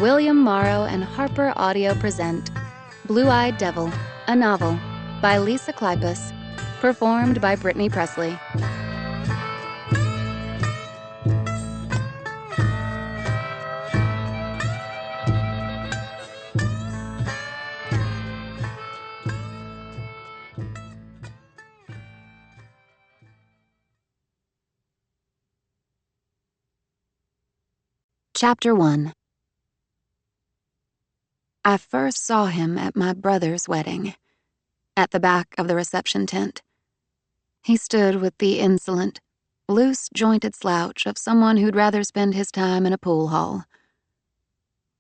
William Morrow and Harper Audio present Blue-Eyed Devil, a novel by Lisa Kleypas, performed by Brittany Presley. Chapter 1. I first saw him at my brother's wedding, at the back of the reception tent. He stood with the insolent, loose-jointed slouch of someone who'd rather spend his time in a pool hall.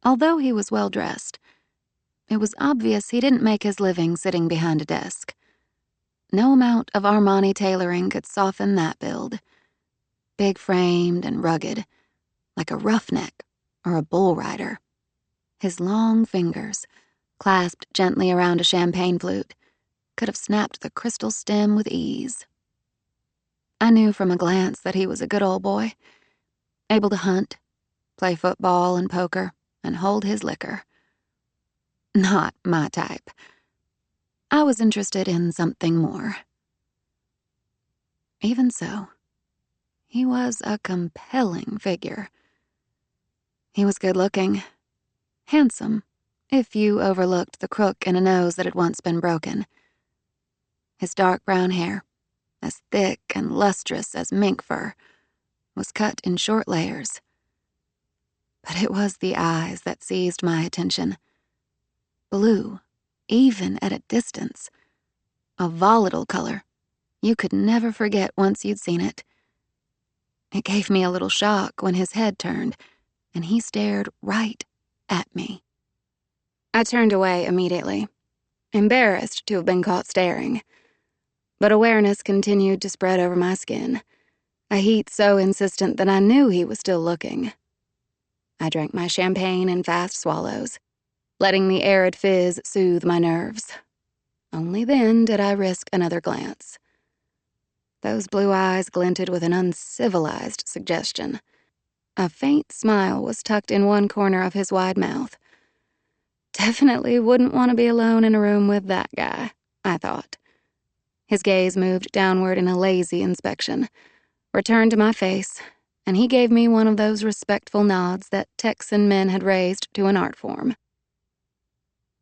Although he was well-dressed, it was obvious he didn't make his living sitting behind a desk. No amount of Armani tailoring could soften that build. Big-framed and rugged, like a roughneck or a bull rider. His long fingers, clasped gently around a champagne flute, could have snapped the crystal stem with ease. I knew from a glance that he was a good old boy, able to hunt, play football and poker, and hold his liquor. Not my type. I was interested in something more. Even so, he was a compelling figure. He was good-looking, handsome, if you overlooked the crook in a nose that had once been broken. His dark brown hair, as thick and lustrous as mink fur, was cut in short layers. But it was the eyes that seized my attention. Blue, even at a distance. A volatile color. You could never forget once you'd seen it. It gave me a little shock when his head turned, and he stared right at me. I turned away immediately, embarrassed to have been caught staring. But awareness continued to spread over my skin, a heat so insistent that I knew he was still looking. I drank my champagne in fast swallows, letting the arid fizz soothe my nerves. Only then did I risk another glance. Those blue eyes glinted with an uncivilized suggestion. A faint smile was tucked in one corner of his wide mouth. Definitely wouldn't want to be alone in a room with that guy, I thought. His gaze moved downward in a lazy inspection, returned to my face, and he gave me one of those respectful nods that Texan men had raised to an art form.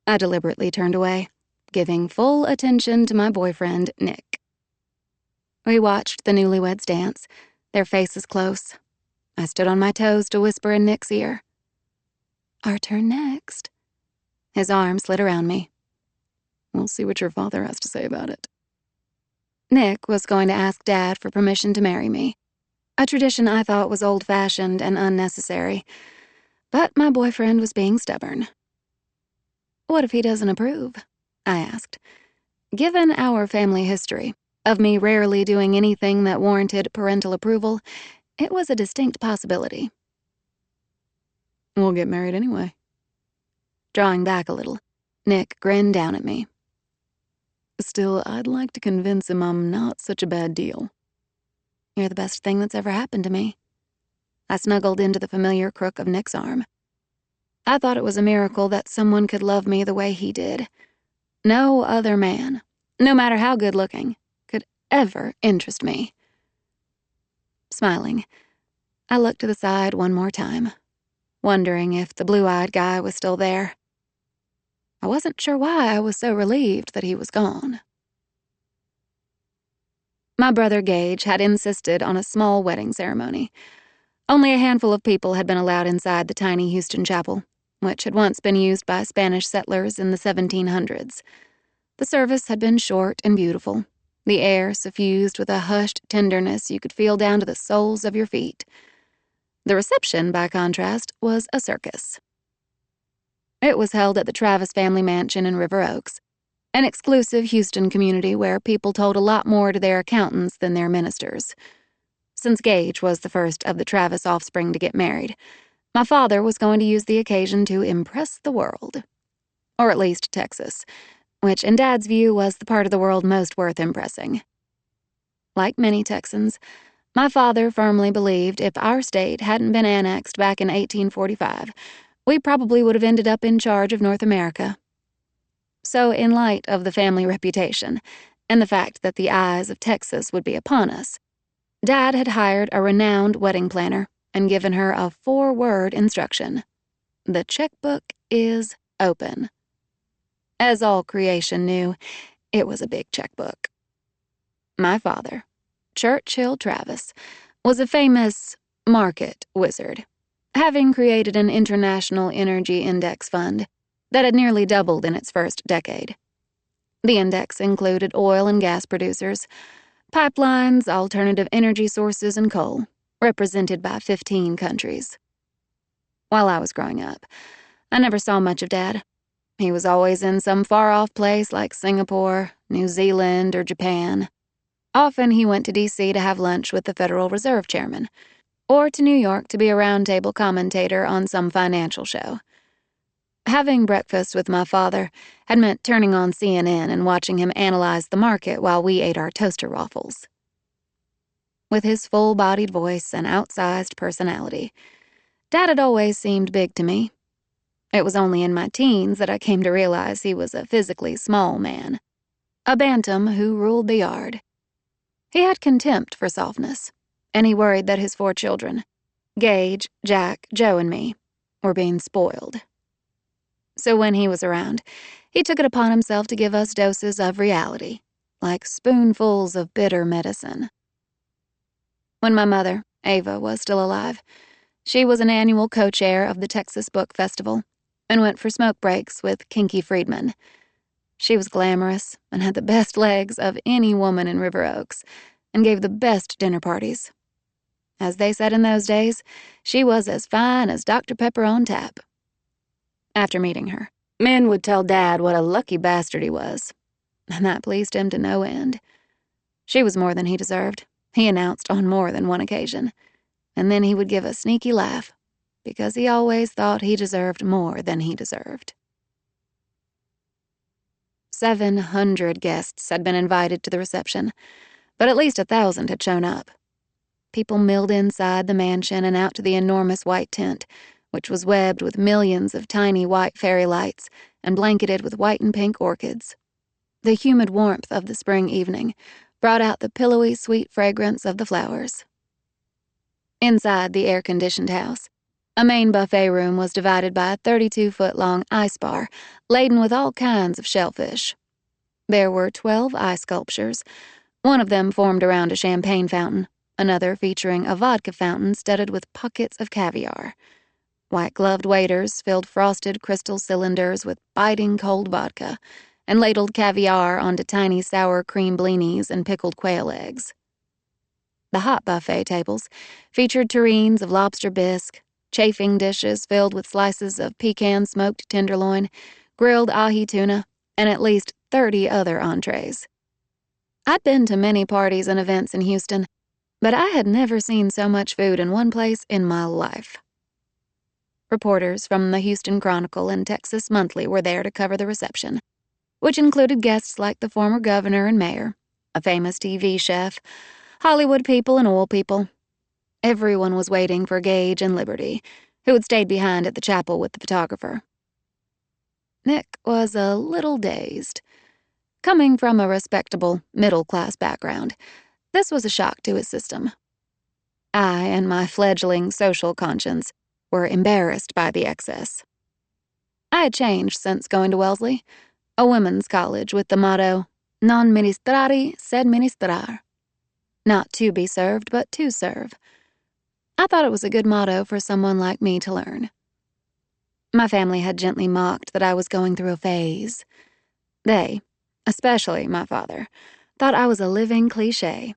I deliberately turned away, giving full attention to my boyfriend, Nick. We watched the newlyweds dance, their faces close. I stood on my toes to whisper in Nick's ear. Our turn next. His arm slid around me. We'll see what your father has to say about it. Nick was going to ask Dad for permission to marry me, a tradition I thought was old-fashioned and unnecessary, but my boyfriend was being stubborn. What if he doesn't approve? I asked. Given our family history of me rarely doing anything that warranted parental approval, it was a distinct possibility. We'll get married anyway. Drawing back a little, Nick grinned down at me. Still, I'd like to convince him I'm not such a bad deal. You're the best thing that's ever happened to me. I snuggled into the familiar crook of Nick's arm. I thought it was a miracle that someone could love me the way he did. No other man, no matter how good-looking, could ever interest me. Smiling, I looked to the side one more time, wondering if the blue-eyed guy was still there. I wasn't sure why I was so relieved that he was gone. My brother Gage had insisted on a small wedding ceremony. Only a handful of people had been allowed inside the tiny Houston chapel, which had once been used by Spanish settlers in the 1700s. The service had been short and beautiful, the air suffused with a hushed tenderness you could feel down to the soles of your feet. The reception, by contrast, was a circus. It was held at the Travis family mansion in River Oaks, an exclusive Houston community where people told a lot more to their accountants than their ministers. Since Gage was the first of the Travis offspring to get married, my father was going to use the occasion to impress the world. Or at least Texas, which in Dad's view was the part of the world most worth impressing. Like many Texans, my father firmly believed if our state hadn't been annexed back in 1845, we probably would have ended up in charge of North America. So, in light of the family reputation and the fact that the eyes of Texas would be upon us, Dad had hired a renowned wedding planner and given her a 4-word instruction. The checkbook is open. As all creation knew, it was a big checkbook. My father, Churchill Travis, was a famous market wizard, having created an international energy index fund that had nearly doubled in its first decade. The index included oil and gas producers, pipelines, alternative energy sources, and coal, represented by 15 countries. While I was growing up, I never saw much of Dad. He was always in some far-off place like Singapore, New Zealand, or Japan. Often he went to D.C. to have lunch with the Federal Reserve Chairman, or to New York to be a roundtable commentator on some financial show. Having breakfast with my father had meant turning on CNN and watching him analyze the market while we ate our toaster waffles. With his full-bodied voice and outsized personality, Dad had always seemed big to me. It was only in my teens that I came to realize he was a physically small man, a bantam who ruled the yard. He had contempt for softness, and he worried that his 4 children, Gage, Jack, Joe, and me, were being spoiled. So when he was around, he took it upon himself to give us doses of reality, like spoonfuls of bitter medicine. When my mother, Ava, was still alive, she was an annual co-chair of the Texas Book Festival and went for smoke breaks with Kinky Friedman. She was glamorous and had the best legs of any woman in River Oaks and gave the best dinner parties. As they said in those days, she was as fine as Dr. Pepper on tap. After meeting her, men would tell Dad what a lucky bastard he was, and that pleased him to no end. She was more than he deserved, he announced on more than one occasion, and then he would give a sneaky laugh, because he always thought he deserved more than he deserved. 700 guests had been invited to the reception, but at least 1,000 had shown up. People milled inside the mansion and out to the enormous white tent, which was webbed with millions of tiny white fairy lights and blanketed with white and pink orchids. The humid warmth of the spring evening brought out the pillowy, sweet fragrance of the flowers. Inside the air-conditioned house, a main buffet room was divided by a 32-foot-long ice bar laden with all kinds of shellfish. There were 12 ice sculptures, one of them formed around a champagne fountain, another featuring a vodka fountain studded with pockets of caviar. White-gloved waiters filled frosted crystal cylinders with biting cold vodka and ladled caviar onto tiny sour cream blinis and pickled quail eggs. The hot buffet tables featured terrines of lobster bisque, chafing dishes filled with slices of pecan-smoked tenderloin, grilled ahi tuna, and at least 30 other entrees. I'd been to many parties and events in Houston, but I had never seen so much food in one place in my life. Reporters from the Houston Chronicle and Texas Monthly were there to cover the reception, which included guests like the former governor and mayor, a famous TV chef, Hollywood people and oil people. Everyone was waiting for Gage and Liberty, who had stayed behind at the chapel with the photographer. Nick was a little dazed. Coming from a respectable, middle-class background, this was a shock to his system. I and my fledgling social conscience were embarrassed by the excess. I had changed since going to Wellesley, a women's college with the motto, non ministrari sed ministrar. Not to be served, but to serve. I thought it was a good motto for someone like me to learn. My family had gently mocked that I was going through a phase. They, especially my father, thought I was a living cliché,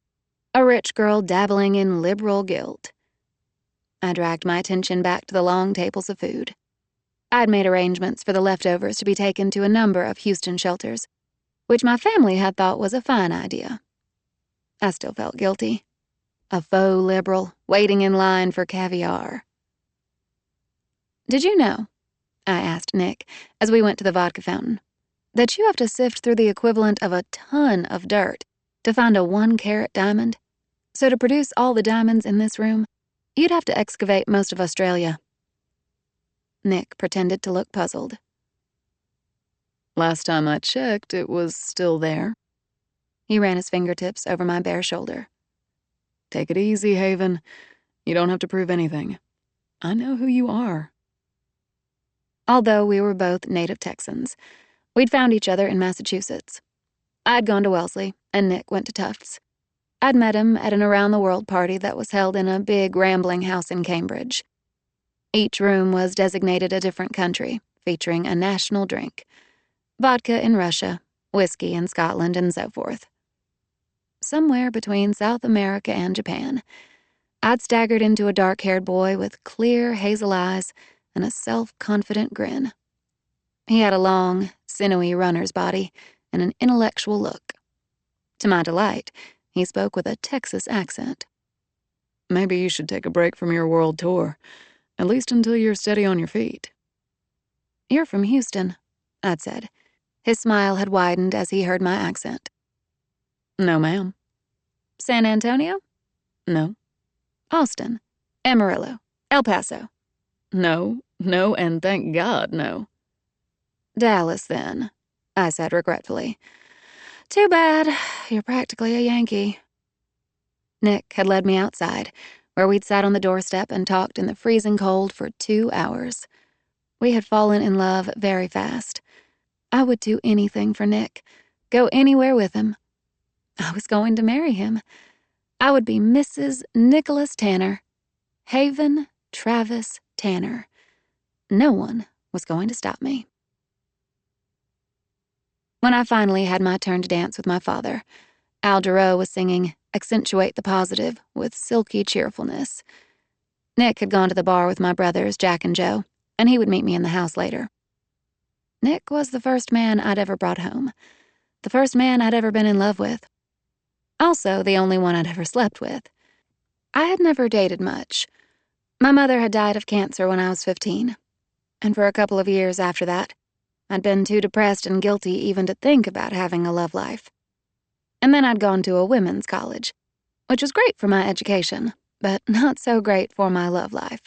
a rich girl dabbling in liberal guilt. I dragged my attention back to the long tables of food. I'd made arrangements for the leftovers to be taken to a number of Houston shelters, which my family had thought was a fine idea. I still felt guilty. A faux liberal, waiting in line for caviar. "Did you know," I asked Nick as we went to the vodka fountain, "that you have to sift through the equivalent of a ton of dirt to find a 1-carat diamond? So to produce all the diamonds in this room, you'd have to excavate most of Australia." Nick pretended to look puzzled. Last time I checked, it was still there. He ran his fingertips over my bare shoulder. Take it easy, Haven. You don't have to prove anything. I know who you are. Although we were both native Texans, we'd found each other in Massachusetts. I'd gone to Wellesley, and Nick went to Tufts. I'd met him at an around-the-world party that was held in a big, rambling house in Cambridge. Each room was designated a different country, featuring a national drink. Vodka in Russia, whiskey in Scotland, and so forth. Somewhere between South America and Japan, I'd staggered into a dark-haired boy with clear hazel eyes and a self-confident grin. He had a long, sinewy runner's body and an intellectual look. To my delight, he spoke with a Texas accent. Maybe you should take a break from your world tour, at least until you're steady on your feet. You're from Houston, I'd said. His smile had widened as he heard my accent. No, ma'am. San Antonio? No. Austin, Amarillo, El Paso. No, and thank God, no. Dallas, then, I said regretfully. Too bad. You're practically a Yankee. Nick had led me outside, where we'd sat on the doorstep and talked in the freezing cold for 2 hours. We had fallen in love very fast. I would do anything for Nick, go anywhere with him. I was going to marry him. I would be Mrs. Nicholas Tanner, Haven Travis Tanner. No one was going to stop me. When I finally had my turn to dance with my father, Al Jarreau was singing Accentuate the Positive with silky cheerfulness. Nick had gone to the bar with my brothers, Jack and Joe, and he would meet me in the house later. Nick was the first man I'd ever brought home, the first man I'd ever been in love with. Also, the only one I'd ever slept with. I had never dated much. My mother had died of cancer when I was 15, and for a couple of years after that, I'd been too depressed and guilty even to think about having a love life. And then I'd gone to a women's college, which was great for my education, but not so great for my love life.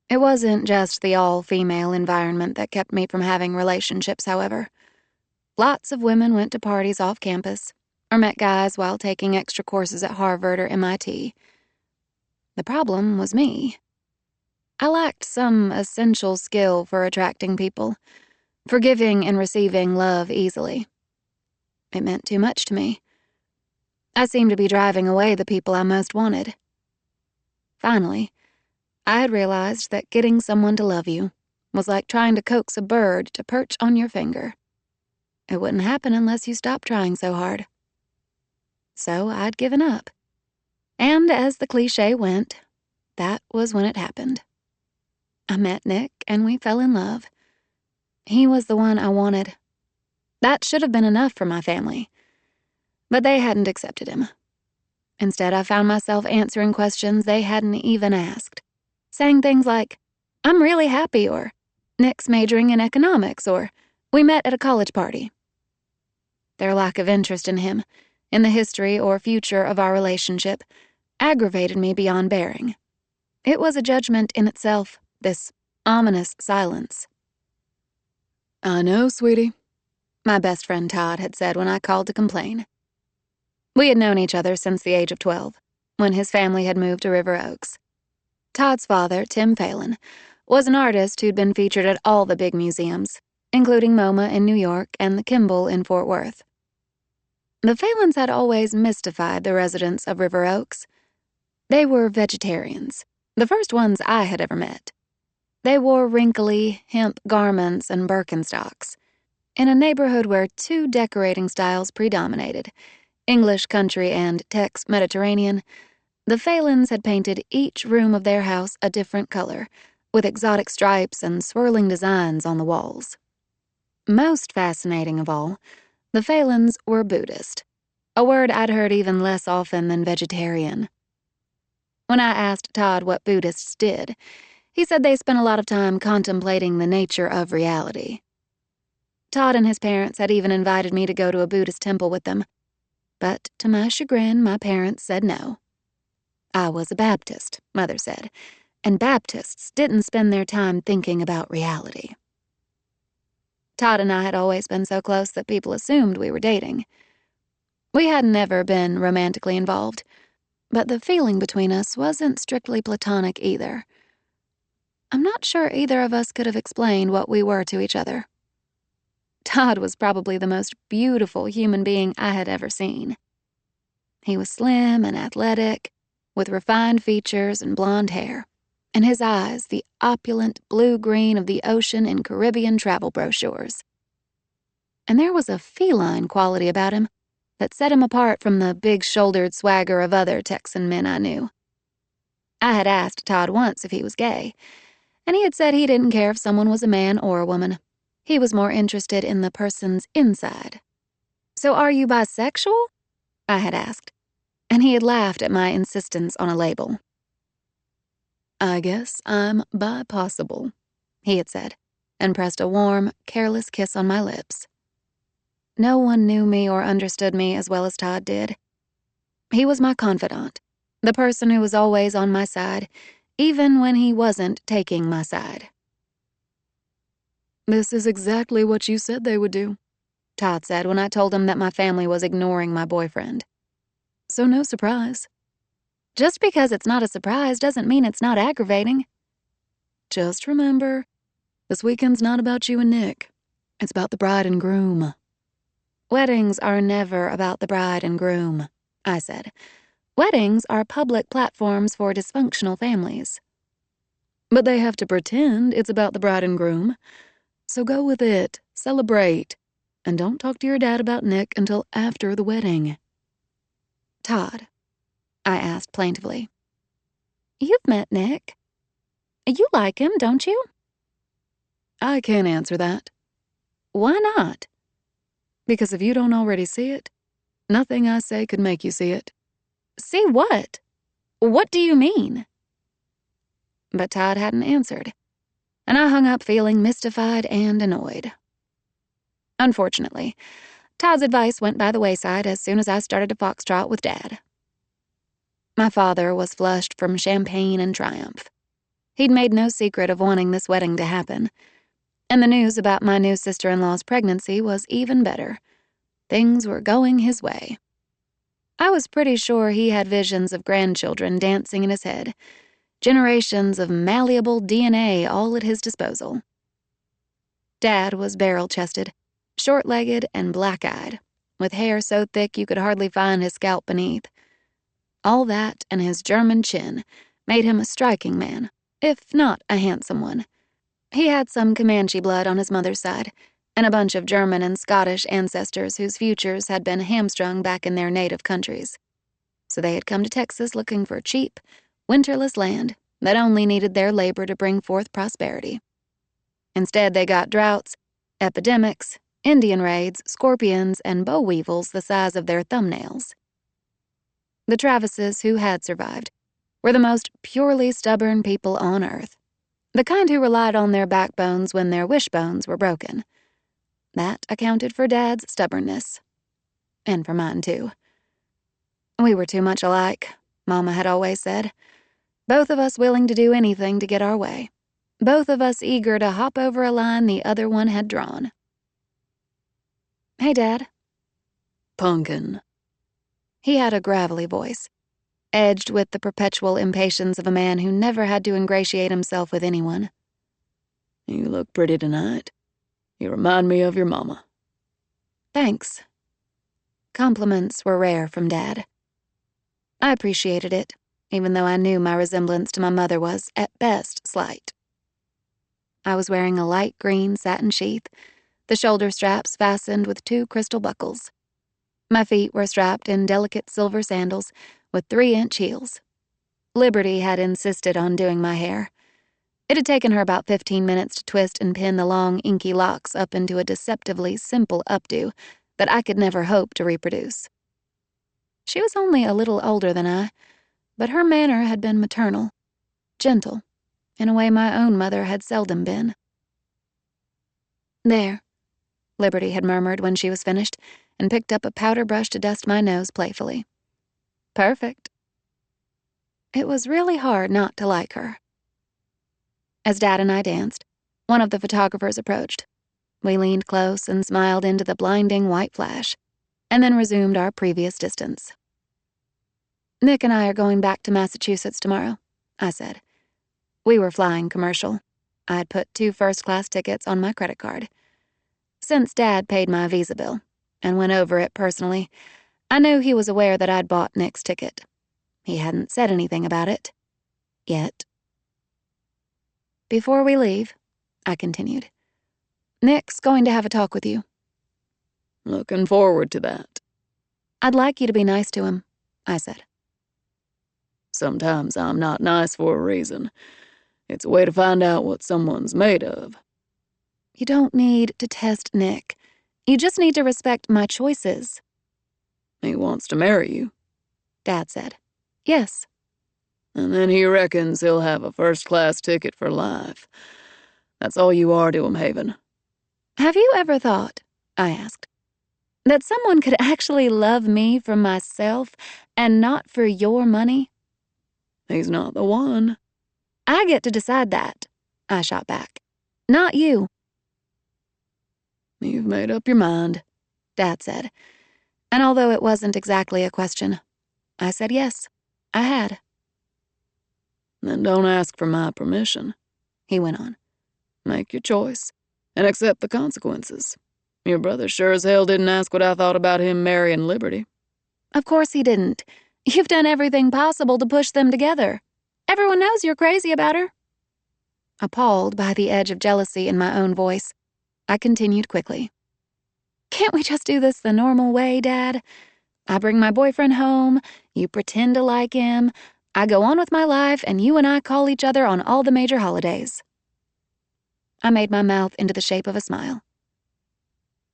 It wasn't just the all-female environment that kept me from having relationships, however. Lots of women went to parties off campus, or met guys while taking extra courses at Harvard or MIT. The problem was me. I lacked some essential skill for attracting people, for giving and receiving love easily. It meant too much to me. I seemed to be driving away the people I most wanted. Finally, I had realized that getting someone to love you was like trying to coax a bird to perch on your finger. It wouldn't happen unless you stopped trying so hard. So I'd given up. And as the cliché went, that was when it happened. I met Nick and we fell in love. He was the one I wanted. That should have been enough for my family. But they hadn't accepted him. Instead, I found myself answering questions they hadn't even asked, saying things like, I'm really happy, or Nick's majoring in economics, or we met at a college party. Their lack of interest in him, in the history or future of our relationship, aggravated me beyond bearing. It was a judgment in itself, this ominous silence. I know, sweetie, my best friend Todd had said when I called to complain. We had known each other since the age of 12, when his family had moved to River Oaks. Todd's father, Tim Phelan, was an artist who'd been featured at all the big museums, including MoMA in New York and the Kimball in Fort Worth. The Phelans had always mystified the residents of River Oaks. They were vegetarians, the first ones I had ever met. They wore wrinkly, hemp garments and Birkenstocks, in a neighborhood where two decorating styles predominated, English country and Tex Mediterranean. The Phelans had painted each room of their house a different color, with exotic stripes and swirling designs on the walls. Most fascinating of all, the Phelans were Buddhist, a word I'd heard even less often than vegetarian. When I asked Todd what Buddhists did, he said they spent a lot of time contemplating the nature of reality. Todd and his parents had even invited me to go to a Buddhist temple with them, but to my chagrin, my parents said no. I was a Baptist, Mother said, and Baptists didn't spend their time thinking about reality. Todd and I had always been so close that people assumed we were dating. We hadn't ever been romantically involved, but the feeling between us wasn't strictly platonic either. I'm not sure either of us could have explained what we were to each other. Todd was probably the most beautiful human being I had ever seen. He was slim and athletic, with refined features and blonde hair, and his eyes the opulent blue-green of the ocean in Caribbean travel brochures. And there was a feline quality about him that set him apart from the big-shouldered swagger of other Texan men I knew. I had asked Todd once if he was gay, and he had said he didn't care if someone was a man or a woman. He was more interested in the person's inside. "So are you bisexual?" I had asked, and he had laughed at my insistence on a label. "I guess I'm bi-possible," he had said, and pressed a warm, careless kiss on my lips. No one knew me or understood me as well as Todd did. He was my confidant, the person who was always on my side, even when he wasn't taking my side. "This is exactly what you said they would do," Todd said when I told him that my family was ignoring my boyfriend. "So no surprise." "Just because it's not a surprise doesn't mean it's not aggravating." "Just remember, this weekend's not about you and Nick. It's about the bride and groom." "Weddings are never about the bride and groom," I said. "Weddings are public platforms for dysfunctional families." "But they have to pretend it's about the bride and groom. So go with it, celebrate, and don't talk to your dad about Nick until after the wedding." "Todd," I asked plaintively, "you've met Nick. You like him, don't you?" "I can't answer that." "Why not?" "Because if you don't already see it, nothing I say could make you see it." "See what? What do you mean?" But Todd hadn't answered, and I hung up feeling mystified and annoyed. Unfortunately, Todd's advice went by the wayside as soon as I started to foxtrot with Dad. My father was flushed from champagne and triumph. He'd made no secret of wanting this wedding to happen, and the news about my new sister-in-law's pregnancy was even better. Things were going his way. I was pretty sure he had visions of grandchildren dancing in his head, generations of malleable DNA all at his disposal. Dad was barrel-chested, short-legged, and black-eyed, with hair so thick you could hardly find his scalp beneath. All that and his German chin made him a striking man, if not a handsome one. He had some Comanche blood on his mother's side, and a bunch of German and Scottish ancestors whose futures had been hamstrung back in their native countries. So they had come to Texas looking for cheap, winterless land that only needed their labor to bring forth prosperity. Instead, they got droughts, epidemics, Indian raids, scorpions, and boll weevils the size of their thumbnails. The Travises, who had survived, were the most purely stubborn people on earth, the kind who relied on their backbones when their wishbones were broken. That accounted for Dad's stubbornness. And for mine, too. We were too much alike, Mama had always said. Both of us willing to do anything to get our way. Both of us eager to hop over a line the other one had drawn. "Hey, Dad." "Pumpkin." He had a gravelly voice, edged with the perpetual impatience of a man who never had to ingratiate himself with anyone. "You look pretty tonight. You remind me of your mama." "Thanks." Compliments were rare from Dad. I appreciated it, even though I knew my resemblance to my mother was, at best, slight. I was wearing a light green satin sheath, the shoulder straps fastened with 2 crystal buckles. My feet were strapped in delicate silver sandals with 3-inch heels. Liberty had insisted on doing my hair. It had taken her about 15 minutes to twist and pin the long, inky locks up into a deceptively simple updo that I could never hope to reproduce. She was only a little older than I, but her manner had been maternal, gentle, in a way my own mother had seldom been. "There," Liberty had murmured when she was finished, and picked up a powder brush to dust my nose playfully. "Perfect." It was really hard not to like her. As Dad and I danced, one of the photographers approached. We leaned close and smiled into the blinding white flash, and then resumed our previous distance. "Nick and I are going back to Massachusetts tomorrow," I said. We were flying commercial. I'd put 2 first-class tickets on my credit card. Since Dad paid my visa bill and went over it personally, I knew he was aware that I'd bought Nick's ticket. He hadn't said anything about it. Yet. "Before we leave," I continued, "Nick's going to have a talk with you." Looking forward to that. "I'd like you to be nice to him," I said. Sometimes I'm not nice for a reason. It's a way to find out what someone's made of. "You don't need to test Nick. You just need to respect my choices." He wants to marry you. Dad said. "Yes." And then he reckons he'll have a first-class ticket for life. That's all you are to him, Haven. "Have you ever thought," I asked, "that someone could actually love me for myself and not for your money?" He's not the one. "I get to decide that," I shot back. "Not you." You've made up your mind, Dad said. And although it wasn't exactly a question, I said yes, I had. Then don't ask for my permission, He went on. Make your choice and accept the consequences. Your brother sure as hell didn't ask what I thought about him marrying Liberty. Of course he didn't. You've done everything possible to push them together. Everyone knows you're crazy about her. Appalled by the edge of jealousy in my own voice, I continued quickly. "Can't we just do this the normal way, Dad? I bring my boyfriend home, you pretend to like him, I go on with my life, and you and I call each other on all the major holidays." I made my mouth into the shape of a smile.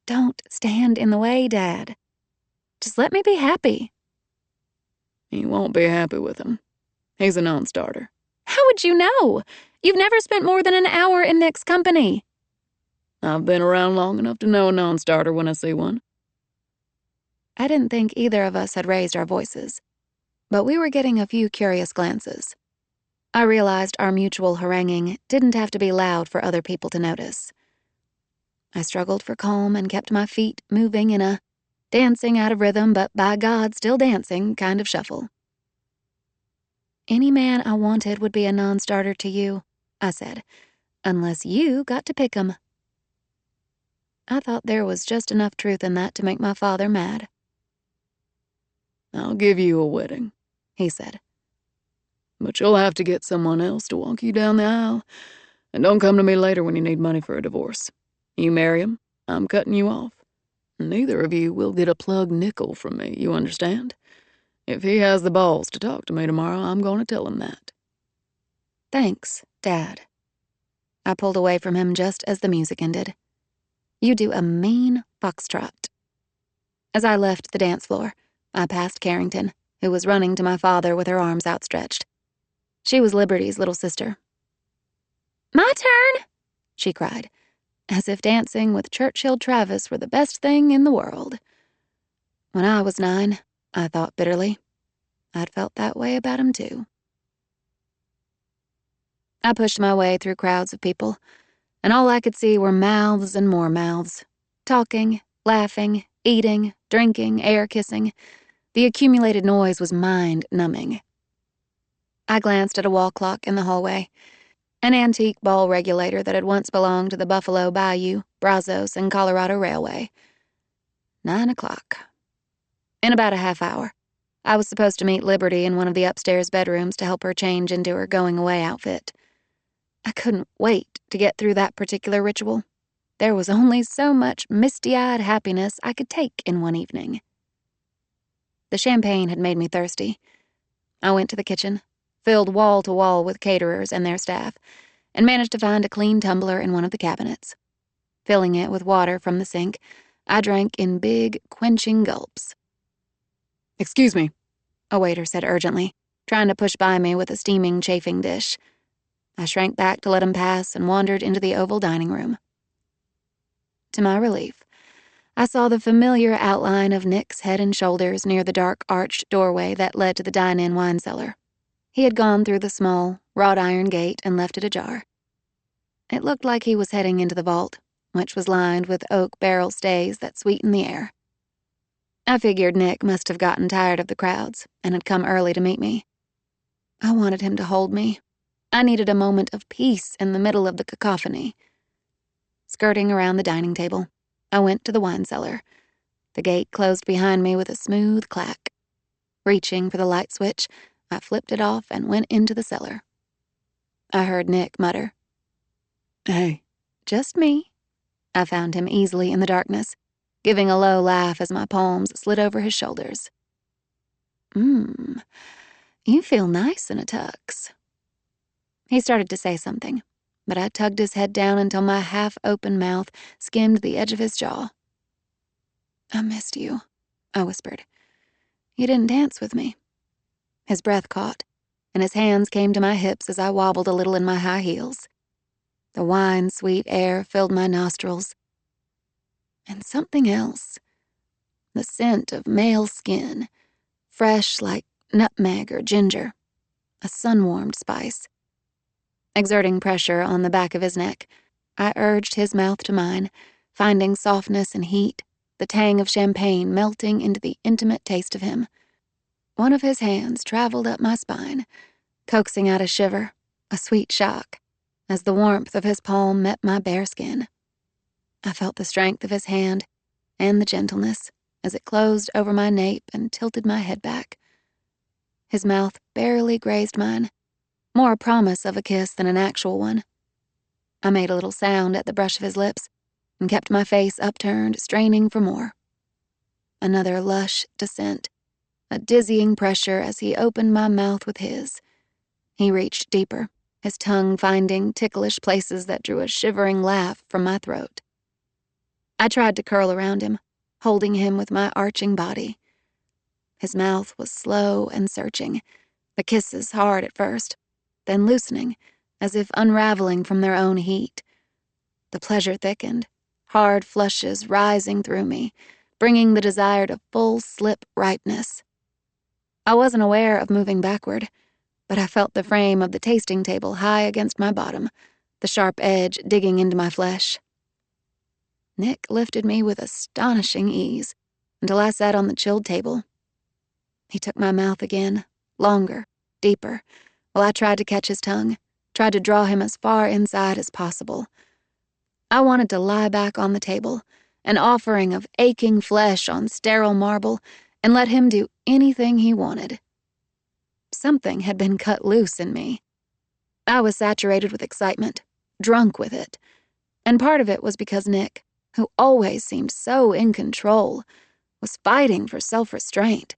"Don't stand in the way, Dad. Just let me be happy." You won't be happy with him. He's a non-starter. "How would you know? You've never spent more than an hour in Nick's company." I've been around long enough to know a non-starter when I see one. I didn't think either of us had raised our voices, but we were getting a few curious glances. I realized our mutual haranguing didn't have to be loud for other people to notice. I struggled for calm and kept my feet moving in a dancing out of rhythm, but by God, still dancing kind of shuffle. "Any man I wanted would be a non-starter to you," I said, "unless you got to pick 'em." I thought there was just enough truth in that to make my father mad. I'll give you a wedding, He said. but you'll have to get someone else to walk you down the aisle. And don't come to me later when you need money for a divorce. You marry him, I'm cutting you off. Neither of you will get a plug nickel from me, you understand? If he has the balls to talk to me tomorrow, I'm going to tell him that. "Thanks, Dad." I pulled away from him just as the music ended. "You do a mean foxtrot." As I left the dance floor, I passed Carrington, who was running to my father with her arms outstretched. She was Liberty's little sister. "My turn!" she cried, as if dancing with Churchill Travis were the best thing in the world. When I was 9, I thought bitterly, I'd felt that way about him too. I pushed my way through crowds of people, and all I could see were mouths and more mouths, talking, laughing, eating, drinking, air kissing. The accumulated noise was mind-numbing. I glanced at a wall clock in the hallway, an antique ball regulator that had once belonged to the Buffalo Bayou, Brazos, and Colorado Railway. 9 o'clock. In about a half hour, I was supposed to meet Liberty in one of the upstairs bedrooms to help her change into her going-away outfit. I couldn't wait to get through that particular ritual. There was only so much misty-eyed happiness I could take in one evening. The champagne had made me thirsty. I went to the kitchen, filled wall to wall with caterers and their staff, and managed to find a clean tumbler in one of the cabinets. Filling it with water from the sink, I drank in big, quenching gulps. "Excuse me," a waiter said urgently, trying to push by me with a steaming chafing dish. I shrank back to let him pass and wandered into the oval dining room. To my relief, I saw the familiar outline of Nick's head and shoulders near the dark arched doorway that led to the dine-in wine cellar. He had gone through the small, wrought iron gate and left it ajar. It looked like he was heading into the vault, which was lined with oak barrel stays that sweetened the air. I figured Nick must have gotten tired of the crowds and had come early to meet me. I wanted him to hold me. I needed a moment of peace in the middle of the cacophony. Skirting around the dining table, I went to the wine cellar. The gate closed behind me with a smooth clack. Reaching for the light switch, I flipped it off and went into the cellar. I heard Nick mutter, Hey. "Just me." I found him easily in the darkness, giving a low laugh as my palms slid over his shoulders. You feel nice in a tux." He started to say something, but I tugged his head down until my half-open mouth skimmed the edge of his jaw. "I missed you," I whispered. "You didn't dance with me." His breath caught, and his hands came to my hips as I wobbled a little in my high heels. The wine-sweet air filled my nostrils. And something else. The scent of male skin, fresh like nutmeg or ginger, a sun-warmed spice. Exerting pressure on the back of his neck, I urged his mouth to mine, finding softness and heat, the tang of champagne melting into the intimate taste of him. One of his hands traveled up my spine, coaxing out a shiver, a sweet shock, as the warmth of his palm met my bare skin. I felt the strength of his hand and the gentleness as it closed over my nape and tilted my head back. His mouth barely grazed mine, more a promise of a kiss than an actual one. I made a little sound at the brush of his lips and kept my face upturned, straining for more. Another lush descent, a dizzying pressure as he opened my mouth with his. He reached deeper, his tongue finding ticklish places that drew a shivering laugh from my throat. I tried to curl around him, holding him with my arching body. His mouth was slow and searching, the kisses hard at first, then loosening, as if unraveling from their own heat. The pleasure thickened, hard flushes rising through me, bringing the desire to full slip ripeness. I wasn't aware of moving backward, but I felt the frame of the tasting table high against my bottom, the sharp edge digging into my flesh. Nick lifted me with astonishing ease until I sat on the chilled table. He took my mouth again, longer, deeper, while I tried to catch his tongue, tried to draw him as far inside as possible. I wanted to lie back on the table, an offering of aching flesh on sterile marble, and let him do anything he wanted. Something had been cut loose in me. I was saturated with excitement, drunk with it, and part of it was because Nick, who always seemed so in control, was fighting for self-restraint.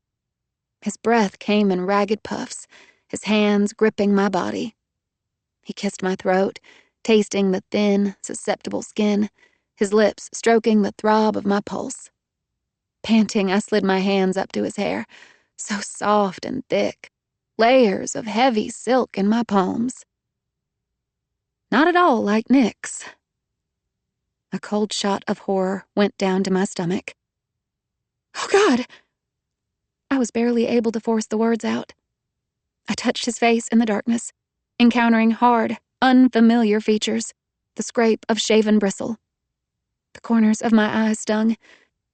His breath came in ragged puffs, his hands gripping my body. He kissed my throat, tasting the thin, susceptible skin, his lips stroking the throb of my pulse. Panting, I slid my hands up to his hair, so soft and thick, layers of heavy silk in my palms. Not at all like Nick's. A cold shot of horror went down to my stomach. "Oh, God!" I was barely able to force the words out. I touched his face in the darkness, encountering hard, unfamiliar features, the scrape of shaven bristle. The corners of my eyes stung,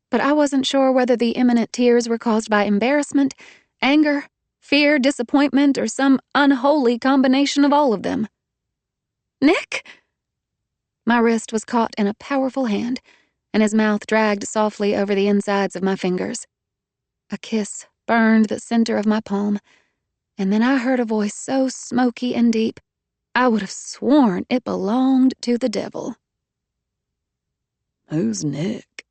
but I wasn't sure whether the imminent tears were caused by embarrassment, anger, fear, disappointment, or some unholy combination of all of them. "Nick!" My wrist was caught in a powerful hand, and his mouth dragged softly over the insides of my fingers. A kiss burned the center of my palm, and then I heard a voice so smoky and deep, I would have sworn it belonged to the devil. Who's Nick?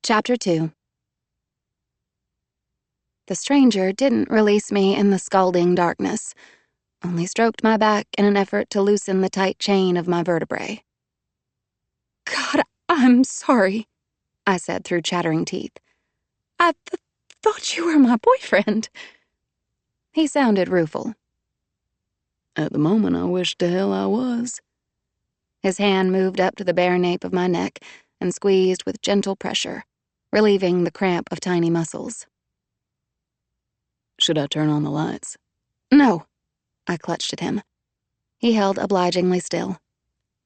Chapter 2. The stranger didn't release me in the scalding darkness, only stroked my back in an effort to loosen the tight chain of my vertebrae. "God, I'm sorry," I said through chattering teeth. "I thought you were my boyfriend." He sounded rueful. At the moment, I wish to hell I was. His hand moved up to the bare nape of my neck and squeezed with gentle pressure, relieving the cramp of tiny muscles. Should I turn on the lights? "No," I clutched at him, He held obligingly still.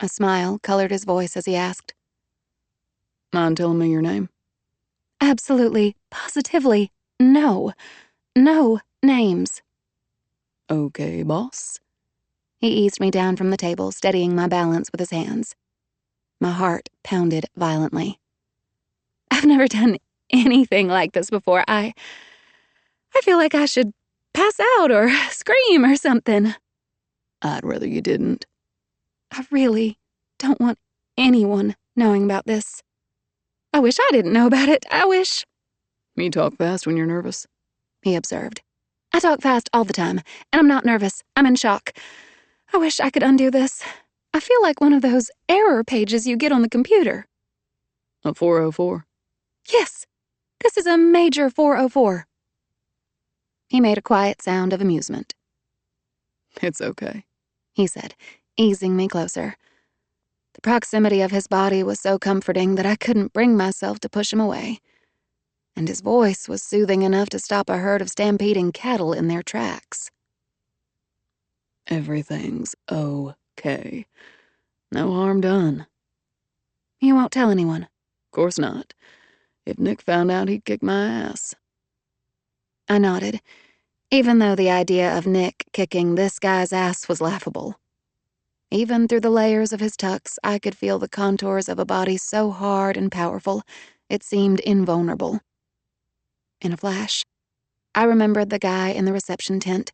A smile colored his voice as he asked, Mind telling me your name? Absolutely, positively, no. No names. Okay, boss. He eased me down from the table, steadying my balance with his hands. My heart pounded violently. I've never done anything like this before. I feel like I should pass out or scream or something. I'd rather you didn't. I really don't want anyone knowing about this. I wish I didn't know about it. I wish. You talk fast when you're nervous, he observed. I talk fast all the time, and I'm not nervous. I'm in shock. I wish I could undo this. I feel like one of those error pages you get on the computer. A 404? Yes, this is a major 404. He made a quiet sound of amusement. It's okay, he said, easing me closer. The proximity of his body was so comforting that I couldn't bring myself to push him away. And his voice was soothing enough to stop a herd of stampeding cattle in their tracks. Everything's okay. No harm done. You won't tell anyone? Course not. If Nick found out, he'd kick my ass. I nodded, even though the idea of Nick kicking this guy's ass was laughable. Even through the layers of his tux, I could feel the contours of a body so hard and powerful, it seemed invulnerable. In a flash, I remembered the guy in the reception tent,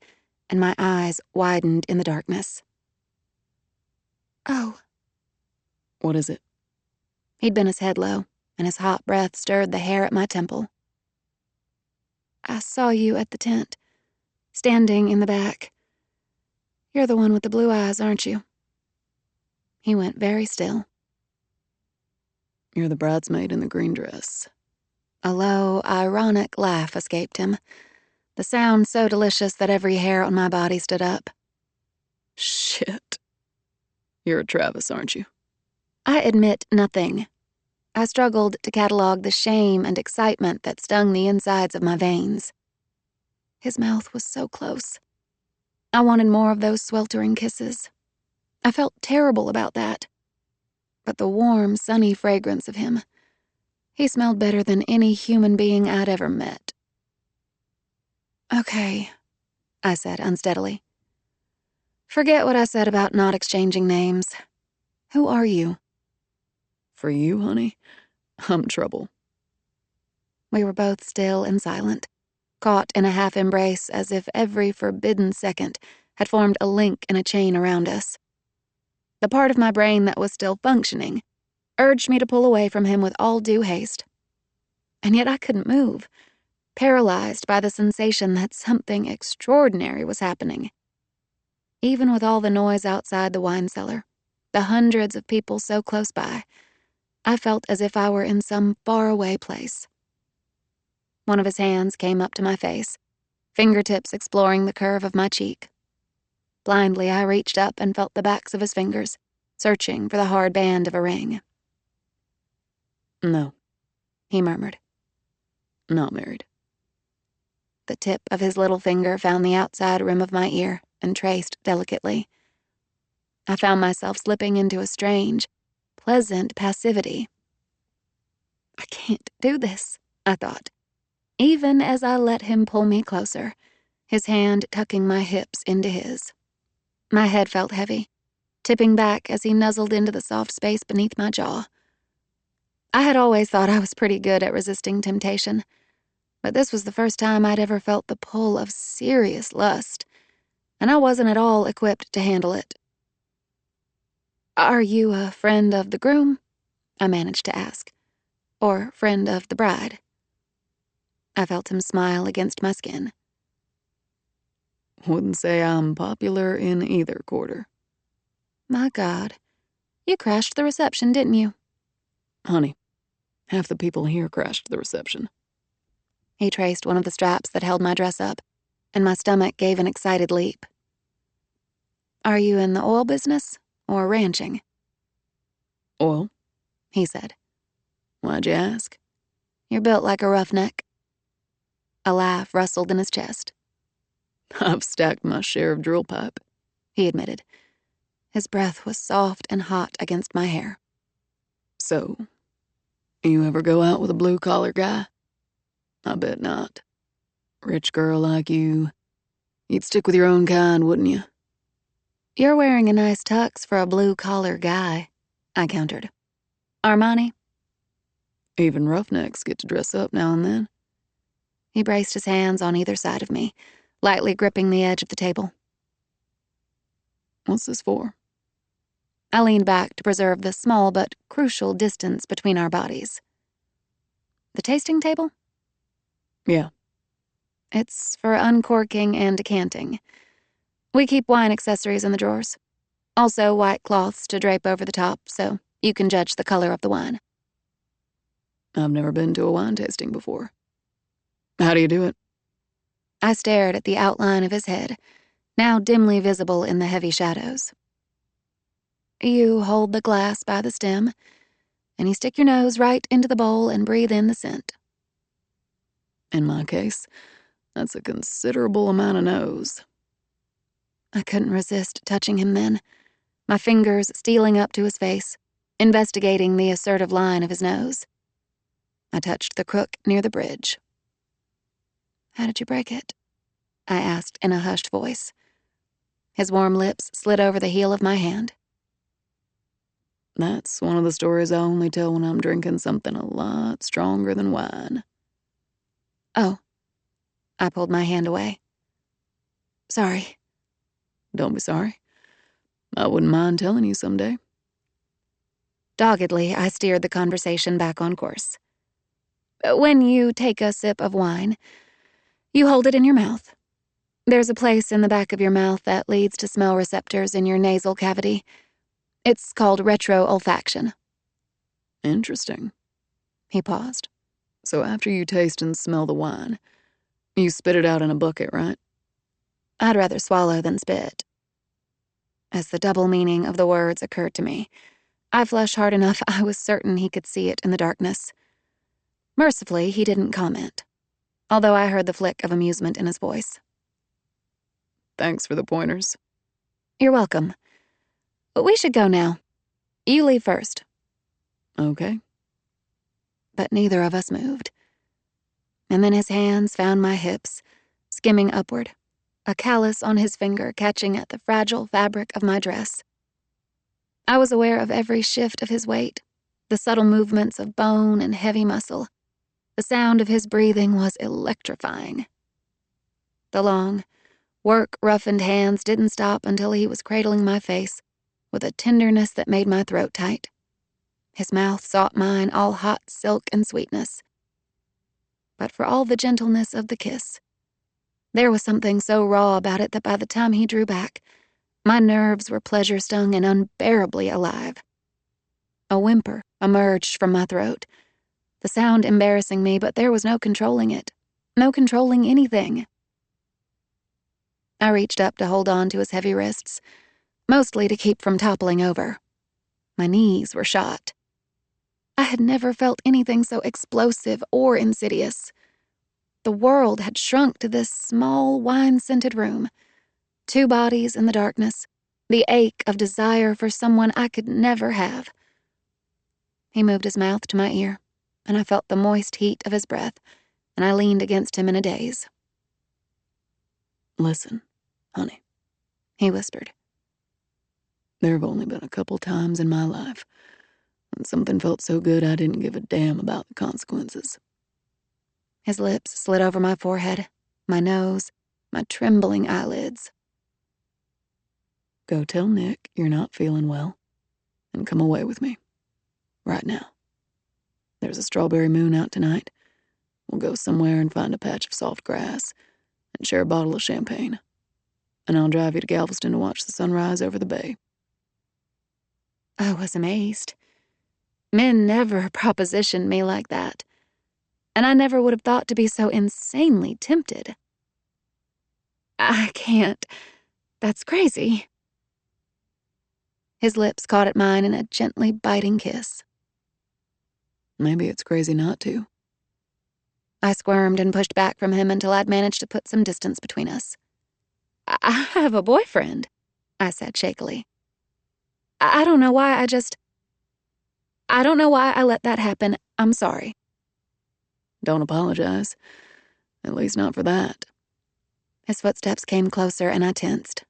and my eyes widened in the darkness. Oh. What is it? He'd been his head low, and his hot breath stirred the hair at my temple. I saw you at the tent, standing in the back. You're the one with the blue eyes, aren't you? He went very still. You're the bridesmaid in the green dress. A low, ironic laugh escaped him, the sound so delicious that every hair on my body stood up. Shit. You're a Travis, aren't you? I admit nothing. I struggled to catalog the shame and excitement that stung the insides of my veins. His mouth was so close. I wanted more of those sweltering kisses. I felt terrible about that. But the warm, sunny fragrance of him, he smelled better than any human being I'd ever met. Okay, I said unsteadily. Forget what I said about not exchanging names. Who are you? For you, honey, I'm trouble. We were both still and silent, caught in a half embrace as if every forbidden second had formed a link in a chain around us. The part of my brain that was still functioning urged me to pull away from him with all due haste. And yet I couldn't move, paralyzed by the sensation that something extraordinary was happening. Even with all the noise outside the wine cellar, the hundreds of people so close by, I felt as if I were in some faraway place. One of his hands came up to my face, fingertips exploring the curve of my cheek. Blindly, I reached up and felt the backs of his fingers, searching for the hard band of a ring. No, he murmured. Not married. The tip of his little finger found the outside rim of my ear and traced delicately. I found myself slipping into a strange, pleasant passivity. I can't do this, I thought, even as I let him pull me closer, his hand tucking my hips into his. My head felt heavy, tipping back as he nuzzled into the soft space beneath my jaw. I had always thought I was pretty good at resisting temptation, but this was the first time I'd ever felt the pull of serious lust, and I wasn't at all equipped to handle it. Are you a friend of the groom? I managed to ask. Or friend of the bride? I felt him smile against my skin. Wouldn't say I'm popular in either quarter. My God. You crashed the reception, didn't you? Honey, half the people here crashed the reception. He traced one of the straps that held my dress up, and my stomach gave an excited leap. Are you in the oil business or ranching? Oil, he said. Why'd you ask? You're built like a roughneck. A laugh rustled in his chest. I've stacked my share of drill pipe, he admitted. His breath was soft and hot against my hair. So, you ever go out with a blue-collar guy? I bet not. Rich girl like you, you'd stick with your own kind, wouldn't you? You're wearing a nice tux for a blue-collar guy, I countered. Armani? Even roughnecks get to dress up now and then. He braced his hands on either side of me, lightly gripping the edge of the table. What's this for? I leaned back to preserve the small but crucial distance between our bodies. The tasting table? Yeah. It's for uncorking and decanting. We keep wine accessories in the drawers. Also white cloths to drape over the top so you can judge the color of the wine. I've never been to a wine tasting before. How do you do it? I stared at the outline of his head, now dimly visible in the heavy shadows. You hold the glass by the stem, and you stick your nose right into the bowl and breathe in the scent. In my case, that's a considerable amount of nose. I couldn't resist touching him then, my fingers stealing up to his face, investigating the assertive line of his nose. I touched the crook near the bridge. How did you break it? I asked in a hushed voice. His warm lips slid over the heel of my hand. That's one of the stories I only tell when I'm drinking something a lot stronger than wine. Oh. I pulled my hand away. Sorry. Don't be sorry. I wouldn't mind telling you someday. Doggedly, I steered the conversation back on course. When you take a sip of wine, you hold it in your mouth. There's a place in the back of your mouth that leads to smell receptors in your nasal cavity. It's called retroolfaction. Interesting. He paused. So after you taste and smell the wine, you spit it out in a bucket, right? I'd rather swallow than spit. As the double meaning of the words occurred to me, I flushed hard enough I was certain he could see it in the darkness. Mercifully, he didn't comment, although I heard the flick of amusement in his voice. Thanks for the pointers. You're welcome. We should go now. You leave first. Okay. But neither of us moved. And then his hands found my hips, skimming upward, a callus on his finger catching at the fragile fabric of my dress. I was aware of every shift of his weight, the subtle movements of bone and heavy muscle. The sound of his breathing was electrifying. The long, work-roughened hands didn't stop until he was cradling my face with a tenderness that made my throat tight. His mouth sought mine, all hot silk and sweetness. But for all the gentleness of the kiss, there was something so raw about it that by the time he drew back, my nerves were pleasure-stung and unbearably alive. A whimper emerged from my throat, the sound embarrassing me, but there was no controlling it, no controlling anything. I reached up to hold on to his heavy wrists, mostly to keep from toppling over. My knees were shot. I had never felt anything so explosive or insidious. The world had shrunk to this small, wine-scented room. 2 bodies in the darkness, the ache of desire for someone I could never have. He moved his mouth to my ear, and I felt the moist heat of his breath, and I leaned against him in a daze. Listen, honey, he whispered. There have only been a couple times in my life when something felt so good I didn't give a damn about the consequences. His lips slid over my forehead, my nose, my trembling eyelids. Go tell Nick you're not feeling well and come away with me. Right now. There's a strawberry moon out tonight. We'll go somewhere and find a patch of soft grass and share a bottle of champagne. And I'll drive you to Galveston to watch the sunrise over the bay. I was amazed. Men never propositioned me like that, and I never would have thought to be so insanely tempted. I can't. That's crazy. His lips caught at mine in a gently biting kiss. Maybe it's crazy not to. I squirmed and pushed back from him until I'd managed to put some distance between us. I have a boyfriend, I said shakily. I don't know why I don't know why I let that happen. I'm sorry. Don't apologize. At least not for that. His footsteps came closer and I tensed.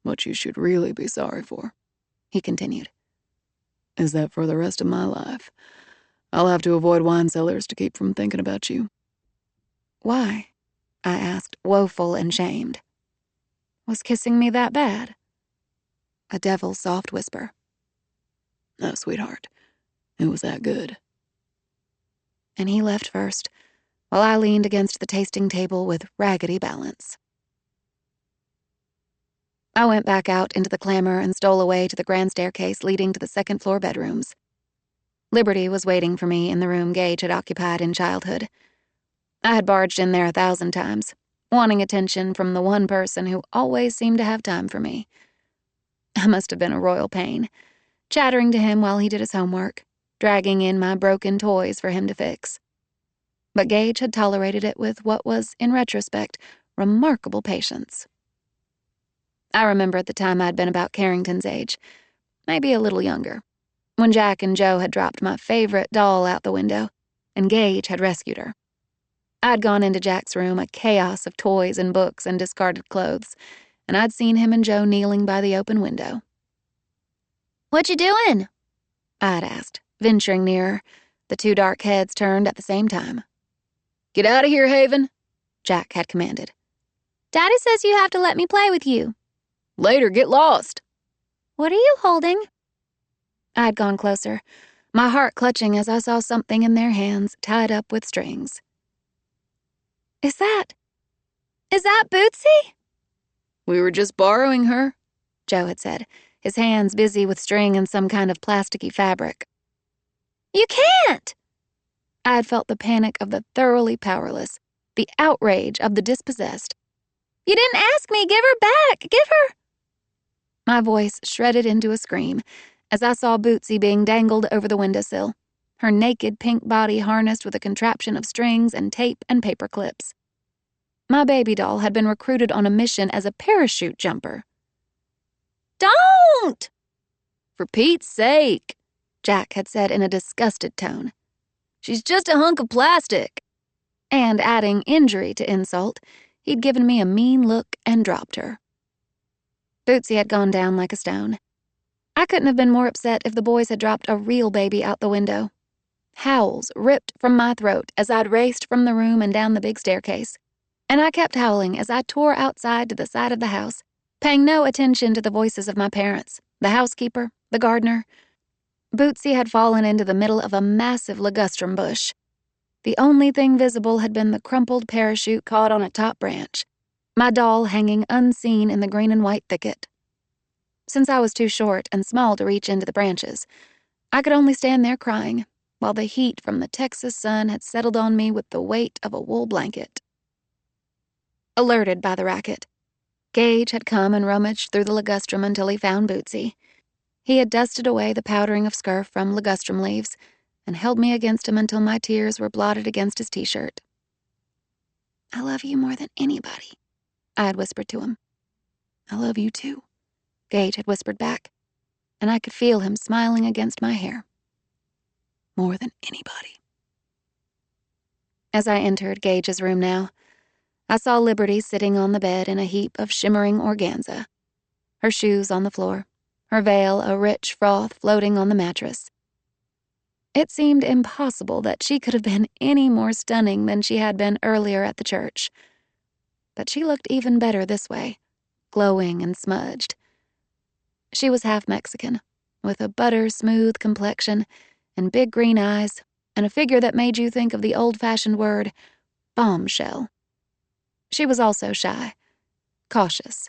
What you should really be sorry for, he continued, is that for the rest of my life, I'll have to avoid wine cellars to keep from thinking about you. Why? I asked, woeful and shamed. Was kissing me that bad? A devil's soft whisper. No, sweetheart, it was that good. And he left first, while I leaned against the tasting table with raggedy balance. I went back out into the clamor and stole away to the grand staircase leading to the second-floor bedrooms. Liberty was waiting for me in the room Gage had occupied in childhood. I had barged in there 1,000 times, wanting attention from the one person who always seemed to have time for me. I must have been a royal pain, chattering to him while he did his homework, dragging in my broken toys for him to fix. But Gage had tolerated it with what was, in retrospect, remarkable patience. I remembered the time I'd been about Carrington's age, maybe a little younger, when Jack and Joe had dropped my favorite doll out the window, and Gage had rescued her. I'd gone into Jack's room, a chaos of toys and books and discarded clothes, and I'd seen him and Joe kneeling by the open window. "What you doing?" I'd asked, venturing nearer. The two dark heads turned at the same time. "Get out of here, Haven," Jack had commanded. "Daddy says you have to let me play with you." "Later, get lost." "What are you holding?" I'd gone closer, my heart clutching as I saw something in their hands tied up with strings. Is that Bootsy?" "We were just borrowing her," Joe had said, his hands busy with string and some kind of plasticky fabric. "You can't!" I had felt the panic of the thoroughly powerless, the outrage of the dispossessed. "You didn't ask me. Give her back. Give her." My voice shredded into a scream as I saw Bootsy being dangled over the windowsill, her naked pink body harnessed with a contraption of strings and tape and paper clips. My baby doll had been recruited on a mission as a parachute jumper. "Don't!" "For Pete's sake," Jack had said in a disgusted tone. "She's just a hunk of plastic." And adding injury to insult, he'd given me a mean look and dropped her. Bootsy had gone down like a stone. I couldn't have been more upset if the boys had dropped a real baby out the window. Howls ripped from my throat as I'd raced from the room and down the big staircase, and I kept howling as I tore outside to the side of the house, paying no attention to the voices of my parents, the housekeeper, the gardener. Bootsy had fallen into the middle of a massive ligustrum bush. The only thing visible had been the crumpled parachute caught on a top branch, my doll hanging unseen in the green and white thicket. Since I was too short and small to reach into the branches, I could only stand there crying, while the heat from the Texas sun had settled on me with the weight of a wool blanket. Alerted by the racket, Gage had come and rummaged through the ligustrum until he found Bootsy. He had dusted away the powdering of scurf from ligustrum leaves and held me against him until my tears were blotted against his t-shirt. "I love you more than anybody," I had whispered to him. "I love you too," Gage had whispered back, and I could feel him smiling against my hair. "More than anybody." As I entered Gage's room now, I saw Liberty sitting on the bed in a heap of shimmering organza, her shoes on the floor, her veil a rich froth floating on the mattress. It seemed impossible that she could have been any more stunning than she had been earlier at the church. But she looked even better this way, glowing and smudged. She was half Mexican, with a butter-smooth complexion and big green eyes and a figure that made you think of the old-fashioned word, bombshell. She was also shy, cautious.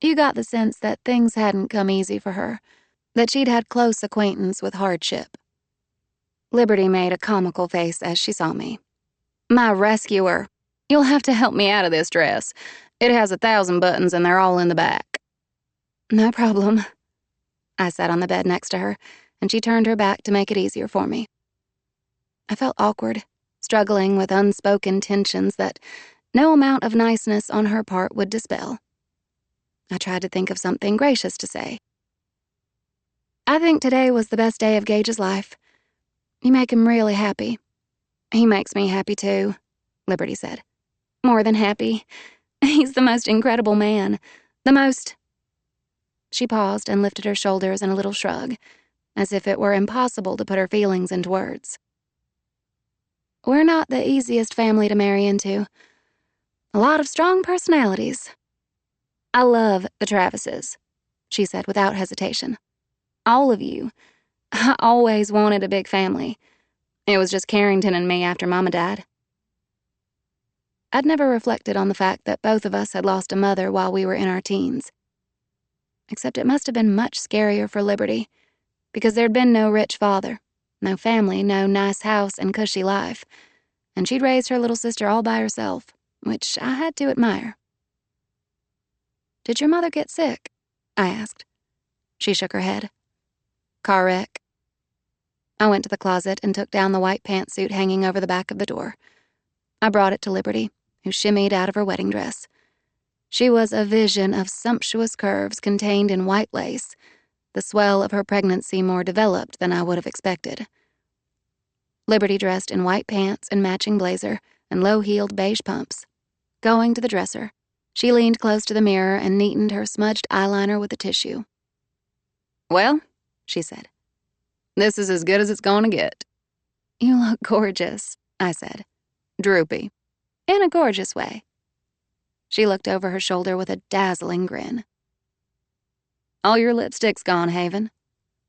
You got the sense that things hadn't come easy for her, that she'd had close acquaintance with hardship. Liberty made a comical face as she saw me. "My rescuer. You'll have to help me out of this dress. It has 1,000 buttons and they're all in the back." "No problem." I sat on the bed next to her, and she turned her back to make it easier for me. I felt awkward, struggling with unspoken tensions that no amount of niceness on her part would dispel. I tried to think of something gracious to say, I think today was the best day of Gage's life. You make him really happy. He makes me happy too, Liberty said. More than happy. He's the most incredible man. The most... She paused and lifted her shoulders in a little shrug, as if it were impossible to put her feelings into words. We're not the easiest family to marry into. A lot of strong personalities. I love the Travises, she said without hesitation. All of you. I always wanted a big family. It was just Carrington and me after Mama died. I'd never reflected on the fact that both of us had lost a mother while we were in our teens. Except it must have been much scarier for Liberty, because there'd been no rich father, no family, no nice house and cushy life, and she'd raised her little sister all by herself, which I had to admire. Did your mother get sick? I asked. She shook her head. Car wreck. I went to the closet and took down the white pantsuit hanging over the back of the door. I brought it to Liberty, who shimmied out of her wedding dress. She was a vision of sumptuous curves contained in white lace, the swell of her pregnancy more developed than I would have expected. Liberty dressed in white pants and matching blazer and low-heeled beige pumps. Going to the dresser, she leaned close to the mirror and neatened her smudged eyeliner with a tissue. Well, she said, this is as good as it's gonna get. You look gorgeous, I said. Droopy. In a gorgeous way. She looked over her shoulder with a dazzling grin. All your lipstick's gone, Haven.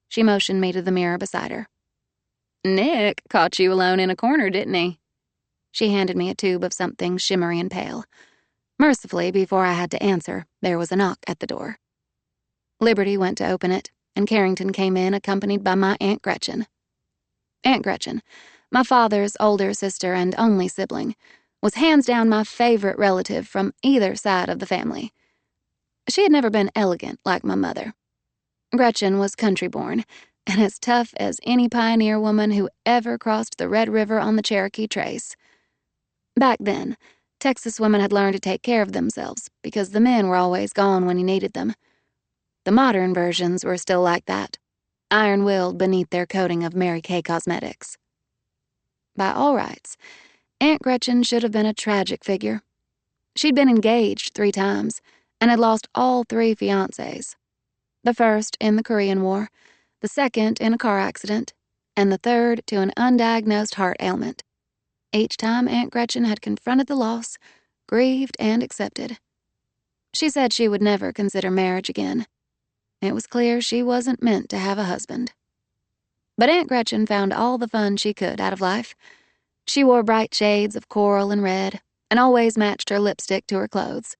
She motioned me to the mirror beside her. Nick caught you alone in a corner, didn't he? She handed me a tube of something shimmery and pale. Mercifully, before I had to answer, there was a knock at the door. Liberty went to open it, and Carrington came in accompanied by my Aunt Gretchen. Aunt Gretchen, my father's older sister and only sibling, was hands down my favorite relative from either side of the family. She had never been elegant like my mother. Gretchen was country-born, and as tough as any pioneer woman who ever crossed the Red River on the Cherokee Trace. Back then, Texas women had learned to take care of themselves because the men were always gone when you needed them. The modern versions were still like that, iron-willed beneath their coating of Mary Kay cosmetics. By all rights, Aunt Gretchen should have been a tragic figure. She'd been engaged 3 times and had lost all 3 fiancés. The first in the Korean War, the second in a car accident, and the third to an undiagnosed heart ailment. Each time Aunt Gretchen had confronted the loss, grieved and accepted. She said she would never consider marriage again. It was clear she wasn't meant to have a husband. But Aunt Gretchen found all the fun she could out of life. She wore bright shades of coral and red, and always matched her lipstick to her clothes.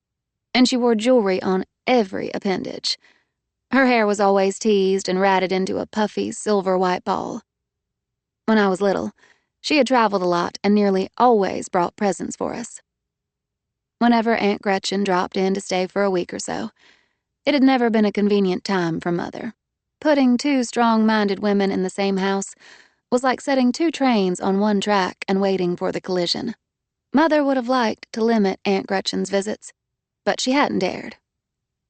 And she wore jewelry on every appendage. Her hair was always teased and ratted into a puffy silver-white ball. When I was little, she had traveled a lot and nearly always brought presents for us. Whenever Aunt Gretchen dropped in to stay for a week or so, it had never been a convenient time for Mother. Putting 2 strong-minded women in the same house was like setting 2 trains on one track and waiting for the collision. Mother would have liked to limit Aunt Gretchen's visits, but she hadn't dared.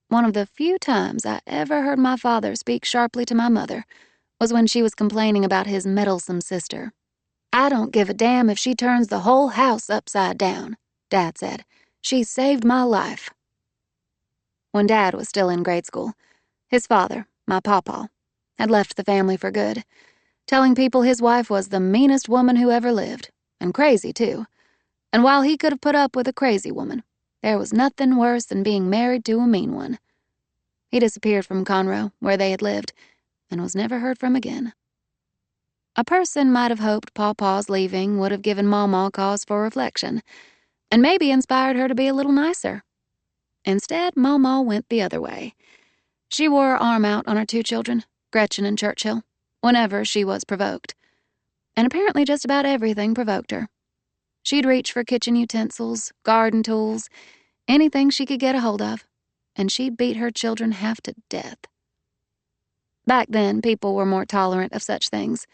One of the few times I ever heard my father speak sharply to my mother was when she was complaining about his meddlesome sister. I don't give a damn if she turns the whole house upside down, Dad said. She saved my life. When Dad was still in grade school, his father, my pawpaw, had left the family for good, telling people his wife was the meanest woman who ever lived, and crazy, too. And while he could have put up with a crazy woman, there was nothing worse than being married to a mean one. He disappeared from Conroe, where they had lived, and was never heard from again. A person might have hoped Pawpaw's leaving would have given Mawmaw cause for reflection, and maybe inspired her to be a little nicer. Instead, Mawmaw went the other way. She wore her arm out on her 2 children, Gretchen and Churchill, whenever she was provoked. And apparently just about everything provoked her. She'd reach for kitchen utensils, garden tools, anything she could get a hold of, and she'd beat her children half to death. Back then, people were more tolerant of such things,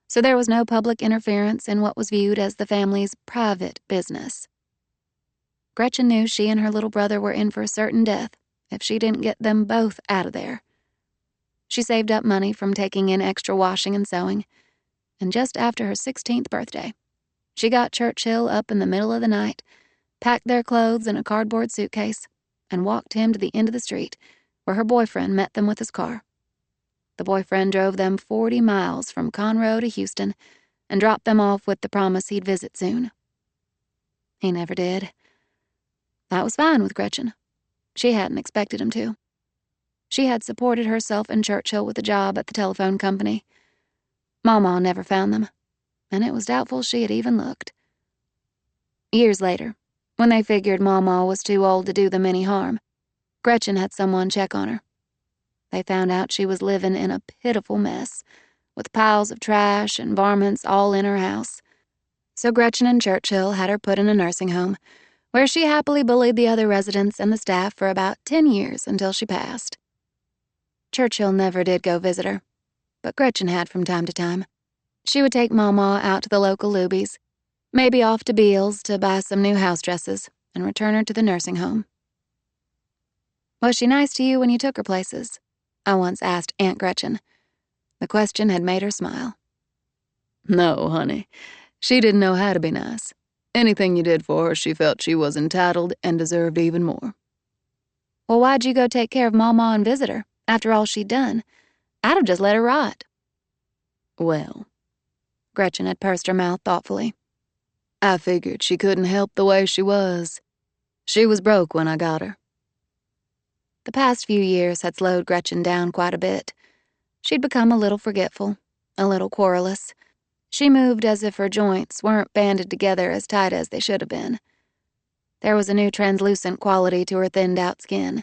so there was no public interference in what was viewed as the family's private business. Gretchen knew she and her little brother were in for certain death if she didn't get them both out of there. She saved up money from taking in extra washing and sewing, and just after her 16th birthday, she got Churchill up in the middle of the night, packed their clothes in a cardboard suitcase, and walked him to the end of the street, where her boyfriend met them with his car. The boyfriend drove them 40 miles from Conroe to Houston and dropped them off with the promise he'd visit soon. He never did. That was fine with Gretchen. She hadn't expected him to. She had supported herself and Churchill with a job at the telephone company. Mama never found them, and it was doubtful she had even looked. Years later, when they figured Mama was too old to do them any harm, Gretchen had someone check on her. They found out she was living in a pitiful mess, with piles of trash and varmints all in her house. So Gretchen and Churchill had her put in a nursing home, where she happily bullied the other residents and the staff for about 10 years until she passed. Churchill never did go visit her, but Gretchen had from time to time. She would take Mama out to the local Luby's, maybe off to Beal's to buy some new house dresses, and return her to the nursing home. Was she nice to you when you took her places? I once asked Aunt Gretchen. The question had made her smile. No, honey. She didn't know how to be nice. Anything you did for her, she felt she was entitled and deserved even more. Well, why'd you go take care of Mama and visit her, after all she'd done? I'd have just let her rot. Well, Gretchen had pursed her mouth thoughtfully. I figured she couldn't help the way she was. She was broke when I got her. The past few years had slowed Gretchen down quite a bit. She'd become a little forgetful, a little querulous. She moved as if her joints weren't banded together as tight as they should have been. There was a new translucent quality to her thinned-out skin,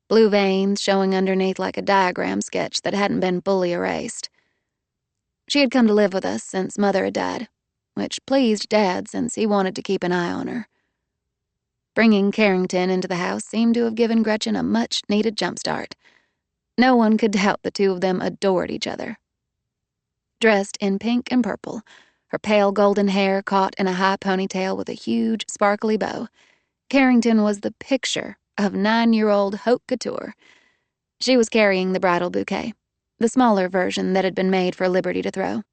blue veins showing underneath like a diagram sketch that hadn't been fully erased. She had come to live with us since Mother had died, which pleased Dad since he wanted to keep an eye on her. Bringing Carrington into the house seemed to have given Gretchen a much-needed jumpstart. No one could doubt the two of them adored each other. Dressed in pink and purple, her pale golden hair caught in a high ponytail with a huge, sparkly bow, Carrington was the picture of 9-year-old haute couture. She was carrying the bridal bouquet, the smaller version that had been made for Liberty to throw.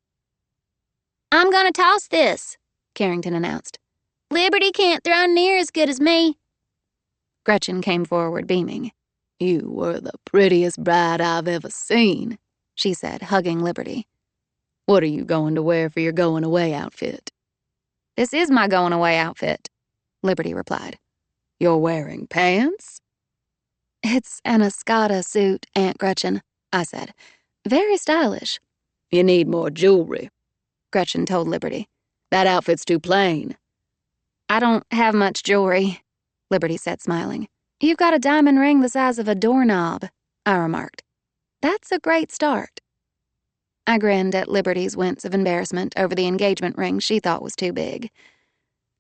"I'm gonna toss this," Carrington announced. "Liberty can't throw near as good as me." Gretchen came forward, beaming. You were the prettiest bride I've ever seen, she said, hugging Liberty. What are you going to wear for your going-away outfit? This is my going-away outfit, Liberty replied. You're wearing pants? It's an Escada suit, Aunt Gretchen, I said. Very stylish. You need more jewelry, Gretchen told Liberty. That outfit's too plain. I don't have much jewelry, Liberty said, smiling. You've got a diamond ring the size of a doorknob, I remarked. That's a great start. I grinned at Liberty's wince of embarrassment over the engagement ring she thought was too big.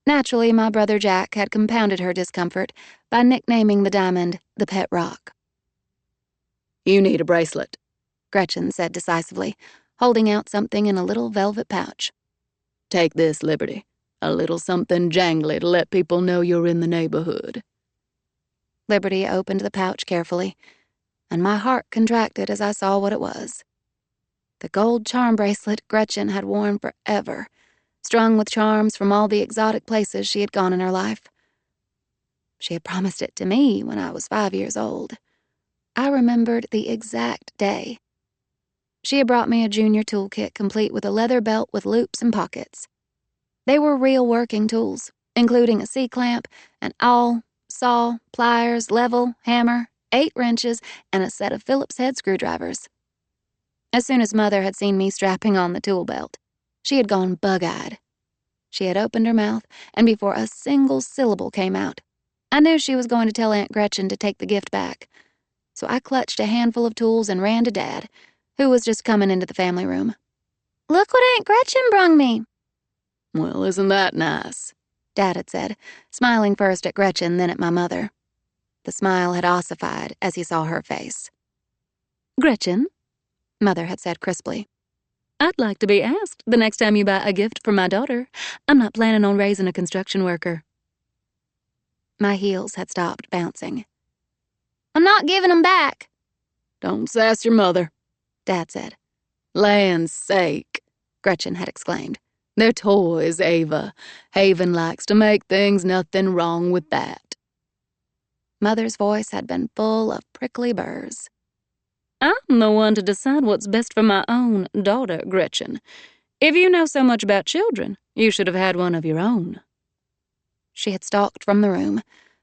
Naturally, my brother Jack had compounded her discomfort by nicknaming the diamond the pet rock. You need a bracelet, Gretchen said decisively, holding out something in a little velvet pouch. Take this, Liberty. A little something jangly to let people know you're in the neighborhood. Liberty opened the pouch carefully, and my heart contracted as I saw what it was. The gold charm bracelet Gretchen had worn forever, strung with charms from all the exotic places she had gone in her life. She had promised it to me when I was 5 years old. I remembered the exact day. She had brought me a junior toolkit complete with a leather belt with loops and pockets. They were real working tools, including a C-clamp, an awl, saw, pliers, level, hammer, 8 wrenches, and a set of Phillips head screwdrivers. As soon as Mother had seen me strapping on the tool belt, she had gone bug-eyed. She had opened her mouth, and before a single syllable came out, I knew she was going to tell Aunt Gretchen to take the gift back. So I clutched a handful of tools and ran to Dad, who was just coming into the family room. "Look what Aunt Gretchen brung me." Well, isn't that nice? Dad had said, smiling first at Gretchen, then at my mother. The smile had ossified as he saw her face. Gretchen, Mother had said crisply, I'd like to be asked the next time you buy a gift for my daughter. I'm not planning on raising a construction worker. My heels had stopped bouncing. "I'm not giving 'em back." Don't sass your mother, Dad said. Land's sake, Gretchen had exclaimed. they're toys, Ava. Haven likes to make things, nothing wrong with that. Mother's voice had been full of prickly burrs. I'm the one to decide what's best for my own daughter, Gretchen. If you know so much about children, you should have had one of your own. She had stalked from the room,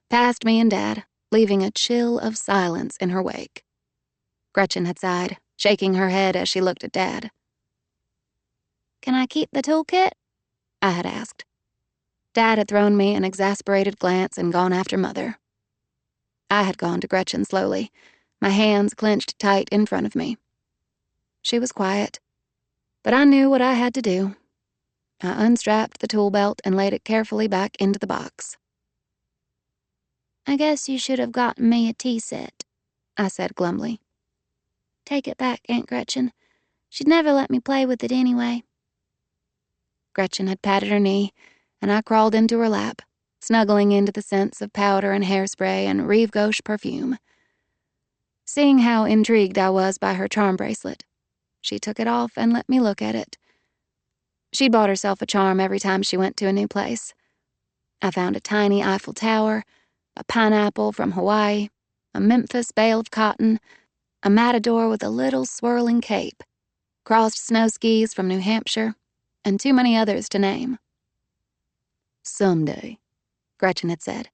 past me and Dad, leaving a chill of silence in her wake. Gretchen had sighed, shaking her head as she looked at Dad. Can I keep the toolkit? I had asked. Dad had thrown me an exasperated glance and gone after Mother. I had gone to Gretchen slowly, my hands clenched tight in front of me. She was quiet, but I knew what I had to do. I unstrapped the tool belt and laid it carefully back into the box. I guess you should have gotten me a tea set, I said glumly. Take it back, Aunt Gretchen. She'd never let me play with it anyway. Gretchen had patted her knee, and I crawled into her lap, snuggling into the scents of powder and hairspray and Rive Gauche perfume. Seeing how intrigued I was by her charm bracelet, she took it off and let me look at it. She'd bought herself a charm every time she went to a new place. I found a tiny Eiffel Tower, a pineapple from Hawaii, a Memphis bale of cotton, a matador with a little swirling cape, crossed snow skis from New Hampshire, and too many others to name. Someday, Gretchen had said,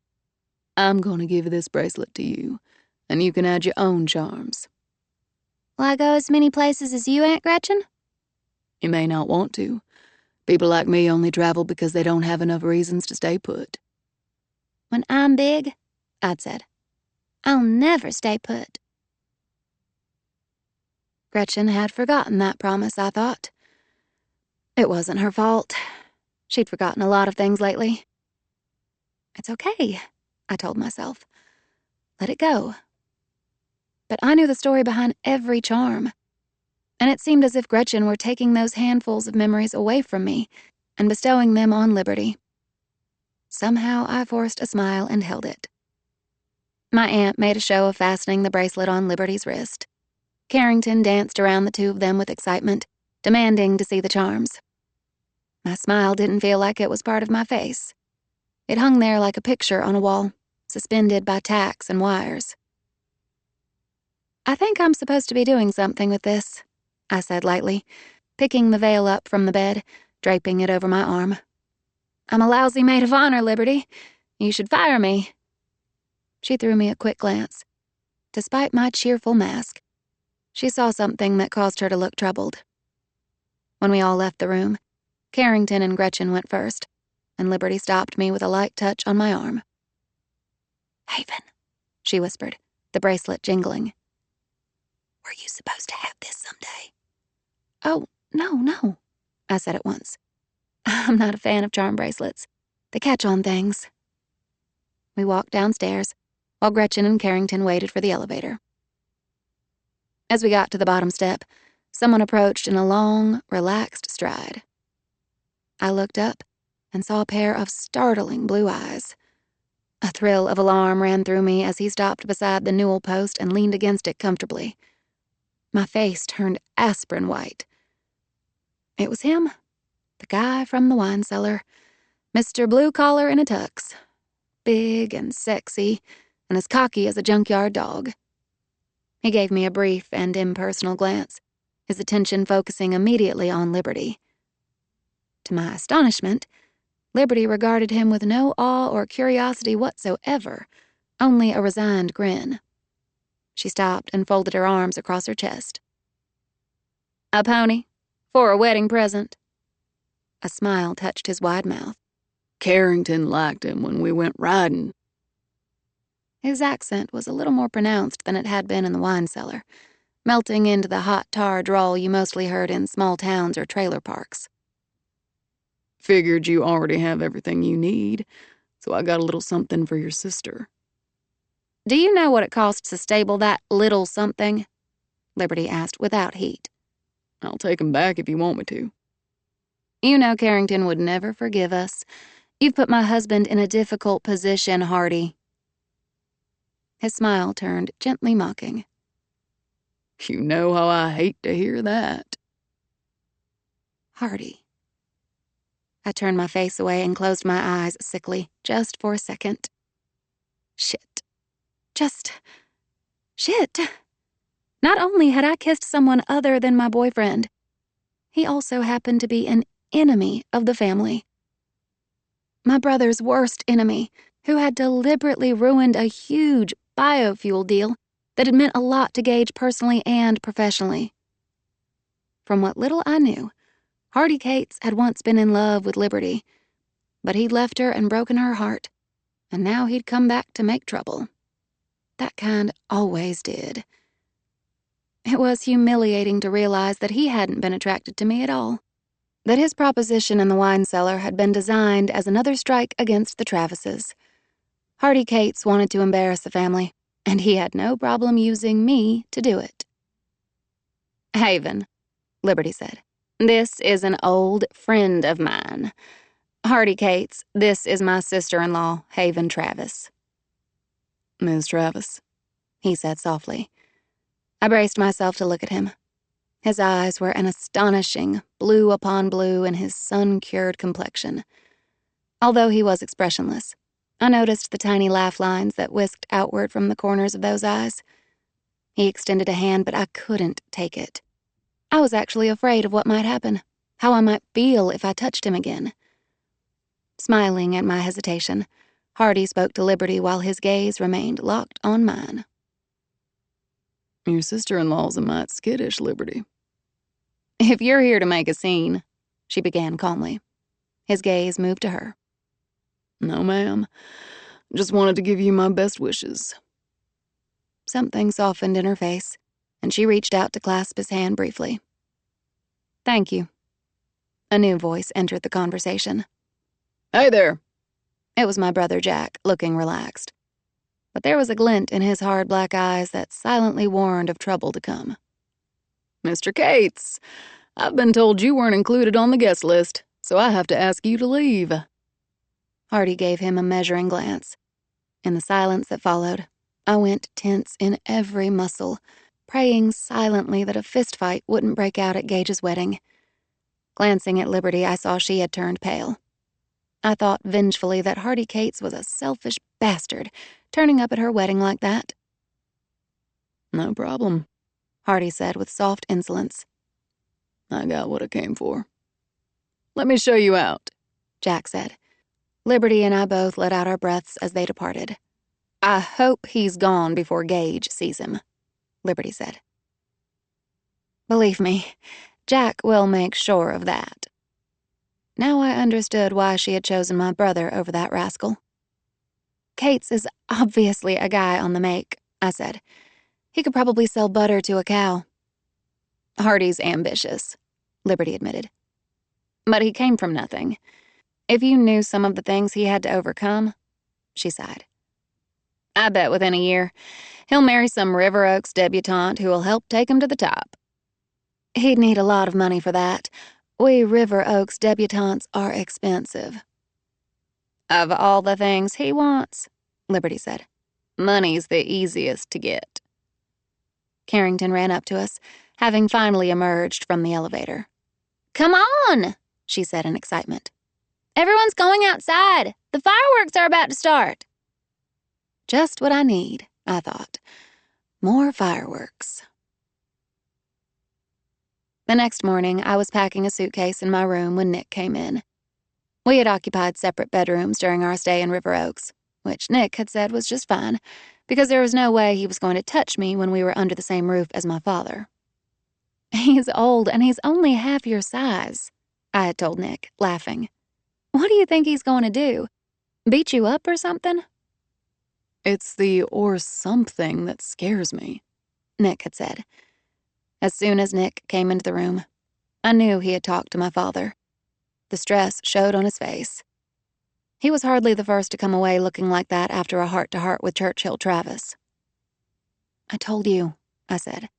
I'm going to give this bracelet to you, and you can add your own charms. Will I go as many places as you, Aunt Gretchen? You may not want to. People like me only travel because they don't have enough reasons to stay put. When I'm big, I'd said, I'll never stay put. Gretchen had forgotten that promise, I thought. It wasn't her fault. She'd forgotten a lot of things lately. It's okay, I told myself. Let it go. But I knew the story behind every charm, and it seemed as if Gretchen were taking those handfuls of memories away from me and bestowing them on Liberty. Somehow I forced a smile and held it. My aunt made a show of fastening the bracelet on Liberty's wrist. Carrington danced around the two of them with excitement, demanding to see the charms. My smile didn't feel like it was part of my face. It hung there like a picture on a wall, suspended by tacks and wires. I think I'm supposed to be doing something with this, I said lightly, picking the veil up from the bed, draping it over my arm. I'm a lousy maid of honor, Liberty. You should fire me. She threw me a quick glance. Despite my cheerful mask, she saw something that caused her to look troubled. When we all left the room, Carrington and Gretchen went first, and Liberty stopped me with a light touch on my arm. Haven, she whispered, the bracelet jingling. Were you supposed to have this someday? Oh, no, I said at once. I'm not a fan of charm bracelets. They catch on things. We walked downstairs, while Gretchen and Carrington waited for the elevator. As we got to the bottom step, someone approached in a long, relaxed stride. I looked up and saw a pair of startling blue eyes. A thrill of alarm ran through me as he stopped beside the newel post and leaned against it comfortably. My face turned aspirin white. It was him, the guy from the wine cellar, Mr. Blue Collar in a tux, big and sexy and as cocky as a junkyard dog. He gave me a brief and impersonal glance, his attention focusing immediately on Liberty. To my astonishment, Liberty regarded him with no awe or curiosity whatsoever, only a resigned grin. She stopped and folded her arms across her chest. A pony? For a wedding present? A smile touched his wide mouth. Carrington liked him when we went riding. His accent was a little more pronounced than it had been in the wine cellar, melting into the hot tar drawl you mostly heard in small towns or trailer parks. Figured you already have everything you need, so I got a little something for your sister. Do you know what it costs to stable that little something? Liberty asked without heat. I'll take 'em back if you want me to. You know Carrington would never forgive us. You've put my husband in a difficult position, Hardy. His smile turned gently mocking. You know how I hate to hear that. Hardy. I turned my face away and closed my eyes sickly, just for a second. Shit. Just shit. Not only had I kissed someone other than my boyfriend, he also happened to be an enemy of the family. My brother's worst enemy, who had deliberately ruined a huge biofuel deal that had meant a lot to Gage personally and professionally. From what little I knew, Hardy Cates had once been in love with Liberty, but he'd left her and broken her heart, and now he'd come back to make trouble. That kind always did. It was humiliating to realize that he hadn't been attracted to me at all, that his proposition in the wine cellar had been designed as another strike against the Travises. Hardy Cates wanted to embarrass the family, and he had no problem using me to do it. Haven, Liberty said. This is an old friend of mine. Hardy Cates, this is my sister-in-law, Haven Travis. Ms. Travis, he said softly. I braced myself to look at him. His eyes were an astonishing blue upon blue in his sun-cured complexion. Although he was expressionless, I noticed the tiny laugh lines that whisked outward from the corners of those eyes. He extended a hand, but I couldn't take it. I was actually afraid of what might happen, how I might feel if I touched him again. Smiling at my hesitation, Hardy spoke to Liberty while his gaze remained locked on mine. Your sister-in-law's a mite skittish, Liberty. If you're here to make a scene, she began calmly. His gaze moved to her. No, ma'am. Just wanted to give you my best wishes. Something softened in her face, and she reached out to clasp his hand briefly. Thank you. A new voice entered the conversation. Hey there. It was my brother Jack, looking relaxed. But there was a glint in his hard black eyes that silently warned of trouble to come. Mr. Cates, I've been told you weren't included on the guest list, so I have to ask you to leave. Hardy gave him a measuring glance. In the silence that followed, I went tense in every muscle, praying silently that a fistfight wouldn't break out at Gage's wedding. Glancing at Liberty, I saw she had turned pale. I thought vengefully that Hardy Cates was a selfish bastard, turning up at her wedding like that. No problem, Hardy said with soft insolence. I got what I came for. Let me show you out, Jack said. Liberty and I both let out our breaths as they departed. I hope he's gone before Gage sees him, Liberty said. Believe me, Jack will make sure of that. Now I understood why she had chosen my brother over that rascal. Cates is obviously a guy on the make, I said. He could probably sell butter to a cow. Hardy's ambitious, Liberty admitted. But he came from nothing. If you knew some of the things he had to overcome, she sighed. I bet within a year, he'll marry some River Oaks debutante who will help take him to the top. He'd need a lot of money for that. We River Oaks debutantes are expensive. Of all the things he wants, Liberty said, money's the easiest to get. Carrington ran up to us, having finally emerged from the elevator. Come on, she said in excitement. Everyone's going outside. The fireworks are about to start. Just what I need, I thought. More fireworks. The next morning, I was packing a suitcase in my room when Nick came in. We had occupied separate bedrooms during our stay in River Oaks, which Nick had said was just fine, because there was no way he was going to touch me when we were under the same roof as my father. He's old and he's only half your size, I had told Nick, laughing. What do you think he's going to do? Beat you up or something? It's the or something that scares me, Nick had said. As soon as Nick came into the room, I knew he had talked to my father. The stress showed on his face. He was hardly the first to come away looking like that after a heart-to-heart with Churchill Travis. I told you, I said.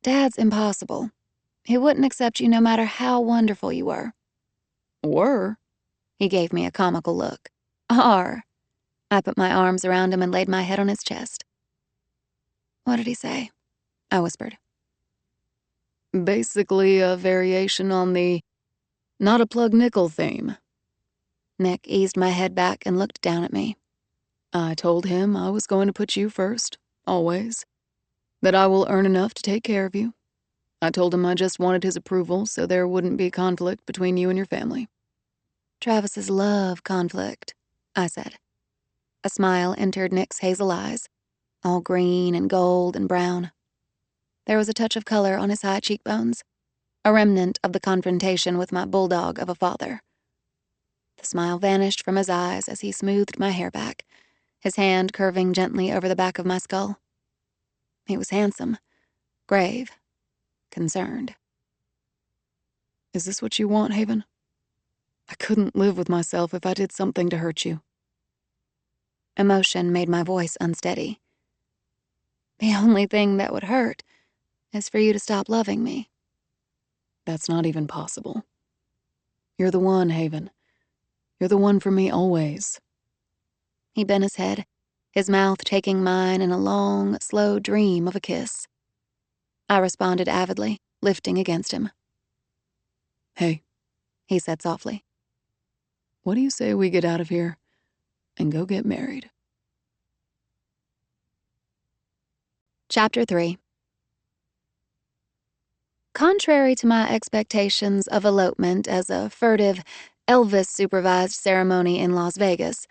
Dad's impossible. He wouldn't accept you no matter how wonderful you were. Were? He gave me a comical look. Are. I put my arms around him and laid my head on his chest. What did he say? I whispered. Basically a variation on the not a plug nickel theme. Nick eased my head back and looked down at me. I told him I was going to put you first, always. That I will earn enough to take care of you. I told him I just wanted his approval so there wouldn't be conflict between you and your family. Travis's love conflict, I said. A smile entered Nick's hazel eyes, all green and gold and brown. There was a touch of color on his high cheekbones, a remnant of the confrontation with my bulldog of a father. The smile vanished from his eyes as he smoothed my hair back, his hand curving gently over the back of my skull. He was handsome, grave, concerned. Is this what you want, Haven? I couldn't live with myself if I did something to hurt you. Emotion made my voice unsteady. The only thing that would hurt is for you to stop loving me. That's not even possible. You're the one, Haven. You're the one for me always. He bent his head, his mouth taking mine in a long, slow dream of a kiss. I responded avidly, lifting against him. Hey, he said softly. What do you say we get out of here and go get married? Chapter 3. Contrary to my expectations of elopement as a furtive, Elvis-supervised ceremony in Las Vegas,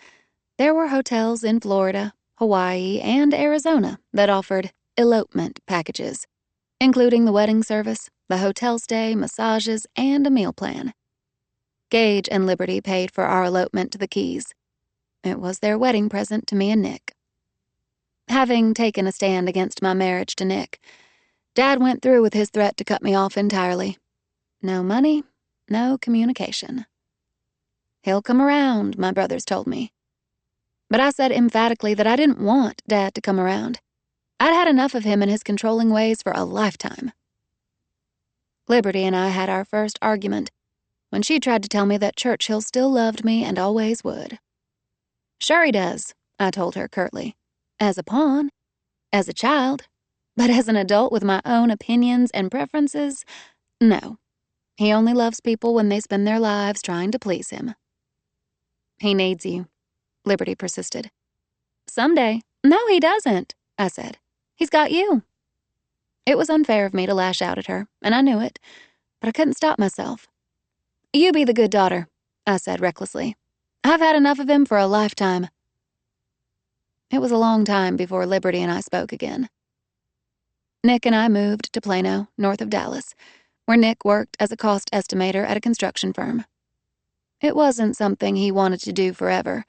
there were hotels in Florida, Hawaii, and Arizona that offered elopement packages, including the wedding service, the hotel stay, massages, and a meal plan. Gage and Liberty paid for our elopement to the Keys. It was their wedding present to me and Nick. Having taken a stand against my marriage to Nick, Dad went through with his threat to cut me off entirely. No money, no communication. He'll come around, my brothers told me. But I said emphatically that I didn't want Dad to come around. I'd had enough of him and his controlling ways for a lifetime. Liberty and I had our first argument when she tried to tell me that Churchill still loved me and always would. Sure he does, I told her curtly. As a pawn, as a child, but as an adult with my own opinions and preferences, no. He only loves people when they spend their lives trying to please him. He needs you, Liberty persisted. Someday. No, he doesn't, I said. He's got you. It was unfair of me to lash out at her, and I knew it, but I couldn't stop myself. You be the good daughter, I said recklessly. I've had enough of him for a lifetime. It was a long time before Liberty and I spoke again. Nick and I moved to Plano, north of Dallas, where Nick worked as a cost estimator at a construction firm. It wasn't something he wanted to do forever,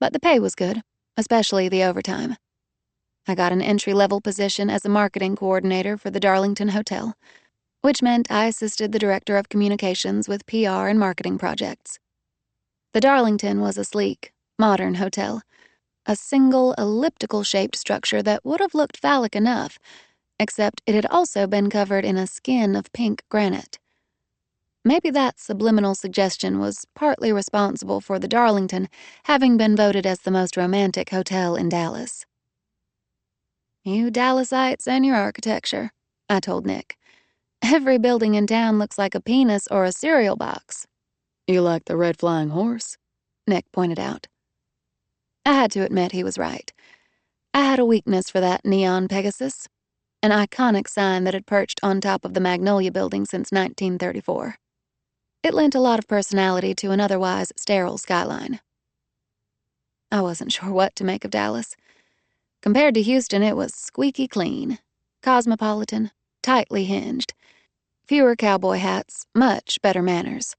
but the pay was good, especially the overtime. I got an entry-level position as a marketing coordinator for the Darlington Hotel, which meant I assisted the director of communications with PR and marketing projects. The Darlington was a sleek, modern hotel, a single elliptical-shaped structure that would have looked phallic enough, except it had also been covered in a skin of pink granite. Maybe that subliminal suggestion was partly responsible for the Darlington having been voted as the most romantic hotel in Dallas. You Dallasites and your architecture, I told Nick. Every building in town looks like a penis or a cereal box. You like the red flying horse? Nick pointed out. I had to admit he was right. I had a weakness for that neon Pegasus, an iconic sign that had perched on top of the Magnolia Building since 1934. It lent a lot of personality to an otherwise sterile skyline. I wasn't sure what to make of Dallas. Compared to Houston, it was squeaky clean, cosmopolitan, tightly hinged, fewer cowboy hats, much better manners.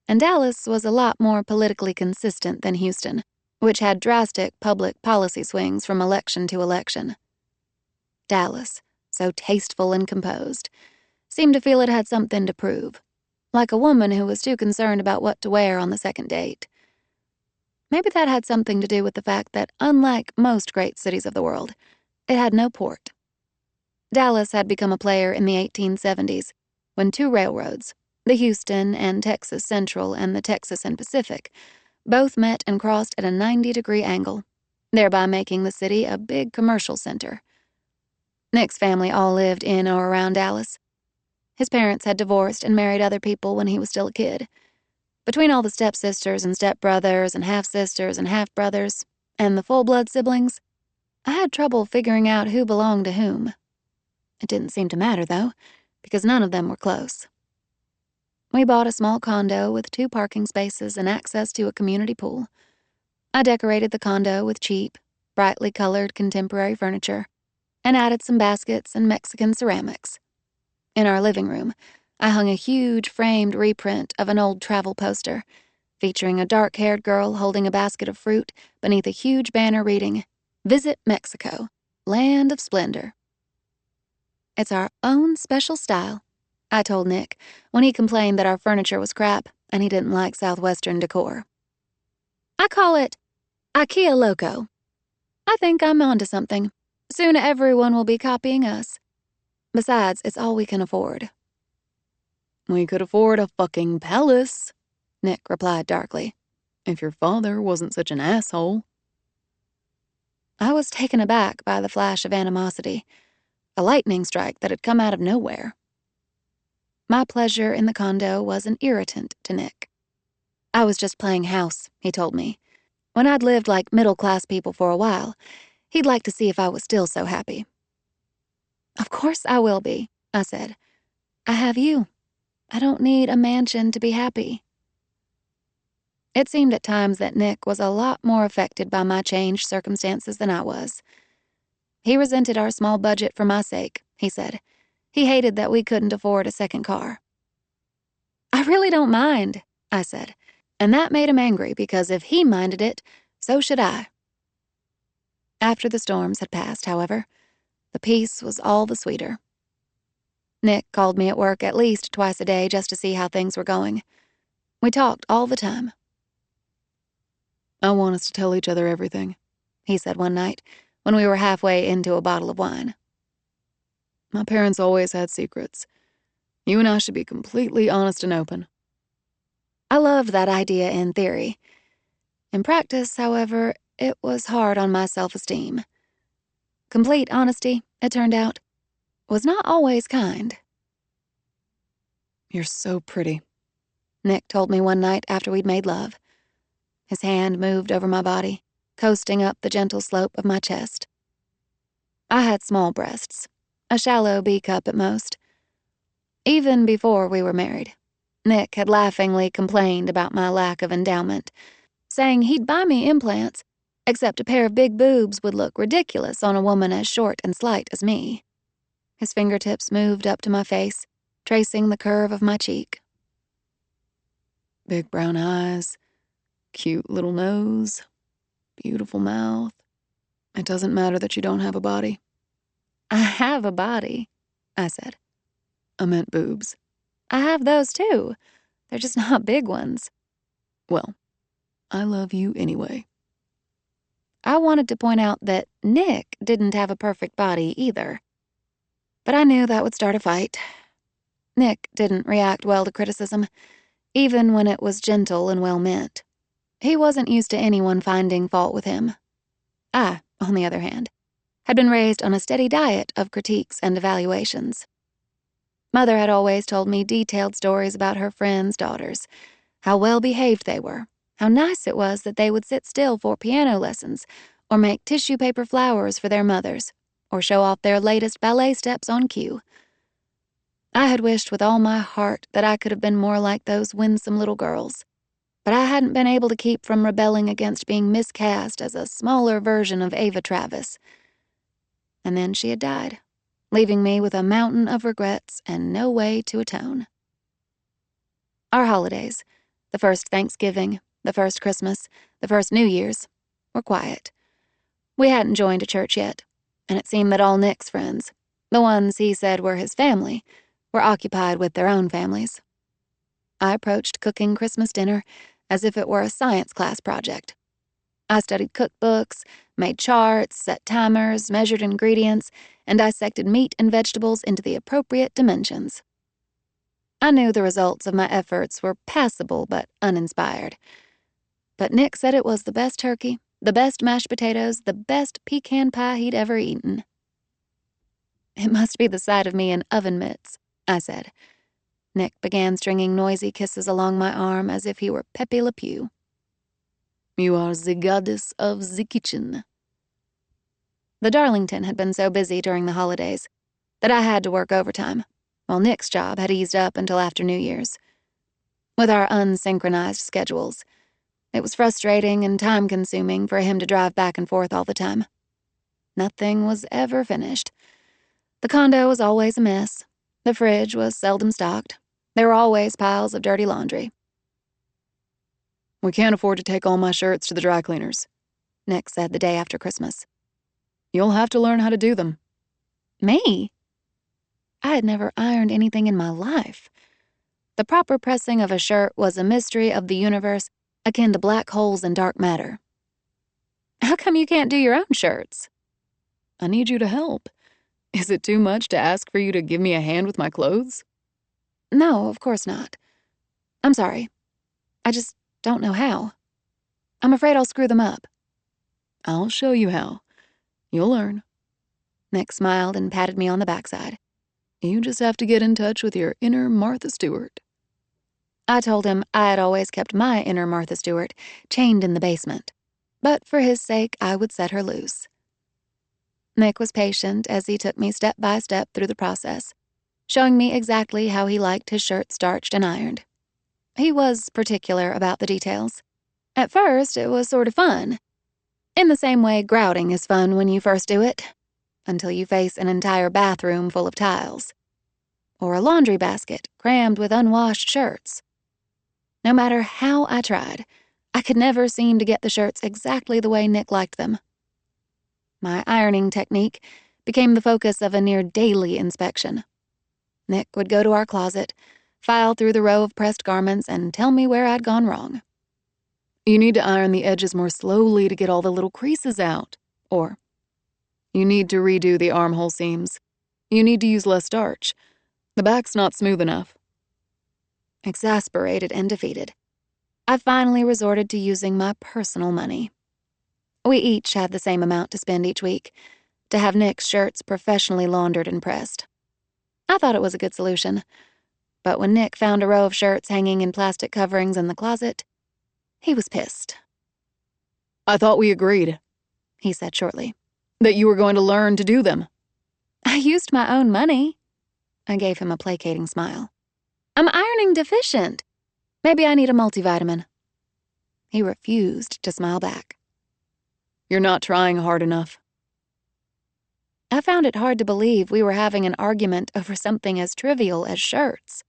And Dallas was a lot more politically consistent than Houston, which had drastic public policy swings from election to election. Dallas, so tasteful and composed, seemed to feel it had something to prove, like a woman who was too concerned about what to wear on the second date. Maybe that had something to do with the fact that, unlike most great cities of the world, it had no port. Dallas had become a player in the 1870s, when two railroads, the Houston and Texas Central and the Texas and Pacific, both met and crossed at a 90-degree angle, thereby making the city a big commercial center. Nick's family all lived in or around Dallas. His parents had divorced and married other people when he was still a kid. Between all the stepsisters and stepbrothers and half-sisters and half-brothers and the full-blood siblings, I had trouble figuring out who belonged to whom. It didn't seem to matter, though, because none of them were close. We bought a small condo with 2 parking spaces and access to a community pool. I decorated the condo with cheap, brightly colored contemporary furniture and added some baskets and Mexican ceramics. In our living room, I hung a huge framed reprint of an old travel poster featuring a dark-haired girl holding a basket of fruit beneath a huge banner reading, "Visit Mexico, Land of Splendor." "It's our own special style," I told Nick when he complained that our furniture was crap and he didn't like Southwestern decor. "I call it IKEA Loco. I think I'm onto something. Soon everyone will be copying us. Besides, it's all we can afford." "We could afford a fucking palace," Nick replied darkly, "if your father wasn't such an asshole." I was taken aback by the flash of animosity, a lightning strike that had come out of nowhere. My pleasure in the condo was an irritant to Nick. I was just playing house, he told me. When I'd lived like middle-class people for a while, he'd like to see if I was still so happy. "Of course I will be," I said. "I have you. I don't need a mansion to be happy." It seemed at times that Nick was a lot more affected by my changed circumstances than I was. He resented our small budget for my sake, he said. He hated that we couldn't afford a second car. "I really don't mind," I said, and that made him angry because if he minded it, so should I. After the storms had passed, however, the peace was all the sweeter. Nick called me at work at least twice a day just to see how things were going. We talked all the time. "I want us to tell each other everything," he said one night when we were halfway into a bottle of wine. "My parents always had secrets. You and I should be completely honest and open." I loved that idea in theory. In practice, however, it was hard on my self-esteem. Complete honesty, it turned out, was not always kind. "You're so pretty," Nick told me one night after we'd made love. His hand moved over my body, coasting up the gentle slope of my chest. I had small breasts, a shallow B-cup at most. Even before we were married, Nick had laughingly complained about my lack of endowment, saying he'd buy me implants, except a pair of big boobs would look ridiculous on a woman as short and slight as me. His fingertips moved up to my face, tracing the curve of my cheek. "Big brown eyes, cute little nose, beautiful mouth. It doesn't matter that you don't have a body." "I have a body," I said. "I meant boobs." "I have those too. They're just not big ones." "Well, I love you anyway." I wanted to point out that Nick didn't have a perfect body either. But I knew that would start a fight. Nick didn't react well to criticism, even when it was gentle and well-meant. He wasn't used to anyone finding fault with him. I, on the other hand, had been raised on a steady diet of critiques and evaluations. Mother had always told me detailed stories about her friends' daughters, how well-behaved they were, how nice it was that they would sit still for piano lessons, or make tissue paper flowers for their mothers, or show off their latest ballet steps on cue. I had wished with all my heart that I could have been more like those winsome little girls, but I hadn't been able to keep from rebelling against being miscast as a smaller version of Ava Travis. And then she had died, leaving me with a mountain of regrets and no way to atone. Our holidays, the first Thanksgiving, the first Christmas, the first New Year's, were quiet. We hadn't joined a church yet, and it seemed that all Nick's friends, the ones he said were his family, were occupied with their own families. I approached cooking Christmas dinner as if it were a science class project. I studied cookbooks, made charts, set timers, measured ingredients, and dissected meat and vegetables into the appropriate dimensions. I knew the results of my efforts were passable but uninspired. But Nick said it was the best turkey, the best mashed potatoes, the best pecan pie he'd ever eaten. It must be the sight of me in oven mitts, I said. Nick began stringing noisy kisses along my arm as if he were Pepe Le Pew. You are the goddess of the kitchen. The Darlington had been so busy during the holidays that I had to work overtime, while Nick's job had eased up until after New Year's. With our unsynchronized schedules, it was frustrating and time-consuming for him to drive back and forth all the time. Nothing was ever finished. The condo was always a mess. The fridge was seldom stocked. There were always piles of dirty laundry. We can't afford to take all my shirts to the dry cleaners, Nick said the day after Christmas. You'll have to learn how to do them. Me? I had never ironed anything in my life. The proper pressing of a shirt was a mystery of the universe akin to black holes and dark matter. How come you can't do your own shirts? I need you to help. Is it too much to ask for you to give me a hand with my clothes? No, of course not. I'm sorry. I just don't know how. I'm afraid I'll screw them up. I'll show you how. You'll learn. Nick smiled and patted me on the backside. You just have to get in touch with your inner Martha Stewart. I told him I had always kept my inner Martha Stewart chained in the basement, but for his sake I would set her loose. Nick was patient as he took me step by step through the process, showing me exactly how he liked his shirt starched and ironed. He was particular about the details. At first, it was sort of fun. In the same way grouting is fun when you first do it, until you face an entire bathroom full of tiles. Or a laundry basket crammed with unwashed shirts. No matter how I tried, I could never seem to get the shirts exactly the way Nick liked them. My ironing technique became the focus of a near daily inspection. Nick would go to our closet, file through the row of pressed garments, and tell me where I'd gone wrong. You need to iron the edges more slowly to get all the little creases out. Or, you need to redo the armhole seams. You need to use less starch. The back's not smooth enough. Exasperated and defeated, I finally resorted to using my personal money. We each had the same amount to spend each week, to have Nick's shirts professionally laundered and pressed. I thought it was a good solution, but when Nick found a row of shirts hanging in plastic coverings in the closet, he was pissed. I thought we agreed, he said shortly, that you were going to learn to do them. I used my own money. I gave him a placating smile. I'm ironing deficient. Maybe I need a multivitamin. He refused to smile back. You're not trying hard enough. I found it hard to believe we were having an argument over something as trivial as shirts.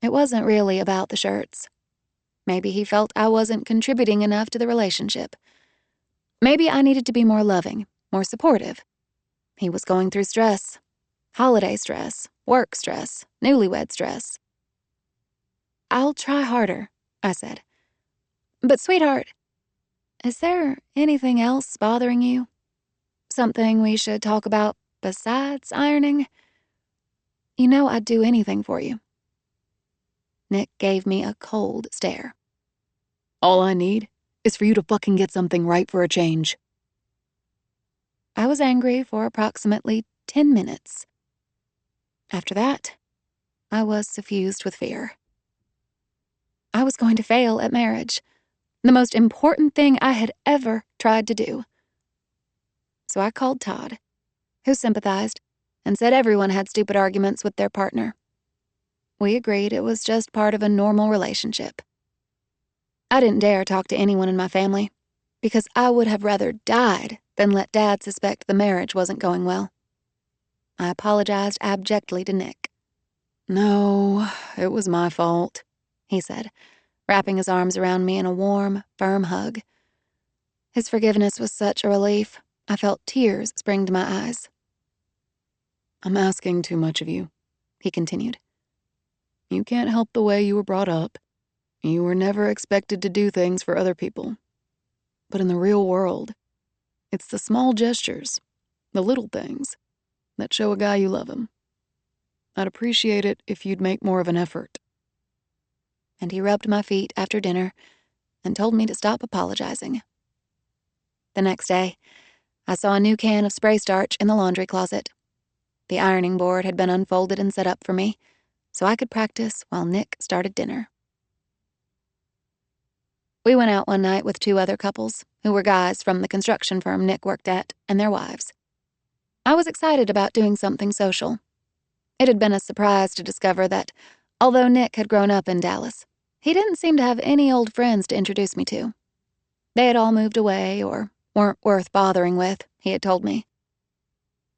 It wasn't really about the shirts. Maybe he felt I wasn't contributing enough to the relationship. Maybe I needed to be more loving, more supportive. He was going through stress. Holiday stress, work stress, newlywed stress. I'll try harder, I said. But sweetheart, is there anything else bothering you? Something we should talk about besides ironing? You know I'd do anything for you. Nick gave me a cold stare. All I need is for you to fucking get something right for a change. I was angry for approximately 10 minutes. After that, I was suffused with fear. I was going to fail at marriage, the most important thing I had ever tried to do. So I called Todd, who sympathized and said everyone had stupid arguments with their partner. We agreed it was just part of a normal relationship. I didn't dare talk to anyone in my family because I would have rather died than let Dad suspect the marriage wasn't going well. I apologized abjectly to Nick. No, it was my fault, he said, wrapping his arms around me in a warm, firm hug. His forgiveness was such a relief, I felt tears spring to my eyes. I'm asking too much of you, he continued. You can't help the way you were brought up. You were never expected to do things for other people. But in the real world, it's the small gestures, the little things, that show a guy you love him. I'd appreciate it if you'd make more of an effort. And he rubbed my feet after dinner and told me to stop apologizing. The next day, I saw a new can of spray starch in the laundry closet. The ironing board had been unfolded and set up for me, so I could practice while Nick started dinner. We went out one night with 2 other couples, who were guys from the construction firm Nick worked at, and their wives. I was excited about doing something social. It had been a surprise to discover that, although Nick had grown up in Dallas, he didn't seem to have any old friends to introduce me to. They had all moved away or weren't worth bothering with, he had told me.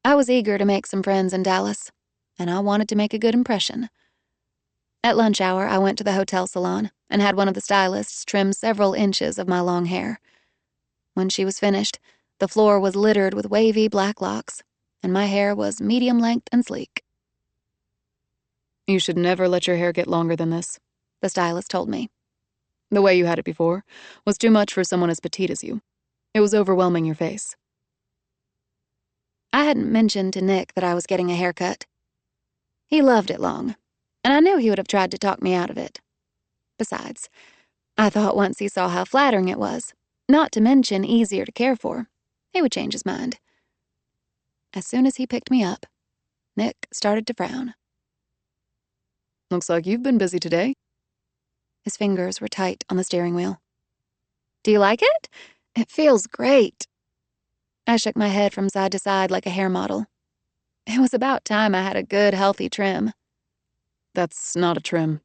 I was eager to make some friends in Dallas, and I wanted to make a good impression. At lunch hour, I went to the hotel salon and had one of the stylists trim several inches of my long hair. When she was finished, the floor was littered with wavy black locks, and my hair was medium length and sleek. You should never let your hair get longer than this, the stylist told me. The way you had it before was too much for someone as petite as you. It was overwhelming your face. I hadn't mentioned to Nick that I was getting a haircut. He loved it long, and I knew he would have tried to talk me out of it. Besides, I thought once he saw how flattering it was, not to mention easier to care for, he would change his mind. As soon as he picked me up, Nick started to frown. Looks like you've been busy today. His fingers were tight on the steering wheel. Do you like it? It feels great. I shook my head from side to side like a hair model. It was about time I had a good, healthy trim. That's not a trim.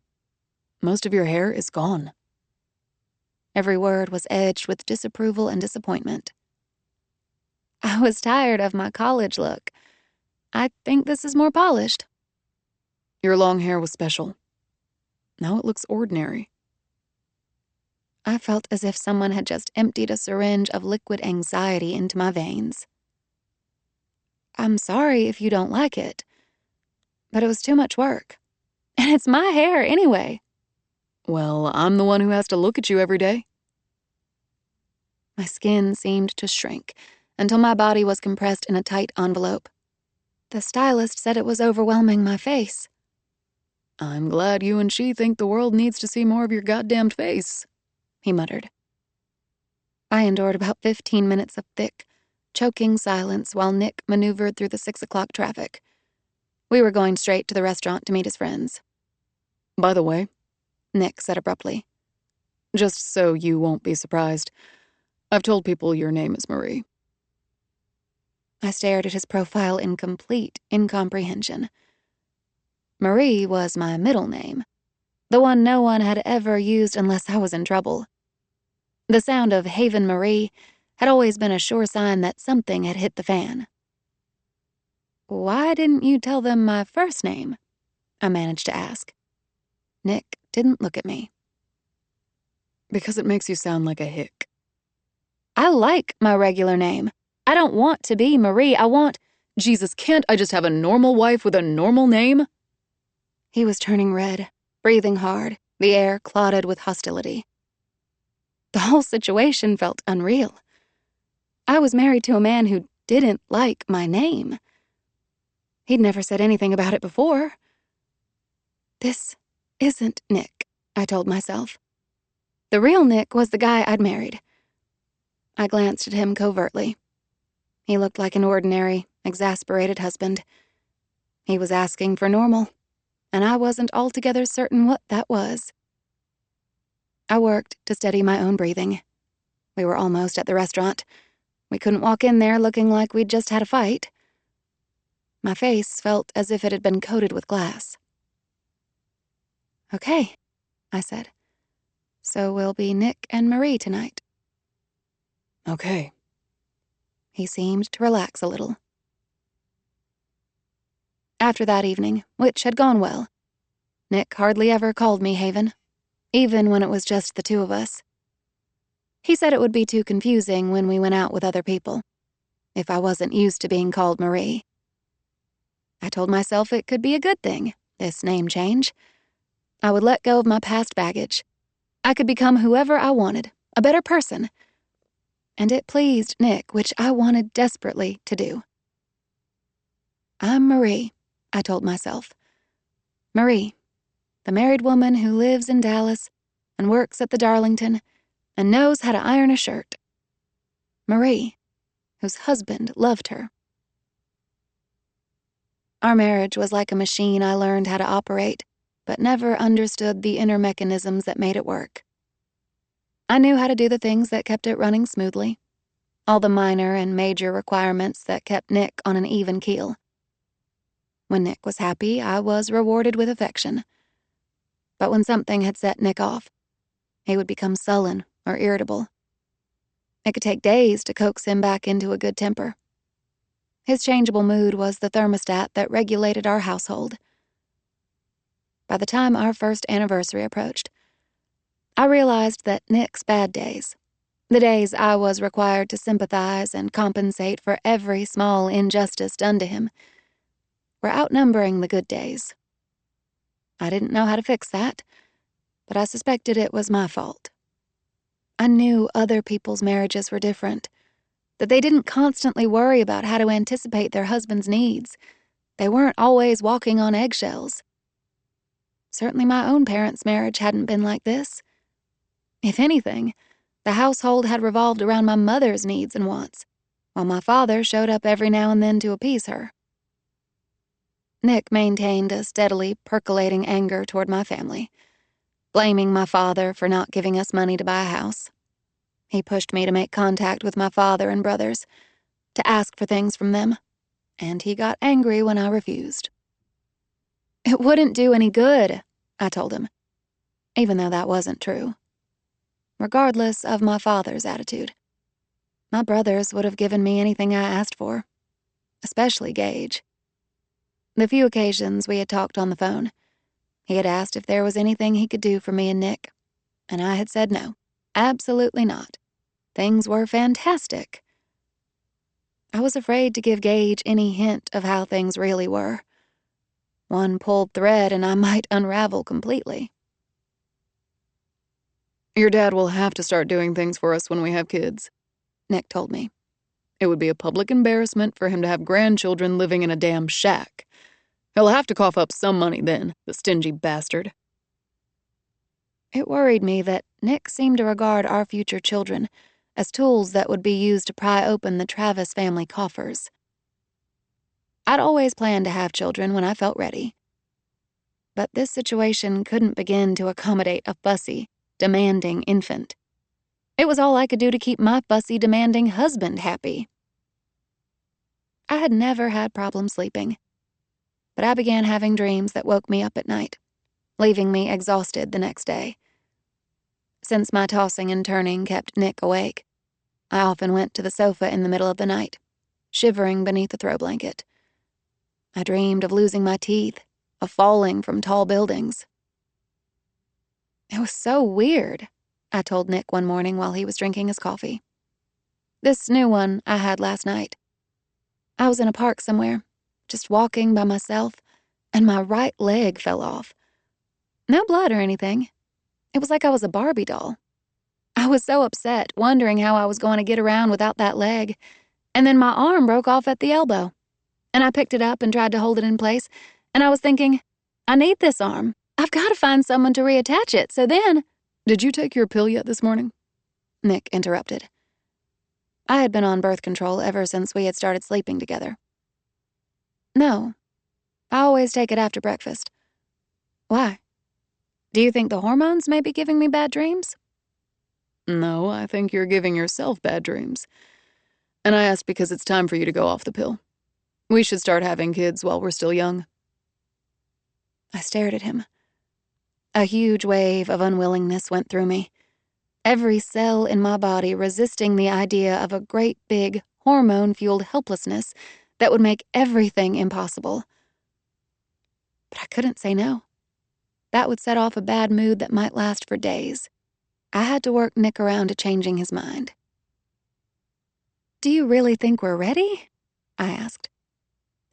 Most of your hair is gone. Every word was edged with disapproval and disappointment. I was tired of my college look. I think this is more polished. Your long hair was special. Now it looks ordinary. I felt as if someone had just emptied a syringe of liquid anxiety into my veins. I'm sorry if you don't like it, but it was too much work. And it's my hair anyway. Well, I'm the one who has to look at you every day. My skin seemed to shrink until my body was compressed in a tight envelope. The stylist said it was overwhelming my face. I'm glad you and she think the world needs to see more of your goddamned face, he muttered. I endured about 15 minutes of thick, choking silence while Nick maneuvered through the 6 o'clock traffic. We were going straight to the restaurant to meet his friends. By the way, Nick said abruptly, just so you won't be surprised, I've told people your name is Marie. I stared at his profile in complete incomprehension. Marie was my middle name, the one no one had ever used unless I was in trouble. The sound of Haven Marie had always been a sure sign that something had hit the fan. Why didn't you tell them my first name? I managed to ask. Nick didn't look at me. Because it makes you sound like a hick. I like my regular name. I don't want to be Marie. I want... Jesus, can't I just have a normal wife with a normal name? He was turning red, breathing hard, the air clouded with hostility. The whole situation felt unreal. I was married to a man who didn't like my name. He'd never said anything about it before. This isn't Nick, I told myself. The real Nick was the guy I'd married. I glanced at him covertly. He looked like an ordinary, exasperated husband. He was asking for normal, and I wasn't altogether certain what that was. I worked to steady my own breathing. We were almost at the restaurant. We couldn't walk in there looking like we'd just had a fight. My face felt as if it had been coated with glass. Okay, I said. So we'll be Nick and Marie tonight. Okay. He seemed to relax a little. After that evening, which had gone well, Nick hardly ever called me Haven, even when it was just the 2 of us. He said it would be too confusing when we went out with other people, if I wasn't used to being called Marie. I told myself it could be a good thing, this name change. I would let go of my past baggage. I could become whoever I wanted, a better person. And it pleased Nick, which I wanted desperately to do. I'm Marie, I told myself. Marie, the married woman who lives in Dallas and works at the Darlington and knows how to iron a shirt. Marie, whose husband loved her. Our marriage was like a machine I learned how to operate, but never understood the inner mechanisms that made it work. I knew how to do the things that kept it running smoothly, all the minor and major requirements that kept Nick on an even keel. When Nick was happy, I was rewarded with affection. But when something had set Nick off, he would become sullen or irritable. It could take days to coax him back into a good temper. His changeable mood was the thermostat that regulated our household. By the time our first anniversary approached, I realized that Nick's bad days, the days I was required to sympathize and compensate for every small injustice done to him, were outnumbering the good days. I didn't know how to fix that, but I suspected it was my fault. I knew other people's marriages were different, that they didn't constantly worry about how to anticipate their husband's needs. They weren't always walking on eggshells. Certainly my own parents' marriage hadn't been like this. If anything, the household had revolved around my mother's needs and wants, while my father showed up every now and then to appease her. Nick maintained a steadily percolating anger toward my family, blaming my father for not giving us money to buy a house. He pushed me to make contact with my father and brothers, to ask for things from them, and he got angry when I refused. It wouldn't do any good, I told him, even though that wasn't true. Regardless of my father's attitude, my brothers would have given me anything I asked for, especially Gage. The few occasions we had talked on the phone, he had asked if there was anything he could do for me and Nick, and I had said no, absolutely not. Things were fantastic. I was afraid to give Gage any hint of how things really were. One pulled thread and I might unravel completely. Your dad will have to start doing things for us when we have kids, Nick told me. It would be a public embarrassment for him to have grandchildren living in a damn shack. He'll have to cough up some money then, the stingy bastard. It worried me that Nick seemed to regard our future children as tools that would be used to pry open the Travis family coffers. I'd always planned to have children when I felt ready. But this situation couldn't begin to accommodate a fussy, demanding infant. It was all I could do to keep my fussy, demanding husband happy. I had never had problems sleeping, but I began having dreams that woke me up at night, leaving me exhausted the next day. Since my tossing and turning kept Nick awake, I often went to the sofa in the middle of the night, shivering beneath the throw blanket. I dreamed of losing my teeth, of falling from tall buildings. It was so weird, I told Nick one morning while he was drinking his coffee. This new one I had last night. I was in a park somewhere, just walking by myself, and my right leg fell off. No blood or anything. It was like I was a Barbie doll. I was so upset, wondering how I was going to get around without that leg, and then my arm broke off at the elbow. And I picked it up and tried to hold it in place, and I was thinking, I need this arm. I've got to find someone to reattach it, so then— Did you take your pill yet this morning? Nick interrupted. I had been on birth control ever since we had started sleeping together. No, I always take it after breakfast. Why? Do you think the hormones may be giving me bad dreams? No, I think you're giving yourself bad dreams. And I asked because it's time for you to go off the pill. We should start having kids while we're still young. I stared at him. A huge wave of unwillingness went through me, every cell in my body resisting the idea of a great big, hormone-fueled helplessness that would make everything impossible. But I couldn't say no. That would set off a bad mood that might last for days. I had to work Nick around to changing his mind. Do you really think we're ready? I asked.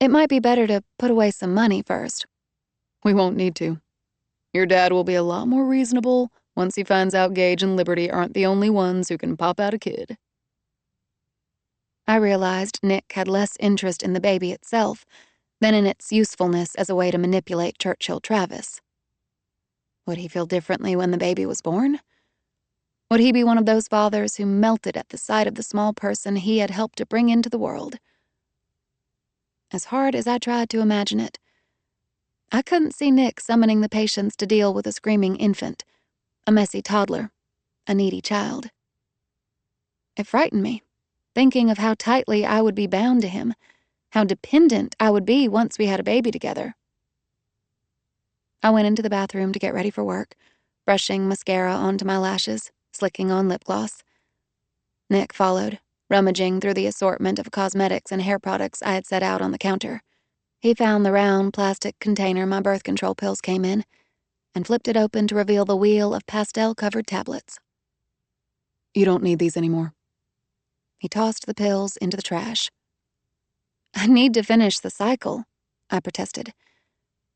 It might be better to put away some money first. We won't need to. Your dad will be a lot more reasonable once he finds out Gage and Liberty aren't the only ones who can pop out a kid. I realized Nick had less interest in the baby itself than in its usefulness as a way to manipulate Churchill Travis. Would he feel differently when the baby was born? Would he be one of those fathers who melted at the sight of the small person he had helped to bring into the world? as hard as I tried to imagine it. I couldn't see Nick summoning the patience to deal with a screaming infant, a messy toddler, a needy child. It frightened me, thinking of how tightly I would be bound to him, how dependent I would be once we had a baby together. I went into the bathroom to get ready for work, brushing mascara onto my lashes, slicking on lip gloss. Nick followed, rummaging through the assortment of cosmetics and hair products I had set out on the counter. He found the round plastic container my birth control pills came in and flipped it open to reveal the wheel of pastel-covered tablets. You don't need these anymore. He tossed the pills into the trash. I need to finish the cycle, I protested.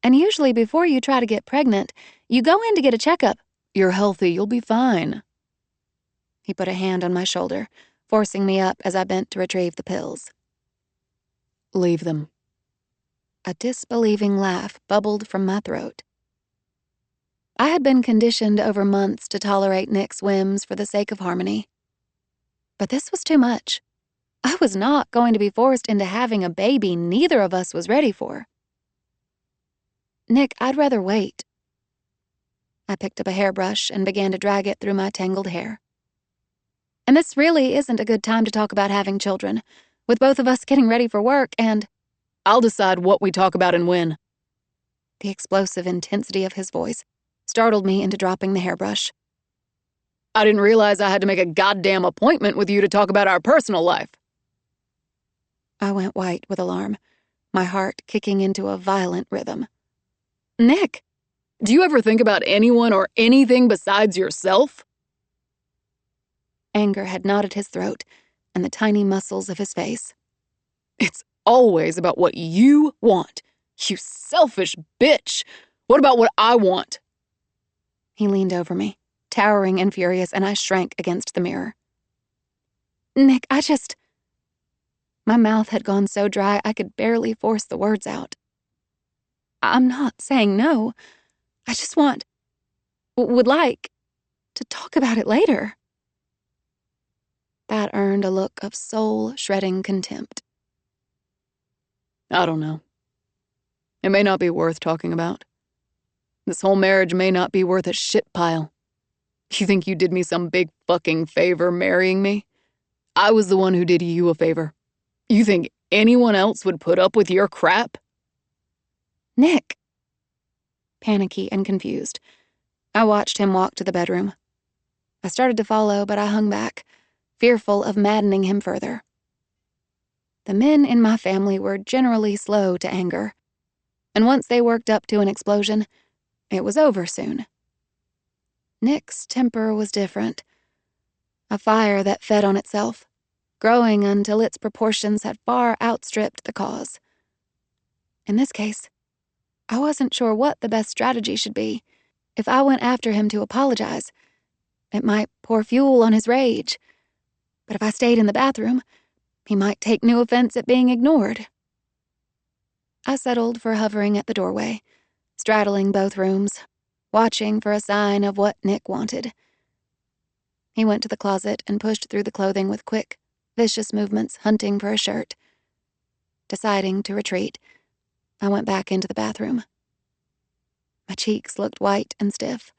And usually before you try to get pregnant, you go in to get a checkup. You're healthy, you'll be fine. He put a hand on my shoulder, forcing me up as I bent to retrieve the pills. Leave them. A disbelieving laugh bubbled from my throat. I had been conditioned over months to tolerate Nick's whims for the sake of harmony. But this was too much. I was not going to be forced into having a baby neither of us was ready for. Nick, I'd rather wait. I picked up a hairbrush and began to drag it through my tangled hair. And this really isn't a good time to talk about having children, with both of us getting ready for work and... I'll decide what we talk about and when. The explosive intensity of his voice startled me into dropping the hairbrush. I didn't realize I had to make a goddamn appointment with you to talk about our personal life. I went white with alarm, my heart kicking into a violent rhythm. Nick! Do you ever think about anyone or anything besides yourself? Anger had knotted his throat and the tiny muscles of his face. It's always about what you want. You selfish bitch. What about what I want? He leaned over me, towering and furious, and I shrank against the mirror. Nick, My mouth had gone so dry I could barely force the words out. I'm not saying no. I just would like, to talk about it later. That earned a look of soul-shredding contempt. I don't know. It may not be worth talking about. This whole marriage may not be worth a shit pile. You think you did me some big fucking favor marrying me? I was the one who did you a favor. You think anyone else would put up with your crap? Nick. Panicky and confused, I watched him walk to the bedroom. I started to follow, but I hung back, fearful of maddening him further. The men in my family were generally slow to anger, and once they worked up to an explosion, it was over soon. Nick's temper was different, a fire that fed on itself, growing until its proportions had far outstripped the cause. In this case, I wasn't sure what the best strategy should be. If I went after him to apologize, it might pour fuel on his rage. But if I stayed in the bathroom, he might take new offense at being ignored. I settled for hovering at the doorway, straddling both rooms, watching for a sign of what Nick wanted. He went to the closet and pushed through the clothing with quick, vicious movements, hunting for a shirt. Deciding to retreat, I went back into the bathroom. My cheeks looked white and stiff.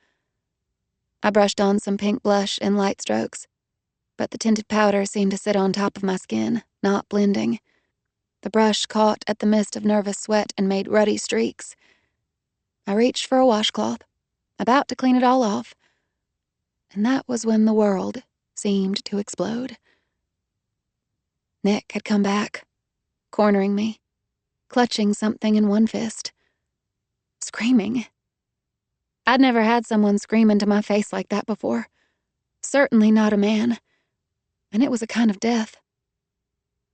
I brushed on some pink blush in light strokes, but the tinted powder seemed to sit on top of my skin, not blending. The brush caught at the mist of nervous sweat and made ruddy streaks. I reached for a washcloth, about to clean it all off, and that was when the world seemed to explode. Nick had come back, cornering me, clutching something in one fist, screaming. I'd never had someone scream into my face like that before, certainly not a man, and it was a kind of death.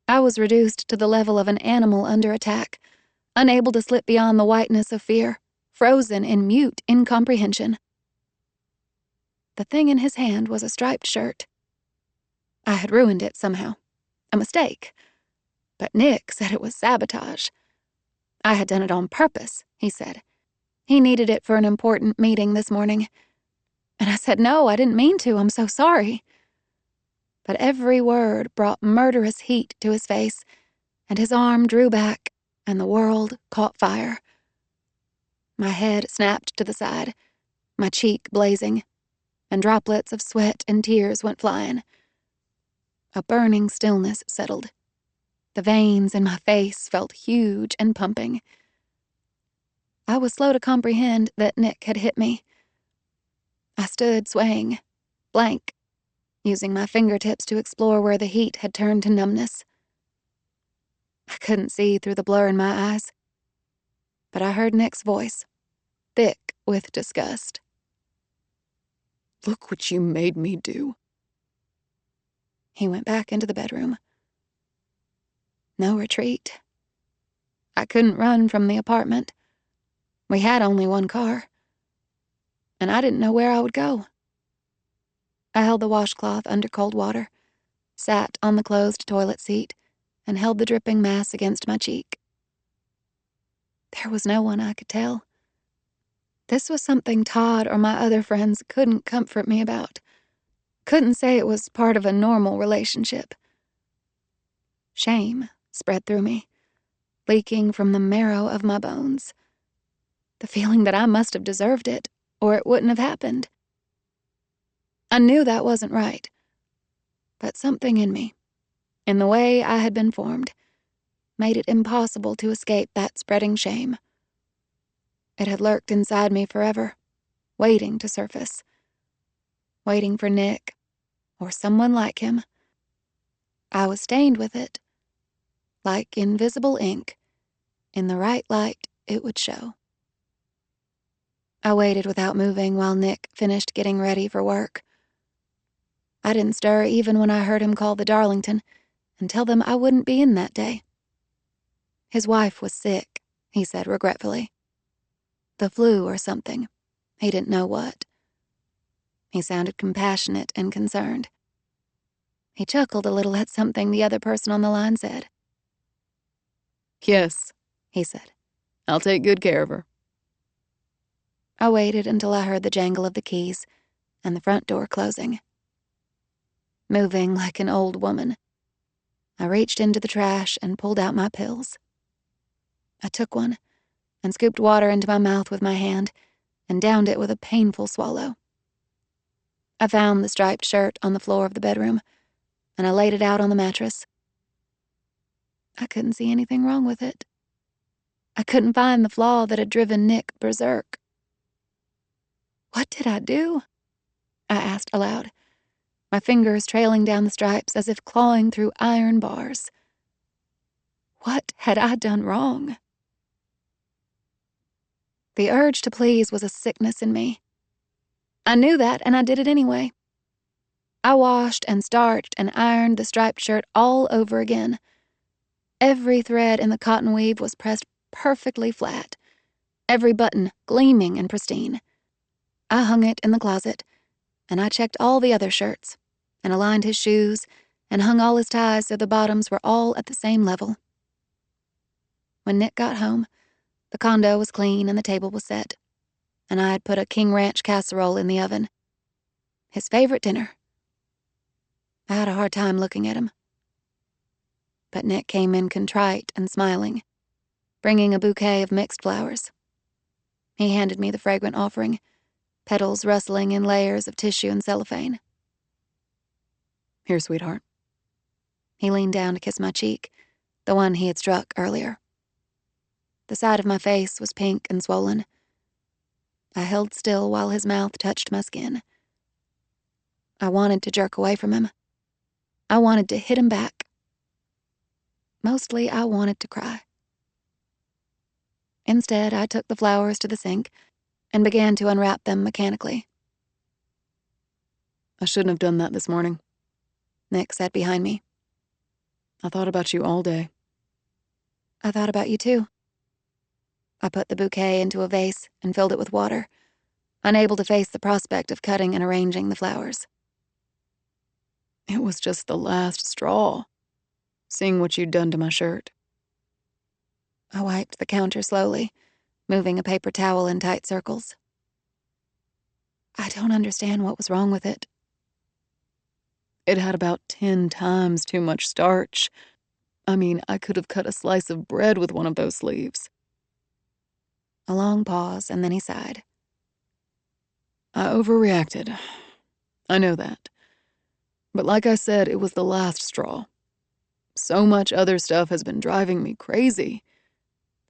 I was reduced to the level of an animal under attack, unable to slip beyond the whiteness of fear, frozen in mute incomprehension. The thing in his hand was a striped shirt. I had ruined it somehow. A mistake. But Nick said it was sabotage. I had done it on purpose, he said. He needed it for an important meeting this morning. And I said, no, I didn't mean to. I'm so sorry. But every word brought murderous heat to his face, and his arm drew back, and the world caught fire. My head snapped to the side, my cheek blazing, and droplets of sweat and tears went flying. A burning stillness settled. The veins in my face felt huge and pumping. I was slow to comprehend that Nick had hit me. I stood swaying, blank, using my fingertips to explore where the heat had turned to numbness. I couldn't see through the blur in my eyes, but I heard Nick's voice, thick with disgust. Look what you made me do. He went back into the bedroom. No retreat. I couldn't run from the apartment. We had only one car, and I didn't know where I would go. I held the washcloth under cold water, sat on the closed toilet seat, and held the dripping mass against my cheek. There was no one I could tell. This was something Todd or my other friends couldn't comfort me about. Couldn't say it was part of a normal relationship. Shame spread through me, leaking from the marrow of my bones. The feeling that I must have deserved it, or it wouldn't have happened. I knew that wasn't right, but something in me, in the way I had been formed, made it impossible to escape that spreading shame. It had lurked inside me forever, waiting to surface. Waiting for Nick, or someone like him. I was stained with it. Like invisible ink, in the right light it would show. I waited without moving while Nick finished getting ready for work. I didn't stir even when I heard him call the Darlington and tell them I wouldn't be in that day. His wife was sick, he said regretfully. The flu or something. He didn't know what. He sounded compassionate and concerned. He chuckled a little at something the other person on the line said. Yes, He said. I'll take good care of her. I waited until I heard the jangle of the keys and the front door closing. Moving like an old woman, I reached into the trash and pulled out my pills. I took one and scooped water into my mouth with my hand and downed it with a painful swallow. I found the striped shirt on the floor of the bedroom, and I laid it out on the mattress. I couldn't see anything wrong with it. I couldn't find the flaw that had driven Nick berserk. What did I do? I asked aloud, my fingers trailing down the stripes as if clawing through iron bars. What had I done wrong? The urge to please was a sickness in me. I knew that, and I did it anyway. I washed and starched and ironed the striped shirt all over again. Every thread in the cotton weave was pressed perfectly flat, every button gleaming and pristine. I hung it in the closet, and I checked all the other shirts, and aligned his shoes, and hung all his ties so the bottoms were all at the same level. When Nick got home, the condo was clean and the table was set, and I had put a King Ranch casserole in the oven. His favorite dinner. I had a hard time looking at him. But Nick came in contrite and smiling, bringing a bouquet of mixed flowers. He handed me the fragrant offering, petals rustling in layers of tissue and cellophane. Here, sweetheart. He leaned down to kiss my cheek, the one he had struck earlier. The side of my face was pink and swollen. I held still while his mouth touched my skin. I wanted to jerk away from him. I wanted to hit him back. Mostly, I wanted to cry. Instead, I took the flowers to the sink and began to unwrap them mechanically. I shouldn't have done that this morning. Nick sat behind me. I thought about you all day. I thought about you too. I put the bouquet into a vase and filled it with water, unable to face the prospect of cutting and arranging the flowers. It was just the last straw, seeing what you'd done to my shirt. I wiped the counter slowly, moving a paper towel in tight circles. I don't understand what was wrong with it. It had about 10 times too much starch. I mean, I could have cut a slice of bread with one of those sleeves. A long pause, and then he sighed. I overreacted. I know that. But like I said, it was the last straw. So much other stuff has been driving me crazy,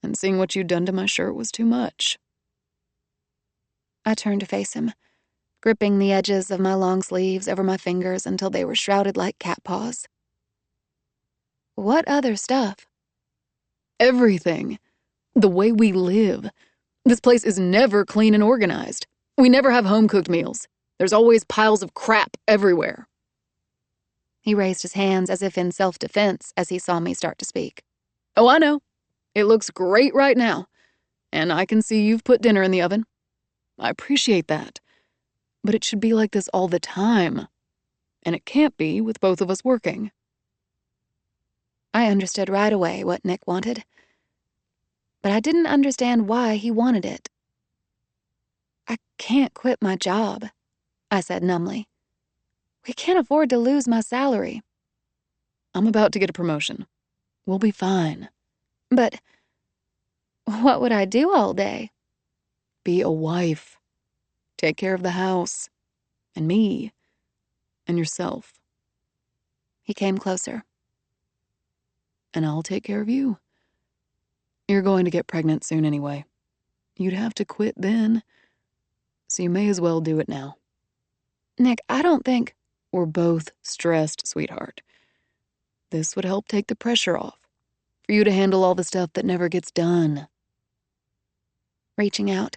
and seeing what you'd done to my shirt was too much. I turned to face him, gripping the edges of my long sleeves over my fingers until they were shrouded like cat paws. What other stuff? Everything. The way we live. This place is never clean and organized. We never have home-cooked meals. There's always piles of crap everywhere. He raised his hands as if in self-defense as he saw me start to speak. Oh, I know. It looks great right now. And I can see you've put dinner in the oven. I appreciate that. But it should be like this all the time. And it can't be with both of us working. I understood right away what Nick wanted. But I didn't understand why he wanted it. I can't quit my job, I said numbly. We can't afford to lose my salary. I'm about to get a promotion. We'll be fine. But what would I do all day? Be a wife. Take care of the house. And me. And yourself. He came closer. And I'll take care of you. You're going to get pregnant soon anyway. You'd have to quit then. So you may as well do it now. Nick, I don't think... We're both stressed, sweetheart. This would help take the pressure off. For you to handle all the stuff that never gets done. Reaching out,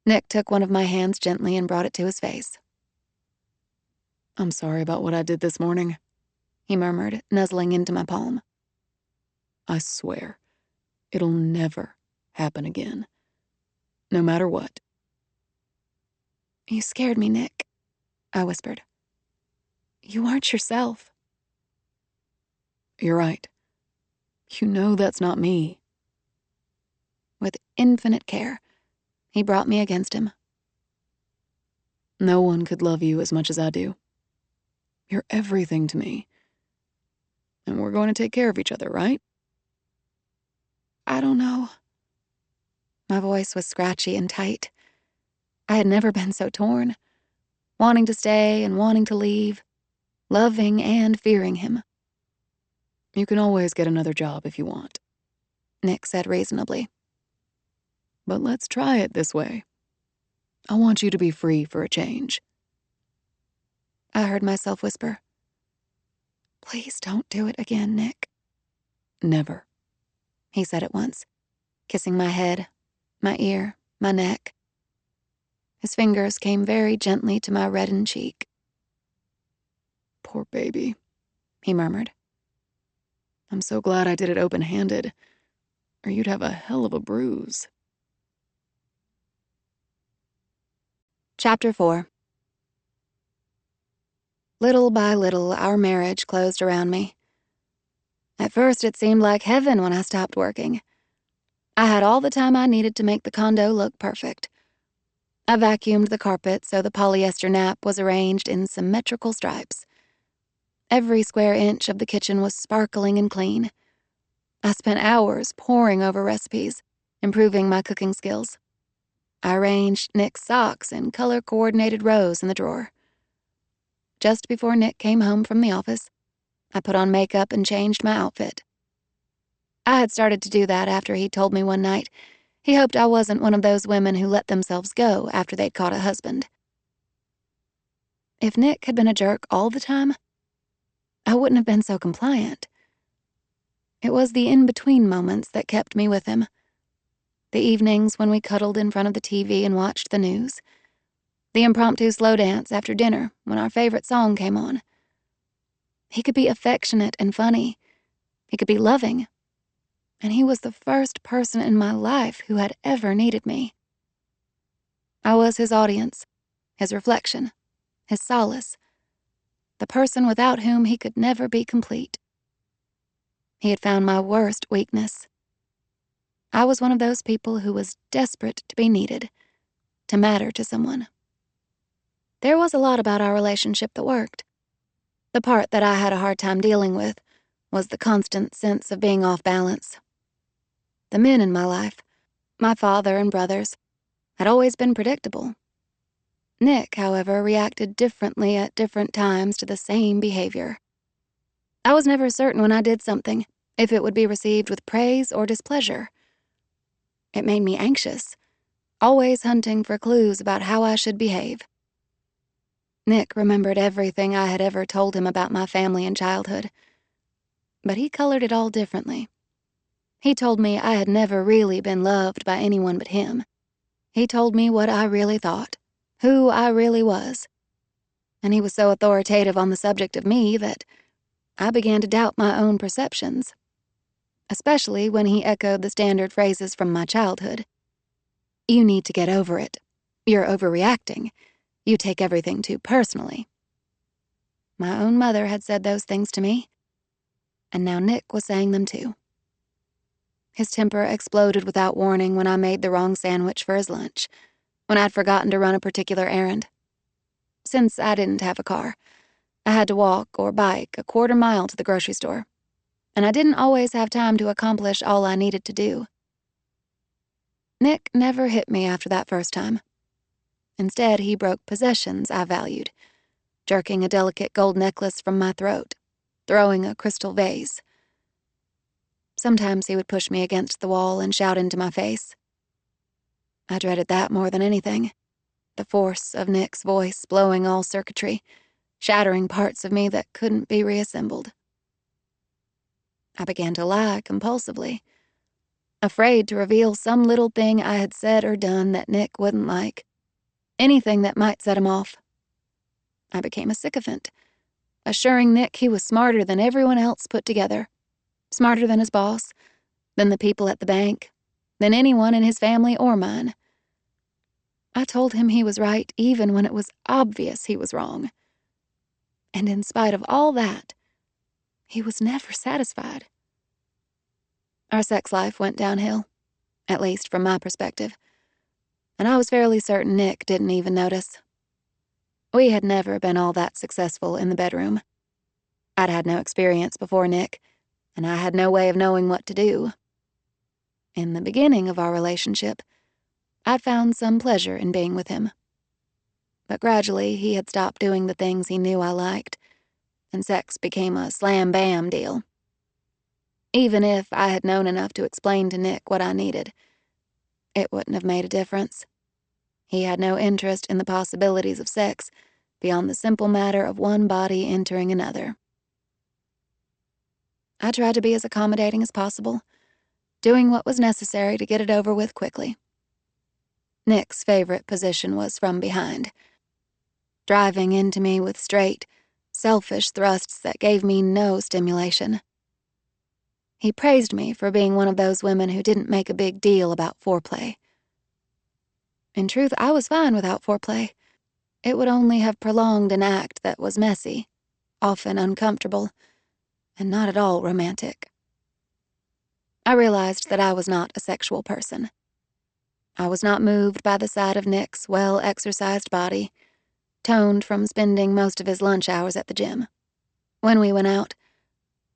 Nick took one of my hands gently and brought it to his face. I'm sorry about what I did this morning, he murmured, nuzzling into my palm. I swear, it'll never happen again. No matter what. You scared me, Nick, I whispered. You aren't yourself. You're right. You know that's not me. With infinite care, he brought me against him. No one could love you as much as I do. You're everything to me. And we're going to take care of each other, right? I don't know. My voice was scratchy and tight. I had never been so torn, wanting to stay and wanting to leave, loving and fearing him. You can always get another job if you want, Nick said reasonably. But let's try it this way. I want you to be free for a change. I heard myself whisper, Please don't do it again, Nick. Never, he said at once, kissing my head, my ear, my neck. His fingers came very gently to my reddened cheek. Poor baby, he murmured. I'm so glad I did it open-handed, or you'd have a hell of a bruise. Chapter 4. Little by little, our marriage closed around me. At first, it seemed like heaven when I stopped working. I had all the time I needed to make the condo look perfect. I vacuumed the carpet so the polyester nap was arranged in symmetrical stripes. Every square inch of the kitchen was sparkling and clean. I spent hours poring over recipes, improving my cooking skills. I arranged Nick's socks in color-coordinated rows in the drawer. Just before Nick came home from the office, I put on makeup and changed my outfit. I had started to do that after he told me one night he hoped I wasn't one of those women who let themselves go after they'd caught a husband. If Nick had been a jerk all the time, I wouldn't have been so compliant. It was the in-between moments that kept me with him. The evenings when we cuddled in front of the TV and watched the news. The impromptu slow dance after dinner when our favorite song came on. He could be affectionate and funny. He could be loving. And he was the first person in my life who had ever needed me. I was his audience, his reflection, his solace, the person without whom he could never be complete. He had found my worst weakness. I was one of those people who was desperate to be needed, to matter to someone. There was a lot about our relationship that worked. The part that I had a hard time dealing with was the constant sense of being off balance. The men in my life, my father and brothers, had always been predictable. Nick, however, reacted differently at different times to the same behavior. I was never certain when I did something if it would be received with praise or displeasure. It made me anxious, always hunting for clues about how I should behave. Nick remembered everything I had ever told him about my family and childhood, but he colored it all differently. He told me I had never really been loved by anyone but him. He told me what I really thought, who I really was. And he was so authoritative on the subject of me that I began to doubt my own perceptions, especially when he echoed the standard phrases from my childhood. You need to get over it. You're overreacting. You take everything too personally. My own mother had said those things to me, and now Nick was saying them too. His temper exploded without warning when I made the wrong sandwich for his lunch, when I'd forgotten to run a particular errand. Since I didn't have a car, I had to walk or bike a quarter mile to the grocery store, and I didn't always have time to accomplish all I needed to do. Nick never hit me after that first time. Instead, he broke possessions I valued, jerking a delicate gold necklace from my throat, throwing a crystal vase. Sometimes he would push me against the wall and shout into my face. I dreaded that more than anything, the force of Nick's voice blowing all circuitry, shattering parts of me that couldn't be reassembled. I began to lie compulsively, afraid to reveal some little thing I had said or done that Nick wouldn't like, anything that might set him off. I became a sycophant, assuring Nick he was smarter than everyone else put together, smarter than his boss, than the people at the bank, than anyone in his family or mine. I told him he was right even when it was obvious he was wrong. And in spite of all that, he was never satisfied. Our sex life went downhill, at least from my perspective, and I was fairly certain Nick didn't even notice. We had never been all that successful in the bedroom. I'd had no experience before Nick, and I had no way of knowing what to do. In the beginning of our relationship, I found some pleasure in being with him. But gradually, he had stopped doing the things he knew I liked, and sex became a slam-bam deal. Even if I had known enough to explain to Nick what I needed, it wouldn't have made a difference. He had no interest in the possibilities of sex beyond the simple matter of one body entering another. I tried to be as accommodating as possible, doing what was necessary to get it over with quickly. Nick's favorite position was from behind, driving into me with straight, selfish thrusts that gave me no stimulation. He praised me for being one of those women who didn't make a big deal about foreplay. In truth, I was fine without foreplay. It would only have prolonged an act that was messy, often uncomfortable, and not at all romantic. I realized that I was not a sexual person. I was not moved by the sight of Nick's well-exercised body, toned from spending most of his lunch hours at the gym. When we went out,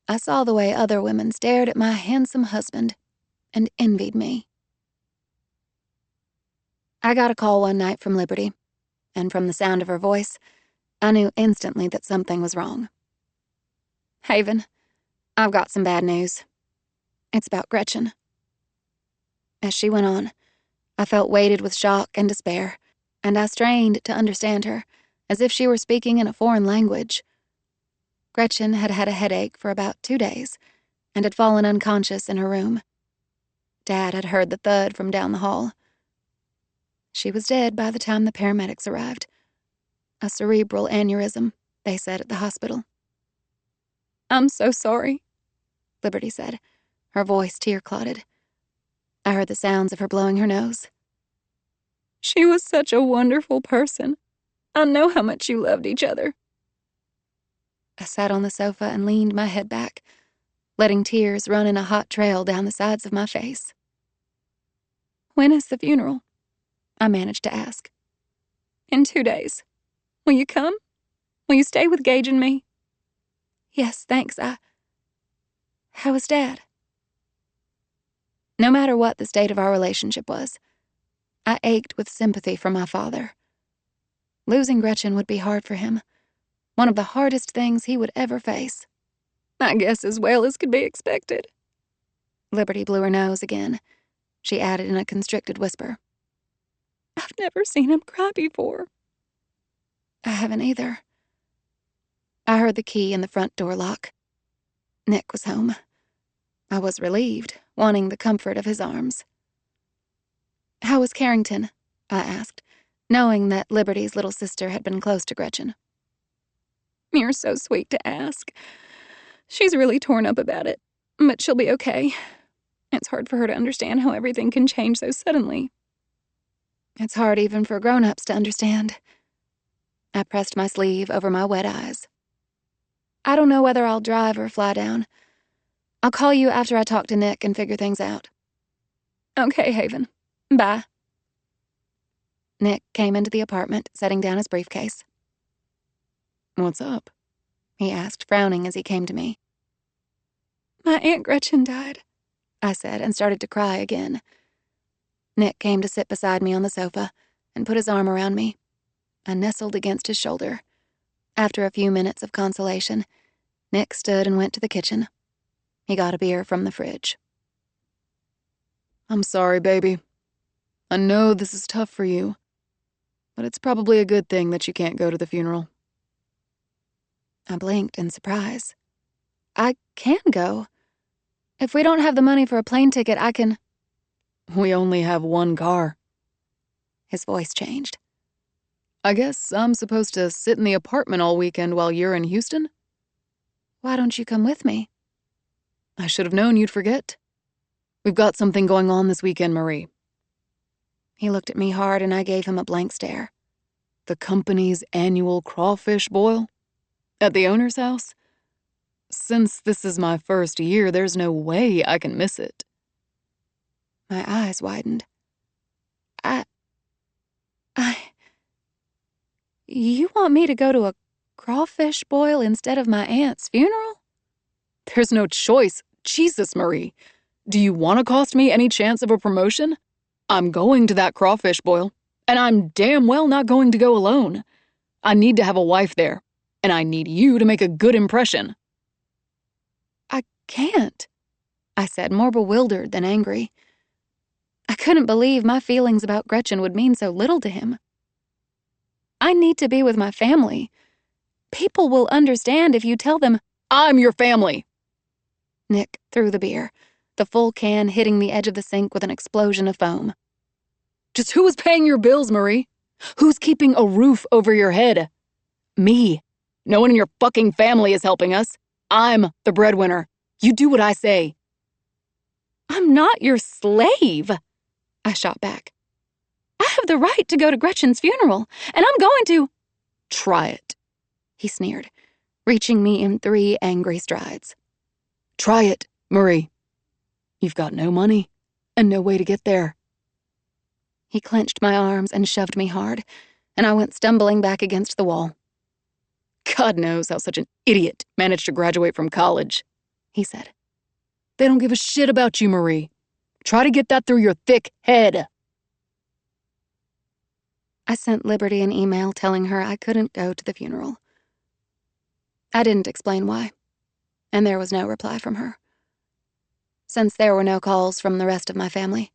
I saw the way other women stared at my handsome husband and envied me. I got a call one night from Liberty, and from the sound of her voice, I knew instantly that something was wrong. "Haven, I've got some bad news. It's about Gretchen." As she went on, I felt weighted with shock and despair, and I strained to understand her, as if she were speaking in a foreign language. Gretchen had had a headache for about 2 days, and had fallen unconscious in her room. Dad had heard the thud from down the hall. She was dead by the time the paramedics arrived. A cerebral aneurysm, they said at the hospital. "I'm so sorry," Liberty said, her voice tear-clotted. I heard the sounds of her blowing her nose. "She was such a wonderful person. I know how much you loved each other." I sat on the sofa and leaned my head back, letting tears run in a hot trail down the sides of my face. "When is the funeral?" I managed to ask. "In 2 days. Will you come? Will you stay with Gage and me?" "Yes, thanks, How was Dad? No matter what the state of our relationship was, I ached with sympathy for my father. Losing Gretchen would be hard for him, one of the hardest things he would ever face. I guess as well as could be expected. Liberty blew her nose again. She added in a constricted whisper, I've never seen him cry before. I haven't either. I heard the key in the front door lock. Nick was home. I was relieved, wanting the comfort of his arms. How was Carrington? I asked, knowing that Liberty's little sister had been close to Gretchen. You're so sweet to ask. She's really torn up about it, but she'll be okay. It's hard for her to understand how everything can change so suddenly. It's hard even for grown-ups to understand. I pressed my sleeve over my wet eyes. I don't know whether I'll drive or fly down. I'll call you after I talk to Nick and figure things out. Okay, Haven. Bye. Nick came into the apartment, setting down his briefcase. What's up? He asked, frowning as he came to me. My Aunt Gretchen died, I said, and started to cry again. Nick came to sit beside me on the sofa and put his arm around me. I nestled against his shoulder. After a few minutes of consolation, Nick stood and went to the kitchen. He got a beer from the fridge. I'm sorry, baby. I know this is tough for you, but it's probably a good thing that you can't go to the funeral. I blinked in surprise. I can go. If we don't have the money for a plane ticket, I can... We only have one car. His voice changed. I guess I'm supposed to sit in the apartment all weekend while you're in Houston? Why don't you come with me? I should have known you'd forget. We've got something going on this weekend, Marie. He looked at me hard and I gave him a blank stare. The company's annual crawfish boil? At the owner's house? Since this is my first year, there's no way I can miss it. My eyes widened. You want me to go to a crawfish boil instead of my aunt's funeral? There's no choice. Jesus, Marie. Do you want to cost me any chance of a promotion? I'm going to that crawfish boil, and I'm damn well not going to go alone. I need to have a wife there, and I need you to make a good impression. I can't, I said, more bewildered than angry. I couldn't believe my feelings about Gretchen would mean so little to him. I need to be with my family. People will understand if you tell them, I'm your family. Nick threw the beer, the full can hitting the edge of the sink with an explosion of foam. Just who is paying your bills, Marie? Who's keeping a roof over your head? Me. No one in your fucking family is helping us. I'm the breadwinner. You do what I say. I'm not your slave, I shot back. I have the right to go to Gretchen's funeral, and I'm going to... Try it, he sneered, reaching me in 3 angry strides. Try it, Marie. You've got no money and no way to get there. He clenched my arms and shoved me hard, and I went stumbling back against the wall. God knows how such an idiot managed to graduate from college, he said. They don't give a shit about you, Marie. Try to get that through your thick head. I sent Liberty an email telling her I couldn't go to the funeral. I didn't explain why, and there was no reply from her. Since there were no calls from the rest of my family,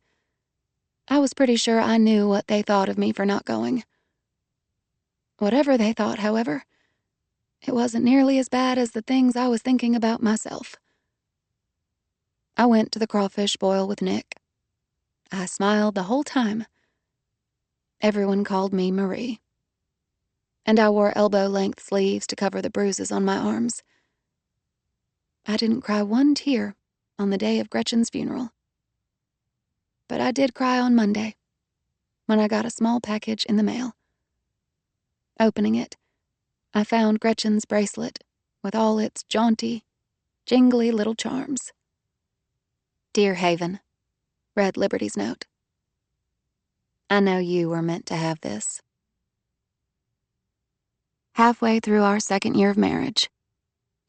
I was pretty sure I knew what they thought of me for not going. Whatever they thought, however, it wasn't nearly as bad as the things I was thinking about myself. I went to the crawfish boil with Nick. I smiled the whole time. Everyone called me Marie. And I wore elbow-length sleeves to cover the bruises on my arms. I didn't cry one tear on the day of Gretchen's funeral. But I did cry on Monday, when I got a small package in the mail. Opening it, I found Gretchen's bracelet with all its jaunty, jingly little charms. Dear Haven, read Liberty's note. I know you were meant to have this. Halfway through our 2nd year of marriage,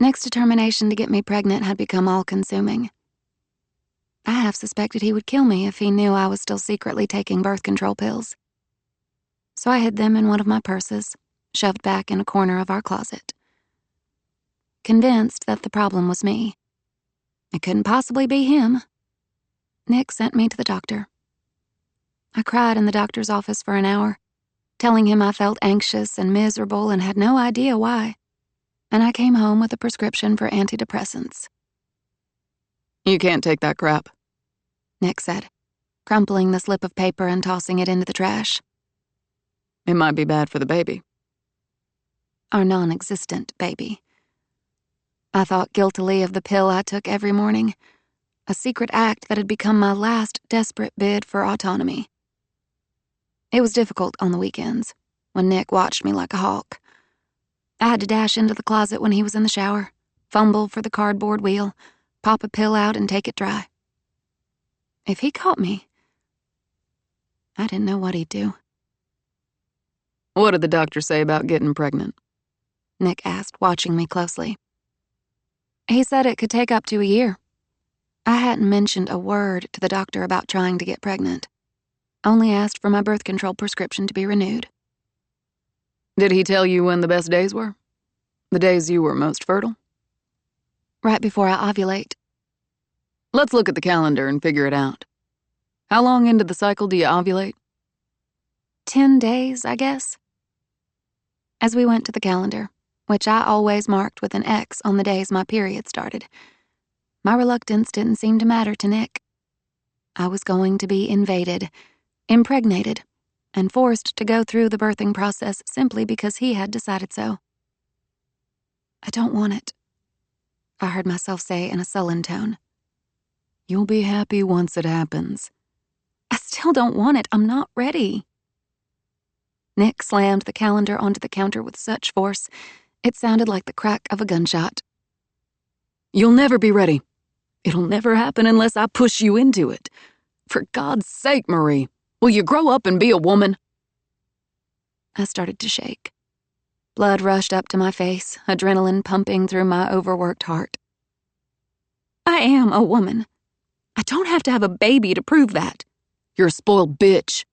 Nick's determination to get me pregnant had become all-consuming. I half suspected he would kill me if he knew I was still secretly taking birth control pills. So I hid them in one of my purses, shoved back in a corner of our closet. Convinced that the problem was me. It couldn't possibly be him. Nick sent me to the doctor. I cried in the doctor's office for an hour, telling him I felt anxious and miserable and had no idea why. And I came home with a prescription for antidepressants. You can't take that crap, Nick said, crumpling the slip of paper and tossing it into the trash. It might be bad for the baby. Our non-existent baby. I thought guiltily of the pill I took every morning, a secret act that had become my last desperate bid for autonomy. It was difficult on the weekends, when Nick watched me like a hawk. I had to dash into the closet when he was in the shower, fumble for the cardboard wheel, pop a pill out and take it dry. If he caught me, I didn't know what he'd do. What did the doctor say about getting pregnant? Nick asked, watching me closely. He said it could take up to a year. I hadn't mentioned a word to the doctor about trying to get pregnant. Only asked for my birth control prescription to be renewed. Did he tell you when the best days were? The days you were most fertile? Right before I ovulate. Let's look at the calendar and figure it out. How long into the cycle do you ovulate? 10 days, I guess. As we went to the calendar, which I always marked with an X on the days my period started, my reluctance didn't seem to matter to Nick. I was going to be invaded, impregnated, and forced to go through the birthing process simply because he had decided so. I don't want it, I heard myself say in a sullen tone. You'll be happy once it happens. I still don't want it. I'm not ready. Nick slammed the calendar onto the counter with such force, it sounded like the crack of a gunshot. You'll never be ready. It'll never happen unless I push you into it. For God's sake, Marie, will you grow up and be a woman? I started to shake. Blood rushed up to my face, adrenaline pumping through my overworked heart. I am a woman. I don't have to have a baby to prove that. You're a spoiled bitch.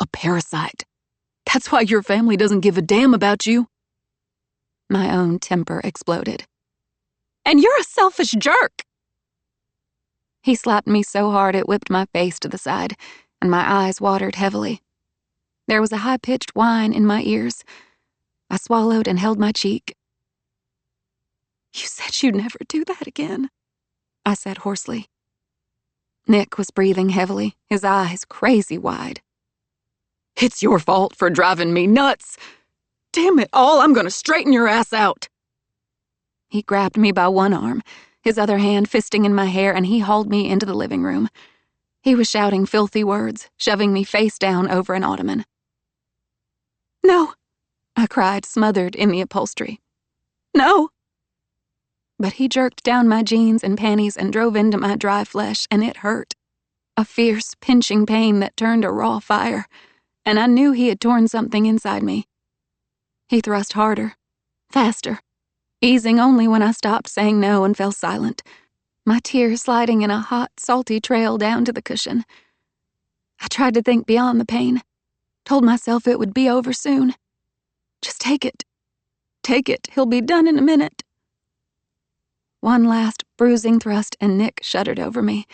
A parasite. That's why your family doesn't give a damn about you. My own temper exploded. And you're a selfish jerk. He slapped me so hard it whipped my face to the side, and my eyes watered heavily. There was a high-pitched whine in my ears. I swallowed and held my cheek. You said you'd never do that again, I said hoarsely. Nick was breathing heavily, his eyes crazy wide. It's your fault for driving me nuts. Damn it all, I'm gonna straighten your ass out. He grabbed me by one arm, his other hand fisting in my hair, and he hauled me into the living room. He was shouting filthy words, shoving me face down over an ottoman. No, I cried, smothered in the upholstery. No. But he jerked down my jeans and panties and drove into my dry flesh, and it hurt. A fierce, pinching pain that turned a raw fire, and I knew he had torn something inside me. He thrust harder, faster, easing only when I stopped saying no and fell silent, my tears sliding in a hot, salty trail down to the cushion. I tried to think beyond the pain, told myself it would be over soon. Just take it. Take it. He'll be done in a minute. One last bruising thrust and Nick shuddered over me,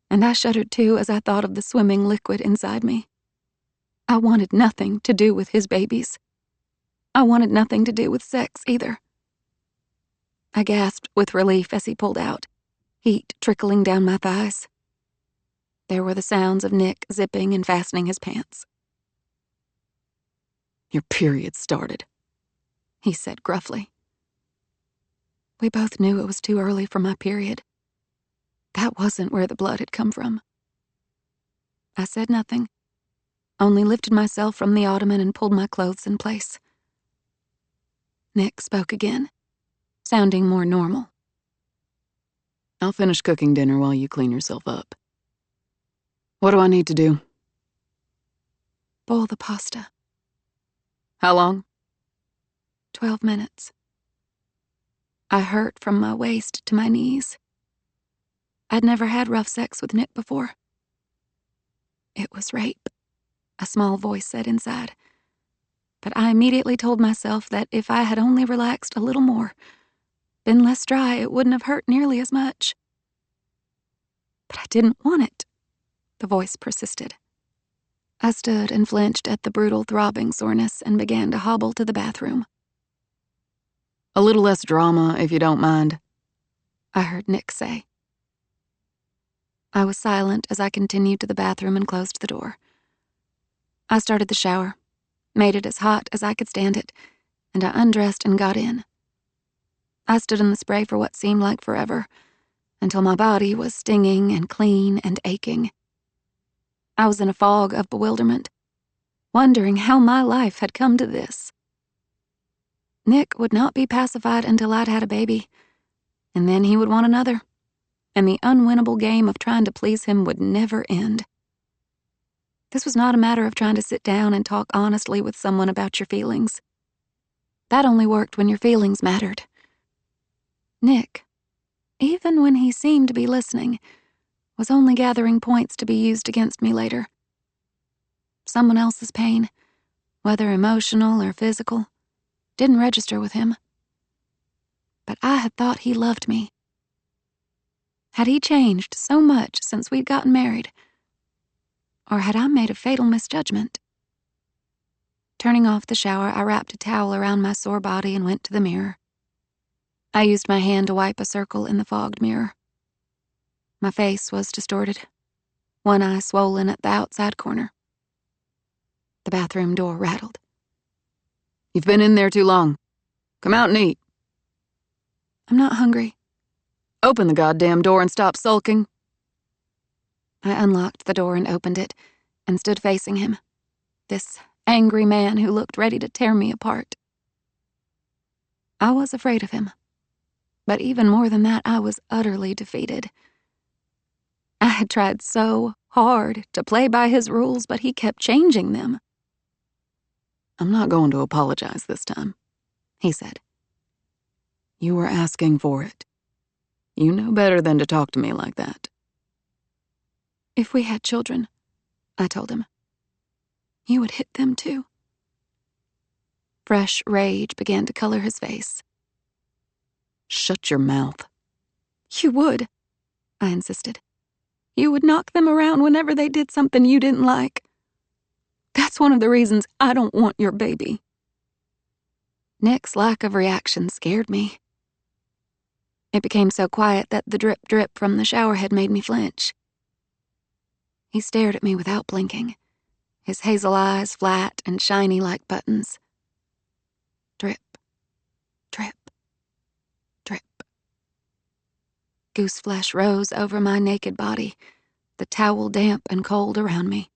and I shuddered too as I thought of the swimming liquid inside me. I wanted nothing to do with his babies. I wanted nothing to do with sex either. I gasped with relief as he pulled out, heat trickling down my thighs. There were the sounds of Nick zipping and fastening his pants. Your period started, he said gruffly. We both knew it was too early for my period. That wasn't where the blood had come from. I said nothing, only lifted myself from the ottoman and pulled my clothes in place. Nick spoke again, sounding more normal. I'll finish cooking dinner while you clean yourself up. What do I need to do? Boil the pasta. How long? 12 minutes. I hurt from my waist to my knees. I'd never had rough sex with Nick before. It was rape, a small voice said inside. But I immediately told myself that if I had only relaxed a little more, been less dry, it wouldn't have hurt nearly as much. But I didn't want it, the voice persisted. I stood and flinched at the brutal throbbing soreness and began to hobble to the bathroom. A little less drama, if you don't mind, I heard Nick say. I was silent as I continued to the bathroom and closed the door. I started the shower, made it as hot as I could stand it, and I undressed and got in. I stood in the spray for what seemed like forever, until my body was stinging and clean and aching. I was in a fog of bewilderment, wondering how my life had come to this. Nick would not be pacified until I'd had a baby, and then he would want another, and the unwinnable game of trying to please him would never end. This was not a matter of trying to sit down and talk honestly with someone about your feelings. That only worked when your feelings mattered. Nick, even when he seemed to be listening, was only gathering points to be used against me later. Someone else's pain, whether emotional or physical, didn't register with him. But I had thought he loved me. Had he changed so much since we'd gotten married? Or had I made a fatal misjudgment? Turning off the shower, I wrapped a towel around my sore body and went to the mirror. I used my hand to wipe a circle in the fogged mirror. My face was distorted, one eye swollen at the outside corner. The bathroom door rattled. You've been in there too long. Come out and eat. I'm not hungry. Open the goddamn door and stop sulking. I unlocked the door and opened it and stood facing him, this angry man who looked ready to tear me apart. I was afraid of him, but even more than that, I was utterly defeated. I had tried so hard to play by his rules, but he kept changing them. I'm not going to apologize this time, he said. You were asking for it. You know better than to talk to me like that. If we had children, I told him, you would hit them too. Fresh rage began to color his face. Shut your mouth. You would, I insisted. You would knock them around whenever they did something you didn't like. That's one of the reasons I don't want your baby. Nick's lack of reaction scared me. It became so quiet that the drip-drip from the shower head made me flinch. He stared at me without blinking, his hazel eyes flat and shiny like buttons. Drip, drip, drip. Goose flesh rose over my naked body, the towel damp and cold around me.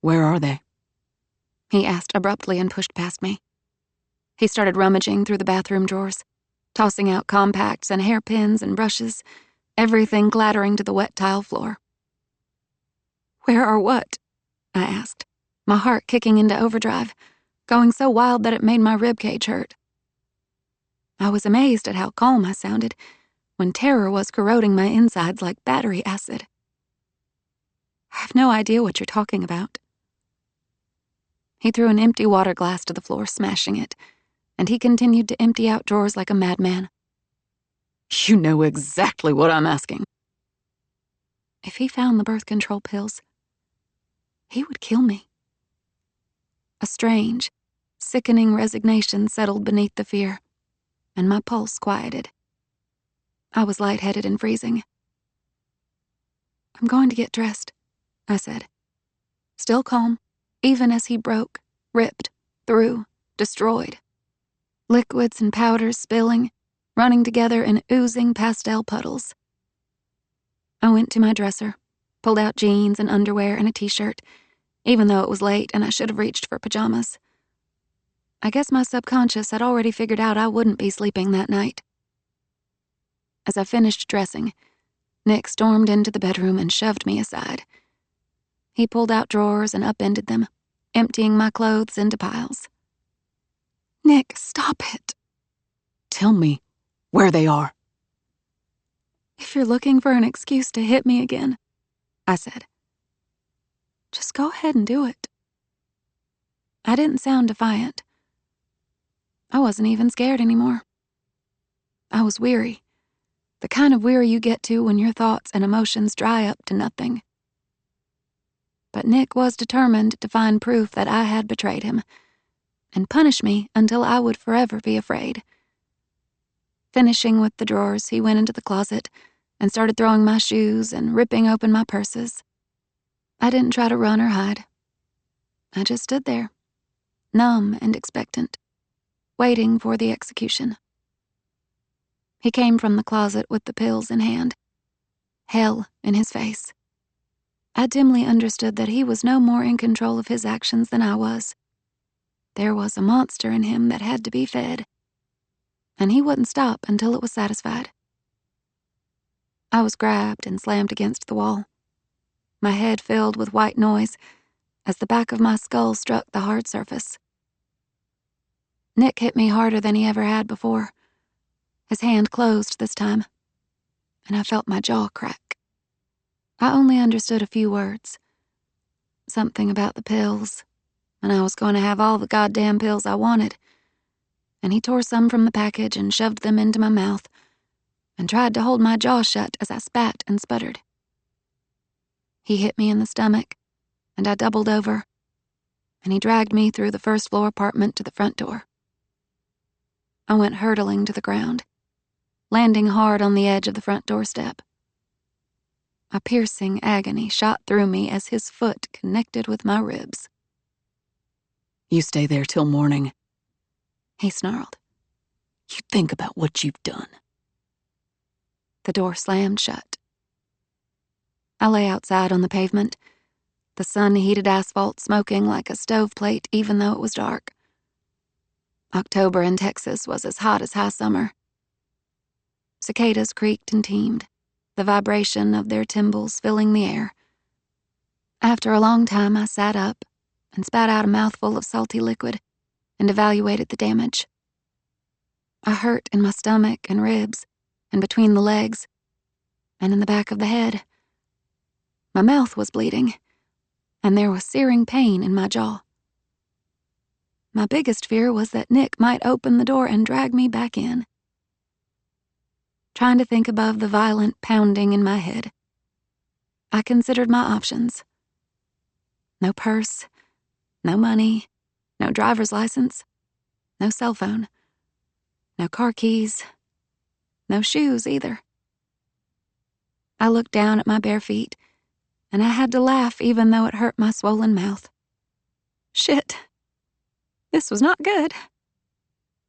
Where are they? He asked abruptly and pushed past me. He started rummaging through the bathroom drawers, tossing out compacts and hairpins and brushes, everything clattering to the wet tile floor. Where are what? I asked, my heart kicking into overdrive, going so wild that it made my ribcage hurt. I was amazed at how calm I sounded when terror was corroding my insides like battery acid. I have no idea what you're talking about. He threw an empty water glass to the floor, smashing it, and he continued to empty out drawers like a madman. You know exactly what I'm asking. If he found the birth control pills, he would kill me. A strange, sickening resignation settled beneath the fear, and my pulse quieted. I was lightheaded and freezing. I'm going to get dressed, I said, still calm, even as he broke, ripped, threw, destroyed. Liquids and powders spilling, running together in oozing pastel puddles. I went to my dresser, pulled out jeans and underwear and a t-shirt, even though it was late and I should have reached for pajamas. I guess my subconscious had already figured out I wouldn't be sleeping that night. As I finished dressing, Nick stormed into the bedroom and shoved me aside. He pulled out drawers and upended them, emptying my clothes into piles. Nick, stop it. Tell me where they are. If you're looking for an excuse to hit me again, I said, just go ahead and do it. I didn't sound defiant. I wasn't even scared anymore. I was weary, the kind of weary you get to when your thoughts and emotions dry up to nothing. But Nick was determined to find proof that I had betrayed him and punish me until I would forever be afraid. Finishing with the drawers, he went into the closet and started throwing my shoes and ripping open my purses. I didn't try to run or hide. I just stood there, numb and expectant, waiting for the execution. He came from the closet with the pills in hand, hell in his face. I dimly understood that he was no more in control of his actions than I was. There was a monster in him that had to be fed, and he wouldn't stop until it was satisfied. I was grabbed and slammed against the wall, my head filled with white noise as the back of my skull struck the hard surface. Nick hit me harder than he ever had before. His hand closed this time, and I felt my jaw crack. I only understood a few words. Something about the pills, and I was going to have all the goddamn pills I wanted. And he tore some from the package and shoved them into my mouth and tried to hold my jaw shut as I spat and sputtered. He hit me in the stomach, and I doubled over, and he dragged me through the first-floor apartment to the front door. I went hurtling to the ground, landing hard on the edge of the front doorstep. A piercing agony shot through me as his foot connected with my ribs. You stay there till morning, he snarled. You think about what you've done. The door slammed shut. I lay outside on the pavement, the sun-heated asphalt smoking like a stoveplate even though it was dark. October in Texas was as hot as high summer. Cicadas creaked and teemed, the vibration of their timbals filling the air. After a long time, I sat up and spat out a mouthful of salty liquid and evaluated the damage. I hurt in my stomach and ribs, and between the legs, and in the back of the head. My mouth was bleeding, and there was searing pain in my jaw. My biggest fear was that Nick might open the door and drag me back in. Trying to think above the violent pounding in my head, I considered my options. No purse, no money, no driver's license, no cell phone, no car keys, no shoes either. I looked down at my bare feet, and I had to laugh even though it hurt my swollen mouth. Shit. This was not good.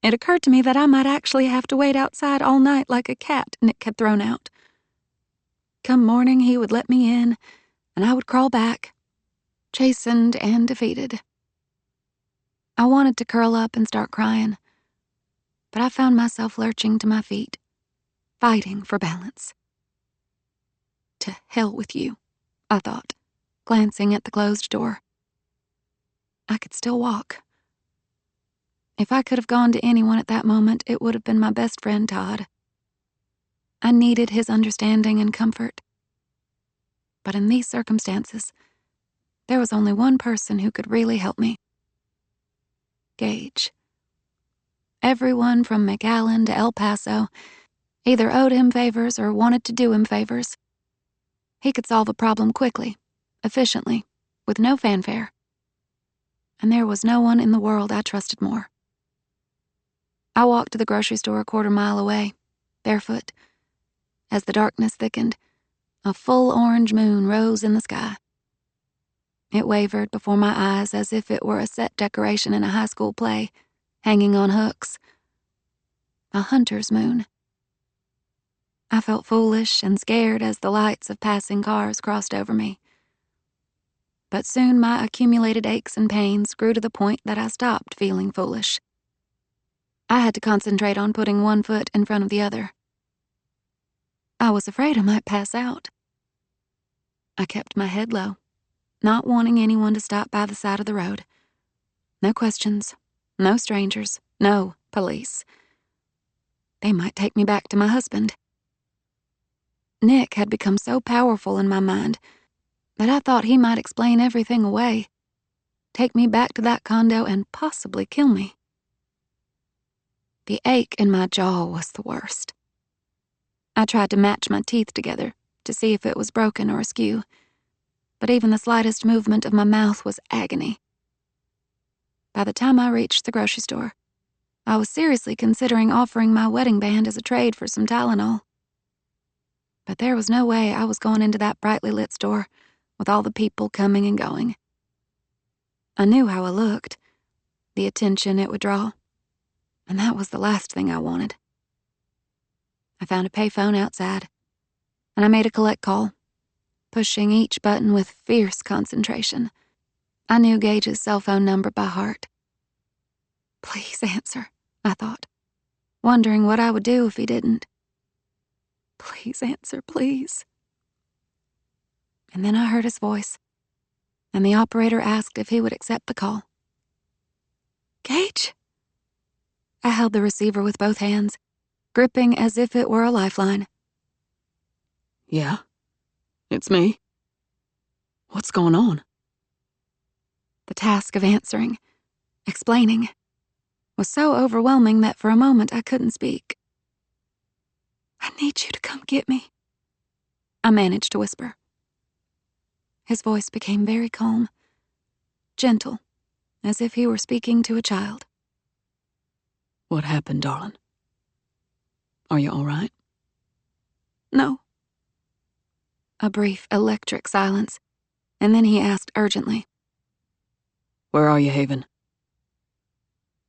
It occurred to me that I might actually have to wait outside all night like a cat Nick had thrown out. Come morning, he would let me in, and I would crawl back, chastened and defeated. I wanted to curl up and start crying, but I found myself lurching to my feet, fighting for balance. To hell with you, I thought, glancing at the closed door. I could still walk. If I could have gone to anyone at that moment, it would have been my best friend, Todd. I needed his understanding and comfort. But in these circumstances, there was only one person who could really help me. Gage. Everyone from McAllen to El Paso either owed him favors or wanted to do him favors. He could solve a problem quickly, efficiently, with no fanfare. And there was no one in the world I trusted more. I walked to the grocery store a quarter-mile away, barefoot. As the darkness thickened, a full orange moon rose in the sky. It wavered before my eyes as if it were a set decoration in a high school play, hanging on hooks. A hunter's moon. I felt foolish and scared as the lights of passing cars crossed over me. But soon my accumulated aches and pains grew to the point that I stopped feeling foolish. I had to concentrate on putting one foot in front of the other. I was afraid I might pass out. I kept my head low, not wanting anyone to stop by the side of the road. No questions, no strangers, no police. They might take me back to my husband. Nick had become so powerful in my mind that I thought he might explain everything away, take me back to that condo and possibly kill me. The ache in my jaw was the worst. I tried to match my teeth together to see if it was broken or askew, but even the slightest movement of my mouth was agony. By the time I reached the grocery store, I was seriously considering offering my wedding band as a trade for some Tylenol. But there was no way I was going into that brightly lit store with all the people coming and going. I knew how I looked, the attention it would draw, and that was the last thing I wanted. I found a payphone outside, and I made a collect call, pushing each button with fierce concentration. I knew Gage's cell phone number by heart. Please answer, I thought, wondering what I would do if he didn't. Please answer, please. And then I heard his voice, and the operator asked if he would accept the call. Gage? I held the receiver with both hands, gripping as if it were a lifeline. Yeah, it's me. What's going on? The task of answering, explaining, was so overwhelming that for a moment I couldn't speak. I need you to come get me, I managed to whisper. His voice became very calm, gentle, as if he were speaking to a child. What happened, darling? Are you all right? No. A brief, electric silence, and then he asked urgently. Where are you, Haven?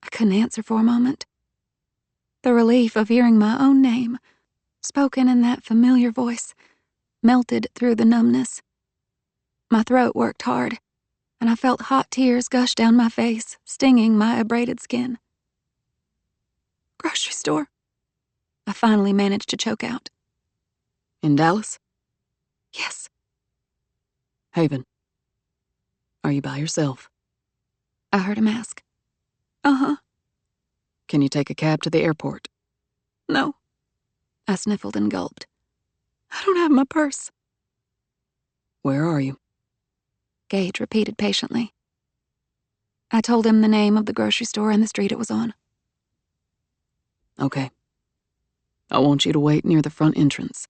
I couldn't answer for a moment. The relief of hearing my own name, spoken in that familiar voice, melted through the numbness. My throat worked hard, and I felt hot tears gush down my face, stinging my abraded skin. Grocery store, I finally managed to choke out. In Dallas? Yes. Haven, are you by yourself? I heard him ask. Uh-huh. Can you take a cab to the airport? No. I sniffled and gulped. I don't have my purse. Where are you? Gage repeated patiently. I told him the name of the grocery store and the street it was on. Okay. I want you to wait near the front entrance.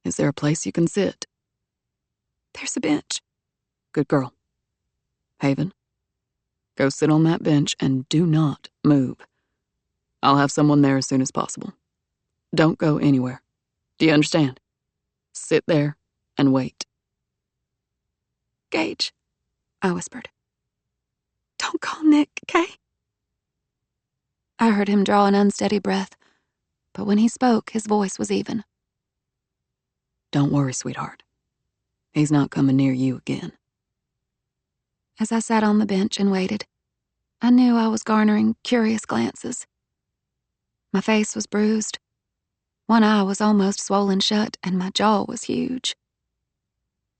Is there a place you can sit? There's a bench. Good girl. Haven, go sit on that bench and do not move. I'll have someone there as soon as possible. Don't go anywhere. Do you understand? Sit there and wait. Gage, I whispered. Don't call Nick, okay? I heard him draw an unsteady breath, but when he spoke, his voice was even. Don't worry, sweetheart. He's not coming near you again. As I sat on the bench and waited, I knew I was garnering curious glances. My face was bruised. One eye was almost swollen shut, and my jaw was huge.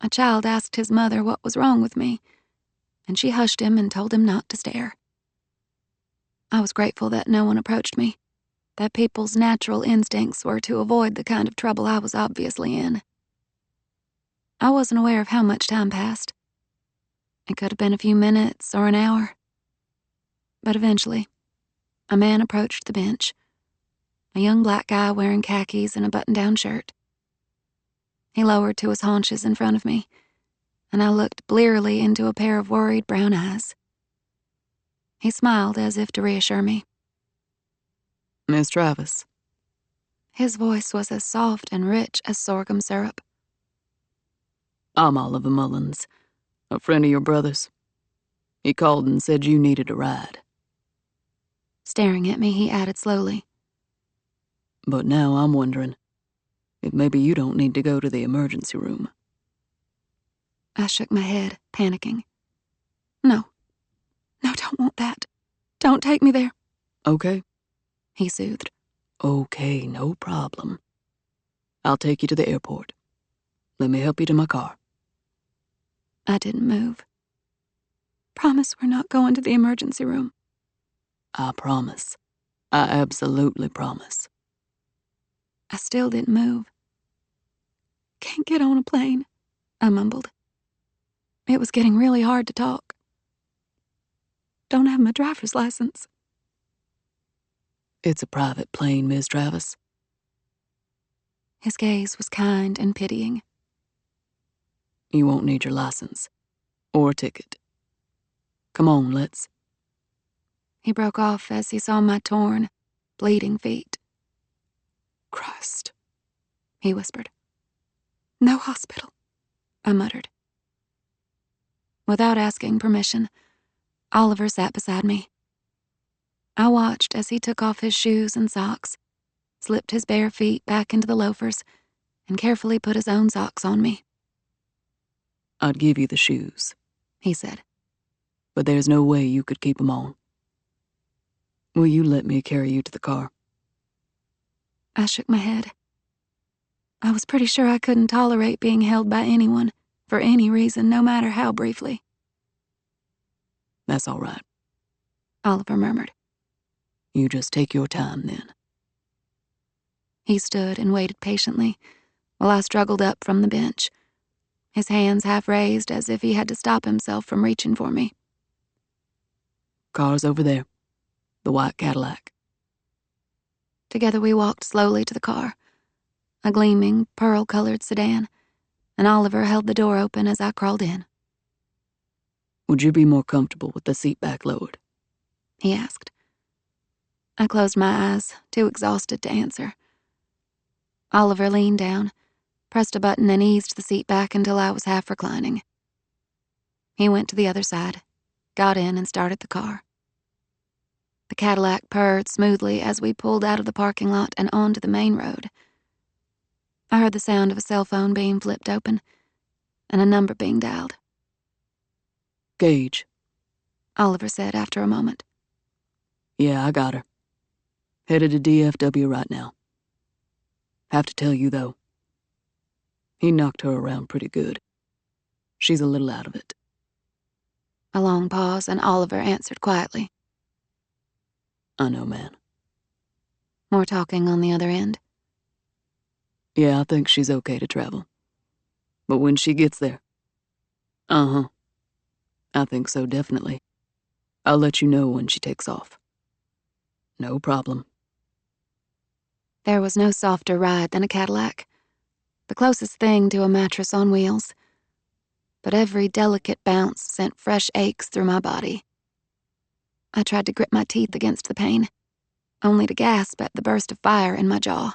A child asked his mother what was wrong with me, and she hushed him and told him not to stare. I was grateful that no one approached me, that people's natural instincts were to avoid the kind of trouble I was obviously in. I wasn't aware of how much time passed. It could have been a few minutes or an hour. But eventually, a man approached the bench, a young black guy wearing khakis and a button-down shirt. He lowered to his haunches in front of me, and I looked blearily into a pair of worried brown eyes. He smiled as if to reassure me. Miss Travis. His voice was as soft and rich as sorghum syrup. I'm Oliver Mullins, a friend of your brother's. He called and said you needed a ride. Staring at me, he added slowly. But now I'm wondering if maybe you don't need to go to the emergency room. I shook my head, panicking. No, don't want that. Don't take me there. Okay, He soothed. okay, no problem. I'll take you to the airport. Let me help you to my car. I didn't move. Promise we're not going to the emergency room. I promise. I absolutely promise. still didn't move. "Can't get on a plane," I mumbled. It was getting really hard to talk. "Don't have my driver's license." It's a private plane, Miss Travis. His gaze was kind and pitying. You won't need your license. Or a ticket. Come on, let's. He broke off as he saw my torn, bleeding feet. Christ, he whispered. "No hospital," I muttered. Without asking permission, Oliver sat beside me. I watched as he took off his shoes and socks, slipped his bare feet back into the loafers, and carefully put his own socks on me. I'd give you the shoes, he said. But there's no way you could keep them on. Will you let me carry you to the car? I shook my head. I was pretty sure I couldn't tolerate being held by anyone, for any reason, no matter how briefly. That's all right, Oliver murmured. You just take your time then. He stood and waited patiently while I struggled up from the bench, his hands half raised as if he had to stop himself from reaching for me. Car's over there, the white Cadillac. Together we walked slowly to the car, a gleaming, pearl-colored sedan, and Oliver held the door open as I crawled in. Would you be more comfortable with the seat back lowered? He asked. I closed my eyes, too exhausted to answer. Oliver leaned down, pressed a button, and eased the seat back until I was half reclining. He went to the other side, got in, and started the car. The Cadillac purred smoothly as we pulled out of the parking lot and onto the main road. I heard the sound of a cell phone being flipped open and a number being dialed. Gage, Oliver said after a moment. Yeah, I got her. Headed to DFW right now. Have to tell you, though, he knocked her around pretty good. She's a little out of it. A long pause, and Oliver answered quietly. I know, man. More talking on the other end. Yeah, I think she's okay to travel. But when she gets there... I think so, definitely. I'll let you know when she takes off. No problem. There was no softer ride than a Cadillac, the closest thing to a mattress on wheels. But every delicate bounce sent fresh aches through my body. I tried to grit my teeth against the pain, only to gasp at the burst of fire in my jaw.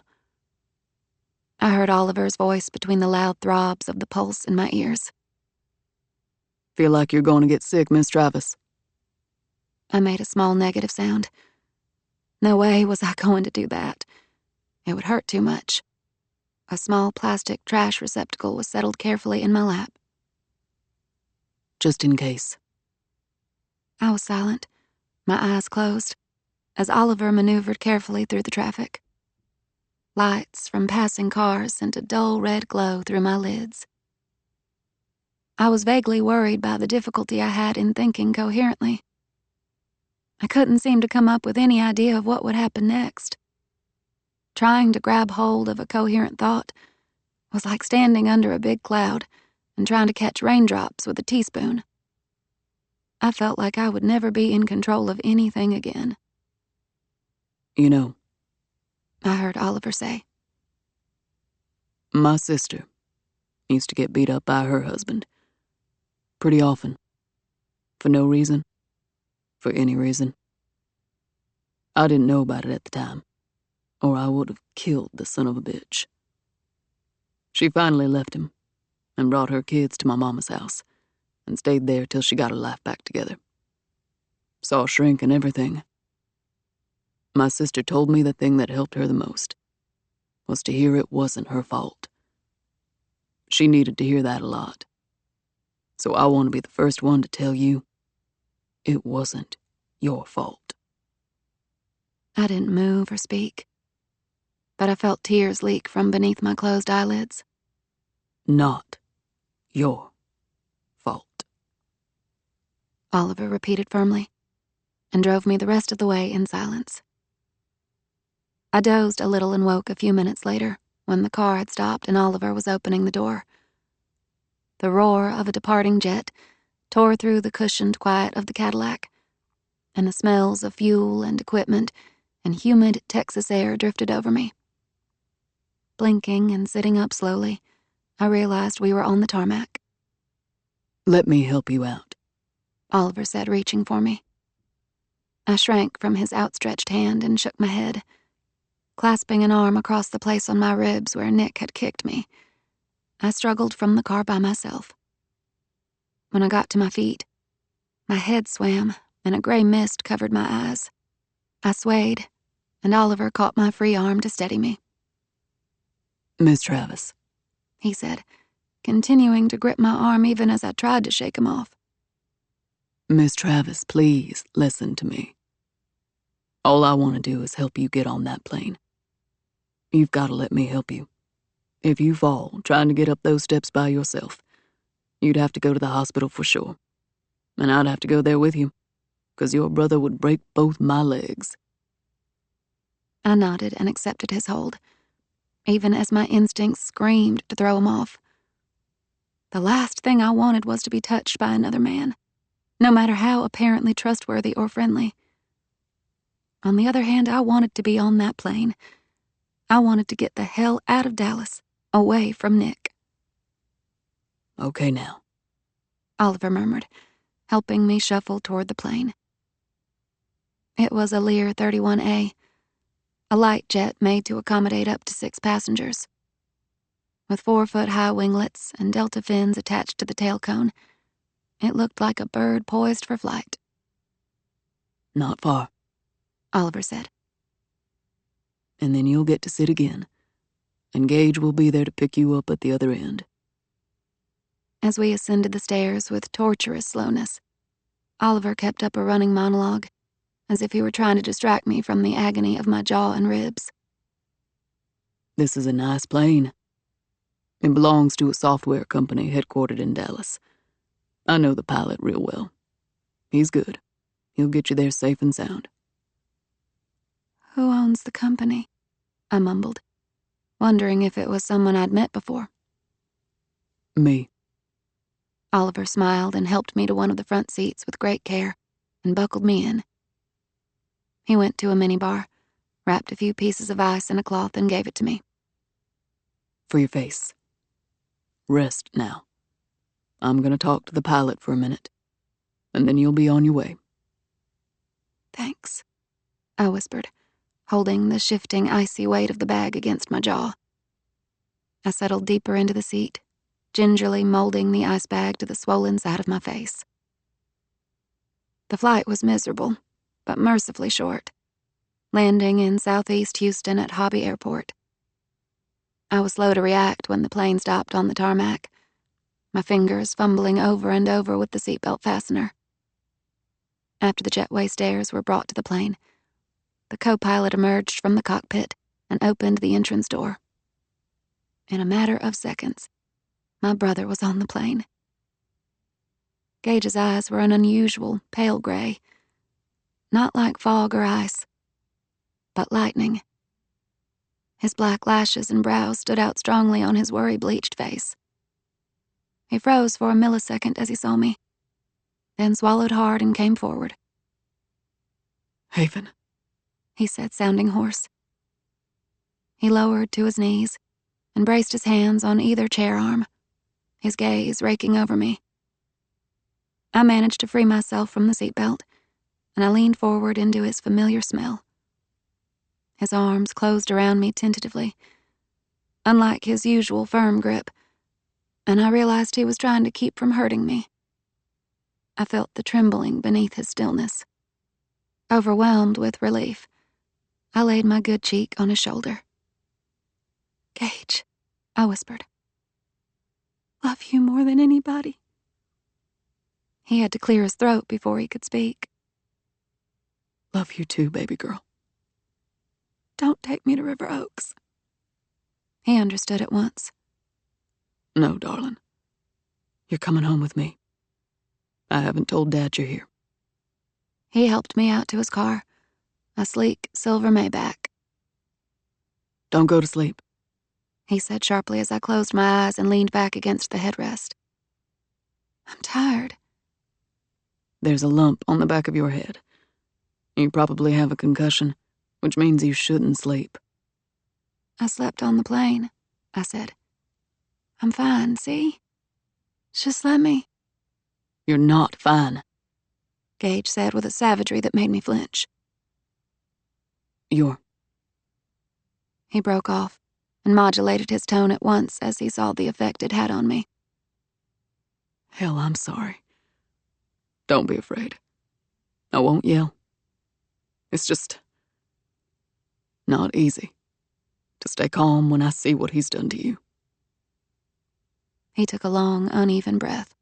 I heard Oliver's voice between the loud throbs of the pulse in my ears. Feel like you're going to get sick, Miss Travis. I made a small negative sound. No way was I going to do that. It would hurt too much. A small plastic trash receptacle was settled carefully in my lap. Just in case. I was silent, my eyes closed, as Oliver maneuvered carefully through the traffic. Lights from passing cars sent a dull red glow through my lids. I was vaguely worried by the difficulty I had in thinking coherently. I couldn't seem to come up with any idea of what would happen next. Trying to grab hold of a coherent thought was like standing under a big cloud and trying to catch raindrops with a teaspoon. I felt like I would never be in control of anything again. You know, I heard Oliver say. My sister used to get beat up by her husband. Pretty often. For no reason. For any reason. I didn't know about it at the time, or I would have killed the son of a bitch. She finally left him and brought her kids to my mama's house and stayed there till she got her life back together. Saw shrink and everything. My sister told me the thing that helped her the most was to hear it wasn't her fault. She needed to hear that a lot. So I want to be the first one to tell you, it wasn't your fault. I didn't move or speak, but I felt tears leak from beneath my closed eyelids. Not your fault. Oliver repeated firmly, and drove me the rest of the way in silence. I dozed a little and woke a few minutes later, when the car had stopped and Oliver was opening the door. The roar of a departing jet tore through the cushioned quiet of the Cadillac, and the smells of fuel and equipment and humid Texas air drifted over me. Blinking and sitting up slowly, I realized we were on the tarmac. Let me help you out, Oliver said, reaching for me. I shrank from his outstretched hand and shook my head, clasping an arm across the place on my ribs where Nick had kicked me. I struggled from the car by myself. When I got to my feet, my head swam and a gray mist covered my eyes. I swayed, and Oliver caught my free arm to steady me. Miss Travis, He said, continuing to grip my arm even as I tried to shake him off. Miss Travis, please listen to me. All I want to do is help you get on that plane. You've got to let me help you. If you fall trying to get up those steps by yourself, you'd have to go to the hospital for sure. And I'd have to go there with you, 'cause your brother would break both my legs. I nodded and accepted his hold, even as my instincts screamed to throw him off. The last thing I wanted was to be touched by another man, no matter how apparently trustworthy or friendly. On the other hand, I wanted to be on that plane. I wanted to get the hell out of Dallas, away from Nick. Okay now, Oliver murmured, helping me shuffle toward the plane. It was a Lear 31A, a light jet made to accommodate up to 6 passengers. With 4-foot-high winglets and delta fins attached to the tail cone, it looked like a bird poised for flight. not far, Oliver said. and then you'll get to sit again, and Gage will be there to pick you up at the other end. As we ascended the stairs with torturous slowness, Oliver kept up a running monologue, as if he were trying to distract me from the agony of my jaw and ribs. This is a nice plane. It belongs to a software company headquartered in Dallas. I know the pilot real well. He's good. He'll get you there safe and sound. Who owns the company? I mumbled, wondering if it was someone I'd met before. Me. Oliver smiled and helped me to one of the front seats with great care and buckled me in. He went to a minibar, wrapped a few pieces of ice in a cloth and gave it to me. For your face. Rest now. I'm gonna talk to the pilot for a minute, and then you'll be on your way. Thanks, I whispered, holding the shifting icy weight of the bag against my jaw. I settled deeper into the seat, gingerly molding the ice bag to the swollen side of my face. The flight was miserable, but mercifully short, landing in southeast Houston at Hobby Airport. I was slow to react when the plane stopped on the tarmac, my fingers fumbling over and over with the seatbelt fastener. After the jetway stairs were brought to the plane, the co-pilot emerged from the cockpit and opened the entrance door. In a matter of seconds, my brother was on the plane. Gage's eyes were an unusual pale gray, not like fog or ice, but lightning. His black lashes and brows stood out strongly on his worry-bleached face. He froze for a millisecond as he saw me, then swallowed hard and came forward. Haven. He said, sounding hoarse. He lowered to his knees and braced his hands on either chair arm, his gaze raking over me. I managed to free myself from the seatbelt, and I leaned forward into his familiar smell. His arms closed around me tentatively, unlike his usual firm grip, and I realized he was trying to keep from hurting me. I felt the trembling beneath his stillness. Overwhelmed with relief, I laid my good cheek on his shoulder. Gage, I whispered. Love you more than anybody. He had to clear his throat before he could speak. Love you too, baby girl. Don't take me to River Oaks. He understood at once. No, darling. You're coming home with me. I haven't told Dad you're here. He helped me out to his car, a sleek silver Maybach. Don't go to sleep. he said sharply as I closed my eyes and leaned back against the headrest. I'm tired. There's a lump on the back of your head. You probably have a concussion, which means you shouldn't sleep. I slept on the plane, I said. I'm fine, see? Just let me. You're not fine. Gage said with a savagery that made me flinch. You're... He broke off and modulated his tone at once as he saw the effect it had on me. Hell, I'm sorry. Don't be afraid. I won't yell. It's just not easy to stay calm when I see what he's done to you. He took a long, uneven breath.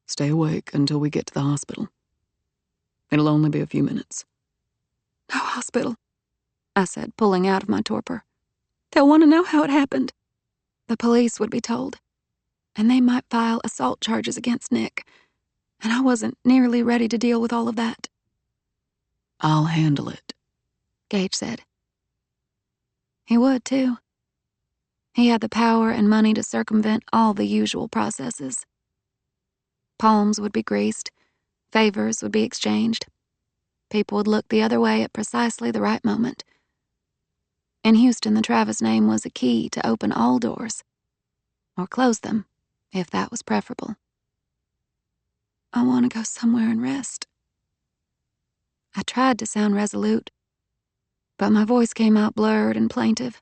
Stay awake until we get to the hospital. It'll only be a few minutes. No hospital, I said, pulling out of my torpor. They'll want to know how it happened. The police would be told, and they might file assault charges against Nick, and I wasn't nearly ready to deal with all of that. I'll handle it, Gage said. He would, too. He had the power and money to circumvent all the usual processes. Palms would be greased, favors would be exchanged. People would look the other way at precisely the right moment. In Houston, the Travis name was a key to open all doors, or close them, if that was preferable. I want to go somewhere and rest. I tried to sound resolute, but my voice came out blurred and plaintive,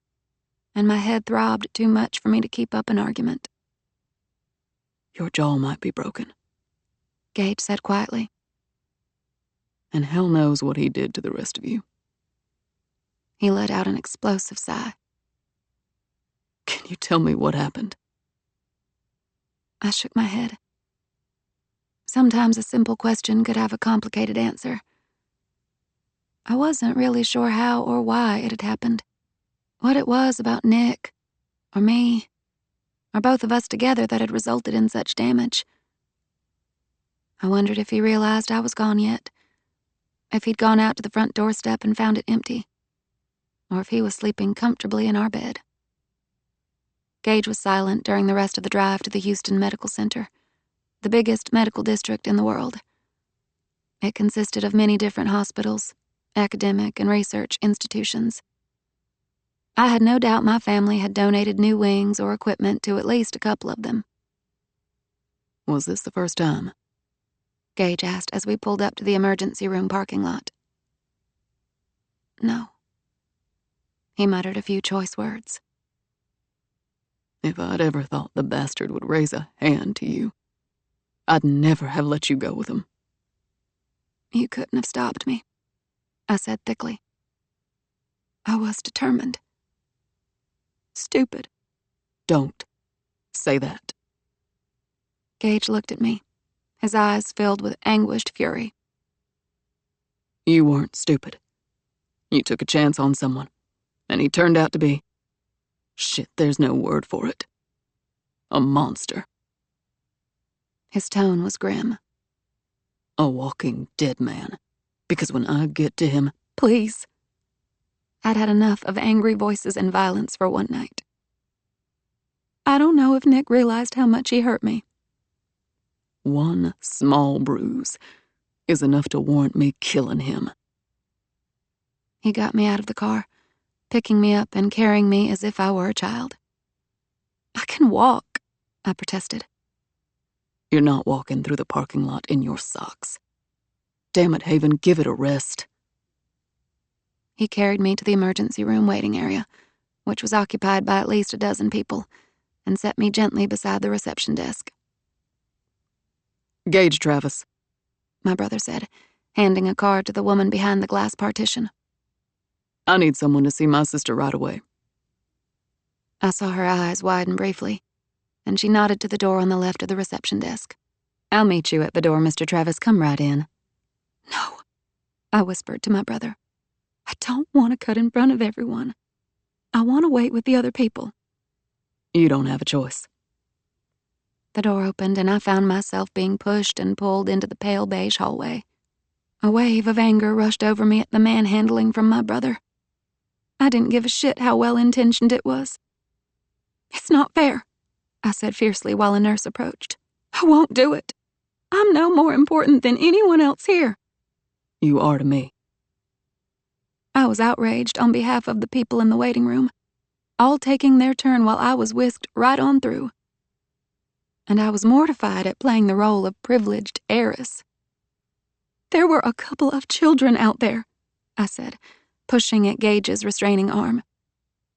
and my head throbbed too much for me to keep up an argument. Your jaw might be broken, Gage said quietly. And hell knows what he did to the rest of you. He let out an explosive sigh. Can you tell me what happened? I shook my head. Sometimes a simple question could have a complicated answer. I wasn't really sure how or why it had happened. What it was about Nick, or me, or both of us together that had resulted in such damage. I wondered if he realized I was gone yet, if he'd gone out to the front doorstep and found it empty, or if he was sleeping comfortably in our bed. Gage was silent during the rest of the drive to the Houston Medical Center, the biggest medical district in the world. It consisted of many different hospitals, academic and research institutions. I had no doubt my family had donated new wings or equipment to at least a couple of them. Was this the first time? Gage asked as we pulled up to the emergency room parking lot. No. He muttered a few choice words. If I'd ever thought the bastard would raise a hand to you, I'd never have let you go with him. You couldn't have stopped me, I said thickly. I was determined. Stupid. Don't say that. Gage looked at me, his eyes filled with anguished fury. You weren't stupid. You took a chance on someone, and he turned out to be... Shit, there's no word for it. A monster. His tone was grim. A walking dead man. Because when I get to him... Please. I'd had enough of angry voices and violence for one night. I don't know if Nick realized how much he hurt me. One small bruise is enough to warrant me killing him. He got me out of the car, picking me up and carrying me as if I were a child. I can walk, I protested. You're not walking through the parking lot in your socks. Damn it, Haven, give it a rest. He carried me to the emergency room waiting area, which was occupied by at least a dozen people, and set me gently beside the reception desk. Gage Travis, my brother said, handing a card to the woman behind the glass partition. I need someone to see my sister right away. I saw her eyes widen briefly, and she nodded to the door on the left of the reception desk. I'll meet you at the door, Mr. Travis. Come right in. No, I whispered to my brother. I don't want to cut in front of everyone. I want to wait with the other people. You don't have a choice. The door opened and I found myself being pushed and pulled into the pale beige hallway. A wave of anger rushed over me at the manhandling from my brother. I didn't give a shit how well-intentioned it was. "It's not fair," I said fiercely while a nurse approached. "I won't do it. I'm no more important than anyone else here." You are to me. I was outraged on behalf of the people in the waiting room, all taking their turn while I was whisked right on through. And I was mortified at playing the role of privileged heiress. "There were a couple of children out there," I said, pushing at Gage's restraining arm.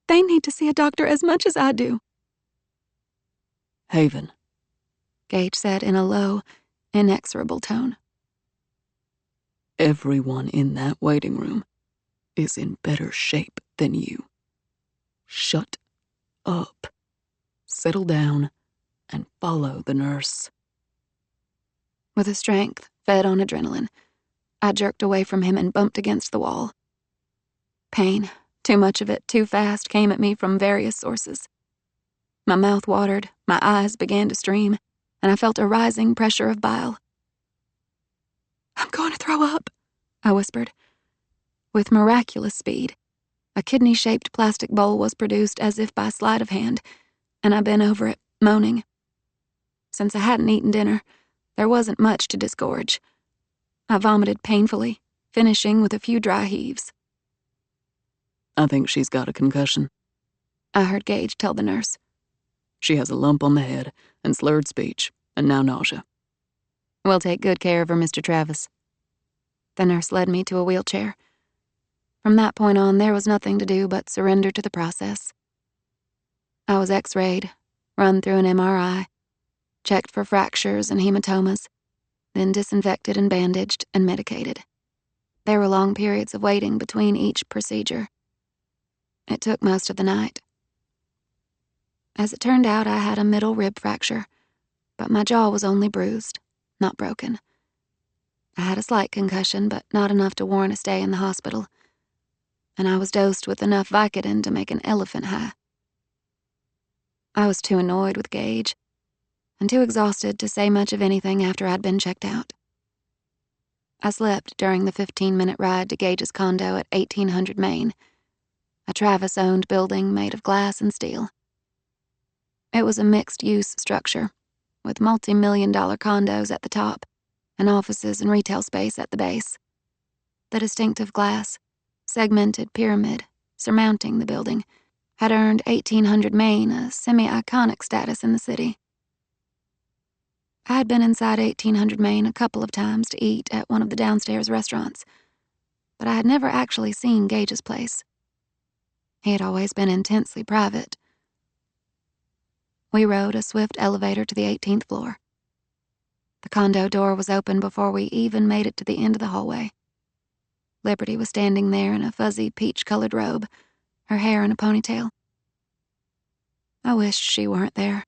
"They need to see a doctor as much as I do." Haven, Gage said in a low, inexorable tone. everyone in that waiting room is in better shape than you. Shut up. Settle down and follow the nurse. With a strength fed on adrenaline, I jerked away from him and bumped against the wall. Pain, too much of it, too fast, came at me from various sources. My mouth watered, my eyes began to stream, and I felt a rising pressure of bile. "I'm going to throw up," I whispered. With miraculous speed, a kidney-shaped plastic bowl was produced as if by sleight of hand, and I bent over it, moaning. Since I hadn't eaten dinner, there wasn't much to disgorge. I vomited painfully, finishing with a few dry heaves. I think she's got a concussion. I heard Gage tell the nurse. She has a lump on the head and slurred speech, and now nausea. We'll take good care of her, Mr. Travis. The nurse led me to a wheelchair. From that point on, there was nothing to do but surrender to the process. I was x-rayed, run through an MRI, checked for fractures and hematomas, then disinfected and bandaged and medicated. There were long periods of waiting between each procedure. It took most of the night. As it turned out, I had a middle rib fracture, but my jaw was only bruised, not broken. I had a slight concussion, but not enough to warrant a stay in the hospital, and I was dosed with enough Vicodin to make an elephant high. I was too annoyed with Gage, and too exhausted to say much of anything after I'd been checked out. I slept during the 15-minute ride to Gage's condo at 1800 Main, a Travis-owned building made of glass and steel. It was a mixed-use structure, with multi-million-dollar condos at the top and offices and retail space at the base. The distinctive glass, segmented pyramid surmounting the building had earned 1800 Main a semi-iconic status in the city. I had been inside 1800 Main a couple of times to eat at one of the downstairs restaurants, but I had never actually seen Gage's place. He had always been intensely private. We rode a swift elevator to the 18th floor. The condo door was open before we even made it to the end of the hallway. Liberty was standing there in a fuzzy peach-colored robe, her hair in a ponytail. I wished she weren't there.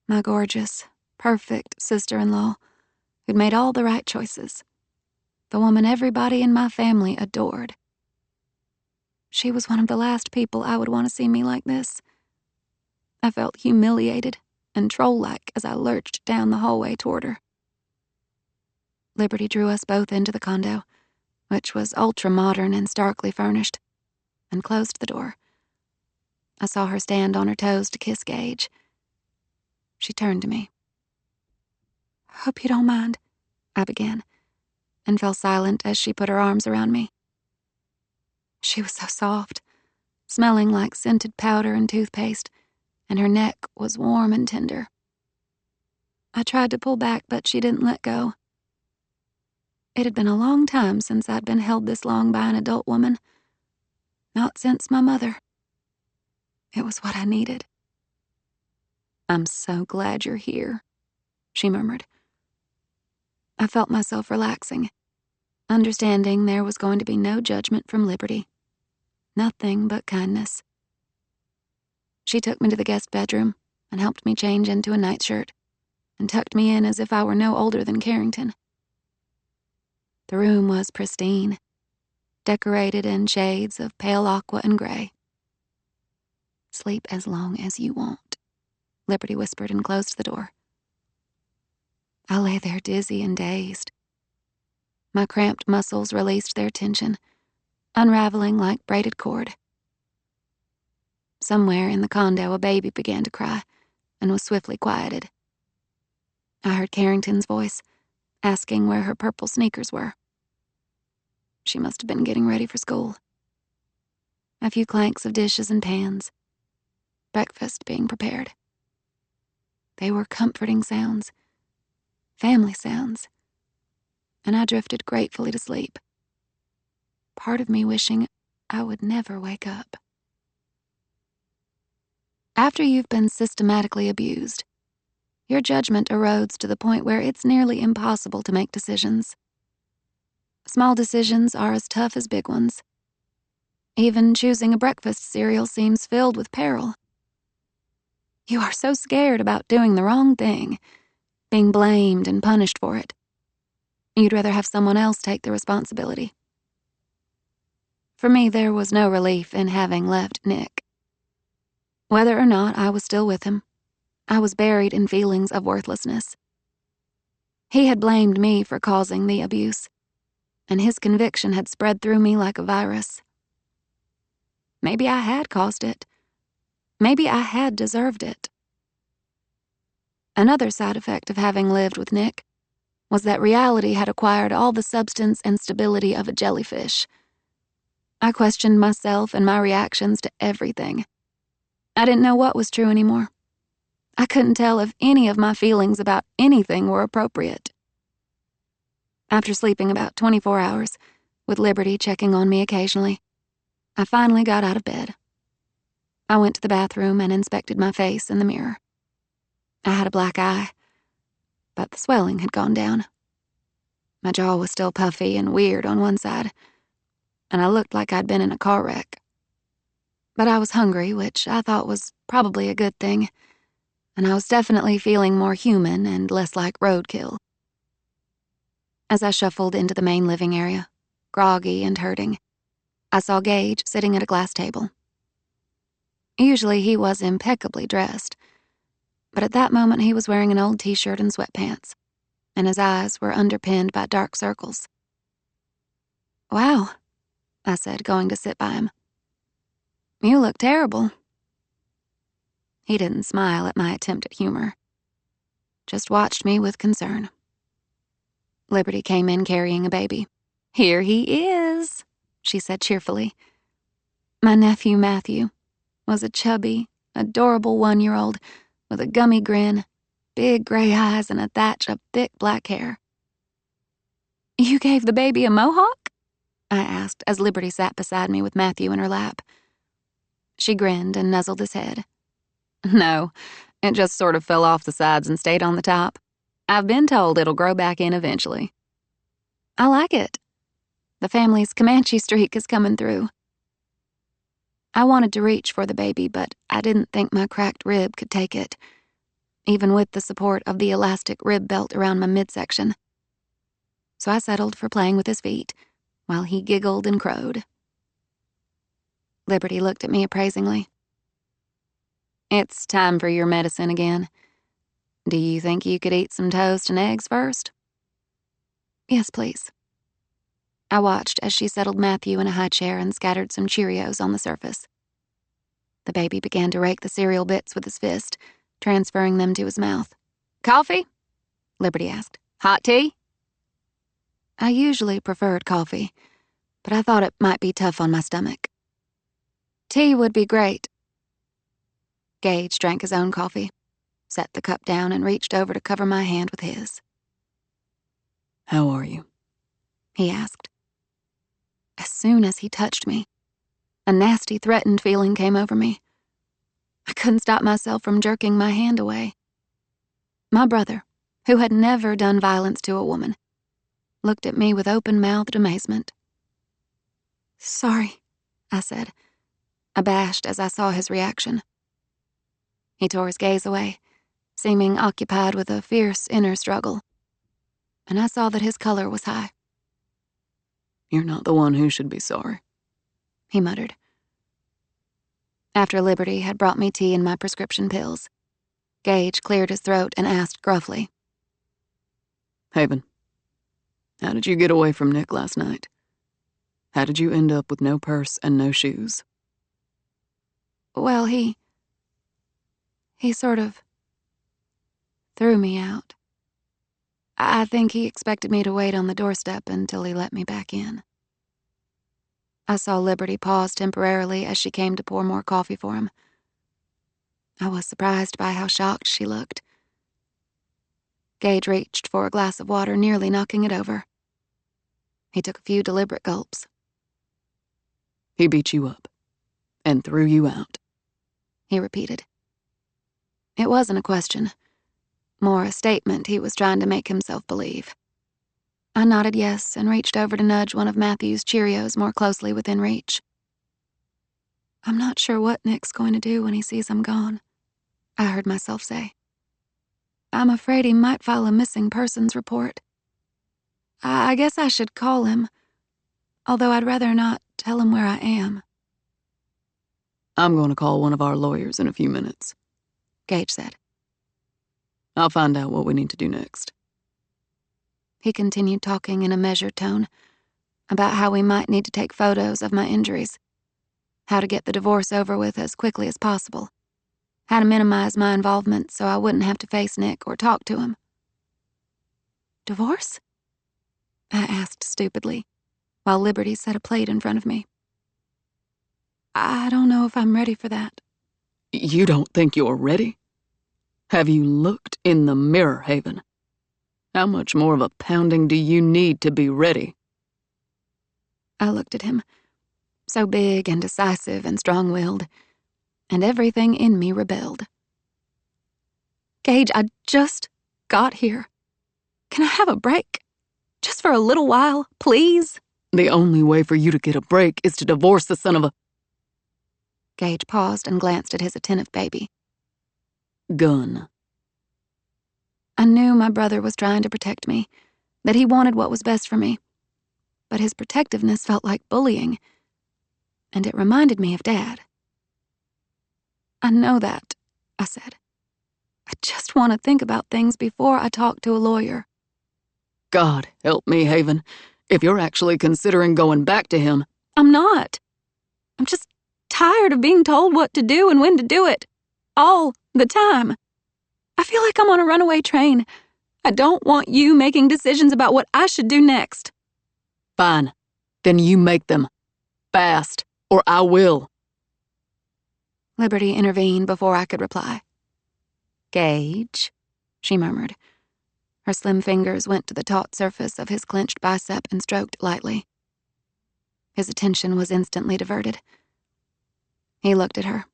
My gorgeous, perfect sister-in-law, who'd made all the right choices. The woman everybody in my family adored. She was one of the last people I would want to see me like this. I felt humiliated and troll-like as I lurched down the hallway toward her. Liberty drew us both into the condo, which was ultra-modern and starkly furnished, and closed the door. I saw her stand on her toes to kiss Gage. She turned to me. "Hope you don't mind," I began, and fell silent as she put her arms around me. She was so soft, smelling like scented powder and toothpaste, and her neck was warm and tender. I tried to pull back, but she didn't let go. It had been a long time since I'd been held this long by an adult woman. Not since my mother. It was what I needed. "I'm so glad you're here," she murmured. I felt myself relaxing, understanding there was going to be no judgment from Liberty. Nothing but kindness. She took me to the guest bedroom and helped me change into a nightshirt and tucked me in as if I were no older than Carrington. The room was pristine, decorated in shades of pale aqua and gray. "Sleep as long as you want," Liberty whispered and closed the door. I lay there dizzy and dazed. My cramped muscles released their tension, unraveling like braided cord. Somewhere in the condo, a baby began to cry and was swiftly quieted. I heard Carrington's voice, asking where her purple sneakers were. She must have been getting ready for school. A few clanks of dishes and pans. Breakfast being prepared. They were comforting sounds, family sounds, and I drifted gratefully to sleep. Part of me wishing I would never wake up. After you've been systematically abused, your judgment erodes to the point where it's nearly impossible to make decisions. Small decisions are as tough as big ones. Even choosing a breakfast cereal seems filled with peril. You are so scared about doing the wrong thing, being blamed and punished for it. You'd rather have someone else take the responsibility. For me, there was no relief in having left Nick. Whether or not I was still with him, I was buried in feelings of worthlessness. He had blamed me for causing the abuse, and his conviction had spread through me like a virus. Maybe I had caused it. Maybe I had deserved it. Another side effect of having lived with Nick was that reality had acquired all the substance and stability of a jellyfish. I questioned myself and my reactions to everything. I didn't know what was true anymore. I couldn't tell if any of my feelings about anything were appropriate. After sleeping about 24 hours, with Liberty checking on me occasionally, I finally got out of bed. I went to the bathroom and inspected my face in the mirror. I had a black eye, but the swelling had gone down. My jaw was still puffy and weird on one side, and I looked like I'd been in a car wreck. But I was hungry, which I thought was probably a good thing, and I was definitely feeling more human and less like roadkill. As I shuffled into the main living area, groggy and hurting, I saw Gage sitting at a glass table. Usually he was impeccably dressed, but at that moment he was wearing an old t-shirt and sweatpants, and his eyes were underpinned by dark circles. "Wow," I said, going to sit by him. "You look terrible." He didn't smile at my attempt at humor, just watched me with concern. Liberty came in carrying a baby. "Here he is," she said cheerfully. My nephew, Matthew, was a chubby, adorable 1-year-old with a gummy grin, big gray eyes, and a thatch of thick black hair. "You gave the baby a mohawk?" I asked as Liberty sat beside me with Matthew in her lap. She grinned and nuzzled his head. "No, it just sort of fell off the sides and stayed on the top. I've been told it'll grow back in eventually." "I like it. The family's Comanche streak is coming through." I wanted to reach for the baby, but I didn't think my cracked rib could take it, even with the support of the elastic rib belt around my midsection. So I settled for playing with his feet, while he giggled and crowed. Liberty looked at me appraisingly. "It's time for your medicine again. Do you think you could eat some toast and eggs first?" "Yes, please." I watched as she settled Matthew in a high chair and scattered some Cheerios on the surface. The baby began to rake the cereal bits with his fist, transferring them to his mouth. "Coffee?" Liberty asked. "Hot tea?" I usually preferred coffee, but I thought it might be tough on my stomach. "Tea would be great." Gage drank his own coffee, set the cup down, and reached over to cover my hand with his. "How are you?" he asked. As soon as he touched me, a nasty, threatened feeling came over me. I couldn't stop myself from jerking my hand away. My brother, who had never done violence to a woman, looked at me with open-mouthed amazement. "Sorry," I said, abashed as I saw his reaction. He tore his gaze away, seeming occupied with a fierce inner struggle, and I saw that his color was high. "You're not the one who should be sorry," he muttered. After Liberty had brought me tea and my prescription pills, Gage cleared his throat and asked gruffly, "Haven, how did you get away from Nick last night? How did you end up with no purse and no shoes?" Well, he sort of threw me out. I think he expected me to wait on the doorstep until he let me back in. I saw Liberty pause temporarily as she came to pour more coffee for him. I was surprised by how shocked she looked. Gage reached for a glass of water, nearly knocking it over. He took a few deliberate gulps. He beat you up and threw you out, he repeated. It wasn't a question, more a statement he was trying to make himself believe. I nodded yes and reached over to nudge one of Matthew's Cheerios more closely within reach. I'm not sure what Nick's going to do when he sees I'm gone, I heard myself say. I'm afraid he might file a missing persons report. I guess I should call him, although I'd rather not tell him where I am. I'm going to call one of our lawyers in a few minutes, Gage said. I'll find out what we need to do next. He continued talking in a measured tone about how we might need to take photos of my injuries, how to get the divorce over with as quickly as possible, how to minimize my involvement so I wouldn't have to face Nick or talk to him. Divorce? I asked stupidly, while Liberty set a plate in front of me. I don't know if I'm ready for that. You don't think you're ready? Have you looked in the mirror, Haven? How much more of a pounding do you need to be ready? I looked at him, so big and decisive and strong-willed, and everything in me rebelled. Gage, I just got here. Can I have a break? Just for a little while, please? The only way for you to get a break is to divorce the son of a... Gage paused and glanced at his attentive baby. Gun. I knew my brother was trying to protect me, that he wanted what was best for me. But his protectiveness felt like bullying, and it reminded me of Dad. I know that, I said. I just want to think about things before I talk to a lawyer. God help me, Haven. If you're actually considering going back to him... I'm not. I'm just tired of being told what to do and when to do it. All the time. I feel like I'm on a runaway train. I don't want you making decisions about what I should do next. Fine. Then you make them. Fast, or I will. Liberty intervened before I could reply. Gage, she murmured. Her slim fingers went to the taut surface of his clenched bicep and stroked lightly. His attention was instantly diverted. He looked at her,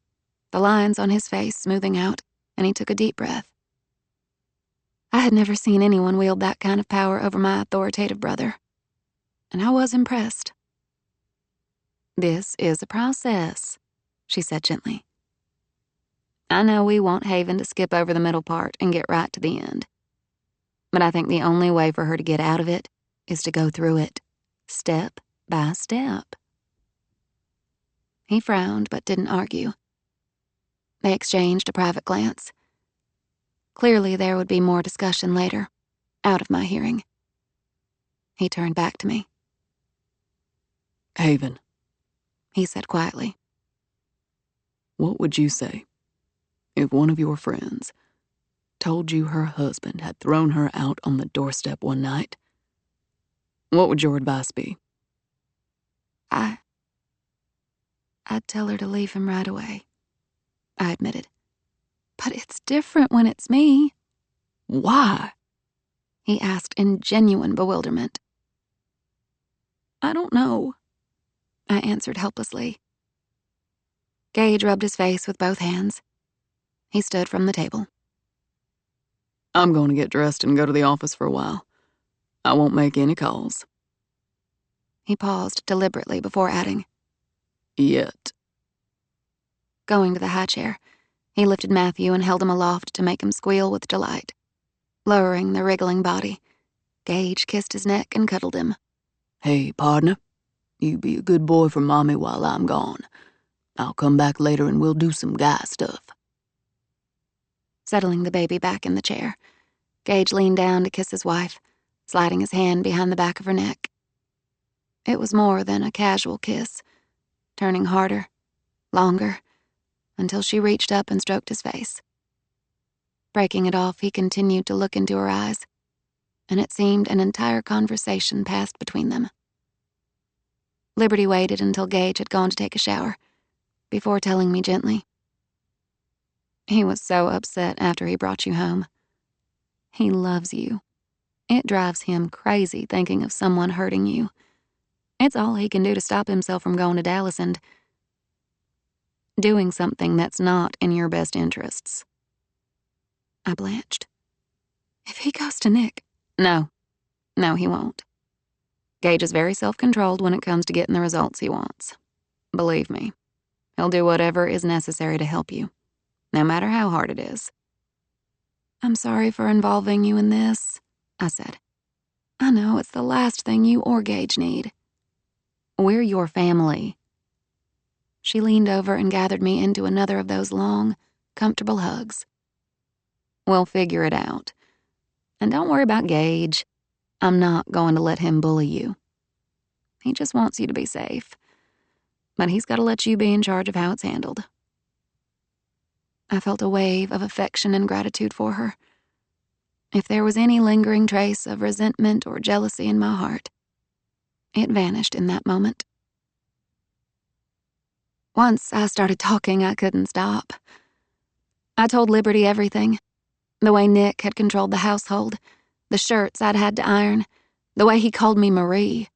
the lines on his face smoothing out, and he took a deep breath. I had never seen anyone wield that kind of power over my authoritative brother, and I was impressed. This is a process, she said gently. I know we want Haven to skip over the middle part and get right to the end. But I think the only way for her to get out of it is to go through it, step by step. He frowned but didn't argue. They exchanged a private glance. Clearly there would be more discussion later, out of my hearing. He turned back to me. Haven, he said quietly. What would you say if one of your friends told you her husband had thrown her out on the doorstep one night? What would your advice be? I'd tell her to leave him right away, I admitted. But it's different when it's me. Why? He asked in genuine bewilderment. I don't know, I answered helplessly. Gage rubbed his face with both hands. He stood from the table. I'm going to get dressed and go to the office for a while. I won't make any calls. He paused deliberately before adding, Yet. Going to the high chair, he lifted Matthew and held him aloft to make him squeal with delight. Lowering the wriggling body, Gage kissed his neck and cuddled him. Hey, partner, you be a good boy for Mommy while I'm gone. I'll come back later and we'll do some guy stuff. Settling the baby back in the chair, Gage leaned down to kiss his wife, sliding his hand behind the back of her neck. It was more than a casual kiss, turning harder, longer, until she reached up and stroked his face. Breaking it off, he continued to look into her eyes, and it seemed an entire conversation passed between them. Liberty waited until Gage had gone to take a shower, before telling me gently, "He was so upset after he brought you home. He loves you. It drives him crazy thinking of someone hurting you. It's all he can do to stop himself from going to Dallas and doing something that's not in your best interests." I blanched. "If he goes to Nick..." No, he won't. Gage is very self-controlled when it comes to getting the results he wants. Believe me, he'll do whatever is necessary to help you, no matter how hard it is." "I'm sorry for involving you in this," I said. "I know it's the last thing you or Gage need." "We're your family." She leaned over and gathered me into another of those long, comfortable hugs. "We'll figure it out. And don't worry about Gage. I'm not going to let him bully you. He just wants you to be safe. But he's got to let you be in charge of how it's handled." I felt a wave of affection and gratitude for her. If there was any lingering trace of resentment or jealousy in my heart, it vanished in that moment. Once I started talking, I couldn't stop. I told Liberty everything. The way Nick had controlled the household, the shirts I'd had to iron, the way he called me Marie.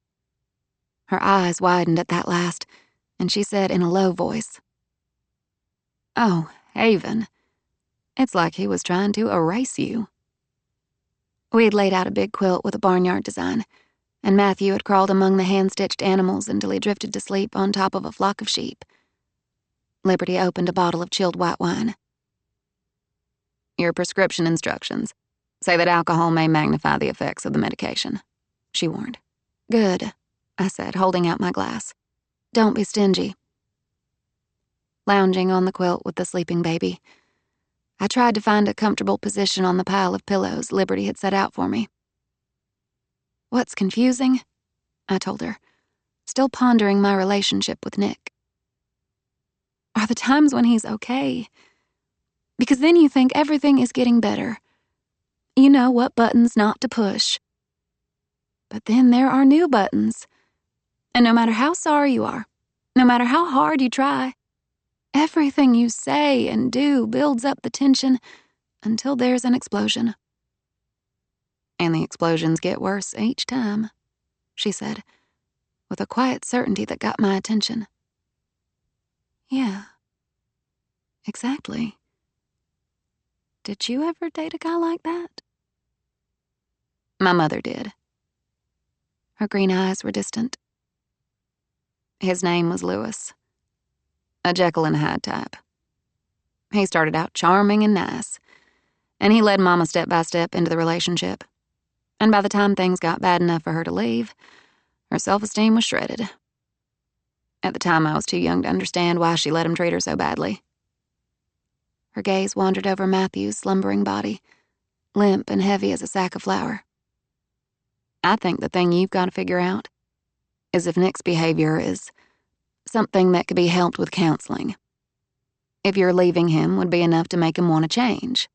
Her eyes widened at that last, and she said in a low voice, "Oh, Haven, it's like he was trying to erase you." We had laid out a big quilt with a barnyard design, and Matthew had crawled among the hand-stitched animals until he drifted to sleep on top of a flock of sheep. Liberty opened a bottle of chilled white wine. "Your prescription instructions say that alcohol may magnify the effects of the medication," she warned. "Good," I said, holding out my glass. "Don't be stingy." Lounging on the quilt with the sleeping baby, I tried to find a comfortable position on the pile of pillows Liberty had set out for me. "What's confusing?" I told her, still pondering my relationship with Nick, "are the times when he's okay. Because then you think everything is getting better. You know what buttons not to push. But then there are new buttons. And no matter how sorry you are, no matter how hard you try, everything you say and do builds up the tension until there's an explosion." "And the explosions get worse each time," she said, with a quiet certainty that got my attention. "Yeah, exactly. Did you ever date a guy like that?" "My mother did." Her green eyes were distant. "His name was Lewis. A Jekyll and Hyde type. He started out charming and nice, and he led Mama step by step into the relationship. And by the time things got bad enough for her to leave, her self-esteem was shredded. At the time, I was too young to understand why she let him treat her so badly." Her gaze wandered over Matthew's slumbering body, limp and heavy as a sack of flour. "I think the thing you've got to figure out is if Nick's behavior is something that could be helped with counseling. If your leaving him would be enough to make him want to change."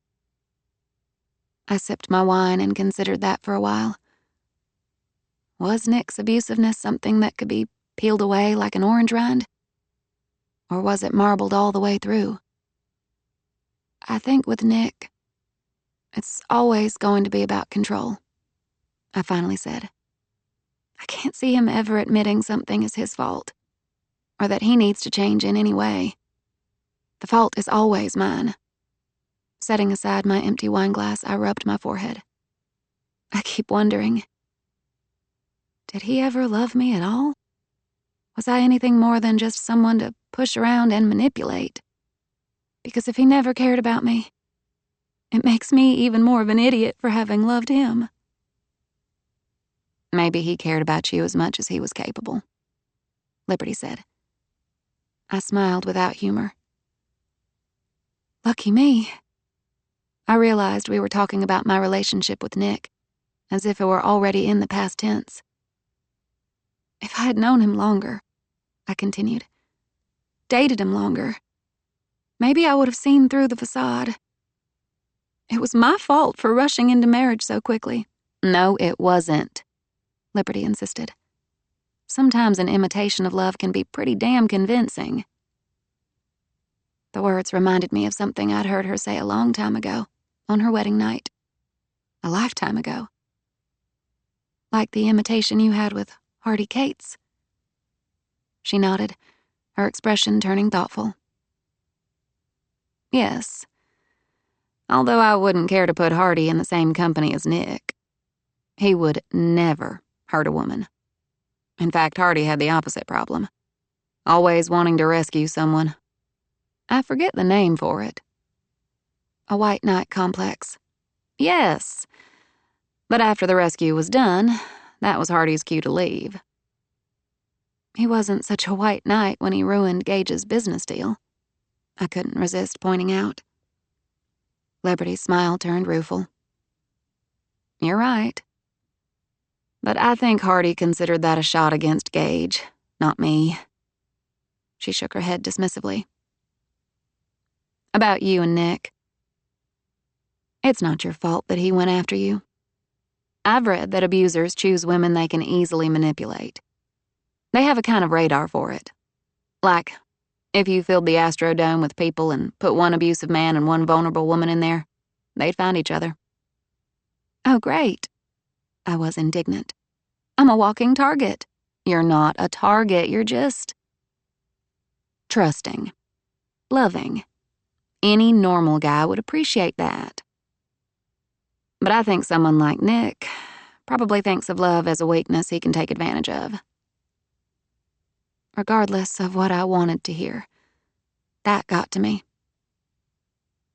I sipped my wine and considered that for a while. Was Nick's abusiveness something that could be peeled away like an orange rind? Or was it marbled all the way through? "I think with Nick, it's always going to be about control," I finally said. "I can't see him ever admitting something is his fault, or that he needs to change in any way. The fault is always mine." Setting aside my empty wine glass, I rubbed my forehead. I keep wondering, did he ever love me at all? Was I anything more than just someone to push around and manipulate? Because if he never cared about me, it makes me even more of an idiot for having loved him. "Maybe he cared about you as much as he was capable," Liberty said. I smiled without humor. Lucky me. I realized we were talking about my relationship with Nick, as if it were already in the past tense. "If I had known him longer," I continued, "dated him longer, Maybe I would have seen through the facade. It was my fault for rushing into marriage so quickly. No, it wasn't, Liberty insisted. Sometimes an imitation of love can be pretty damn convincing. The words reminded me of something I'd heard her say a long time ago, on her wedding night. A lifetime ago. Like the imitation you had with Hardy Cates. She nodded, her expression turning thoughtful. Yes. Although I wouldn't care to put Hardy in the same company as Nick. He would never hurt a woman. In fact, Hardy had the opposite problem. Always wanting to rescue someone. I forget the name for it. A white knight complex. Yes. But after the rescue was done, that was Hardy's cue to leave. He wasn't such a white knight when he ruined Gage's business deal. I couldn't resist pointing out. Liberty's smile turned rueful. You're right. But I think Hardy considered that a shot against Gage, not me. She shook her head dismissively. About you and Nick. It's not your fault that he went after you. I've read that abusers choose women they can easily manipulate. They have a kind of radar for it. Like, if you filled the Astrodome with people and put one abusive man and one vulnerable woman in there, they'd find each other. Oh, great. I was indignant. I'm a walking target. You're not a target, you're just trusting, loving. Any normal guy would appreciate that. But I think someone like Nick probably thinks of love as a weakness he can take advantage of. Regardless of what I wanted to hear, that got to me.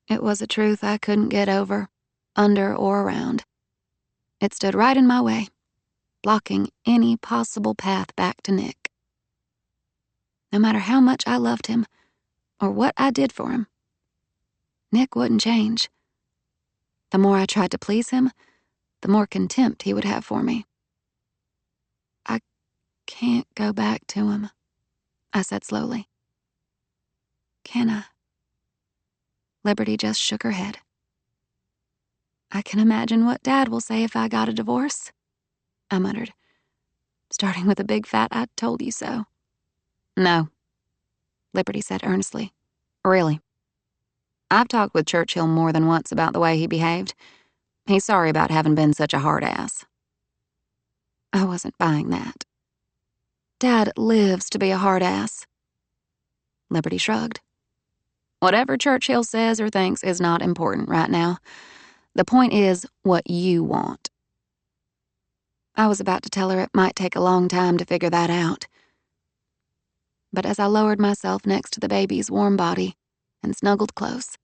It was a truth I couldn't get over, under or around. It stood right in my way, blocking any possible path back to Nick. No matter how much I loved him, or what I did for him, Nick wouldn't change. The more I tried to please him, the more contempt he would have for me. I can't go back to him, I said slowly. Can I? Liberty just shook her head. I can imagine what Dad will say if I got a divorce, I muttered, starting with a big fat "I told you so." No, Liberty said earnestly. Really. I've talked with Churchill more than once about the way he behaved. He's sorry about having been such a hard ass. I wasn't buying that. Dad lives to be a hard ass. Liberty shrugged. Whatever Churchill says or thinks is not important right now. The point is what you want. I was about to tell her it might take a long time to figure that out. But as I lowered myself next to the baby's warm body and snuggled close,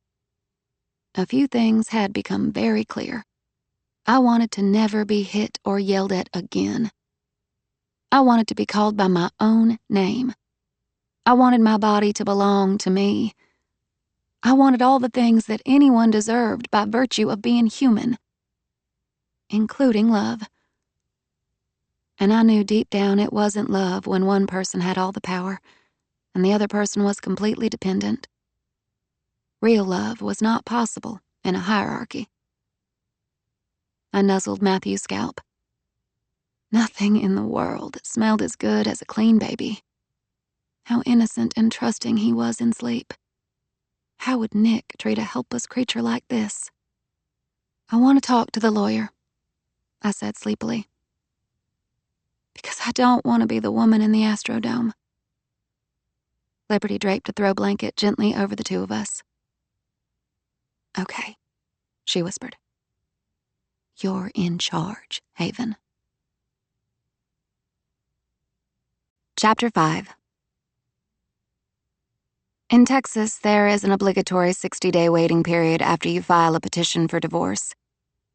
a few things had become very clear. I wanted to never be hit or yelled at again. I wanted to be called by my own name. I wanted my body to belong to me. I wanted all the things that anyone deserved by virtue of being human, including love. And I knew deep down it wasn't love when one person had all the power and the other person was completely dependent. Real love was not possible in a hierarchy. I nuzzled Matthew's scalp. Nothing in the world smelled as good as a clean baby. How innocent and trusting he was in sleep. How would Nick treat a helpless creature like this? I want to talk to the lawyer, I said sleepily. Because I don't want to be the woman in the Astrodome. Liberty draped a throw blanket gently over the two of us. Okay, she whispered. You're in charge, Haven. Chapter 5. In Texas, there is an obligatory 60-day waiting period after you file a petition for divorce.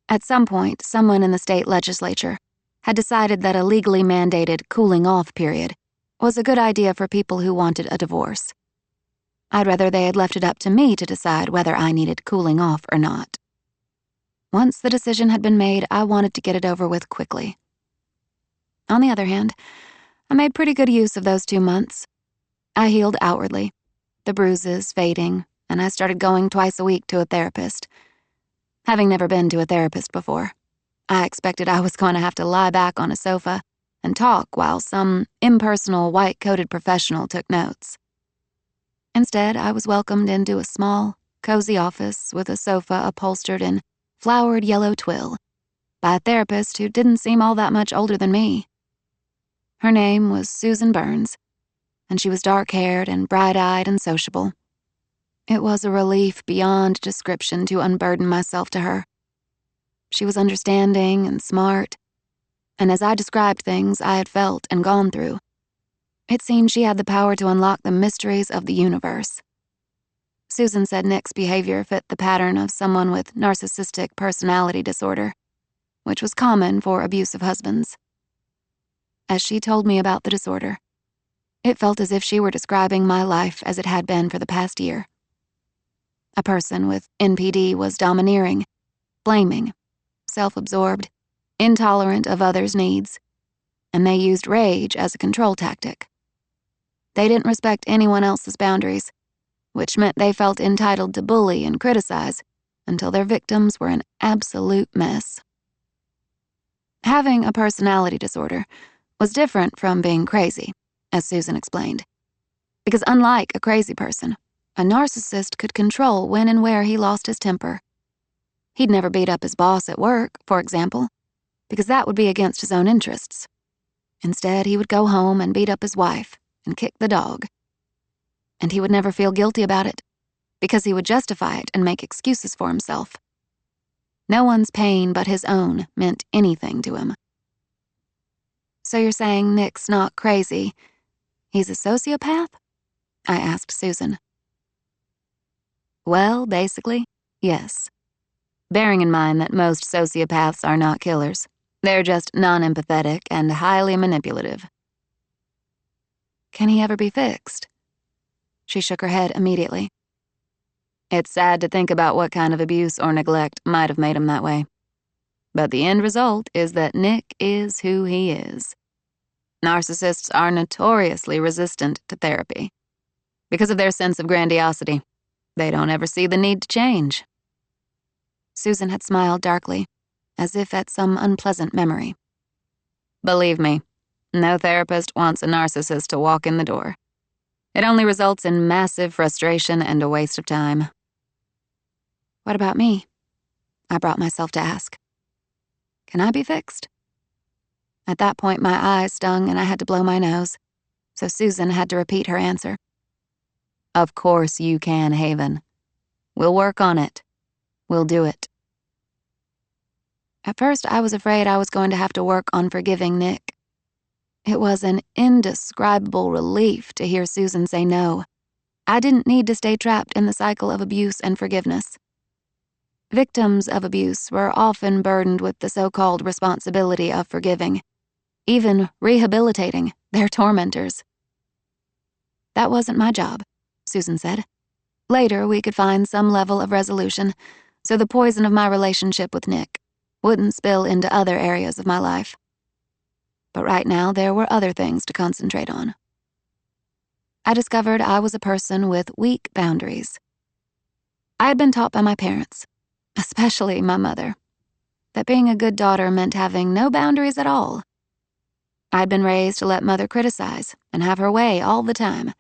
At some point, someone in the state legislature had decided that a legally mandated cooling-off period was a good idea for people who wanted a divorce. I'd rather they had left it up to me to decide whether I needed cooling off or not. Once the decision had been made, I wanted to get it over with quickly. On the other hand, I made pretty good use of those 2 months. I healed outwardly, the bruises fading, and I started going twice a week to a therapist. Having never been to a therapist before, I expected I was going to have to lie back on a sofa and talk while some impersonal white-coated professional took notes. Instead, I was welcomed into a small, cozy office with a sofa upholstered in flowered yellow twill by a therapist who didn't seem all that much older than me. Her name was Susan Burns, and she was dark-haired and bright-eyed and sociable. It was a relief beyond description to unburden myself to her. She was understanding and smart, and as I described things I had felt and gone through, it seemed she had the power to unlock the mysteries of the universe. Susan said Nick's behavior fit the pattern of someone with narcissistic personality disorder, which was common for abusive husbands. As she told me about the disorder, it felt as if she were describing my life as it had been for the past year. A person with NPD was domineering, blaming, self-absorbed, intolerant of others' needs, and they used rage as a control tactic. They didn't respect anyone else's boundaries, which meant they felt entitled to bully and criticize until their victims were an absolute mess. Having a personality disorder was different from being crazy, as Susan explained, because unlike a crazy person, a narcissist could control when and where he lost his temper. He'd never beat up his boss at work, for example, because that would be against his own interests. Instead, he would go home and beat up his wife and kick the dog. And he would never feel guilty about it, because he would justify it and make excuses for himself. No one's pain but his own meant anything to him. So you're saying Nick's not crazy, he's a sociopath? I asked Susan. Well, basically, yes. Bearing in mind that most sociopaths are not killers. They're just non-empathetic and highly manipulative. Can he ever be fixed? She shook her head immediately. It's sad to think about what kind of abuse or neglect might have made him that way. But the end result is that Nick is who he is. Narcissists are notoriously resistant to therapy. Because of their sense of grandiosity, they don't ever see the need to change. Susan had smiled darkly, as if at some unpleasant memory. Believe me, no therapist wants a narcissist to walk in the door. It only results in massive frustration and a waste of time. What about me? I brought myself to ask. Can I be fixed? At that point, my eyes stung and I had to blow my nose, so Susan had to repeat her answer. Of course you can, Haven. We'll work on it. We'll do it. At first, I was afraid I was going to have to work on forgiving Nick. It was an indescribable relief to hear Susan say no. I didn't need to stay trapped in the cycle of abuse and forgiveness. Victims of abuse were often burdened with the so-called responsibility of forgiving, even rehabilitating their tormentors. That wasn't my job, Susan said. Later, we could find some level of resolution, so the poison of my relationship with Nick wouldn't spill into other areas of my life. But right now, there were other things to concentrate on. I discovered I was a person with weak boundaries. I had been taught by my parents, especially my mother, that being a good daughter meant having no boundaries at all. I'd been raised to let Mother criticize and have her way all the time,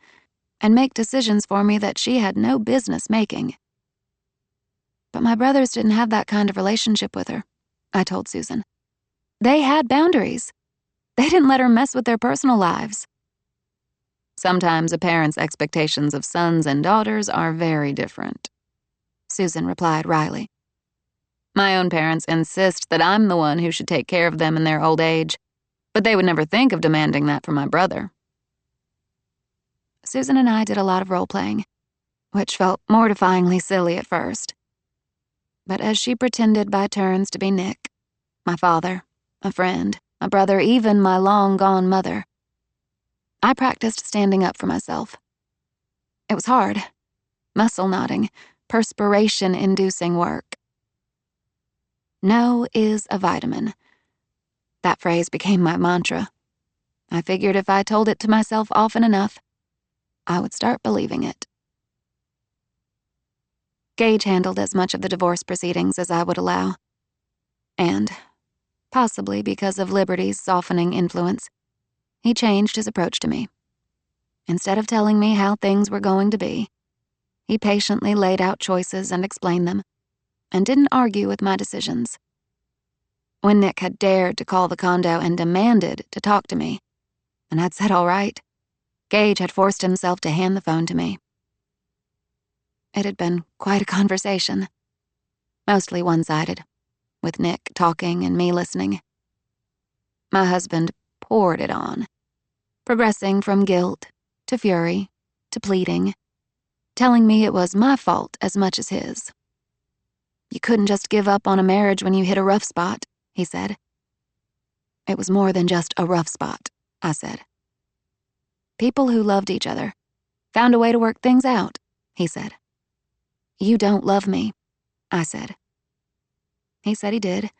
and make decisions for me that she had no business making. But my brothers didn't have that kind of relationship with her, I told Susan. They had boundaries. They didn't let her mess with their personal lives. Sometimes a parent's expectations of sons and daughters are very different, Susan replied wryly. My own parents insist that I'm the one who should take care of them in their old age, but they would never think of demanding that from my brother. Susan and I did a lot of role-playing, which felt mortifyingly silly at first. But as she pretended by turns to be Nick, my father, a friend, a brother, even my long-gone mother, I practiced standing up for myself. It was hard. Muscle-knotting, perspiration-inducing work. No is a vitamin. That phrase became my mantra. I figured if I told it to myself often enough, I would start believing it. Gage handled as much of the divorce proceedings as I would allow. And, possibly because of Liberty's softening influence, he changed his approach to me. Instead of telling me how things were going to be, he patiently laid out choices and explained them, and didn't argue with my decisions. When Nick had dared to call the condo and demanded to talk to me, and I'd said all right, Gage had forced himself to hand the phone to me. It had been quite a conversation, mostly one-sided, with Nick talking and me listening. My husband poured it on, progressing from guilt to fury to pleading, telling me it was my fault as much as his. You couldn't just give up on a marriage when you hit a rough spot, he said. It was more than just a rough spot, I said. People who loved each other found a way to work things out, he said. You don't love me, I said. He said he did.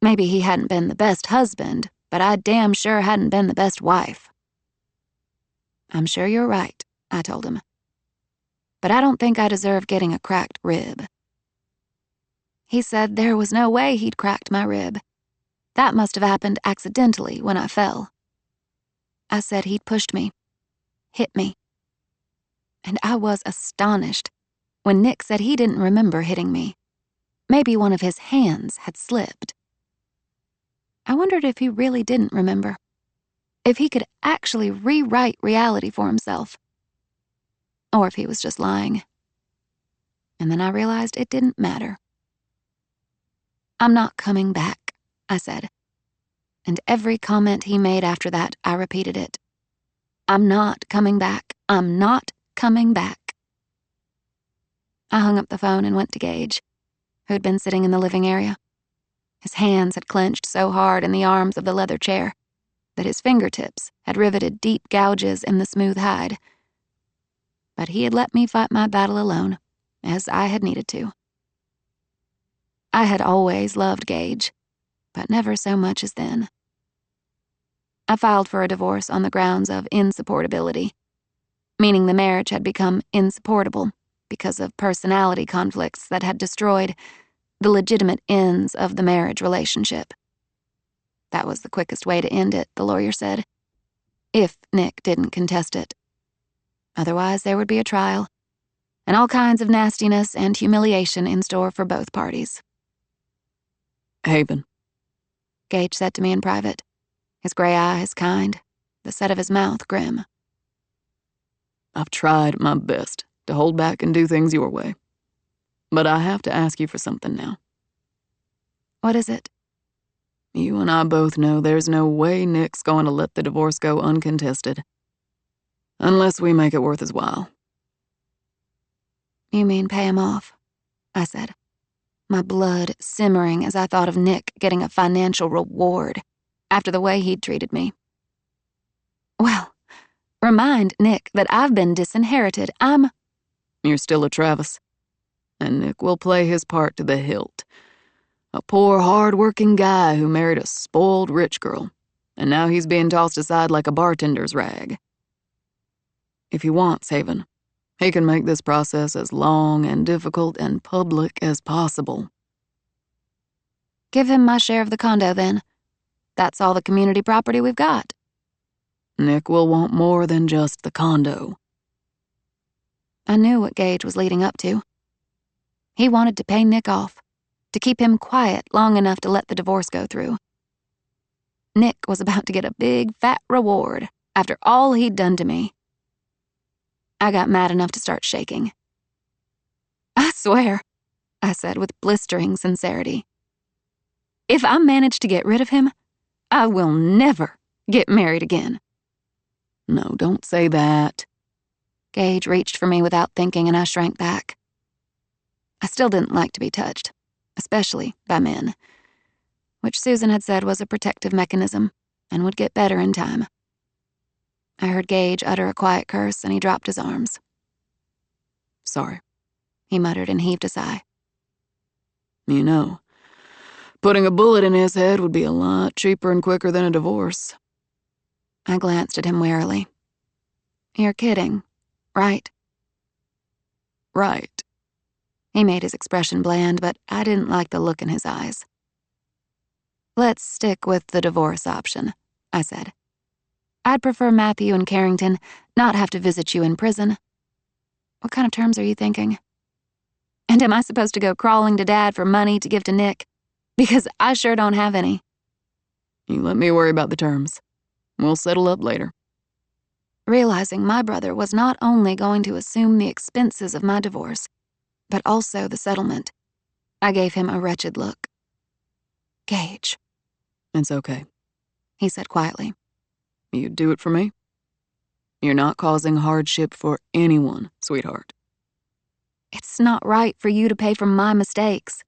Maybe he hadn't been the best husband, but I damn sure hadn't been the best wife. I'm sure you're right, I told him. But I don't think I deserve getting a cracked rib. He said there was no way he'd cracked my rib. That must have happened accidentally when I fell. I said he'd pushed me, hit me. And I was astonished when Nick said he didn't remember hitting me. Maybe one of his hands had slipped. I wondered if he really didn't remember. If he could actually rewrite reality for himself. Or if he was just lying. And then I realized it didn't matter. I'm not coming back, I said. And every comment he made after that, I repeated it. I'm not coming back. I'm not coming back. I hung up the phone and went to Gage, who had been sitting in the living area. His hands had clenched so hard in the arms of the leather chair that his fingertips had riveted deep gouges in the smooth hide. But he had let me fight my battle alone, as I had needed to. I had always loved Gage, but never so much as then. I filed for a divorce on the grounds of insupportability, meaning the marriage had become insupportable because of personality conflicts that had destroyed the legitimate ends of the marriage relationship. That was the quickest way to end it, the lawyer said, if Nick didn't contest it. Otherwise, there would be a trial, and all kinds of nastiness and humiliation in store for both parties. Haven, Gage said to me in private, his gray eyes kind, the set of his mouth grim. I've tried my best to hold back and do things your way. But I have to ask you for something now. What is it? You and I both know there's no way Nick's going to let the divorce go uncontested. Unless we make it worth his while. You mean pay him off? I said, my blood simmering as I thought of Nick getting a financial reward after the way he'd treated me. Well, remind Nick that I've been disinherited. You're still a Travis. And Nick will play his part to the hilt. A poor, hard-working guy who married a spoiled rich girl, and now he's being tossed aside like a bartender's rag. If he wants, Haven, he can make this process as long and difficult and public as possible. Give him my share of the condo, then. That's all the community property we've got. Nick will want more than just the condo. I knew what Gage was leading up to. He wanted to pay Nick off, to keep him quiet long enough to let the divorce go through. Nick was about to get a big, fat reward after all he'd done to me. I got mad enough to start shaking. I swear, I said with blistering sincerity, if I manage to get rid of him, I will never get married again. No, don't say that. Gage reached for me without thinking, and I shrank back. I still didn't like to be touched, especially by men, which Susan had said was a protective mechanism and would get better in time. I heard Gage utter a quiet curse, and he dropped his arms. Sorry, he muttered and heaved a sigh. You know, putting a bullet in his head would be a lot cheaper and quicker than a divorce. I glanced at him warily. You're kidding, right? Right. He made his expression bland, but I didn't like the look in his eyes. "Let's stick with the divorce option," I said. "I'd prefer Matthew and Carrington not have to visit you in prison." "What kind of terms are you thinking?" "And am I supposed to go crawling to Dad for money to give to Nick? Because I sure don't have any." You let me worry about the terms. We'll settle up later. Realizing my brother was not only going to assume the expenses of my divorce, but also the settlement, I gave him a wretched look. "Gage," It's okay. he said quietly. You'd do it for me? You're not causing hardship for anyone, sweetheart. "It's not right for you to pay for my mistakes."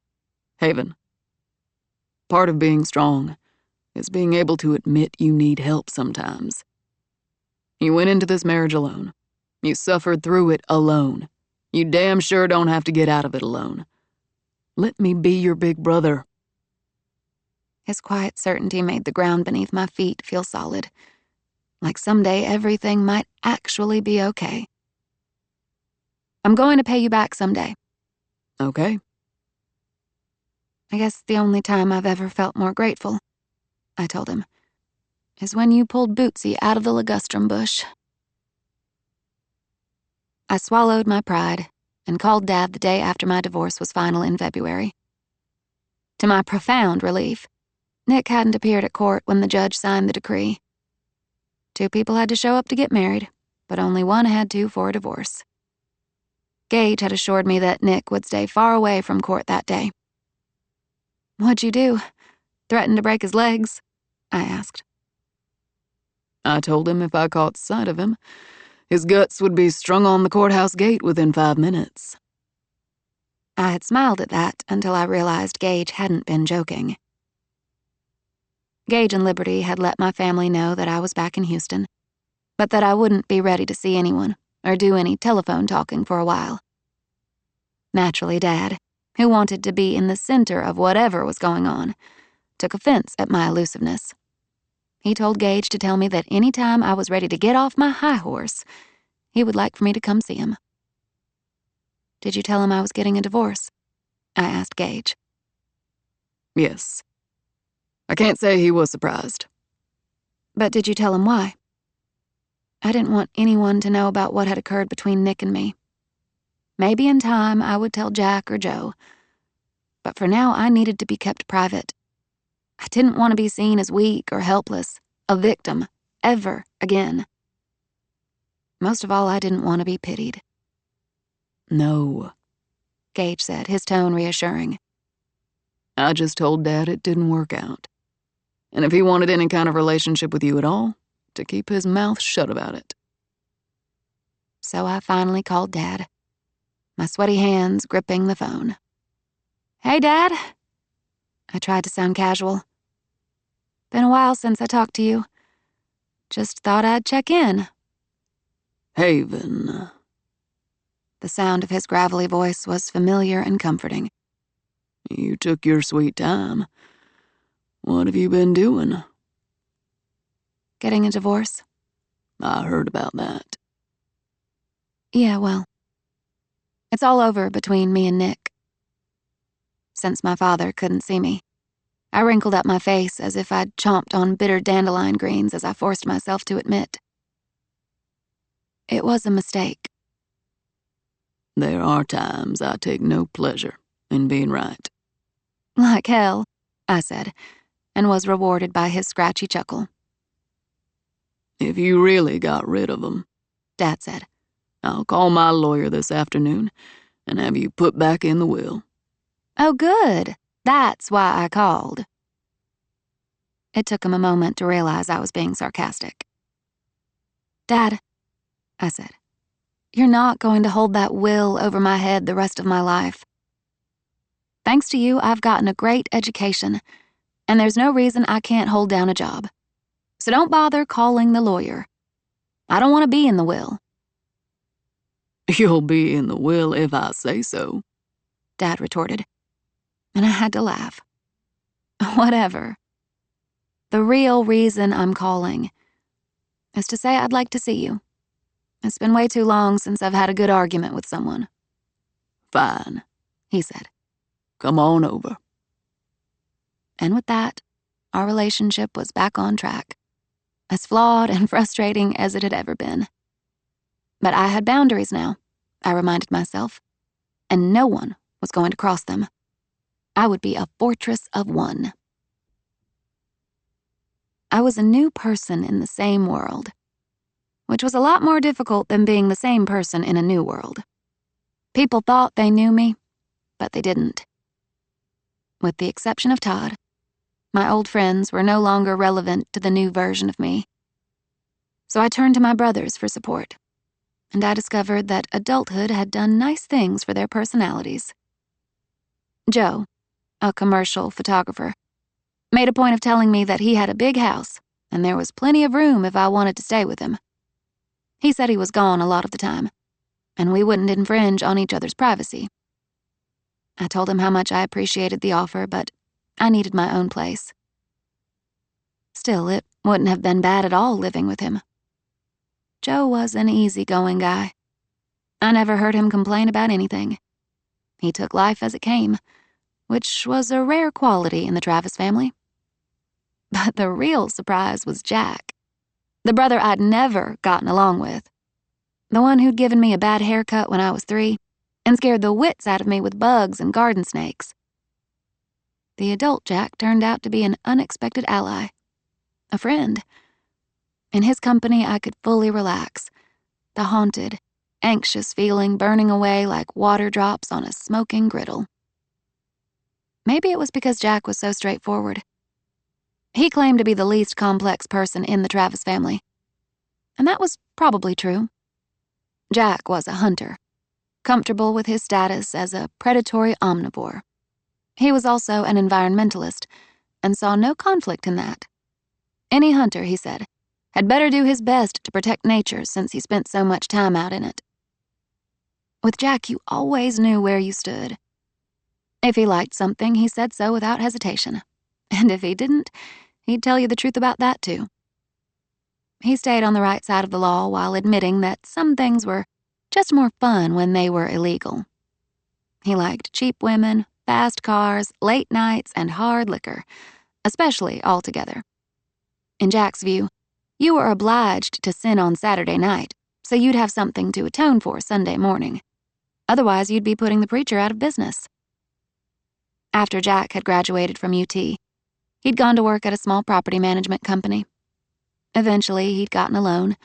Haven, part of being strong is being able to admit you need help sometimes. You went into this marriage alone. You suffered through it alone. You damn sure don't have to get out of it alone. Let me be your big brother. His quiet certainty made the ground beneath my feet feel solid, like someday everything might actually be okay. "I'm going to pay you back someday." Okay. "I guess the only time I've ever felt more grateful," I told him, "is when you pulled Bootsy out of the ligustrum bush." I swallowed my pride and called Dad the day after my divorce was final in February. To my profound relief, Nick hadn't appeared at court when the judge signed the decree. 2 people had to show up to get married, but only one had to for a divorce. Gage had assured me that Nick would stay far away from court that day. "What'd you do? Threaten to break his legs?" I asked. I told him if I caught sight of him, his guts would be strung on the courthouse gate within 5 minutes. I had smiled at that until I realized Gage hadn't been joking. Gage and Liberty had let my family know that I was back in Houston, but that I wouldn't be ready to see anyone or do any telephone talking for a while. Naturally, Dad, who wanted to be in the center of whatever was going on, took offense at my elusiveness. He told Gage to tell me that any time I was ready to get off my high horse, he would like for me to come see him. "Did you tell him I was getting a divorce?" I asked Gage. Yes. I can't say he was surprised. "But did you tell him why?" I didn't want anyone to know about what had occurred between Nick and me. Maybe in time I would tell Jack or Joe, but for now I needed to be kept private. I didn't want to be seen as weak or helpless, a victim, ever again. Most of all, I didn't want to be pitied. No. Gage said, his tone reassuring. I just told Dad it didn't work out. And if he wanted any kind of relationship with you at all, to keep his mouth shut about it. So I finally called Dad, my sweaty hands gripping the phone. "Hey, Dad." I tried to sound casual. "Been a while since I talked to you. Just thought I'd check in." Haven. The sound of his gravelly voice was familiar and comforting. You took your sweet time. What have you been doing? Getting a divorce? I heard about that. Yeah, well, it's all over between me and Nick. Since my father couldn't see me, I wrinkled up my face as if I'd chomped on bitter dandelion greens as I forced myself to admit. It was a mistake. There are times I take no pleasure in being right. "Like hell," I said, and was rewarded by his scratchy chuckle. If you really got rid of them, Dad said, I'll call my lawyer this afternoon and have you put back in the will. "Oh, good. That's why I called." It took him a moment to realize I was being sarcastic. "Dad," I said, "you're not going to hold that will over my head the rest of my life. Thanks to you, I've gotten a great education, and there's no reason I can't hold down a job. So don't bother calling the lawyer. I don't want to be in the will." You'll be in the will if I say so, Dad retorted, and I had to laugh. Whatever. The real reason I'm calling is to say I'd like to see you. It's been way too long since I've had a good argument with someone. Fine. he said. Come on over. And with that, our relationship was back on track, as flawed and frustrating as it had ever been. But I had boundaries now, I reminded myself, and no one was going to cross them. I would be a fortress of one. I was a new person in the same world, which was a lot more difficult than being the same person in a new world. People thought they knew me, but they didn't. With the exception of Todd, my old friends were no longer relevant to the new version of me. So I turned to my brothers for support, and I discovered that adulthood had done nice things for their personalities. Joe, a commercial photographer, made a point of telling me that he had a big house and there was plenty of room if I wanted to stay with him. He said he was gone a lot of the time, and we wouldn't infringe on each other's privacy. I told him how much I appreciated the offer, but I needed my own place. Still, it wouldn't have been bad at all living with him. Joe was an easygoing guy. I never heard him complain about anything. He took life as it came, which was a rare quality in the Travis family. But the real surprise was Jack, the brother I'd never gotten along with, the one who'd given me a bad haircut when I was 3 and scared the wits out of me with bugs and garden snakes. The adult Jack turned out to be an unexpected ally, a friend. In his company, I could fully relax, the haunted, anxious feeling burning away like water drops on a smoking griddle. Maybe it was because Jack was so straightforward. He claimed to be the least complex person in the Travis family, and that was probably true. Jack was a hunter, comfortable with his status as a predatory omnivore. He was also an environmentalist and saw no conflict in that. Any hunter, he said, had better do his best to protect nature since he spent so much time out in it. With Jack, you always knew where you stood. If he liked something, he said so without hesitation. And if he didn't, he'd tell you the truth about that too. He stayed on the right side of the law while admitting that some things were just more fun when they were illegal. He liked cheap women, fast cars, late nights, and hard liquor, especially all together. In Jack's view, you were obliged to sin on Saturday night, so you'd have something to atone for Sunday morning. Otherwise, you'd be putting the preacher out of business. After Jack had graduated from UT, he'd gone to work at a small property management company. Eventually, he'd gotten a loan,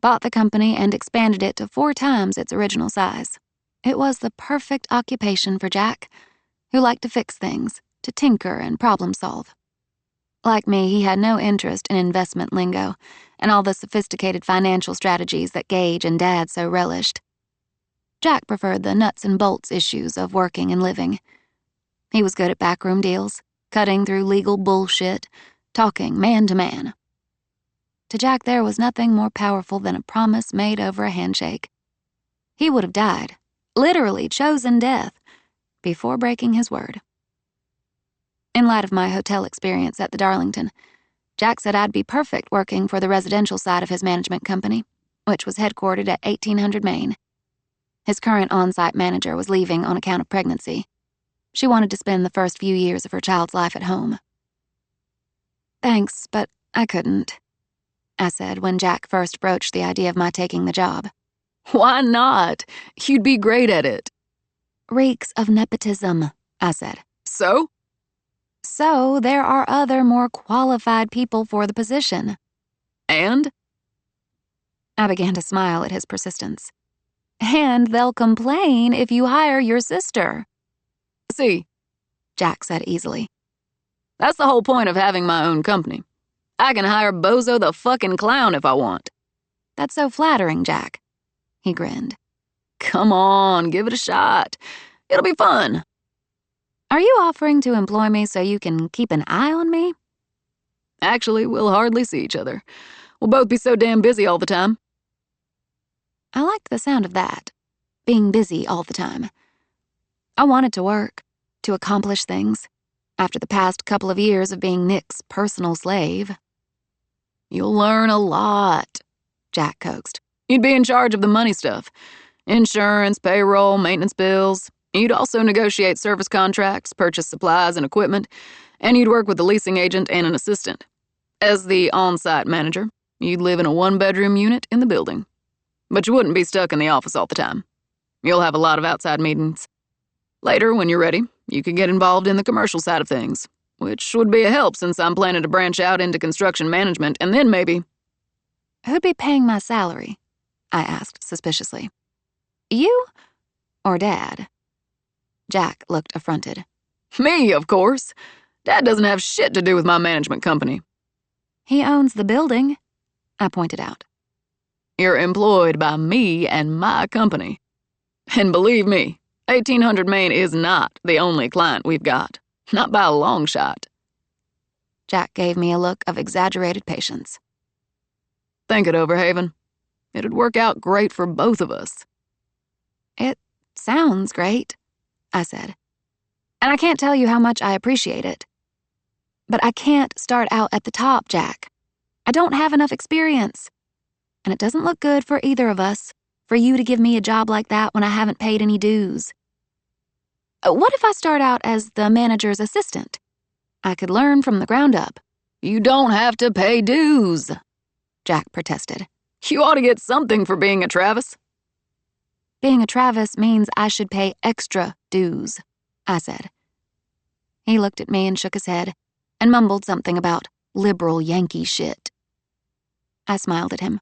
bought the company, and expanded it to 4 times its original size. It was the perfect occupation for Jack, who liked to fix things, to tinker and problem solve. Like me, he had no interest in investment lingo and all the sophisticated financial strategies that Gage and Dad so relished. Jack preferred the nuts and bolts issues of working and living. He was good at backroom deals, cutting through legal bullshit, talking man to man. To Jack, there was nothing more powerful than a promise made over a handshake. He would have died, literally chosen death, before breaking his word. In light of my hotel experience at the Darlington, Jack said I'd be perfect working for the residential side of his management company, which was headquartered at 1800 Main. His current on-site manager was leaving on account of pregnancy. She wanted to spend the first few years of her child's life at home. "Thanks, but I couldn't," I said when Jack first broached the idea of my taking the job. Why not? You'd be great at it. "Reeks of nepotism," I said. So? "So there are other more qualified people for the position." And? I began to smile at his persistence. "And they'll complain if you hire your sister." See, Jack said easily. that's the whole point of having my own company. I can hire Bozo the fucking clown if I want. "That's so flattering, Jack." He grinned. Come on, give it a shot. It'll be fun. "Are you offering to employ me so you can keep an eye on me?" Actually, we'll hardly see each other. We'll both be so damn busy all the time. I liked the sound of that, being busy all the time. I wanted to work, to accomplish things, after the past couple of years of being Nick's personal slave. You'll learn a lot, Jack coaxed. You'd be in charge of the money stuff. Insurance, payroll, maintenance bills. You'd also negotiate service contracts, purchase supplies and equipment, and you'd work with a leasing agent and an assistant. As the on-site manager, you'd live in a one-bedroom unit in the building. But you wouldn't be stuck in the office all the time. You'll have a lot of outside meetings. Later, when you're ready, you could get involved in the commercial side of things, which would be a help since I'm planning to branch out into construction management and then maybe... Who'd be paying my salary? I asked suspiciously. You or Dad? Jack looked affronted. Me, of course. Dad doesn't have shit to do with my management company. He owns the building, I pointed out. You're employed by me and my company. And believe me, 1800 Main is not the only client we've got. Not by a long shot. Jack gave me a look of exaggerated patience. Think it over, Haven. It'd work out great for both of us. It sounds great, I said. And I can't tell you how much I appreciate it. But I can't start out at the top, Jack. I don't have enough experience. And it doesn't look good for either of us for you to give me a job like that when I haven't paid any dues. What if I start out as the manager's assistant? I could learn from the ground up. You don't have to pay dues, Jack protested. You ought to get something for being a Travis. Being a Travis means I should pay extra dues, I said. He looked at me and shook his head and mumbled something about liberal Yankee shit. I smiled at him.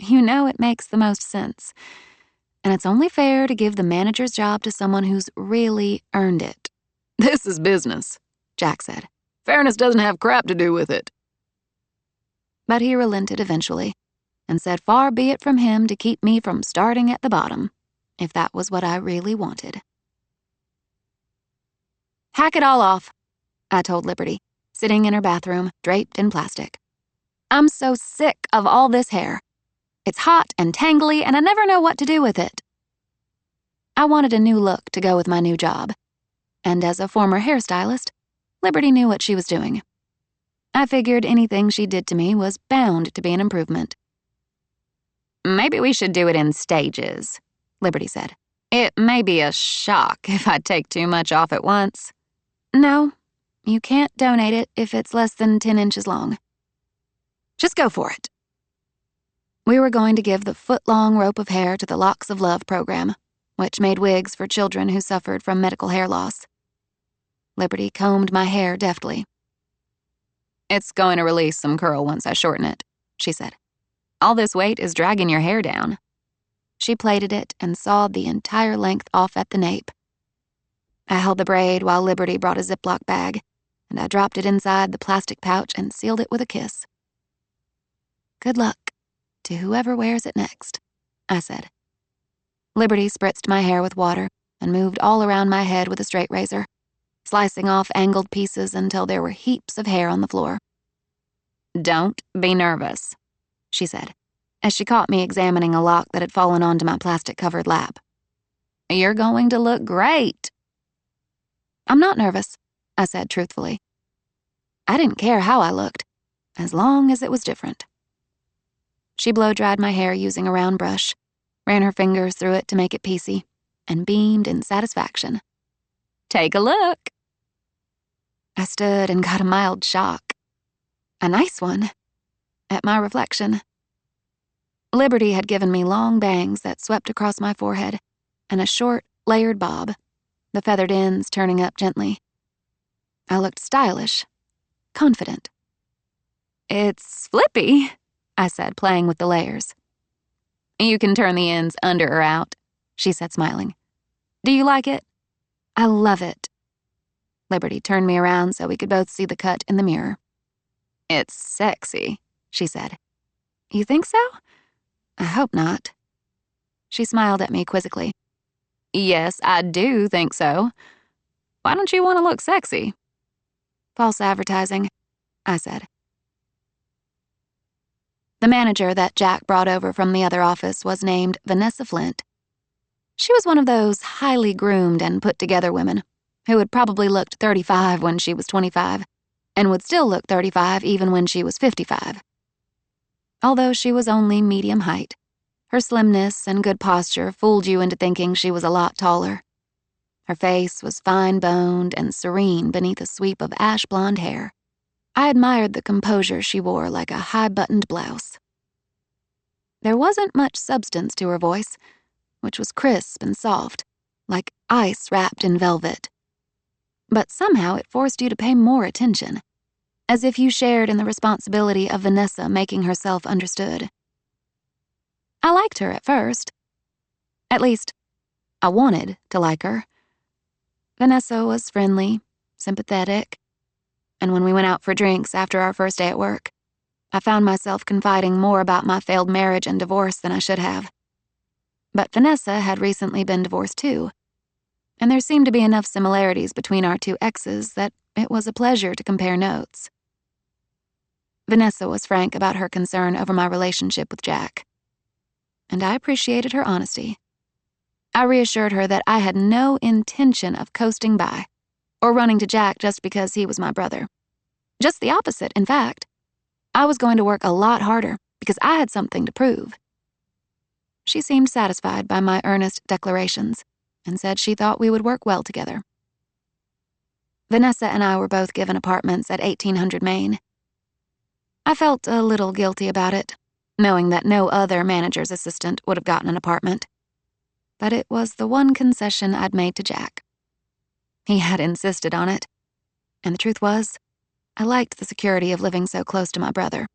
You know it makes the most sense. And it's only fair to give the manager's job to someone who's really earned it. This is business, Jack said. Fairness doesn't have crap to do with it. But he relented eventually and said far be it from him to keep me from starting at the bottom, if that was what I really wanted. Hack it all off, I told Liberty, sitting in her bathroom, draped in plastic. I'm so sick of all this hair. It's hot and tangly, and I never know what to do with it. I wanted a new look to go with my new job, and as a former hairstylist, Liberty knew what she was doing. I figured anything she did to me was bound to be an improvement. Maybe we should do it in stages, Liberty said. It may be a shock if I take too much off at once. No, you can't donate it if it's less than 10 inches long. Just go for it. We were going to give the foot-long rope of hair to the Locks of Love program, which made wigs for children who suffered from medical hair loss. Liberty combed my hair deftly. It's going to release some curl once I shorten it, she said. All this weight is dragging your hair down. She plaited it and sawed the entire length off at the nape. I held the braid while Liberty brought a Ziploc bag, and I dropped it inside the plastic pouch and sealed it with a kiss. Good luck to whoever wears it next, I said. Liberty spritzed my hair with water and moved all around my head with a straight razor, slicing off angled pieces until there were heaps of hair on the floor. Don't be nervous, she said, as she caught me examining a lock that had fallen onto my plastic-covered lap. You're going to look great. I'm not nervous, I said truthfully. I didn't care how I looked, as long as it was different. She blow-dried my hair using a round brush, ran her fingers through it to make it piecey, and beamed in satisfaction. Take a look. I stood and got a mild shock. A nice one. At my reflection. Liberty had given me long bangs that swept across my forehead and a short, layered bob, the feathered ends turning up gently. I looked stylish, confident. It's flippy, I said, playing with the layers. You can turn the ends under or out, she said, smiling. Do you like it? I love it. Liberty turned me around so we could both see the cut in the mirror. It's sexy, she said. You think so? I hope not. She smiled at me quizzically. Yes, I do think so. Why don't you want to look sexy? False advertising, I said. The manager that Jack brought over from the other office was named Vanessa Flint. She was one of those highly groomed and put-together women who had probably looked 35 when she was 25 and would still look 35 even when she was 55. Although she was only medium height, her slimness and good posture fooled you into thinking she was a lot taller. Her face was fine-boned and serene beneath a sweep of ash-blonde hair. I admired the composure she wore like a high-buttoned blouse. There wasn't much substance to her voice, which was crisp and soft, like ice wrapped in velvet. But somehow it forced you to pay more attention, as if you shared in the responsibility of Vanessa making herself understood. I liked her at first. At least, I wanted to like her. Vanessa was friendly, sympathetic, and when we went out for drinks after our first day at work, I found myself confiding more about my failed marriage and divorce than I should have. But Vanessa had recently been divorced too, and there seemed to be enough similarities between our two exes that it was a pleasure to compare notes. Vanessa was frank about her concern over my relationship with Jack, and I appreciated her honesty. I reassured her that I had no intention of coasting by or running to Jack just because he was my brother. Just the opposite, in fact. I was going to work a lot harder because I had something to prove. She seemed satisfied by my earnest declarations and said she thought we would work well together. Vanessa and I were both given apartments at 1800 Main. I felt a little guilty about it, knowing that no other manager's assistant would have gotten an apartment. But it was the one concession I'd made to Jack. He had insisted on it, and the truth was, I liked the security of living so close to my brother.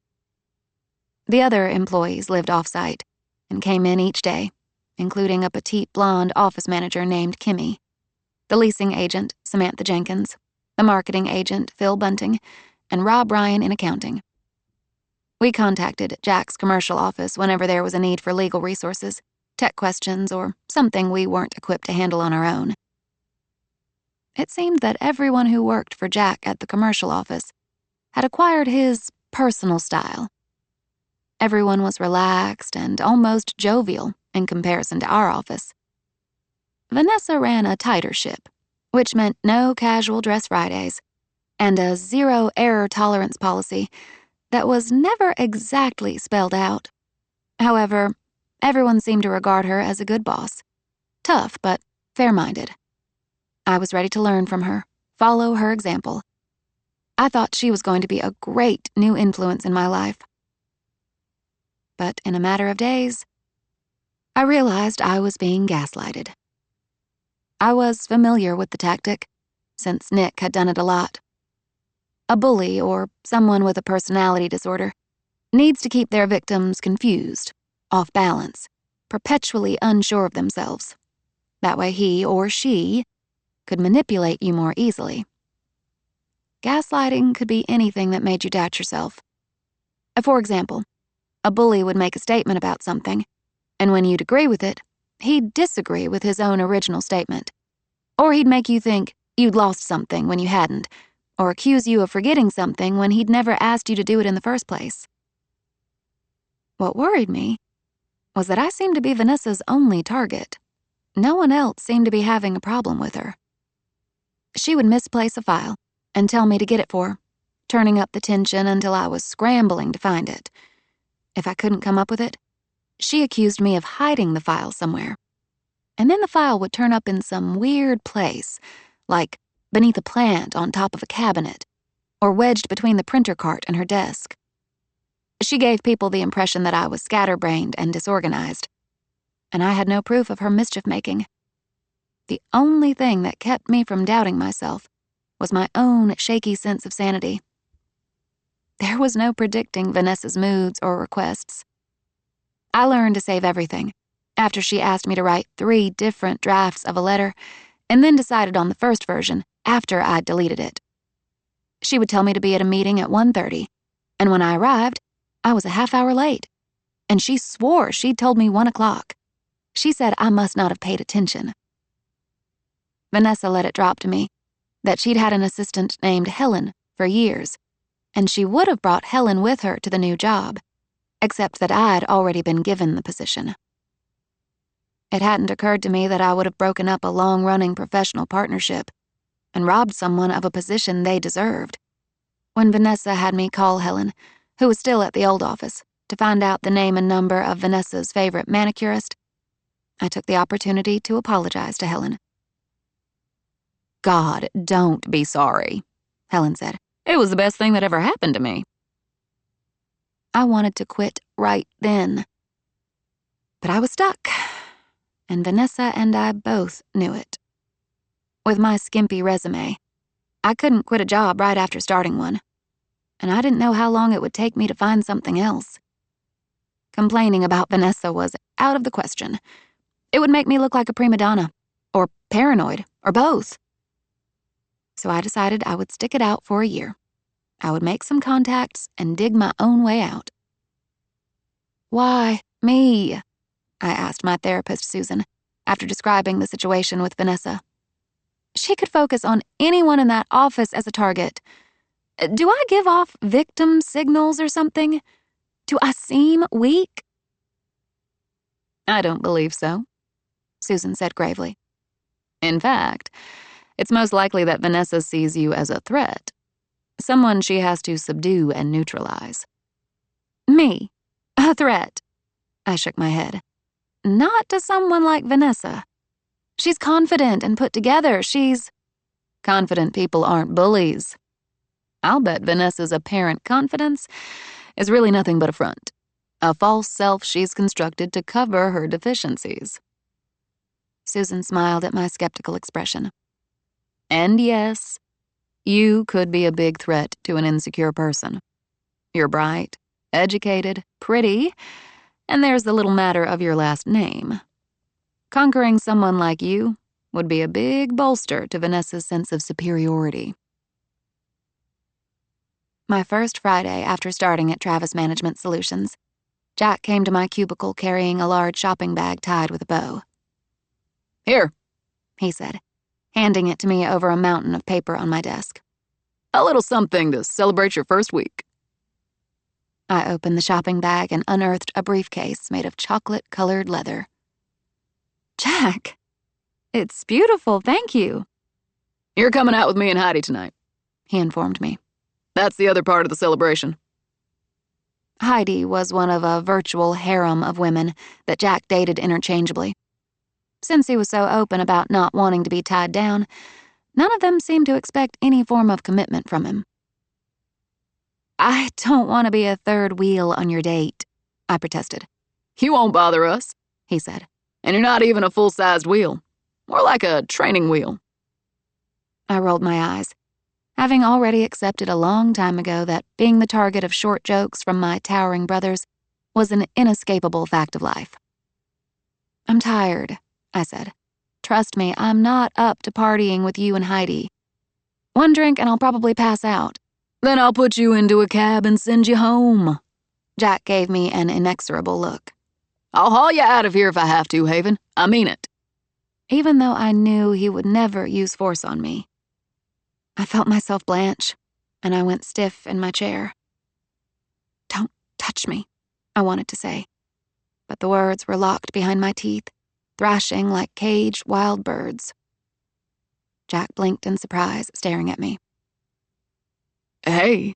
The other employees lived off-site and came in each day, including a petite blonde office manager named Kimmy, the leasing agent, Samantha Jenkins, the marketing agent, Phil Bunting, and Rob Ryan in accounting. We contacted Jack's commercial office whenever there was a need for legal resources, tech questions, or something we weren't equipped to handle on our own. It seemed that everyone who worked for Jack at the commercial office had acquired his personal style. Everyone was relaxed and almost jovial in comparison to our office. Vanessa ran a tighter ship, which meant no casual dress Fridays, and a zero-error tolerance policy that was never exactly spelled out. However, everyone seemed to regard her as a good boss, tough but fair-minded. I was ready to learn from her, follow her example. I thought she was going to be a great new influence in my life. But in a matter of days, I realized I was being gaslighted. I was familiar with the tactic, since Nick had done it a lot. A bully, or someone with a personality disorder, needs to keep their victims confused, off balance, perpetually unsure of themselves. That way he or she could manipulate you more easily. Gaslighting could be anything that made you doubt yourself. For example, a bully would make a statement about something, and when you'd agree with it, he'd disagree with his own original statement. Or he'd make you think you'd lost something when you hadn't, or accuse you of forgetting something when he'd never asked you to do it in the first place. What worried me was that I seemed to be Vanessa's only target. No one else seemed to be having a problem with her. She would misplace a file and tell me to get it for her, turning up the tension until I was scrambling to find it. If I couldn't come up with it, she accused me of hiding the file somewhere. And then the file would turn up in some weird place, like beneath a plant on top of a cabinet, or wedged between the printer cart and her desk. She gave people the impression that I was scatterbrained and disorganized, and I had no proof of her mischief-making. The only thing that kept me from doubting myself was my own shaky sense of sanity. There was no predicting Vanessa's moods or requests. I learned to save everything after she asked me to write 3 different drafts of a letter and then decided on the first version after I'd deleted it. She would tell me to be at a meeting at 1:30, and when I arrived, I was a half hour late, and she swore she'd told me 1 o'clock. She said I must not have paid attention. Vanessa let it drop to me that she'd had an assistant named Helen for years, and she would have brought Helen with her to the new job, except that I'd already been given the position. It hadn't occurred to me that I would have broken up a long-running professional partnership and robbed someone of a position they deserved. When Vanessa had me call Helen, who was still at the old office, to find out the name and number of Vanessa's favorite manicurist, I took the opportunity to apologize to Helen. God, don't be sorry, Helen said. It was the best thing that ever happened to me. I wanted to quit right then. But I was stuck, and Vanessa and I both knew it. With my skimpy resume, I couldn't quit a job right after starting one, and I didn't know how long it would take me to find something else. Complaining about Vanessa was out of the question. It would make me look like a prima donna, or paranoid, or both. So I decided I would stick it out for a year. I would make some contacts and dig my own way out. Why me? I asked my therapist, Susan, after describing the situation with Vanessa. She could focus on anyone in that office as a target. Do I give off victim signals or something? Do I seem weak? I don't believe so, Susan said gravely. In fact, it's most likely that Vanessa sees you as a threat, someone she has to subdue and neutralize. Me? A threat? I shook my head. Not to someone like Vanessa. She's confident and put together. Confident people aren't bullies. I'll bet Vanessa's apparent confidence is really nothing but a front, a false self she's constructed to cover her deficiencies. Susan smiled at my skeptical expression. And yes, you could be a big threat to an insecure person. You're bright, educated, pretty, and there's the little matter of your last name. Conquering someone like you would be a big bolster to Vanessa's sense of superiority. My first Friday after starting at Travis Management Solutions, Jack came to my cubicle carrying a large shopping bag tied with a bow. Here, he said, handing it to me over a mountain of paper on my desk. A little something to celebrate your first week. I opened the shopping bag and unearthed a briefcase made of chocolate-colored leather. Jack, it's beautiful, thank you. You're coming out with me and Heidi tonight, he informed me. That's the other part of the celebration. Heidi was one of a virtual harem of women that Jack dated interchangeably. Since he was so open about not wanting to be tied down, none of them seemed to expect any form of commitment from him. I don't want to be a third wheel on your date, I protested. You won't bother us, he said. And you're not even a full-sized wheel. More like a training wheel. I rolled my eyes, having already accepted a long time ago that being the target of short jokes from my towering brothers was an inescapable fact of life. I'm tired, I said. Trust me, I'm not up to partying with you and Heidi. One drink and I'll probably pass out. Then I'll put you into a cab and send you home. Jack gave me an inexorable look. I'll haul you out of here if I have to, Haven. I mean it. Even though I knew he would never use force on me. I felt myself blanch, and I went stiff in my chair. Don't touch me, I wanted to say. But the words were locked behind my teeth, thrashing like caged wild birds. Jack blinked in surprise, staring at me. Hey,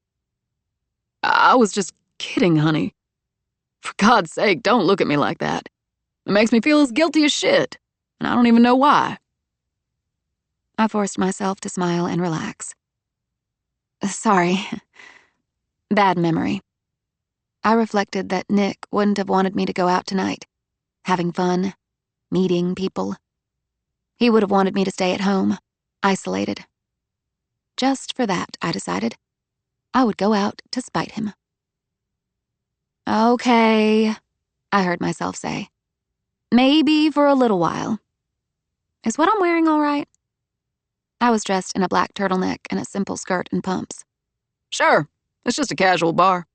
I was just kidding, honey. For God's sake, don't look at me like that. It makes me feel as guilty as shit, and I don't even know why. I forced myself to smile and relax. Sorry. Bad memory. I reflected that Nick wouldn't have wanted me to go out tonight, having fun, meeting people. He would have wanted me to stay at home, isolated. Just for that, I decided, I would go out to spite him. Okay, I heard myself say. Maybe for a little while. Is what I'm wearing all right? I was dressed in a black turtleneck and a simple skirt and pumps. Sure, it's just a casual bar.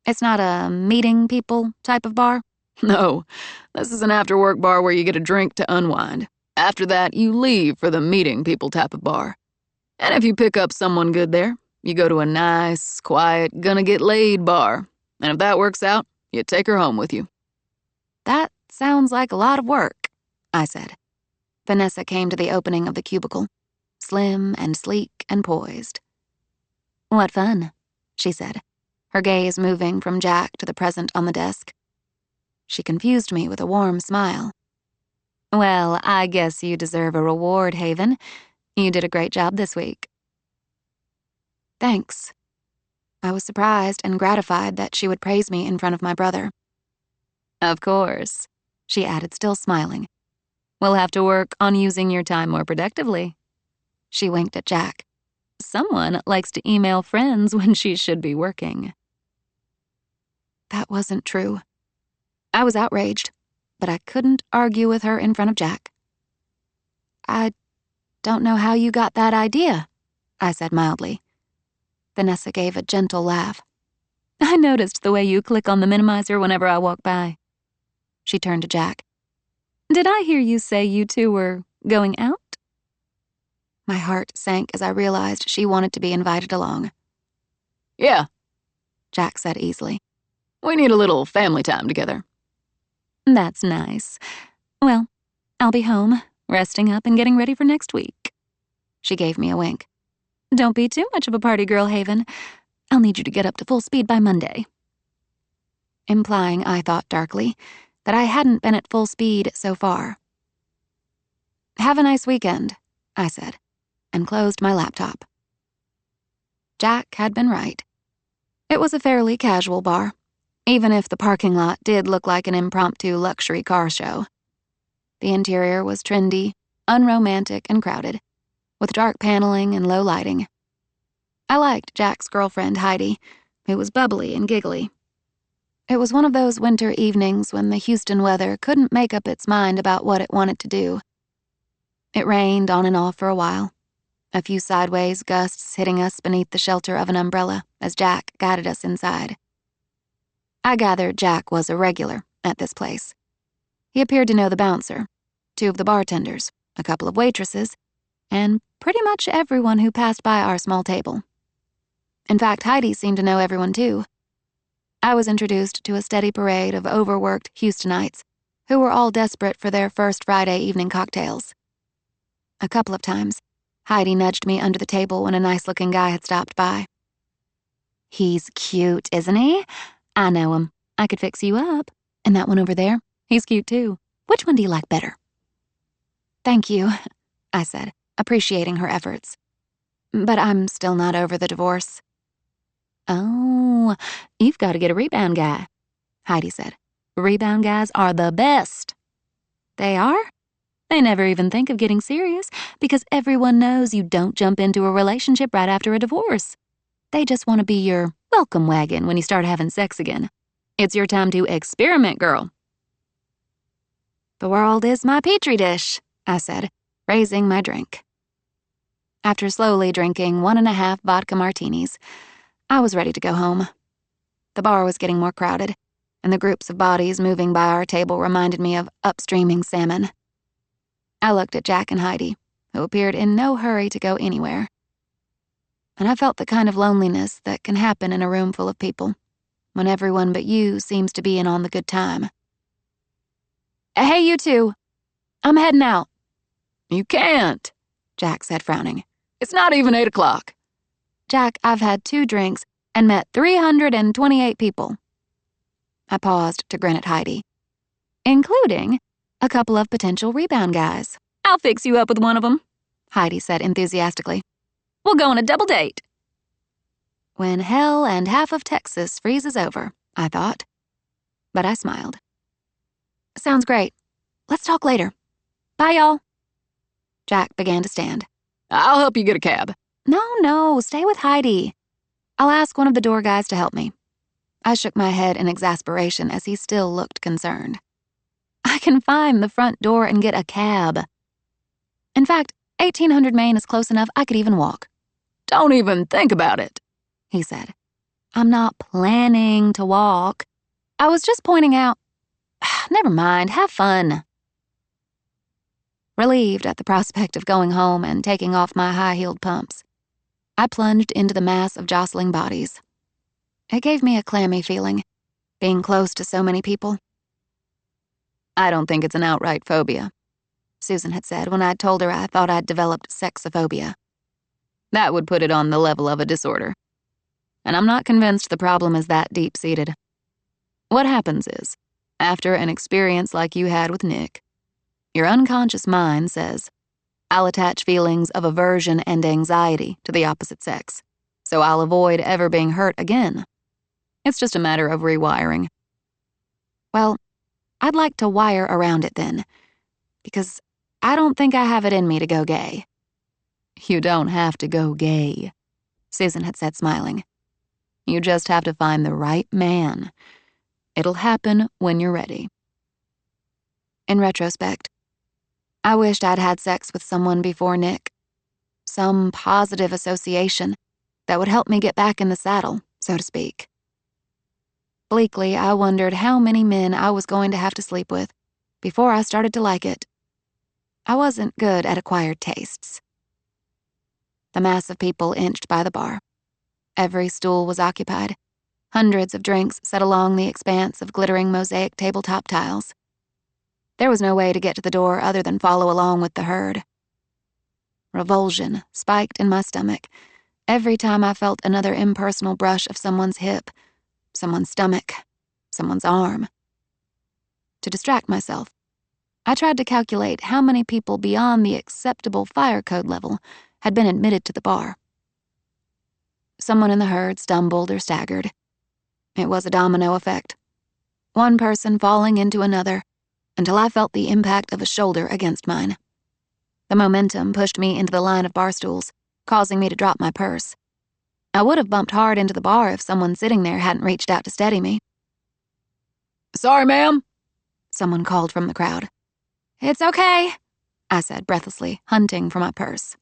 It's not a meeting people type of bar? No, this is an after-work bar where you get a drink to unwind. After that, you leave for the meeting people type of bar. And if you pick up someone good there, you go to a nice, quiet, gonna-get-laid bar. And if that works out, you take her home with you. That sounds like a lot of work, I said. Vanessa came to the opening of the cubicle, slim and sleek and poised. What fun, she said, her gaze moving from Jack to the present on the desk. She confused me with a warm smile. Well, I guess you deserve a reward, Haven. You did a great job this week. Thanks. I was surprised and gratified that she would praise me in front of my brother. Of course, she added, still smiling. We'll have to work on using your time more productively. She winked at Jack. Someone likes to email friends when she should be working. That wasn't true. I was outraged, but I couldn't argue with her in front of Jack. I don't know how you got that idea, I said mildly. Vanessa gave a gentle laugh. I noticed the way you click on the minimizer whenever I walk by. She turned to Jack. Did I hear you say you two were going out? My heart sank as I realized she wanted to be invited along. Yeah, Jack said easily. we need a little family time together. That's nice. Well, I'll be home, resting up and getting ready for next week. She gave me a wink. Don't be too much of a party girl, Haven. I'll need you to get up to full speed by Monday. Implying, I thought darkly, that I hadn't been at full speed so far. Have a nice weekend, I said, and closed my laptop. Jack had been right. It was a fairly casual bar, even if the parking lot did look like an impromptu luxury car show. The interior was trendy, unromantic, and crowded, with dark paneling and low lighting. I liked Jack's girlfriend, Heidi, who was bubbly and giggly. It was one of those winter evenings when the Houston weather couldn't make up its mind about what it wanted to do. It rained on and off for a while, a few sideways gusts hitting us beneath the shelter of an umbrella as Jack guided us inside. I gathered Jack was a regular at this place. He appeared to know the bouncer, 2 of the bartenders, a couple of waitresses, and pretty much everyone who passed by our small table. In fact, Heidi seemed to know everyone too. I was introduced to a steady parade of overworked Houstonites who were all desperate for their first Friday evening cocktails. A couple of times, Heidi nudged me under the table when a nice-looking guy had stopped by. He's cute, isn't he? I know him. I could fix you up. And that one over there, he's cute too. Which one do you like better? Thank you, I said, appreciating her efforts. But I'm still not over the divorce. Oh, you've got to get a rebound guy, Heidi said. Rebound guys are the best. They are? They never even think of getting serious because everyone knows you don't jump into a relationship right after a divorce. They just want to be your welcome wagon when you start having sex again. It's your time to experiment, girl. The world is my petri dish, I said, raising my drink. After slowly drinking 1.5 vodka martinis, I was ready to go home. The bar was getting more crowded, and the groups of bodies moving by our table reminded me of upstreaming salmon. I looked at Jack and Heidi, who appeared in no hurry to go anywhere. And I felt the kind of loneliness that can happen in a room full of people, when everyone but you seems to be in on the good time. Hey, you two. I'm heading out. You can't, Jack said, frowning. It's not even 8 o'clock. Jack, I've had 2 drinks and met 328 people. I paused to grin at Heidi, including a couple of potential rebound guys. I'll fix you up with one of them, Heidi said enthusiastically. We'll go on a double date. When hell and half of Texas freezes over, I thought. But I smiled. Sounds great. Let's talk later. Bye, y'all. Jack began to stand. I'll help you get a cab. No, stay with Heidi. I'll ask one of the door guys to help me. I shook my head in exasperation as he still looked concerned. I can find the front door and get a cab. In fact, 1800 Main is close enough I could even walk. Don't even think about it, he said. I'm not planning to walk. I was just pointing out. Never mind, have fun. Relieved at the prospect of going home and taking off my high-heeled pumps, I plunged into the mass of jostling bodies. It gave me a clammy feeling, being close to so many people. I don't think it's an outright phobia, Susan had said when I'd told her I thought I'd developed sexophobia. That would put it on the level of a disorder. And I'm not convinced the problem is that deep-seated. What happens is, after an experience like you had with Nick, your unconscious mind says, I'll attach feelings of aversion and anxiety to the opposite sex, so I'll avoid ever being hurt again. It's just a matter of rewiring. Well, I'd like to wire around it then, because I don't think I have it in me to go gay. You don't have to go gay, Susan had said, smiling. You just have to find the right man. It'll happen when you're ready. In retrospect, I wished I'd had sex with someone before Nick. Some positive association that would help me get back in the saddle, so to speak. Bleakly, I wondered how many men I was going to have to sleep with before I started to like it. I wasn't good at acquired tastes. The mass of people inched by the bar. Every stool was occupied. Hundreds of drinks set along the expanse of glittering mosaic tabletop tiles. There was no way to get to the door other than follow along with the herd. Revulsion spiked in my stomach every time I felt another impersonal brush of someone's hip, someone's stomach, someone's arm. To distract myself, I tried to calculate how many people beyond the acceptable fire code level had been admitted to the bar. Someone in the herd stumbled or staggered. It was a domino effect. One person falling into another until I felt the impact of a shoulder against mine. The momentum pushed me into the line of bar stools, causing me to drop my purse. I would have bumped hard into the bar if someone sitting there hadn't reached out to steady me. Sorry, ma'am, Someone called from the crowd. It's okay, I said breathlessly, hunting for my purse.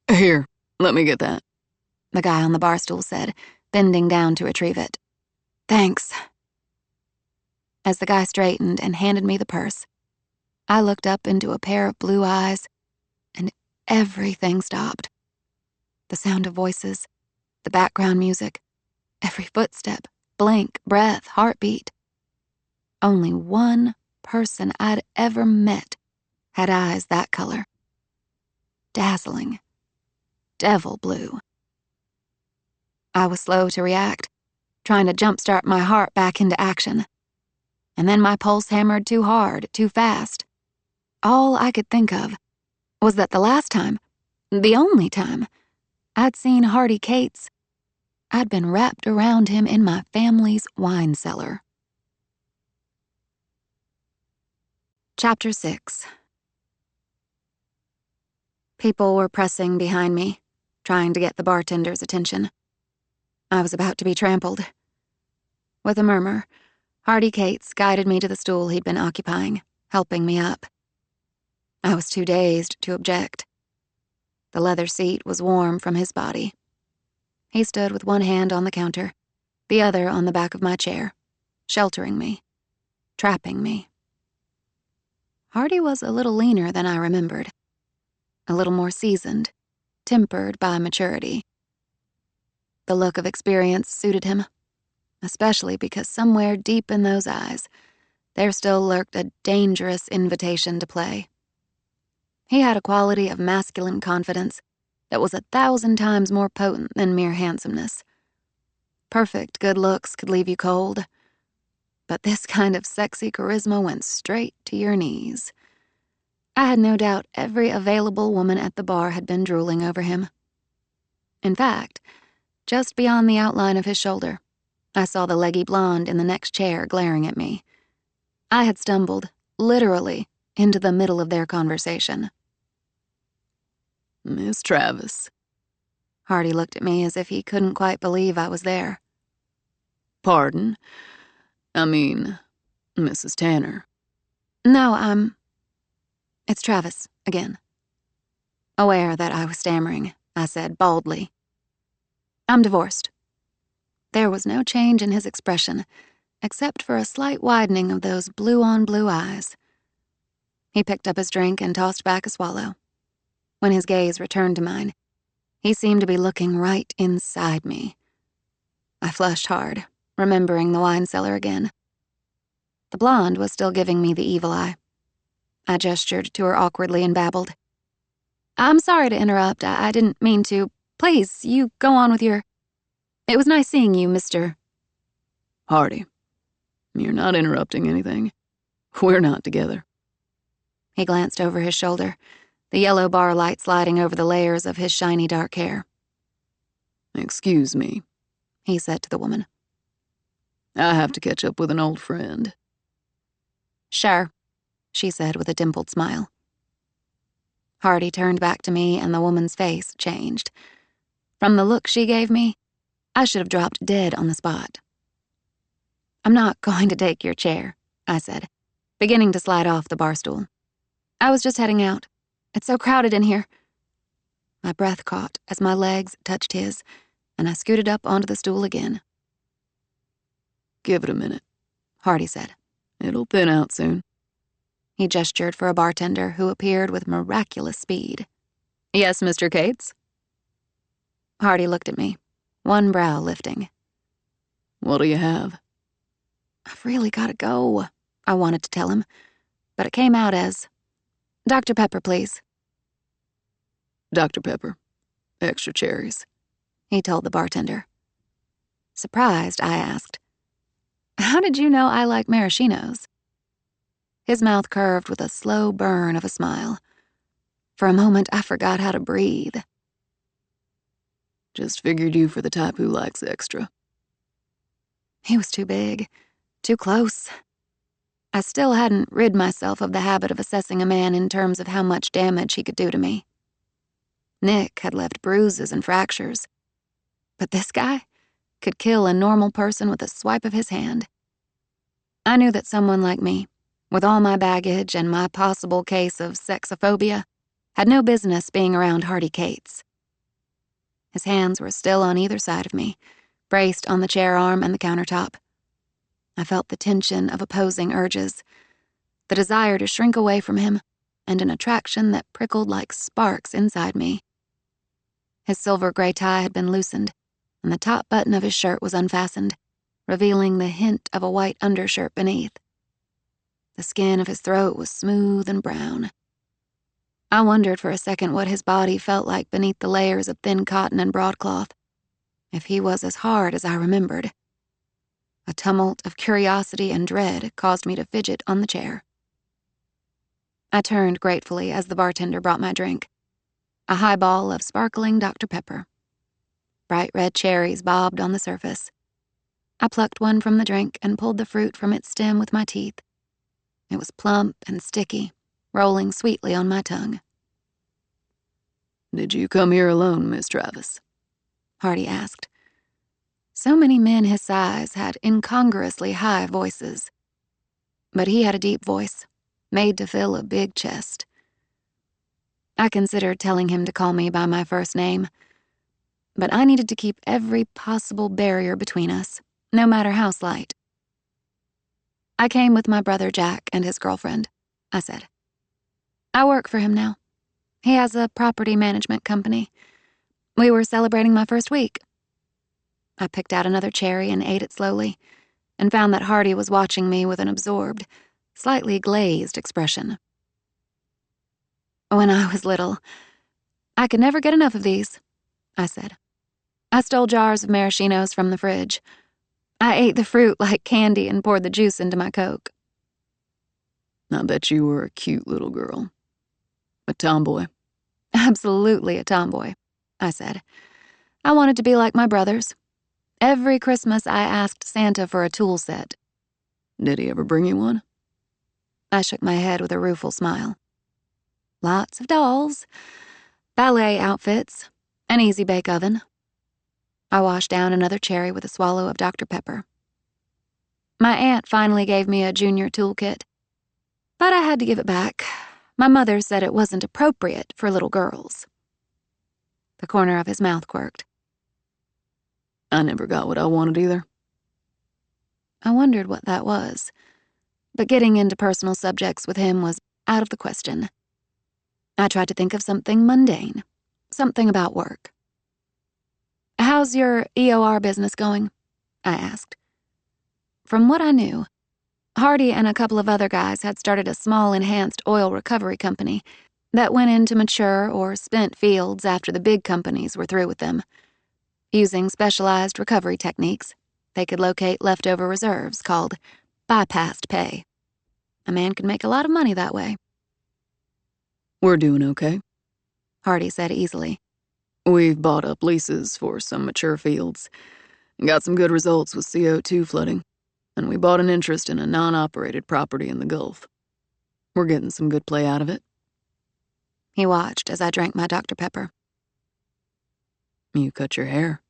Here, let me get that, The guy on the bar stool said, bending down to retrieve it. Thanks. As the guy straightened and handed me the purse, I looked up into a pair of blue eyes, and everything stopped. The sound of voices, the background music, every footstep, blink, breath, heartbeat. Only one person I'd ever met had eyes that color. Dazzling. Devil blue. I was slow to react, trying to jumpstart my heart back into action. And then my pulse hammered too hard, too fast. All I could think of was that the last time, the only time, I'd seen Hardy Cates, I'd been wrapped around him in my family's wine cellar. Chapter 6. People were pressing behind me, trying to get the bartender's attention. I was about to be trampled. With a murmur, Hardy Cates guided me to the stool he'd been occupying, helping me up. I was too dazed to object. The leather seat was warm from his body. He stood with one hand on the counter, the other on the back of my chair, sheltering me, trapping me. Hardy was a little leaner than I remembered, a little more seasoned, tempered by maturity. The look of experience suited him, especially because somewhere deep in those eyes, there still lurked a dangerous invitation to play. He had a quality of masculine confidence that was 1,000 times more potent than mere handsomeness. Perfect good looks could leave you cold, but this kind of sexy charisma went straight to your knees. I had no doubt every available woman at the bar had been drooling over him. In fact, just beyond the outline of his shoulder, I saw the leggy blonde in the next chair glaring at me. I had stumbled, literally, into the middle of their conversation. Miss Travis. Hardy looked at me as if he couldn't quite believe I was there. Pardon? I mean, Mrs. Tanner. No, it's Travis, again. Aware that I was stammering, I said baldly, I'm divorced. There was no change in his expression, except for a slight widening of those blue-on-blue eyes. He picked up his drink and tossed back a swallow. When his gaze returned to mine, he seemed to be looking right inside me. I flushed hard, remembering the wine cellar again. The blonde was still giving me the evil eye. I gestured to her awkwardly and babbled. I'm sorry to interrupt. I didn't mean to. Please, you go on with your... It was nice seeing you, Mr. Hardy. You're not interrupting anything. We're not together. He glanced over his shoulder, the yellow bar light sliding over the layers of his shiny dark hair. "Excuse me," he said to the woman. "I have to catch up with an old friend." "Sure," she said with a dimpled smile. Hardy turned back to me and the woman's face changed. From the look she gave me, I should have dropped dead on the spot. "I'm not going to take your chair," I said, beginning to slide off the bar stool. "I was just heading out. It's so crowded in here." My breath caught as my legs touched his, and I scooted up onto the stool again. "Give it a minute," Hardy said. "It'll thin out soon." He gestured for a bartender who appeared with miraculous speed. "Yes, Mr. Cates?" Hardy looked at me, one brow lifting. "What'll you have?" "I've really gotta go," I wanted to tell him, but it came out as, "Dr. Pepper, please." "Dr. Pepper. Extra cherries," he told the bartender. Surprised, I asked, "How did you know I like maraschinos?" His mouth curved with a slow burn of a smile. For a moment, I forgot how to breathe. "Just figured you for the type who likes extra." He was too big, too close. I still hadn't rid myself of the habit of assessing a man in terms of how much damage he could do to me. Nick had left bruises and fractures, but this guy could kill a normal person with a swipe of his hand. I knew that someone like me, with all my baggage and my possible case of sexophobia, had no business being around Hardy Cates. His hands were still on either side of me, braced on the chair arm and the countertop. I felt the tension of opposing urges, the desire to shrink away from him, and an attraction that prickled like sparks inside me. His silver gray tie had been loosened, and the top button of his shirt was unfastened, revealing the hint of a white undershirt beneath. The skin of his throat was smooth and brown. I wondered for a second what his body felt like beneath the layers of thin cotton and broadcloth, if he was as hard as I remembered. A tumult of curiosity and dread caused me to fidget on the chair. I turned gratefully as the bartender brought my drink, a highball of sparkling Dr. Pepper. Bright red cherries bobbed on the surface. I plucked one from the drink and pulled the fruit from its stem with my teeth. It was plump and sticky, rolling sweetly on my tongue. "Did you come here alone, Miss Travis?" Hardy asked. So many men his size had incongruously high voices. But he had a deep voice, made to fill a big chest. I considered telling him to call me by my first name, but I needed to keep every possible barrier between us, no matter how slight. "I came with my brother Jack and his girlfriend," I said. "I work for him now. He has a property management company. We were celebrating my first week." I picked out another cherry and ate it slowly, and found that Hardy was watching me with an absorbed, slightly glazed expression. "When I was little, I could never get enough of these," I said. "I stole jars of maraschinos from the fridge. I ate the fruit like candy and poured the juice into my Coke." "I bet you were a cute little girl. A tomboy." "Absolutely a tomboy," I said. "I wanted to be like my brothers. Every Christmas I asked Santa for a tool set." "Did he ever bring you one?" I shook my head with a rueful smile. "Lots of dolls, ballet outfits, an easy bake oven." I washed down another cherry with a swallow of Dr. Pepper. "My aunt finally gave me a junior toolkit, but I had to give it back. My mother said it wasn't appropriate for little girls." The corner of his mouth quirked. "I never got what I wanted either." I wondered what that was, but getting into personal subjects with him was out of the question. I tried to think of something mundane, something about work. "How's your EOR business going?" I asked. From what I knew, Hardy and a couple of other guys had started a small enhanced oil recovery company that went into mature or spent fields after the big companies were through with them. Using specialized recovery techniques, they could locate leftover reserves called bypassed pay. A man could make a lot of money that way. We're doing okay. Hardy said easily. We've bought up leases for some mature fields and got some good results with CO2 flooding, and we bought an interest in a non-operated property in the Gulf. We're getting some good play out of it. He watched as I drank my Dr. Pepper. You cut your hair,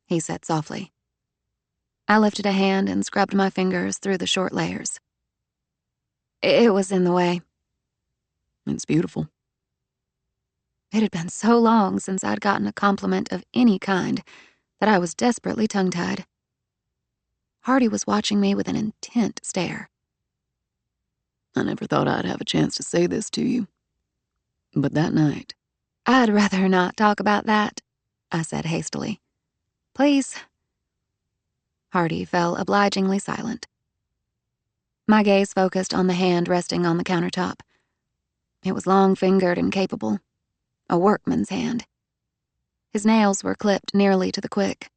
he said softly. I lifted a hand and scrubbed my fingers through the short layers. It was in the way. It's beautiful. It had been so long since I'd gotten a compliment of any kind that I was desperately tongue-tied. Hardy was watching me with an intent stare. I never thought I'd have a chance to say this to you. But that night... I'd rather not talk about that, I said hastily. Please. Hardy fell obligingly silent. My gaze focused on the hand resting on the countertop. It was long-fingered and capable. A workman's hand. His nails were clipped nearly to the quick.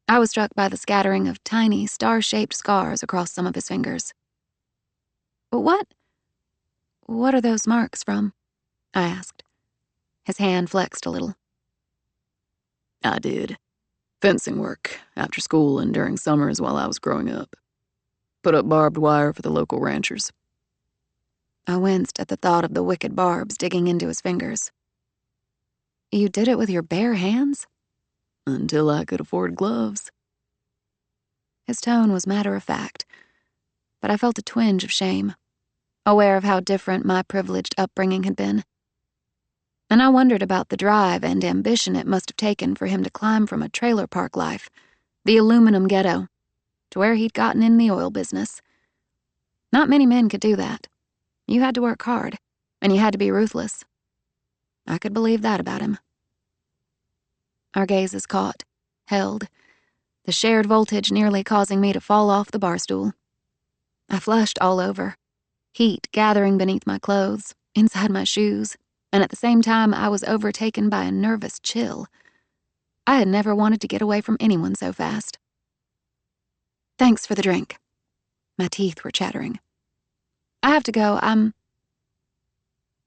I was struck by the scattering of tiny, star-shaped scars across some of his fingers. What are those marks from? I asked. His hand flexed a little. I did. Fencing work, after school and during summers while I was growing up. Put up barbed wire for the local ranchers. I winced at the thought of the wicked barbs digging into his fingers. You did it with your bare hands? Until I could afford gloves. His tone was matter-of-fact, but I felt a twinge of shame, aware of how different my privileged upbringing had been. And I wondered about the drive and ambition it must have taken for him to climb from a trailer park life, the aluminum ghetto, to where he'd gotten in the oil business. Not many men could do that. You had to work hard, and you had to be ruthless. I could believe that about him. Our gazes caught, held, the shared voltage nearly causing me to fall off the bar stool. I flushed all over, heat gathering beneath my clothes, inside my shoes, and at the same time I was overtaken by a nervous chill. I had never wanted to get away from anyone so fast. Thanks for the drink. My teeth were chattering. I have to go.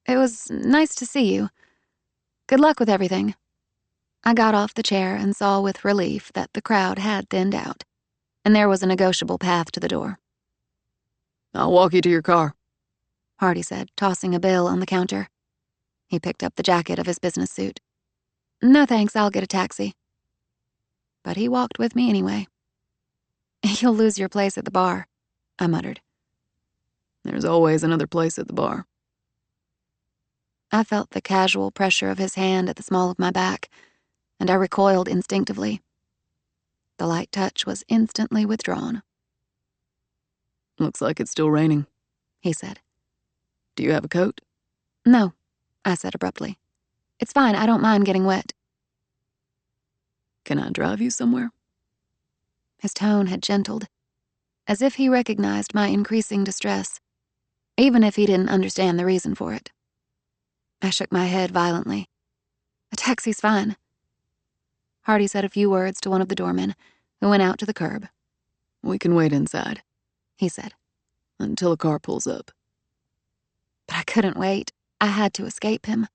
It was nice to see you. Good luck with everything. I got off the chair and saw with relief that the crowd had thinned out, and there was a negotiable path to the door. I'll walk you to your car, Hardy said, tossing a bill on the counter. He picked up the jacket of his business suit. No thanks, I'll get a taxi. But he walked with me anyway. You'll lose your place at the bar, I muttered. There's always another place at the bar. I felt the casual pressure of his hand at the small of my back, and I recoiled instinctively. The light touch was instantly withdrawn. Looks like it's still raining, he said. Do you have a coat? No, I said abruptly. It's fine, I don't mind getting wet. Can I drive you somewhere? His tone had gentled, as if he recognized my increasing distress, even if he didn't understand the reason for it. I shook my head violently. A taxi's fine. Hardy said a few words to one of the doormen, who went out to the curb. We can wait inside, he said, until a car pulls up. But I couldn't wait. I had to escape him.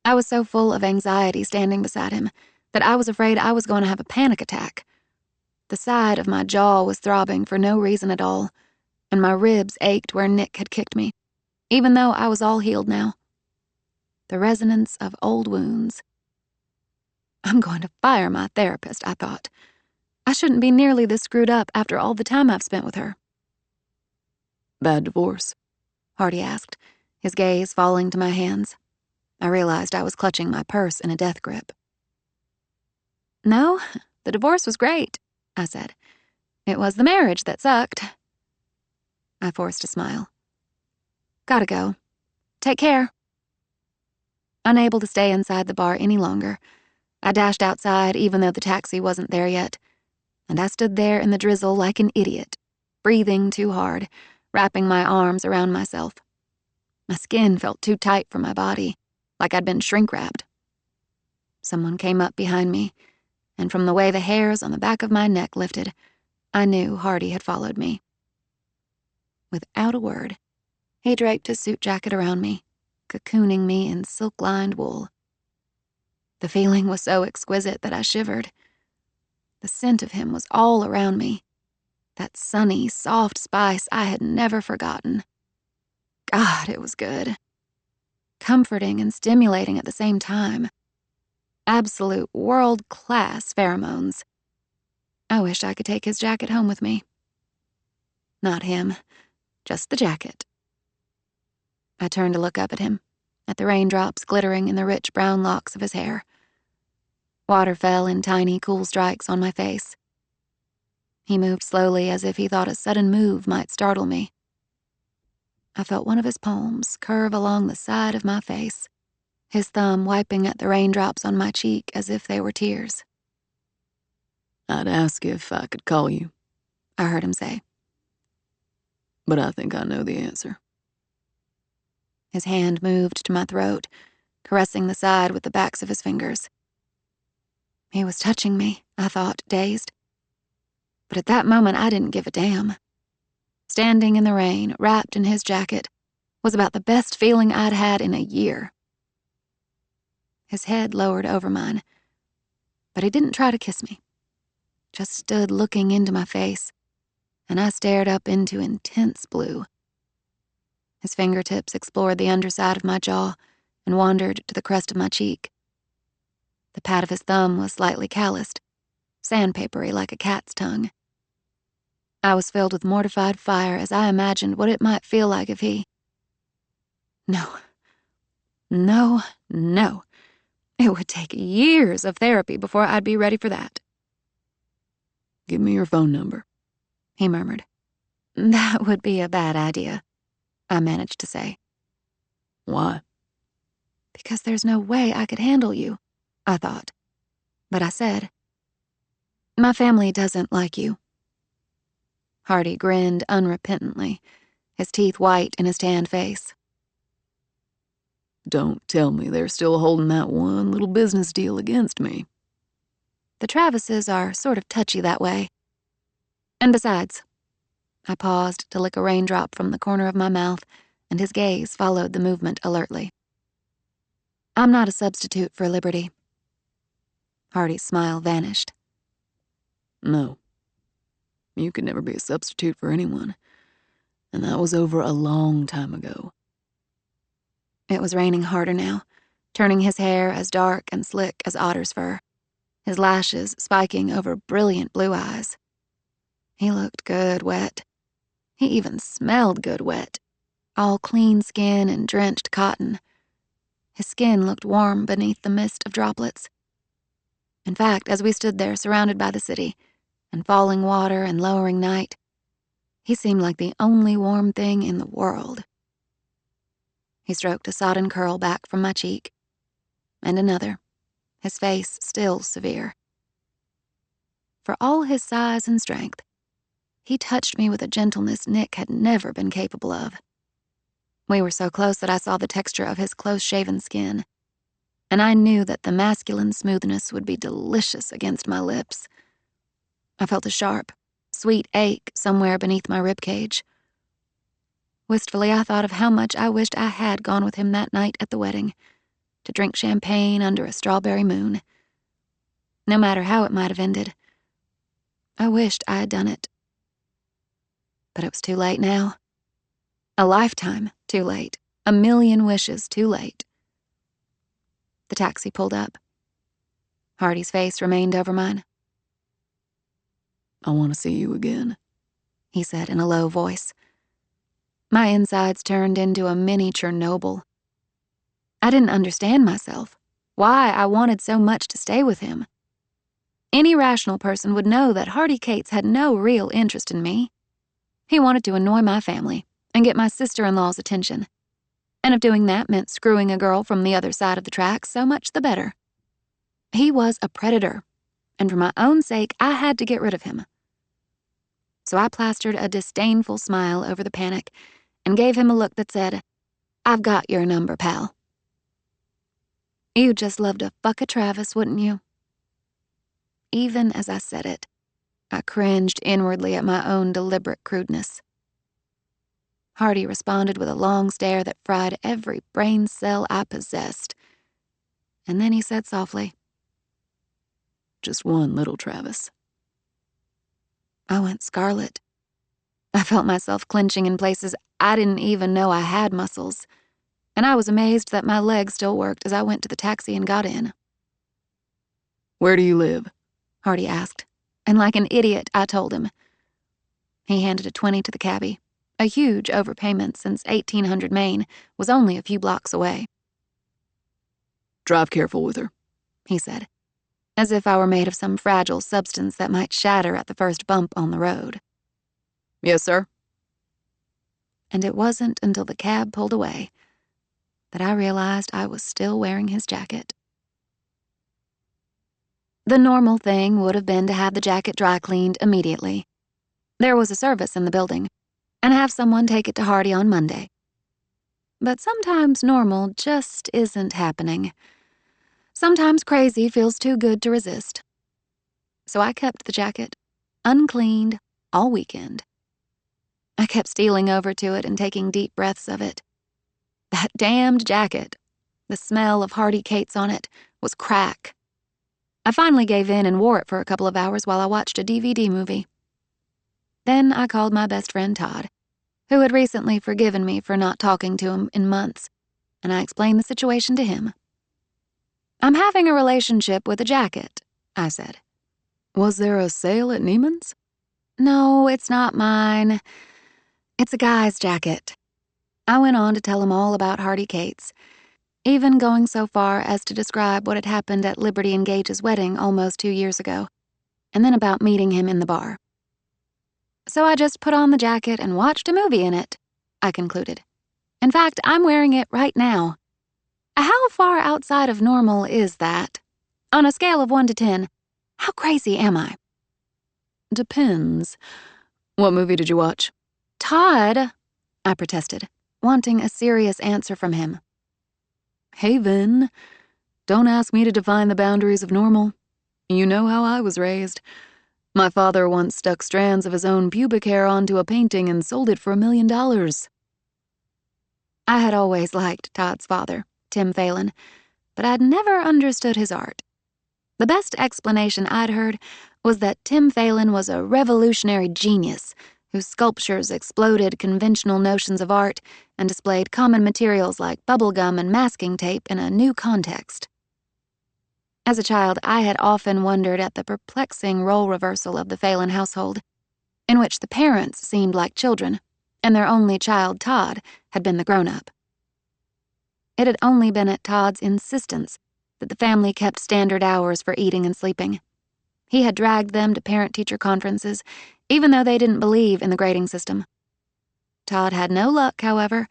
I was so full of anxiety standing beside him that I was afraid I was going to have a panic attack. The side of my jaw was throbbing for no reason at all, and my ribs ached where Nick had kicked me, even though I was all healed now. The resonance of old wounds. I'm going to fire my therapist, I thought. I shouldn't be nearly this screwed up after all the time I've spent with her. Bad divorce? Hardy asked, his gaze falling to my hands. I realized I was clutching my purse in a death grip. No, the divorce was great, I said. It was the marriage that sucked. I forced a smile. Gotta go. Take care. Unable to stay inside the bar any longer, I dashed outside even though the taxi wasn't there yet, and I stood there in the drizzle like an idiot, breathing too hard, wrapping my arms around myself. My skin felt too tight for my body, like I'd been shrink-wrapped. Someone came up behind me, and from the way the hairs on the back of my neck lifted, I knew Hardy had followed me. Without a word, he draped his suit jacket around me, cocooning me in silk-lined wool. The feeling was so exquisite that I shivered. The scent of him was all around me, that sunny, soft spice I had never forgotten. God, it was good. Comforting and stimulating at the same time. Absolute world-class pheromones. I wish I could take his jacket home with me. Not him, just the jacket. I turned to look up at him, at the raindrops glittering in the rich brown locks of his hair. Water fell in tiny, cool strikes on my face. He moved slowly as if he thought a sudden move might startle me. I felt one of his palms curve along the side of my face, his thumb wiping at the raindrops on my cheek as if they were tears. I'd ask if I could call you, I heard him say. but I think I know the answer. His hand moved to my throat, caressing the side with the backs of his fingers. He was touching me, I thought, dazed. But at that moment, I didn't give a damn. Standing in the rain, wrapped in his jacket, was about the best feeling I'd had in a year. His head lowered over mine, but he didn't try to kiss me. Just stood looking into my face, and I stared up into intense blue. His fingertips explored the underside of my jaw and wandered to the crest of my cheek. The pad of his thumb was slightly calloused, sandpapery like a cat's tongue. I was filled with mortified fire as I imagined what it might feel like if he... No. It would take years of therapy before I'd be ready for that. Give me your phone number, he murmured. That would be a bad idea, I managed to say. Why? Because there's no way I could handle you, I thought. But I said, my family doesn't like you. Hardy grinned unrepentantly, his teeth white in his tanned face. Don't tell me they're still holding that one little business deal against me. The Travises are sort of touchy that way. And besides, I paused to lick a raindrop from the corner of my mouth, and his gaze followed the movement alertly. I'm not a substitute for liberty. Hardy's smile vanished. No. You could never be a substitute for anyone. And that was over a long time ago. It was raining harder now, turning his hair as dark and slick as otter's fur, his lashes spiking over brilliant blue eyes. He looked good wet. He even smelled good wet, all clean skin and drenched cotton. His skin looked warm beneath the mist of droplets. In fact, as we stood there surrounded by the city, and falling water and lowering night, he seemed like the only warm thing in the world. He stroked a sodden curl back from my cheek, and another, his face still severe. For all his size and strength, he touched me with a gentleness Nick had never been capable of. We were so close that I saw the texture of his close-shaven skin, and I knew that the masculine smoothness would be delicious against my lips. I felt a sharp, sweet ache somewhere beneath my ribcage. Wistfully, I thought of how much I wished I had gone with him that night at the wedding, to drink champagne under a strawberry moon. No matter how it might have ended, I wished I had done it. But it was too late now. A lifetime too late. A million wishes too late. The taxi pulled up. Hardy's face remained over mine. I want to see you again, he said in a low voice. My insides turned into a mini Chernobyl. I didn't understand myself, why I wanted so much to stay with him. Any rational person would know that Hardy Cates had no real interest in me. He wanted to annoy my family and get my sister-in-law's attention. And if doing that meant screwing a girl from the other side of the tracks, so much the better. He was a predator, and for my own sake, I had to get rid of him. So I plastered a disdainful smile over the panic and gave him a look that said, I've got your number, pal. You'd just love to fuck a Travis, wouldn't you? Even as I said it, I cringed inwardly at my own deliberate crudeness. Hardy responded with a long stare that fried every brain cell I possessed. And then he said softly, "Just one little Travis." I went scarlet. I felt myself clenching in places I didn't even know I had muscles, and I was amazed that my legs still worked as I went to the taxi and got in. "Where do you live?" Hardy asked, and like an idiot, I told him. He handed a 20 to the cabbie. A huge overpayment since 1800 Main was only a few blocks away. "Drive careful with her," he said, as if I were made of some fragile substance that might shatter at the first bump on the road. "Yes, sir." And it wasn't until the cab pulled away that I realized I was still wearing his jacket. The normal thing would have been to have the jacket dry cleaned immediately. There was a service in the building, and have someone take it to Hardy on Monday. But sometimes normal just isn't happening. Sometimes crazy feels too good to resist. So I kept the jacket, uncleaned, all weekend. I kept stealing over to it and taking deep breaths of it. That damned jacket, the smell of Hardy Cates on it, was crack. I finally gave in and wore it for a couple of hours while I watched a DVD movie. Then I called my best friend Todd, who had recently forgiven me for not talking to him in months, and I explained the situation to him. I'm having a relationship with a jacket, I said. "Was there a sale at Neiman's?" No, it's not mine. It's a guy's jacket. I went on to tell him all about Hardy Cates, even going so far as to describe what had happened at Liberty and Gage's wedding almost 2 years ago, and then about meeting him in the bar. So I just put on the jacket and watched a movie in it, I concluded. In fact, I'm wearing it right now. How far outside of normal is that? On a scale of 1 to 10, how crazy am I? "Depends. What movie did you watch?" Todd, I protested, wanting a serious answer from him. "Hey, Vin, don't ask me to define the boundaries of normal. You know how I was raised. My father once stuck strands of his own pubic hair onto a painting and sold it for $1 million. I had always liked Todd's father, Tim Phelan, but I'd never understood his art. The best explanation I'd heard was that Tim Phelan was a revolutionary genius whose sculptures exploded conventional notions of art and displayed common materials like bubblegum and masking tape in a new context. As a child, I had often wondered at the perplexing role reversal of the Phelan household, in which the parents seemed like children, and their only child, Todd, had been the grown-up. It had only been at Todd's insistence that the family kept standard hours for eating and sleeping. He had dragged them to parent-teacher conferences, even though they didn't believe in the grading system. Todd had no luck, however,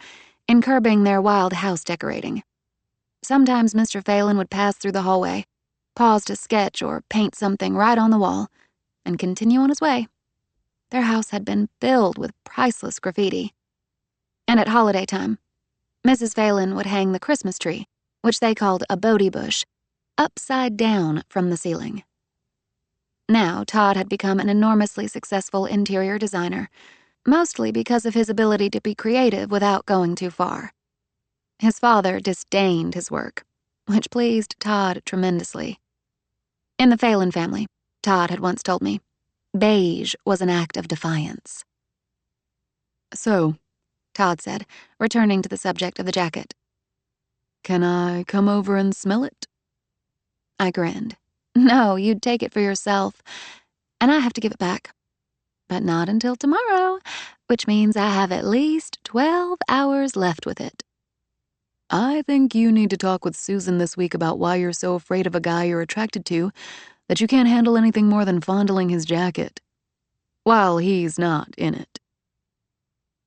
in curbing their wild house decorating. Sometimes Mr. Phelan would pass through the hallway, pause to sketch or paint something right on the wall, and continue on his way. Their house had been filled with priceless graffiti. And at holiday time, Mrs. Phelan would hang the Christmas tree, which they called a Bodhi bush, upside down from the ceiling. Now, Todd had become an enormously successful interior designer, mostly because of his ability to be creative without going too far. His father disdained his work, which pleased Todd tremendously. In the Phelan family, Todd had once told me, beige was an act of defiance. "So," Todd said, returning to the subject of the jacket. "Can I come over and smell it?" I grinned. No, you'd take it for yourself, and I have to give it back. But not until tomorrow, which means I have at least 12 hours left with it. "I think you need to talk with Susan this week about why you're so afraid of a guy you're attracted to that you can't handle anything more than fondling his jacket, while he's not in it."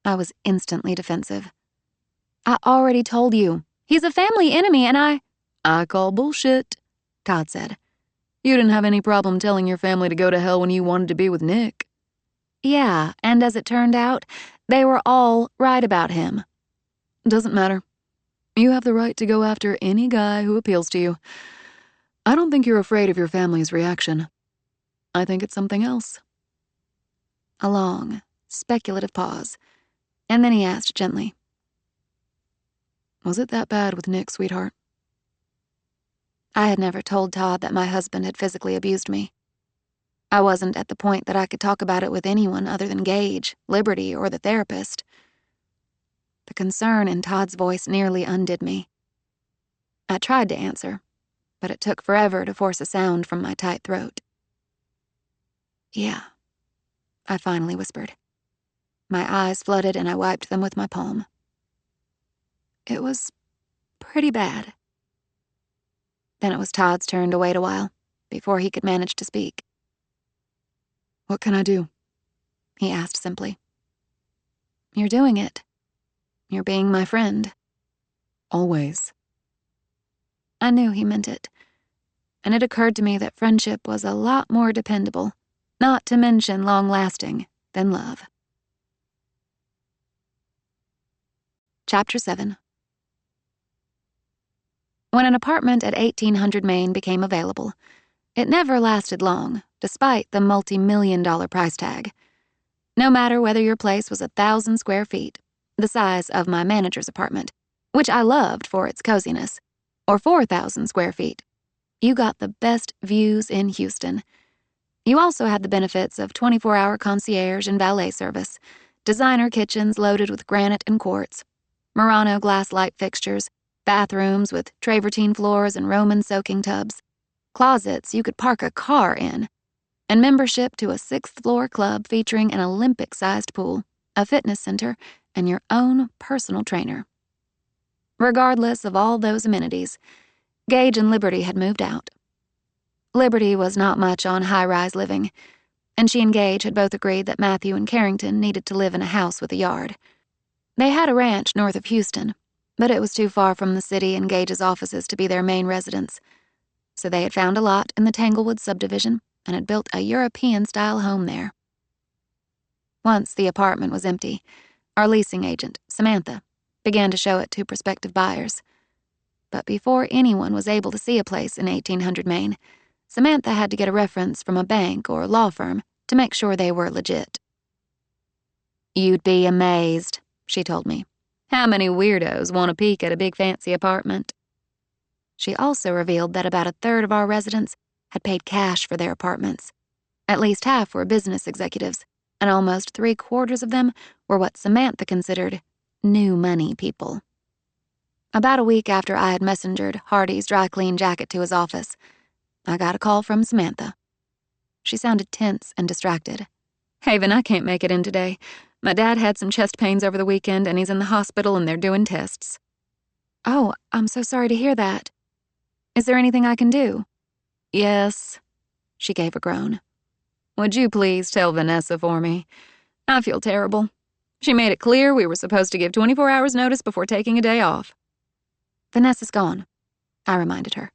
I was instantly defensive. I already told you, he's a family enemy, and I call bullshit," Todd said. "You didn't have any problem telling your family to go to hell when you wanted to be with Nick." Yeah, and as it turned out, they were all right about him. "Doesn't matter. You have the right to go after any guy who appeals to you. I don't think you're afraid of your family's reaction. I think it's something else." A long, speculative pause, And then he asked gently, Was it that bad with Nick, sweetheart? I had never told Todd that my husband had physically abused me. I wasn't at the point that I could talk about it with anyone other than Gage, Liberty, or the therapist. The concern in Todd's voice nearly undid me. I tried to answer, but it took forever to force a sound from my tight throat. Yeah, I finally whispered. My eyes flooded and I wiped them with my palm. It was pretty bad. Then it was Todd's turn to wait a while, before he could manage to speak. What can I do? He asked simply. You're doing it. You're being my friend. Always. I knew he meant it, and it occurred to me that friendship was a lot more dependable, not to mention long-lasting, than love. Chapter 7. When an apartment at 1800 Main became available, it never lasted long, despite the multi-million-dollar price tag. No matter whether your place was 1,000 square feet, the size of my manager's apartment, which I loved for its coziness, or 4,000 square feet, you got the best views in Houston. You also had the benefits of 24-hour concierge and valet service, designer kitchens loaded with granite and quartz, Murano glass light fixtures, bathrooms with travertine floors and Roman soaking tubs, closets you could park a car in, and membership to a 6th-floor club featuring an Olympic-sized pool, a fitness center, and your own personal trainer. Regardless of all those amenities, Gage and Liberty had moved out. Liberty was not much on high-rise living, and she and Gage had both agreed that Matthew and Carrington needed to live in a house with a yard. They had a ranch north of Houston, but it was too far from the city and Gage's offices to be their main residence, so they had found a lot in the Tanglewood subdivision and had built a European-style home there. Once the apartment was empty, our leasing agent, Samantha, began to show it to prospective buyers. But before anyone was able to see a place in 1800 Main, Samantha had to get a reference from a bank or law firm to make sure they were legit. You'd be amazed, she told me, how many weirdos want a peek at a big fancy apartment. She also revealed that about 1/3 of our residents had paid cash for their apartments. At least half were business executives, and almost 3/4 of them were what Samantha considered new money people. About a week after I had messengered Hardy's dry clean jacket to his office, I got a call from Samantha. She sounded tense and distracted. Haven, I can't make it in today. My dad had some chest pains over the weekend, and he's in the hospital and they're doing tests. Oh, I'm so sorry to hear that. Is there anything I can do? Yes, she gave a groan. Would you please tell Vanessa for me? I feel terrible. She made it clear we were supposed to give 24 hours notice before taking a day off. Vanessa's gone, I reminded her.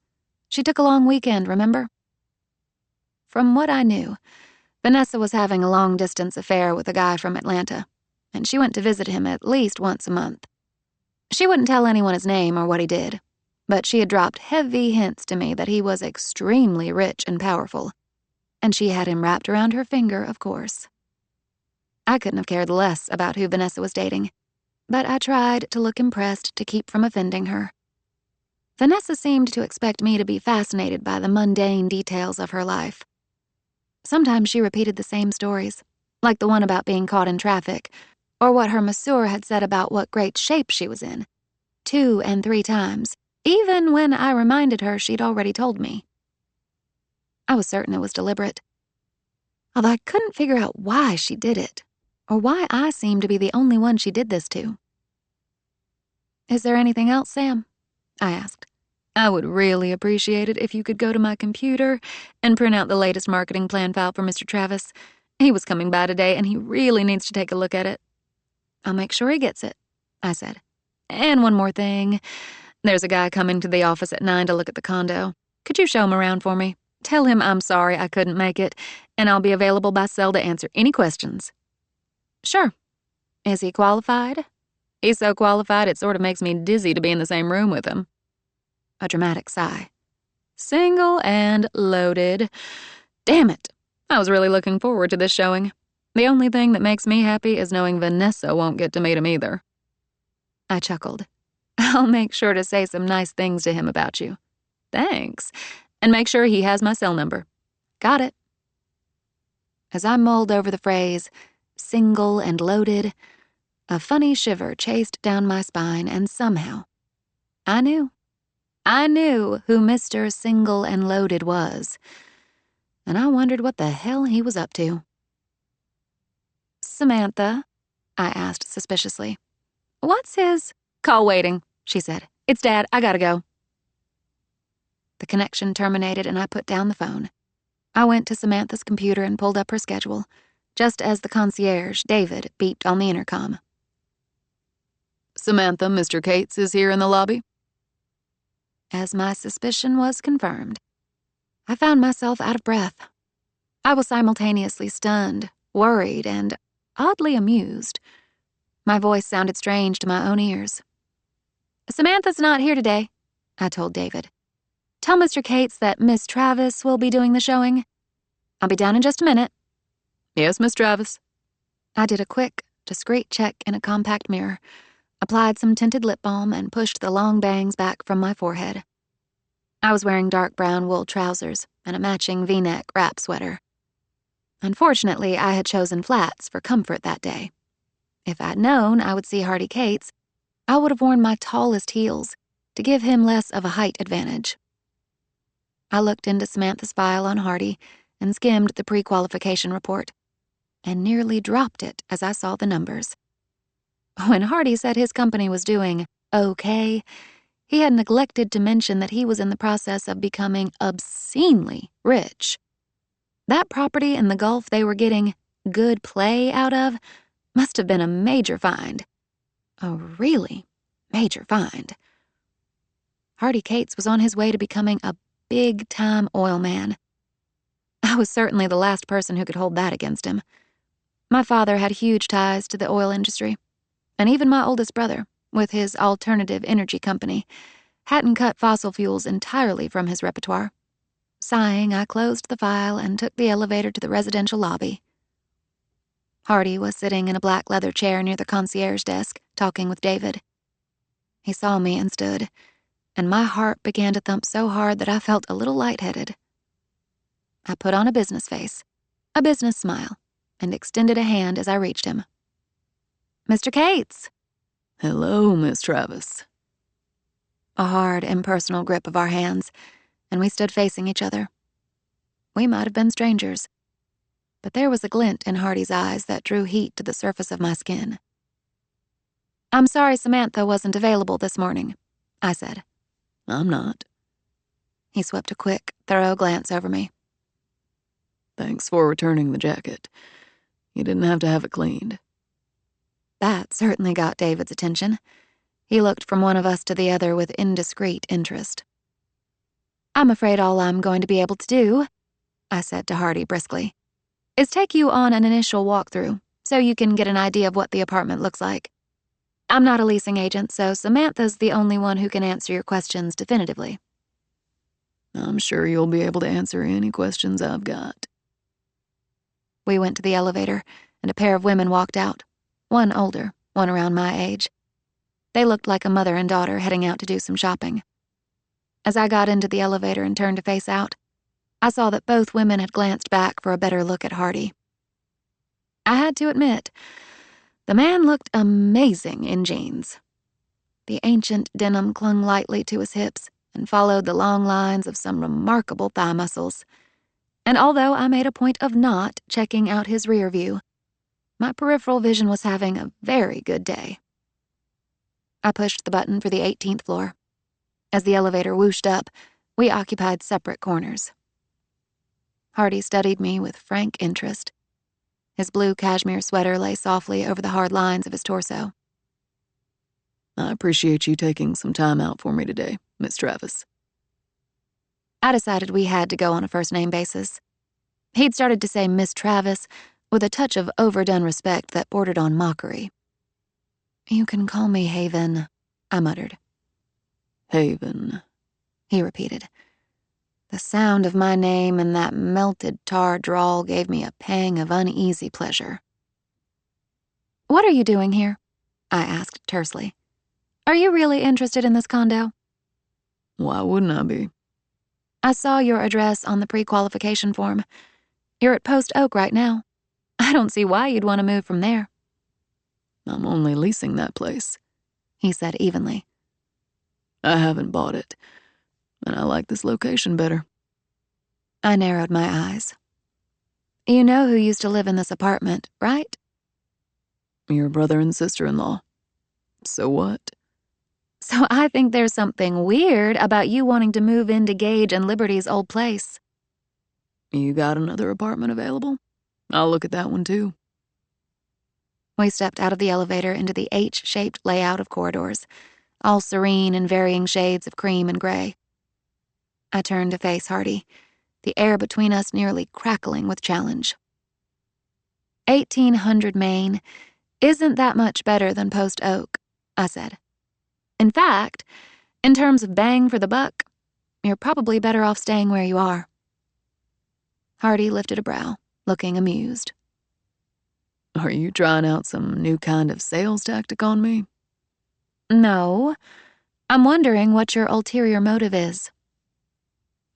She took a long weekend, remember? From what I knew, Vanessa was having a long-distance affair with a guy from Atlanta, and she went to visit him at least once a month. She wouldn't tell anyone his name or what he did, but she had dropped heavy hints to me that he was extremely rich and powerful, and she had him wrapped around her finger, of course. I couldn't have cared less about who Vanessa was dating, but I tried to look impressed to keep from offending her. Vanessa seemed to expect me to be fascinated by the mundane details of her life. Sometimes she repeated the same stories, like the one about being caught in traffic, or what her masseur had said about what great shape she was in, 2 and 3 times, even when I reminded her she'd already told me. I was certain it was deliberate, although I couldn't figure out why she did it, or why I seemed to be the only one she did this to. Is there anything else, Sam? I asked. I would really appreciate it if you could go to my computer and print out the latest marketing plan file for Mr. Travis. He was coming by today, and he really needs to take a look at it. I'll make sure he gets it, I said. And one more thing. There's a guy coming to the office at 9 to look at the condo. Could you show him around for me? Tell him I'm sorry I couldn't make it, and I'll be available by cell to answer any questions. Sure. Is he qualified? He's so qualified it sort of makes me dizzy to be in the same room with him. A dramatic sigh. Single and loaded. Damn it. I was really looking forward to this showing. The only thing that makes me happy is knowing Vanessa won't get to meet him either. I chuckled. I'll make sure to say some nice things to him about you. Thanks. And make sure he has my cell number. Got it. As I mulled over the phrase, single and loaded, a funny shiver chased down my spine, and somehow, I knew who Mr. Single and Loaded was, and I wondered what the hell he was up to. Samantha, I asked suspiciously. What's his? Call waiting, she said. It's Dad, I gotta go. The connection terminated and I put down the phone. I went to Samantha's computer and pulled up her schedule, just as the concierge, David, beeped on the intercom. Samantha, Mr. Cates is here in the lobby. As my suspicion was confirmed, I found myself out of breath. I was simultaneously stunned, worried, and oddly amused. My voice sounded strange to my own ears. Samantha's not here today, I told David. Tell Mr. Cates that Miss Travis will be doing the showing. I'll be down in just a minute. Yes, Miss Travis. I did a quick, discreet check in a compact mirror, applied some tinted lip balm, and pushed the long bangs back from my forehead. I was wearing dark brown wool trousers and a matching V-neck wrap sweater. Unfortunately, I had chosen flats for comfort that day. If I'd known I would see Hardy Cates, I would have worn my tallest heels to give him less of a height advantage. I looked into Samantha's file on Hardy and skimmed the pre-qualification report, and nearly dropped it as I saw the numbers. When Hardy said his company was doing okay, he had neglected to mention that he was in the process of becoming obscenely rich. That property in the Gulf they were getting good play out of must have been a major find. A really major find. Hardy Cates was on his way to becoming a big-time oil man. I was certainly the last person who could hold that against him. My father had huge ties to the oil industry, and even my oldest brother, with his alternative energy company, hadn't cut fossil fuels entirely from his repertoire. Sighing, I closed the file and took the elevator to the residential lobby. Hardy was sitting in a black leather chair near the concierge desk, talking with David. He saw me and stood, and my heart began to thump so hard that I felt a little lightheaded. I put on a business face, a business smile, and extended a hand as I reached him. Mr. Cates! Hello, Miss Travis. A hard, impersonal grip of our hands, and we stood facing each other. We might have been strangers, but there was a glint in Hardy's eyes that drew heat to the surface of my skin. I'm sorry Samantha wasn't available this morning, I said. I'm not. He swept a quick, thorough glance over me. Thanks for returning the jacket. You didn't have to have it cleaned. That certainly got David's attention. He looked from one of us to the other with indiscreet interest. I'm afraid all I'm going to be able to do, I said to Hardy briskly, is take you on an initial walkthrough so you can get an idea of what the apartment looks like. I'm not a leasing agent, so Samantha's the only one who can answer your questions definitively. I'm sure you'll be able to answer any questions I've got. We went to the elevator, and a pair of women walked out, one older, one around my age. They looked like a mother and daughter heading out to do some shopping. As I got into the elevator and turned to face out, I saw that both women had glanced back for a better look at Hardy. I had to admit, the man looked amazing in jeans. The ancient denim clung lightly to his hips and followed the long lines of some remarkable thigh muscles. And although I made a point of not checking out his rear view, my peripheral vision was having a very good day. I pushed the button for the 18th floor. As the elevator whooshed up, we occupied separate corners. Hardy studied me with frank interest. His blue cashmere sweater lay softly over the hard lines of his torso. I appreciate you taking some time out for me today, Miss Travis. I decided we had to go on a first-name basis. He'd started to say Miss Travis with a touch of overdone respect that bordered on mockery. You can call me Haven, I muttered. Haven, he repeated. The sound of my name and that melted tar drawl gave me a pang of uneasy pleasure. "What are you doing here?" I asked tersely. "Are you really interested in this condo?" Why wouldn't I be? "I saw your address on the pre-qualification form. You're at Post Oak right now. I don't see why you'd want to move from there." I'm only leasing that place, he said evenly. I haven't bought it, and I like this location better. I narrowed my eyes. "You know who used to live in this apartment, right?" Your brother and sister-in-law. So what? "So I think there's something weird about you wanting to move into Gage and Liberty's old place." You got another apartment available? I'll look at that one too. We stepped out of the elevator into the H-shaped layout of corridors, all serene in varying shades of cream and gray. I turned to face Hardy, the air between us nearly crackling with challenge. 1800 Main isn't that much better than Post Oak, I said. In fact, in terms of bang for the buck, you're probably better off staying where you are. Hardy lifted a brow, looking amused. Are you trying out some new kind of sales tactic on me? No, I'm wondering what your ulterior motive is.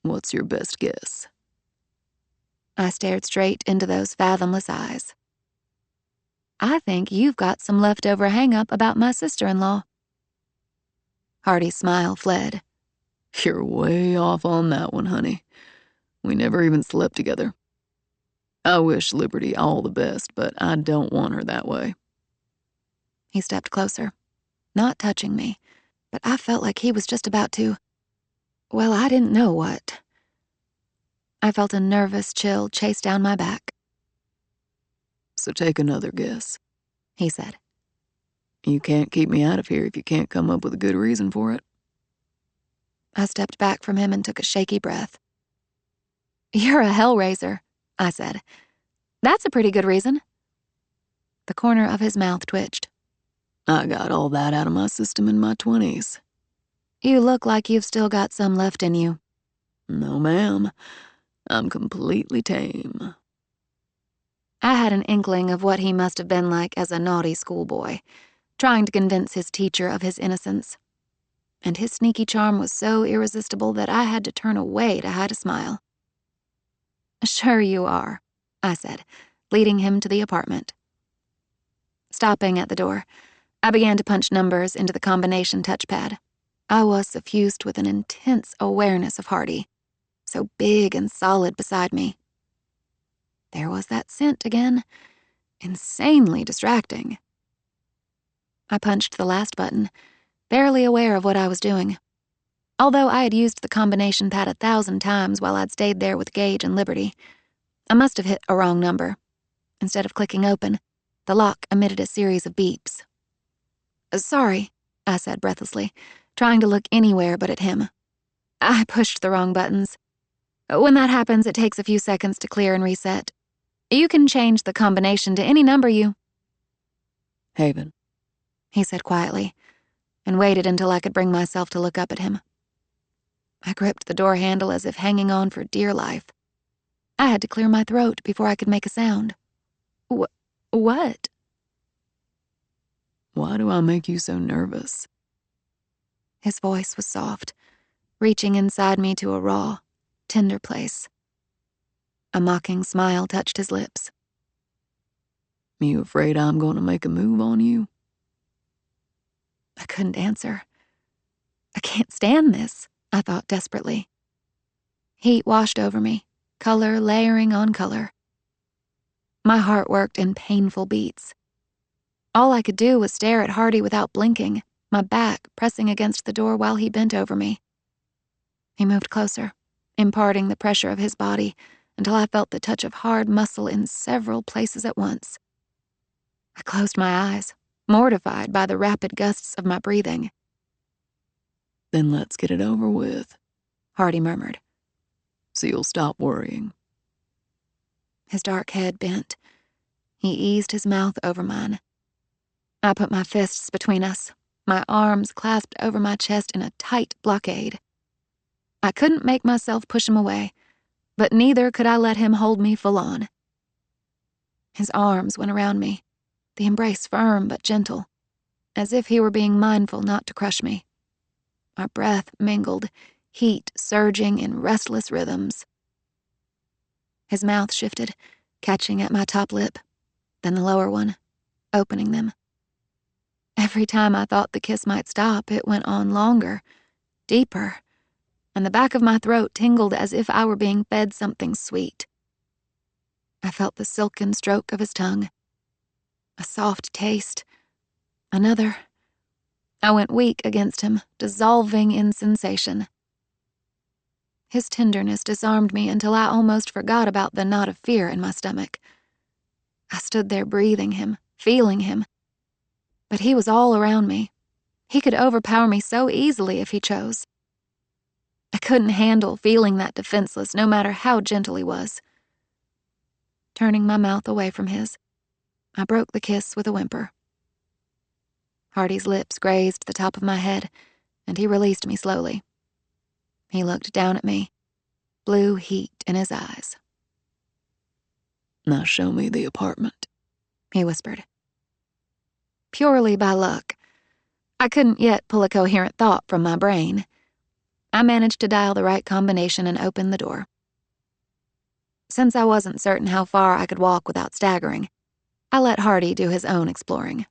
What's your best guess? I stared straight into those fathomless eyes. I think you've got some leftover hang-up about my sister-in-law. Hardy's smile fled. You're way off on that one, honey. We never even slept together. I wish Liberty all the best, but I don't want her that way. He stepped closer, not touching me, but I felt like he was just about to... Well, I didn't know what. I felt a nervous chill chase down my back. So take another guess, he said. You can't keep me out of here if you can't come up with a good reason for it. I stepped back from him and took a shaky breath. You're a hellraiser, I said. That's a pretty good reason. The corner of his mouth twitched. I got all that out of my system in my 20s. You look like you've still got some left in you. No, ma'am. I'm completely tame. I had an inkling of what he must have been like as a naughty schoolboy, trying to convince his teacher of his innocence. And his sneaky charm was so irresistible that I had to turn away to hide a smile. Sure you are, I said, leading him to the apartment. Stopping at the door, I began to punch numbers into the combination touchpad. I was suffused with an intense awareness of Hardy, so big and solid beside me. There was that scent again, insanely distracting. I punched the last button, barely aware of what I was doing. Although I had used the combination pad 1,000 times while I'd stayed there with Gage and Liberty, I must have hit a wrong number. Instead of clicking open, the lock emitted a series of beeps. Sorry, I said breathlessly, trying to look anywhere but at him. I pushed the wrong buttons. When that happens, it takes a few seconds to clear and reset. You can change the combination to any number you... Haven, he said quietly, and waited until I could bring myself to look up at him. I gripped the door handle as if hanging on for dear life. I had to clear my throat before I could make a sound. What? Why do I make you so nervous? His voice was soft, reaching inside me to a raw, tender place. A mocking smile touched his lips. You afraid I'm going to make a move on you? I couldn't answer. I can't stand this, I thought desperately. Heat washed over me, color layering on color. My heart worked in painful beats. All I could do was stare at Hardy without blinking, my back pressing against the door while he bent over me. He moved closer, imparting the pressure of his body until I felt the touch of hard muscle in several places at once. I closed my eyes, mortified by the rapid gusts of my breathing. Then let's get it over with, Hardy murmured. So you'll stop worrying. His dark head bent. He eased his mouth over mine. I put my fists between us, my arms clasped over my chest in a tight blockade. I couldn't make myself push him away, but neither could I let him hold me full on. His arms went around me, the embrace firm but gentle, as if he were being mindful not to crush me. Our breath mingled, heat surging in restless rhythms. His mouth shifted, catching at my top lip, then the lower one, opening them. Every time I thought the kiss might stop, it went on longer, deeper, and the back of my throat tingled as if I were being fed something sweet. I felt the silken stroke of his tongue, a soft taste, another. I went weak against him, dissolving in sensation. His tenderness disarmed me until I almost forgot about the knot of fear in my stomach. I stood there breathing him, feeling him. But he was all around me. He could overpower me so easily if he chose. I couldn't handle feeling that defenseless, no matter how gentle he was. Turning my mouth away from his, I broke the kiss with a whimper. Hardy's lips grazed the top of my head, and he released me slowly. He looked down at me, blue heat in his eyes. "Now show me the apartment," he whispered. Purely by luck, I couldn't yet pull a coherent thought from my brain. I managed to dial the right combination and open the door. Since I wasn't certain how far I could walk without staggering, I let Hardy do his own exploring.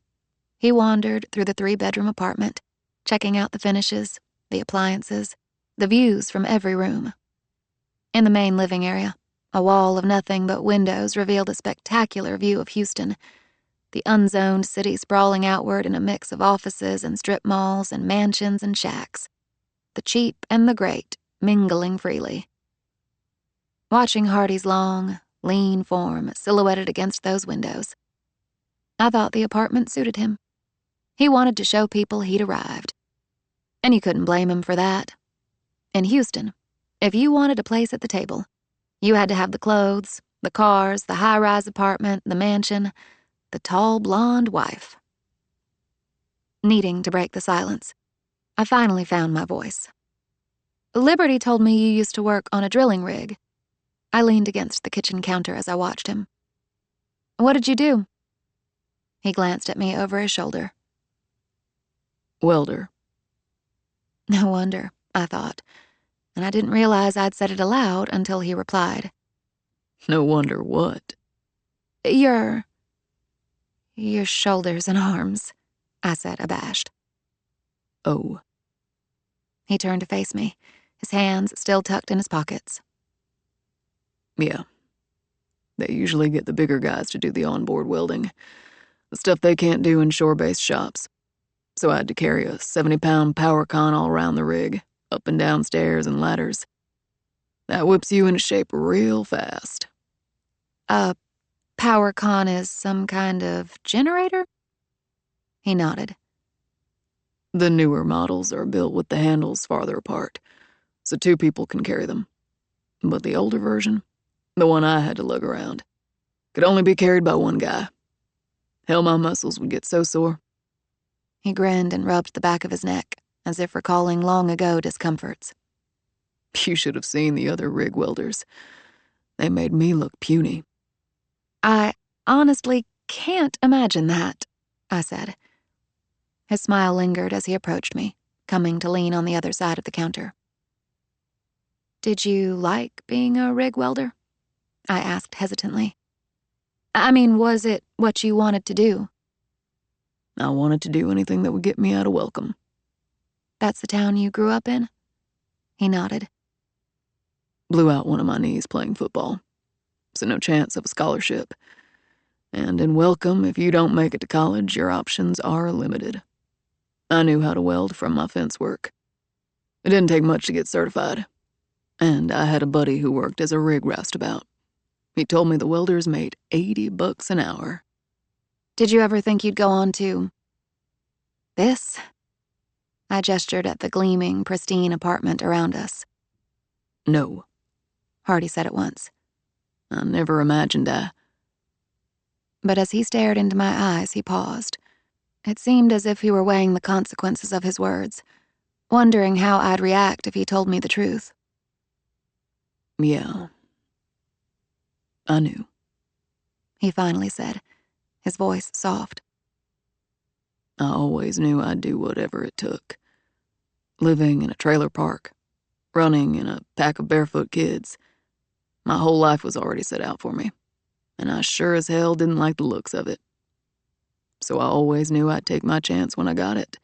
He wandered through the 3-bedroom apartment, checking out the finishes, the appliances, the views from every room. In the main living area, a wall of nothing but windows revealed a spectacular view of Houston, the unzoned city sprawling outward in a mix of offices and strip malls and mansions and shacks, the cheap and the great mingling freely. Watching Hardy's long, lean form silhouetted against those windows, I thought the apartment suited him. He wanted to show people he'd arrived. And you couldn't blame him for that. In Houston, if you wanted a place at the table, you had to have the clothes, the cars, the high-rise apartment, the mansion, the tall blonde wife. Needing to break the silence, I finally found my voice. "Liberty told me you used to work on a drilling rig." I leaned against the kitchen counter as I watched him. "What did you do?" He glanced at me over his shoulder. "Welder." No wonder, I thought, and I didn't realize I'd said it aloud until he replied. "No wonder what?" Your shoulders and arms," I said, abashed. "Oh." He turned to face me, his hands still tucked in his pockets. "Yeah. They usually get the bigger guys to do the onboard welding, the stuff they can't do in shore-based shops. So I had to carry a 70-pound power con all around the rig, up and down stairs and ladders. That whips you into shape real fast." A power con is some kind of generator?" He nodded. The newer models are built with the handles farther apart, so 2 people can carry them. But the older version, the one I had to lug around, could only be carried by 1 guy. Hell, my muscles would get so sore. He grinned and rubbed the back of his neck, as if recalling long-ago discomforts. You should have seen the other rig welders. They made me look puny. "I honestly can't imagine that," I said. His smile lingered as he approached me, coming to lean on the other side of the counter. "Did you like being a rig welder?" I asked hesitantly. "I mean, was it what you wanted to do?" I wanted to do anything that would get me out of welcome. "That's the town you grew up in?" He nodded. Blew out one of my knees playing football, so no chance of a scholarship. And in Welcome, if you don't make it to college, your options are limited. I knew how to weld from my fence work. It didn't take much to get certified. And I had a buddy who worked as a rig roustabout. He told me the welders made $80 an hour. "Did you ever think you'd go on to this?" I gestured at the gleaming, pristine apartment around us. "No," Hardy said at once. "I never imagined But as he stared into my eyes, he paused. It seemed as if he were weighing the consequences of his words, wondering how I'd react if he told me the truth. Yeah. I knew. He finally said, his voice soft. I always knew I'd do whatever it took. Living in a trailer park, running in a pack of barefoot kids. My whole life was already set out for me, and I sure as hell didn't like the looks of it. So I always knew I'd take my chance when I got it.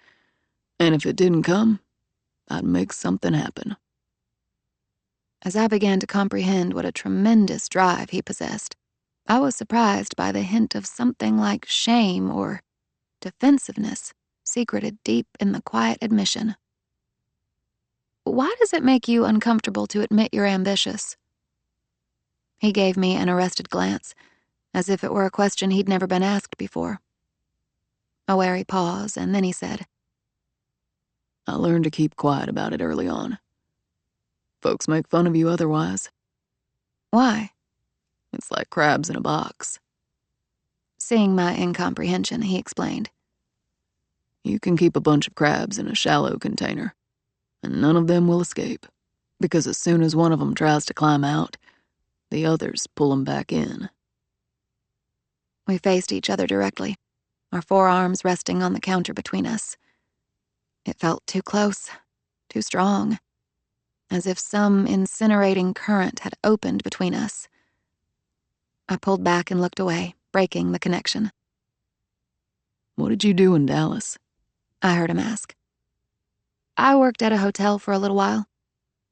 And if it didn't come, I'd make something happen. As I began to comprehend what a tremendous drive he possessed, I was surprised by the hint of something like shame or defensiveness secreted deep in the quiet admission. Why does it make you uncomfortable to admit you're ambitious? He gave me an arrested glance, as if it were a question he'd never been asked before. A wary pause, and then he said, I learned to keep quiet about it early on. Folks make fun of you otherwise. Why? It's like crabs in a box. Seeing my incomprehension, he explained. You can keep a bunch of crabs in a shallow container, and none of them will escape, because as soon as one of them tries to climb out, the others pull them back in. We faced each other directly, our forearms resting on the counter between us. It felt too close, too strong, as if some incinerating current had opened between us. I pulled back and looked away, breaking the connection. What did you do in Dallas? I heard him ask. I worked at a hotel for a little while.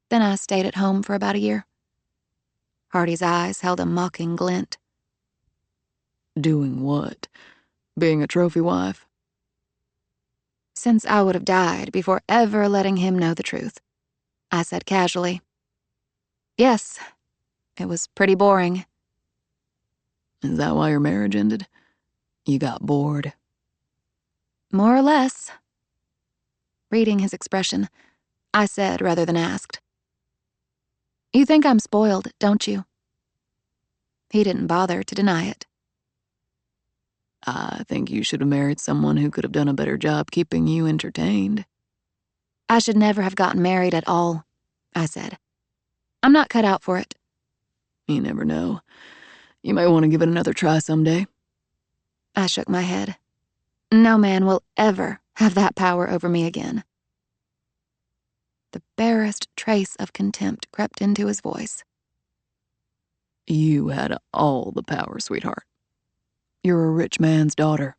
Then I stayed at home for about a year. Hardy's eyes held a mocking glint. Doing what? Being a trophy wife? Since I would have died before ever letting him know the truth, I said casually, yes, it was pretty boring. Is that why your marriage ended? You got bored? More or less. Reading his expression, I said rather than asked, you think I'm spoiled, don't you? He didn't bother to deny it. I think you should have married someone who could have done a better job keeping you entertained. I should never have gotten married at all, I said. I'm not cut out for it. You never know. You might want to give it another try someday. I shook my head. No man will ever have that power over me again. The barest trace of contempt crept into his voice. You had all the power, sweetheart. You're a rich man's daughter.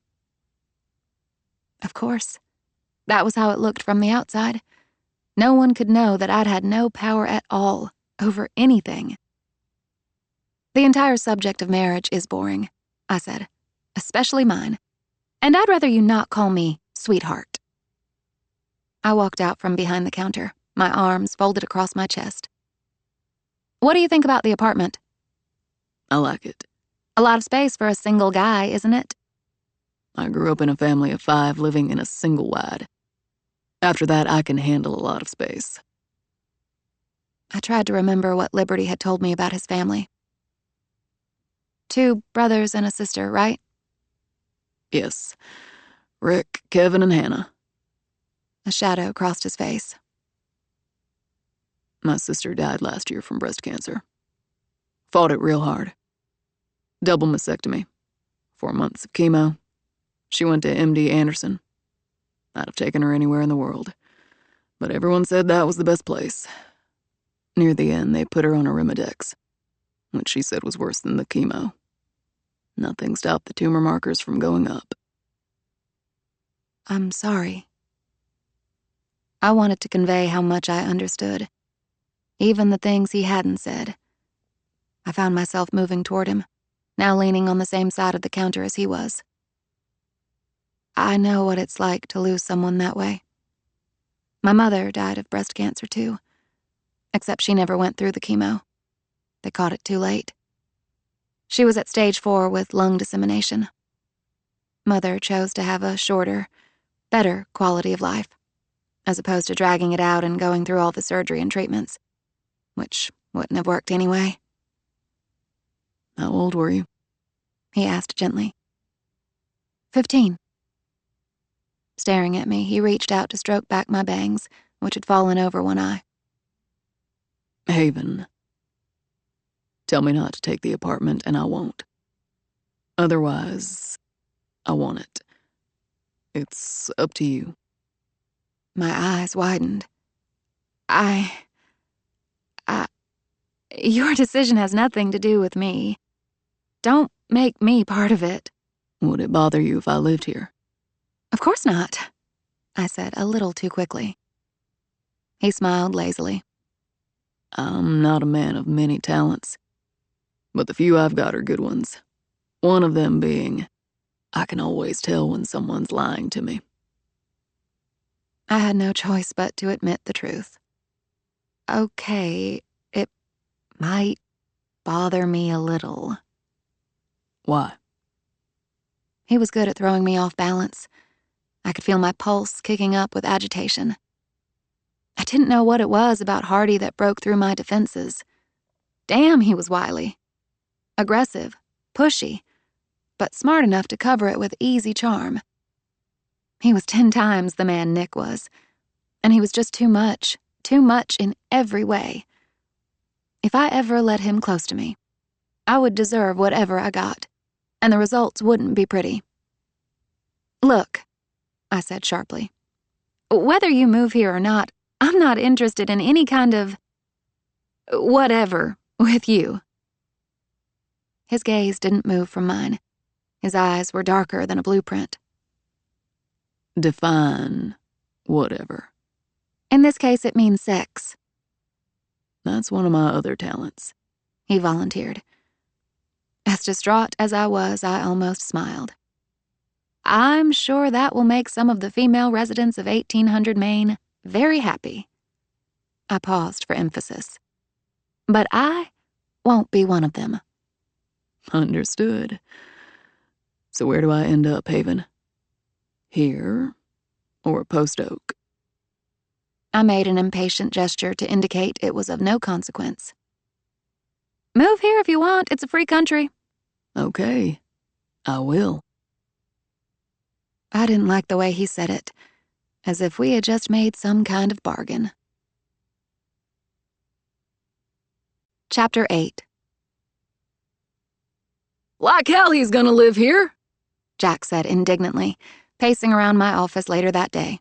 Of course. That was how it looked from the outside. No one could know that I'd had no power at all over anything. The entire subject of marriage is boring, I said, especially mine. And I'd rather you not call me sweetheart. I walked out from behind the counter, my arms folded across my chest. What do you think about the apartment? I like it. A lot of space for a single guy, isn't it? I grew up in a family of 5 living in a single wide. After that, I can handle a lot of space. I tried to remember what Liberty had told me about his family. 2 brothers and a sister, right? Yes. Rick, Kevin, and Hannah. A shadow crossed his face. My sister died last year from breast cancer. Fought it real hard. Double mastectomy. 4 months of chemo. She went to MD Anderson. I'd have taken her anywhere in the world. But everyone said that was the best place. Near the end, they put her on Arimidex, which she said was worse than the chemo. Nothing stopped the tumor markers from going up. I'm sorry. I wanted to convey how much I understood, even the things he hadn't said. I found myself moving toward him, now leaning on the same side of the counter as he was. I know what it's like to lose someone that way. My mother died of breast cancer too, except she never went through the chemo. They caught it too late. She was at stage 4 with lung dissemination. Mother chose to have a shorter, better quality of life, as opposed to dragging it out and going through all the surgery and treatments, which wouldn't have worked anyway. How old were you? He asked gently. 15. Staring at me, he reached out to stroke back my bangs, which had fallen over one eye. Haven. Tell me not to take the apartment and I won't. Otherwise, I want it. It's up to you. My eyes widened. Your decision has nothing to do with me. Don't make me part of it. Would it bother you if I lived here? Of course not, I said a little too quickly. He smiled lazily. I'm not a man of many talents, but the few I've got are good ones. One of them being, I can always tell when someone's lying to me. I had no choice but to admit the truth. Okay, it might bother me a little. Why? He was good at throwing me off balance. I could feel my pulse kicking up with agitation. I didn't know what it was about Hardy that broke through my defenses. Damn, he was wily. Aggressive, pushy, but smart enough to cover it with easy charm. He was 10 times the man Nick was, and he was just too much in every way. If I ever let him close to me, I would deserve whatever I got, and the results wouldn't be pretty. Look, I said sharply, whether you move here or not, I'm not interested in any kind of whatever with you. His gaze didn't move from mine. His eyes were darker than a blueprint. Define whatever. In this case, it means sex. That's one of my other talents, he volunteered. As distraught as I was, I almost smiled. I'm sure that will make some of the female residents of 1800 Maine very happy. I paused for emphasis. But I won't be one of them. Understood. So where do I end up, Haven? Here or Post Oak? I made an impatient gesture to indicate it was of no consequence. Move here if you want. It's a free country. Okay, I will. I didn't like the way he said it, as if we had just made some kind of bargain. Chapter 8. Like hell he's gonna live here, Jack said indignantly, pacing around my office later that day.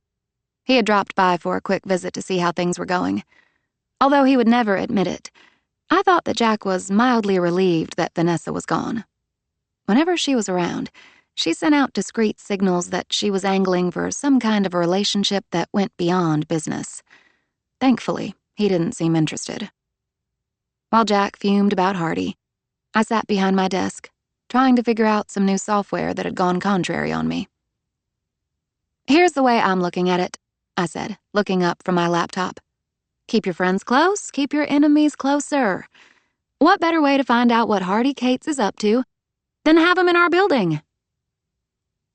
He had dropped by for a quick visit to see how things were going. Although he would never admit it, I thought that Jack was mildly relieved that Vanessa was gone. Whenever she was around, she sent out discreet signals that she was angling for some kind of a relationship that went beyond business. Thankfully, he didn't seem interested. While Jack fumed about Hardy, I sat behind my desk, trying to figure out some new software that had gone contrary on me. Here's the way I'm looking at it, I said, looking up from my laptop. Keep your friends close, keep your enemies closer. What better way to find out what Hardy Cates is up to than have him in our building?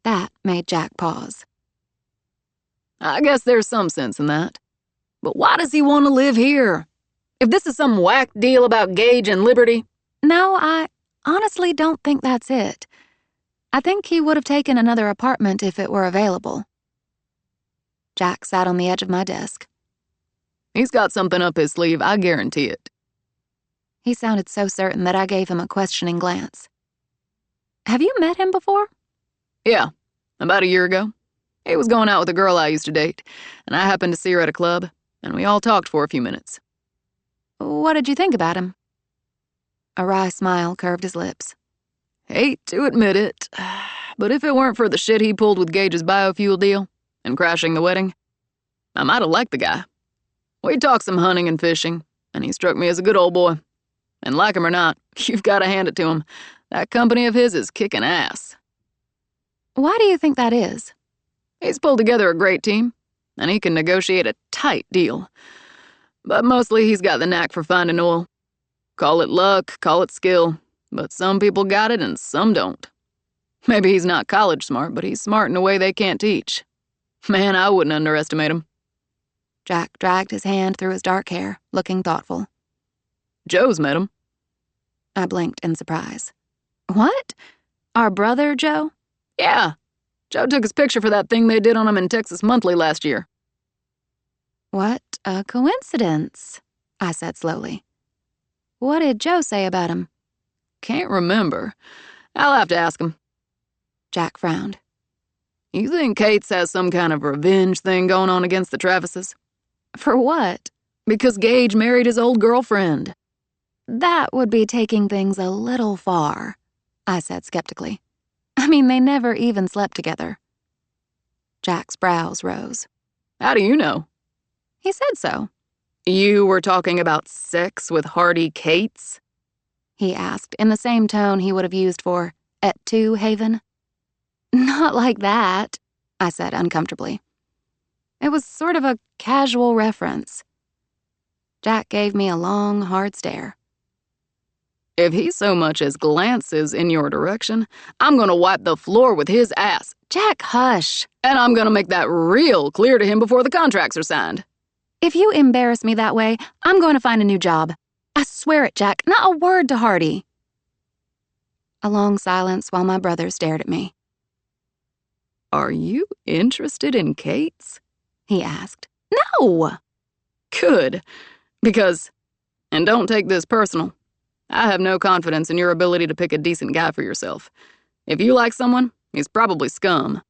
That made Jack pause. I guess there's some sense in that. But why does he want to live here? If this is some whack deal about Gage and Liberty... No, I honestly don't think that's it. I think he would have taken another apartment if it were available. Jack sat on the edge of my desk. He's got something up his sleeve, I guarantee it. He sounded so certain that I gave him a questioning glance. Have you met him before? Yeah, about a year ago. He was going out with a girl I used to date, and I happened to see her at a club, and we all talked for a few minutes. What did you think about him? A wry smile curved his lips. Hate to admit it, but if it weren't for the shit he pulled with Gage's biofuel deal and crashing the wedding, I might have liked the guy. We talked some hunting and fishing, and he struck me as a good old boy. And like him or not, you've got to hand it to him. That company of his is kicking ass. Why do you think that is? He's pulled together a great team, and he can negotiate a tight deal. But mostly he's got the knack for finding oil. Call it luck, call it skill, but some people got it and some don't. Maybe he's not college smart, but he's smart in a way they can't teach. Man, I wouldn't underestimate him. Jack dragged his hand through his dark hair, looking thoughtful. Joe's met him. I blinked in surprise. What? Our brother, Joe? Yeah. Joe took his picture for that thing they did on him in Texas Monthly last year. What a coincidence, I said slowly. What did Joe say about him? Can't remember. I'll have to ask him. Jack frowned. You think Kate's has some kind of revenge thing going on against the Travises? For what? Because Gage married his old girlfriend. That would be taking things a little far, I said skeptically. I mean, they never even slept together. Jack's brows rose. How do you know? He said so. You were talking about sex with Hardy Cates? He asked in the same tone he would have used for Et tu, Haven. Not like that, I said uncomfortably. It was sort of a casual reference. Jack gave me a long, hard stare. If he so much as glances in your direction, I'm gonna wipe the floor with his ass. Jack, hush. And I'm gonna make that real clear to him before the contracts are signed. If you embarrass me that way, I'm going to find a new job. I swear it, Jack. Not a word to Hardy. A long silence while my brother stared at me. Are you interested in Kate's? He asked. No! Good. Because, and don't take this personal, I have no confidence in your ability to pick a decent guy for yourself. If you like someone, he's probably scum.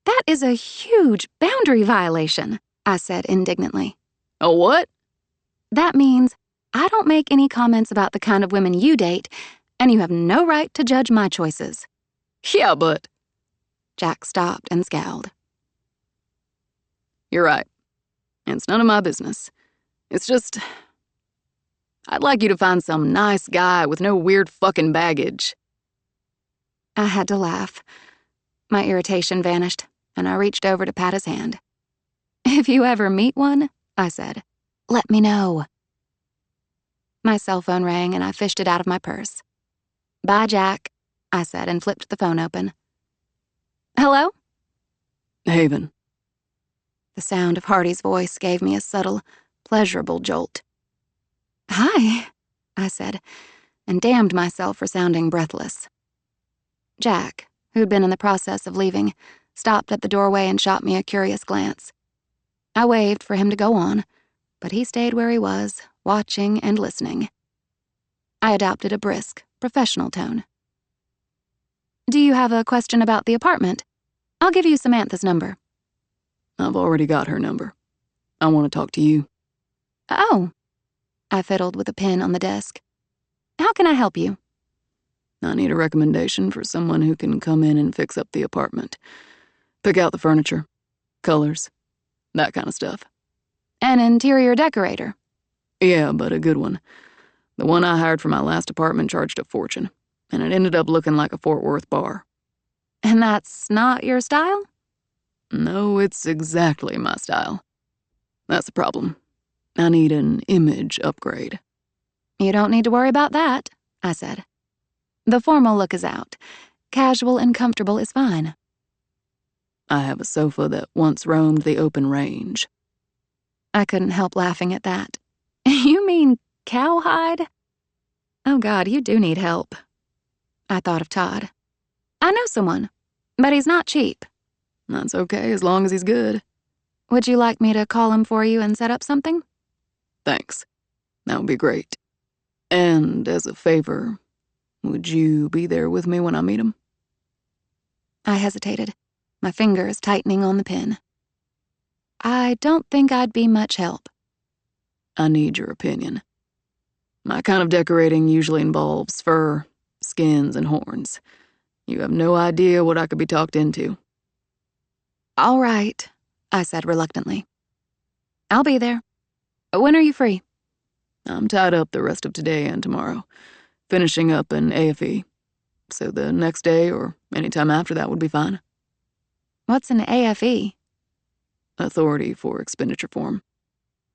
That is a huge boundary violation, I said indignantly. A what? That means I don't make any comments about the kind of women you date, and you have no right to judge my choices. Yeah, but... Jack stopped and scowled. You're right. It's none of my business. It's just... I'd like you to find some nice guy with no weird fucking baggage. I had to laugh. My irritation vanished, and I reached over to pat his hand. If you ever meet one, I said, let me know. My cell phone rang, and I fished it out of my purse. Bye, Jack, I said, and flipped the phone open. Hello? Haven. The sound of Hardy's voice gave me a subtle, pleasurable jolt. Hi, I said, and damned myself for sounding breathless. Jack, who'd been in the process of leaving, stopped at the doorway and shot me a curious glance. I waved for him to go on, but he stayed where he was, watching and listening. I adopted a brisk, professional tone. Do you have a question about the apartment? I'll give you Samantha's number. I've already got her number. I want to talk to you. Oh. I fiddled with a pen on the desk. How can I help you? I need a recommendation for someone who can come in and fix up the apartment. Pick out the furniture, colors, that kind of stuff. An interior decorator? Yeah, but a good one. The one I hired for my last apartment charged a fortune, and it ended up looking like a Fort Worth bar. And that's not your style? No, it's exactly my style. That's the problem. I need an image upgrade. You don't need to worry about that, I said. The formal look is out. Casual and comfortable is fine. I have a sofa that once roamed the open range. I couldn't help laughing at that. You mean cowhide? Oh God, you do need help. I thought of Todd. I know someone, but he's not cheap. That's okay, as long as he's good. Would you like me to call him for you and set up something? Thanks. That would be great. And as a favor, would you be there with me when I meet him? I hesitated, my fingers tightening on the pen. I don't think I'd be much help. I need your opinion. My kind of decorating usually involves fur, skins, and horns. You have no idea what I could be talked into. All right, I said reluctantly. I'll be there. When are you free? I'm tied up the rest of today and tomorrow, finishing up an AFE. So the next day or any time after that would be fine. What's an AFE? Authority for expenditure form.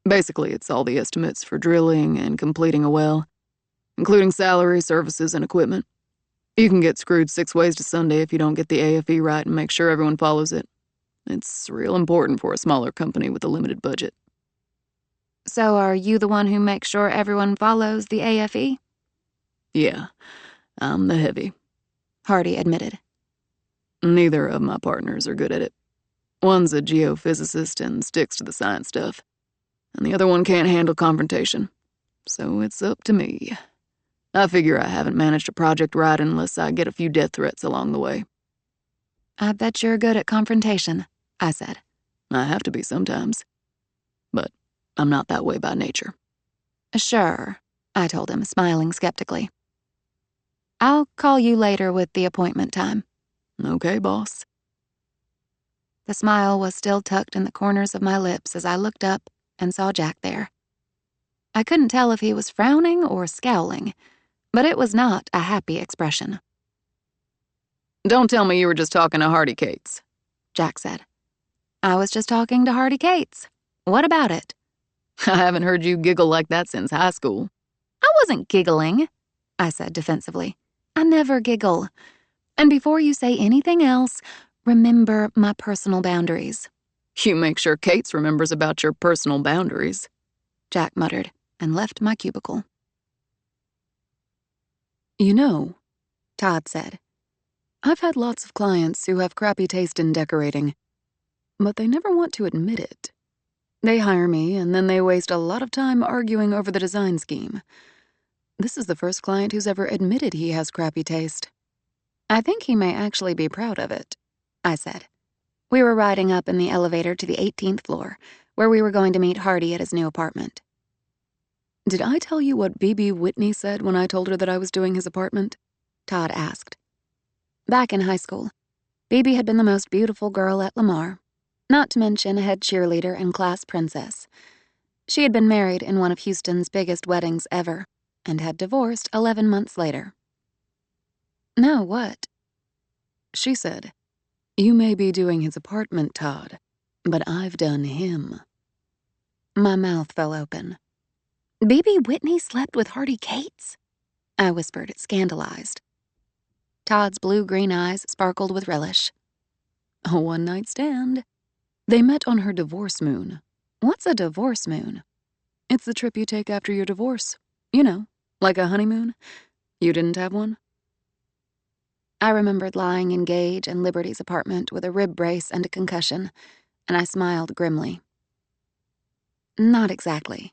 Basically, it's all the estimates for drilling and completing a well, including salary, services, and equipment. You can get screwed 6 ways to Sunday if you don't get the AFE right and make sure everyone follows it. It's real important for a smaller company with a limited budget. So are you the one who makes sure everyone follows the AFE? Yeah, I'm the heavy. Hardy admitted. Neither of my partners are good at it. One's a geophysicist and sticks to the science stuff, and the other one can't handle confrontation. So it's up to me. I figure I haven't managed a project right unless I get a few death threats along the way. I bet you're good at confrontation, I said. I have to be sometimes. But I'm not that way by nature. Sure, I told him, smiling skeptically. I'll call you later with the appointment time. Okay, boss. The smile was still tucked in the corners of my lips as I looked up and saw Jack there. I couldn't tell if he was frowning or scowling, but it was not a happy expression. Don't tell me you were just talking to Hardy Cates, Jack said. I was just talking to Hardy Cates. What about it? I haven't heard you giggle like that since high school. I wasn't giggling, I said defensively. I never giggle. And before you say anything else, remember my personal boundaries. You make sure Cates remembers about your personal boundaries, Jack muttered and left my cubicle. You know, Todd said. I've had lots of clients who have crappy taste in decorating, but they never want to admit it. They hire me, and then they waste a lot of time arguing over the design scheme. This is the first client who's ever admitted he has crappy taste. I think he may actually be proud of it, I said. We were riding up in the elevator to the 18th floor, where we were going to meet Hardy at his new apartment. Did I tell you what B.B. Whitney said when I told her that I was doing his apartment? Todd asked. Back in high school, B.B. had been the most beautiful girl at Lamar, not to mention a head cheerleader and class princess. She had been married in one of Houston's biggest weddings ever, and had divorced 11 months later. No, what? She said, "You may be doing his apartment, Todd, but I've done him." My mouth fell open. B.B. Whitney slept with Hardy Cates? I whispered, scandalized. Todd's blue-green eyes sparkled with relish. A one-night stand. They met on her divorce moon. What's a divorce moon? It's the trip you take after your divorce. You know, like a honeymoon. You didn't have one? I remembered lying in Gage and Liberty's apartment with a rib brace and a concussion, and I smiled grimly. Not exactly.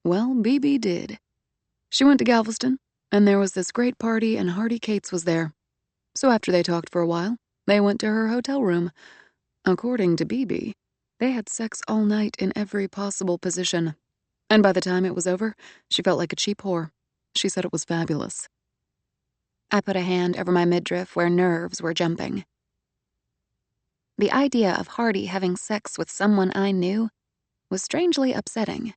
Well, B.B. did. She went to Galveston, and there was this great party, and Hardy Cates was there. So after they talked for a while, they went to her hotel room. According to B.B., they had sex all night in every possible position. And by the time it was over, she felt like a cheap whore. She said it was fabulous. I put a hand over my midriff where nerves were jumping. The idea of Hardy having sex with someone I knew was strangely upsetting.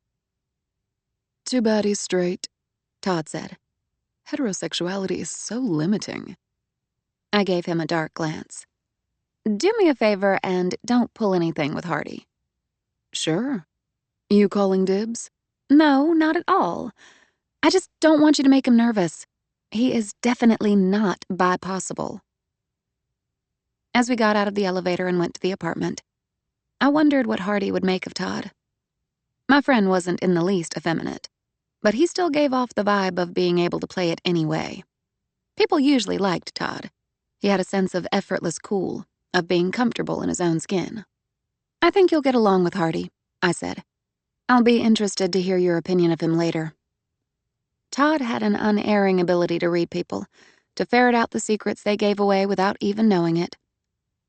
Too bad he's straight, Todd said. Heterosexuality is so limiting. I gave him a dark glance. Do me a favor and don't pull anything with Hardy. Sure. You calling dibs? No, not at all. I just don't want you to make him nervous. He is definitely not bi-possible. As we got out of the elevator and went to the apartment, I wondered what Hardy would make of Todd. My friend wasn't in the least effeminate, but he still gave off the vibe of being able to play it any way. People usually liked Todd. He had a sense of effortless cool, of being comfortable in his own skin. I think you'll get along with Hardy, I said. I'll be interested to hear your opinion of him later. Todd had an unerring ability to read people, to ferret out the secrets they gave away without even knowing it.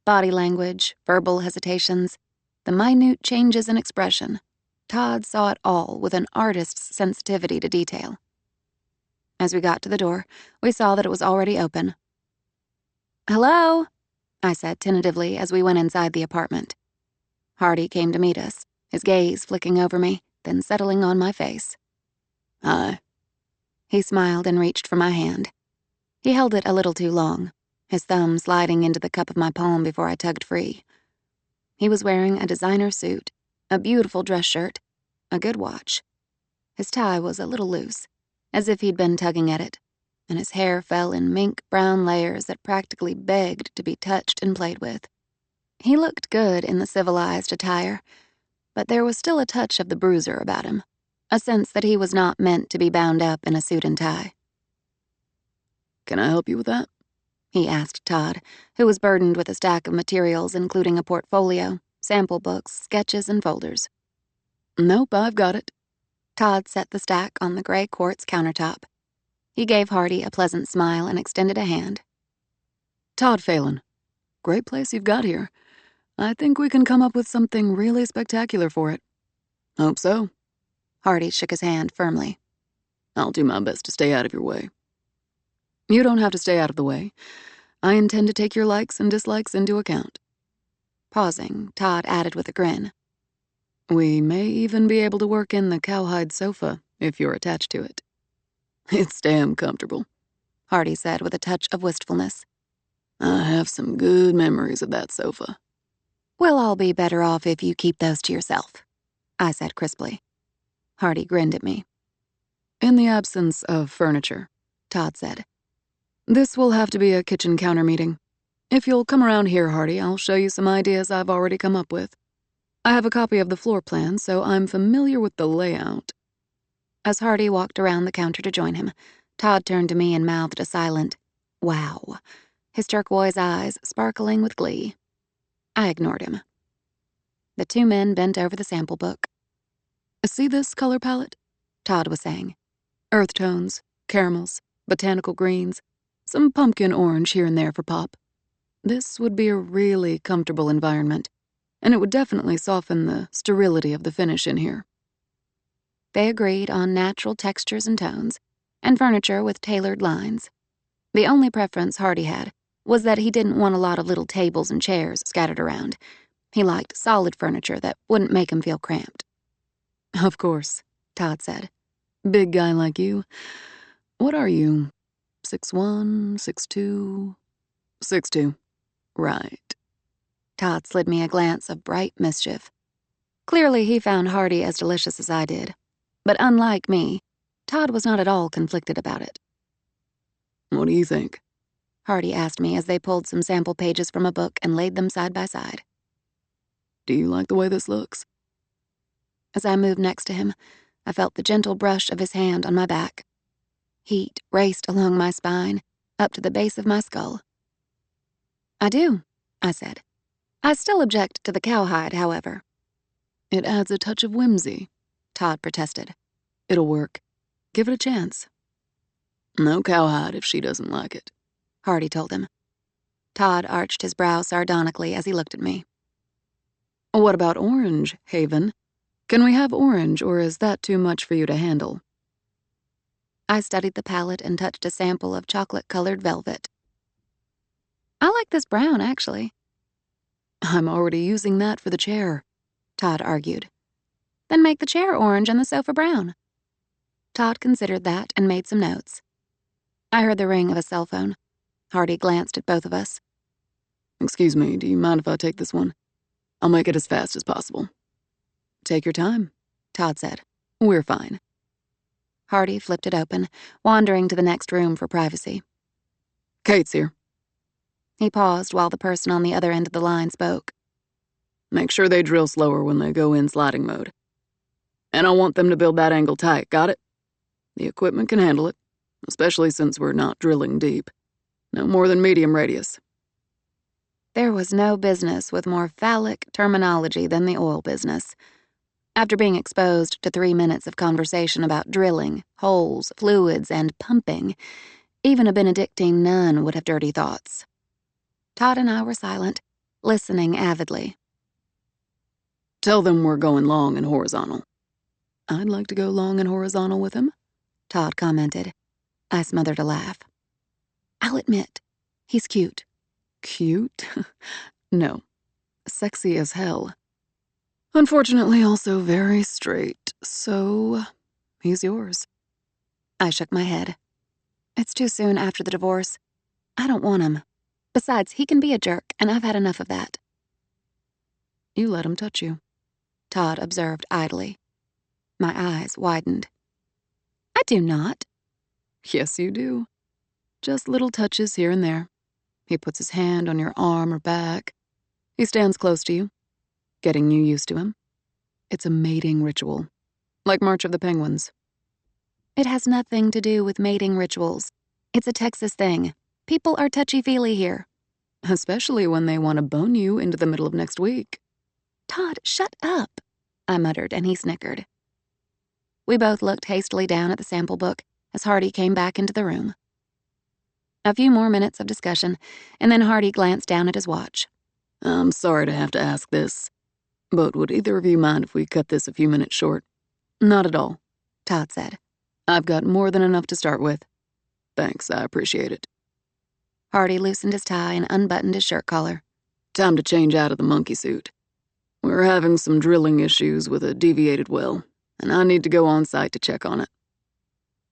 Body language, verbal hesitations, the minute changes in expression. Todd saw it all with an artist's sensitivity to detail. As we got to the door, we saw that it was already open. "Hello?" I said tentatively as we went inside the apartment. Hardy came to meet us, his gaze flicking over me, then settling on my face. Hi. He smiled and reached for my hand. He held it a little too long, his thumb sliding into the cup of my palm before I tugged free. He was wearing a designer suit, a beautiful dress shirt, a good watch. His tie was a little loose, as if he'd been tugging at it, and his hair fell in mink brown layers that practically begged to be touched and played with. He looked good in the civilized attire, but there was still a touch of the bruiser about him, a sense that he was not meant to be bound up in a suit and tie. Can I help you with that? He asked Todd, who was burdened with a stack of materials including a portfolio, sample books, sketches, and folders. Nope, I've got it. Todd set the stack on the gray quartz countertop. He gave Hardy a pleasant smile and extended a hand. Todd Phelan. Great place you've got here. I think we can come up with something really spectacular for it. Hope so. Hardy shook his hand firmly. I'll do my best to stay out of your way. You don't have to stay out of the way. I intend to take your likes and dislikes into account. Pausing, Todd added with a grin. We may even be able to work in the cowhide sofa if you're attached to it. It's damn comfortable, Hardy said with a touch of wistfulness. I have some good memories of that sofa. We'll all be better off if you keep those to yourself, I said crisply. Hardy grinned at me. In the absence of furniture, Todd said. This will have to be a kitchen counter meeting. If you'll come around here, Hardy, I'll show you some ideas I've already come up with. I have a copy of the floor plan, so I'm familiar with the layout. As Hardy walked around the counter to join him, Todd turned to me and mouthed a silent, "Wow," his turquoise eyes sparkling with glee. I ignored him. The two men bent over the sample book. See this color palette? Todd was saying. Earth tones, caramels, botanical greens, some pumpkin orange here and there for pop. This would be a really comfortable environment, and it would definitely soften the sterility of the finish in here. They agreed on natural textures and tones, and furniture with tailored lines. The only preference Hardy had was that he didn't want a lot of little tables and chairs scattered around. He liked solid furniture that wouldn't make him feel cramped. Of course, Todd said. Big guy like you. What are you? 6'1", 6'2"? 6'2". Right. Todd slid me a glance of bright mischief. Clearly he found Hardy as delicious as I did. But unlike me, Todd was not at all conflicted about it. What do you think? Hardy asked me as they pulled some sample pages from a book and laid them side by side. Do you like the way this looks? As I moved next to him, I felt the gentle brush of his hand on my back. Heat raced along my spine, up to the base of my skull. I do, I said. I still object to the cowhide, however. It adds a touch of whimsy, Todd protested. It'll work. Give it a chance. No cowhide if she doesn't like it, Hardy told him. Todd arched his brow sardonically as he looked at me. What about orange, Haven? Can we have orange, or is that too much for you to handle? I studied the palette and touched a sample of chocolate-colored velvet. I like this brown, actually. I'm already using that for the chair, Todd argued. Then make the chair orange and the sofa brown. Todd considered that and made some notes. I heard the ring of a cell phone. Hardy glanced at both of us. Excuse me, do you mind if I take this one? I'll make it as fast as possible. Take your time, Todd said. We're fine. Hardy flipped it open, wandering to the next room for privacy. Kate's here. He paused while the person on the other end of the line spoke. Make sure they drill slower when they go in sliding mode. And I want them to build that angle tight, got it? The equipment can handle it, especially since we're not drilling deep. No more than medium radius. There was no business with more phallic terminology than the oil business. After being exposed to 3 minutes of conversation about drilling, holes, fluids, and pumping, even a Benedictine nun would have dirty thoughts. Todd and I were silent, listening avidly. Tell them we're going long and horizontal. I'd like to go long and horizontal with him, Todd commented. I smothered a laugh. I'll admit, he's cute. Cute? No. Sexy as hell. Unfortunately, also very straight, so he's yours. I shook my head. It's too soon after the divorce. I don't want him. Besides, he can be a jerk, and I've had enough of that. You let him touch you, Todd observed idly. My eyes widened. I do not. Yes, you do. Just little touches here and there. He puts his hand on your arm or back. He stands close to you, getting you used to him. It's a mating ritual, like March of the Penguins. It has nothing to do with mating rituals. It's a Texas thing. People are touchy-feely here. Especially when they want to bone you into the middle of next week. Todd, shut up, I muttered, and he snickered. We both looked hastily down at the sample book, as Hardy came back into the room. A few more minutes of discussion, and then Hardy glanced down at his watch. I'm sorry to have to ask this, but would either of you mind if we cut this a few minutes short? Not at all, Todd said. I've got more than enough to start with. Thanks, I appreciate it. Hardy loosened his tie and unbuttoned his shirt collar. Time to change out of the monkey suit. We're having some drilling issues with a deviated well, and I need to go on site to check on it.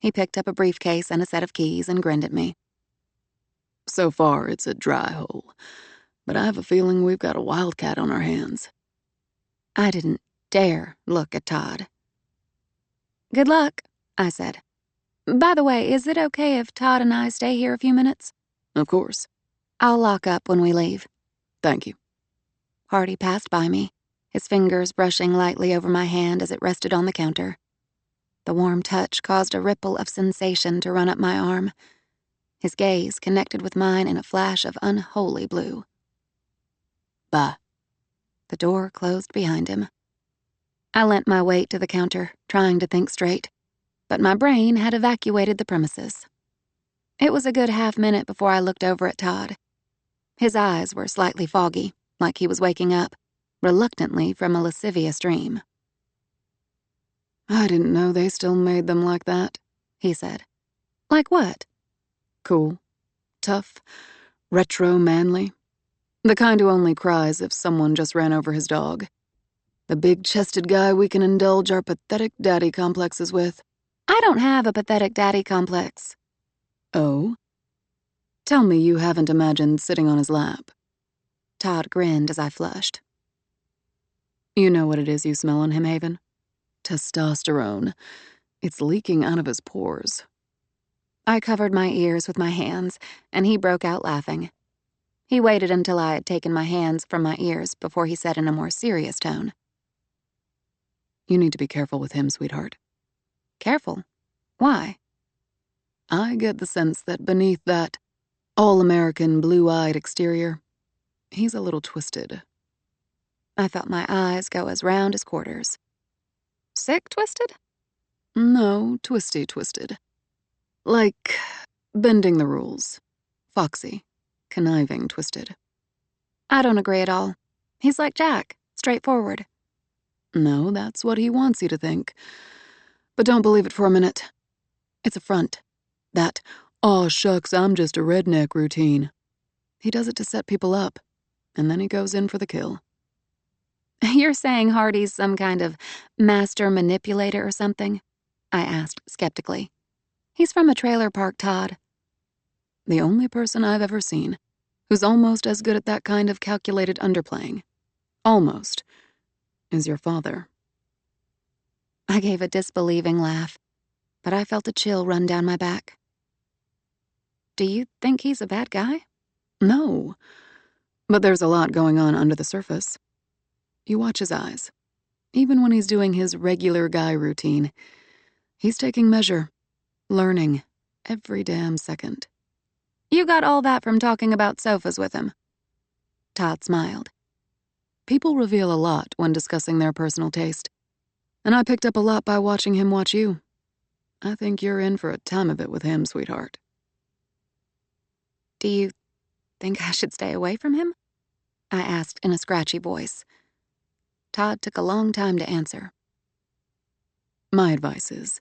He picked up a briefcase and a set of keys and grinned at me. So far, it's a dry hole, but I have a feeling we've got a wildcat on our hands. I didn't dare look at Todd. Good luck, I said. By the way, is it okay if Todd and I stay here a few minutes? Of course. I'll lock up when we leave. Thank you. Hardy passed by me, his fingers brushing lightly over my hand as it rested on the counter. The warm touch caused a ripple of sensation to run up my arm. His gaze connected with mine in a flash of unholy blue. Bye. The door closed behind him. I lent my weight to the counter, trying to think straight, but my brain had evacuated the premises. It was a good half-minute before I looked over at Todd. His eyes were slightly foggy, like he was waking up, reluctantly from a lascivious dream. I didn't know they still made them like that, he said. Like what? Cool, tough, retro manly. The kind who only cries if someone just ran over his dog. The big-chested guy we can indulge our pathetic daddy complexes with. I don't have a pathetic daddy complex. Oh? Tell me you haven't imagined sitting on his lap. Todd grinned as I flushed. You know what it is you smell on him, Haven? Testosterone. It's leaking out of his pores. I covered my ears with my hands, and he broke out laughing. He waited until I had taken my hands from my ears before he said in a more serious tone. You need to be careful with him, sweetheart. Careful? Why? I get the sense that beneath that all-American blue-eyed exterior, he's a little twisted. I felt my eyes go as round as quarters. Sick twisted? No, twisty-twisted. Like bending the rules. Foxy, conniving twisted. I don't agree at all. He's like Jack, straightforward. No, that's what he wants you to think. But don't believe it for a minute. It's a front. That, "Aw, shucks, I'm just a redneck" routine. He does it to set people up, and then he goes in for the kill. You're saying Hardy's some kind of master manipulator or something? I asked skeptically. He's from a trailer park, Todd. The only person I've ever seen who's almost as good at that kind of calculated underplaying, almost, is your father. I gave a disbelieving laugh, but I felt a chill run down my back. Do you think he's a bad guy? No, but there's a lot going on under the surface. You watch his eyes. Even when he's doing his regular guy routine, he's taking measure, learning every damn second. You got all that from talking about sofas with him. Todd smiled. People reveal a lot when discussing their personal taste, and I picked up a lot by watching him watch you. I think you're in for a time of it with him, sweetheart. Do you think I should stay away from him? I asked in a scratchy voice. Todd took a long time to answer. My advice is,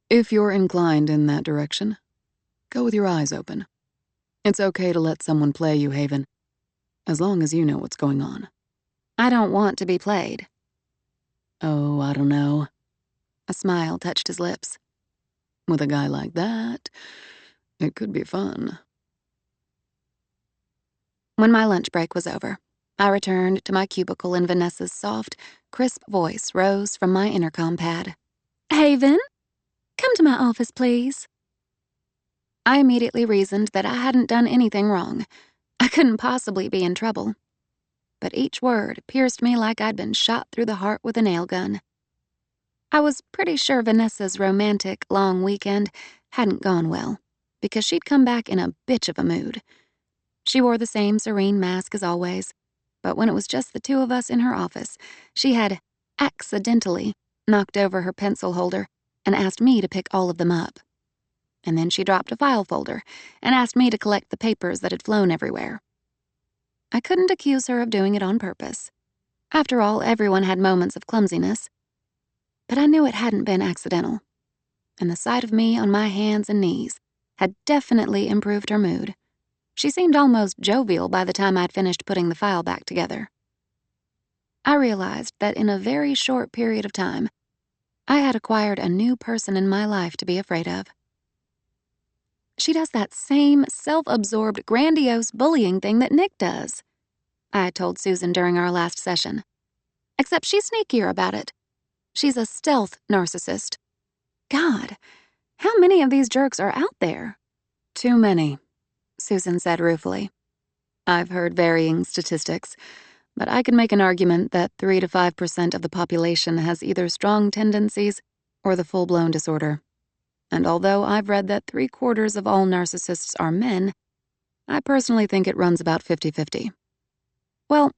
if you're inclined in that direction, go with your eyes open. It's okay to let someone play you, Haven, as long as you know what's going on. I don't want to be played. Oh, I don't know. A smile touched his lips. With a guy like that, it could be fun. When my lunch break was over, I returned to my cubicle and Vanessa's soft, crisp voice rose from my intercom pad. Haven, come to my office, please. I immediately reasoned that I hadn't done anything wrong. I couldn't possibly be in trouble. But each word pierced me like I'd been shot through the heart with a nail gun. I was pretty sure Vanessa's romantic, long weekend hadn't gone well, because she'd come back in a bitch of a mood. She wore the same serene mask as always, but when it was just the two of us in her office, she had accidentally knocked over her pencil holder and asked me to pick all of them up. And then she dropped a file folder and asked me to collect the papers that had flown everywhere. I couldn't accuse her of doing it on purpose. After all, everyone had moments of clumsiness. But I knew it hadn't been accidental. And the sight of me on my hands and knees had definitely improved her mood. She seemed almost jovial by the time I'd finished putting the file back together. I realized that in a very short period of time, I had acquired a new person in my life to be afraid of. She does that same self-absorbed, grandiose bullying thing that Nick does, I had told Susan during our last session. Except she's sneakier about it. She's a stealth narcissist. God, how many of these jerks are out there? Too many, Susan said ruefully. I've heard varying statistics, but I can make an argument that 3 to 5% of the population has either strong tendencies or the full-blown disorder. And although I've read that 3/4 of all narcissists are men, I personally think it runs about 50-50. Well,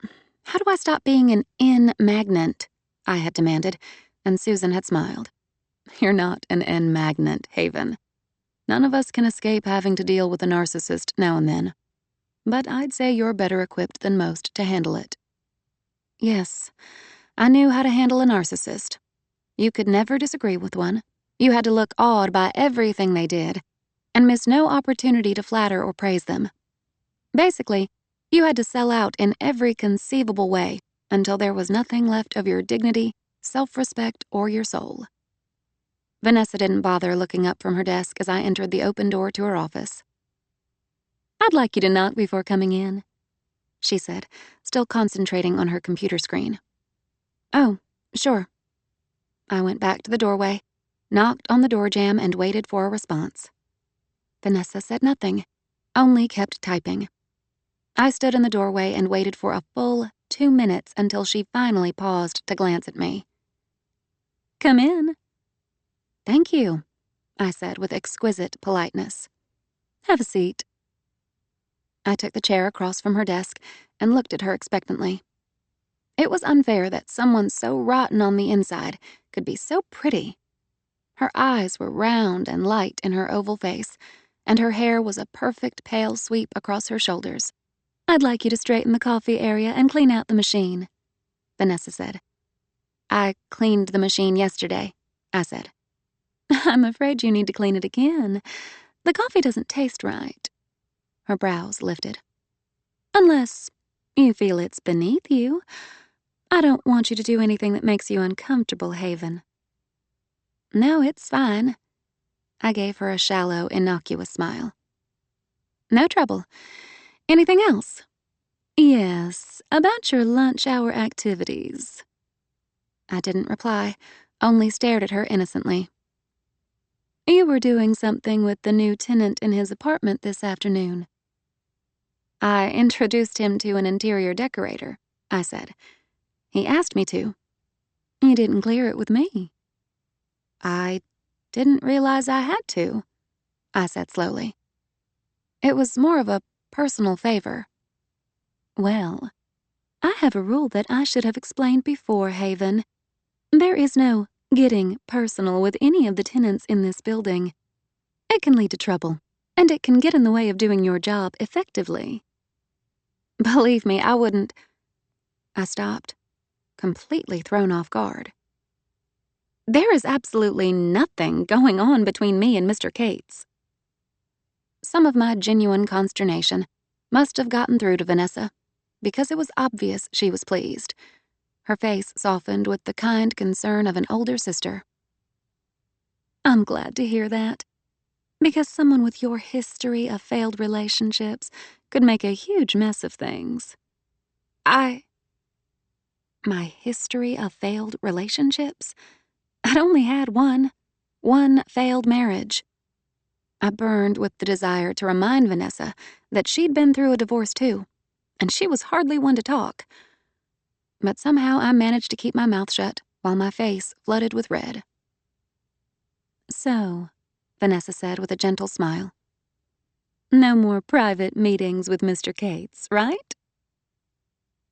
how do I stop being an N magnet? I had demanded, and Susan had smiled. You're not an N magnet, Haven. None of us can escape having to deal with a narcissist now and then. But I'd say you're better equipped than most to handle it. Yes, I knew how to handle a narcissist. You could never disagree with one. You had to look awed by everything they did, and miss no opportunity to flatter or praise them. Basically, you had to sell out in every conceivable way until there was nothing left of your dignity, self-respect, or your soul. Vanessa didn't bother looking up from her desk as I entered the open door to her office. "I'd like you to knock before coming in," she said, still concentrating on her computer screen. "Oh, sure." I went back to the doorway, knocked on the door jamb, and waited for a response. Vanessa said nothing, only kept typing. I stood in the doorway and waited for a full 2 minutes until she finally paused to glance at me. "Come in." "Thank you," I said with exquisite politeness. "Have a seat." I took the chair across from her desk and looked at her expectantly. It was unfair that someone so rotten on the inside could be so pretty. Her eyes were round and light in her oval face, and her hair was a perfect pale sweep across her shoulders. "I'd like you to straighten the coffee area and clean out the machine," Vanessa said. "I cleaned the machine yesterday," I said. "I'm afraid you need to clean it again. The coffee doesn't taste right." Her brows lifted. "Unless you feel it's beneath you. I don't want you to do anything that makes you uncomfortable, Haven." "No, it's fine." I gave her a shallow, innocuous smile. "No trouble. Anything else?" "Yes, about your lunch hour activities." I didn't reply, only stared at her innocently. "You were doing something with the new tenant in his apartment this afternoon." "I introduced him to an interior decorator," I said. "He asked me to." "You didn't clear it with me." "I didn't realize I had to," I said slowly. "It was more of a personal favor." "Well, I have a rule that I should have explained before, Haven. There is no getting personal with any of the tenants in this building. It can lead to trouble, and it can get in the way of doing your job effectively." "Believe me, I wouldn't." I stopped, completely thrown off guard. There is absolutely nothing going on between me and Mr. Cates. Some of my genuine consternation must have gotten through to Vanessa, because it was obvious she was pleased. Her face softened with the kind concern of an older sister. "I'm glad to hear that, because someone with your history of failed relationships could make a huge mess of things." My history of failed relationships? I'd only had one failed marriage. I burned with the desire to remind Vanessa that she'd been through a divorce too, and she was hardly one to talk. But somehow I managed to keep my mouth shut while my face flooded with red. "So," Vanessa said with a gentle smile, "no more private meetings with Mr. Cates, right?"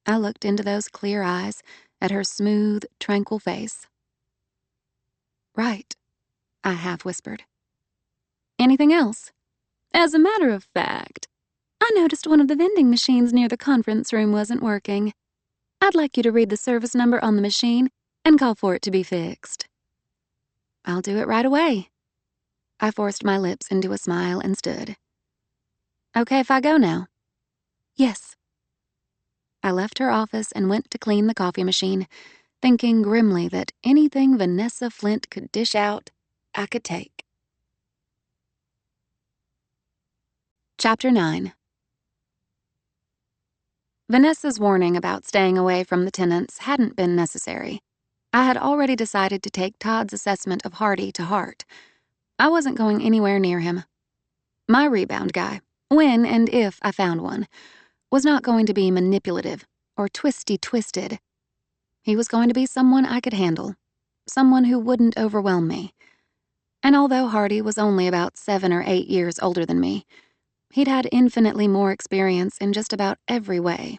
I looked into those clear eyes at her smooth, tranquil face. "Right," I half whispered. Anything else? As a matter of fact, I noticed one of the vending machines near the conference room wasn't working. I'd like you to read the service number on the machine and call for it to be fixed. I'll do it right away. I forced my lips into a smile and stood. Okay if I go now? Yes. I left her office and went to clean the coffee machine, thinking grimly that anything Vanessa Flint could dish out, I could take. Chapter 9. Vanessa's warning about staying away from the tenants hadn't been necessary. I had already decided to take Todd's assessment of Hardy to heart. I wasn't going anywhere near him. My rebound guy, when and if I found one, was not going to be manipulative or twisty-twisted. He was going to be someone I could handle, someone who wouldn't overwhelm me. And although Hardy was only about 7 or 8 years older than me, he'd had infinitely more experience in just about every way.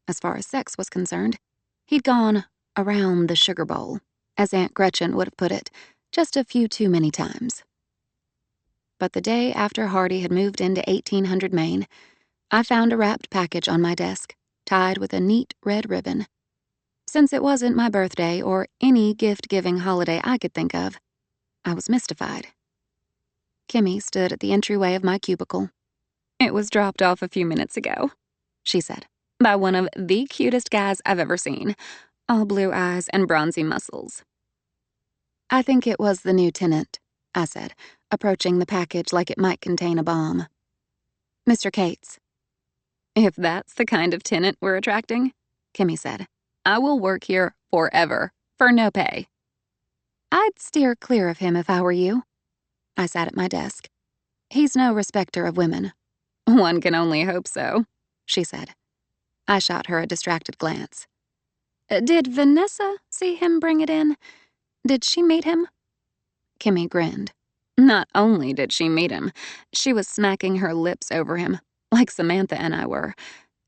As far as sex was concerned, he'd gone around the sugar bowl, as Aunt Gretchen would have put it, just a few too many times. But the day after Hardy had moved into 1800 Main, I found a wrapped package on my desk, tied with a neat red ribbon. Since it wasn't my birthday or any gift-giving holiday I could think of, I was mystified. Kimmy stood at the entryway of my cubicle. "It was dropped off a few minutes ago," she said, "by one of the cutest guys I've ever seen. All blue eyes and bronzy muscles." "I think it was the new tenant," I said, approaching the package like it might contain a bomb. "Mr. Cates." "If that's the kind of tenant we're attracting," Kimmy said, "I will work here forever, for no pay." "I'd steer clear of him if I were you." I sat at my desk. "He's no respecter of women." "One can only hope so," she said. I shot her a distracted glance. "Did Vanessa see him bring it in? Did she meet him?" Kimmy grinned. "Not only did she meet him, she was smacking her lips over him, like Samantha and I were,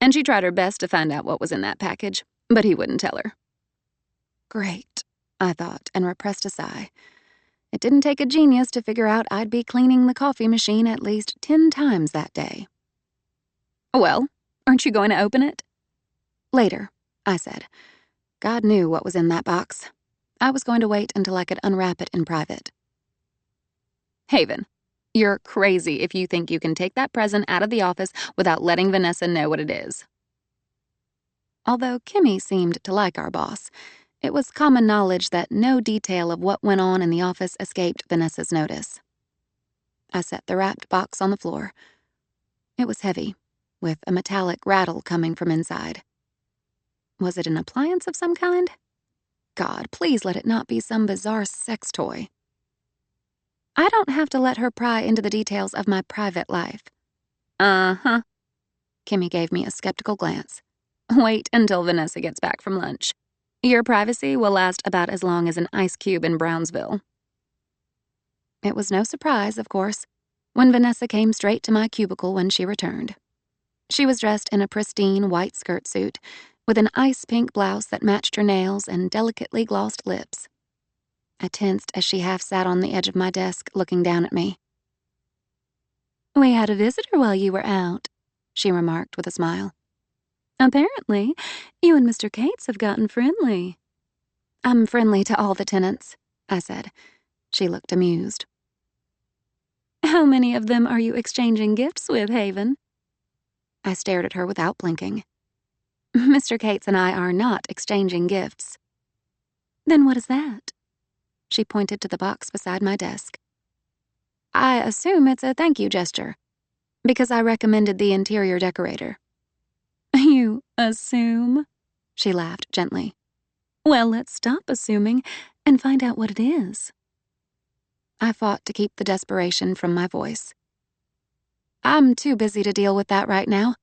and she tried her best to find out what was in that package, but he wouldn't tell her." Great, I thought, and repressed a sigh. It didn't take a genius to figure out I'd be cleaning the coffee machine at least 10 times that day. "Well, aren't you going to open it?" "Later," I said. God knew what was in that box. I was going to wait until I could unwrap it in private. "Haven, you're crazy if you think you can take that present out of the office without letting Vanessa know what it is." Although Kimmy seemed to like our boss, it was common knowledge that no detail of what went on in the office escaped Vanessa's notice. I set the wrapped box on the floor. It was heavy, with a metallic rattle coming from inside. Was it an appliance of some kind? God, please let it not be some bizarre sex toy. I don't have to let her pry into the details of my private life. Uh-huh. Kimmy gave me a skeptical glance. "Wait until Vanessa gets back from lunch. Your privacy will last about as long as an ice cube in Brownsville." It was no surprise, of course, when Vanessa came straight to my cubicle when she returned. She was dressed in a pristine white skirt suit, with an ice-pink blouse that matched her nails and delicately glossed lips. I tensed as she half sat on the edge of my desk, looking down at me. "We had a visitor while you were out," she remarked with a smile. "Apparently, you and Mr. Cates have gotten friendly." "I'm friendly to all the tenants," I said. She looked amused. "How many of them are you exchanging gifts with, Haven?" I stared at her without blinking. "Mr. Cates and I are not exchanging gifts." "Then what is that?" She pointed to the box beside my desk. "I assume it's a thank you gesture, because I recommended the interior decorator." "You assume?" She laughed gently. "Well, let's stop assuming and find out what it is." I fought to keep the desperation from my voice. "I'm too busy to deal with that right now.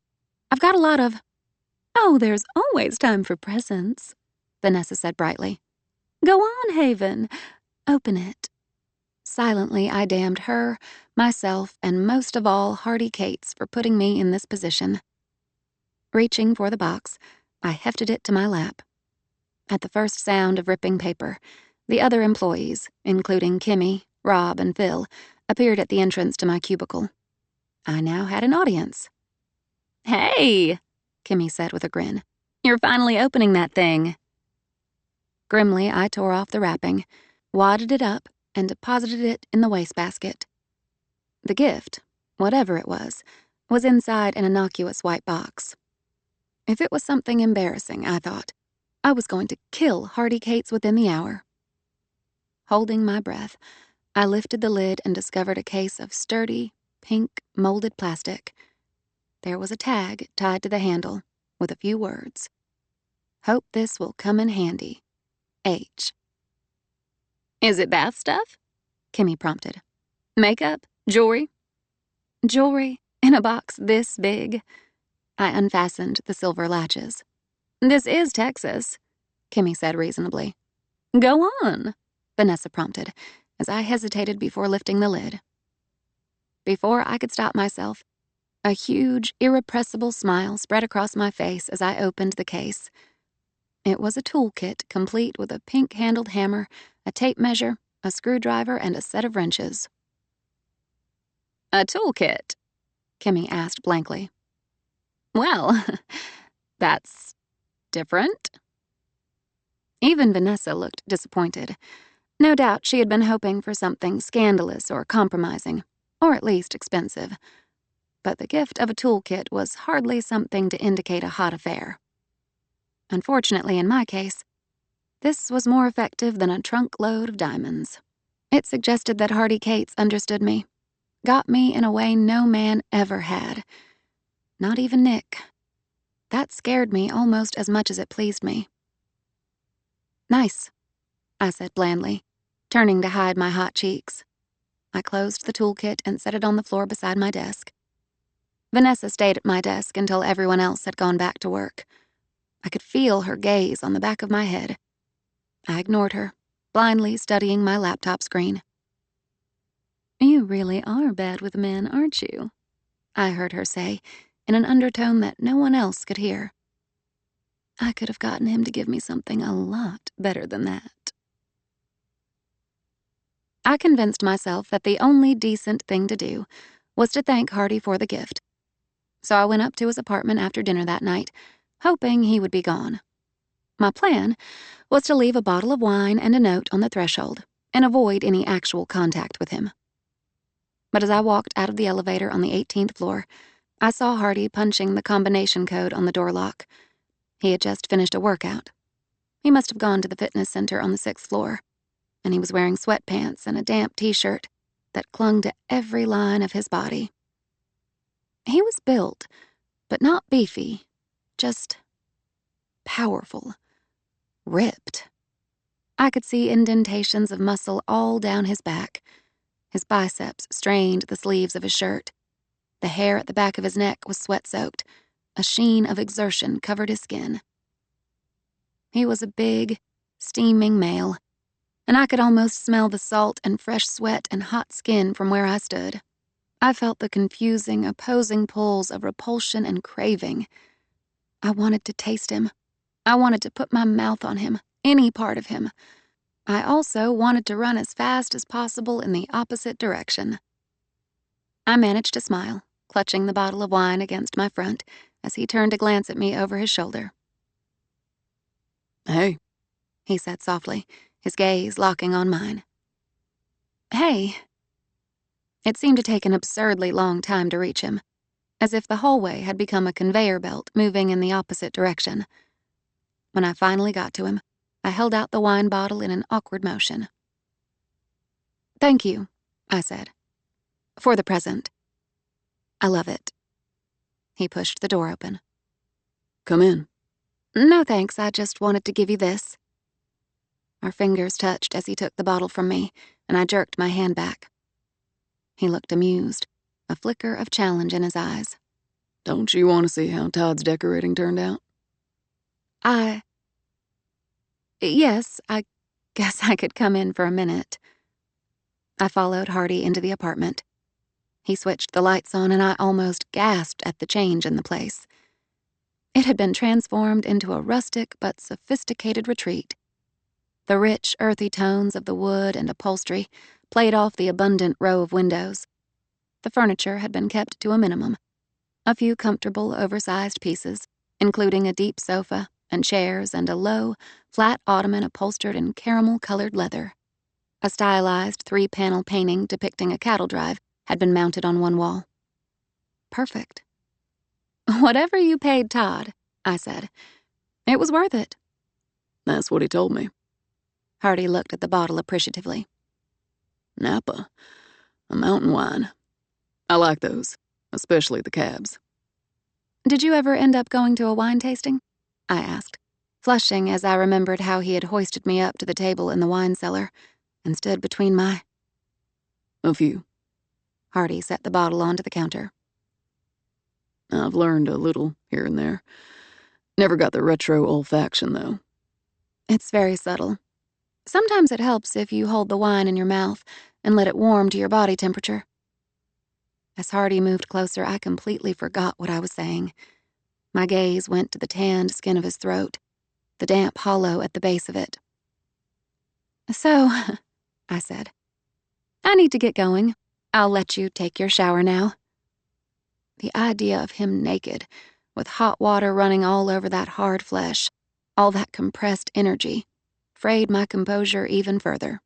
I've got a lot of—" "Oh, there's always time for presents," Vanessa said brightly. "Go on, Haven. Open it." Silently, I damned her, myself, and most of all Hardy Cates for putting me in this position. Reaching for the box, I hefted it to my lap. At the first sound of ripping paper, the other employees, including Kimmy, Rob, and Phil, appeared at the entrance to my cubicle. I now had an audience. "Hey," Kimmy said with a grin. "You're finally opening that thing." Grimly, I tore off the wrapping, wadded it up, and deposited it in the wastebasket. The gift, whatever it was inside an innocuous white box. If it was something embarrassing, I thought, I was going to kill Hardy Cates within the hour. Holding my breath, I lifted the lid and discovered a case of sturdy, pink, molded plastic. There was a tag tied to the handle with a few words. "Hope this will come in handy. H." "Is it bath stuff?" Kimmy prompted. "Makeup? Jewelry?" "Jewelry in a box this big." I unfastened the silver latches. "This is Texas," Kimmy said reasonably. "Go on," Vanessa prompted, as I hesitated before lifting the lid. Before I could stop myself, a huge, irrepressible smile spread across my face as I opened the case. It was a toolkit complete with a pink-handled hammer, a tape measure, a screwdriver, and a set of wrenches. "A toolkit?" Kimmy asked blankly. "Well, that's different." Even Vanessa looked disappointed. No doubt she had been hoping for something scandalous or compromising, or at least expensive. But the gift of a toolkit was hardly something to indicate a hot affair. Unfortunately, in my case, this was more effective than a trunk load of diamonds. It suggested that Hardy Cates understood me, got me in a way no man ever had. Not even Nick. That scared me almost as much as it pleased me. "Nice," I said blandly, turning to hide my hot cheeks. I closed the toolkit and set it on the floor beside my desk. Vanessa stayed at my desk until everyone else had gone back to work. I could feel her gaze on the back of my head. I ignored her, blindly studying my laptop screen. "You really are bad with men, aren't you?" I heard her say, in an undertone that no one else could hear. "I could have gotten him to give me something a lot better than that." I convinced myself that the only decent thing to do was to thank Hardy for the gift. So I went up to his apartment after dinner that night, hoping he would be gone. My plan was to leave a bottle of wine and a note on the threshold and avoid any actual contact with him. But as I walked out of the elevator on the 18th floor, I saw Hardy punching the combination code on the door lock. He had just finished a workout. He must have gone to the fitness center on the 6th floor, and he was wearing sweatpants and a damp t-shirt that clung to every line of his body. He was built, but not beefy, just powerful, ripped. I could see indentations of muscle all down his back. His biceps strained the sleeves of his shirt. The hair at the back of his neck was sweat-soaked. A sheen of exertion covered his skin. He was a big, steaming male, and I could almost smell the salt and fresh sweat and hot skin from where I stood. I felt the confusing, opposing pulls of repulsion and craving. I wanted to taste him. I wanted to put my mouth on him, any part of him. I also wanted to run as fast as possible in the opposite direction. I managed to smile, clutching the bottle of wine against my front as he turned to glance at me over his shoulder. "Hey," he said softly, his gaze locking on mine. "Hey." It seemed to take an absurdly long time to reach him, as if the hallway had become a conveyor belt moving in the opposite direction. When I finally got to him, I held out the wine bottle in an awkward motion. "Thank you," I said. "For the present. I love it." He pushed the door open. "Come in." "No thanks, I just wanted to give you this." Our fingers touched as he took the bottle from me, and I jerked my hand back. He looked amused, a flicker of challenge in his eyes. "Don't you want to see how Todd's decorating turned out?" Yes, I guess I could come in for a minute." I followed Hardy into the apartment. He switched the lights on, and I almost gasped at the change in the place. It had been transformed into a rustic but sophisticated retreat. The rich, earthy tones of the wood and upholstery played off the abundant row of windows. The furniture had been kept to a minimum. A few comfortable, oversized pieces, including a deep sofa and chairs and a low, flat ottoman upholstered in caramel-colored leather. A stylized 3-panel painting depicting a cattle drive had been mounted on one wall. Perfect. "Whatever you paid Todd," I said, "it was worth it." That's what he told me. Hardy looked at the bottle appreciatively. Napa. A mountain wine. I like those, especially the cabs. "Did you ever end up going to a wine tasting?" I asked, flushing as I remembered how he had hoisted me up to the table in the wine cellar and stood between my... A few. Hardy set the bottle onto the counter. I've learned a little here and there. Never got the retro olfaction, though. It's very subtle. Sometimes it helps if you hold the wine in your mouth and let it warm to your body temperature. As Hardy moved closer, I completely forgot what I was saying. My gaze went to the tanned skin of his throat, the damp hollow at the base of it. "So," I said, "I need to get going. I'll let you take your shower now." The idea of him naked, with hot water running all over that hard flesh, all that compressed energy, frayed my composure even further.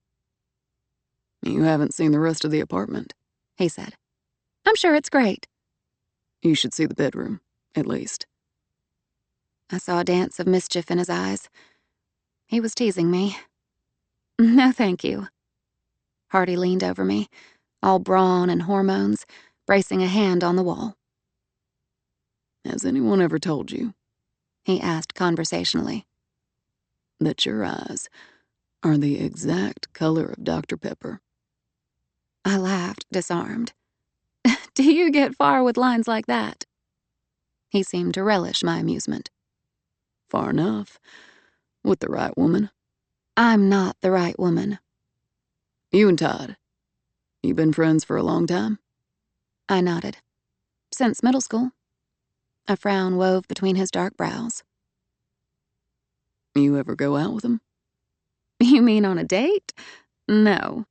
You haven't seen the rest of the apartment, he said. "I'm sure it's great." You should see the bedroom, at least. I saw a dance of mischief in his eyes. He was teasing me. "No, thank you." Hardy leaned over me, all brawn and hormones, bracing a hand on the wall. Has anyone ever told you, he asked conversationally, that your eyes are the exact color of Dr. Pepper? I laughed, disarmed. "Do you get far with lines like that?" He seemed to relish my amusement. Far enough. With the right woman. I'm not the right woman. You and Todd, you been friends for a long time? I nodded. Since middle school. A frown wove between his dark brows. You ever go out with him? You mean on a date? No.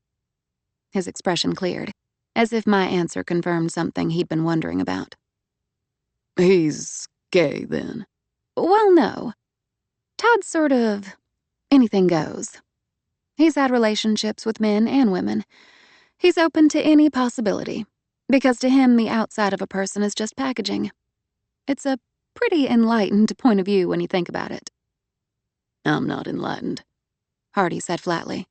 His expression cleared, as if my answer confirmed something he'd been wondering about. He's gay, then? Well, no. Todd's sort of anything goes. He's had relationships with men and women. He's open to any possibility, because to him the outside of a person is just packaging. It's a pretty enlightened point of view when you think about it. I'm not enlightened, Hardy said flatly.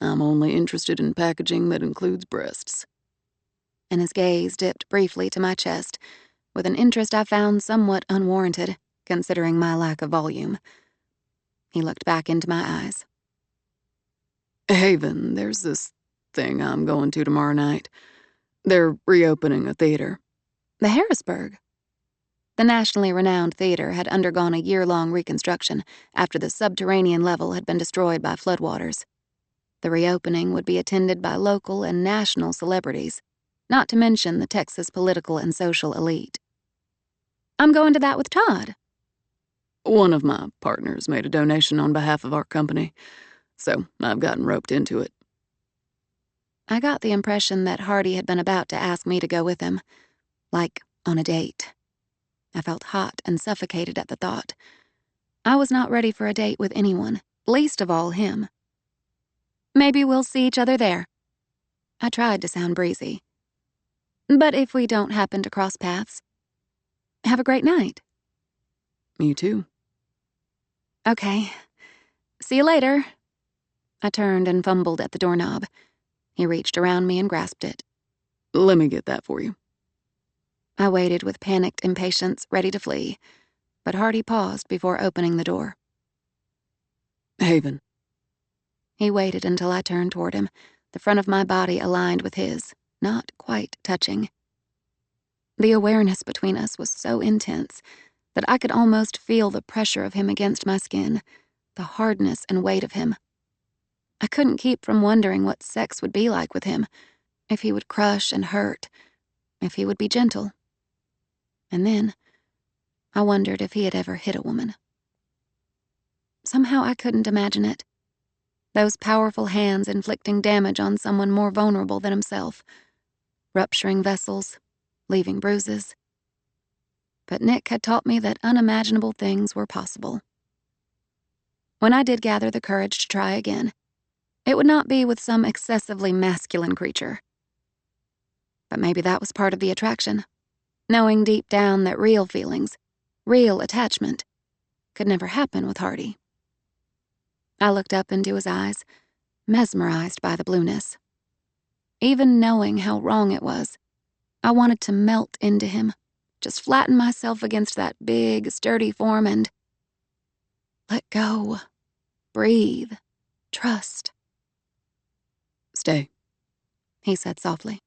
I'm only interested in packaging that includes breasts. And his gaze dipped briefly to my chest, with an interest I found somewhat unwarranted, considering my lack of volume. He looked back into my eyes. Haven, there's this thing I'm going to tomorrow night. They're reopening a theater. The Harrisburg. The nationally renowned theater had undergone a year-long reconstruction after the subterranean level had been destroyed by floodwaters. The reopening would be attended by local and national celebrities, not to mention the Texas political and social elite. I'm going to that with Todd. One of my partners made a donation on behalf of our company, so I've gotten roped into it. I got the impression that Hardy had been about to ask me to go with him, like on a date. I felt hot and suffocated at the thought. I was not ready for a date with anyone, least of all him. Maybe we'll see each other there. I tried to sound breezy. But if we don't happen to cross paths, have a great night. You too. Okay. See you later. I turned and fumbled at the doorknob. He reached around me and grasped it. Let me get that for you. I waited with panicked impatience, ready to flee, but Hardy paused before opening the door. Haven. He waited until I turned toward him, the front of my body aligned with his, not quite touching. The awareness between us was so intense that I could almost feel the pressure of him against my skin, the hardness and weight of him. I couldn't keep from wondering what sex would be like with him, if he would crush and hurt, if he would be gentle. And then, I wondered if he had ever hit a woman. Somehow I couldn't imagine it, Those powerful hands inflicting damage on someone more vulnerable than himself, rupturing vessels, leaving bruises. But Nick had taught me that unimaginable things were possible. When I did gather the courage to try again, it would not be with some excessively masculine creature. But maybe that was part of the attraction, knowing deep down that real feelings, real attachment, could never happen with Hardy. I looked up into his eyes, mesmerized by the blueness. Even knowing how wrong it was, I wanted to melt into him, just flatten myself against that big, sturdy form and let go, breathe, trust. Stay, He said softly.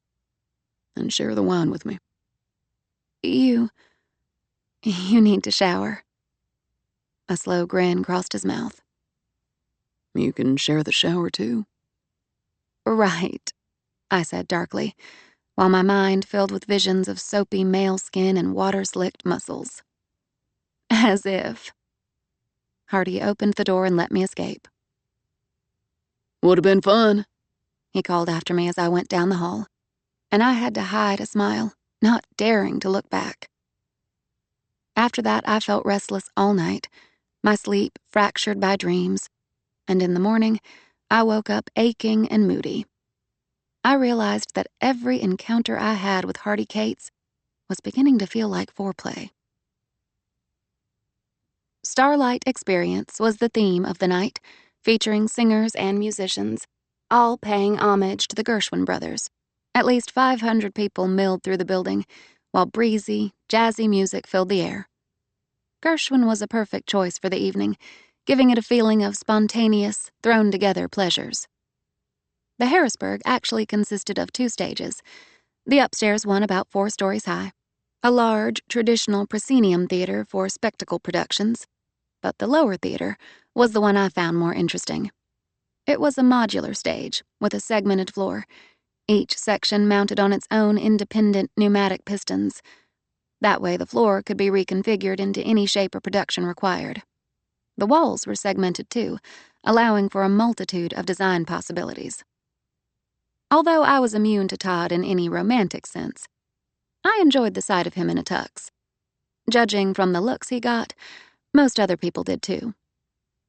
and share the wine with me. You need to shower. A slow grin crossed his mouth. You can share the shower, too. Right, I said darkly, while my mind filled with visions of soapy male skin and water-slicked muscles. As if. Hardy opened the door and let me escape. Would have been fun. He called after me as I went down the hall, and I had to hide a smile, not daring to look back. After that, I felt restless all night, my sleep fractured by dreams, and in the morning, I woke up aching and moody. I realized that every encounter I had with Hardy Cates was beginning to feel like foreplay. Starlight Experience was the theme of the night, featuring singers and musicians, all paying homage to the Gershwin brothers. At least 500 people milled through the building, while breezy, jazzy music filled the air. Gershwin was a perfect choice for the evening, giving it a feeling of spontaneous, thrown-together pleasures. The Harrisburg actually consisted of 2 stages, the upstairs one about 4 stories high, a large, traditional proscenium theater for spectacle productions, but the lower theater was the one I found more interesting. It was a modular stage with a segmented floor, each section mounted on its own independent pneumatic pistons. That way the floor could be reconfigured into any shape or production required. The walls were segmented too, allowing for a multitude of design possibilities. Although I was immune to Todd in any romantic sense, I enjoyed the sight of him in a tux. Judging from the looks he got, most other people did too.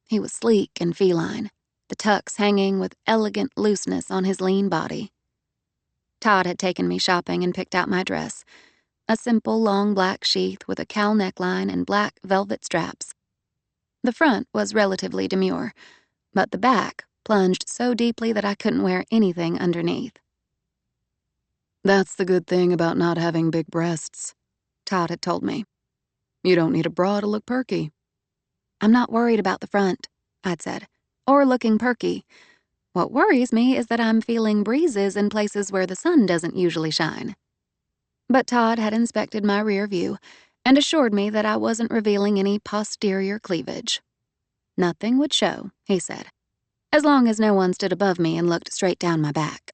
He was sleek and feline, the tux hanging with elegant looseness on his lean body. Todd had taken me shopping and picked out my dress, a simple long black sheath with a cowl neckline and black velvet straps. The front was relatively demure, but the back plunged so deeply that I couldn't wear anything underneath. That's the good thing about not having big breasts, Todd had told me. You don't need a bra to look perky. I'm not worried about the front, I'd said, or looking perky. What worries me is that I'm feeling breezes in places where the sun doesn't usually shine. But Todd had inspected my rear view and assured me that I wasn't revealing any posterior cleavage. Nothing would show, he said, as long as no one stood above me and looked straight down my back.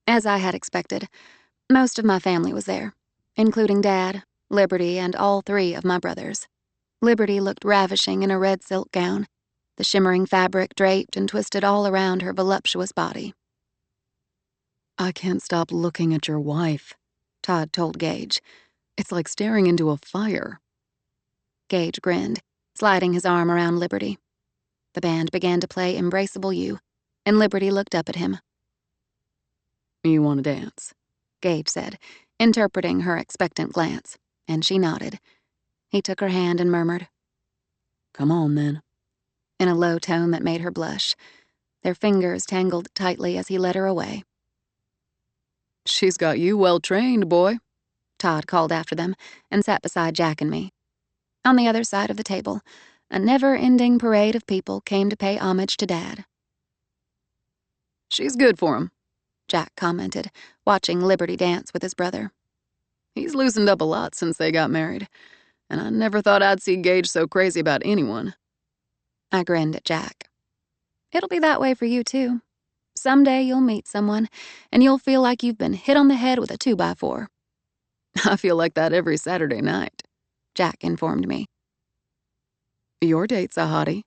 As I had expected, most of my family was there, including Dad, Liberty, and all 3 of my brothers. Liberty looked ravishing in a red silk gown, the shimmering fabric draped and twisted all around her voluptuous body. I can't stop looking at your wife, Todd told Gage. It's like staring into a fire. Gage grinned, sliding his arm around Liberty. The band began to play Embraceable You, and Liberty looked up at him. You want to dance? Gage said, interpreting her expectant glance, and she nodded. He took her hand and murmured, Come on, then. In a low tone that made her blush. Their fingers tangled tightly as he led her away. She's got you well trained, boy, Todd called after them and sat beside Jack and me. On the other side of the table, a never-ending parade of people came to pay homage to Dad. She's good for him, Jack commented, watching Liberty dance with his brother. He's loosened up a lot since they got married, and I never thought I'd see Gage so crazy about anyone. I grinned at Jack. It'll be that way for you, too. Someday you'll meet someone, and you'll feel like you've been hit on the head with a 2x4. I feel like that every Saturday night, Jack informed me. Your date's a hottie,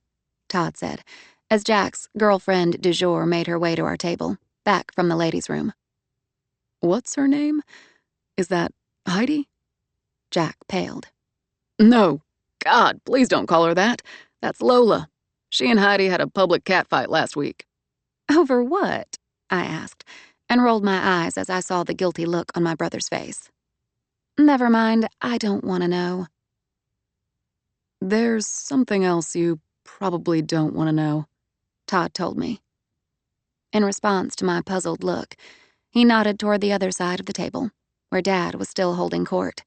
Todd said, as Jack's girlfriend du jour made her way to our table, back from the ladies' room. What's her name? Is that Heidi? Jack paled. No. God, please don't call her that. That's Lola. She and Heidi had a public catfight last week. Over what? I asked, and rolled my eyes as I saw the guilty look on my brother's face. Never mind, I don't want to know. There's something else you probably don't want to know, Todd told me. In response to my puzzled look, he nodded toward the other side of the table, where Dad was still holding court.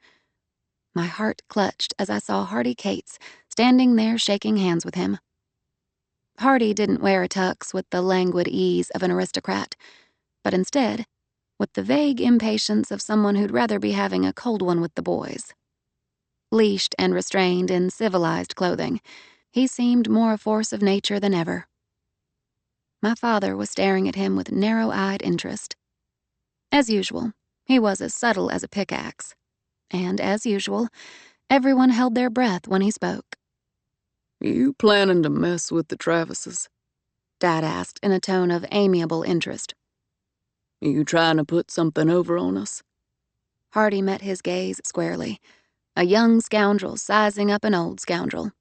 My heart clutched as I saw Hardy Cates standing there shaking hands with him. Hardy didn't wear a tux with the languid ease of an aristocrat, but instead, with the vague impatience of someone who'd rather be having a cold one with the boys. Leashed and restrained in civilized clothing, he seemed more a force of nature than ever. My father was staring at him with narrow-eyed interest. As usual, he was as subtle as a pickaxe. And as usual, everyone held their breath when he spoke. You planning to mess with the Travises? Dad asked in a tone of amiable interest. You trying to put something over on us? Hardy met his gaze squarely, a young scoundrel sizing up an old scoundrel,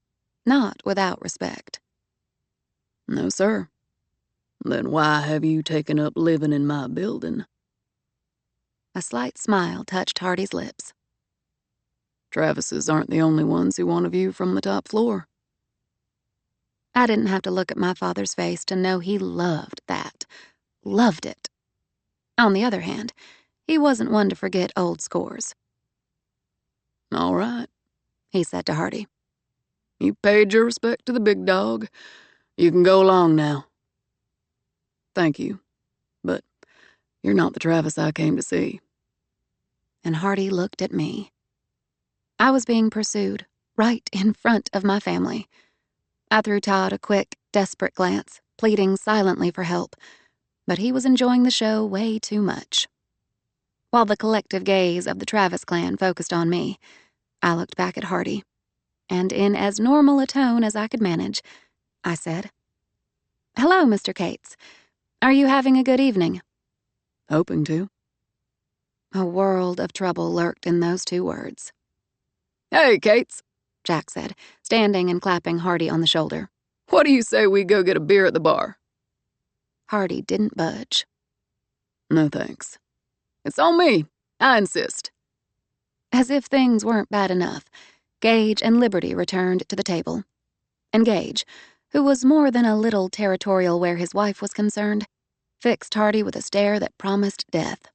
not without respect. No, sir. Then why have you taken up living in my building? A slight smile touched Hardy's lips. Travises aren't the only ones who want a view from the top floor. I didn't have to look at my father's face to know he loved that. Loved it. On the other hand, he wasn't one to forget old scores. All right, he said to Hardy. You paid your respect to the big dog. You can go along now. Thank you, but you're not the Travis I came to see. And Hardy looked at me. I was being pursued, right in front of my family. I threw Todd a quick, desperate glance, pleading silently for help, but he was enjoying the show way too much. While the collective gaze of the Travis clan focused on me, I looked back at Hardy, and in as normal a tone as I could manage, I said, "Hello, Mr. Cates. Are you having a good evening?" Hoping to. A world of trouble lurked in those two words. Hey, Cates, Jack said, standing and clapping Hardy on the shoulder. What do you say we go get a beer at the bar? Hardy didn't budge. No thanks. It's on me. I insist. As if things weren't bad enough, Gage and Liberty returned to the table. And Gage, who was more than a little territorial where his wife was concerned, fixed Hardy with a stare that promised death.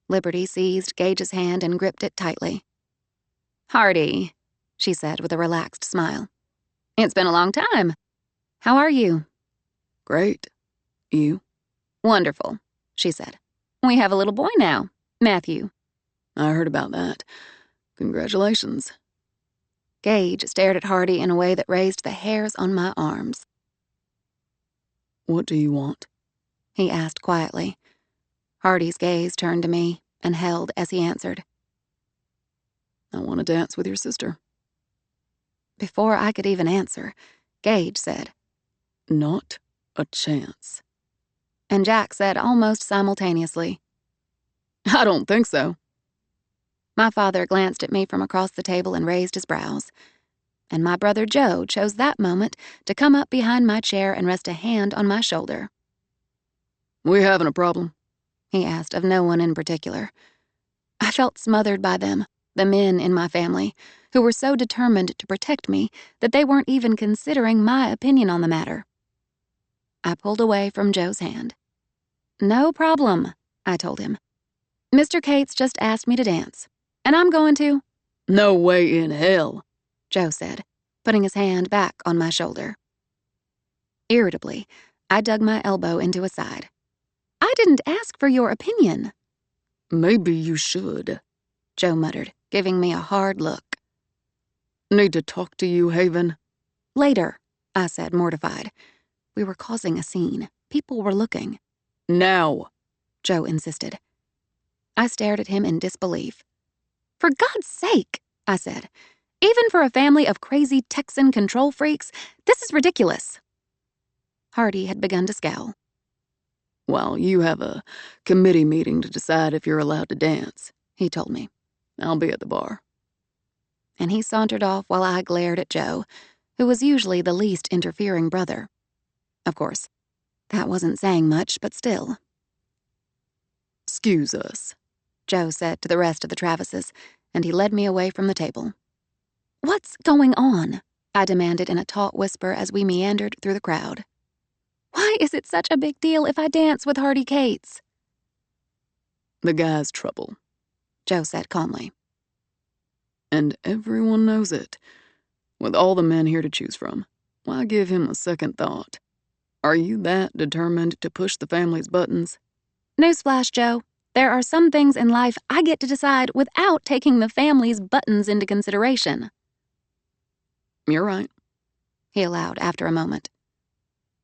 Liberty seized Gage's hand and gripped it tightly. "Hardy," she said with a relaxed smile. "It's been a long time. How are you?" Great. You? "Wonderful," she said. "We have a little boy now, Matthew." I heard about that. Congratulations. Gage stared at Hardy in a way that raised the hairs on my arms. What do you want? He asked quietly. Hardy's gaze turned to me and held as he answered. I want to dance with your sister. Before I could even answer, Gage said, Not a chance. And Jack said almost simultaneously, I don't think so. My father glanced at me from across the table and raised his brows. And my brother Joe chose that moment to come up behind my chair and rest a hand on my shoulder. We having a problem? He asked of no one in particular. I felt smothered by them, the men in my family, who were so determined to protect me that they weren't even considering my opinion on the matter. I pulled away from Joe's hand. No problem, I told him. Mr. Cates just asked me to dance, and I'm going to. No way in hell, Joe said, putting his hand back on my shoulder. Irritably, I dug my elbow into his side. I didn't ask for your opinion. Maybe you should, Joe muttered, giving me a hard look. Need to talk to you, Haven. Later, I said, mortified. We were causing a scene. People were looking. Now, Joe insisted. I stared at him in disbelief. For God's sake, I said. Even for a family of crazy Texan control freaks, this is ridiculous. Hardy had begun to scowl. "Well, you have a committee meeting to decide if you're allowed to dance," he told me. "I'll be at the bar." And he sauntered off while I glared at Joe, who was usually the least interfering brother. Of course, that wasn't saying much, but still. "'Scuse us," Joe said to the rest of the Travises, and he led me away from the table. "What's going on?" I demanded in a taut whisper as we meandered through the crowd. "Why is it such a big deal if I dance with Hardy Cates?" "The guy's trouble," Joe said calmly. "And everyone knows it. With all the men here to choose from, why give him a second thought? Are you that determined to push the family's buttons?" Newsflash, Joe. There are some things in life I get to decide without taking the family's buttons into consideration. "You're right," he allowed after a moment.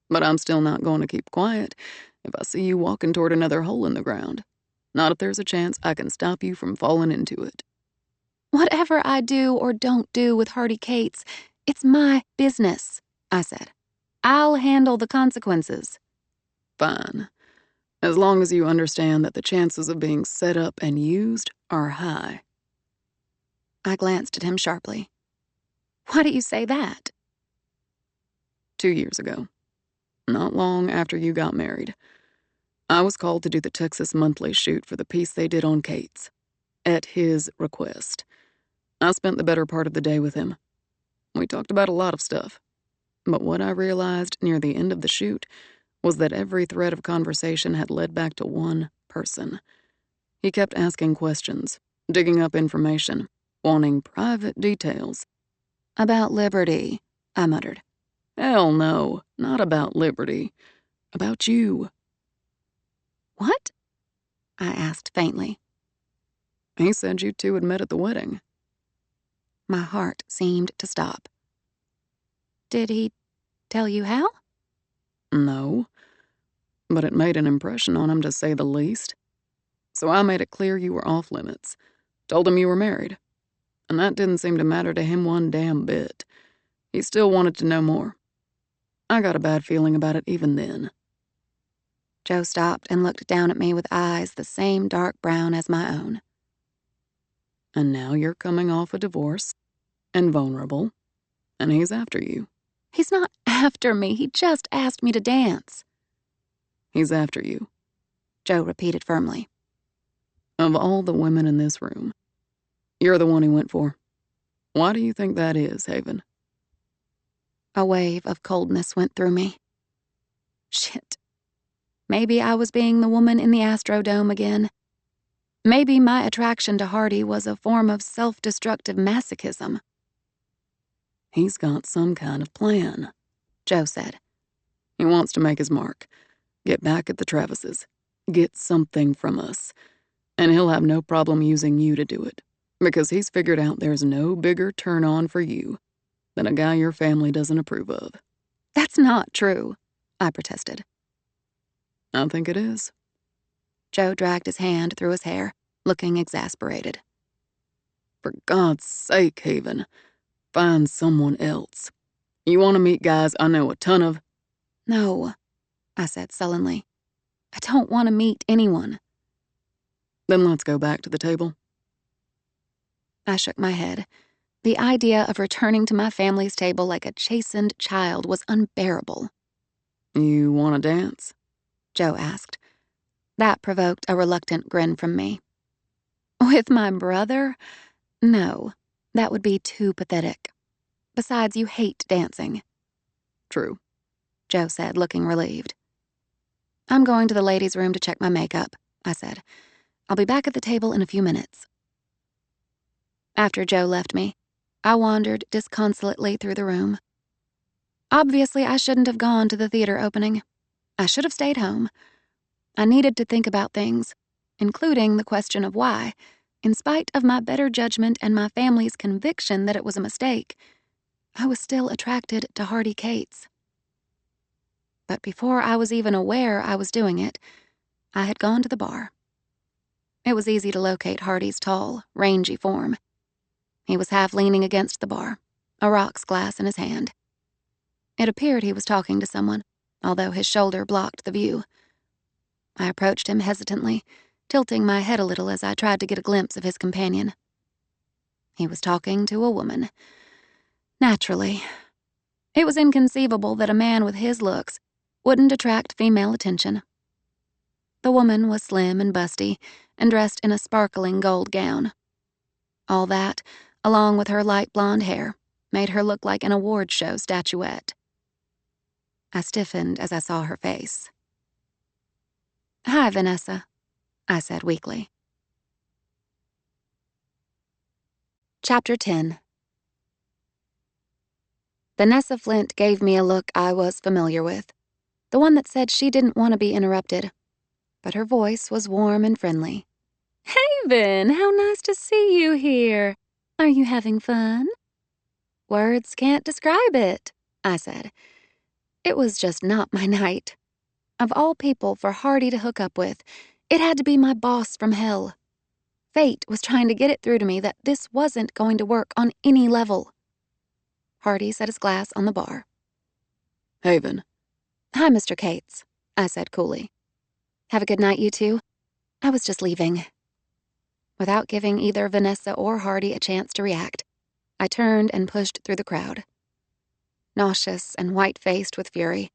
"But I'm still not going to keep quiet if I see you walking toward another hole in the ground. Not if there's a chance I can stop you from falling into it." "Whatever I do or don't do with Hardy Cates, it's my business," I said. "I'll handle the consequences." "Fine. As long as you understand that the chances of being set up and used are high." I glanced at him sharply. "Why do you say that?" 2 years ago, not long after you got married, I was called to do the Texas Monthly shoot for the piece they did on Cates, at his request. I spent the better part of the day with him. We talked about a lot of stuff, but what I realized near the end of the shoot was that every thread of conversation had led back to one person. He kept asking questions, digging up information, wanting private details. "About Liberty," I muttered. "Hell no, not about Liberty. About you." "What?" I asked faintly. He said you two had met at the wedding. My heart seemed to stop. "Did he tell you how?" "No, but it made an impression on him, to say the least. So I made it clear you were off limits. Told him you were married. And that didn't seem to matter to him one damn bit. He still wanted to know more. I got a bad feeling about it even then." Joe stopped and looked down at me with eyes the same dark brown as my own. "And now you're coming off a divorce, and vulnerable, and he's after you." "He's not after me. He just asked me to dance." "He's after you," Joe repeated firmly. "Of all the women in this room, you're the one he went for. Why do you think that is, Haven?" A wave of coldness went through me. Shit. Maybe I was being the woman in the Astrodome again. Maybe my attraction to Hardy was a form of self-destructive masochism. "He's got some kind of plan," Joe said. "He wants to make his mark, get back at the Travises, get something from us. And he'll have no problem using you to do it, because he's figured out there's no bigger turn-on for you than a guy your family doesn't approve of." "That's not true," I protested. "I think it is." Joe dragged his hand through his hair, looking exasperated. "For God's sake, Haven, find someone else. You want to meet guys I know a ton of?" "No," I said sullenly. "I don't want to meet anyone." "Then let's go back to the table." I shook my head. The idea of returning to my family's table like a chastened child was unbearable. "You want to dance?" Joe asked. That provoked a reluctant grin from me. "With my brother? No, that would be too pathetic. Besides, you hate dancing." "True," Joe said, looking relieved. "I'm going to the ladies' room to check my makeup," I said. "I'll be back at the table in a few minutes." After Joe left me, I wandered disconsolately through the room. Obviously, I shouldn't have gone to the theater opening. I should have stayed home. I needed to think about things, including the question of why, in spite of my better judgment and my family's conviction that it was a mistake, I was still attracted to Hardy Cates. But before I was even aware I was doing it, I had gone to the bar. It was easy to locate Hardy's tall, rangy form. He was half leaning against the bar, a rocks glass in his hand. It appeared he was talking to someone, although his shoulder blocked the view. I approached him hesitantly, tilting my head a little as I tried to get a glimpse of his companion. He was talking to a woman. Naturally. It was inconceivable that a man with his looks wouldn't attract female attention. The woman was slim and busty and dressed in a sparkling gold gown. All that, along with her light blonde hair, made her look like an award show statuette. I stiffened as I saw her face. "Hi, Vanessa," I said weakly. Chapter 10. Vanessa Flint gave me a look I was familiar with, the one that said she didn't want to be interrupted, but her voice was warm and friendly. Hey, Vin, how nice to see you here. Are you having fun? "Words can't describe it," I said. It was just not my night. Of all people for Hardy to hook up with, it had to be my boss from hell. Fate was trying to get it through to me that this wasn't going to work on any level. Hardy set his glass on the bar. Haven. "Hi, Mr. Cates," I said coolly. "Have a good night, you two. I was just leaving." Without giving either Vanessa or Hardy a chance to react, I turned and pushed through the crowd. Nauseous and white-faced with fury,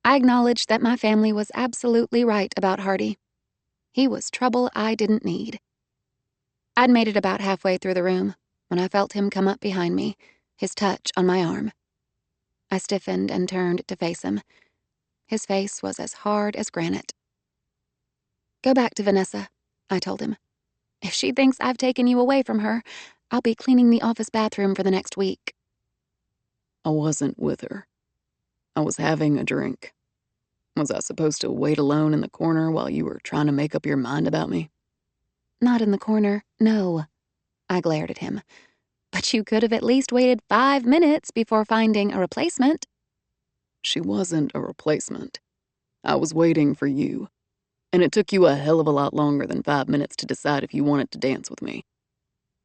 I acknowledged that my family was absolutely right about Hardy. He was trouble I didn't need. I'd made it about halfway through the room when I felt him come up behind me, his touch on my arm. I stiffened and turned to face him. His face was as hard as granite. "Go back to Vanessa," I told him. "If she thinks I've taken you away from her, I'll be cleaning the office bathroom for the next week." I wasn't with her. I was having a drink. Was I supposed to wait alone in the corner while you were trying to make up your mind about me? "Not in the corner, no." I glared at him. "But you could have at least waited 5 minutes before finding a replacement." She wasn't a replacement. I was waiting for you. And it took you a hell of a lot longer than 5 minutes to decide if you wanted to dance with me.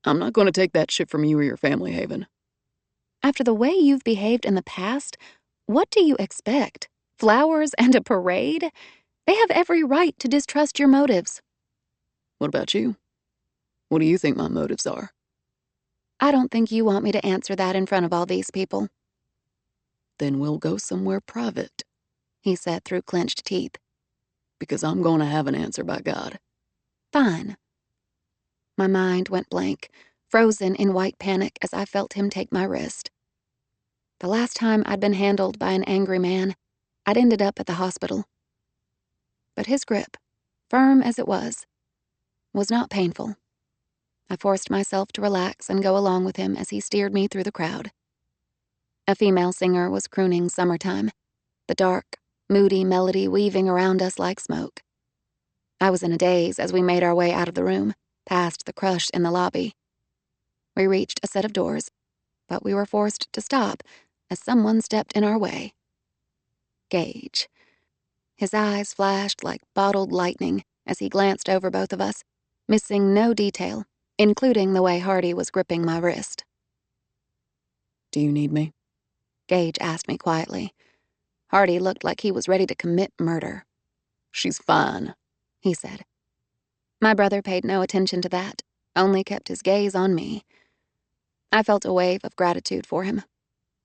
I'm not going to take that shit from you or your family, Haven. After the way you've behaved in the past, what do you expect? Flowers and a parade? They have every right to distrust your motives. What about you? What do you think my motives are? I don't think you want me to answer that in front of all these people. Then we'll go somewhere private, he said through clenched teeth. Because I'm going to have an answer, by God. Fine. My mind went blank, frozen in white panic as I felt him take my wrist. The last time I'd been handled by an angry man, I'd ended up at the hospital. But his grip, firm as it was not painful. I forced myself to relax and go along with him as he steered me through the crowd. A female singer was crooning Summertime, the dark, moody melody weaving around us like smoke. I was in a daze as we made our way out of the room, past the crush in the lobby. We reached a set of doors, but we were forced to stop as someone stepped in our way. Gage. His eyes flashed like bottled lightning as he glanced over both of us, missing no detail, including the way Hardy was gripping my wrist. Do you need me? Gage asked me quietly. Hardy looked like he was ready to commit murder. She's fine, he said. My brother paid no attention to that, only kept his gaze on me. I felt a wave of gratitude for him,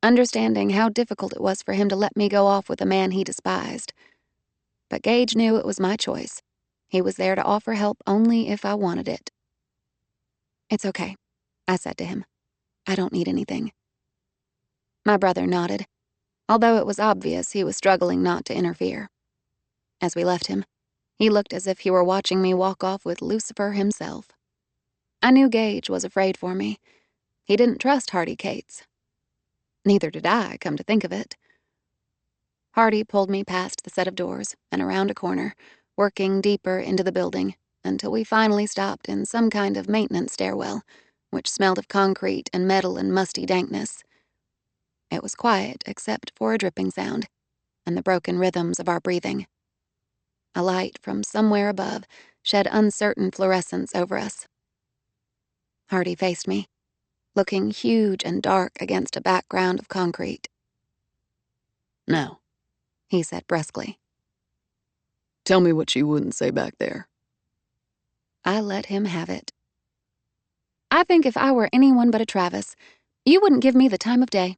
understanding how difficult it was for him to let me go off with a man he despised. But Gage knew it was my choice. He was there to offer help only if I wanted it. "It's okay," I said to him. "I don't need anything." My brother nodded, although it was obvious he was struggling not to interfere. As we left him, he looked as if he were watching me walk off with Lucifer himself. I knew Gage was afraid for me. He didn't trust Hardy Cates. Neither did I, come to think of it. Hardy pulled me past the set of doors and around a corner, working deeper into the building until we finally stopped in some kind of maintenance stairwell, which smelled of concrete and metal and musty dankness. It was quiet except for a dripping sound and the broken rhythms of our breathing. A light from somewhere above shed uncertain fluorescence over us. Hardy faced me, looking huge and dark against a background of concrete. Now, he said brusquely. Tell me what you wouldn't say back there. I let him have it. I think if I were anyone but a Travis, you wouldn't give me the time of day.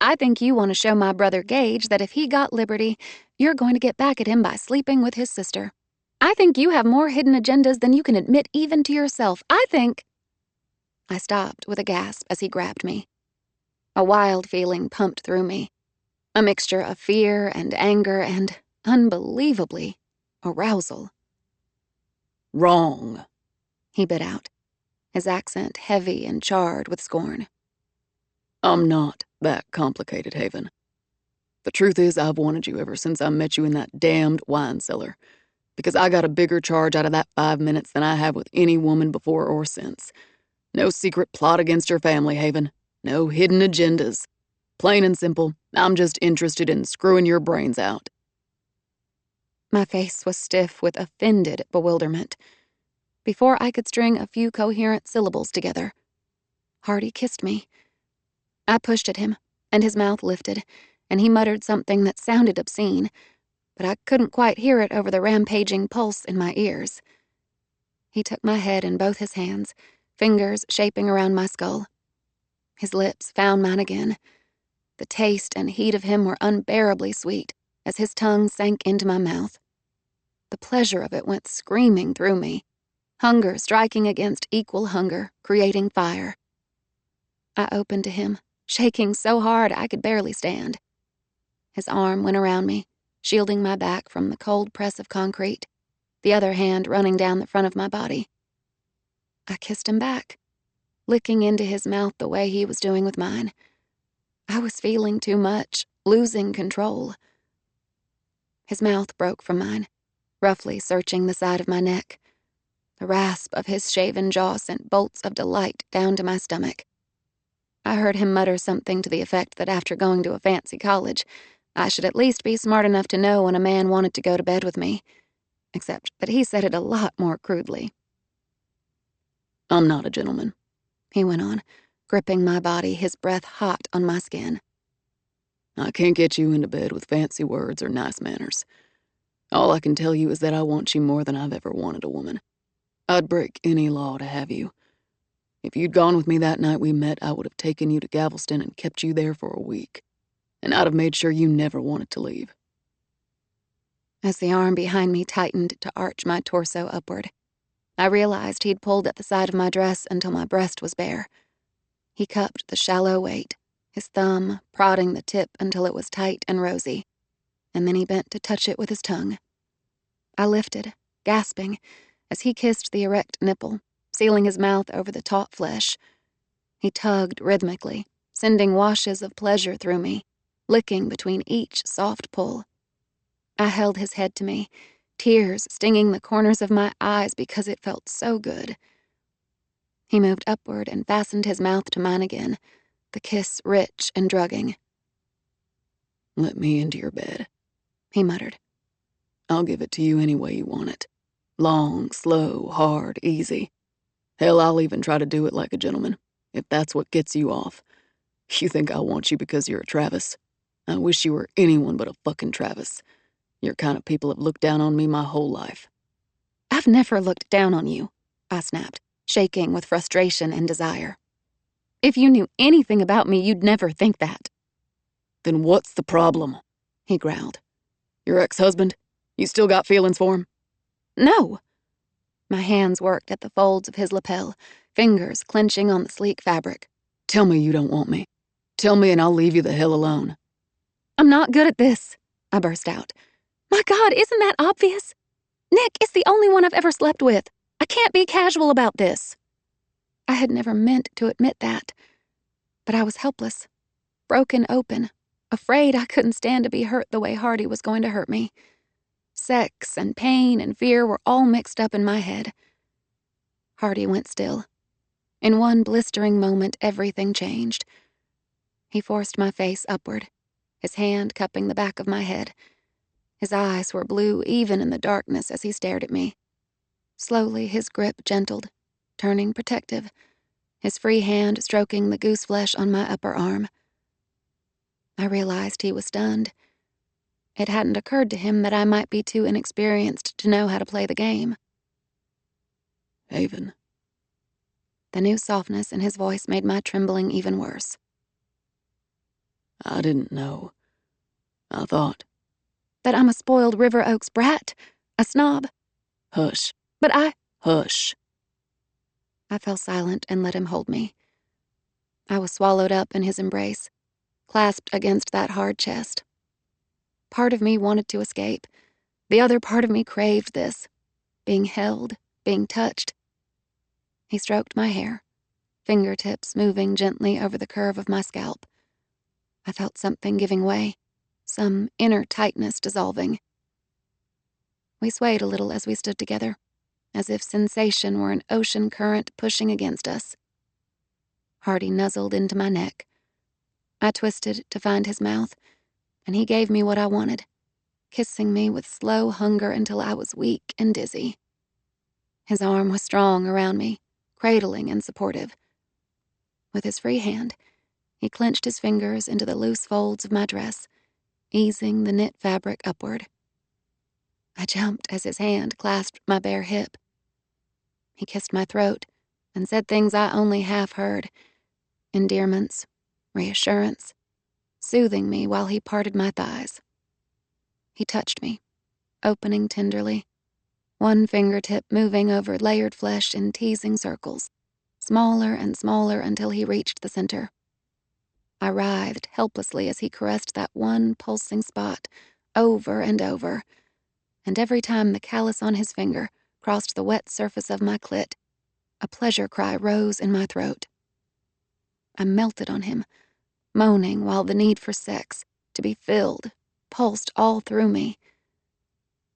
I think you want to show my brother Gage that if he got Liberty, you're going to get back at him by sleeping with his sister. I think you have more hidden agendas than you can admit even to yourself. I stopped with a gasp as he grabbed me. A wild feeling pumped through me. A mixture of fear and anger and, unbelievably, arousal. Wrong, he bit out, his accent heavy and charred with scorn. I'm not that complicated, Haven. The truth is, I've wanted you ever since I met you in that damned wine cellar, because I got a bigger charge out of that 5 minutes than I have with any woman before or since. No secret plot against your family, Haven. No hidden agendas. Plain and simple, I'm just interested in screwing your brains out. My face was stiff with offended bewilderment. Before I could string a few coherent syllables together, Hardy kissed me. I pushed at him, and his mouth lifted, and he muttered something that sounded obscene, but I couldn't quite hear it over the rampaging pulse in my ears. He took my head in both his hands, fingers shaping around my skull. His lips found mine again. The taste and heat of him were unbearably sweet as his tongue sank into my mouth. The pleasure of it went screaming through me, hunger striking against equal hunger, creating fire. I opened to him, shaking so hard I could barely stand. His arm went around me, shielding my back from the cold press of concrete, the other hand running down the front of my body. I kissed him back, licking into his mouth the way he was doing with mine. I was feeling too much, losing control. His mouth broke from mine, roughly searching the side of my neck. The rasp of his shaven jaw sent bolts of delight down to my stomach. I heard him mutter something to the effect that after going to a fancy college, I should at least be smart enough to know when a man wanted to go to bed with me, except that he said it a lot more crudely. I'm not a gentleman, he went on, gripping my body, his breath hot on my skin. I can't get you into bed with fancy words or nice manners. All I can tell you is that I want you more than I've ever wanted a woman. I'd break any law to have you. If you'd gone with me that night we met, I would have taken you to Galveston and kept you there for a week. And I'd have made sure you never wanted to leave. As the arm behind me tightened to arch my torso upward, I realized he'd pulled at the side of my dress until my breast was bare. He cupped the shallow weight, his thumb prodding the tip until it was tight and rosy, and then he bent to touch it with his tongue. I lifted, gasping, as he kissed the erect nipple, sealing his mouth over the taut flesh. He tugged rhythmically, sending washes of pleasure through me, licking between each soft pull. I held his head to me, tears stinging the corners of my eyes because it felt so good. He moved upward and fastened his mouth to mine again, the kiss rich and drugging. Let me into your bed, he muttered. I'll give it to you any way you want it. Long, slow, hard, easy. Hell, I'll even try to do it like a gentleman, if that's what gets you off. You think I want you because you're a Travis? I wish you were anyone but a fucking Travis. Your kind of people have looked down on me my whole life. I've never looked down on you, I snapped, shaking with frustration and desire. If you knew anything about me, you'd never think that. Then what's the problem? He growled. Your ex-husband? You still got feelings for him? No. My hands worked at the folds of his lapel, fingers clenching on the sleek fabric. Tell me you don't want me. Tell me and I'll leave you the hell alone. I'm not good at this, I burst out. My God, isn't that obvious? Nick is the only one I've ever slept with. I can't be casual about this. I had never meant to admit that, but I was helpless, broken open, afraid I couldn't stand to be hurt the way Hardy was going to hurt me. Sex and pain and fear were all mixed up in my head. Hardy went still. In one blistering moment, everything changed. He forced my face upward, his hand cupping the back of my head. His eyes were blue even in the darkness as he stared at me. Slowly, his grip gentled, turning protective, his free hand stroking the goose flesh on my upper arm. I realized he was stunned. It hadn't occurred to him that I might be too inexperienced to know how to play the game. Haven. The new softness in his voice made my trembling even worse. I didn't know. I thought. That I'm a spoiled River Oaks brat? A snob? Hush. But Hush. I fell silent and let him hold me. I was swallowed up in his embrace, clasped against that hard chest. Part of me wanted to escape. The other part of me craved this, being held, being touched. He stroked my hair, fingertips moving gently over the curve of my scalp. I felt something giving way, some inner tightness dissolving. We swayed a little as we stood together, as if sensation were an ocean current pushing against us. Hardy nuzzled into my neck. I twisted to find his mouth, and he gave me what I wanted, kissing me with slow hunger until I was weak and dizzy. His arm was strong around me, cradling and supportive. With his free hand, he clenched his fingers into the loose folds of my dress, easing the knit fabric upward. I jumped as his hand clasped my bare hip. He kissed my throat and said things I only half heard, endearments, reassurance, soothing me while he parted my thighs. He touched me, opening tenderly, one fingertip moving over layered flesh in teasing circles, smaller and smaller until he reached the center. I writhed helplessly as he caressed that one pulsing spot over and over, and every time the callus on his finger crossed the wet surface of my clit, a pleasure cry rose in my throat. I melted on him, moaning while the need for sex, to be filled, pulsed all through me.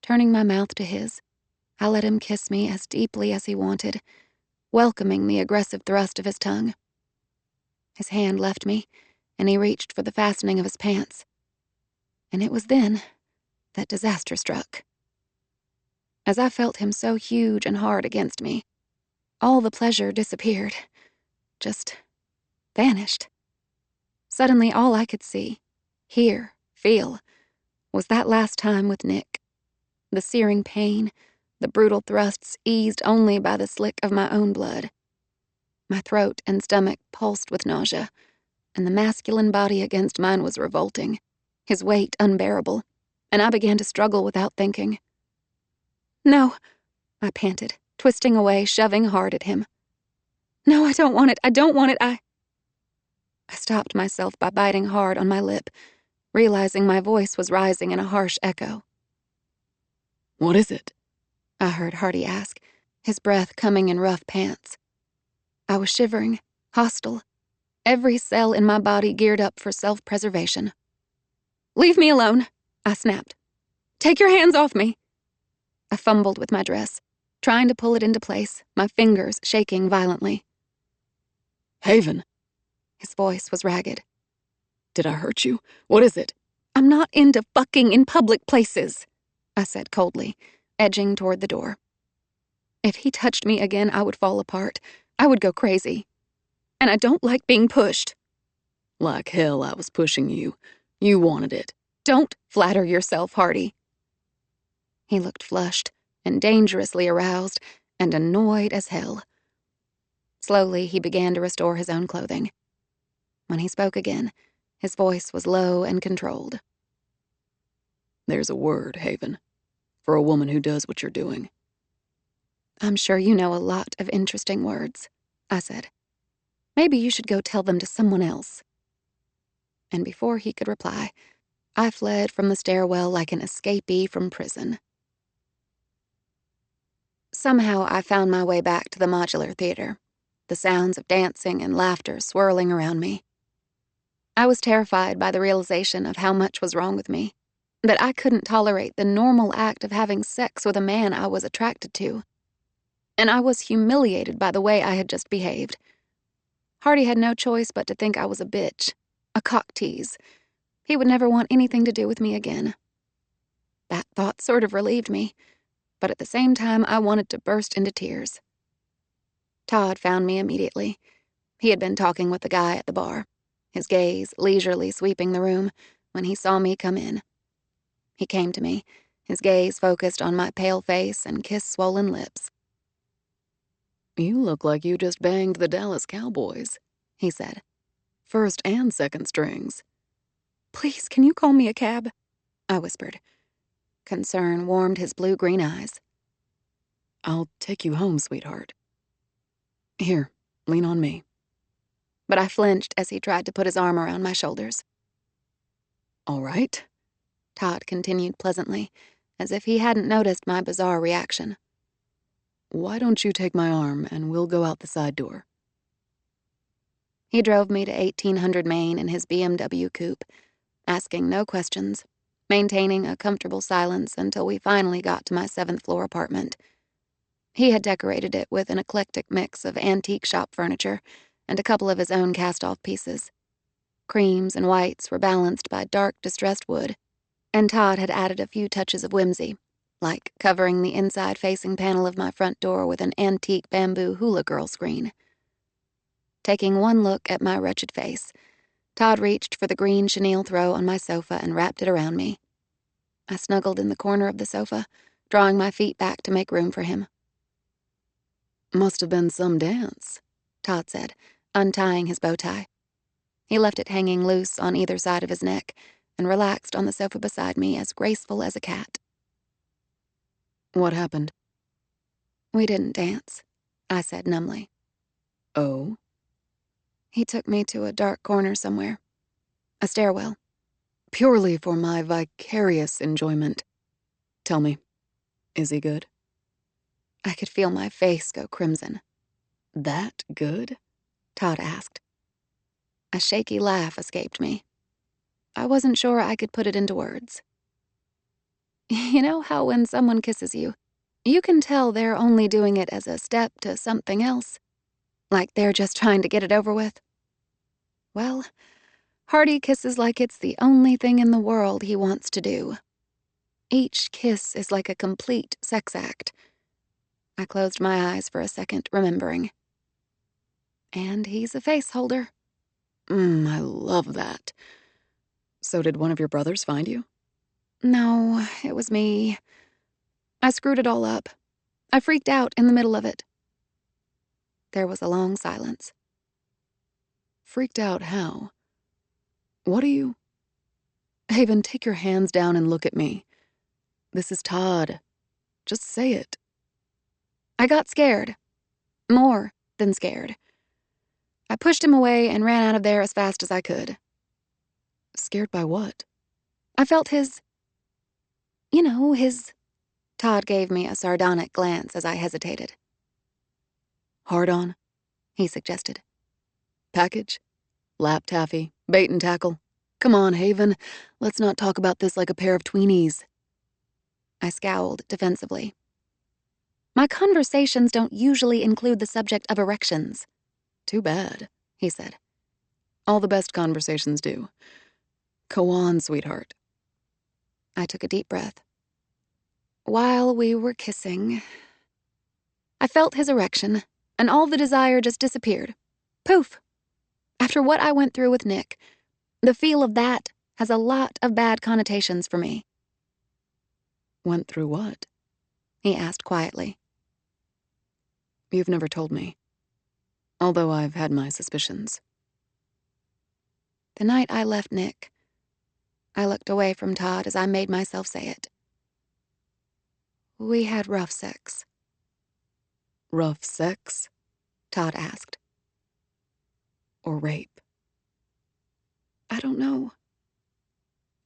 Turning my mouth to his, I let him kiss me as deeply as he wanted, welcoming the aggressive thrust of his tongue. His hand left me, and he reached for the fastening of his pants. And it was then that disaster struck. As I felt him so huge and hard against me, all the pleasure disappeared, just vanished. Suddenly all I could see, hear, feel, was that last time with Nick. The searing pain, the brutal thrusts eased only by the slick of my own blood. My throat and stomach pulsed with nausea, and the masculine body against mine was revolting, his weight unbearable, and I began to struggle without thinking. "No," I panted, twisting away, shoving hard at him. "No, I don't want it. I don't want it. I stopped myself by biting hard on my lip, realizing my voice was rising in a harsh echo. What is it? I heard Hardy ask, his breath coming in rough pants. I was shivering, hostile, every cell in my body geared up for self-preservation. "Leave me alone," I snapped. "Take your hands off me." I fumbled with my dress, trying to pull it into place, my fingers shaking violently. Haven. His voice was ragged. Did I hurt you? What is it? "I'm not into fucking in public places," I said coldly, edging toward the door. If he touched me again, I would fall apart. I would go crazy. And I don't like being pushed. Like hell I was pushing you. You wanted it. Don't flatter yourself, Hardy. He looked flushed and dangerously aroused and annoyed as hell. Slowly, he began to restore his own clothing. When he spoke again, his voice was low and controlled. There's a word, Haven, for a woman who does what you're doing. "I'm sure you know a lot of interesting words," I said. "Maybe you should go tell them to someone else." And before he could reply, I fled from the stairwell like an escapee from prison. Somehow I found my way back to the modular theater, the sounds of dancing and laughter swirling around me. I was terrified by the realization of how much was wrong with me, that I couldn't tolerate the normal act of having sex with a man I was attracted to. And I was humiliated by the way I had just behaved. Hardy had no choice but to think I was a bitch, a cock tease. He would never want anything to do with me again. That thought sort of relieved me, but at the same time I wanted to burst into tears. Todd found me immediately. He had been talking with the guy at the bar, his gaze leisurely sweeping the room when he saw me come in. He came to me, his gaze focused on my pale face and kiss-swollen lips. You look like you just banged the Dallas Cowboys, he said. First and second strings. Please, can you call me a cab? I whispered. Concern warmed his blue-green eyes. I'll take you home, sweetheart. Here, lean on me. But I flinched as he tried to put his arm around my shoulders. All right, Todd continued pleasantly, as if he hadn't noticed my bizarre reaction. Why don't you take my arm and we'll go out the side door? He drove me to 1800 Main in his BMW coupe, asking no questions, maintaining a comfortable silence until we finally got to my 7th-floor apartment. He had decorated it with an eclectic mix of antique shop furniture and a couple of his own cast-off pieces. Creams and whites were balanced by dark, distressed wood, and Todd had added a few touches of whimsy, like covering the inside-facing panel of my front door with an antique bamboo hula girl screen. Taking one look at my wretched face, Todd reached for the green chenille throw on my sofa and wrapped it around me. I snuggled in the corner of the sofa, drawing my feet back to make room for him. Must have been some dance, Todd said, untying his bow tie. He left it hanging loose on either side of his neck and relaxed on the sofa beside me as graceful as a cat. What happened? We didn't dance, I said numbly. Oh? He took me to a dark corner somewhere. A stairwell. Purely for my vicarious enjoyment. Tell me, is he good? I could feel my face go crimson. That good? Todd asked. A shaky laugh escaped me. I wasn't sure I could put it into words. You know how when someone kisses you, you can tell they're only doing it as a step to something else? Like they're just trying to get it over with? Well, Hardy kisses like it's the only thing in the world he wants to do. Each kiss is like a complete sex act. I closed my eyes for a second, remembering. And he's a face holder. I love that. So did one of your brothers find you? No, it was me. I screwed it all up. I freaked out in the middle of it. There was a long silence. Freaked out how? What are you? Haven, take your hands down and look at me. This is Todd. Just say it. I got scared. More than scared. I pushed him away and ran out of there as fast as I could. Scared by what? I felt his... Todd gave me a sardonic glance as I hesitated. Hard on, he suggested. Package? Lap taffy? Bait and tackle? Come on, Haven. Let's not talk about this like a pair of tweenies. I scowled defensively. My conversations don't usually include the subject of erections. Too bad, he said. All the best conversations do. Go on, sweetheart. I took a deep breath. While we were kissing, I felt his erection, and all the desire just disappeared. Poof! After what I went through with Nick, the feel of that has a lot of bad connotations for me. Went through what? He asked quietly. You've never told me, although I've had my suspicions. The night I left Nick, I looked away from Todd as I made myself say it. We had rough sex. Rough sex? Todd asked. Or rape? I don't know.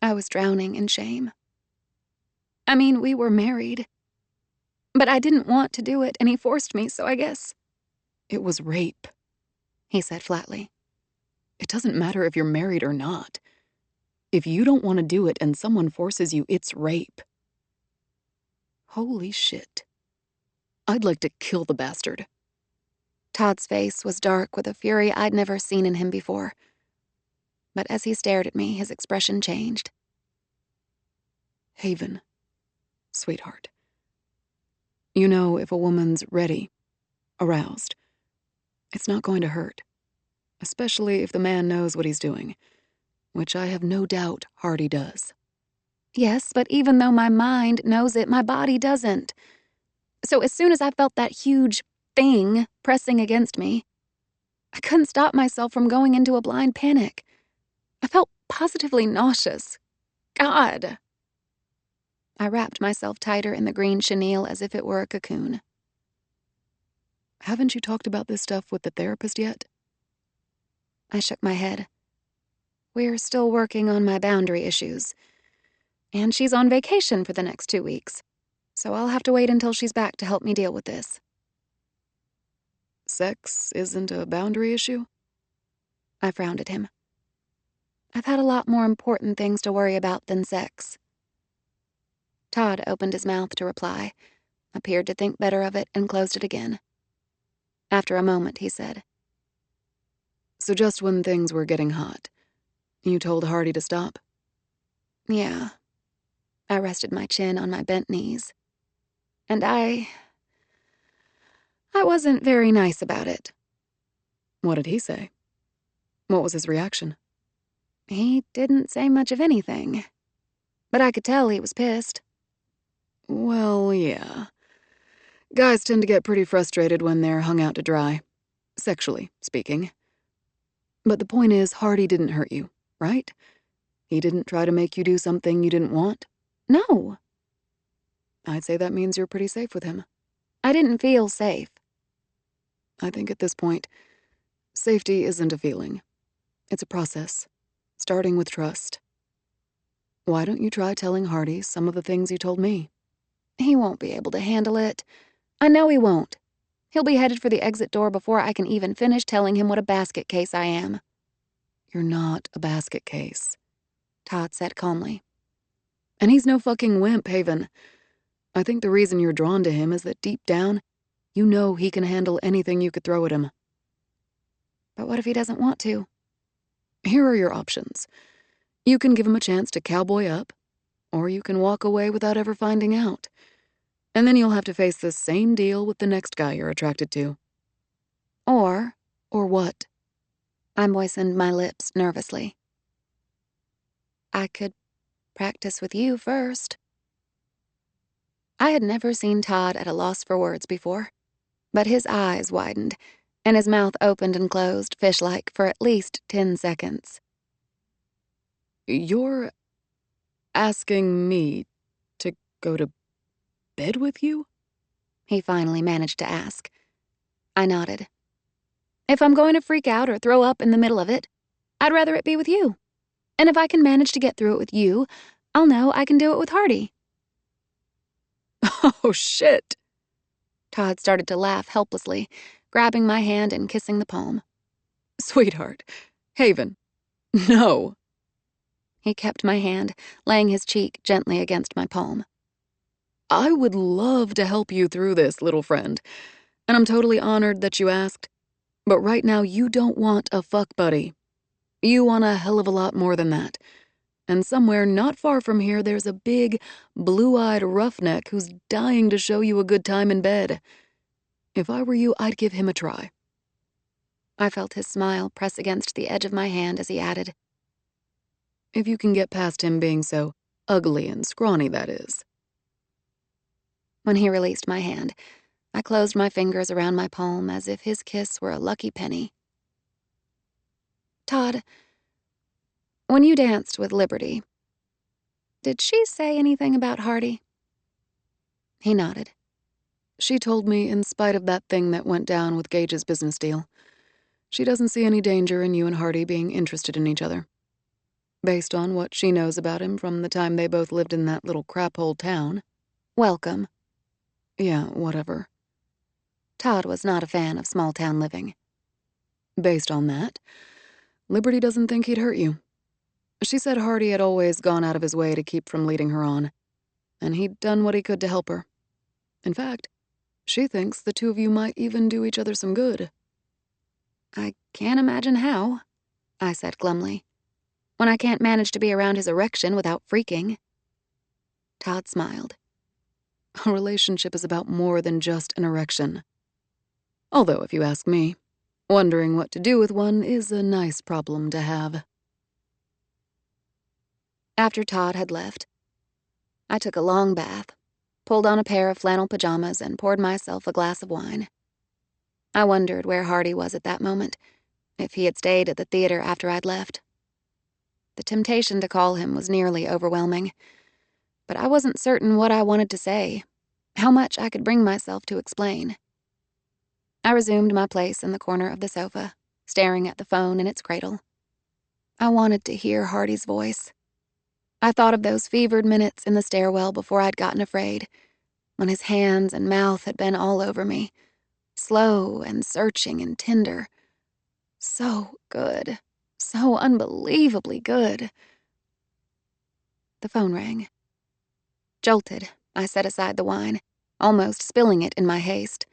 I was drowning in shame. I mean, we were married. But I didn't want to do it, and he forced me, so I guess... It was rape, he said flatly. It doesn't matter if you're married or not. If you don't want to do it and someone forces you, it's rape. Holy shit. I'd like to kill the bastard. Todd's face was dark with a fury I'd never seen in him before. But as he stared at me, his expression changed. Haven, sweetheart. You know, if a woman's ready, aroused, it's not going to hurt. Especially if the man knows what he's doing, which I have no doubt Hardy does. Yes, but even though my mind knows it, my body doesn't. So as soon as I felt that huge thing pressing against me, I couldn't stop myself from going into a blind panic. I felt positively nauseous. God! I wrapped myself tighter in the green chenille as if it were a cocoon. Haven't you talked about this stuff with the therapist yet? I shook my head. We're still working on my boundary issues. And she's on vacation for the next 2 weeks, so I'll have to wait until she's back to help me deal with this. Sex isn't a boundary issue? I frowned at him. I've had a lot more important things to worry about than sex. Todd opened his mouth to reply, appeared to think better of it, and closed it again. After a moment, he said, So just when things were getting hot, you told Hardy to stop? Yeah. I rested my chin on my bent knees. And I wasn't very nice about it. What did he say? What was his reaction? He didn't say much of anything, but I could tell he was pissed. Well, yeah. Guys tend to get pretty frustrated when they're hung out to dry, sexually speaking. But the point is, Hardy didn't hurt you, right? He didn't try to make you do something you didn't want? No. I'd say that means you're pretty safe with him. I didn't feel safe. I think at this point, safety isn't a feeling. It's a process, starting with trust. Why don't you try telling Hardy some of the things you told me? He won't be able to handle it. I know he won't. He'll be headed for the exit door before I can even finish telling him what a basket case I am. You're not a basket case, Todd said calmly. And he's no fucking wimp, Haven. I think the reason you're drawn to him is that deep down, you know he can handle anything you could throw at him. But what if he doesn't want to? Here are your options. You can give him a chance to cowboy up, or you can walk away without ever finding out. And then you'll have to face the same deal with the next guy you're attracted to. Or what? I moistened my lips nervously. I could practice with you first. I had never seen Todd at a loss for words before, but his eyes widened, and his mouth opened and closed, fish-like, for at least 10 seconds. You're asking me to go to bed with you? He finally managed to ask. I nodded. If I'm going to freak out or throw up in the middle of it, I'd rather it be with you. And if I can manage to get through it with you, I'll know I can do it with Hardy. Oh, shit. Todd started to laugh helplessly, grabbing my hand and kissing the palm. Sweetheart. Haven. No. He kept my hand, laying his cheek gently against my palm. I would love to help you through this, little friend, and I'm totally honored that you asked. But right now, you don't want a fuck buddy. You want a hell of a lot more than that. And somewhere not far from here, there's a big, blue-eyed roughneck who's dying to show you a good time in bed. If I were you, I'd give him a try. I felt his smile press against the edge of my hand as he added, If you can get past him being so ugly and scrawny, that is. When he released my hand, I closed my fingers around my palm as if his kiss were a lucky penny. Todd, when you danced with Liberty, did she say anything about Hardy? He nodded. She told me in spite of that thing that went down with Gage's business deal, she doesn't see any danger in you and Hardy being interested in each other. Based on what she knows about him from the time they both lived in that little crap-hole town. Welcome. Yeah, whatever. Todd was not a fan of small-town living. Based on that, Liberty doesn't think he'd hurt you. She said Hardy had always gone out of his way to keep from leading her on, and he'd done what he could to help her. In fact, she thinks the two of you might even do each other some good. I can't imagine how, I said glumly, when I can't manage to be around his erection without freaking. Todd smiled. A relationship is about more than just an erection. Although, if you ask me, wondering what to do with one is a nice problem to have. After Todd had left, I took a long bath, pulled on a pair of flannel pajamas, and poured myself a glass of wine. I wondered where Hardy was at that moment, if he had stayed at the theater after I'd left. The temptation to call him was nearly overwhelming, but I wasn't certain what I wanted to say, how much I could bring myself to explain. I resumed my place in the corner of the sofa, staring at the phone in its cradle. I wanted to hear Hardy's voice. I thought of those fevered minutes in the stairwell before I'd gotten afraid, when his hands and mouth had been all over me, slow and searching and tender. So good, so unbelievably good. The phone rang. Jolted, I set aside the wine, almost spilling it in my haste.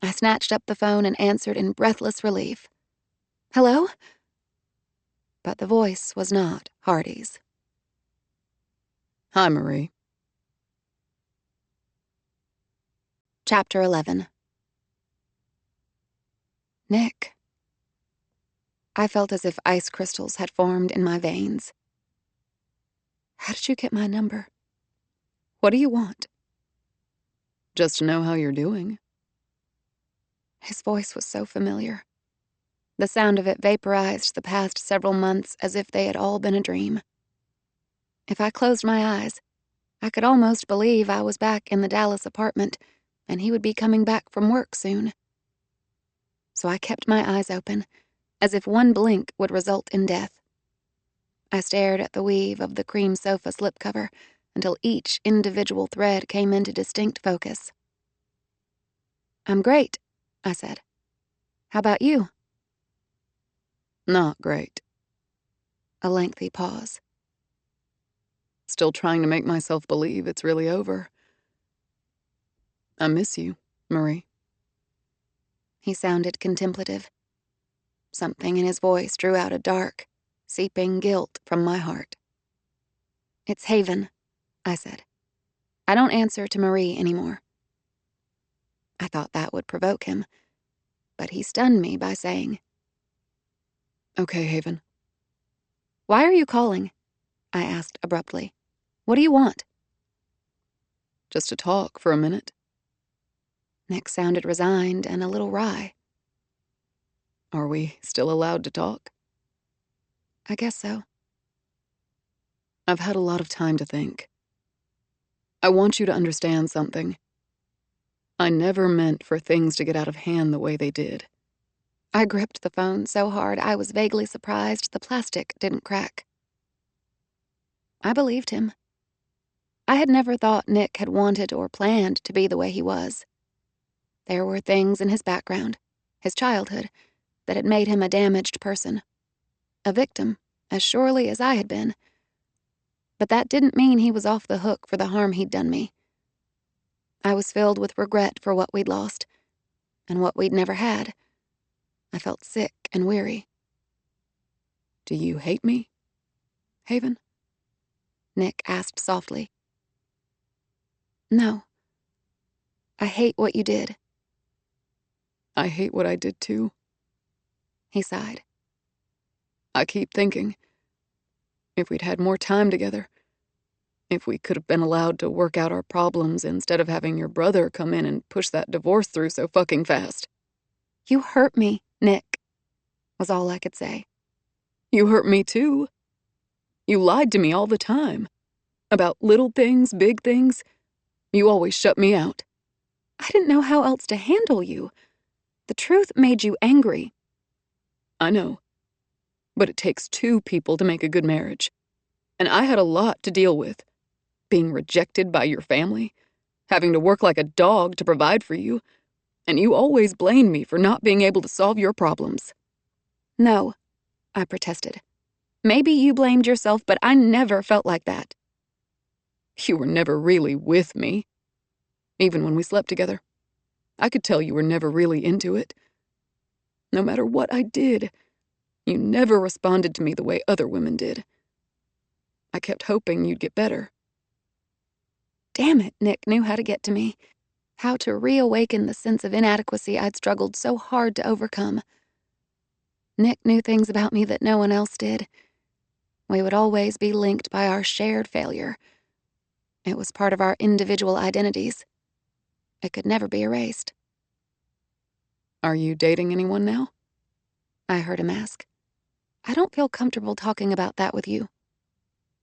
I snatched up the phone and answered in breathless relief. Hello? But the voice was not Hardy's. Hi, Marie. Chapter 11. Nick. I felt as if ice crystals had formed in my veins. How did you get my number? What do you want? Just to know how you're doing. His voice was so familiar. The sound of it vaporized the past several months as if they had all been a dream. If I closed my eyes, I could almost believe I was back in the Dallas apartment and he would be coming back from work soon. So I kept my eyes open, as if one blink would result in death. I stared at the weave of the cream sofa slipcover until each individual thread came into distinct focus. I'm great, I said. How about you? Not great. A lengthy pause. Still trying to make myself believe it's really over. I miss you, Marie. He sounded contemplative. Something in his voice drew out a dark, seeping guilt from my heart. It's Haven, I said. I don't answer to Marie anymore. I thought that would provoke him, but he stunned me by saying, Okay, Haven. Why are you calling? I asked abruptly. What do you want? Just to talk for a minute. Nick sounded resigned and a little wry. Are we still allowed to talk? I guess so. I've had a lot of time to think. I want you to understand something. I never meant for things to get out of hand the way they did. I gripped the phone so hard I was vaguely surprised the plastic didn't crack. I believed him. I had never thought Nick had wanted or planned to be the way he was. There were things in his background, his childhood, that had made him a damaged person. A victim, as surely as I had been. But that didn't mean he was off the hook for the harm he'd done me. I was filled with regret for what we'd lost, and what we'd never had. I felt sick and weary. Do you hate me, Haven? Nick asked softly. No. I hate what you did. I hate what I did too. He sighed. I keep thinking, if we'd had more time together, if we could have been allowed to work out our problems instead of having your brother come in and push that divorce through so fucking fast. You hurt me, Nick, was all I could say. You hurt me too. You lied to me all the time. About little things, big things. You always shut me out. I didn't know how else to handle you. The truth made you angry. I know. But it takes two people to make a good marriage. And I had a lot to deal with. Being rejected by your family. Having to work like a dog to provide for you. And you always blamed me for not being able to solve your problems. No, I protested. Maybe you blamed yourself, but I never felt like that. You were never really with me. Even when we slept together. I could tell you were never really into it. No matter what I did, you never responded to me the way other women did. I kept hoping you'd get better. Damn it, Nick knew how to get to me. How to reawaken the sense of inadequacy I'd struggled so hard to overcome. Nick knew things about me that no one else did. We would always be linked by our shared failure. It was part of our individual identities. It could never be erased. Are you dating anyone now? I heard him ask. I don't feel comfortable talking about that with you.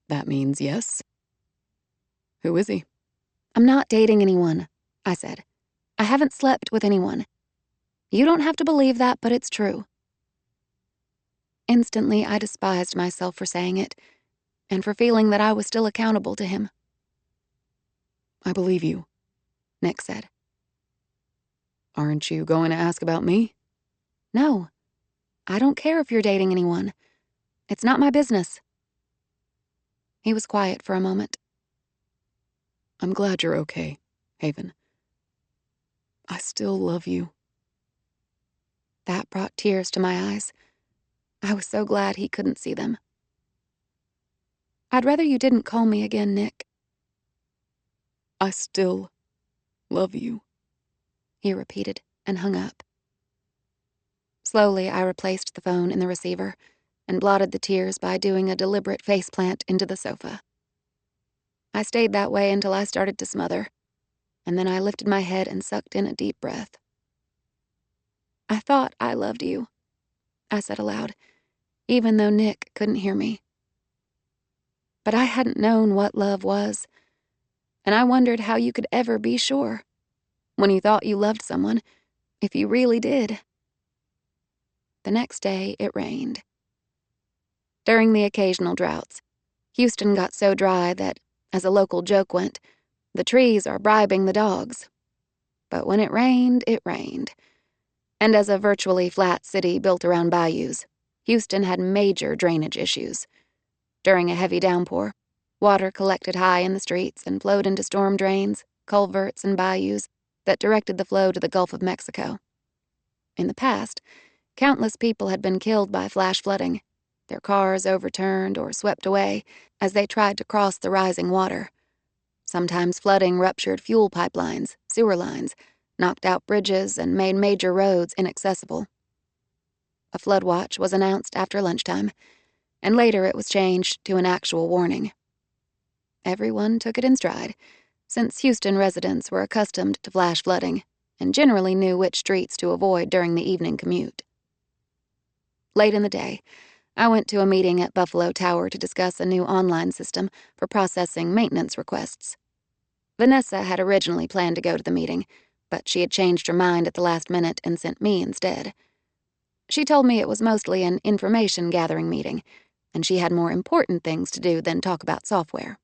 That means yes. Who is he? I'm not dating anyone, I said. I haven't slept with anyone. You don't have to believe that, but it's true. Instantly, I despised myself for saying it, and for feeling that I was still accountable to him. I believe you, Nick said. Aren't you going to ask about me? No, I don't care if you're dating anyone. It's not my business. He was quiet for a moment. I'm glad you're okay, Haven. I still love you. That brought tears to my eyes. I was so glad he couldn't see them. I'd rather you didn't call me again, Nick. I still love you, he repeated and hung up. Slowly, I replaced the phone in the receiver and blotted the tears by doing a deliberate faceplant into the sofa. I stayed that way until I started to smother, and then I lifted my head and sucked in a deep breath. I thought I loved you, I said aloud, even though Nick couldn't hear me. But I hadn't known what love was, and I wondered how you could ever be sure, when you thought you loved someone, if you really did. The next day, it rained. During the occasional droughts, Houston got so dry that, as a local joke went, the trees are bribing the dogs. But when it rained, it rained. And as a virtually flat city built around bayous, Houston had major drainage issues. During a heavy downpour, water collected high in the streets and flowed into storm drains, culverts, and bayous that directed the flow to the Gulf of Mexico. In the past, countless people had been killed by flash flooding, their cars overturned or swept away as they tried to cross the rising water. Sometimes flooding ruptured fuel pipelines, sewer lines, knocked out bridges, and made major roads inaccessible. A flood watch was announced after lunchtime, and later it was changed to an actual warning. Everyone took it in stride, since Houston residents were accustomed to flash flooding and generally knew which streets to avoid during the evening commute. Late in the day, I went to a meeting at Buffalo Tower to discuss a new online system for processing maintenance requests. Vanessa had originally planned to go to the meeting, but she had changed her mind at the last minute and sent me instead. She told me it was mostly an information-gathering meeting, and she had more important things to do than talk about software.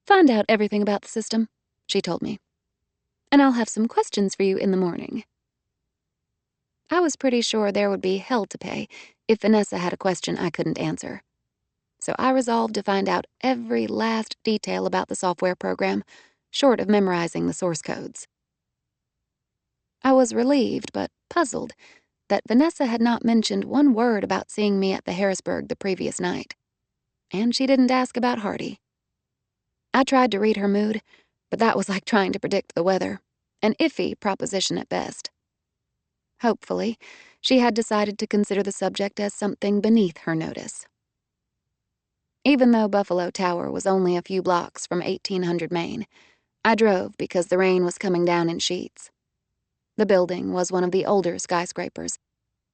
"Find out everything about the system," she told me, "and I'll have some questions for you in the morning." I was pretty sure there would be hell to pay if Vanessa had a question I couldn't answer. So I resolved to find out every last detail about the software program, short of memorizing the source codes. I was relieved, but puzzled, that Vanessa had not mentioned one word about seeing me at the Harrisburg the previous night. And she didn't ask about Hardy. I tried to read her mood, but that was like trying to predict the weather, an iffy proposition at best. Hopefully, she had decided to consider the subject as something beneath her notice. Even though Buffalo Tower was only a few blocks from 1800 Main, I drove because the rain was coming down in sheets. The building was one of the older skyscrapers,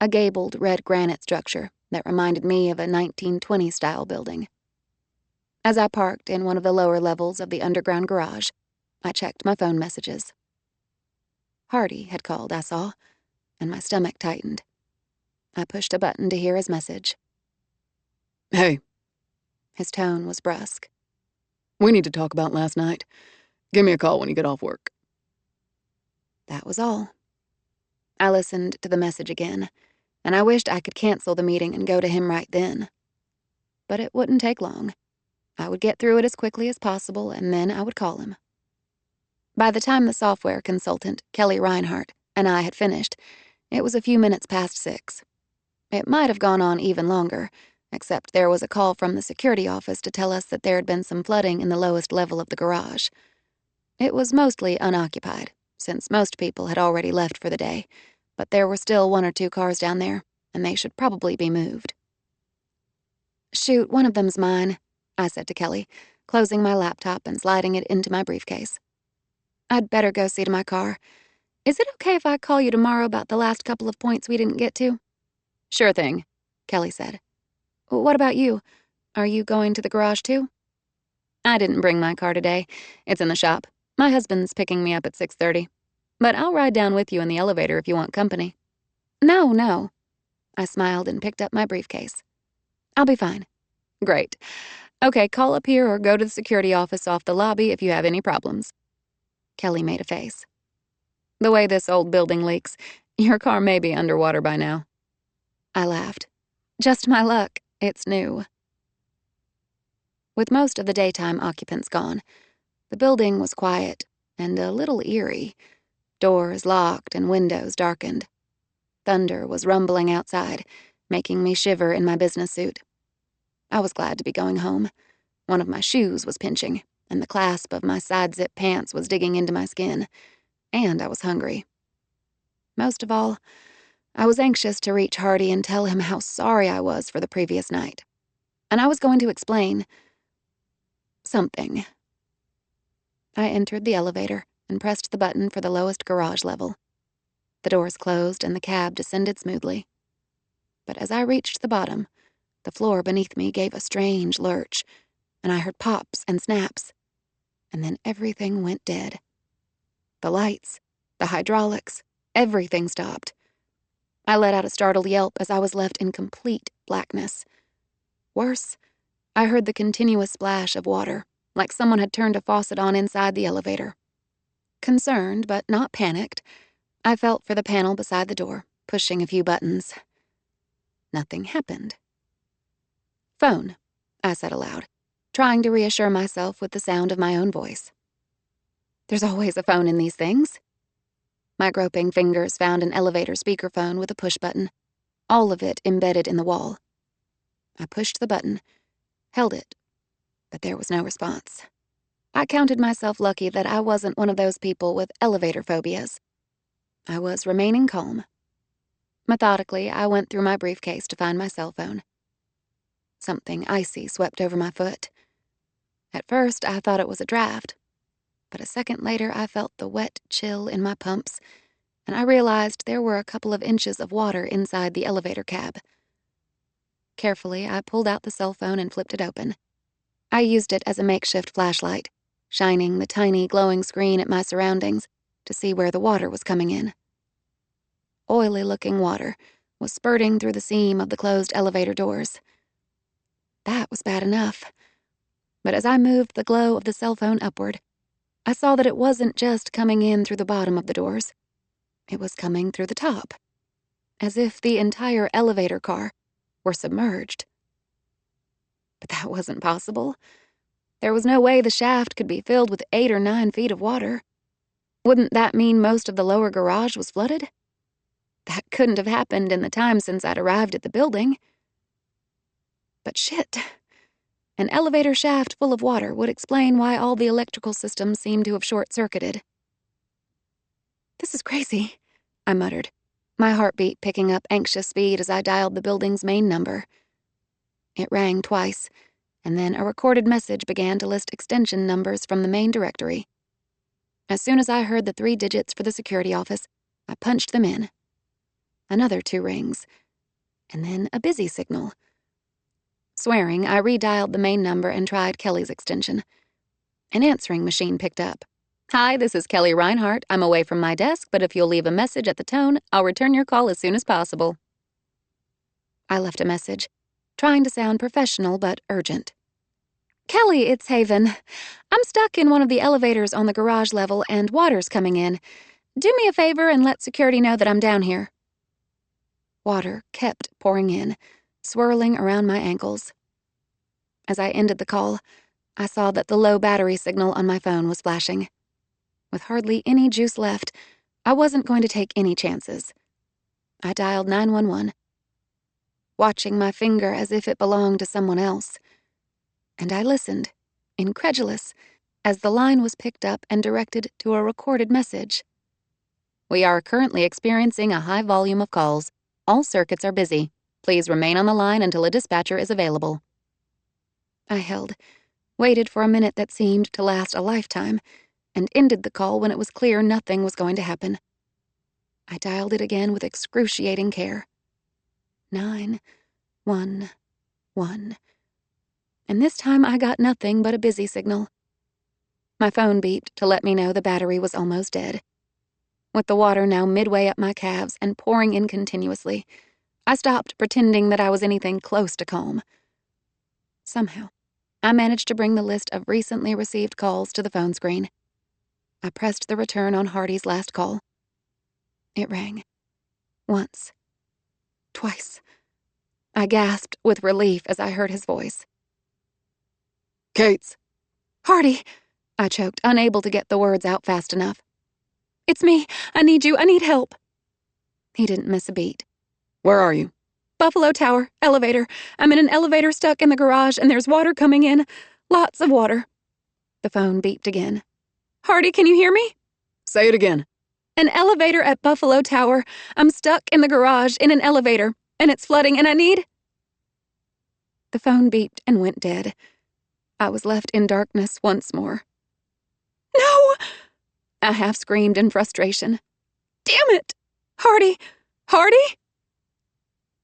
a gabled red granite structure that reminded me of a 1920s-style building. As I parked in one of the lower levels of the underground garage, I checked my phone messages. Hardy had called, I saw, and my stomach tightened. I pushed a button to hear his message. Hey. His tone was brusque. We need to talk about last night. Give me a call when you get off work. That was all. I listened to the message again, and I wished I could cancel the meeting and go to him right then. But it wouldn't take long. I would get through it as quickly as possible, and then I would call him. By the time the software consultant, Kelly Reinhardt, and I had finished, it was a few minutes past 6. It might have gone on even longer, except there was a call from the security office to tell us that there had been some flooding in the lowest level of the garage. It was mostly unoccupied, since most people had already left for the day, but there were still 1 or 2 cars down there, and they should probably be moved. "Shoot, one of them's mine," I said to Kelly, closing my laptop and sliding it into my briefcase. I'd better go see to my car. Is it okay if I call you tomorrow about the last couple of points we didn't get to? Sure thing, Kelly said. What about you? Are you going to the garage too? I didn't bring my car today. It's in the shop. My husband's picking me up at 6:30. But I'll ride down with you in the elevator if you want company. No. I smiled and picked up my briefcase. I'll be fine. Great. Okay, call up here or go to the security office off the lobby if you have any problems. Kelly made a face. The way this old building leaks, your car may be underwater by now. I laughed. Just my luck. It's new. With most of the daytime occupants gone, the building was quiet and a little eerie. Doors locked and windows darkened. Thunder was rumbling outside, making me shiver in my business suit. I was glad to be going home. One of my shoes was pinching, and the clasp of my side-zip pants was digging into my skin, and I was hungry. Most of all, I was anxious to reach Hardy and tell him how sorry I was for the previous night. And I was going to explain something. I entered the elevator and pressed the button for the lowest garage level. The doors closed and the cab descended smoothly. But as I reached the bottom, the floor beneath me gave a strange lurch, and I heard pops and snaps. And then everything went dead. The lights, the hydraulics, everything stopped. I let out a startled yelp as I was left in complete blackness. Worse, I heard the continuous splash of water, like someone had turned a faucet on inside the elevator. Concerned, but not panicked, I felt for the panel beside the door, pushing a few buttons. Nothing happened. "Phone," I said aloud, trying to reassure myself with the sound of my own voice. There's always a phone in these things. My groping fingers found an elevator speakerphone with a push button, all of it embedded in the wall. I pushed the button, held it, but there was no response. I counted myself lucky that I wasn't one of those people with elevator phobias. I was remaining calm. Methodically, I went through my briefcase to find my cell phone. Something icy swept over my foot. At first, I thought it was a draft, but a second later, I felt the wet chill in my pumps, and I realized there were a couple of inches of water inside the elevator cab. Carefully, I pulled out the cell phone and flipped it open. I used it as a makeshift flashlight, shining the tiny glowing screen at my surroundings to see where the water was coming in. Oily-looking water was spurting through the seam of the closed elevator doors. That was bad enough. But as I moved the glow of the cell phone upward, I saw that it wasn't just coming in through the bottom of the doors. It was coming through the top, as if the entire elevator car were submerged. But that wasn't possible. There was no way the shaft could be filled with 8 or 9 feet of water. Wouldn't that mean most of the lower garage was flooded? That couldn't have happened in the time since I'd arrived at the building. But shit. An elevator shaft full of water would explain why all the electrical systems seemed to have short-circuited. "This is crazy," I muttered, my heartbeat picking up anxious speed as I dialed the building's main number. It rang twice, and then a recorded message began to list extension numbers from the main directory. As soon as I heard the 3 digits for the security office, I punched them in. Another 2 rings, and then a busy signal. Swearing, I redialed the main number and tried Kelly's extension. An answering machine picked up. "Hi, this is Kelly Reinhardt. I'm away from my desk, but if you'll leave a message at the tone, I'll return your call as soon as possible." I left a message, trying to sound professional but urgent. "Kelly, it's Haven. I'm stuck in one of the elevators on the garage level and water's coming in. Do me a favor and let security know that I'm down here." Water kept pouring in, swirling around my ankles. As I ended the call, I saw that the low battery signal on my phone was flashing. With hardly any juice left, I wasn't going to take any chances. I dialed 911, watching my finger as if it belonged to someone else. And I listened, incredulous, as the line was picked up and directed to a recorded message. "We are currently experiencing a high volume of calls. All circuits are busy. Please remain on the line until a dispatcher is available." I held, waited for a minute that seemed to last a lifetime, and ended the call when it was clear nothing was going to happen. I dialed it again with excruciating care. 911. And this time I got nothing but a busy signal. My phone beeped to let me know the battery was almost dead. With the water now midway up my calves and pouring in continuously, I stopped pretending that I was anything close to calm. Somehow, I managed to bring the list of recently received calls to the phone screen. I pressed the return on Hardy's last call. It rang. Once. Twice. I gasped with relief as I heard his voice. Kate's. Hardy! I choked, unable to get the words out fast enough. It's me. I need you. I need help. He didn't miss a beat. Where are you? Buffalo Tower, elevator. I'm in an elevator stuck in the garage and there's water coming in. Lots of water. The phone beeped again. Hardy, can you hear me? Say it again. An elevator at Buffalo Tower. I'm stuck in the garage in an elevator, and it's flooding, and I need... The phone beeped and went dead. I was left in darkness once more. No! I half screamed in frustration. Damn it! Hardy! Hardy?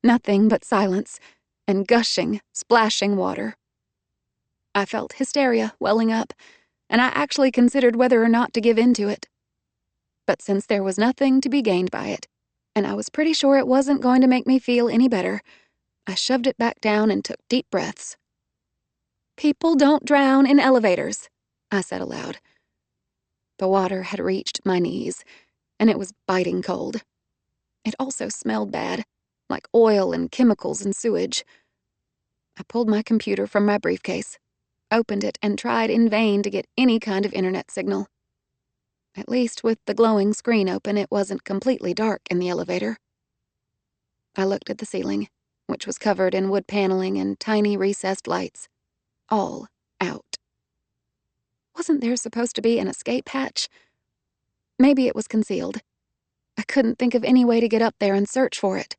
Nothing but silence and gushing, splashing water. I felt hysteria welling up, and I actually considered whether or not to give in to it. But since there was nothing to be gained by it, and I was pretty sure it wasn't going to make me feel any better, I shoved it back down and took deep breaths. People don't drown in elevators, I said aloud. The water had reached my knees, and it was biting cold. It also smelled bad, like oil and chemicals and sewage. I pulled my computer from my briefcase, opened it, and tried in vain to get any kind of internet signal. At least with the glowing screen open, it wasn't completely dark in the elevator. I looked at the ceiling, which was covered in wood paneling and tiny recessed lights, all out. Wasn't there supposed to be an escape hatch? Maybe it was concealed. I couldn't think of any way to get up there and search for it.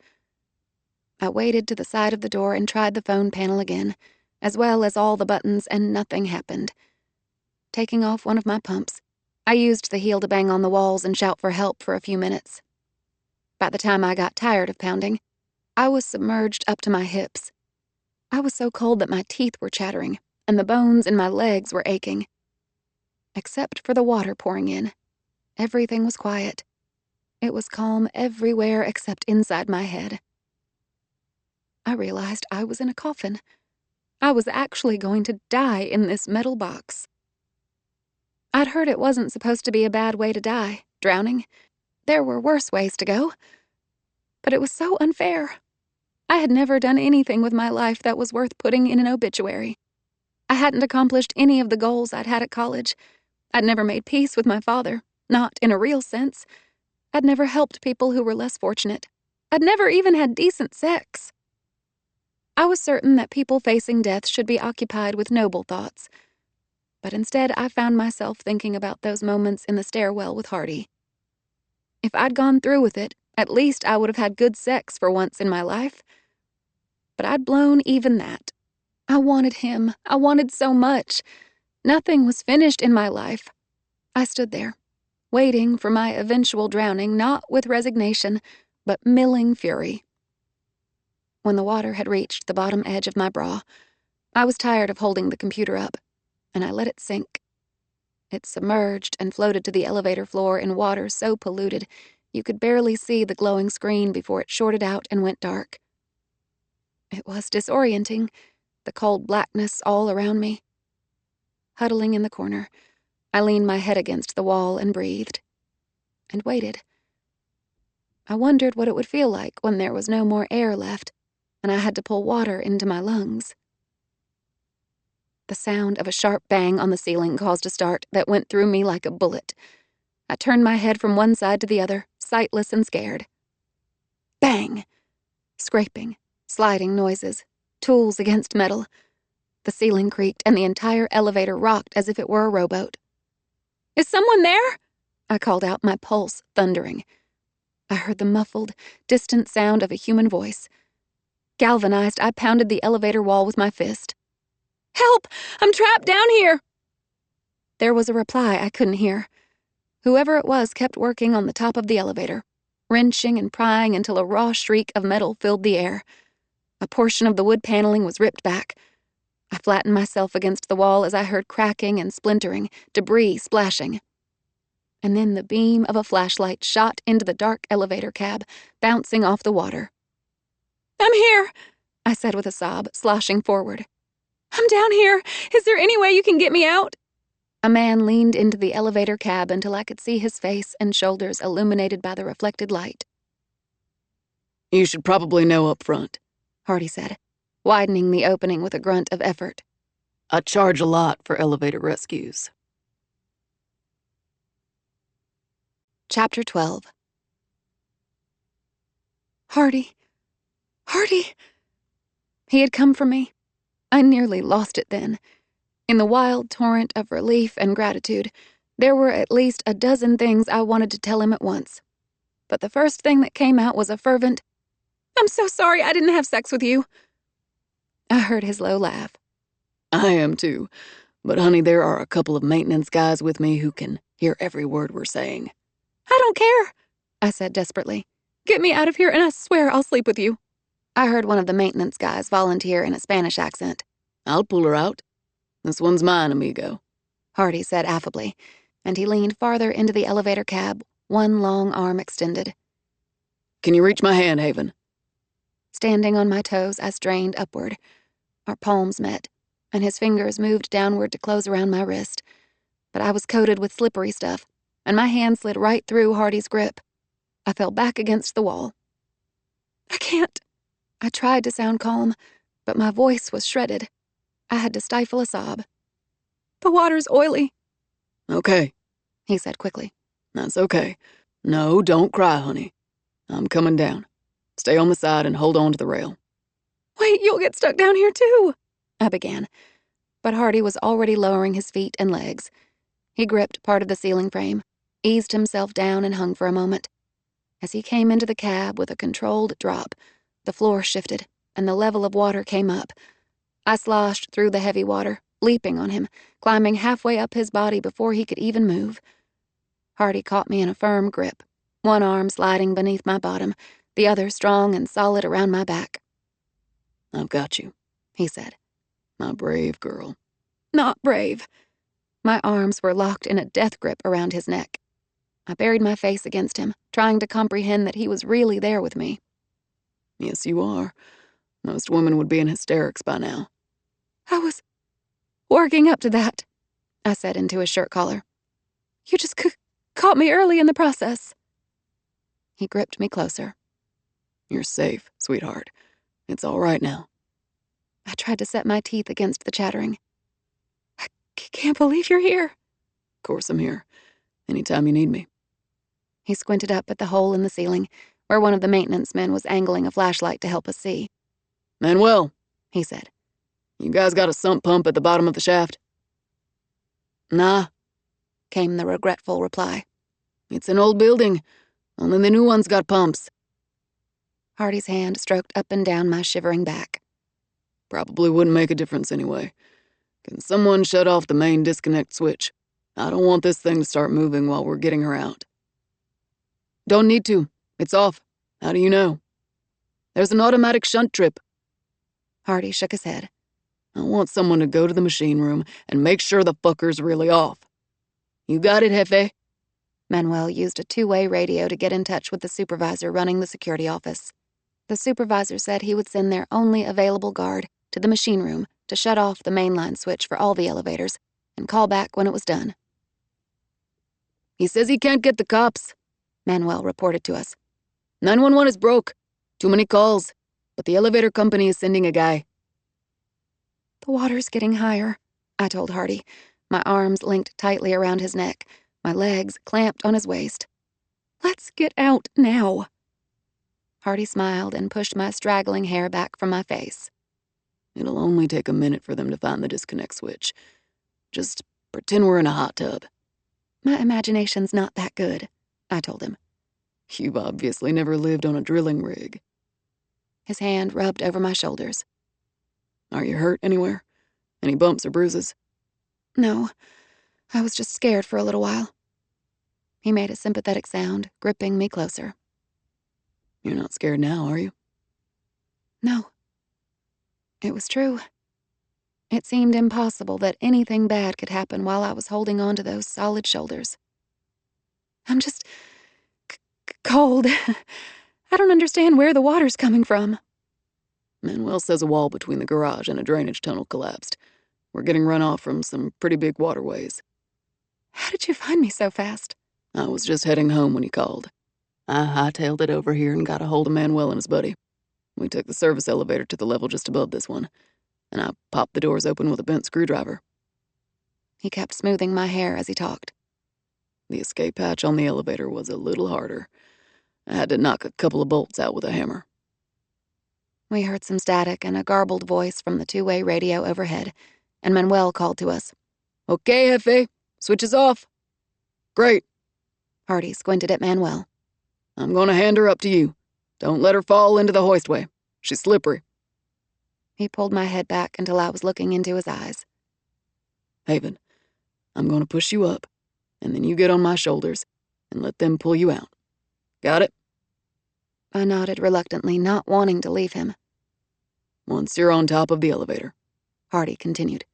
I waded to the side of the door and tried the phone panel again, as well as all the buttons, and nothing happened. Taking off one of my pumps, I used the heel to bang on the walls and shout for help for a few minutes. By the time I got tired of pounding, I was submerged up to my hips. I was so cold that my teeth were chattering, and the bones in my legs were aching. Except for the water pouring in, everything was quiet. It was calm everywhere except inside my head. I realized I was in a coffin. I was actually going to die in this metal box. I'd heard it wasn't supposed to be a bad way to die, drowning. There were worse ways to go. But it was so unfair. I had never done anything with my life that was worth putting in an obituary. I hadn't accomplished any of the goals I'd had at college. I'd never made peace with my father, not in a real sense. I'd never helped people who were less fortunate. I'd never even had decent sex. I was certain that people facing death should be occupied with noble thoughts. But instead, I found myself thinking about those moments in the stairwell with Hardy. If I'd gone through with it, at least I would have had good sex for once in my life. But I'd blown even that. I wanted him. I wanted so much. Nothing was finished in my life. I stood there, waiting for my eventual drowning, not with resignation, but milling fury. When the water had reached the bottom edge of my bra, I was tired of holding the computer up, and I let it sink. It submerged and floated to the elevator floor in water so polluted you could barely see the glowing screen before it shorted out and went dark. It was disorienting, the cold blackness all around me. Huddling in the corner, I leaned my head against the wall and breathed, and waited. I wondered what it would feel like when there was no more air left, and I had to pull water into my lungs. The sound of a sharp bang on the ceiling caused a start that went through me like a bullet. I turned my head from one side to the other, sightless and scared. Bang! Scraping, sliding noises, tools against metal. The ceiling creaked and the entire elevator rocked as if it were a rowboat. Is someone there? I called out, my pulse thundering. I heard the muffled, distant sound of a human voice. Galvanized, I pounded the elevator wall with my fist. Help! I'm trapped down here! There was a reply I couldn't hear. Whoever it was kept working on the top of the elevator, wrenching and prying until a raw shriek of metal filled the air. A portion of the wood paneling was ripped back. I flattened myself against the wall as I heard cracking and splintering, debris splashing. And then the beam of a flashlight shot into the dark elevator cab, bouncing off the water. "I'm here," I said with a sob, sloshing forward. "I'm down here. Is there any way you can get me out?" A man leaned into the elevator cab until I could see his face and shoulders illuminated by the reflected light. You should probably know up front, Hardy said, widening the opening with a grunt of effort. I charge a lot for elevator rescues. Chapter 12. Hardy. He had come for me. I nearly lost it then. In the wild torrent of relief and gratitude, there were at least a dozen things I wanted to tell him at once. But the first thing that came out was a fervent, "I'm so sorry I didn't have sex with you." I heard his low laugh. I am too, but honey, there are a couple of maintenance guys with me who can hear every word we're saying. "I don't care," I said desperately. "Get me out of here and I swear I'll sleep with you." I heard one of the maintenance guys volunteer in a Spanish accent. I'll pull her out. This one's mine, amigo, Hardy said affably, and he leaned farther into the elevator cab, one long arm extended. Can you reach my hand, Haven? Standing on my toes, I strained upward. Our palms met, and his fingers moved downward to close around my wrist. But I was coated with slippery stuff, and my hand slid right through Hardy's grip. I fell back against the wall. "I can't." I tried to sound calm, but my voice was shredded. I had to stifle a sob. "The water's oily." Okay, he said quickly. That's okay. No, don't cry, honey. I'm coming down. Stay on the side and hold on to the rail. "Wait, you'll get stuck down here too," I began. But Hardy was already lowering his feet and legs. He gripped part of the ceiling frame, eased himself down and hung for a moment. As he came into the cab with a controlled drop, the floor shifted and the level of water came up. I sloshed through the heavy water, leaping on him, climbing halfway up his body before he could even move. Hardy caught me in a firm grip, one arm sliding beneath my bottom, the other strong and solid around my back. I've got you, he said. My brave girl. Not brave. My arms were locked in a death grip around his neck. I buried my face against him, trying to comprehend that he was really there with me. Yes, you are. Most women would be in hysterics by now. "I was working up to that," I said into his shirt collar. "You just caught me early in the process." He gripped me closer. You're safe, sweetheart. It's all right now. I tried to set my teeth against the chattering. "I can't believe you're here." Of course I'm here. Anytime you need me. He squinted up at the hole in the ceiling, where one of the maintenance men was angling a flashlight to help us see. Manuel, he said. You guys got a sump pump at the bottom of the shaft? Nah, came the regretful reply. It's an old building. Only the new ones got pumps. Hardy's hand stroked up and down my shivering back. Probably wouldn't make a difference anyway. Can someone shut off the main disconnect switch? I don't want this thing to start moving while we're getting her out. Don't need to. It's off. How do you know? There's an automatic shunt trip. Hardy shook his head. I want someone to go to the machine room and make sure the fucker's really off. You got it, Jefe? Manuel used a two-way radio to get in touch with the supervisor running the security office. The supervisor said he would send their only available guard to the machine room to shut off the mainline switch for all the elevators and call back when it was done. He says he can't get the cops, Manuel reported to us. 911 is broke. Too many calls. But the elevator company is sending a guy. The water's getting higher, I told Hardy, my arms linked tightly around his neck, my legs clamped on his waist. Let's get out now. Hardy smiled and pushed my straggling hair back from my face. It'll only take a minute for them to find the disconnect switch. Just pretend we're in a hot tub. My imagination's not that good, I told him. You've obviously never lived on a drilling rig. His hand rubbed over my shoulders. Are you hurt anywhere? Any bumps or bruises? No, I was just scared for a little while. He made a sympathetic sound, gripping me closer. You're not scared now, are you? No. It was true. It seemed impossible that anything bad could happen while I was holding on to those solid shoulders. I'm just cold. I don't understand where the water's coming from. Manuel says a wall between the garage and a drainage tunnel collapsed. We're getting runoff from some pretty big waterways. How did you find me so fast? I was just heading home when he called. I hightailed it over here and got a hold of Manuel and his buddy. We took the service elevator to the level just above this one, and I popped the doors open with a bent screwdriver. He kept smoothing my hair as he talked. The escape hatch on the elevator was a little harder. I had to knock a couple of bolts out with a hammer. We heard some static and a garbled voice from the two-way radio overhead, and Manuel called to us. Okay, Jefe. Switches off. Great. Hardy squinted at Manuel. I'm gonna hand her up to you. Don't let her fall into the hoistway. She's slippery. He pulled my head back until I was looking into his eyes. Haven, I'm gonna push you up, and then you get on my shoulders and let them pull you out. Got it? I nodded reluctantly, not wanting to leave him. Once you're on top of the elevator, Hardy continued,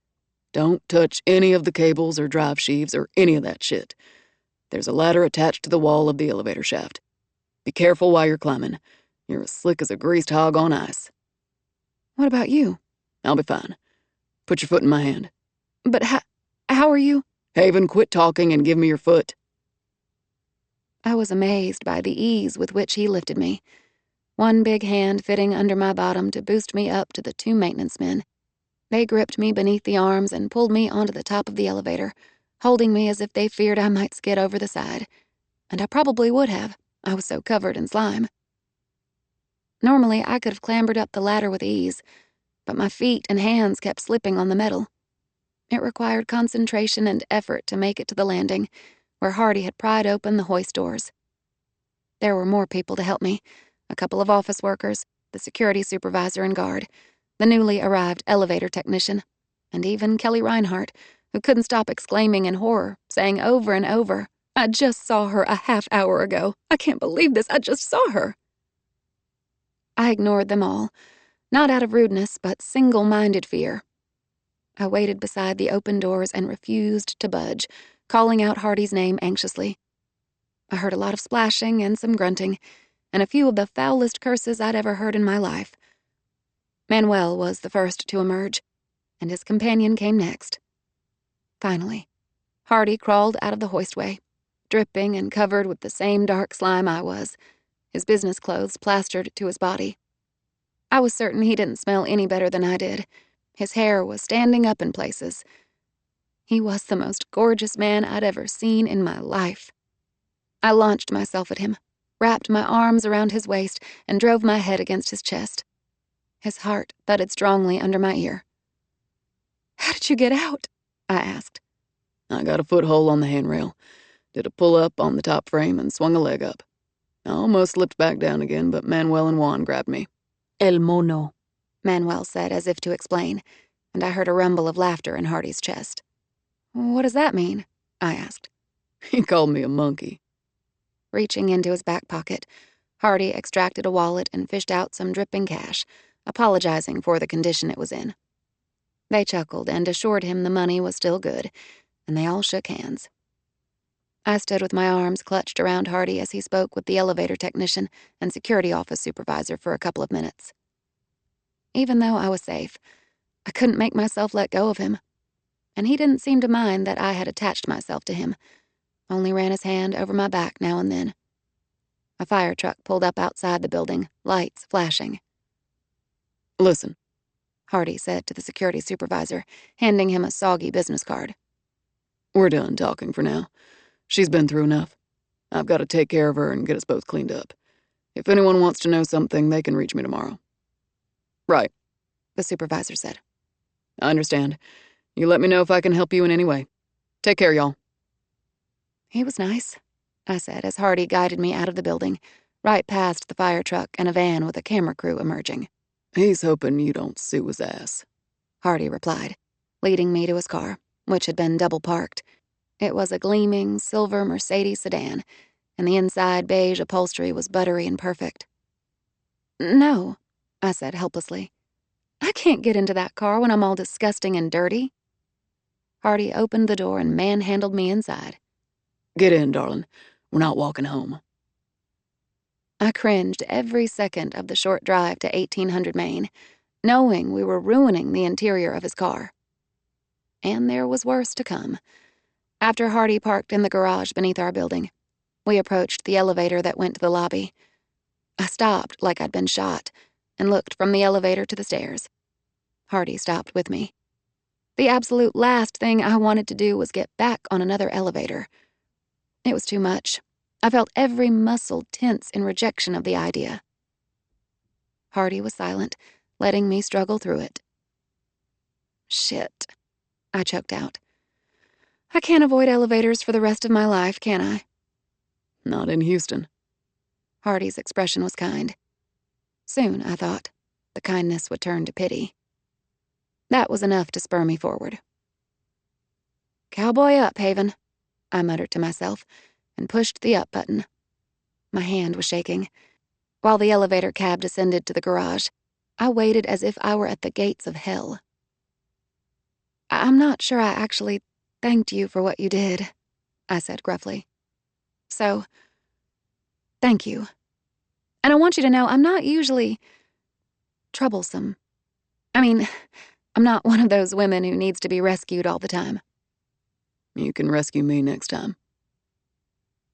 don't touch any of the cables or drive sheaves or any of that shit. There's a ladder attached to the wall of the elevator shaft. Be careful while you're climbing. You're as slick as a greased hog on ice. What about you? I'll be fine. Put your foot in my hand. But how are you? Haven, quit talking and give me your foot. I was amazed by the ease with which he lifted me, one big hand fitting under my bottom to boost me up to the two maintenance men. They gripped me beneath the arms and pulled me onto the top of the elevator, holding me as if they feared I might skid over the side. And I probably would have. I was so covered in slime. Normally, I could have clambered up the ladder with ease, but my feet and hands kept slipping on the metal. It required concentration and effort to make it to the landing, where Hardy had pried open the hoist doors. There were more people to help me, a couple of office workers, the security supervisor and guard, the newly arrived elevator technician, and even Kelly Reinhardt, who couldn't stop exclaiming in horror, saying over and over, I just saw her a half hour ago. I can't believe this. I just saw her. I ignored them all, not out of rudeness, but single-minded fear. I waited beside the open doors and refused to budge, calling out Hardy's name anxiously. I heard a lot of splashing and some grunting, and a few of the foulest curses I'd ever heard in my life. Manuel was the first to emerge, and his companion came next. Finally, Hardy crawled out of the hoistway, dripping and covered with the same dark slime I was, his business clothes plastered to his body. I was certain he didn't smell any better than I did. His hair was standing up in places. He was the most gorgeous man I'd ever seen in my life. I launched myself at him, wrapped my arms around his waist, and drove my head against his chest. His heart thudded strongly under my ear. How did you get out? I asked. I got a foothold on the handrail, did a pull-up on the top frame, and swung a leg up. I almost slipped back down again, but Manuel and Juan grabbed me. El mono, Manuel said as if to explain, and I heard a rumble of laughter in Hardy's chest. What does that mean? I asked. He called me a monkey. Reaching into his back pocket, Hardy extracted a wallet and fished out some dripping cash, apologizing for the condition it was in. They chuckled and assured him the money was still good, and they all shook hands. I stood with my arms clutched around Hardy as he spoke with the elevator technician and security office supervisor for a couple of minutes. Even though I was safe, I couldn't make myself let go of him, and he didn't seem to mind that I had attached myself to him, only ran his hand over my back now and then. A fire truck pulled up outside the building, lights flashing. Listen, Hardy said to the security supervisor, handing him a soggy business card. We're done talking for now. She's been through enough. I've got to take care of her and get us both cleaned up. If anyone wants to know something, they can reach me tomorrow. Right, The supervisor said. I understand. You let me know if I can help you in any way. Take care, y'all. He was nice, I said as Hardy guided me out of the building, right past the fire truck and a van with a camera crew emerging. He's hoping you don't sue his ass, Hardy replied. leading me to his car, which had been double parked. It was a gleaming silver Mercedes sedan, and the inside beige upholstery was buttery and perfect. "No," I said helplessly. "I can't get into that car when I'm all disgusting and dirty." Hardy opened the door and manhandled me inside. Get in, darling. We're not walking home. I cringed every second of the short drive to 1800 Main, knowing we were ruining the interior of his car. And there was worse to come. After Hardy parked in the garage beneath our building, we approached the elevator that went to the lobby. I stopped like I'd been shot and looked from the elevator to the stairs. Hardy stopped with me. The absolute last thing I wanted to do was get back on another elevator. It was too much. I felt every muscle tense in rejection of the idea. Hardy was silent, letting me struggle through it. "Shit," I choked out. "I can't avoid elevators for the rest of my life, can I?" Not in Houston. Hardy's expression was kind. Soon, I thought, the kindness would turn to pity. That was enough to spur me forward. "Cowboy up, Haven," I muttered to myself, and pushed the up button. My hand was shaking. While the elevator cab descended to the garage, I waited as if I were at the gates of hell. "I'm not sure I actually thanked you for what you did," I said gruffly. "So, thank you. And I want you to know I'm not usually troublesome. I mean, I'm not one of those women who needs to be rescued all the time." You can rescue me next time.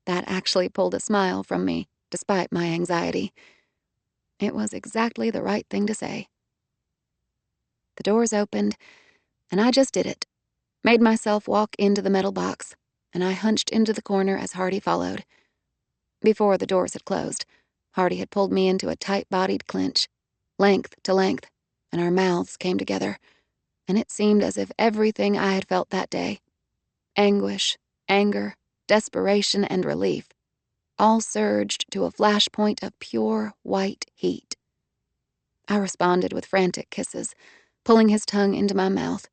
That actually pulled a smile from me, despite my anxiety. It was exactly the right thing to say. The doors opened, and I just did it. Made myself walk into the metal box, and I hunched into the corner as Hardy followed. Before the doors had closed, Hardy had pulled me into a tight-bodied clinch, length to length, and our mouths came together, and it seemed as if everything I had felt that day, anguish, anger, desperation, and relief, all surged to a flashpoint of pure white heat. I responded with frantic kisses, pulling his tongue into my mouth,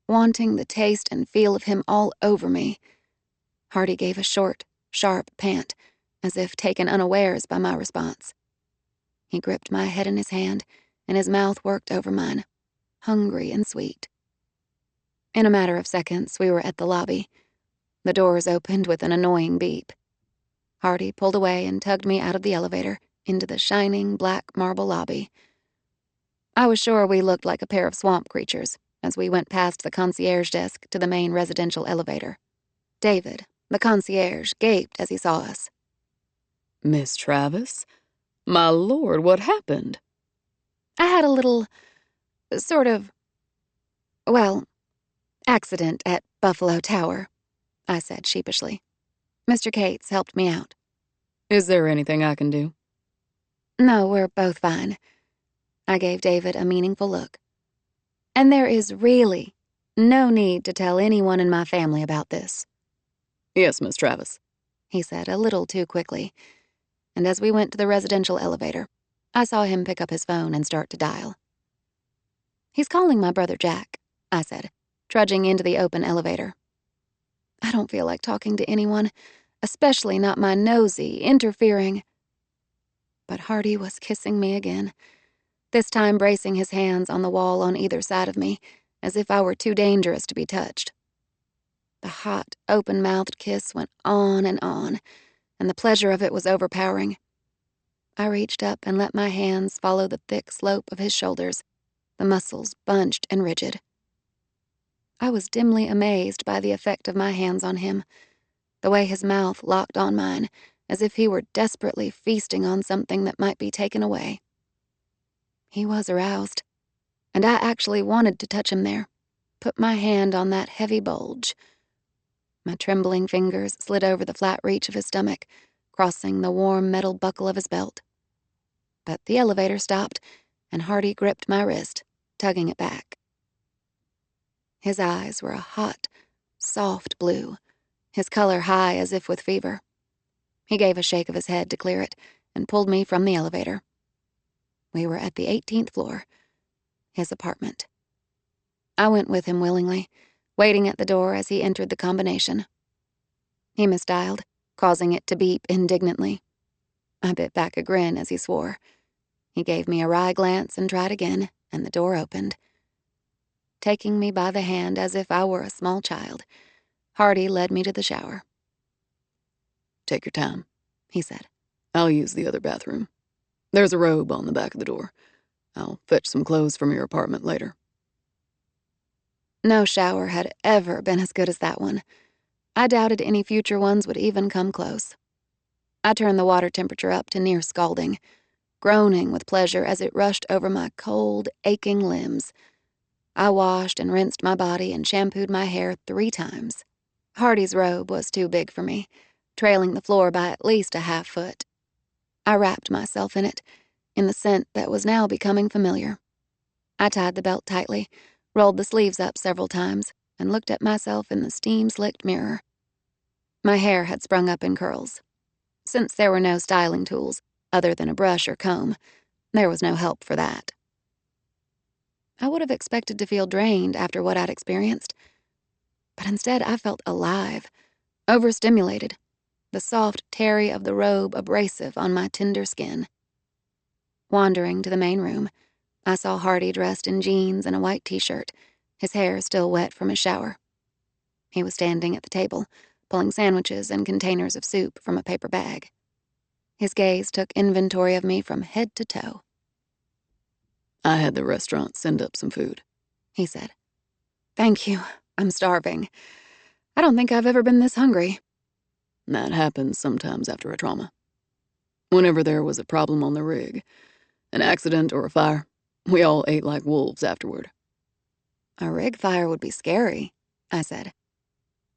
wanting the taste and feel of him all over me. Hardy gave a short, sharp pant, as if taken unawares by my response. He gripped my head in his hand, and his mouth worked over mine, hungry and sweet. In a matter of seconds, we were at the lobby. The doors opened with an annoying beep. Hardy pulled away and tugged me out of the elevator into the shining black marble lobby. I was sure we looked like a pair of swamp creatures as we went past the concierge desk to the main residential elevator. David, the concierge, gaped as he saw us. Miss Travis? My lord, what happened? I had a little, sort of, well, accident at Buffalo Tower, I said sheepishly. Mr. Cates helped me out. Is there anything I can do? No, we're both fine. I gave David a meaningful look. And there is really no need to tell anyone in my family about this. Yes, Miss Travis, he said a little too quickly. And as we went to the residential elevator, I saw him pick up his phone and start to dial. "He's calling my brother Jack," I said, trudging into the open elevator. I don't feel like talking to anyone, especially not my nosy, interfering. But Hardy was kissing me again, this time bracing his hands on the wall on either side of me, as if I were too dangerous to be touched. The hot, open-mouthed kiss went on, and the pleasure of it was overpowering. I reached up and let my hands follow the thick slope of his shoulders, the muscles bunched and rigid. I was dimly amazed by the effect of my hands on him, the way his mouth locked on mine, as if he were desperately feasting on something that might be taken away. He was aroused, and I actually wanted to touch him there, put my hand on that heavy bulge. My trembling fingers slid over the flat reach of his stomach, crossing the warm metal buckle of his belt. But the elevator stopped, and Hardy gripped my wrist, tugging it back. His eyes were a hot, soft blue, his color high as if with fever. He gave a shake of his head to clear it and pulled me from the elevator. We were at the 18th floor, his apartment. I went with him willingly, waiting at the door as he entered the combination. He misdialed, causing it to beep indignantly. I bit back a grin as he swore. He gave me a wry glance and tried again, and the door opened. Taking me by the hand as if I were a small child, Hardy led me to the shower. "Take your time," he said. "I'll use the other bathroom. There's a robe on the back of the door. I'll fetch some clothes from your apartment later." No shower had ever been as good as that one. I doubted any future ones would even come close. I turned the water temperature up to near scalding, groaning with pleasure as it rushed over my cold, aching limbs. I washed and rinsed my body and shampooed my hair 3 times. Hardy's robe was too big for me, trailing the floor by at least a half foot. I wrapped myself in it, in the scent that was now becoming familiar. I tied the belt tightly, rolled the sleeves up several times, and looked at myself in the steam-slicked mirror. My hair had sprung up in curls. Since there were no styling tools, other than a brush or comb, there was no help for that. I would have expected to feel drained after what I'd experienced, but instead I felt alive, overstimulated, the soft terry of the robe abrasive on my tender skin. Wandering to the main room, I saw Hardy dressed in jeans and a white t-shirt, his hair still wet from his shower. He was standing at the table, pulling sandwiches and containers of soup from a paper bag. His gaze took inventory of me from head to toe. "I had the restaurant send up some food," he said. "Thank you. I'm starving. I don't think I've ever been this hungry." "That happens sometimes after a trauma. Whenever there was a problem on the rig, an accident or a fire, we all ate like wolves afterward." "A rig fire would be scary," I said.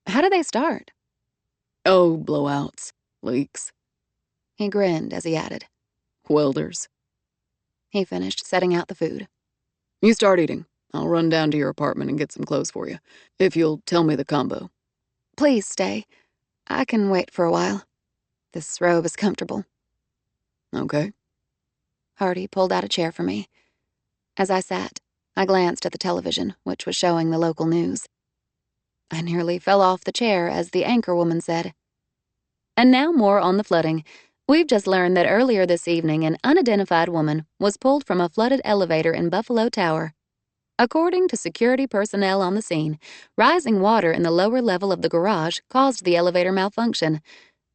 "How do they start?" "Oh, blowouts, leaks." He grinned as he added, "Welders." He finished setting out the food. "You start eating. I'll run down to your apartment and get some clothes for you, if you'll tell me the combo." "Please stay. I can wait for a while. This robe is comfortable." "Okay." Hardy pulled out a chair for me. As I sat, I glanced at the television, which was showing the local news. I nearly fell off the chair as the anchor woman said, And now more on the flooding. We've just learned that earlier this evening, an unidentified woman was pulled from a flooded elevator in Buffalo Tower. According to security personnel on the scene, rising water in the lower level of the garage caused the elevator malfunction.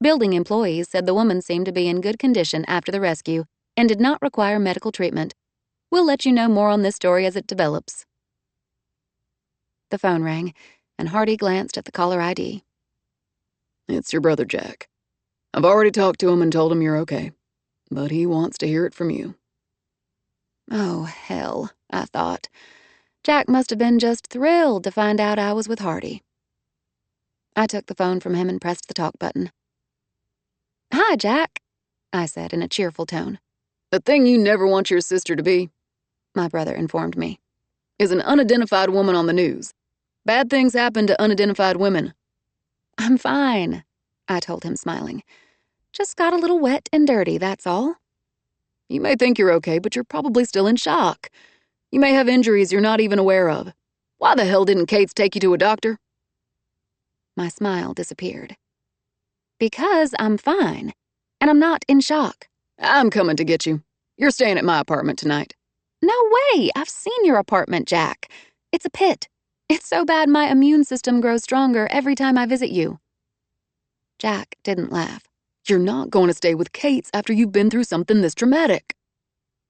Building employees said the woman seemed to be in good condition after the rescue and did not require medical treatment. We'll let you know more on this story as it develops. The phone rang, and Hardy glanced at the caller ID. "It's your brother, Jack. I've already talked to him and told him you're okay, but he wants to hear it from you." Oh, hell, I thought. Jack must have been just thrilled to find out I was with Hardy. I took the phone from him and pressed the talk button. "Hi, Jack," I said in a cheerful tone. "The thing you never want your sister to be," my brother informed me, "is an unidentified woman on the news. Bad things happen to unidentified women." "I'm fine," I told him, smiling. "Just got a little wet and dirty, that's all." "You may think you're okay, but you're probably still in shock. You may have injuries you're not even aware of. Why the hell didn't Kate's take you to a doctor?" My smile disappeared. "Because I'm fine, and I'm not in shock." "I'm coming to get you. You're staying at my apartment tonight." "No way! I've seen your apartment, Jack. It's a pit. It's so bad my immune system grows stronger every time I visit you." Jack didn't laugh. "You're not going to stay with Kate's after you've been through something this traumatic."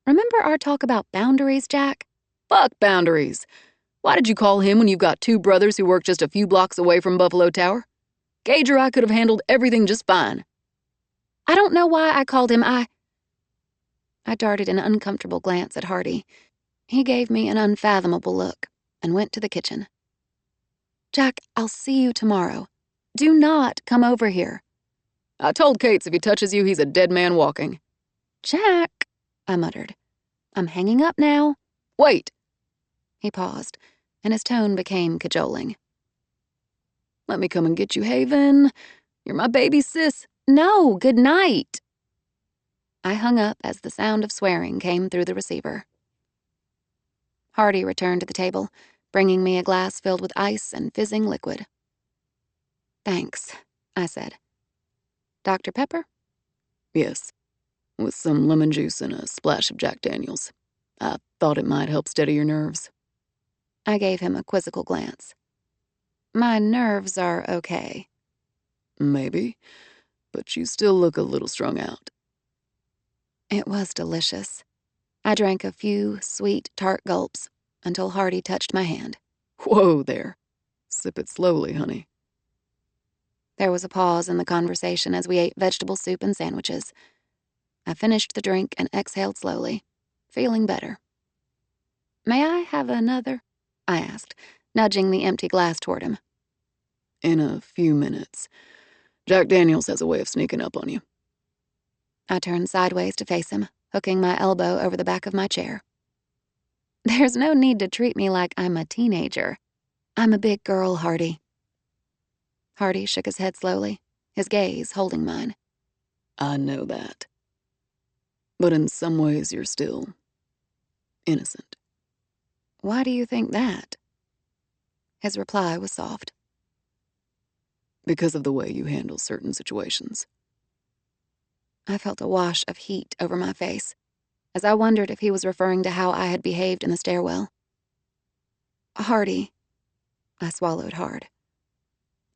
"Remember our talk about boundaries, Jack?" "Fuck boundaries. Why did you call him when you've got 2 brothers who work just a few blocks away from Buffalo Tower? Gage or I could have handled everything just fine." "I don't know why I called him. I darted an uncomfortable glance at Hardy. He gave me an unfathomable look and went to the kitchen. "Jack, I'll see you tomorrow. Do not come over here." "I told Kate's if he touches you, he's a dead man walking." "Jack," I muttered. "I'm hanging up now." "Wait." He paused, and his tone became cajoling. "Let me come and get you, Haven. You're my baby sis." "No, good night." I hung up as the sound of swearing came through the receiver. Hardy returned to the table, bringing me a glass filled with ice and fizzing liquid. "Thanks," I said. "Dr. Pepper?" Yes, with some lemon juice and a splash of Jack Daniels. I thought it might help steady your nerves." I gave him a quizzical glance. "My nerves are okay." "Maybe, but you still look a little strung out." It was delicious. I drank a few sweet, tart gulps until Hardy touched my hand. "Whoa there. Sip it slowly, honey." There was a pause in the conversation as we ate vegetable soup and sandwiches. I finished the drink and exhaled slowly, feeling better. "May I have another?" I asked, nudging the empty glass toward him. "In a few minutes. Jack Daniels has a way of sneaking up on you." I turned sideways to face him, hooking my elbow over the back of my chair. "There's no need to treat me like I'm a teenager. I'm a big girl, Hardy." Hardy shook his head slowly, his gaze holding mine. "I know that. But in some ways you're still innocent." "Why do you think that?" His reply was soft. "Because of the way you handle certain situations." I felt a wash of heat over my face, as I wondered if he was referring to how I had behaved in the stairwell. "Hardy," I swallowed hard.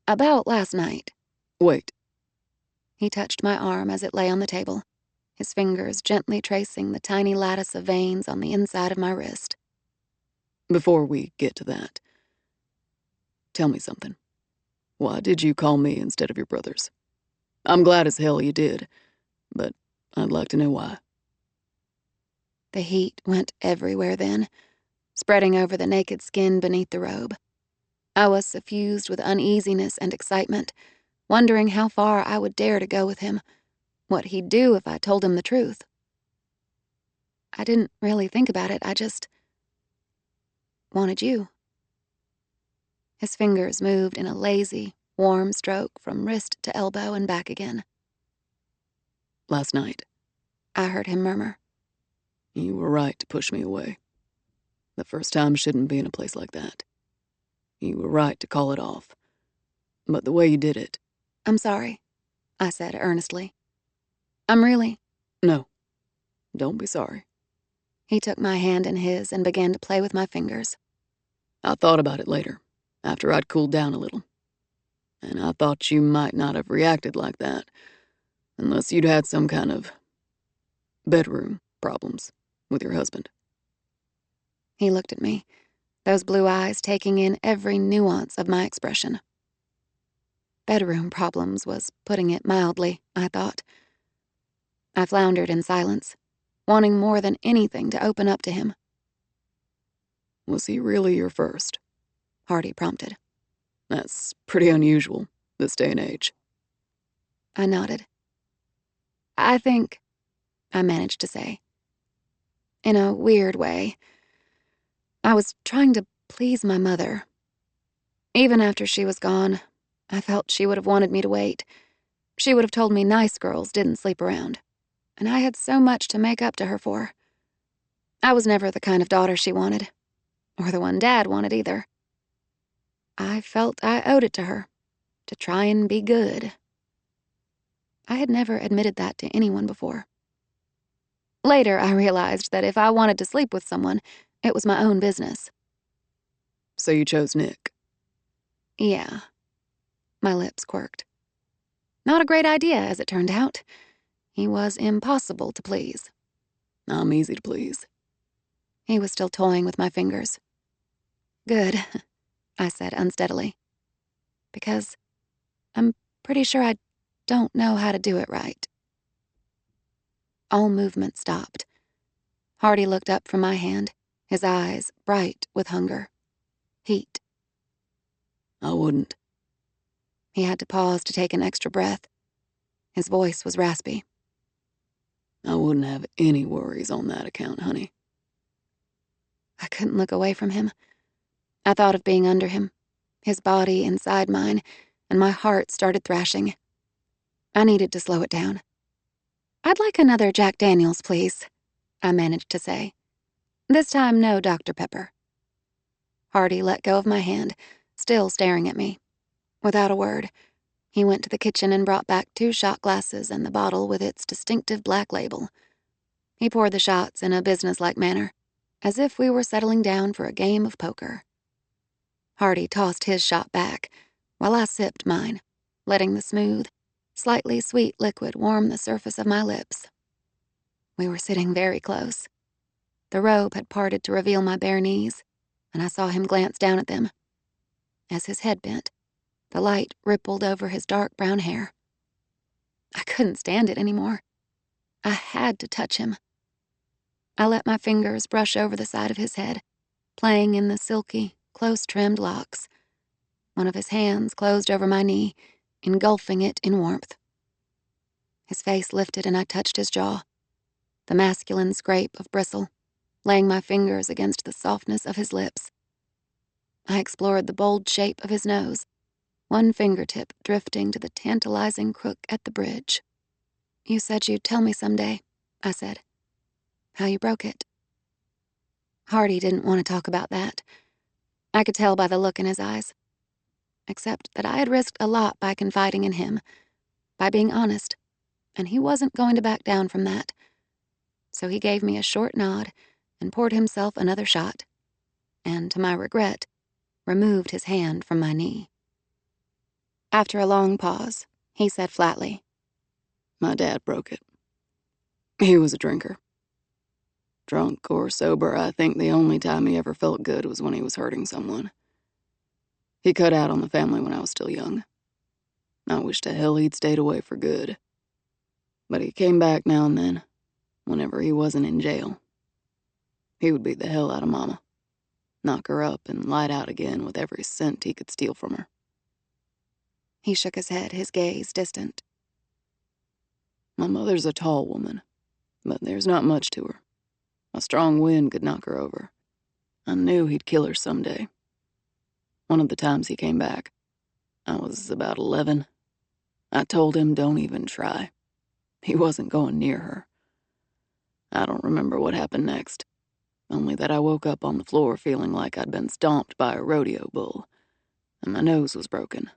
"About last night." "Wait." He touched my arm as it lay on the table, his fingers gently tracing the tiny lattice of veins on the inside of my wrist. Before we get to that, tell me something. Why did you call me instead of your brothers? I'm glad as hell you did, but I'd like to know why." The heat went everywhere then, spreading over the naked skin beneath the robe. I was suffused with uneasiness and excitement, wondering how far I would dare to go with him, what he'd do if I told him the truth. I didn't really think about it, I just wanted you. His fingers moved in a lazy, warm stroke from wrist to elbow and back again. "Last night, I heard him murmur. you were right to push me away. The first time shouldn't be in a place like that. You were right to call it off. But the way you did it..." "I'm sorry," I said earnestly. "I'm really..." "No, don't be sorry." He took my hand in his and began to play with my fingers. "I thought about it later, after I'd cooled down a little. And I thought you might not have reacted like that, unless you'd had some kind of bedroom problems with your husband." He looked at me, those blue eyes taking in every nuance of my expression. Bedroom problems was putting it mildly, I thought. I floundered in silence, wanting more than anything to open up to him. "Was he really your first?" Hardy prompted. "That's pretty unusual, this day and age." I nodded. "I think," I managed to say, "in a weird way, I was trying to please my mother. Even after she was gone, I felt she would have wanted me to wait. She would have told me nice girls didn't sleep around, and I had so much to make up to her for. I was never the kind of daughter she wanted, or the one Dad wanted either. I felt I owed it to her, to try and be good." I had never admitted that to anyone before. Later, I realized that if I wanted to sleep with someone, it was my own business. "So you chose Nick?" Yeah. My lips quirked. Not a great idea, as it turned out. He was impossible to please. "I'm easy to please." He was still toying with my fingers. "Good," I said unsteadily. "Because I'm pretty sure I don't know how to do it right." All movement stopped. Hardy looked up from my hand, his eyes bright with hunger. Heat. "I wouldn't." He had to pause to take an extra breath. His voice was raspy. "I wouldn't have any worries on that account, honey." I couldn't look away from him. I thought of being under him, his body inside mine, and my heart started thrashing. I needed to slow it down. "I'd like another Jack Daniels, please," I managed to say. "This time, no Dr. Pepper." Hardy let go of my hand, still staring at me. Without a word, he went to the kitchen and brought back 2 shot glasses and the bottle with its distinctive black label. He poured the shots in a businesslike manner, as if we were settling down for a game of poker. Hardy tossed his shot back, while I sipped mine, letting the smooth, slightly sweet liquid warm the surface of my lips. We were sitting very close. The robe had parted to reveal my bare knees, and I saw him glance down at them. As his head bent, the light rippled over his dark brown hair. I couldn't stand it anymore. I had to touch him. I let my fingers brush over the side of his head, playing in the silky, close-trimmed locks. One of his hands closed over my knee, engulfing it in warmth. His face lifted and I touched his jaw, the masculine scrape of bristle, laying my fingers against the softness of his lips. I explored the bold shape of his nose, one fingertip drifting to the tantalizing crook at the bridge. "You said you'd tell me someday," I said. "How you broke it." Hardy didn't want to talk about that. I could tell by the look in his eyes. Except that I had risked a lot by confiding in him, by being honest, and he wasn't going to back down from that. So he gave me a short nod and poured himself another shot, and to my regret, removed his hand from my knee. After a long pause, he said flatly, My dad broke it. He was a drinker. Drunk or sober, I think the only time he ever felt good was when he was hurting someone. He cut out on the family when I was still young. I wish to hell he'd stayed away for good. But he came back now and then, whenever he wasn't in jail. He would beat the hell out of Mama, knock her up and light out again with every cent he could steal from her. He shook his head, his gaze distant. My mother's a tall woman, but there's not much to her. A strong wind could knock her over. I knew he'd kill her someday. One of the times he came back, I was about 11. I told him don't even try. He wasn't going near her. I don't remember what happened next, only that I woke up on the floor feeling like I'd been stomped by a rodeo bull, and my nose was broken.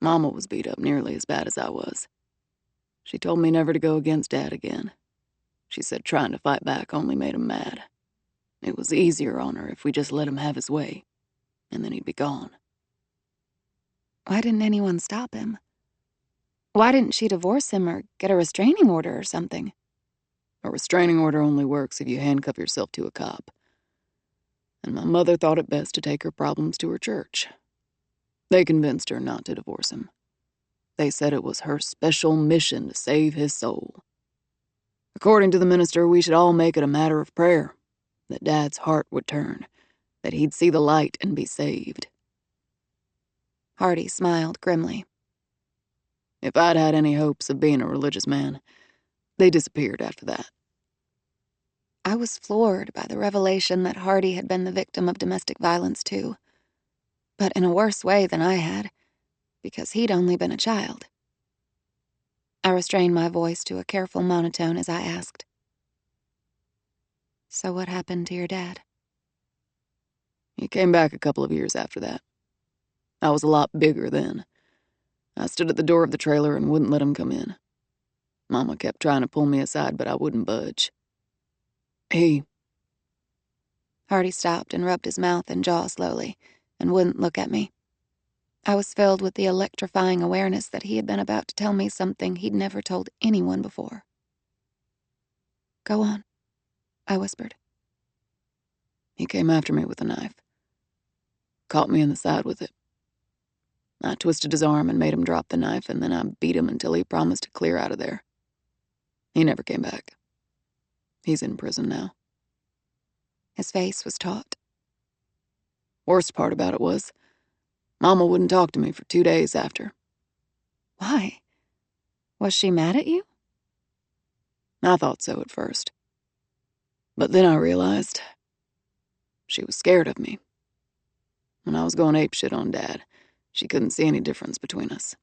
Mama was beat up nearly as bad as I was. She told me never to go against Dad again. She said trying to fight back only made him mad. It was easier on her if we just let him have his way, and then he'd be gone. Why didn't anyone stop him? Why didn't she divorce him or get a restraining order or something? A restraining order only works if you handcuff yourself to a cop. And my mother thought it best to take her problems to her church. They convinced her not to divorce him. They said it was her special mission to save his soul. According to the minister, we should all make it a matter of prayer, that Dad's heart would turn, that he'd see the light and be saved. Hardy smiled grimly. If I'd had any hopes of being a religious man, they disappeared after that. I was floored by the revelation that Hardy had been the victim of domestic violence too, but in a worse way than I had, because he'd only been a child. I restrained my voice to a careful monotone as I asked, "So what happened to your dad?" He came back a couple of years after that. I was a lot bigger then. I stood at the door of the trailer and wouldn't let him come in. Mama kept trying to pull me aside, but I wouldn't budge. Hardy stopped and rubbed his mouth and jaw slowly, and wouldn't look at me. I was filled with the electrifying awareness that he had been about to tell me something he'd never told anyone before. "Go on," I whispered. He came after me with a knife. Caught me in the side with it. I twisted his arm and made him drop the knife, and then I beat him until he promised to clear out of there. He never came back. He's in prison now. His face was taut. Worst part about it was, Mama wouldn't talk to me for 2 days after. Why? Was she mad at you? I thought so at first. But then I realized she was scared of me. When I was going apeshit on Dad, she couldn't see any difference between us.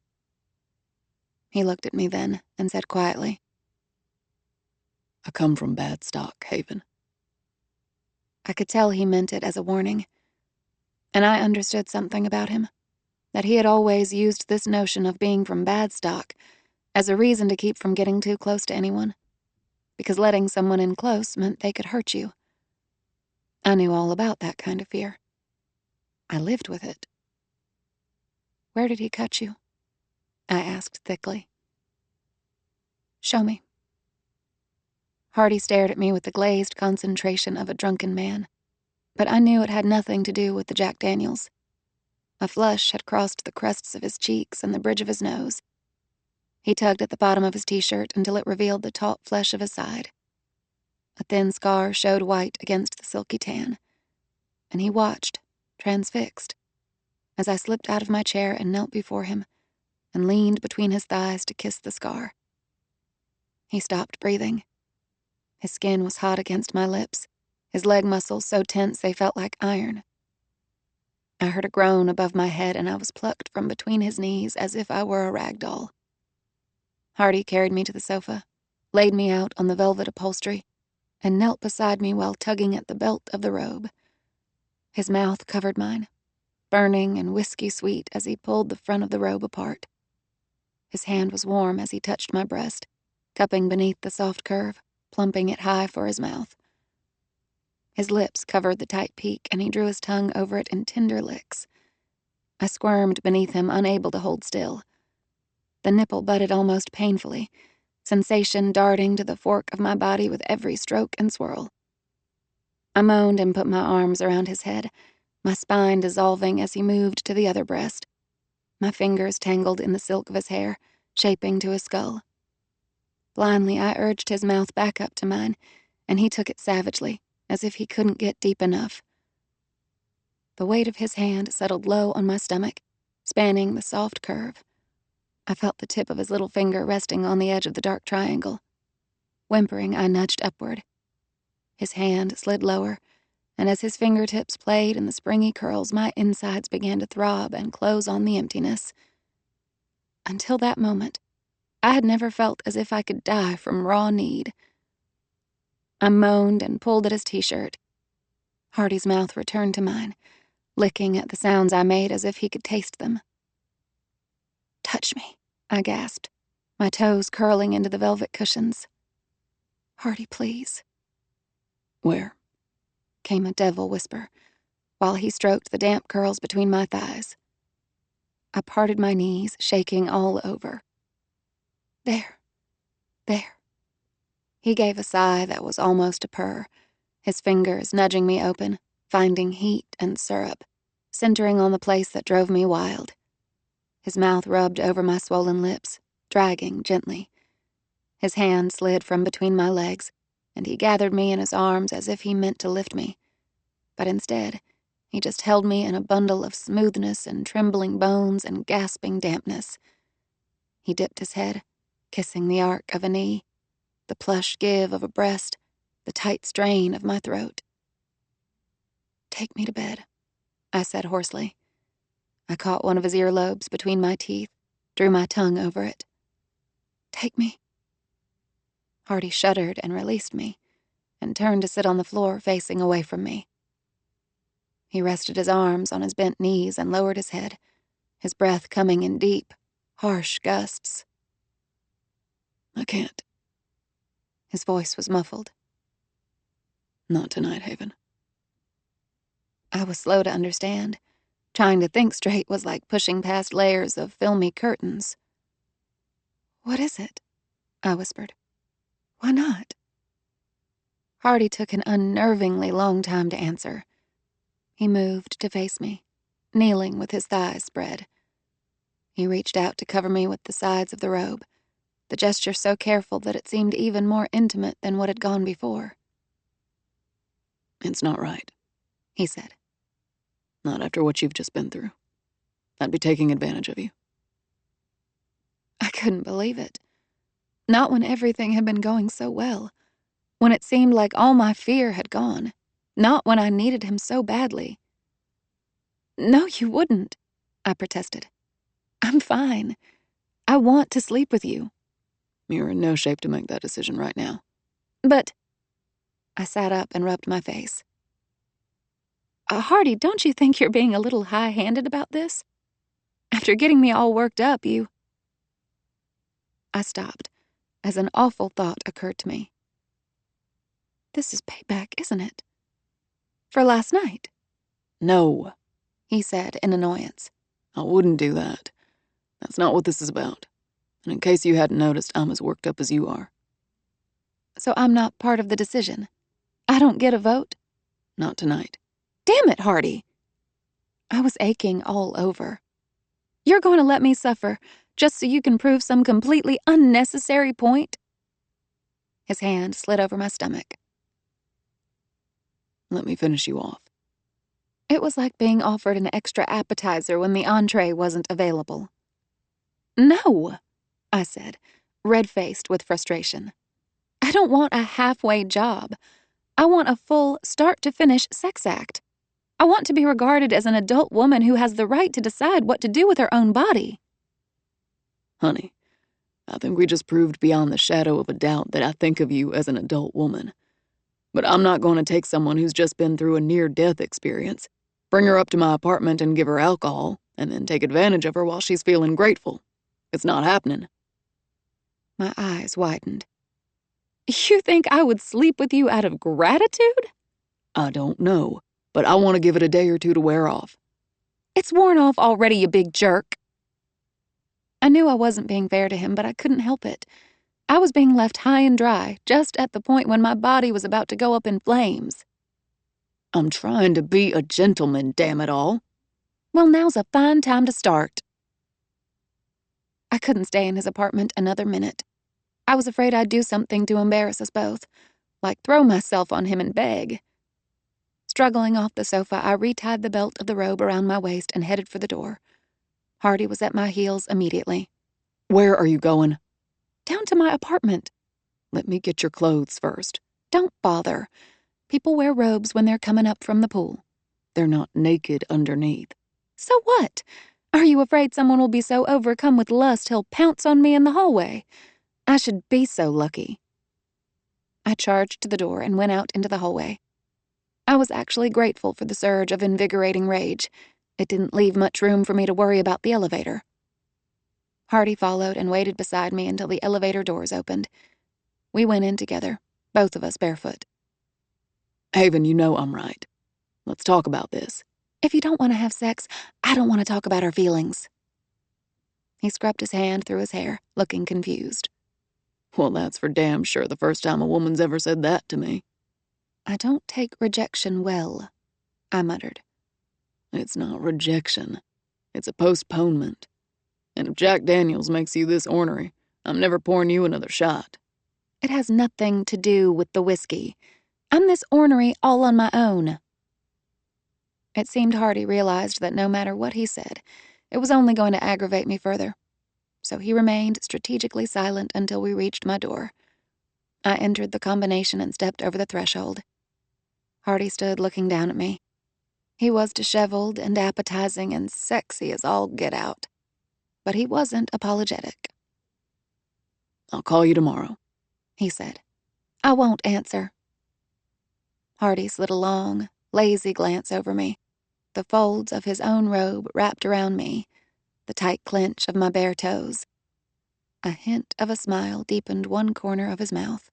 He looked at me then and said quietly, I come from bad stock, Haven. I could tell he meant it as a warning, And I understood something about him, that he had always used this notion of being from bad stock as a reason to keep from getting too close to anyone, because letting someone in close meant they could hurt you. I knew all about that kind of fear. I lived with it. "Where did he cut you?" I asked thickly. "Show me." Hardy stared at me with the glazed concentration of a drunken man, but I knew it had nothing to do with the Jack Daniels. A flush had crossed the crests of his cheeks and the bridge of his nose. He tugged at the bottom of his t-shirt until it revealed the taut flesh of his side. A thin scar showed white against the silky tan, and he watched, transfixed, as I slipped out of my chair and knelt before him and leaned between his thighs to kiss the scar. He stopped breathing. His skin was hot against my lips, his leg muscles so tense they felt like iron. I heard a groan above my head, and I was plucked from between his knees as if I were a rag doll. Hardy carried me to the sofa, laid me out on the velvet upholstery, and knelt beside me while tugging at the belt of the robe. His mouth covered mine, burning and whiskey sweet as he pulled the front of the robe apart. His hand was warm as he touched my breast, cupping beneath the soft curve, plumping it high for his mouth. His lips covered the tight peak, and he drew his tongue over it in tender licks. I squirmed beneath him, unable to hold still. The nipple butted almost painfully, sensation darting to the fork of my body with every stroke and swirl. I moaned and put my arms around his head, my spine dissolving as he moved to the other breast. My fingers tangled in the silk of his hair, shaping to his skull. Blindly, I urged his mouth back up to mine, and he took it savagely, as if he couldn't get deep enough. The weight of his hand settled low on my stomach, spanning the soft curve. I felt the tip of his little finger resting on the edge of the dark triangle. Whimpering, I nudged upward. His hand slid lower, and as his fingertips played in the springy curls, my insides began to throb and close on the emptiness. Until that moment, I had never felt as if I could die from raw need. I moaned and pulled at his t-shirt. Hardy's mouth returned to mine, licking at the sounds I made as if he could taste them. "Touch me," I gasped, my toes curling into the velvet cushions. "Hardy, please." "Where?" came a devil whisper, while he stroked the damp curls between my thighs. I parted my knees, shaking all over. "There. There." He gave a sigh that was almost a purr, his fingers nudging me open, finding heat and syrup, centering on the place that drove me wild. His mouth rubbed over my swollen lips, dragging gently. His hand slid from between my legs, and he gathered me in his arms as if he meant to lift me. But instead, he just held me in a bundle of smoothness and trembling bones and gasping dampness. He dipped his head, kissing the arc of a knee, the plush give of a breast, the tight strain of my throat. "Take me to bed," I said hoarsely. I caught one of his earlobes between my teeth, drew my tongue over it. "Take me." Hardy shuddered and released me, and turned to sit on the floor facing away from me. He rested his arms on his bent knees and lowered his head, his breath coming in deep, harsh gusts. "I can't." His voice was muffled. "Not tonight, Haven." I was slow to understand. Trying to think straight was like pushing past layers of filmy curtains. "What is it?" I whispered. "Why not?" Hardy took an unnervingly long time to answer. He moved to face me, kneeling with his thighs spread. He reached out to cover me with the sides of the robe, the gesture so careful that it seemed even more intimate than what had gone before. "It's not right," he said. "Not after what you've just been through. I'd be taking advantage of you." I couldn't believe it. Not when everything had been going so well, when it seemed like all my fear had gone, not when I needed him so badly. "No, you wouldn't," I protested. "I'm fine. I want to sleep with you." "You're in no shape to make that decision right now." "But—" I sat up and rubbed my face. Hardy, don't you think you're being a little high-handed about this? After getting me all worked up, you... I stopped, as an awful thought occurred to me. This is payback, isn't it? For last night? No, He said in annoyance. I wouldn't do that. That's not what this is about. And in case you hadn't noticed, I'm as worked up as you are. So I'm not part of the decision. I don't get a vote? Not tonight. Damn it, Hardy! I was aching all over. You're going to let me suffer just so you can prove some completely unnecessary point? His hand slid over my stomach. Let me finish you off. It was like being offered an extra appetizer when the entree wasn't available. No, I said, red-faced with frustration. I don't want a halfway job. I want a full, start-to-finish sex act. I want to be regarded as an adult woman who has the right to decide what to do with her own body. Honey, I think we just proved beyond the shadow of a doubt that I think of you as an adult woman. But I'm not going to take someone who's just been through a near-death experience, bring her up to my apartment and give her alcohol, and then take advantage of her while she's feeling grateful. It's not happening. My eyes widened. You think I would sleep with you out of gratitude? I don't know, but I want to give it a day or two to wear off. It's worn off already, you big jerk. I knew I wasn't being fair to him, but I couldn't help it. I was being left high and dry, just at the point when my body was about to go up in flames. I'm trying to be a gentleman, damn it all. Well, now's a fine time to start. I couldn't stay in his apartment another minute. I was afraid I'd do something to embarrass us both, like throw myself on him and beg. Struggling off the sofa, I retied the belt of the robe around my waist and headed for the door. Hardy was at my heels immediately. Where are you going? Down to my apartment. Let me get your clothes first. Don't bother. People wear robes when they're coming up from the pool. They're not naked underneath. So what? Are you afraid someone will be so overcome with lust he'll pounce on me in the hallway? I should be so lucky. I charged to the door and went out into the hallway. I was actually grateful for the surge of invigorating rage. It didn't leave much room for me to worry about the elevator. Hardy followed and waited beside me until the elevator doors opened. We went in together, both of us barefoot. Haven, you know I'm right. Let's talk about this. If you don't want to have sex, I don't want to talk about our feelings. He scrubbed his hand through his hair, looking confused. Well, that's for damn sure the first time a woman's ever said that to me. I don't take rejection well, I muttered. It's not rejection. It's a postponement. And if Jack Daniels makes you this ornery, I'm never pouring you another shot. It has nothing to do with the whiskey. I'm this ornery all on my own. It seemed Hardy realized that no matter what he said, it was only going to aggravate me further. So he remained strategically silent until we reached my door. I entered the combination and stepped over the threshold. Hardy stood looking down at me. He was disheveled and appetizing and sexy as all get out. But he wasn't apologetic. I'll call you tomorrow, he said. I won't answer. Hardy slid a long, lazy glance over me, the folds of his own robe wrapped around me, the tight clench of my bare toes. A hint of a smile deepened one corner of his mouth.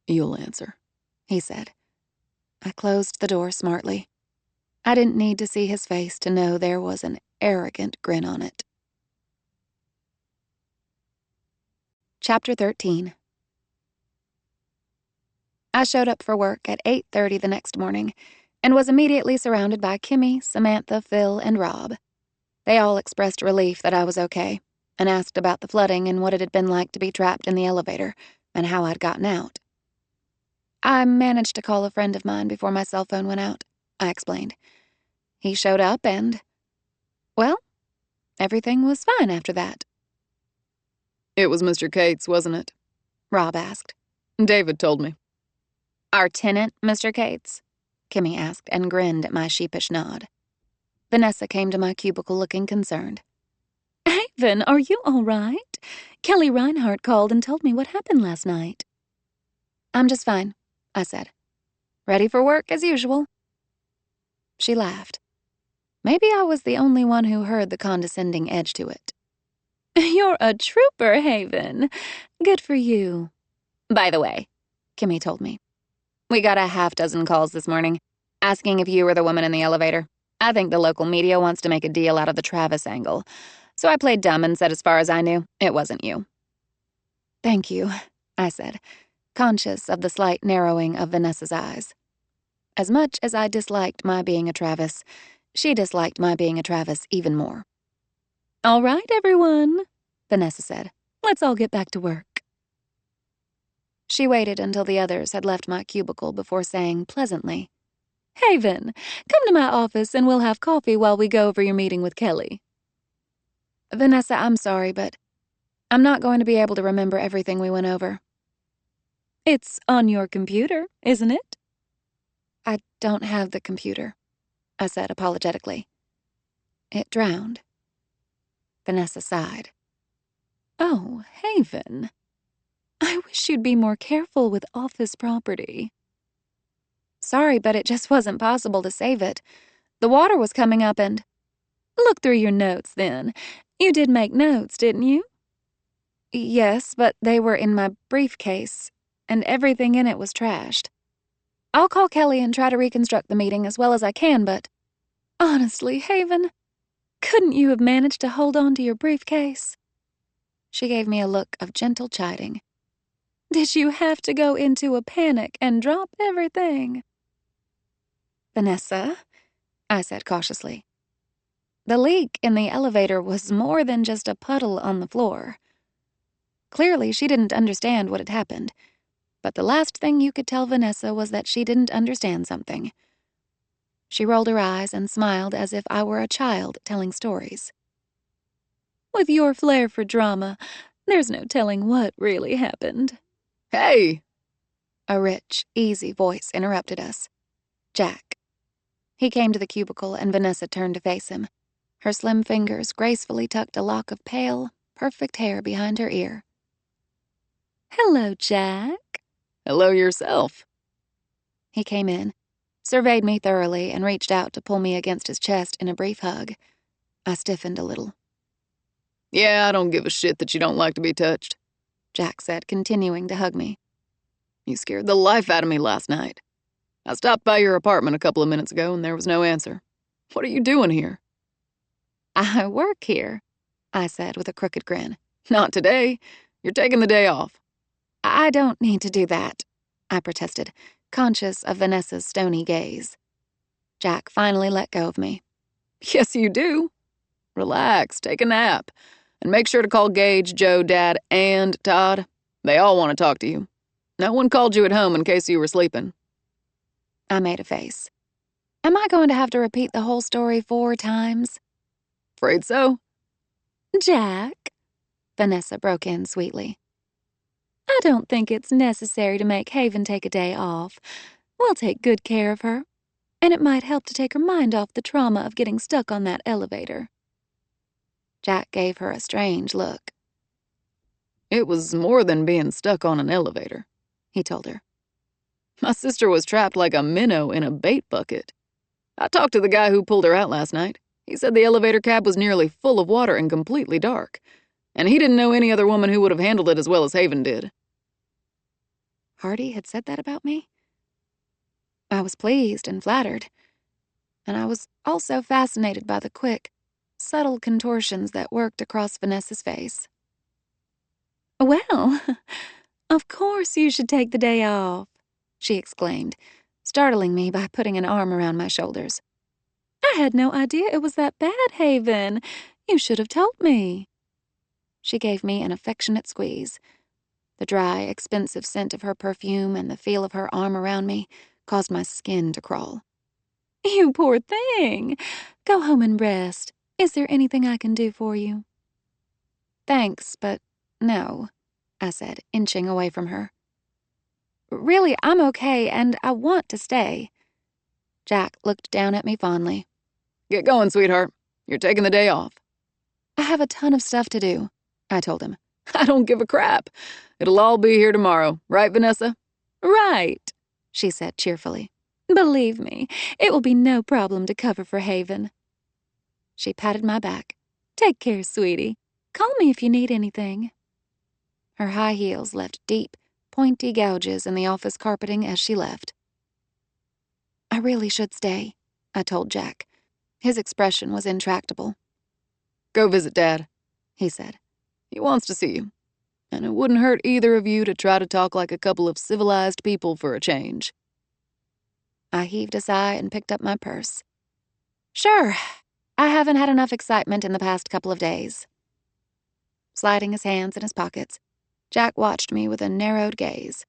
You'll answer, he said. I closed the door smartly. I didn't need to see his face to know there was an arrogant grin on it. Chapter 13. I showed up for work at 8:30 the next morning and was immediately surrounded by Kimmy, Samantha, Phil, and Rob. They all expressed relief that I was okay and asked about the flooding and what it had been like to be trapped in the elevator and how I'd gotten out. I managed to call a friend of mine before my cell phone went out, I explained. He showed up and, well, everything was fine after that. It was Mr. Cates, wasn't it? Rob asked. David told me. Our tenant, Mr. Cates? Kimmy asked and grinned at my sheepish nod. Vanessa came to my cubicle looking concerned. Haven, are you all right? Kelly Reinhardt called and told me what happened last night. I'm just fine, I said. Ready for work as usual. She laughed. Maybe I was the only one who heard the condescending edge to it. You're a trooper, Haven. Good for you. By the way, Kimmy told me. we got a half dozen calls this morning, asking if you were the woman in the elevator. I think the local media wants to make a deal out of the Travis angle. So I played dumb and said as far as I knew, it wasn't you. Thank you, I said, conscious of the slight narrowing of Vanessa's eyes. As much as I disliked my being a Travis, she disliked my being a Travis even more. All right, everyone, Vanessa said. Let's all get back to work. She waited until the others had left my cubicle before saying pleasantly, Haven, come to my office and we'll have coffee while we go over your meeting with Kelly. Vanessa, I'm sorry, but I'm not going to be able to remember everything we went over. It's on your computer, isn't it? I don't have the computer, I said apologetically. It drowned. Vanessa sighed. Oh, Haven. I wish you'd be more careful with office property. Sorry, but it just wasn't possible to save it. The water was coming up and... Look through your notes, then. You did make notes, didn't you? Yes, but they were in my briefcase, and everything in it was trashed. I'll call Kelly and try to reconstruct the meeting as well as I can, but... Honestly, Haven, couldn't you have managed to hold on to your briefcase? She gave me a look of gentle chiding. Did you have to go into a panic and drop everything? Vanessa, I said cautiously. The leak in the elevator was more than just a puddle on the floor. Clearly, she didn't understand what had happened, but the last thing you could tell Vanessa was that she didn't understand something. She rolled her eyes and smiled as if I were a child telling stories. With your flair for drama, there's no telling what really happened. Hey! A rich, easy voice interrupted us. Jack. He came to the cubicle and Vanessa turned to face him. Her slim fingers gracefully tucked a lock of pale, perfect hair behind her ear. Hello, Jack. Hello yourself. He came in, surveyed me thoroughly, and reached out to pull me against his chest in a brief hug. I stiffened a little. Yeah, I don't give a shit that you don't like to be touched, Jack said, continuing to hug me. You scared the life out of me last night. I stopped by your apartment a couple of minutes ago and there was no answer. What are you doing here? I work here, I said with a crooked grin. Not today. You're taking the day off. I don't need to do that, I protested, conscious of Vanessa's stony gaze. Jack finally let go of me. Yes, you do. Relax, take a nap, and make sure to call Gage, Joe, Dad, and Todd. They all want to talk to you. No one called you at home in case you were sleeping. I made a face. Am I going to have to repeat the whole story 4 times? Afraid so. Jack, Vanessa broke in sweetly. I don't think it's necessary to make Haven take a day off. We'll take good care of her, and it might help to take her mind off the trauma of getting stuck on that elevator. Jack gave her a strange look. It was more than being stuck on an elevator, he told her. My sister was trapped like a minnow in a bait bucket. I talked to the guy who pulled her out last night. He said the elevator cab was nearly full of water and completely dark, and he didn't know any other woman who would have handled it as well as Haven did. Hardy had said that about me? I was pleased and flattered, and I was also fascinated by the quick, subtle contortions that worked across Vanessa's face. Well, of course you should take the day off, she exclaimed, startling me by putting an arm around my shoulders. I had no idea it was that bad, Haven. You should have told me. She gave me an affectionate squeeze. The dry, expensive scent of her perfume and the feel of her arm around me caused my skin to crawl. You poor thing. Go home and rest. Is there anything I can do for you? Thanks, but no, I said, inching away from her. Really, I'm okay, and I want to stay. Jack looked down at me fondly. Get going, sweetheart. You're taking the day off. I have a ton of stuff to do, I told him. I don't give a crap. It'll all be here tomorrow, right, Vanessa? Right, she said cheerfully. Believe me, it will be no problem to cover for Haven. She patted my back. Take care, sweetie. Call me if you need anything. Her high heels left deep, pointy gouges in the office carpeting as she left. I really should stay, I told Jack. His expression was intractable. Go visit Dad, he said. He wants to see you. And it wouldn't hurt either of you to try to talk like a couple of civilized people for a change. I heaved a sigh and picked up my purse. Sure, I haven't had enough excitement in the past couple of days. Sliding his hands in his pockets, Jack watched me with a narrowed gaze.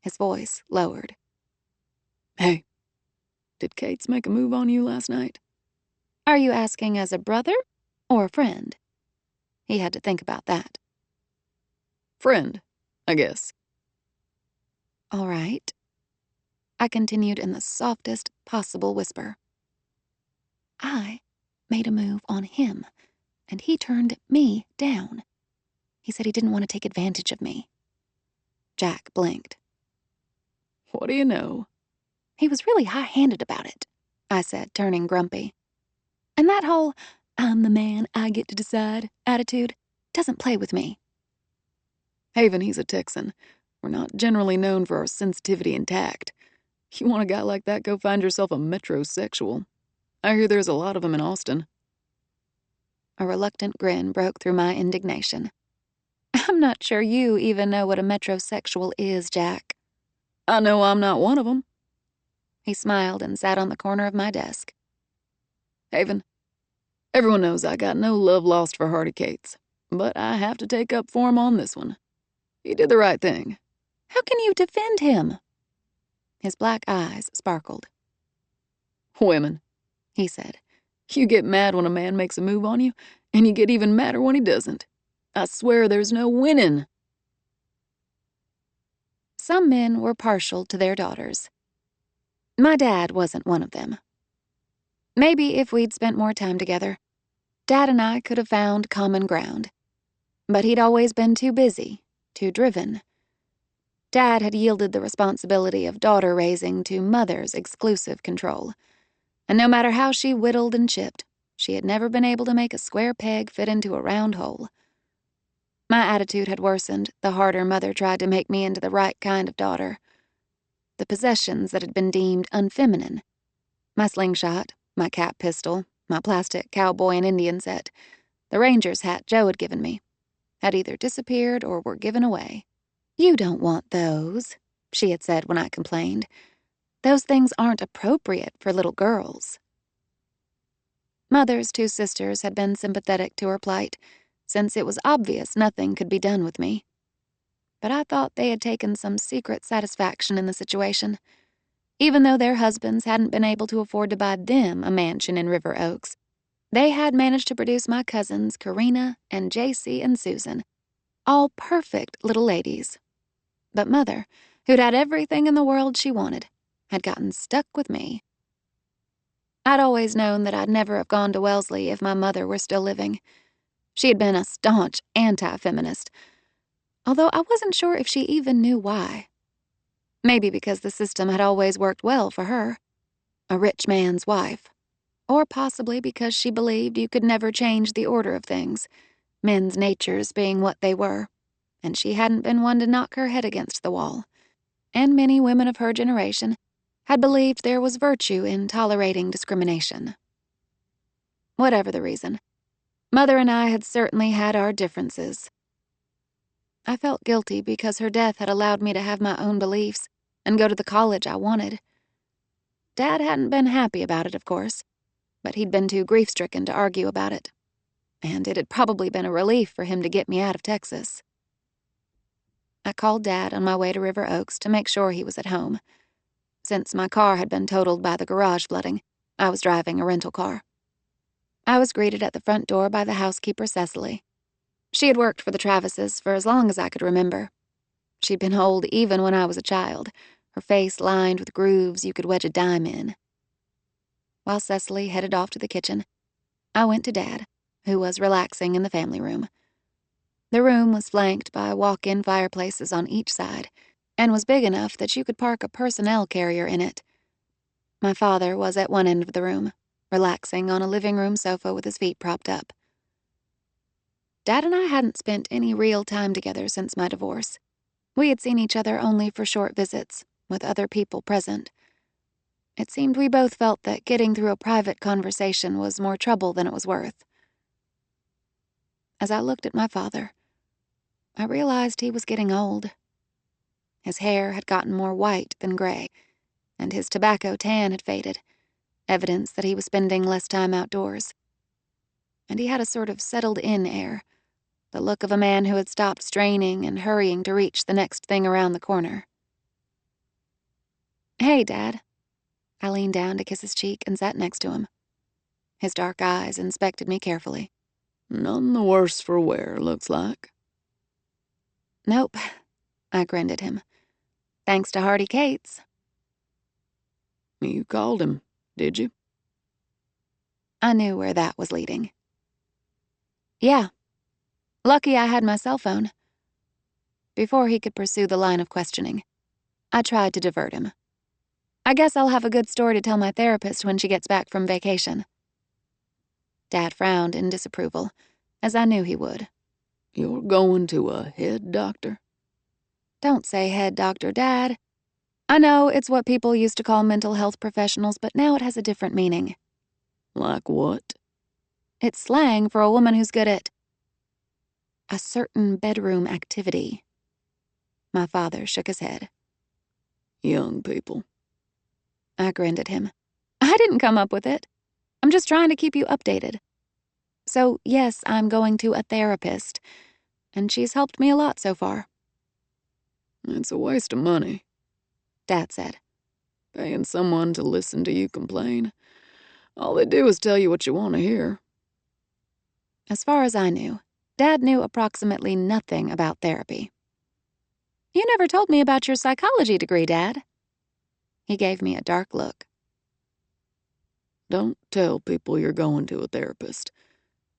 His voice lowered. Hey, did Kate's make a move on you last night? Are you asking as a brother or a friend? He had to think about that. Friend, I guess. All right. I continued in the softest possible whisper. I made a move on him, and he turned me down. He said he didn't want to take advantage of me. Jack blinked. What do you know? He was really high-handed about it, I said, turning grumpy. And that whole, I'm the man, I get to decide attitude doesn't play with me. Haven, he's a Texan. We're not generally known for our sensitivity and tact. You want a guy like that, go find yourself a metrosexual. I hear there's a lot of them in Austin. A reluctant grin broke through my indignation. I'm not sure you even know what a metrosexual is, Jack. I know I'm not one of them. He smiled and sat on the corner of my desk. Haven, everyone knows I got no love lost for Hardy Cates, but I have to take up for him on this one. He did the right thing. How can you defend him? His black eyes sparkled. Women, he said. You get mad when a man makes a move on you, and you get even madder when he doesn't. I swear there's no winning. Some men were partial to their daughters. My dad wasn't one of them. Maybe if we'd spent more time together, Dad and I could have found common ground. But he'd always been too busy, too driven. Dad had yielded the responsibility of daughter raising to Mother's exclusive control. And no matter how she whittled and chipped, she had never been able to make a square peg fit into a round hole. My attitude had worsened the harder Mother tried to make me into the right kind of daughter. The possessions that had been deemed unfeminine, my slingshot, my cap pistol, my plastic cowboy and Indian set, the ranger's hat Joe had given me, had either disappeared or were given away. You don't want those, she had said when I complained. Those things aren't appropriate for little girls. Mother's two sisters had been sympathetic to her plight, since it was obvious nothing could be done with me. But I thought they had taken some secret satisfaction in the situation. Even though their husbands hadn't been able to afford to buy them a mansion in River Oaks, they had managed to produce my cousins Karina and JC and Susan, all perfect little ladies. But Mother, who'd had everything in the world she wanted, had gotten stuck with me. I'd always known that I'd never have gone to Wellesley if my mother were still living. She had been a staunch anti-feminist, although I wasn't sure if she even knew why. Maybe because the system had always worked well for her, a rich man's wife, or possibly because she believed you could never change the order of things, men's natures being what they were, and she hadn't been one to knock her head against the wall. And many women of her generation had believed there was virtue in tolerating discrimination. Whatever the reason, Mother and I had certainly had our differences. I felt guilty because her death had allowed me to have my own beliefs and go to the college I wanted. Dad hadn't been happy about it, of course, but he'd been too grief-stricken to argue about it. And it had probably been a relief for him to get me out of Texas. I called Dad on my way to River Oaks to make sure he was at home. Since my car had been totaled by the garage flooding, I was driving a rental car. I was greeted at the front door by the housekeeper, Cecily. She had worked for the Travises for as long as I could remember. She'd been old even when I was a child, her face lined with grooves you could wedge a dime in. While Cecily headed off to the kitchen, I went to Dad, who was relaxing in the family room. The room was flanked by walk-in fireplaces on each side, and was big enough that you could park a personnel carrier in it. My father was at one end of the room, relaxing on a living room sofa with his feet propped up. Dad and I hadn't spent any real time together since my divorce. We had seen each other only for short visits, with other people present. It seemed we both felt that getting through a private conversation was more trouble than it was worth. As I looked at my father, I realized he was getting old. His hair had gotten more white than gray, and his tobacco tan had faded, evidence that he was spending less time outdoors. And he had a sort of settled-in air, the look of a man who had stopped straining and hurrying to reach the next thing around the corner. "Hey, Dad." I leaned down to kiss his cheek and sat next to him. His dark eyes inspected me carefully. None the worse for wear, looks like. "Nope," I grinned at him. "Thanks to Hardy Cates." You called him, did you? I knew where that was leading. "Yeah. Lucky I had my cell phone." Before he could pursue the line of questioning, I tried to divert him. "I guess I'll have a good story to tell my therapist when she gets back from vacation." Dad frowned in disapproval, as I knew he would. You're going to a head doctor? "Don't say head doctor, Dad. I know it's what people used to call mental health professionals, but now it has a different meaning." Like what? "It's slang for a woman who's good at a certain bedroom activity." My father shook his head. Young people. I grinned at him. "I didn't come up with it. I'm just trying to keep you updated. So, yes, I'm going to a therapist, and she's helped me a lot so far." It's a waste of money. Dad said. Paying someone to listen to you complain. All they do is tell you what you want to hear. As far as I knew, Dad knew approximately nothing about therapy. "You never told me about your psychology degree, Dad." He gave me a dark look. Don't tell people you're going to a therapist.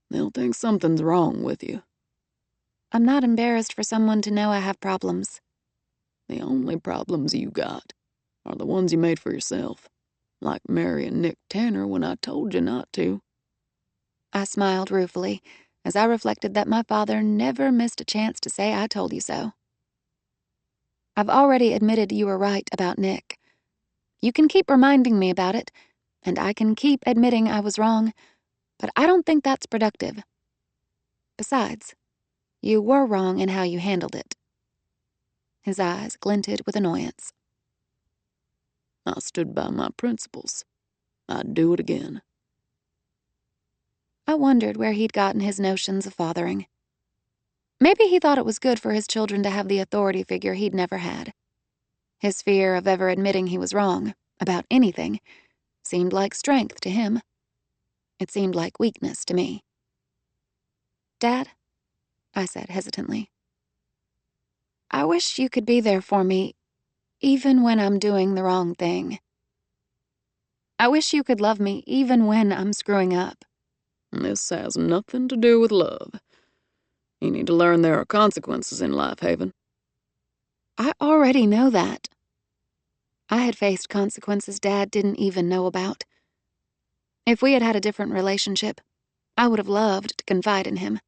They'll think something's wrong with you. "I'm not embarrassed for someone to know I have problems." The only problems you got are the ones you made for yourself, like marrying Nick Tanner when I told you not to. I smiled ruefully as I reflected that my father never missed a chance to say I told you so. "I've already admitted you were right about Nick. You can keep reminding me about it, and I can keep admitting I was wrong, but I don't think that's productive. Besides, you were wrong in how you handled it." His eyes glinted with annoyance. I stood by my principles. I'd do it again. I wondered where he'd gotten his notions of fathering. Maybe he thought it was good for his children to have the authority figure he'd never had. His fear of ever admitting he was wrong, about anything, seemed like strength to him. It seemed like weakness to me. "Dad," I said hesitantly, "I wish you could be there for me, even when I'm doing the wrong thing. I wish you could love me even when I'm screwing up." This has nothing to do with love. You need to learn there are consequences in life, Haven. I already know that. I had faced consequences Dad didn't even know about. If we had had a different relationship, I would have loved to confide in him.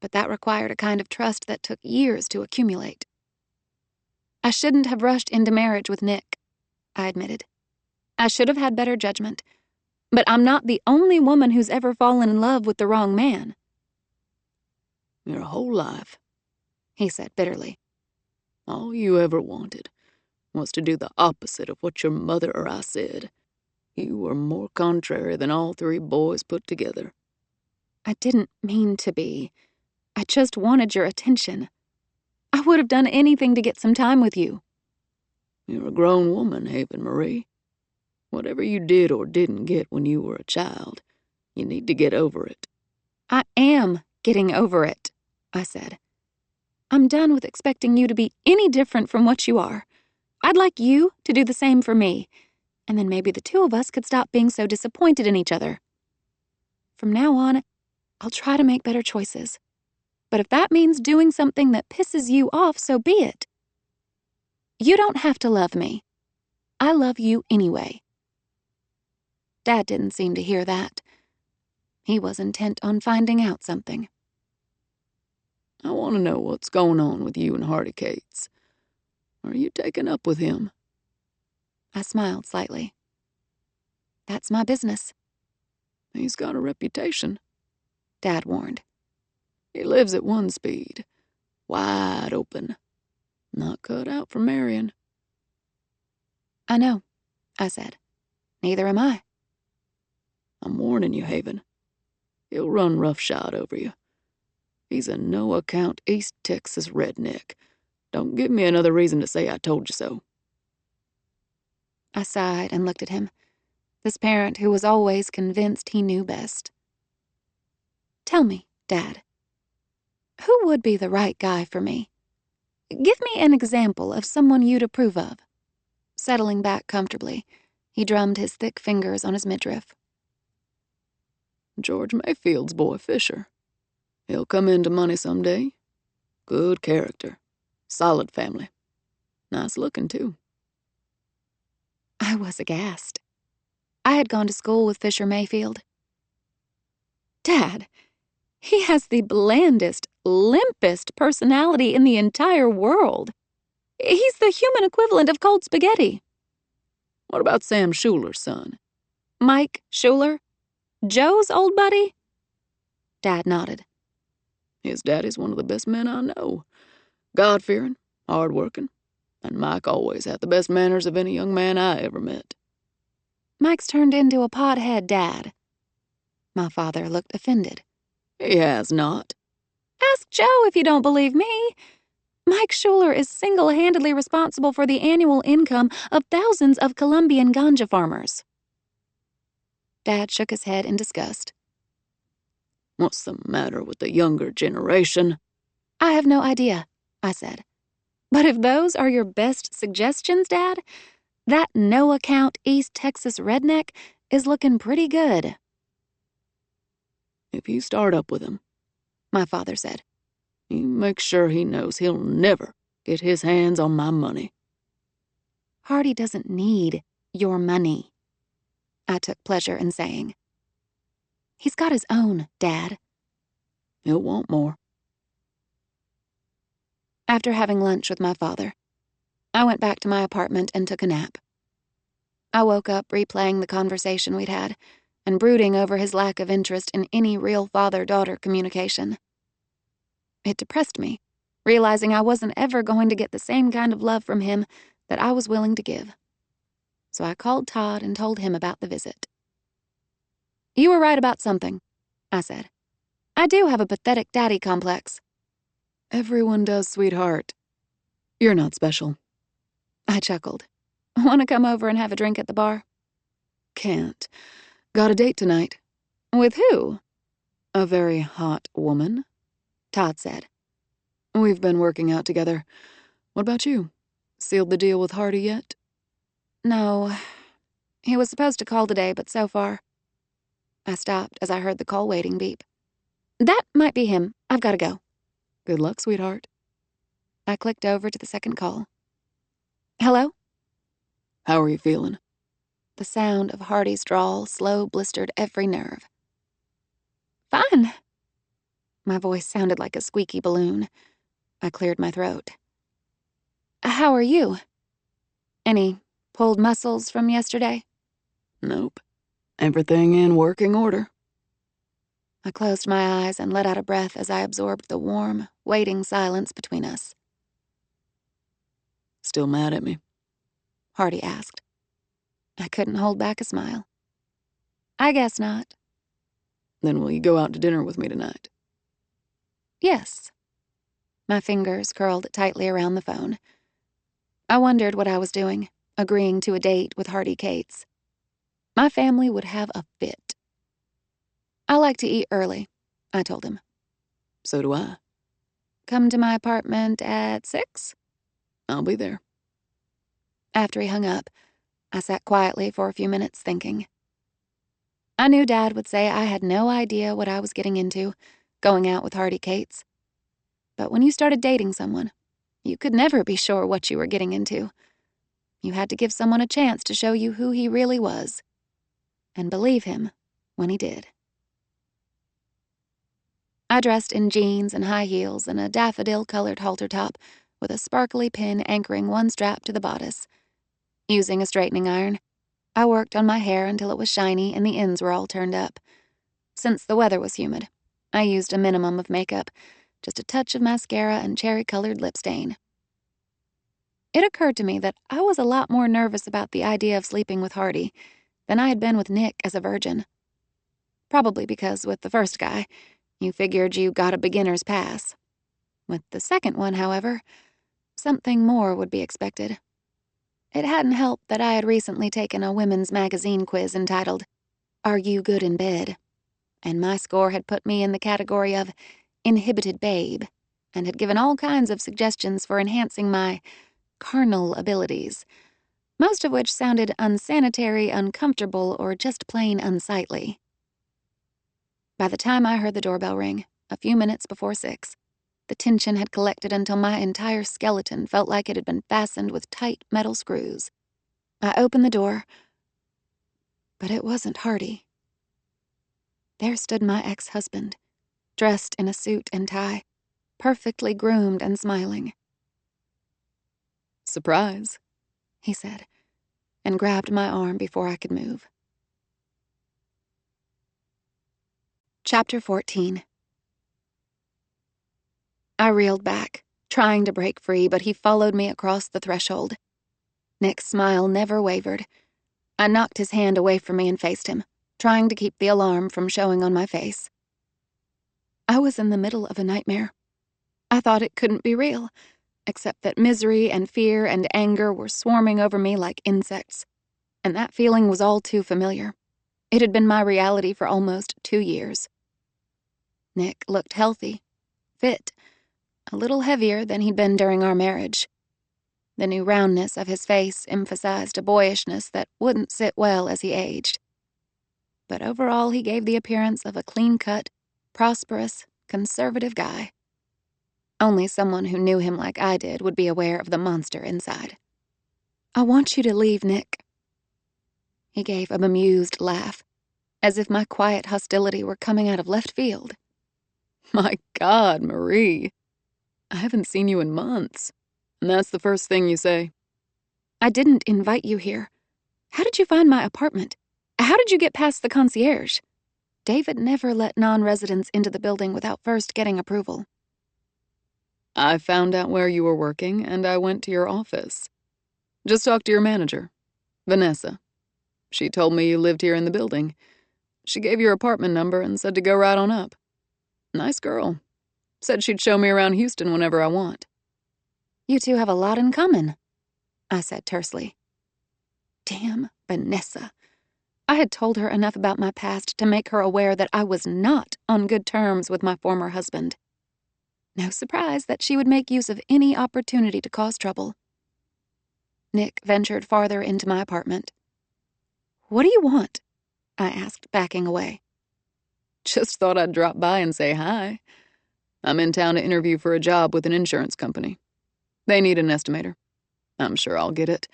But that required a kind of trust that took years to accumulate. "I shouldn't have rushed into marriage with Nick," I admitted. "I should have had better judgment. But I'm not the only woman who's ever fallen in love with the wrong man." Your whole life, he said bitterly. all you ever wanted was to do the opposite of what your mother or I said. You were more contrary than all three boys put together. "I didn't mean to be. I just wanted your attention. I would have done anything to get some time with you." You're a grown woman, Haven Marie. Whatever you did or didn't get when you were a child, you need to get over it. "I am getting over it," I said. "I'm done with expecting you to be any different from what you are. I'd like you to do the same for me, and then maybe the two of us could stop being so disappointed in each other. From now on, I'll try to make better choices. But if that means doing something that pisses you off, so be it. You don't have to love me. I love you anyway. Dad didn't seem to hear that. He was intent on finding out something. I want to know what's going on with you and Hardy Cates. Are you taking up with him? I smiled slightly. That's my business. He's got a reputation, Dad warned. He lives at one speed, wide open, not cut out for marrying. I know, I said. Neither am I. I'm warning you, Haven. He'll run roughshod over you. He's a no-account East Texas redneck. Don't give me another reason to say I told you so. I sighed and looked at him, this parent who was always convinced he knew best. Tell me, Dad, who would be the right guy for me? Give me an example of someone you'd approve of. Settling back comfortably, he drummed his thick fingers on his midriff. George Mayfield's boy Fisher. He'll come into money someday. Good character. Solid family. Nice looking, too. I was aghast. I had gone to school with Fisher Mayfield. Dad, he has the blandest, limpest personality in the entire world. He's the human equivalent of cold spaghetti. What about Sam Schuler's son? Mike Schuler? Joe's old buddy? Dad nodded. His daddy's one of the best men I know. God-fearing, hard-working, and Mike always had the best manners of any young man I ever met. Mike's turned into a pothead, Dad. My father looked offended. He has not. Ask Joe if you don't believe me. Mike Schuler is single-handedly responsible for the annual income of thousands of Colombian ganja farmers. Dad shook his head in disgust. What's the matter with the younger generation? I have no idea, I said. But if those are your best suggestions, Dad, that no-account East Texas redneck is looking pretty good. If you start up with him, my father said, you make sure he knows he'll never get his hands on my money. Hardy doesn't need your money, I took pleasure in saying. He's got his own, Dad. He'll want more. After having lunch with my father, I went back to my apartment and took a nap. I woke up replaying the conversation we'd had and brooding over his lack of interest in any real father-daughter communication. It depressed me, realizing I wasn't ever going to get the same kind of love from him that I was willing to give. So I called Todd and told him about the visit. You were right about something, I said. I do have a pathetic daddy complex. Everyone does, sweetheart. You're not special. I chuckled. Want to come over and have a drink at the bar? Can't. Got a date tonight. With who? A very hot woman, Todd said. We've been working out together. What about you? Sealed the deal with Hardy yet? No. He was supposed to call today, but so far. I stopped as I heard the call waiting beep. That might be him. I've got to go. Good luck, sweetheart. I clicked over to the second call. Hello? How are you feeling? The sound of Hardy's drawl slow blistered every nerve. Fine. My voice sounded like a squeaky balloon. I cleared my throat. How are you? Any pulled muscles from yesterday? Nope. Everything in working order. I closed my eyes and let out a breath as I absorbed the warm, waiting silence between us. Still mad at me? Hardy asked. I couldn't hold back a smile. I guess not. Then will you go out to dinner with me tonight? Yes. My fingers curled tightly around the phone. I wondered what I was doing, agreeing to a date with Hardy Cates. My family would have a fit. I like to eat early, I told him. So do I. Come to my apartment at 6? I'll be there. After he hung up, I sat quietly for a few minutes thinking. I knew Dad would say I had no idea what I was getting into, going out with Hardy Cates. But when you started dating someone, you could never be sure what you were getting into. You had to give someone a chance to show you who he really was. and believe him when he did. I dressed in jeans and high heels and a daffodil-colored halter top with a sparkly pin anchoring one strap to the bodice. Using a straightening iron, I worked on my hair until it was shiny and the ends were all turned up. Since the weather was humid, I used a minimum of makeup, just a touch of mascara and cherry-colored lip stain. It occurred to me that I was a lot more nervous about the idea of sleeping with Hardy than I had been with Nick as a virgin. Probably because with the first guy, you figured you got a beginner's pass. With the second one, however, something more would be expected. It hadn't helped that I had recently taken a women's magazine quiz entitled, "Are You Good in Bed?" And my score had put me in the category of inhibited babe, and had given all kinds of suggestions for enhancing my carnal abilities, most of which sounded unsanitary, uncomfortable, or just plain unsightly. By the time I heard the doorbell ring, a few minutes before 6, the tension had collected until my entire skeleton felt like it had been fastened with tight metal screws. I opened the door, but it wasn't Hardy. There stood my ex-husband, dressed in a suit and tie, perfectly groomed and smiling. "Surprise," he said, and grabbed my arm before I could move. Chapter 14. I reeled back, trying to break free, but he followed me across the threshold. Nick's smile never wavered. I knocked his hand away from me and faced him, trying to keep the alarm from showing on my face. I was in the middle of a nightmare. I thought it couldn't be real, except that misery and fear and anger were swarming over me like insects, and that feeling was all too familiar. It had been my reality for almost 2 years. Nick looked healthy, fit, a little heavier than he'd been during our marriage. The new roundness of his face emphasized a boyishness that wouldn't sit well as he aged. But overall, he gave the appearance of a clean-cut, prosperous, conservative guy. Only someone who knew him like I did would be aware of the monster inside. "I want you to leave, Nick." He gave a bemused laugh, as if my quiet hostility were coming out of left field. "My God, Marie. I haven't seen you in months, and that's the first thing you say." "I didn't invite you here. How did you find my apartment? How did you get past the concierge?" David never let non-residents into the building without first getting approval. "I found out where you were working, and I went to your office. Just talked to your manager, Vanessa. She told me you lived here in the building. She gave your apartment number and said to go right on up. Nice girl. Said she'd show me around Houston whenever I want." "You two have a lot in common," I said tersely. Damn Vanessa. I had told her enough about my past to make her aware that I was not on good terms with my former husband. No surprise that she would make use of any opportunity to cause trouble. Nick ventured farther into my apartment. "What do you want?" I asked, backing away. "Just thought I'd drop by and say hi. I'm in town to interview for a job with an insurance company. They need an estimator. I'm sure I'll get it.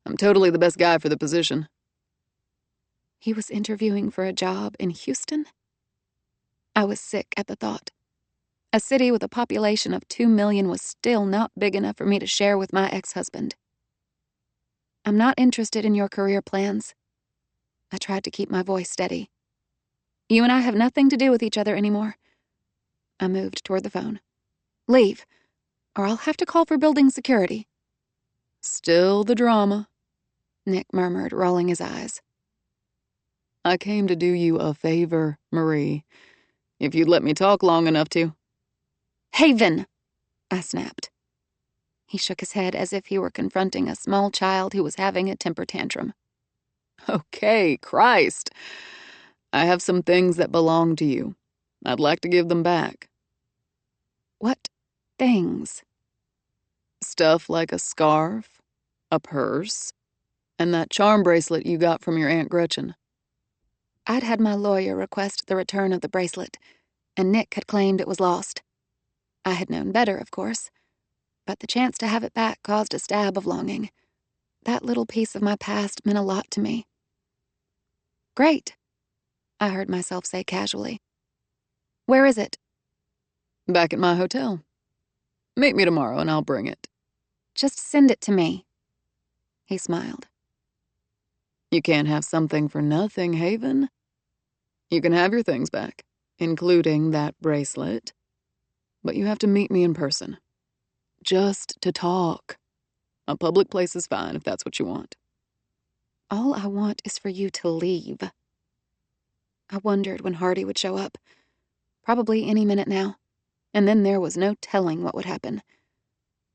I'm totally the best guy for the position." He was interviewing for a job in Houston? I was sick at the thought. A city with a population of 2 million was still not big enough for me to share with my ex-husband. "I'm not interested in your career plans." I tried to keep my voice steady. "You and I have nothing to do with each other anymore." I moved toward the phone. "Leave, or I'll have to call for building security." "Still the drama," Nick murmured, rolling his eyes. "I came to do you a favor, Marie. If you'd let me talk long enough to." "Haven!" I snapped. He shook his head as if he were confronting a small child who was having a temper tantrum. "Okay, Christ. I have some things that belong to you. I'd like to give them back." "What things?" "Stuff like a scarf, a purse, and that charm bracelet you got from your Aunt Gretchen." I'd had my lawyer request the return of the bracelet, and Nick had claimed it was lost. I had known better, of course, but the chance to have it back caused a stab of longing. That little piece of my past meant a lot to me. Great, I heard myself say casually. Where is it? Back at my hotel. Meet me tomorrow and I'll bring it. Just send it to me. He smiled. You can't have something for nothing, Haven. You can have your things back, including that bracelet. But you have to meet me in person. Just to talk. A public place is fine if that's what you want. All I want is for you to leave. I wondered when Hardy would show up. Probably any minute now. And then there was no telling what would happen.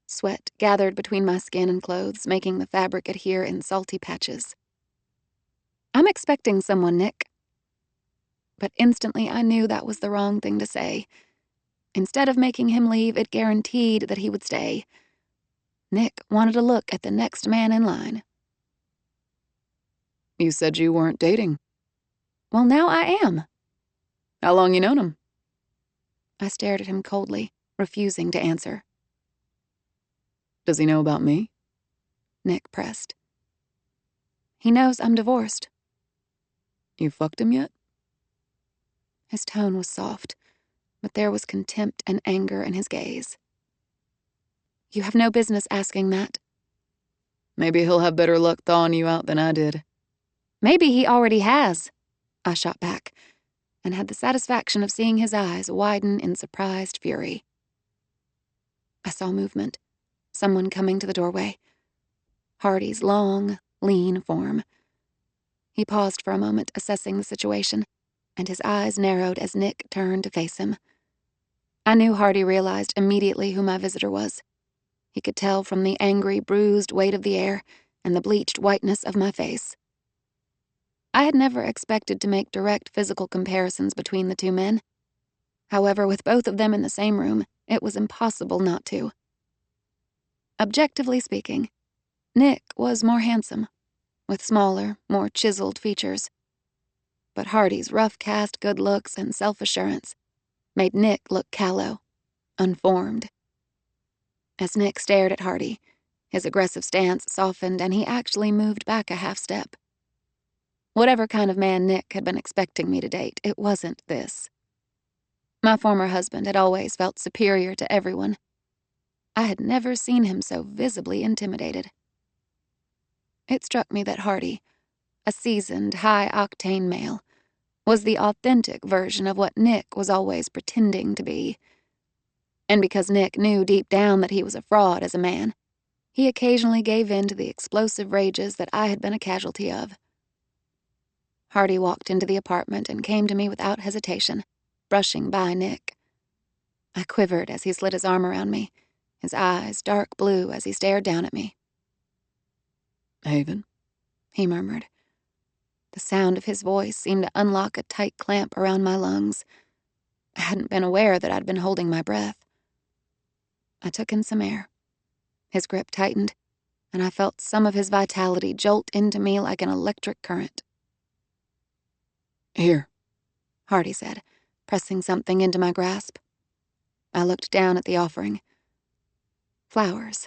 Sweat gathered between my skin and clothes, making the fabric adhere in salty patches. I'm expecting someone, Nick. But instantly I knew that was the wrong thing to say. Instead of making him leave, it guaranteed that he would stay. Nick wanted to look at the next man in line. You said you weren't dating. Well, now I am. How long you known him? I stared at him coldly, refusing to answer. Does he know about me? Nick pressed. He knows I'm divorced. You fucked him yet? His tone was soft, but there was contempt and anger in his gaze. You have no business asking that. Maybe he'll have better luck thawing you out than I did. Maybe he already has, I shot back, and had the satisfaction of seeing his eyes widen in surprised fury. I saw movement, someone coming to the doorway. Hardy's long, lean form. He paused for a moment, assessing the situation, and his eyes narrowed as Nick turned to face him. I knew Hardy realized immediately who my visitor was. He could tell from the angry, bruised weight of the air and the bleached whiteness of my face. I had never expected to make direct physical comparisons between the two men. However, with both of them in the same room, it was impossible not to. Objectively speaking, Nick was more handsome, with smaller, more chiseled features. But Hardy's rough-cast good looks and self-assurance made Nick look callow, unformed. As Nick stared at Hardy, his aggressive stance softened and he actually moved back a half step. Whatever kind of man Nick had been expecting me to date, it wasn't this. My former husband had always felt superior to everyone. I had never seen him so visibly intimidated. It struck me that Hardy, a seasoned, high-octane male, was the authentic version of what Nick was always pretending to be. And because Nick knew deep down that he was a fraud as a man, he occasionally gave in to the explosive rages that I had been a casualty of. Hardy walked into the apartment and came to me without hesitation, brushing by Nick. I quivered as he slid his arm around me, his eyes dark blue as he stared down at me. Haven, he murmured. The sound of his voice seemed to unlock a tight clamp around my lungs. I hadn't been aware that I'd been holding my breath. I took in some air. His grip tightened, and I felt some of his vitality jolt into me like an electric current. Here, Hardy said, pressing something into my grasp. I looked down at the offering. Flowers.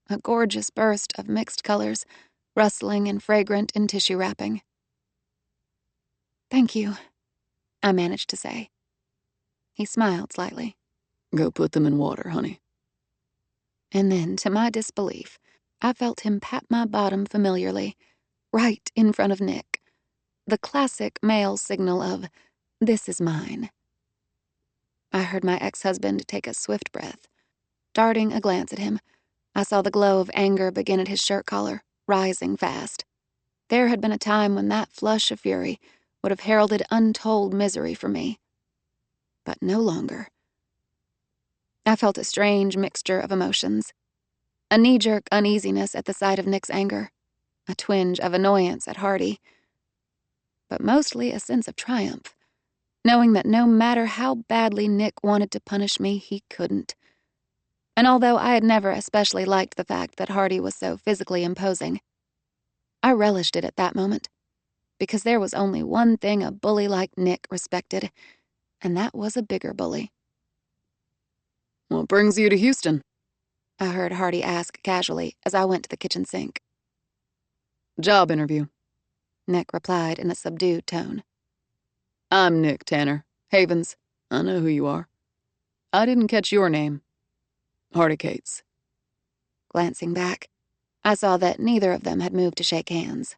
A gorgeous burst of mixed colors, rustling and fragrant in tissue wrapping. Thank you, I managed to say. He smiled slightly. Go put them in water, honey. And then, to my disbelief, I felt him pat my bottom familiarly, right in front of Nick. The classic male signal of, this is mine. I heard my ex-husband take a swift breath. Darting a glance at him, I saw the glow of anger begin at his shirt collar, rising fast. There had been a time when that flush of fury would have heralded untold misery for me. But no longer. I felt a strange mixture of emotions. A knee-jerk uneasiness at the sight of Nick's anger, a twinge of annoyance at Hardy, but mostly a sense of triumph, knowing that no matter how badly Nick wanted to punish me, he couldn't. And although I had never especially liked the fact that Hardy was so physically imposing, I relished it at that moment, because there was only one thing a bully like Nick respected, and that was a bigger bully. What brings you to Houston? I heard Hardy ask casually as I went to the kitchen sink. Job interview. Nick replied in a subdued tone. I'm Nick Tanner. Havens. I know who you are. I didn't catch your name. Hardy Cates. Glancing back, I saw that neither of them had moved to shake hands.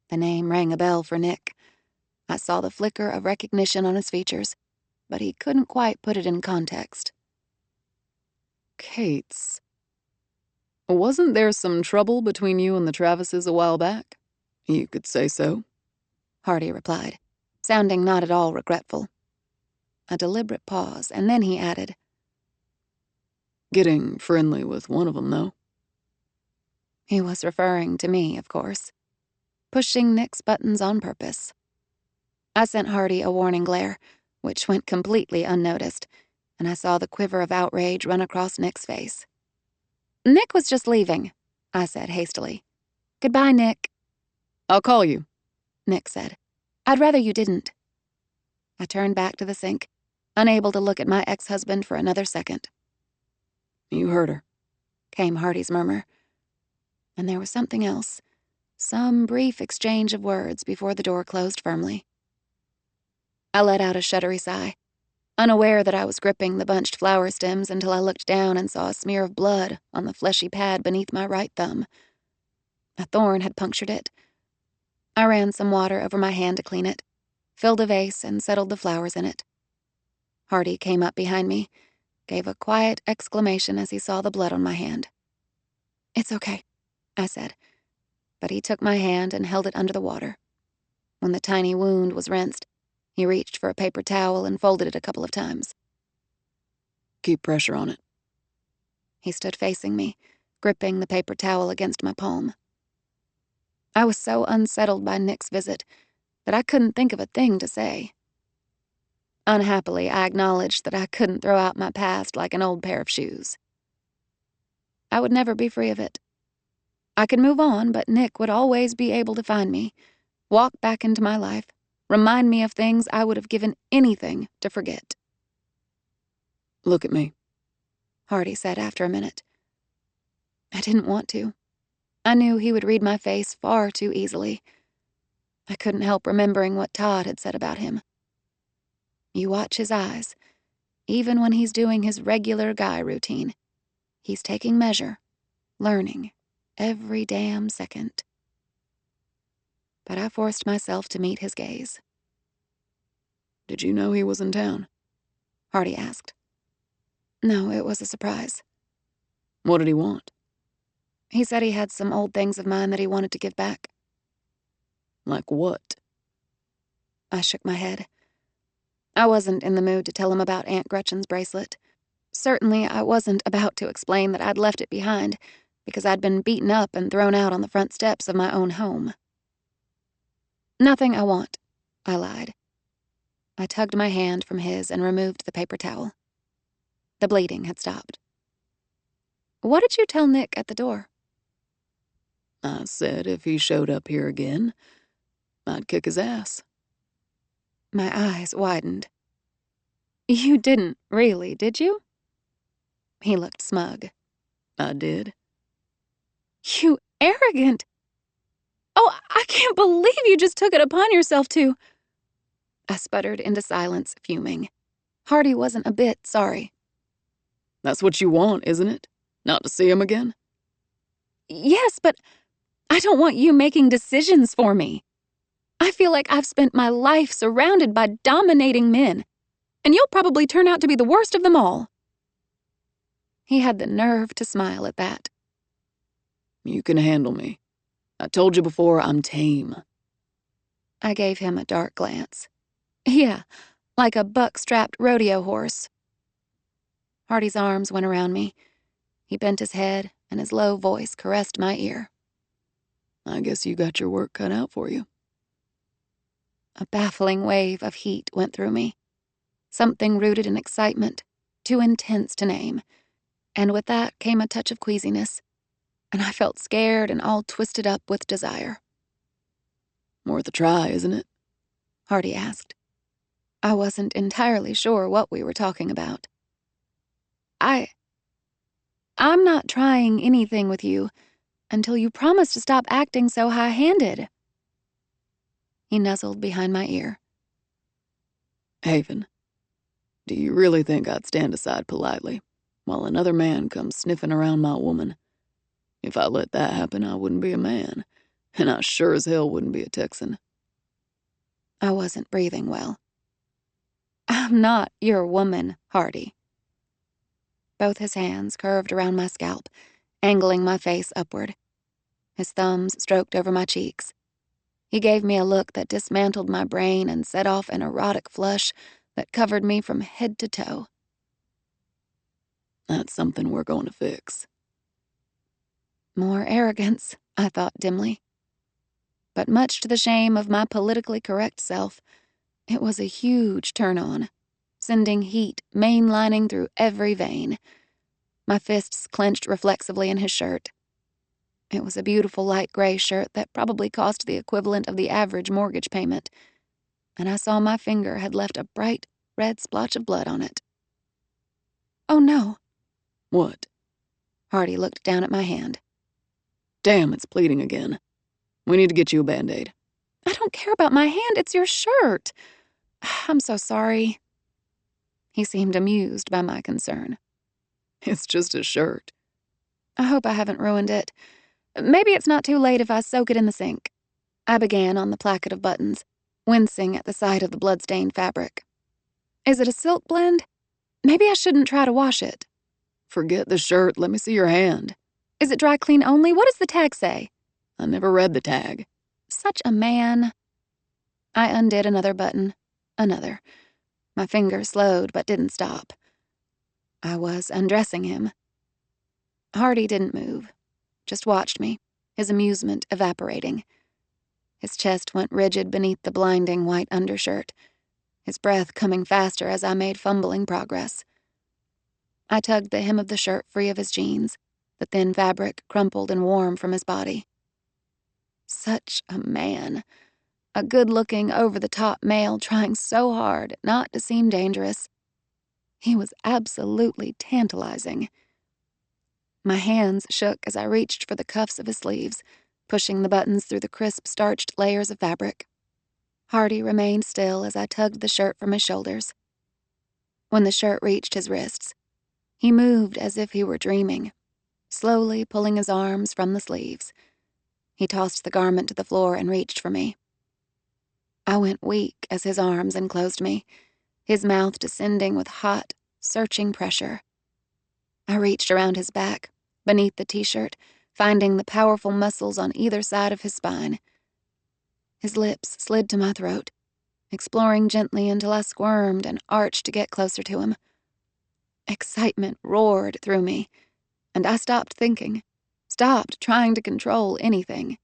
The name rang a bell for Nick. I saw the flicker of recognition on his features, but he couldn't quite put it in context. Cates. Wasn't there some trouble between you and the Travises a while back? You could say so, Hardy replied, sounding not at all regretful. A deliberate pause, and then he added, Getting friendly with one of them, though. He was referring to me, of course, pushing Nick's buttons on purpose. I sent Hardy a warning glare, which went completely unnoticed, and I saw the quiver of outrage run across Nick's face. Nick was just leaving, I said hastily. Goodbye, Nick. I'll call you, Nick said. I'd rather you didn't. I turned back to the sink, unable to look at my ex-husband for another second. You heard her, came Hardy's murmur. And there was something else, some brief exchange of words before the door closed firmly. I let out a shuddery sigh, unaware that I was gripping the bunched flower stems until I looked down and saw a smear of blood on the fleshy pad beneath my right thumb. A thorn had punctured it. I ran some water over my hand to clean it, filled a vase, and settled the flowers in it. Hardy came up behind me, gave a quiet exclamation as he saw the blood on my hand. It's okay, I said, but he took my hand and held it under the water. When the tiny wound was rinsed, he reached for a paper towel and folded it a couple of times. Keep pressure on it. He stood facing me, gripping the paper towel against my palm. I was so unsettled by Nick's visit that I couldn't think of a thing to say. Unhappily, I acknowledged that I couldn't throw out my past like an old pair of shoes. I would never be free of it. I could move on, but Nick would always be able to find me, walk back into my life, remind me of things I would have given anything to forget. Look at me, Hardy said after a minute. I didn't want to. I knew he would read my face far too easily. I couldn't help remembering what Todd had said about him. You watch his eyes. Even when he's doing his regular guy routine, he's taking measure, learning, every damn second. But I forced myself to meet his gaze. Did you know he was in town? Hardy asked. No, it was a surprise. What did he want? He said he had some old things of mine that he wanted to give back. Like what? I shook my head. I wasn't in the mood to tell him about Aunt Gretchen's bracelet. Certainly, I wasn't about to explain that I'd left it behind because I'd been beaten up and thrown out on the front steps of my own home. Nothing I want, I lied. I tugged my hand from his and removed the paper towel. The bleeding had stopped. What did you tell Nick at the door? I said if he showed up here again, I'd kick his ass. My eyes widened. You didn't really, did you? He looked smug. I did. You arrogant. Oh, I can't believe you just took it upon yourself to. I sputtered into silence, fuming. Hardy wasn't a bit sorry. That's what you want, isn't it? Not to see him again? Yes, but I don't want you making decisions for me. I feel like I've spent my life surrounded by dominating men, and you'll probably turn out to be the worst of them all. He had the nerve to smile at that. You can handle me. I told you before, I'm tame. I gave him a dark glance. Yeah, like a buck-strapped rodeo horse. Hardy's arms went around me. He bent his head, and his low voice caressed my ear. I guess you got your work cut out for you. A baffling wave of heat went through me. Something rooted in excitement, too intense to name. And with that came a touch of queasiness, and I felt scared and all twisted up with desire. Worth a try, isn't it? Hardy asked. I wasn't entirely sure what we were talking about. I'm not trying anything with you until you promise to stop acting so high-handed. He nuzzled behind my ear. Haven, do you really think I'd stand aside politely while another man comes sniffing around my woman? If I let that happen, I wouldn't be a man, and I sure as hell wouldn't be a Texan. I wasn't breathing well. I'm not your woman, Hardy. Both his hands curved around my scalp, angling my face upward. His thumbs stroked over my cheeks. He gave me a look that dismantled my brain and set off an erotic flush that covered me from head to toe. That's something we're going to fix. More arrogance, I thought dimly. But much to the shame of my politically correct self, it was a huge turn-on, sending heat mainlining through every vein. My fists clenched reflexively in his shirt. It was a beautiful light gray shirt that probably cost the equivalent of the average mortgage payment, and I saw my finger had left a bright red splotch of blood on it. Oh no. What? Hardy looked down at my hand. Damn, it's bleeding again. We need to get you a Band-Aid. I don't care about my hand, it's your shirt. I'm so sorry. He seemed amused by my concern. It's just a shirt. I hope I haven't ruined it. Maybe it's not too late if I soak it in the sink. I began on the placket of buttons, wincing at the sight of the blood-stained fabric. Is it a silk blend? Maybe I shouldn't try to wash it. Forget the shirt. Let me see your hand. Is it dry clean only? What does the tag say? I never read the tag. Such a man. I undid another button. Another. My finger slowed but didn't stop. I was undressing him. Hardy didn't move, just watched me, his amusement evaporating. His chest went rigid beneath the blinding white undershirt, his breath coming faster as I made fumbling progress. I tugged the hem of the shirt free of his jeans, the thin fabric crumpled and warm from his body. Such a man. A good-looking, over-the-top male trying so hard not to seem dangerous. He was absolutely tantalizing. My hands shook as I reached for the cuffs of his sleeves, pushing the buttons through the crisp, starched layers of fabric. Hardy remained still as I tugged the shirt from his shoulders. When the shirt reached his wrists, he moved as if he were dreaming, slowly pulling his arms from the sleeves. He tossed the garment to the floor and reached for me. I went weak as his arms enclosed me, his mouth descending with hot, searching pressure. I reached around his back, beneath the t-shirt, finding the powerful muscles on either side of his spine. His lips slid to my throat, exploring gently until I squirmed and arched to get closer to him. Excitement roared through me, and I stopped thinking, stopped trying to control anything.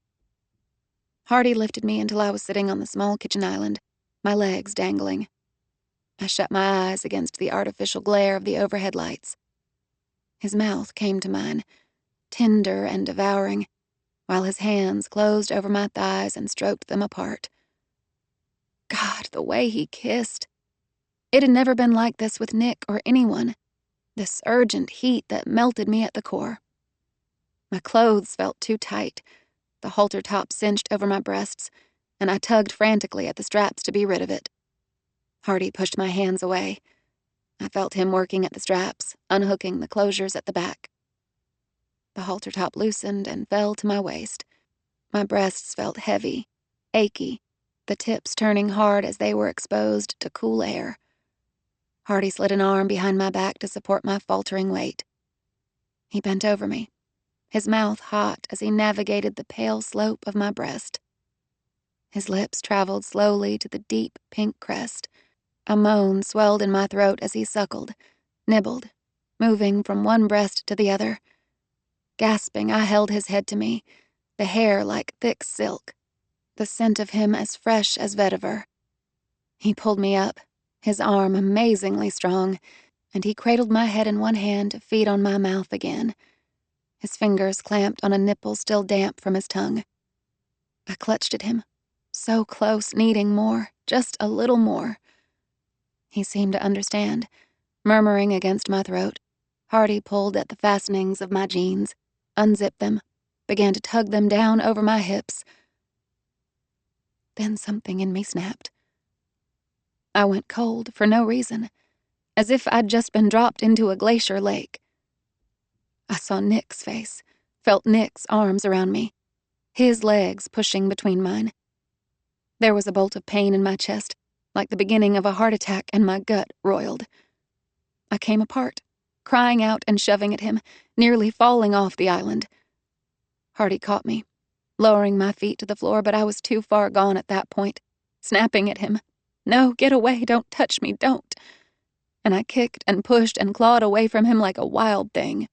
Hardy lifted me until I was sitting on the small kitchen island, my legs dangling. I shut my eyes against the artificial glare of the overhead lights. His mouth came to mine, tender and devouring, while his hands closed over my thighs and stroked them apart. God, the way he kissed. It had never been like this with Nick or anyone, this urgent heat that melted me at the core. My clothes felt too tight, the halter top cinched over my breasts, and I tugged frantically at the straps to be rid of it. Hardy pushed my hands away. I felt him working at the straps, unhooking the closures at the back. The halter top loosened and fell to my waist. My breasts felt heavy, achy, the tips turning hard as they were exposed to cool air. Hardy slid an arm behind my back to support my faltering weight. He bent over me, his mouth hot as he navigated the pale slope of my breast. His lips traveled slowly to the deep pink crest. A moan swelled in my throat as he suckled, nibbled, moving from one breast to the other. Gasping, I held his head to me, the hair like thick silk, the scent of him as fresh as vetiver. He pulled me up, his arm amazingly strong, and he cradled my head in one hand to feed on my mouth again. His fingers clamped on a nipple still damp from his tongue. I clutched at him, so close, needing more, just a little more. He seemed to understand, murmuring against my throat. Hardy pulled at the fastenings of my jeans, unzipped them, began to tug them down over my hips. Then something in me snapped. I went cold for no reason, as if I'd just been dropped into a glacier lake. I saw Nick's face, felt Nick's arms around me, his legs pushing between mine. There was a bolt of pain in my chest, like the beginning of a heart attack, and my gut roiled. I came apart, crying out and shoving at him, nearly falling off the island. Hardy caught me, lowering my feet to the floor, but I was too far gone at that point, snapping at him. No, get away, don't touch me, don't. And I kicked and pushed and clawed away from him like a wild thing.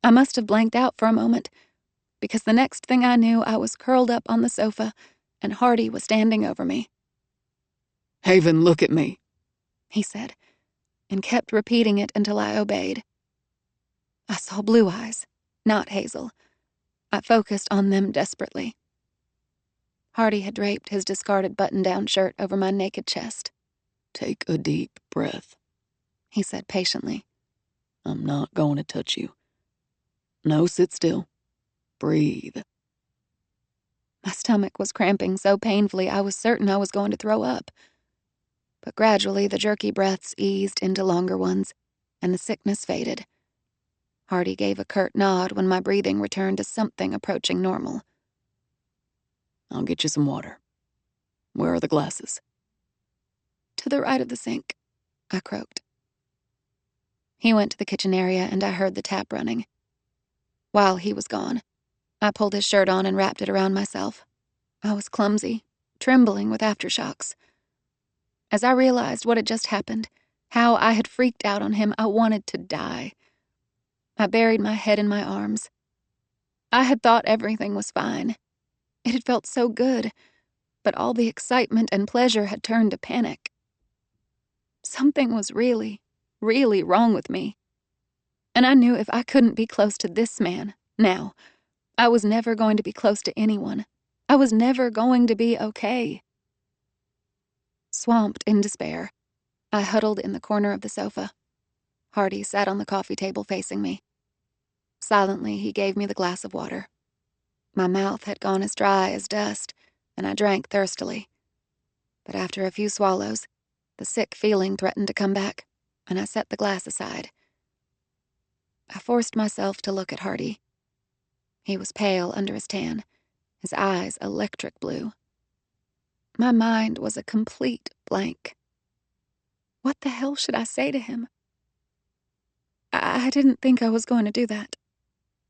I must have blanked out for a moment, because the next thing I knew, I was curled up on the sofa, and Hardy was standing over me. Haven, look at me, he said, and kept repeating it until I obeyed. I saw blue eyes, not hazel. I focused on them desperately. Hardy had draped his discarded button-down shirt over my naked chest. Take a deep breath, he said patiently. I'm not going to touch you. No, sit still. Breathe. My stomach was cramping so painfully I was certain I was going to throw up. But gradually the jerky breaths eased into longer ones, and the sickness faded. Hardy gave a curt nod when my breathing returned to something approaching normal. I'll get you some water. Where are the glasses? To the right of the sink, I croaked. He went to the kitchen area and I heard the tap running. While he was gone, I pulled his shirt on and wrapped it around myself. I was clumsy, trembling with aftershocks. As I realized what had just happened, how I had freaked out on him, I wanted to die. I buried my head in my arms. I had thought everything was fine. It had felt so good, but all the excitement and pleasure had turned to panic. Something was really, really wrong with me. And I knew if I couldn't be close to this man, now, I was never going to be close to anyone. I was never going to be okay. Swamped in despair, I huddled in the corner of the sofa. Hardy sat on the coffee table facing me. Silently, he gave me the glass of water. My mouth had gone as dry as dust, and I drank thirstily. But after a few swallows, the sick feeling threatened to come back, and I set the glass aside. I forced myself to look at Hardy. He was pale under his tan, his eyes electric blue. My mind was a complete blank. What the hell should I say to him? I didn't think I was going to do that,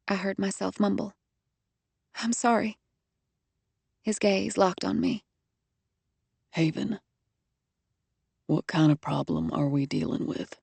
I heard myself mumble. I'm sorry. His gaze locked on me. Haven, what kind of problem are we dealing with?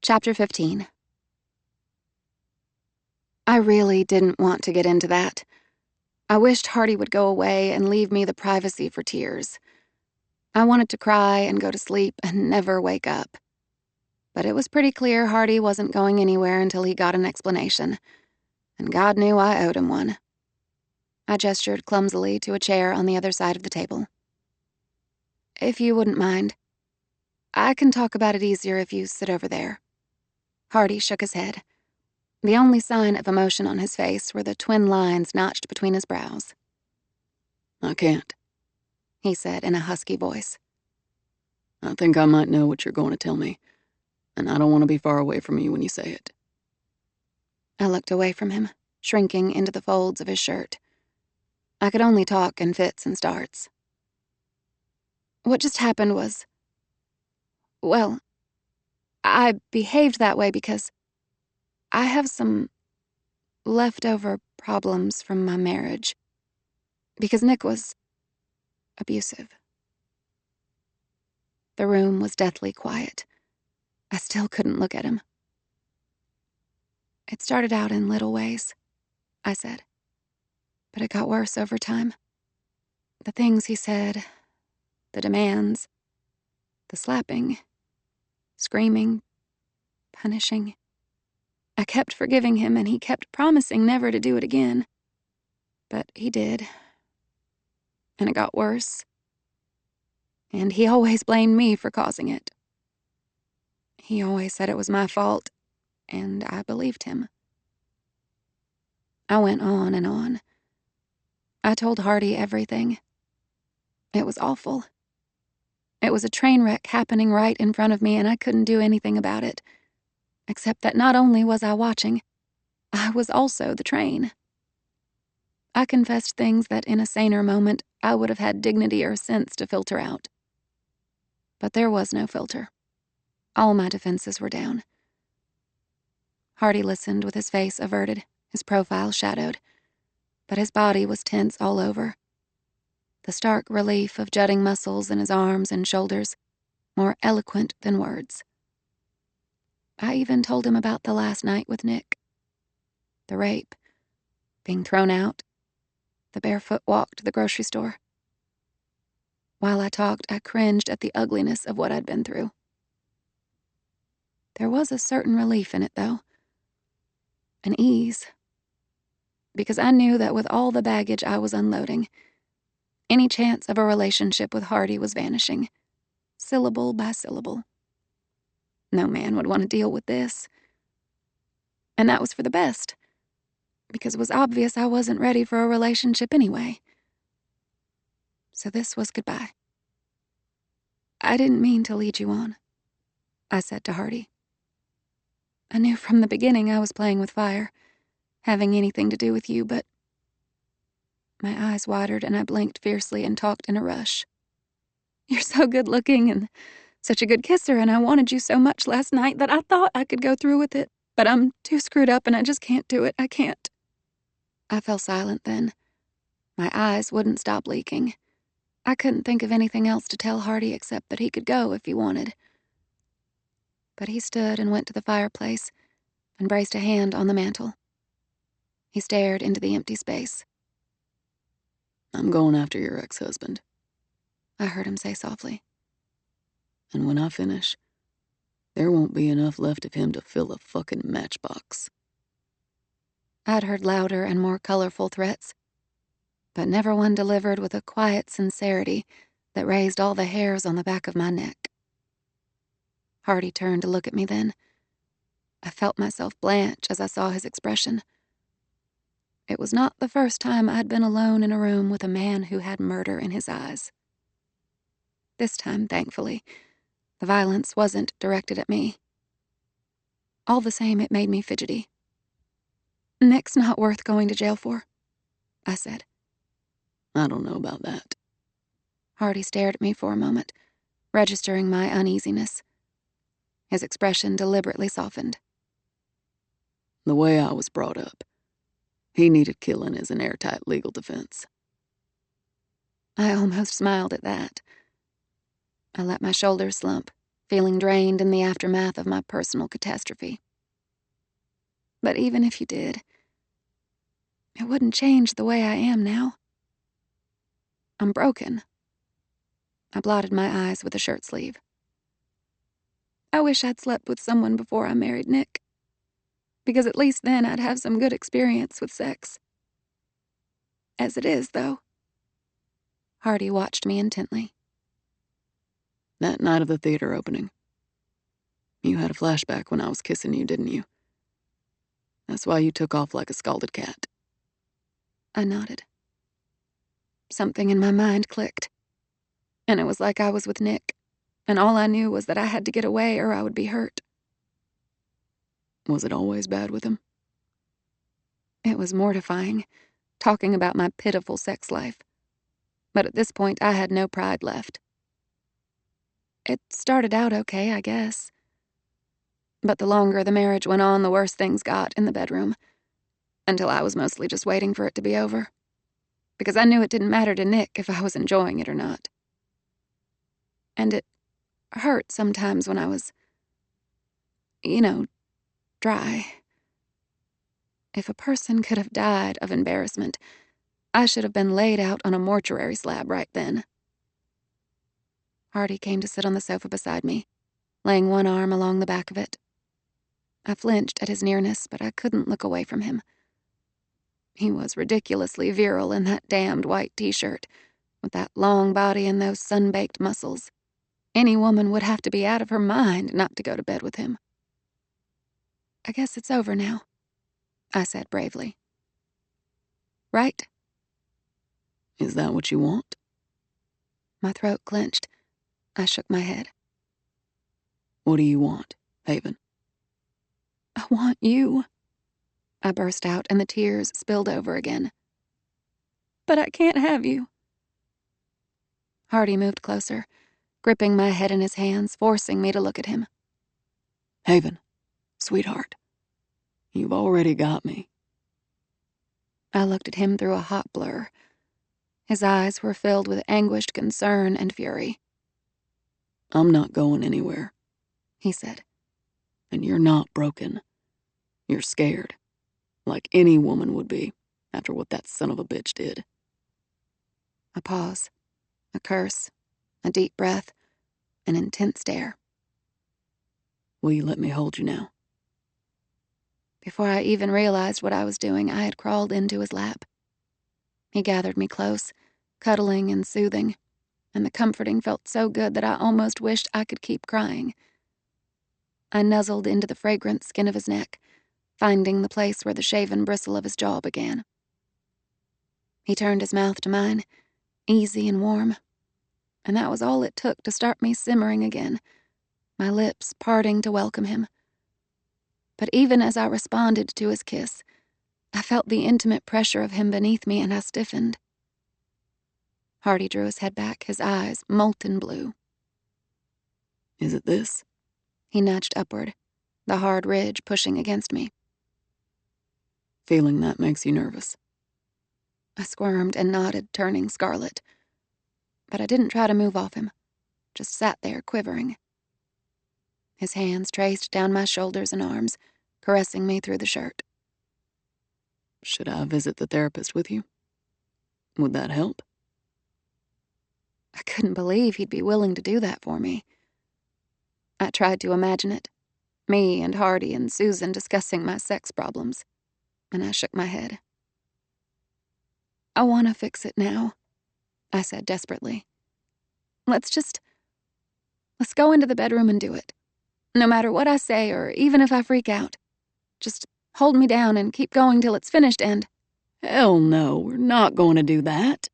Chapter 15. I really didn't want to get into that. I wished Hardy would go away and leave me the privacy for tears. I wanted to cry and go to sleep and never wake up. But it was pretty clear Hardy wasn't going anywhere until he got an explanation, and God knew I owed him one. I gestured clumsily to a chair on the other side of the table. If you wouldn't mind, I can talk about it easier if you sit over there. Hardy shook his head. The only sign of emotion on his face were the twin lines notched between his brows. I can't, He said in a husky voice. I think I might know what you're going to tell me, and I don't want to be far away from you when you say it. I looked away from him, shrinking into the folds of his shirt. I could only talk in fits and starts. What just happened was, well, I behaved that way because I have some leftover problems from my marriage. Because Nick was abusive. The room was deathly quiet. I still couldn't look at him. It started out in little ways, I said, but it got worse over time. The things he said, the demands, the slapping, screaming, punishing. I kept forgiving him, and he kept promising never to do it again. But he did. And it got worse. And he always blamed me for causing it. He always said it was my fault, and I believed him. I went on and on. I told Hardy everything. It was awful. It was a train wreck happening right in front of me, and I couldn't do anything about it. Except that not only was I watching, I was also the train. I confessed things that in a saner moment I would have had dignity or sense to filter out. But there was no filter. All my defenses were down. Hardy listened with his face averted, his profile shadowed, but his body was tense all over. The stark relief of jutting muscles in his arms and shoulders, more eloquent than words. I even told him about the last night with Nick. The rape, being thrown out, the barefoot walk to the grocery store. While I talked, I cringed at the ugliness of what I'd been through. There was a certain relief in it, though. An ease. Because I knew that with all the baggage I was unloading, any chance of a relationship with Hardy was vanishing, syllable by syllable. No man would want to deal with this. And that was for the best, because it was obvious I wasn't ready for a relationship anyway. So this was goodbye. I didn't mean to lead you on, I said to Hardy. I knew from the beginning I was playing with fire, having anything to do with you, but... My eyes watered and I blinked fiercely and talked in a rush. You're so good-looking and such a good kisser, and I wanted you so much last night that I thought I could go through with it, but I'm too screwed up and I just can't do it. I can't. I fell silent then. My eyes wouldn't stop leaking. I couldn't think of anything else to tell Hardy except that he could go if he wanted. But he stood and went to the fireplace and braced a hand on the mantel. He stared into the empty space. I'm going after your ex-husband, I heard him say softly. and when I finish, there won't be enough left of him to fill a fucking matchbox. I'd heard louder and more colorful threats, but never one delivered with a quiet sincerity that raised all the hairs on the back of my neck. Hardy turned to look at me then. I felt myself blanch as I saw his expression. It was not the first time I'd been alone in a room with a man who had murder in his eyes. This time, thankfully, the violence wasn't directed at me. All the same, it made me fidgety. Nick's not worth going to jail for, I said. I don't know about that. Hardy stared at me for a moment, registering my uneasiness. His expression deliberately softened. The way I was brought up, he needed killing as an airtight legal defense. I almost smiled at that. I let my shoulders slump, feeling drained in the aftermath of my personal catastrophe. But even if you did, it wouldn't change the way I am now. I'm broken. I blotted my eyes with a shirt sleeve. I wish I'd slept with someone before I married Nick, because at least then I'd have some good experience with sex. As it is, though. Hardy watched me intently. That night of the theater opening, you had a flashback when I was kissing you, didn't you? That's why you took off like a scalded cat. I nodded. Something in my mind clicked, and it was like I was with Nick, and all I knew was that I had to get away or I would be hurt. Was it always bad with him? It was mortifying, talking about my pitiful sex life. But at this point, I had no pride left. It started out okay, I guess. But the longer the marriage went on, the worse things got in the bedroom, until I was mostly just waiting for it to be over, because I knew it didn't matter to Nick if I was enjoying it or not. And it hurt sometimes when I was, dry. If a person could have died of embarrassment, I should have been laid out on a mortuary slab right then. Hardy came to sit on the sofa beside me, laying one arm along the back of it. I flinched at his nearness, but I couldn't look away from him. He was ridiculously virile in that damned white t-shirt, with that long body and those sun-baked muscles. Any woman would have to be out of her mind not to go to bed with him. I guess it's over now, I said bravely. Right? Is that what you want? My throat clenched. I shook my head. What do you want, Haven? I want you. I burst out, and the tears spilled over again. But I can't have you. Hardy moved closer, gripping my head in his hands, forcing me to look at him. Haven, sweetheart, you've already got me. I looked at him through a hot blur. His eyes were filled with anguished concern and fury. I'm not going anywhere, he said. And you're not broken. You're scared, like any woman would be after what that son of a bitch did. A pause, a curse, a deep breath, an intense stare. Will you let me hold you now? Before I even realized what I was doing, I had crawled into his lap. He gathered me close, cuddling and soothing, and the comforting felt so good that I almost wished I could keep crying. I nuzzled into the fragrant skin of his neck, finding the place where the shaven bristle of his jaw began. He turned his mouth to mine, easy and warm, and that was all it took to start me simmering again, my lips parting to welcome him. But even as I responded to his kiss, I felt the intimate pressure of him beneath me, and I stiffened. Hardy drew his head back, his eyes molten blue. Is it this? He nudged upward, the hard ridge pushing against me. Feeling that makes you nervous. I squirmed and nodded, turning scarlet. But I didn't try to move off him, just sat there quivering. His hands traced down my shoulders and arms, caressing me through the shirt. Should I visit the therapist with you? Would that help? I couldn't believe he'd be willing to do that for me. I tried to imagine it, me and Hardy and Susan discussing my sex problems, and I shook my head. I want to fix it now, I said desperately. Let's go into the bedroom and do it. No matter what I say or even if I freak out. Just hold me down and keep going till it's finished and... Hell no, we're not going to do that.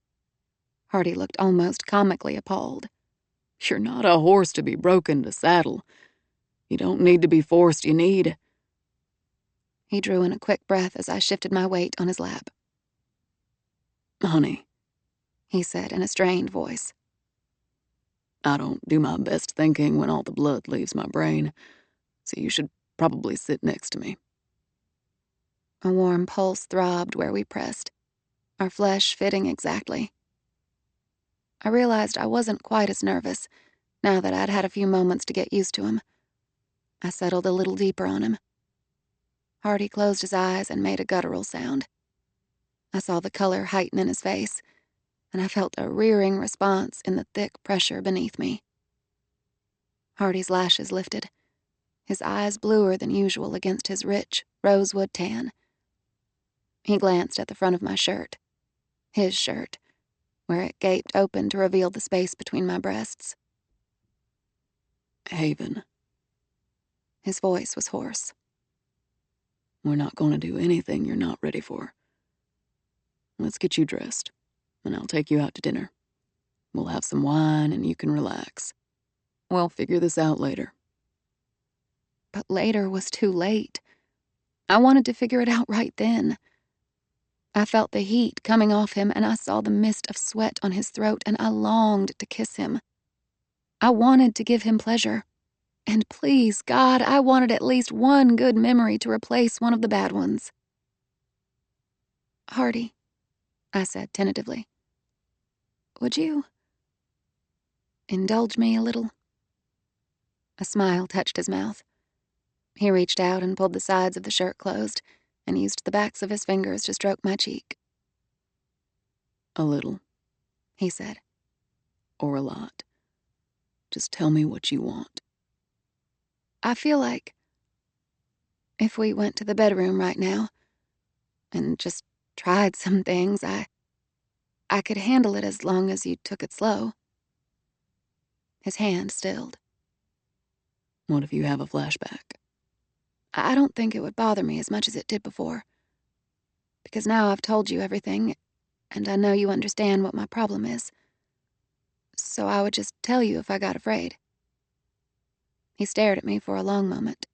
Hardy looked almost comically appalled. You're not a horse to be broken to saddle. You don't need to be forced, you need... He drew in a quick breath as I shifted my weight on his lap. Honey, he said in a strained voice. I don't do my best thinking when all the blood leaves my brain, so you should probably sit next to me. A warm pulse throbbed where we pressed, our flesh fitting exactly. I realized I wasn't quite as nervous, now that I'd had a few moments to get used to him. I settled a little deeper on him. Hardy closed his eyes and made a guttural sound. I saw the color heighten in his face, and I felt a rearing response in the thick pressure beneath me. Hardy's lashes lifted, his eyes bluer than usual against his rich, rosewood tan. He glanced at the front of my shirt, his shirt, where it gaped open to reveal the space between my breasts. Haven. His voice was hoarse. We're not going to do anything you're not ready for. Let's get you dressed, and I'll take you out to dinner. We'll have some wine, and you can relax. We'll figure this out later. But later was too late. I wanted to figure it out right then. I felt the heat coming off him, and I saw the mist of sweat on his throat, and I longed to kiss him. I wanted to give him pleasure. And please, God, I wanted at least one good memory to replace one of the bad ones. Hardy, I said tentatively, would you indulge me a little? A smile touched his mouth. He reached out and pulled the sides of the shirt closed and used the backs of his fingers to stroke my cheek. A little, he said. Or a lot. Just tell me what you want. I feel like if we went to the bedroom right now and just tried some things, I could handle it as long as you took it slow. His hand stilled. What if you have a flashback? I don't think it would bother me as much as it did before. Because now I've told you everything, and I know you understand what my problem is. So I would just tell you if I got afraid. He stared at me for a long moment.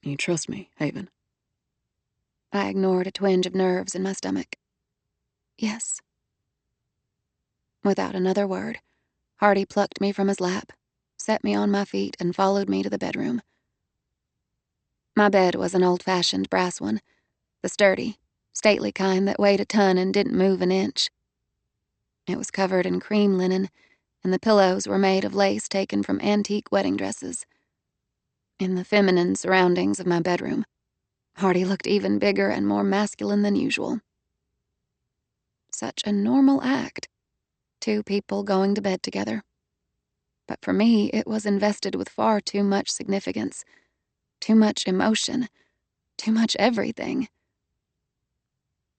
You trust me, Haven? I ignored a twinge of nerves in my stomach. Yes. Without another word, Hardy plucked me from his lap, set me on my feet, and followed me to the bedroom. My bed was an old-fashioned brass one, the sturdy, stately kind that weighed a ton and didn't move an inch. It was covered in cream linen, and the pillows were made of lace taken from antique wedding dresses. In the feminine surroundings of my bedroom, Hardy looked even bigger and more masculine than usual. Such a normal act, two people going to bed together. But for me, it was invested with far too much significance, too much emotion, too much everything.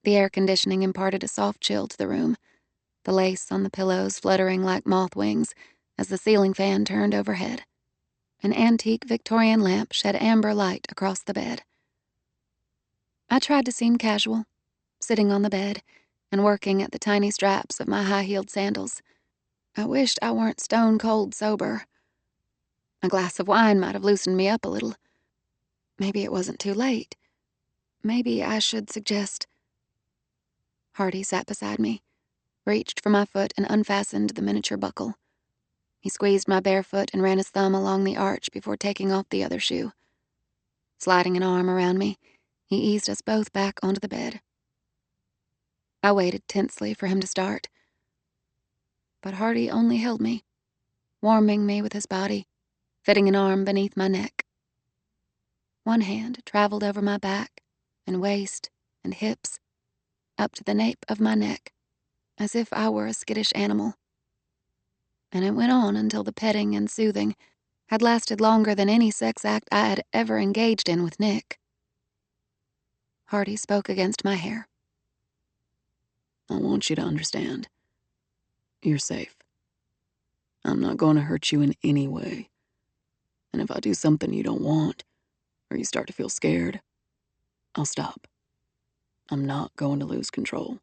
The air conditioning imparted a soft chill to the room, the lace on the pillows fluttering like moth wings as the ceiling fan turned overhead. An antique Victorian lamp shed amber light across the bed. I tried to seem casual, sitting on the bed and working at the tiny straps of my high-heeled sandals. I wished I weren't stone-cold sober. A glass of wine might have loosened me up a little. Maybe it wasn't too late. Maybe I should suggest... Hardy sat beside me, reached for my foot and unfastened the miniature buckle. He squeezed my bare foot and ran his thumb along the arch before taking off the other shoe. Sliding an arm around me, he eased us both back onto the bed. I waited tensely for him to start. But Hardy only held me, warming me with his body, fitting an arm beneath my neck. One hand traveled over my back and waist and hips, up to the nape of my neck, as if I were a skittish animal. And it went on until the petting and soothing had lasted longer than any sex act I had ever engaged in with Nick. Hardy spoke against my hair. I want you to understand. You're safe. I'm not going to hurt you in any way. And if I do something you don't want, or you start to feel scared, I'll stop. I'm not going to lose control.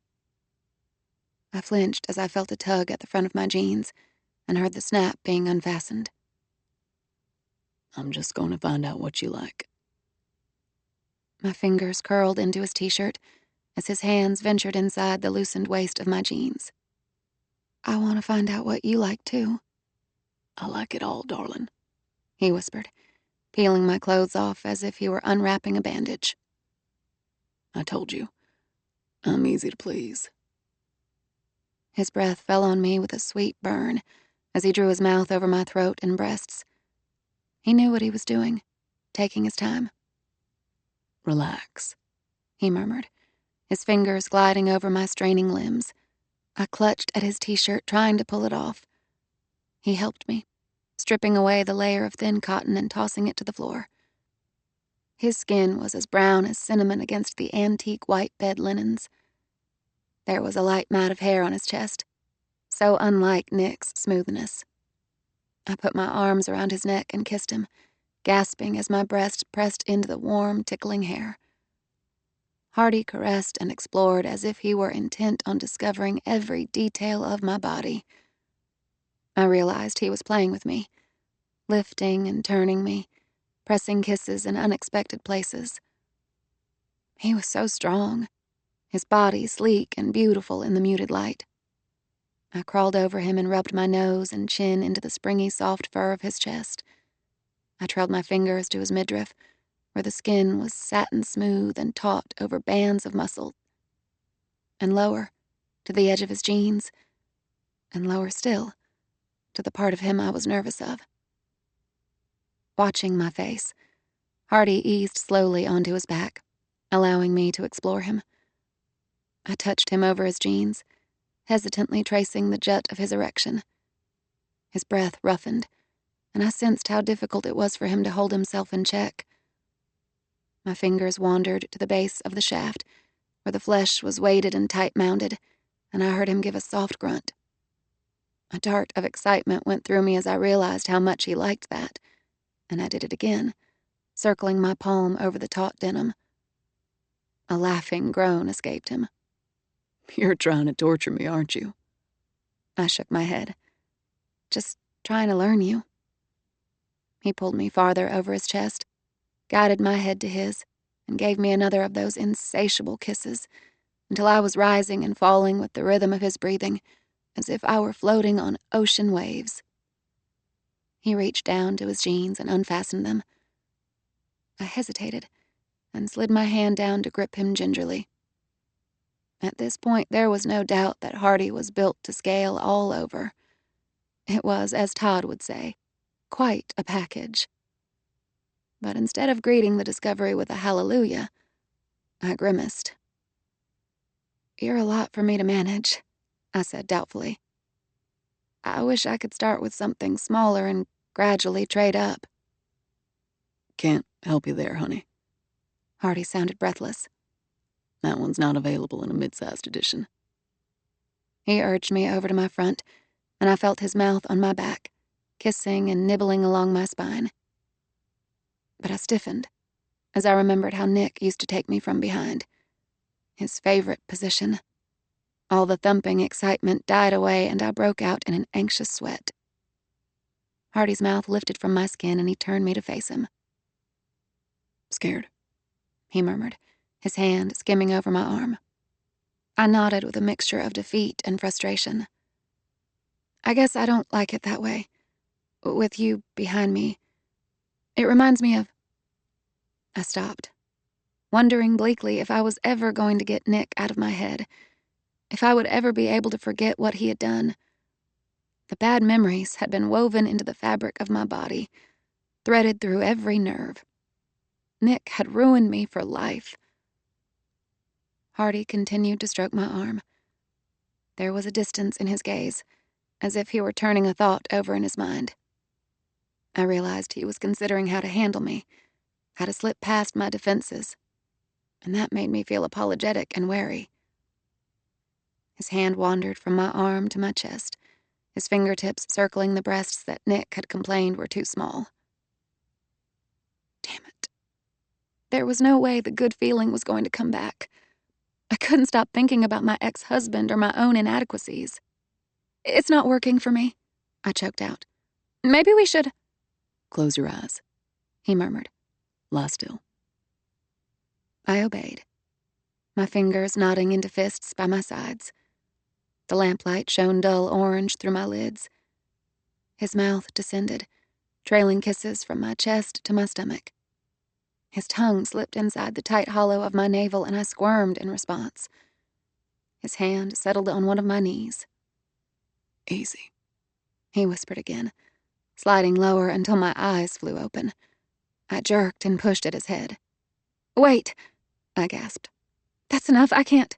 I flinched as I felt a tug at the front of my jeans and heard the snap being unfastened. I'm just going to find out what you like. My fingers curled into his t-shirt as his hands ventured inside the loosened waist of my jeans. I want to find out what you like, too. I like it all, darling, he whispered, peeling my clothes off as if he were unwrapping a bandage. I told you, I'm easy to please. His breath fell on me with a sweet burn, as he drew his mouth over my throat and breasts. He knew what he was doing, taking his time. Relax, he murmured, his fingers gliding over my straining limbs. I clutched at his t-shirt, trying to pull it off. He helped me, stripping away the layer of thin cotton and tossing it to the floor. His skin was as brown as cinnamon against the antique white bed linens. There was a light mat of hair on his chest, so unlike Nick's smoothness. I put my arms around his neck and kissed him, gasping as my breast pressed into the warm, tickling hair. Hardy caressed and explored as if he were intent on discovering every detail of my body. I realized he was playing with me, lifting and turning me, pressing kisses in unexpected places. He was so strong, his body sleek and beautiful in the muted light. I crawled over him and rubbed my nose and chin into the springy, soft fur of his chest. I trailed my fingers to his midriff, where the skin was satin smooth and taut over bands of muscle, and lower, to the edge of his jeans, and lower still, to the part of him I was nervous of. Watching my face, Hardy eased slowly onto his back, allowing me to explore him. I touched him over his jeans, hesitantly tracing the jut of his erection. His breath roughened, and I sensed how difficult it was for him to hold himself in check. My fingers wandered to the base of the shaft, where the flesh was weighted and tight-mounted, and I heard him give a soft grunt. A dart of excitement went through me as I realized how much he liked that, and I did it again, circling my palm over the taut denim. A laughing groan escaped him. You're trying to torture me, aren't you? I shook my head. Just trying to learn you. He pulled me farther over his chest, guided my head to his, and gave me another of those insatiable kisses, until I was rising and falling with the rhythm of his breathing, as if I were floating on ocean waves. He reached down to his jeans and unfastened them. I hesitated and slid my hand down to grip him gingerly. At this point, there was no doubt that Hardy was built to scale all over. It was, as Todd would say, quite a package. But instead of greeting the discovery with a hallelujah, I grimaced. "You're a lot for me to manage," I said doubtfully. "I wish I could start with something smaller and gradually trade up." Can't help you there, honey. Hardy sounded breathless. That one's not available in a mid-sized edition. He urged me over to my front, and I felt his mouth on my back, kissing and nibbling along my spine. But I stiffened as I remembered how Nick used to take me from behind. His favorite position. All the thumping excitement died away, and I broke out in an anxious sweat. Hardy's mouth lifted from my skin, and he turned me to face him. Scared? He murmured, his hand skimming over my arm. I nodded with a mixture of defeat and frustration. "I guess I don't like it that way, with you behind me. It reminds me of—" I stopped, wondering bleakly if I was ever going to get Nick out of my head, if I would ever be able to forget what he had done. The bad memories had been woven into the fabric of my body, threaded through every nerve. Nick had ruined me for life. Hardy continued to stroke my arm. There was a distance in his gaze, as if he were turning a thought over in his mind. I realized he was considering how to handle me, how to slip past my defenses, and that made me feel apologetic and wary. His hand wandered from my arm to my chest, his fingertips circling the breasts that Nick had complained were too small. Damn it. There was no way the good feeling was going to come back. I couldn't stop thinking about my ex-husband or my own inadequacies. "It's not working for me," I choked out. "Maybe we should—" Close your eyes, he murmured. Lie still. I obeyed, my fingers knotting into fists by my sides. The lamplight shone dull orange through my lids. His mouth descended, trailing kisses from my chest to my stomach. His tongue slipped inside the tight hollow of my navel, and I squirmed in response. His hand settled on one of my knees. Easy. he whispered again, sliding lower until my eyes flew open. I jerked and pushed at his head. "Wait," I gasped. "That's enough, I can't."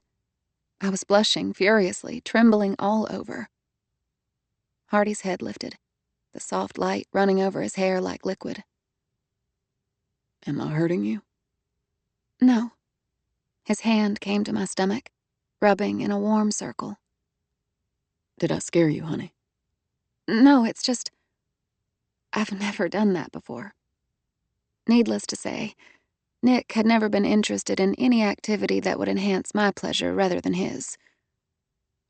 I was blushing furiously, trembling all over. Hardy's head lifted, the soft light running over his hair like liquid. Am I hurting you? No. His hand came to my stomach, rubbing in a warm circle. Did I scare you, honey? No, it's just... I've never done that before. Needless to say, Nick had never been interested in any activity that would enhance my pleasure rather than his.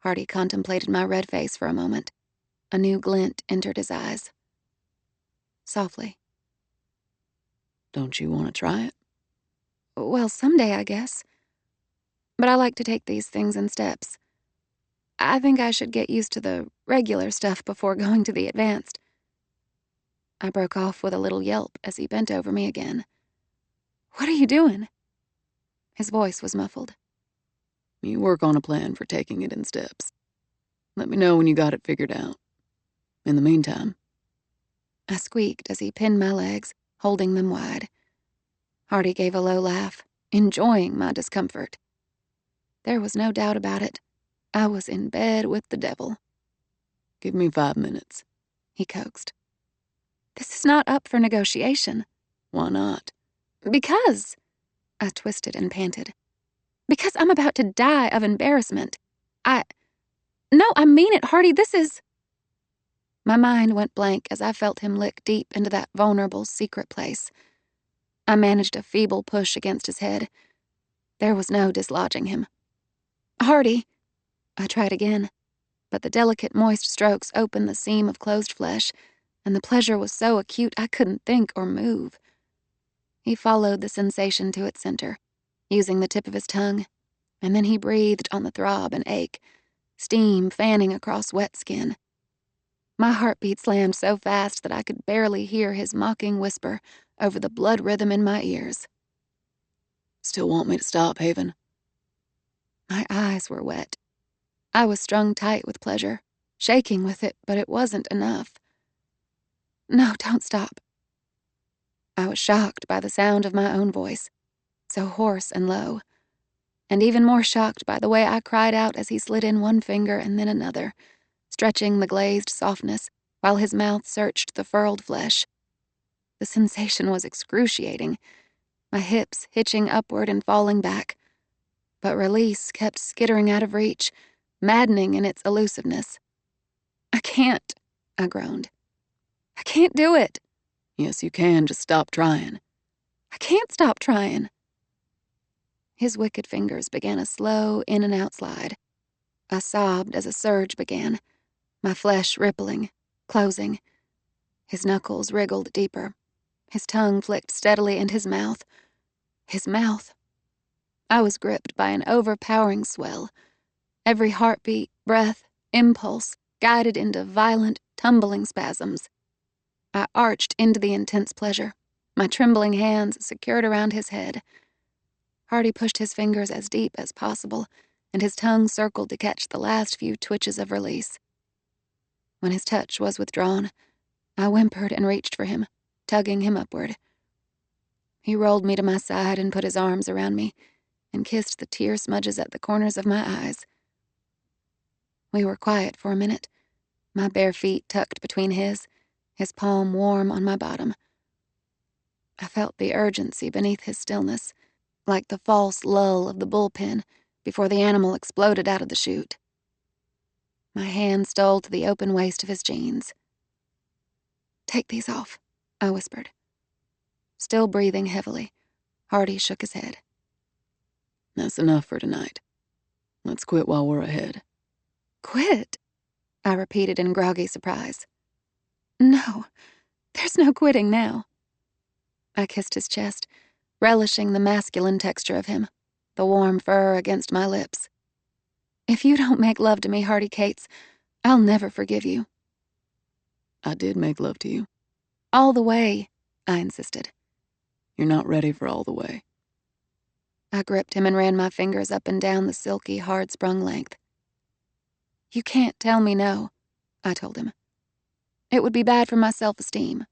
Hardy contemplated my red face for a moment. A new glint entered his eyes. Softly. Don't you want to try it? Well, someday, I guess. But I like to take these things in steps. I think I should get used to the regular stuff before going to the advanced. I broke off with a little yelp as he bent over me again. "What are you doing?" His voice was muffled. You work on a plan for taking it in steps. Let me know when you got it figured out. In the meantime... I squeaked as he pinned my legs, holding them wide. Hardy gave a low laugh, enjoying my discomfort. There was no doubt about it. I was in bed with the devil. Give me 5 minutes, he coaxed. This is not up for negotiation. Why not? Because, I twisted and panted. Because I'm about to die of embarrassment. No, I mean it, Hardy, this is... My mind went blank as I felt him lick deep into that vulnerable secret place. I managed a feeble push against his head. There was no dislodging him. "Hardy," I tried again, but the delicate moist strokes opened the seam of closed flesh, and the pleasure was so acute I couldn't think or move. He followed the sensation to its center, using the tip of his tongue, and then he breathed on the throb and ache, steam fanning across wet skin. My heartbeat slammed so fast that I could barely hear his mocking whisper over the blood rhythm in my ears. Still want me to stop, Haven? My eyes were wet. I was strung tight with pleasure, shaking with it, but it wasn't enough. No, don't stop. I was shocked by the sound of my own voice, so hoarse and low, and even more shocked by the way I cried out as he slid in one finger and then another, stretching the glazed softness while his mouth searched the furrowed flesh. The sensation was excruciating, my hips hitching upward and falling back, but release kept skittering out of reach, maddening in its elusiveness. "I can't," I groaned. "I can't do it." Yes, you can. Just stop trying. "I can't stop trying." His wicked fingers began a slow in and out slide. I sobbed as a surge began, my flesh rippling, closing. His knuckles wriggled deeper. His tongue flicked steadily into his mouth. His mouth. I was gripped by an overpowering swell. Every heartbeat, breath, impulse guided into violent, tumbling spasms. I arched into the intense pleasure, my trembling hands secured around his head. Hardy pushed his fingers as deep as possible, and his tongue circled to catch the last few twitches of release. When his touch was withdrawn, I whimpered and reached for him, tugging him upward. He rolled me to my side and put his arms around me and kissed the tear smudges at the corners of my eyes. We were quiet for a minute, my bare feet tucked between his palm warm on my bottom. I felt the urgency beneath his stillness, like the false lull of the bullpen before the animal exploded out of the chute. My hand stole to the open waist of his jeans. "Take these off," I whispered. Still breathing heavily, Hardy shook his head. That's enough for tonight. Let's quit while we're ahead. "Quit?" I repeated in groggy surprise. "No, there's no quitting now." I kissed his chest, relishing the masculine texture of him, the warm fur against my lips. "If you don't make love to me, Hardy Cates, I'll never forgive you." I did make love to you. "All the way," I insisted. You're not ready for all the way. I gripped him and ran my fingers up and down the silky, hard-sprung length. "You can't tell me no," I told him. It would be bad for my self-esteem.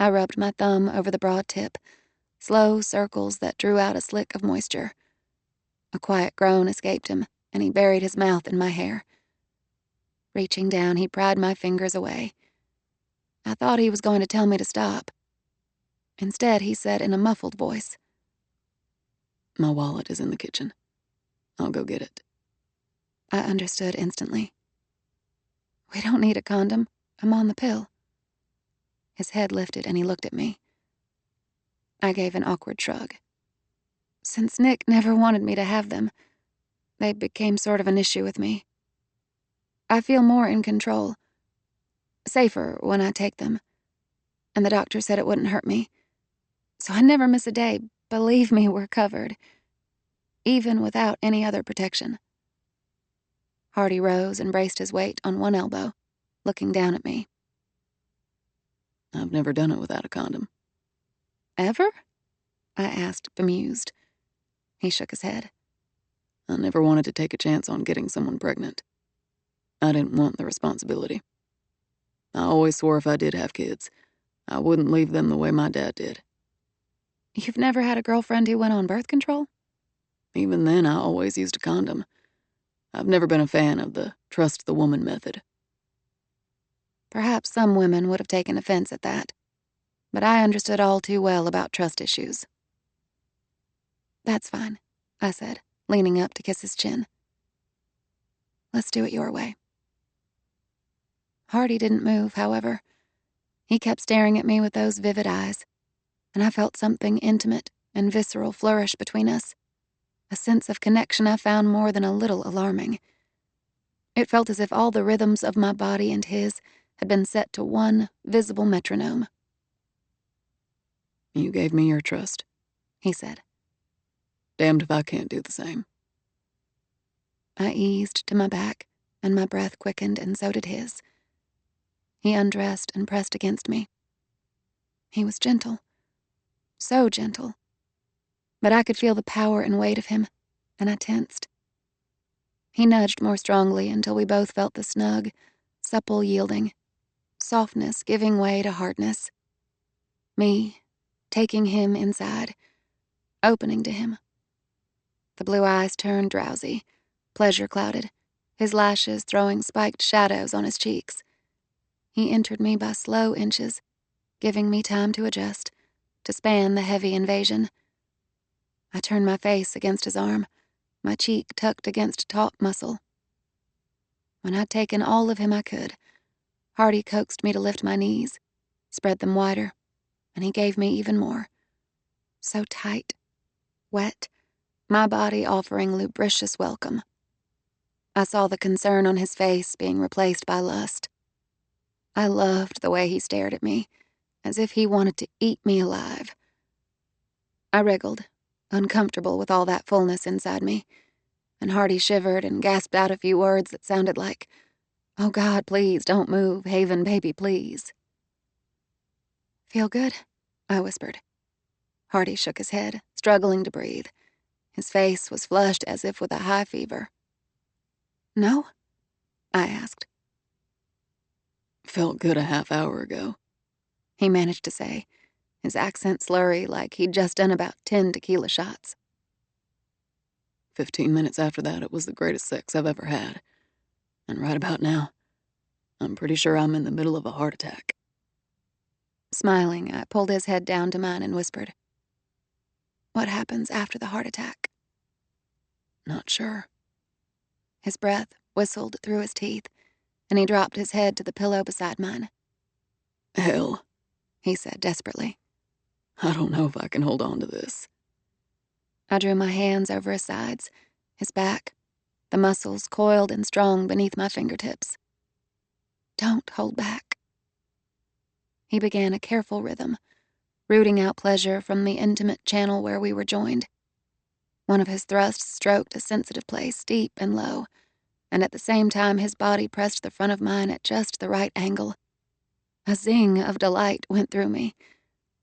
I rubbed my thumb over the broad tip, slow circles that drew out a slick of moisture. A quiet groan escaped him, and he buried his mouth in my hair. Reaching down, he pried my fingers away. I thought he was going to tell me to stop. Instead, he said in a muffled voice, My wallet is in the kitchen. I'll go get it. I understood instantly. We don't need a condom. I'm on the pill. His head lifted and he looked at me. I gave an awkward shrug. Since Nick never wanted me to have them, they became sort of an issue with me. I feel more in control, safer when I take them, and the doctor said it wouldn't hurt me. So I never miss a day. Believe me, we're covered, even without any other protection. Hardy rose and braced his weight on one elbow, looking down at me. I've never done it without a condom. Ever? I asked, bemused. He shook his head. I never wanted to take a chance on getting someone pregnant. I didn't want the responsibility. I always swore if I did have kids, I wouldn't leave them the way my dad did. You've never had a girlfriend who went on birth control? Even then, I always used a condom. I've never been a fan of the trust the woman method. Perhaps some women would have taken offense at that, but I understood all too well about trust issues. That's fine, I said, leaning up to kiss his chin. Let's do it your way. Hardy didn't move, however. He kept staring at me with those vivid eyes, and I felt something intimate and visceral flourish between us, a sense of connection I found more than a little alarming. It felt as if all the rhythms of my body and his had been set to one visible metronome. You gave me your trust, he said. Damned if I can't do the same. I eased to my back, and my breath quickened, and so did his. He undressed and pressed against me. He was gentle, so gentle, but I could feel the power and weight of him, and I tensed. He nudged more strongly until we both felt the snug, supple yielding, softness giving way to hardness. Me, taking him inside, opening to him. The blue eyes turned drowsy, pleasure-clouded, his lashes throwing spiked shadows on his cheeks. He entered me by slow inches, giving me time to adjust, to span the heavy invasion. I turned my face against his arm, my cheek tucked against taut muscle. When I'd taken all of him I could, Hardy coaxed me to lift my knees, spread them wider, and he gave me even more. So tight, wet, my body offering lubricious welcome. I saw the concern on his face being replaced by lust. I loved the way he stared at me, as if he wanted to eat me alive. I wriggled, uncomfortable with all that fullness inside me, and Hardy shivered and gasped out a few words that sounded like, "Oh God, please, don't move, Haven baby, please." "Feel good?" I whispered. Hardy shook his head, struggling to breathe. His face was flushed as if with a high fever. "No?" I asked. Felt good a half hour ago, he managed to say, his accent slurry like he'd just done about 10 tequila shots. 15 minutes after that, it was the greatest sex I've ever had. And right about now, I'm pretty sure I'm in the middle of a heart attack. Smiling, I pulled his head down to mine and whispered, "What happens after the heart attack?" Not sure. His breath whistled through his teeth, and he dropped his head to the pillow beside mine. Hell, he said desperately. I don't know if I can hold on to this. I drew my hands over his sides, his back, the muscles coiled and strong beneath my fingertips. Don't hold back. He began a careful rhythm, rooting out pleasure from the intimate channel where we were joined. One of his thrusts stroked a sensitive place, deep and low, and at the same time his body pressed the front of mine at just the right angle. A zing of delight went through me.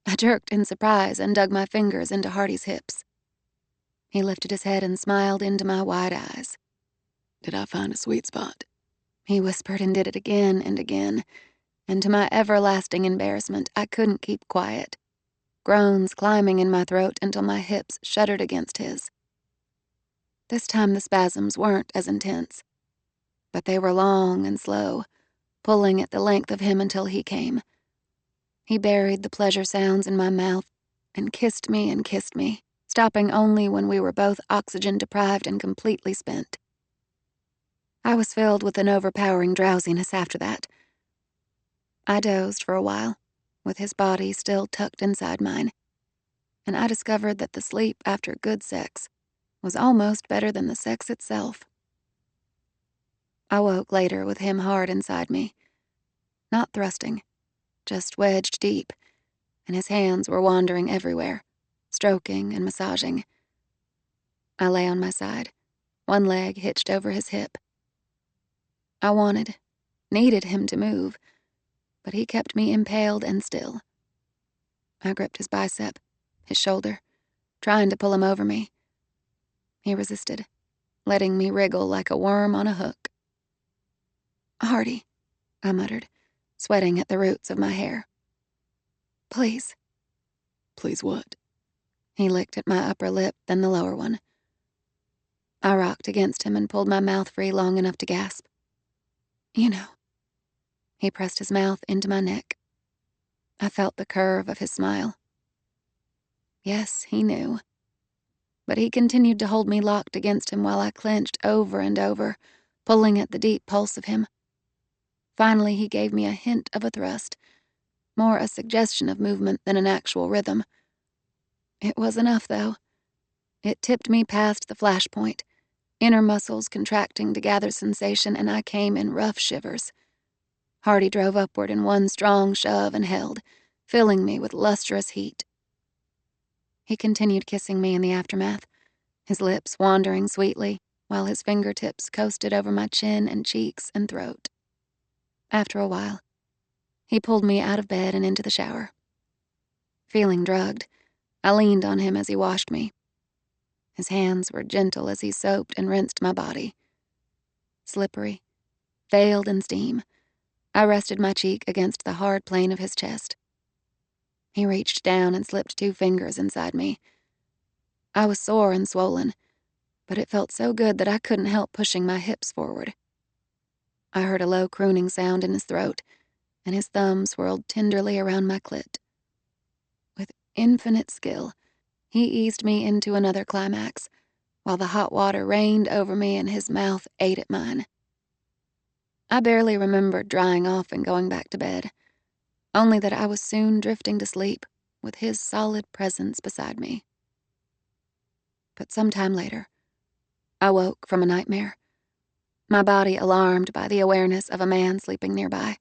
I jerked in surprise and dug my fingers into Hardy's hips. He lifted his head and smiled into my wide eyes. Did I find a sweet spot? He whispered and did it again and again, and to my everlasting embarrassment, I couldn't keep quiet, groans climbing in my throat until my hips shuddered against his. This time the spasms weren't as intense, but they were long and slow, pulling at the length of him until he came. He buried the pleasure sounds in my mouth and kissed me, stopping only when we were both oxygen-deprived and completely spent. I was filled with an overpowering drowsiness after that. I dozed for a while, with his body still tucked inside mine, and I discovered that the sleep after good sex was almost better than the sex itself. I woke later with him hard inside me, not thrusting, just wedged deep, and his hands were wandering everywhere, stroking and massaging. I lay on my side, one leg hitched over his hip. I needed him to move, but he kept me impaled and still. I gripped his bicep, his shoulder, trying to pull him over me. He resisted, letting me wriggle like a worm on a hook. "Hardy," I muttered, sweating at the roots of my hair. "Please." Please what? He licked at my upper lip, then the lower one. I rocked against him and pulled my mouth free long enough to gasp. "You know." He pressed his mouth into my neck. I felt the curve of his smile. Yes, he knew. But he continued to hold me locked against him while I clenched over and over, pulling at the deep pulse of him. Finally, he gave me a hint of a thrust, more a suggestion of movement than an actual rhythm. It was enough, though. It tipped me past the flashpoint, inner muscles contracting to gather sensation, and I came in rough shivers. Hardy drove upward in one strong shove and held, filling me with lustrous heat. He continued kissing me in the aftermath, his lips wandering sweetly, while his fingertips coasted over my chin and cheeks and throat. After a while, he pulled me out of bed and into the shower. Feeling drugged, I leaned on him as he washed me. His hands were gentle as he soaped and rinsed my body. Slippery, veiled in steam, I rested my cheek against the hard plane of his chest. He reached down and slipped 2 fingers inside me. I was sore and swollen, but it felt so good that I couldn't help pushing my hips forward. I heard a low crooning sound in his throat, and his thumb swirled tenderly around my clit. With infinite skill, he eased me into another climax, while the hot water rained over me and his mouth ate at mine. I barely remembered drying off and going back to bed, only that I was soon drifting to sleep with his solid presence beside me. But sometime later, I woke from a nightmare, my body alarmed by the awareness of a man sleeping nearby.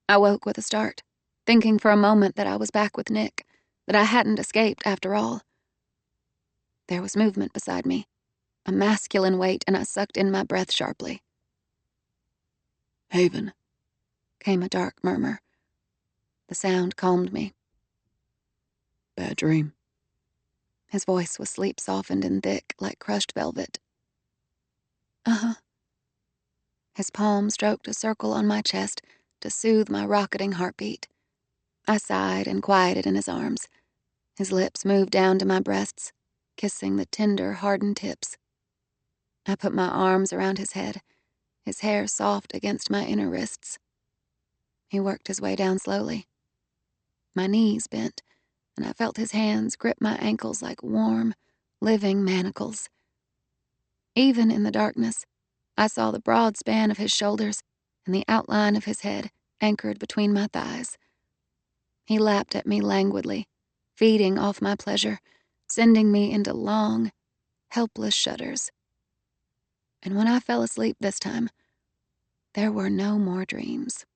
I woke with a start, thinking for a moment that I was back with Nick, that I hadn't escaped after all. There was movement beside me, a masculine weight, and I sucked in my breath sharply. Haven, came a dark murmur. The sound calmed me. bad dream. His voice was sleep-softened and thick, like crushed velvet. Uh-huh. His palm stroked a circle on my chest to soothe my rocketing heartbeat. I sighed and quieted in his arms. His lips moved down to my breasts, kissing the tender, hardened tips. I put my arms around his head, his hair soft against my inner wrists. He worked his way down slowly. My knees bent, and I felt his hands grip my ankles like warm, living manacles. Even in the darkness, I saw the broad span of his shoulders and the outline of his head anchored between my thighs. He lapped at me languidly, feeding off my pleasure, sending me into long, helpless shudders. And when I fell asleep this time, there were no more dreams.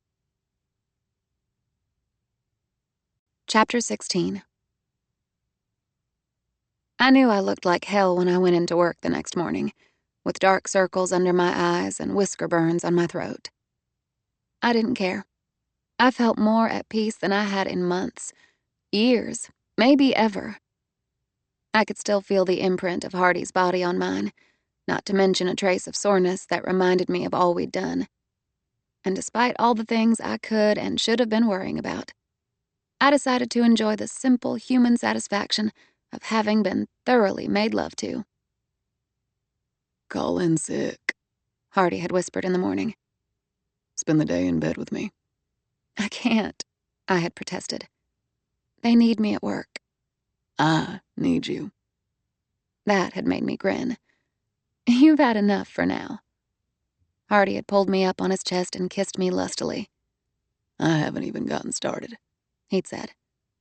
Chapter 16. I knew I looked like hell when I went into work the next morning, with dark circles under my eyes and whisker burns on my throat. I didn't care. I felt more at peace than I had in months, years, maybe ever. I could still feel the imprint of Hardy's body on mine, not to mention a trace of soreness that reminded me of all we'd done. And despite all the things I could and should have been worrying about, I decided to enjoy the simple human satisfaction of having been thoroughly made love to. Call in sick, Hardy had whispered in the morning. Spend the day in bed with me. I can't, I had protested. They need me at work. I need you. That had made me grin. You've had enough for now. Hardy had pulled me up on his chest and kissed me lustily. I haven't even gotten started, he'd said.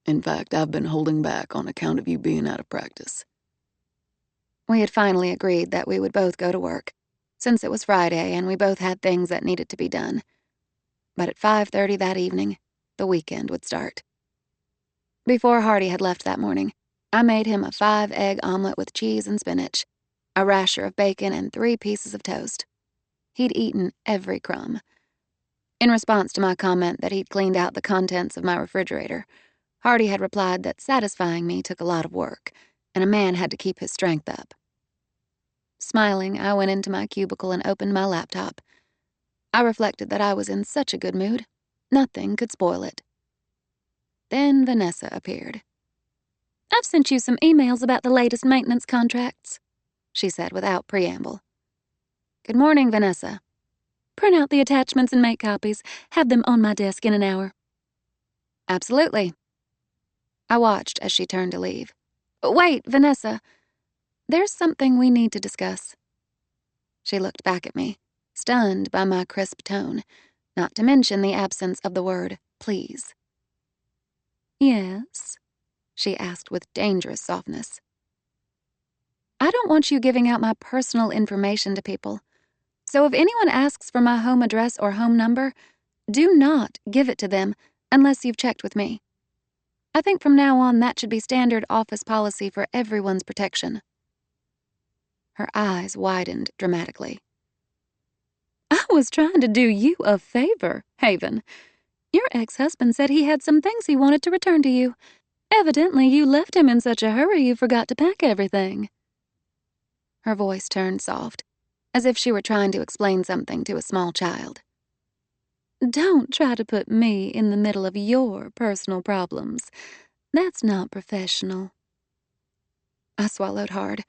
In fact, I've been holding back on account of you being out of practice. We had finally agreed that we would both go to work, since it was Friday and we both had things that needed to be done. But at 5:30 that evening, the weekend would start. Before Hardy had left that morning, I made him a 5-egg omelet with cheese and spinach, a rasher of bacon, and 3 pieces of toast. He'd eaten every crumb. In response to my comment that he'd cleaned out the contents of my refrigerator, Hardy had replied that satisfying me took a lot of work, and a man had to keep his strength up. Smiling, I went into my cubicle and opened my laptop. I reflected that I was in such a good mood, nothing could spoil it. Then Vanessa appeared. I've sent you some emails about the latest maintenance contracts, she said without preamble. Good morning, Vanessa. Print out the attachments and make copies. Have them on my desk in an hour. Absolutely. I watched as she turned to leave. Wait, Vanessa. There's something we need to discuss. She looked back at me, stunned by my crisp tone, not to mention the absence of the word please. Yes? She asked with dangerous softness. I don't want you giving out my personal information to people. So if anyone asks for my home address or home number, do not give it to them unless you've checked with me. I think from now on that should be standard office policy for everyone's protection. Her eyes widened dramatically. I was trying to do you a favor, Haven. Your ex-husband said he had some things he wanted to return to you. Evidently, you left him in such a hurry you forgot to pack everything. Her voice turned soft, as if she were trying to explain something to a small child. Don't try to put me in the middle of your personal problems. That's not professional. I swallowed hard,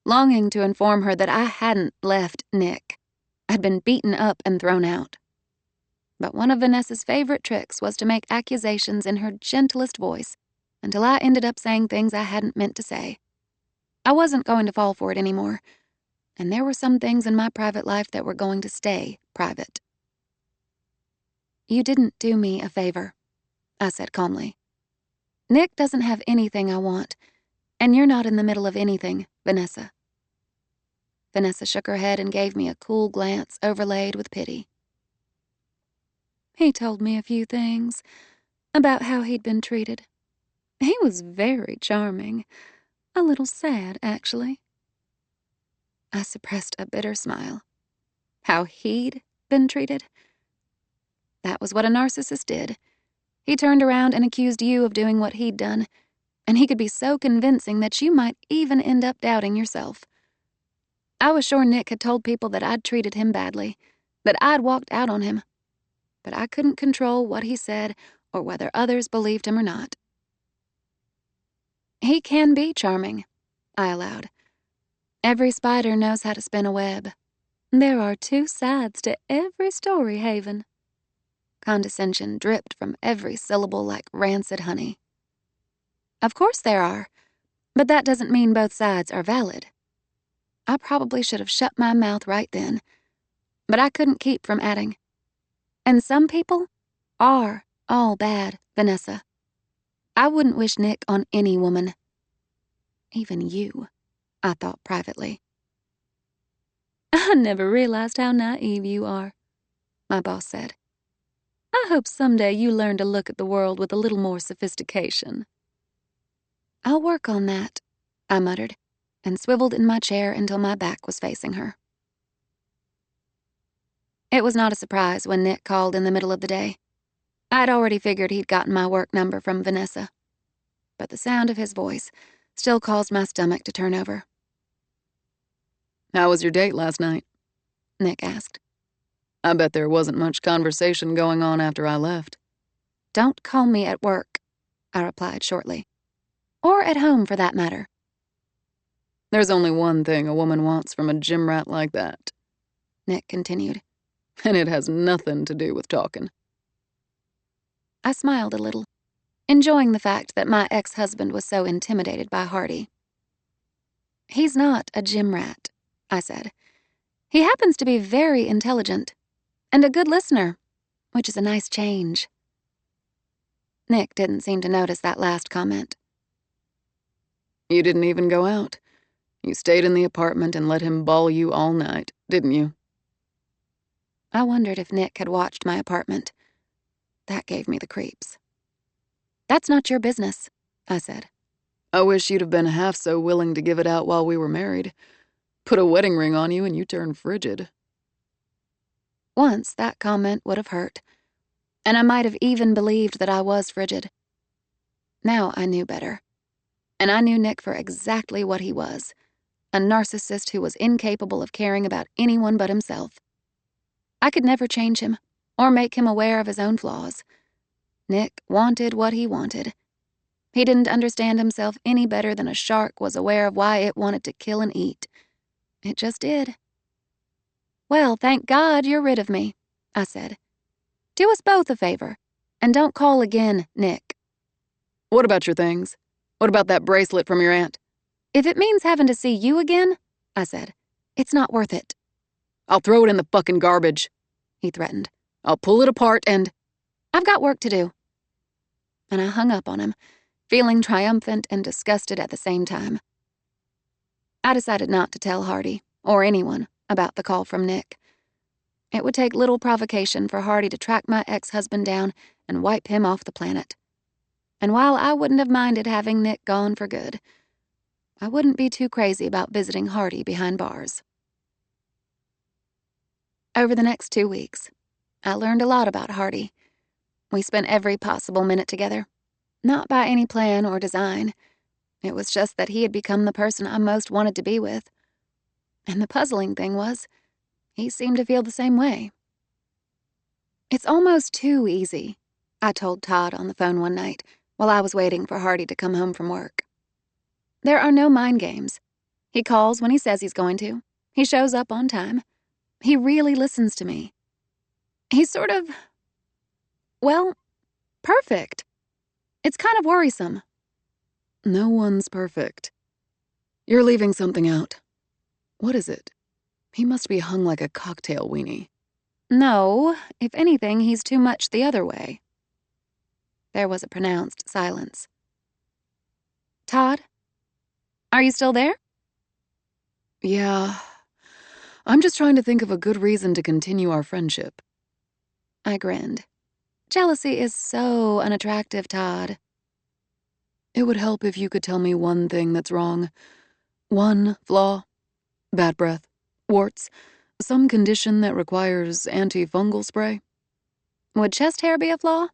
longing to inform her that I hadn't left Nick. I'd been beaten up and thrown out. But one of Vanessa's favorite tricks was to make accusations in her gentlest voice until I ended up saying things I hadn't meant to say. I wasn't going to fall for it anymore, and there were some things in my private life that were going to stay private. You didn't do me a favor, I said calmly. Nick doesn't have anything I want, and you're not in the middle of anything, Vanessa. Vanessa shook her head and gave me a cool glance overlaid with pity. He told me a few things about how he'd been treated. He was very charming. A little sad, actually. I suppressed a bitter smile. How he'd been treated? That was what a narcissist did. He turned around and accused you of doing what he'd done, and he could be so convincing that you might even end up doubting yourself. I was sure Nick had told people that I'd treated him badly, that I'd walked out on him, but I couldn't control what he said or whether others believed him or not. He can be charming, I allowed. Every spider knows how to spin a web. There are 2 sides to every story, Haven. Condescension dripped from every syllable like rancid honey. Of course there are, but that doesn't mean both sides are valid. I probably should have shut my mouth right then, but I couldn't keep from adding. And some people are all bad, Vanessa. I wouldn't wish Nick on any woman. Even you, I thought privately. I never realized how naive you are, my boss said. I hope someday you learn to look at the world with a little more sophistication. I'll work on that, I muttered, and swiveled in my chair until my back was facing her. It was not a surprise when Nick called in the middle of the day. I'd already figured he'd gotten my work number from Vanessa, but the sound of his voice still caused my stomach to turn over. How was your date last night? Nick asked. I bet there wasn't much conversation going on after I left. Don't call me at work, I replied shortly. Or at home, for that matter. There's only one thing a woman wants from a gym rat like that, Nick continued. and it has nothing to do with talking. I smiled a little, enjoying the fact that my ex-husband was so intimidated by Hardy. He's not a gym rat, I said. He happens to be very intelligent and a good listener, which is a nice change. Nick didn't seem to notice that last comment. You didn't even go out. You stayed in the apartment and let him ball you all night, didn't you? I wondered if Nick had watched my apartment. That gave me the creeps. That's not your business, I said. I wish you'd have been half so willing to give it out while we were married. Put a wedding ring on you and you turn frigid. Once that comment would have hurt, and I might have even believed that I was frigid. Now I knew better, and I knew Nick for exactly what he was, a narcissist who was incapable of caring about anyone but himself. I could never change him or make him aware of his own flaws. Nick wanted what he wanted. He didn't understand himself any better than a shark was aware of why it wanted to kill and eat. It just did. Well, thank God you're rid of me, I said. Do us both a favor, and don't call again, Nick. What about your things? What about that bracelet from your aunt? If it means having to see you again, I said, it's not worth it. I'll throw it in the fucking garbage, he threatened. I'll pull it apart and... I've got work to do. And I hung up on him, feeling triumphant and disgusted at the same time. I decided not to tell Hardy, or anyone, about the call from Nick. It would take little provocation for Hardy to track my ex-husband down and wipe him off the planet. And while I wouldn't have minded having Nick gone for good, I wouldn't be too crazy about visiting Hardy behind bars. Over the next 2 weeks, I learned a lot about Hardy. We spent every possible minute together, not by any plan or design. It was just that he had become the person I most wanted to be with. And the puzzling thing was, he seemed to feel the same way. It's almost too easy, I told Todd on the phone one night while I was waiting for Hardy to come home from work. There are no mind games. He calls when he says he's going to. He shows up on time. He really listens to me. He's sort of, well, perfect. It's kind of worrisome. No one's perfect. You're leaving something out. What is it? He must be hung like a cocktail weenie. No, if anything, he's too much the other way. There was a pronounced silence. Todd? Are you still there? Yeah. I'm just trying to think of a good reason to continue our friendship. I grinned. Jealousy is so unattractive, Todd. It would help if you could tell me one thing that's wrong. One flaw. Bad breath. Warts. Some condition that requires antifungal spray. Would chest hair be a flaw?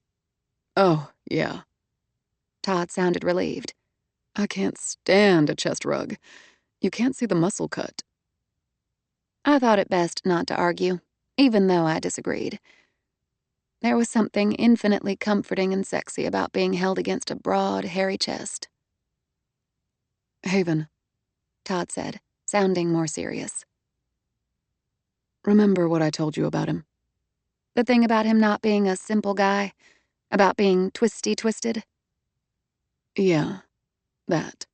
Oh, yeah. Todd sounded relieved. I can't stand a chest rug. You can't see the muscle cut. I thought it best not to argue, even though I disagreed. There was something infinitely comforting and sexy about being held against a broad, hairy chest. Haven, Todd said, sounding more serious. Remember what I told you about him? The thing about him not being a simple guy, about being twisted? Yeah, that.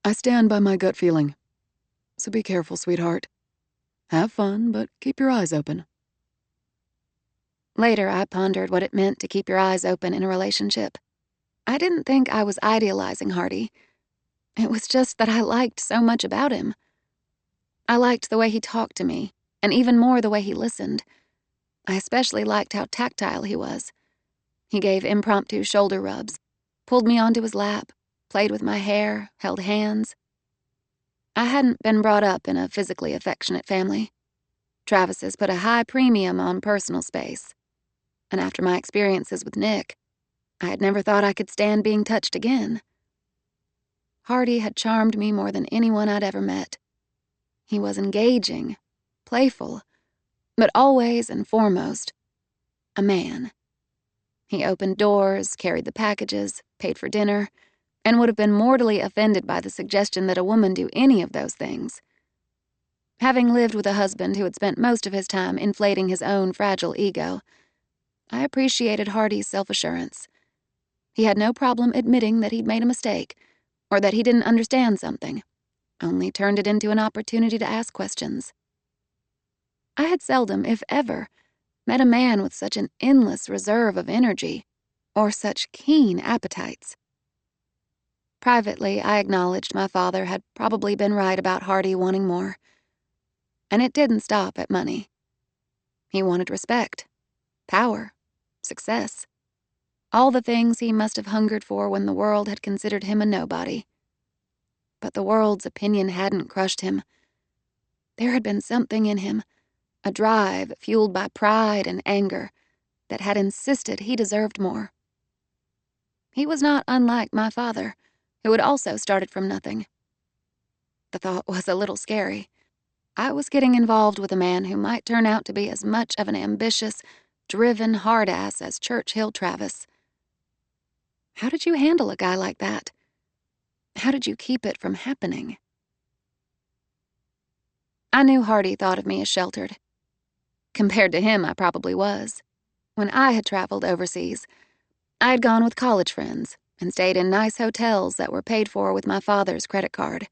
I stand by my gut feeling. So be careful, sweetheart. Have fun, but keep your eyes open. Later, I pondered what it meant to keep your eyes open in a relationship. I didn't think I was idealizing Hardy. It was just that I liked so much about him. I liked the way he talked to me, and even more the way he listened. I especially liked how tactile he was. He gave impromptu shoulder rubs, pulled me onto his lap, played with my hair, held hands. I hadn't been brought up in a physically affectionate family. Travis's put a high premium on personal space. And after my experiences with Nick, I had never thought I could stand being touched again. Hardy had charmed me more than anyone I'd ever met. He was engaging, playful, but always and foremost, a man. He opened doors, carried the packages, paid for dinner, and would have been mortally offended by the suggestion that a woman do any of those things. Having lived with a husband who had spent most of his time inflating his own fragile ego, I appreciated Hardy's self-assurance. He had no problem admitting that he'd made a mistake, or that he didn't understand something, only turned it into an opportunity to ask questions. I had seldom, if ever, met a man with such an endless reserve of energy, or such keen appetites. Privately, I acknowledged my father had probably been right about Hardy wanting more. And it didn't stop at money. He wanted respect, power, success, all the things he must have hungered for when the world had considered him a nobody. But the world's opinion hadn't crushed him. There had been something in him, a drive fueled by pride and anger, that had insisted he deserved more. He was not unlike my father, who had also started from nothing. The thought was a little scary. I was getting involved with a man who might turn out to be as much of an ambitious, driven hard-ass as Churchill Travis. How did you handle a guy like that? How did you keep it from happening? I knew Hardy thought of me as sheltered. Compared to him, I probably was. When I had traveled overseas, I had gone with college friends and stayed in nice hotels that were paid for with my father's credit card.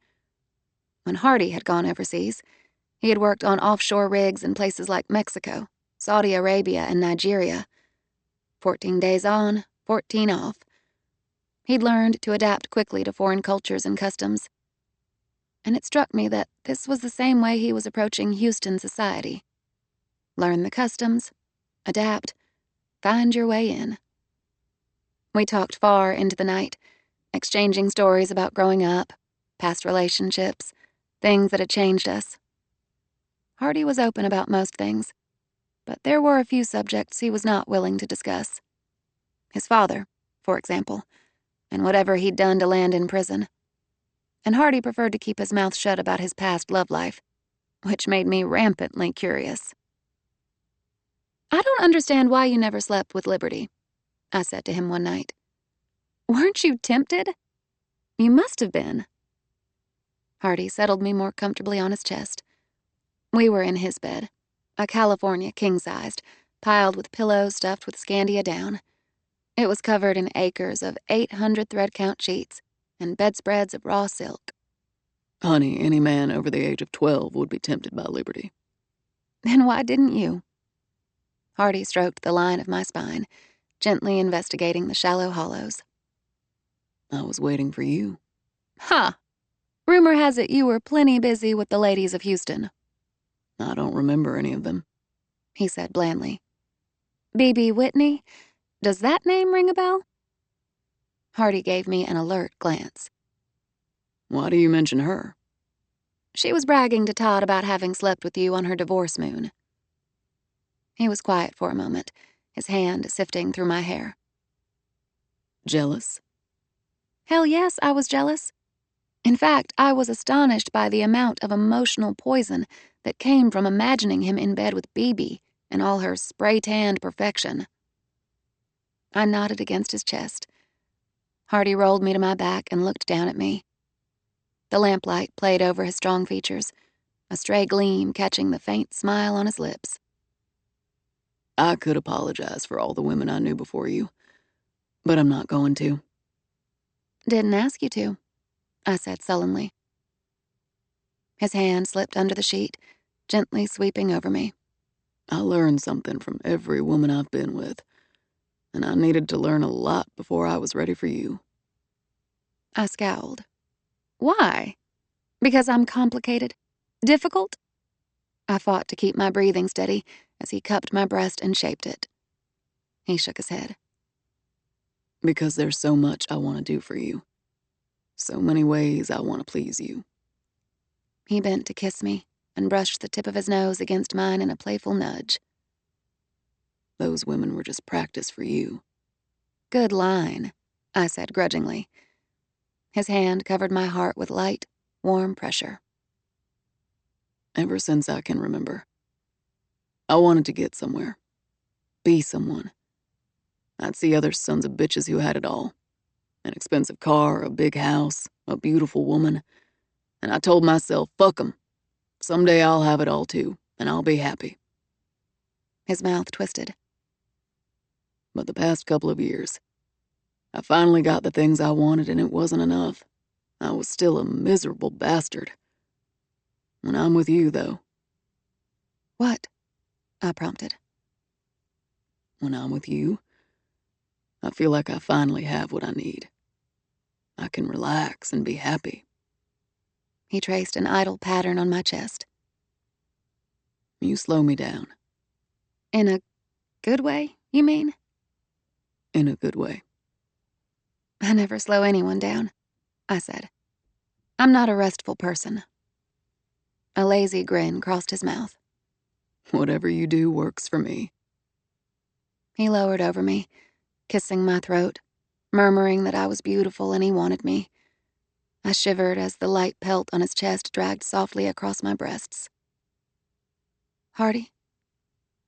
When Hardy had gone overseas, he had worked on offshore rigs in places like Mexico, Saudi Arabia, and Nigeria. 14 days on, 14 off. He'd learned to adapt quickly to foreign cultures and customs. And it struck me that this was the same way he was approaching Houston society. Learn the customs, adapt, find your way in. We talked far into the night, exchanging stories about growing up, past relationships, things that had changed us. Hardy was open about most things, but there were a few subjects he was not willing to discuss. His father, for example, and whatever he'd done to land in prison. And Hardy preferred to keep his mouth shut about his past love life, which made me rampantly curious. "I don't understand why you never slept with Liberty," I said to him one night. "Weren't you tempted? You must have been." Hardy settled me more comfortably on his chest. We were in his bed, a California king-sized, piled with pillows stuffed with Scandia down. It was covered in acres of 800 thread-count sheets and bedspreads of raw silk. Honey, any man over the age of 12 would be tempted by Liberty. Then why didn't you? Hardy stroked the line of my spine, gently investigating the shallow hollows. I was waiting for you. Ha! Rumor has it you were plenty busy with the ladies of Houston. I don't remember any of them, he said blandly. B.B. Whitney? Does that name ring a bell? Hardy gave me an alert glance. Why do you mention her? She was bragging to Todd about having slept with you on her divorce moon. He was quiet for a moment, his hand sifting through my hair. Jealous? Hell yes, I was jealous. In fact, I was astonished by the amount of emotional poison that came from imagining him in bed with BB in all her spray-tanned perfection. I nodded against his chest. Hardy rolled me to my back and looked down at me. The lamplight played over his strong features, a stray gleam catching the faint smile on his lips. I could apologize for all the women I knew before you, but I'm not going to. Didn't ask you to, I said sullenly. His hand slipped under the sheet, gently sweeping over me. I learned something from every woman I've been with, and I needed to learn a lot before I was ready for you. I scowled. Why? Because I'm complicated? Difficult? I fought to keep my breathing steady as he cupped my breast and shaped it. He shook his head. Because there's so much I want to do for you. So many ways I want to please you. He bent to kiss me and brushed the tip of his nose against mine in a playful nudge. Those women were just practice for you. Good line, I said grudgingly. His hand covered my heart with light, warm pressure. ever since I can remember. I wanted to get somewhere, be someone. I'd see other sons of bitches who had it all. An expensive car, a big house, a beautiful woman. And I told myself, fuck 'em. Someday I'll have it all too, and I'll be happy. His mouth twisted. But the past couple of years, I finally got the things I wanted and it wasn't enough. I was still a miserable bastard. When I'm with you, though. What? I prompted. When I'm with you, I feel like I finally have what I need. I can relax and be happy. He traced an idle pattern on my chest. You slow me down. In a good way, you mean? In a good way. I never slow anyone down, I said. I'm not a restful person. A lazy grin crossed his mouth. Whatever you do works for me. He lowered over me, kissing my throat, murmuring that I was beautiful and he wanted me. I shivered as the light pelt on his chest dragged softly across my breasts. Hardy?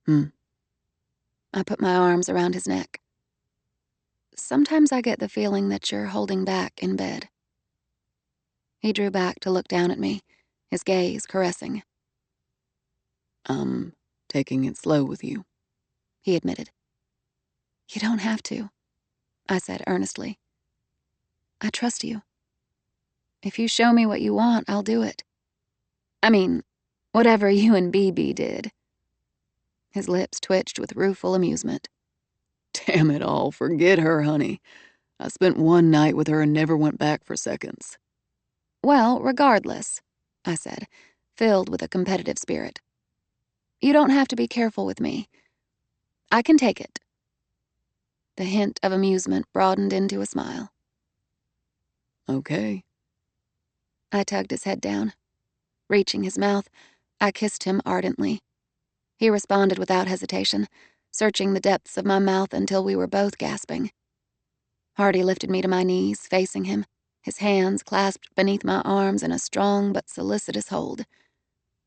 I put my arms around his neck. Sometimes I get the feeling that you're holding back in bed. He drew back to look down at me, his gaze caressing. I'm taking it slow with you, he admitted. You don't have to, I said earnestly. I trust you. If you show me what you want, I'll do it. I mean, whatever you and BB did. His lips twitched with rueful amusement. Damn it all, forget her, honey. I spent one night with her and never went back for seconds. Well, regardless, I said, filled with a competitive spirit. You don't have to be careful with me. I can take it. The hint of amusement broadened into a smile. Okay. I tugged his head down. Reaching his mouth, I kissed him ardently. He responded without hesitation, searching the depths of my mouth until we were both gasping. Hardy lifted me to my knees, facing him, his hands clasped beneath my arms in a strong but solicitous hold.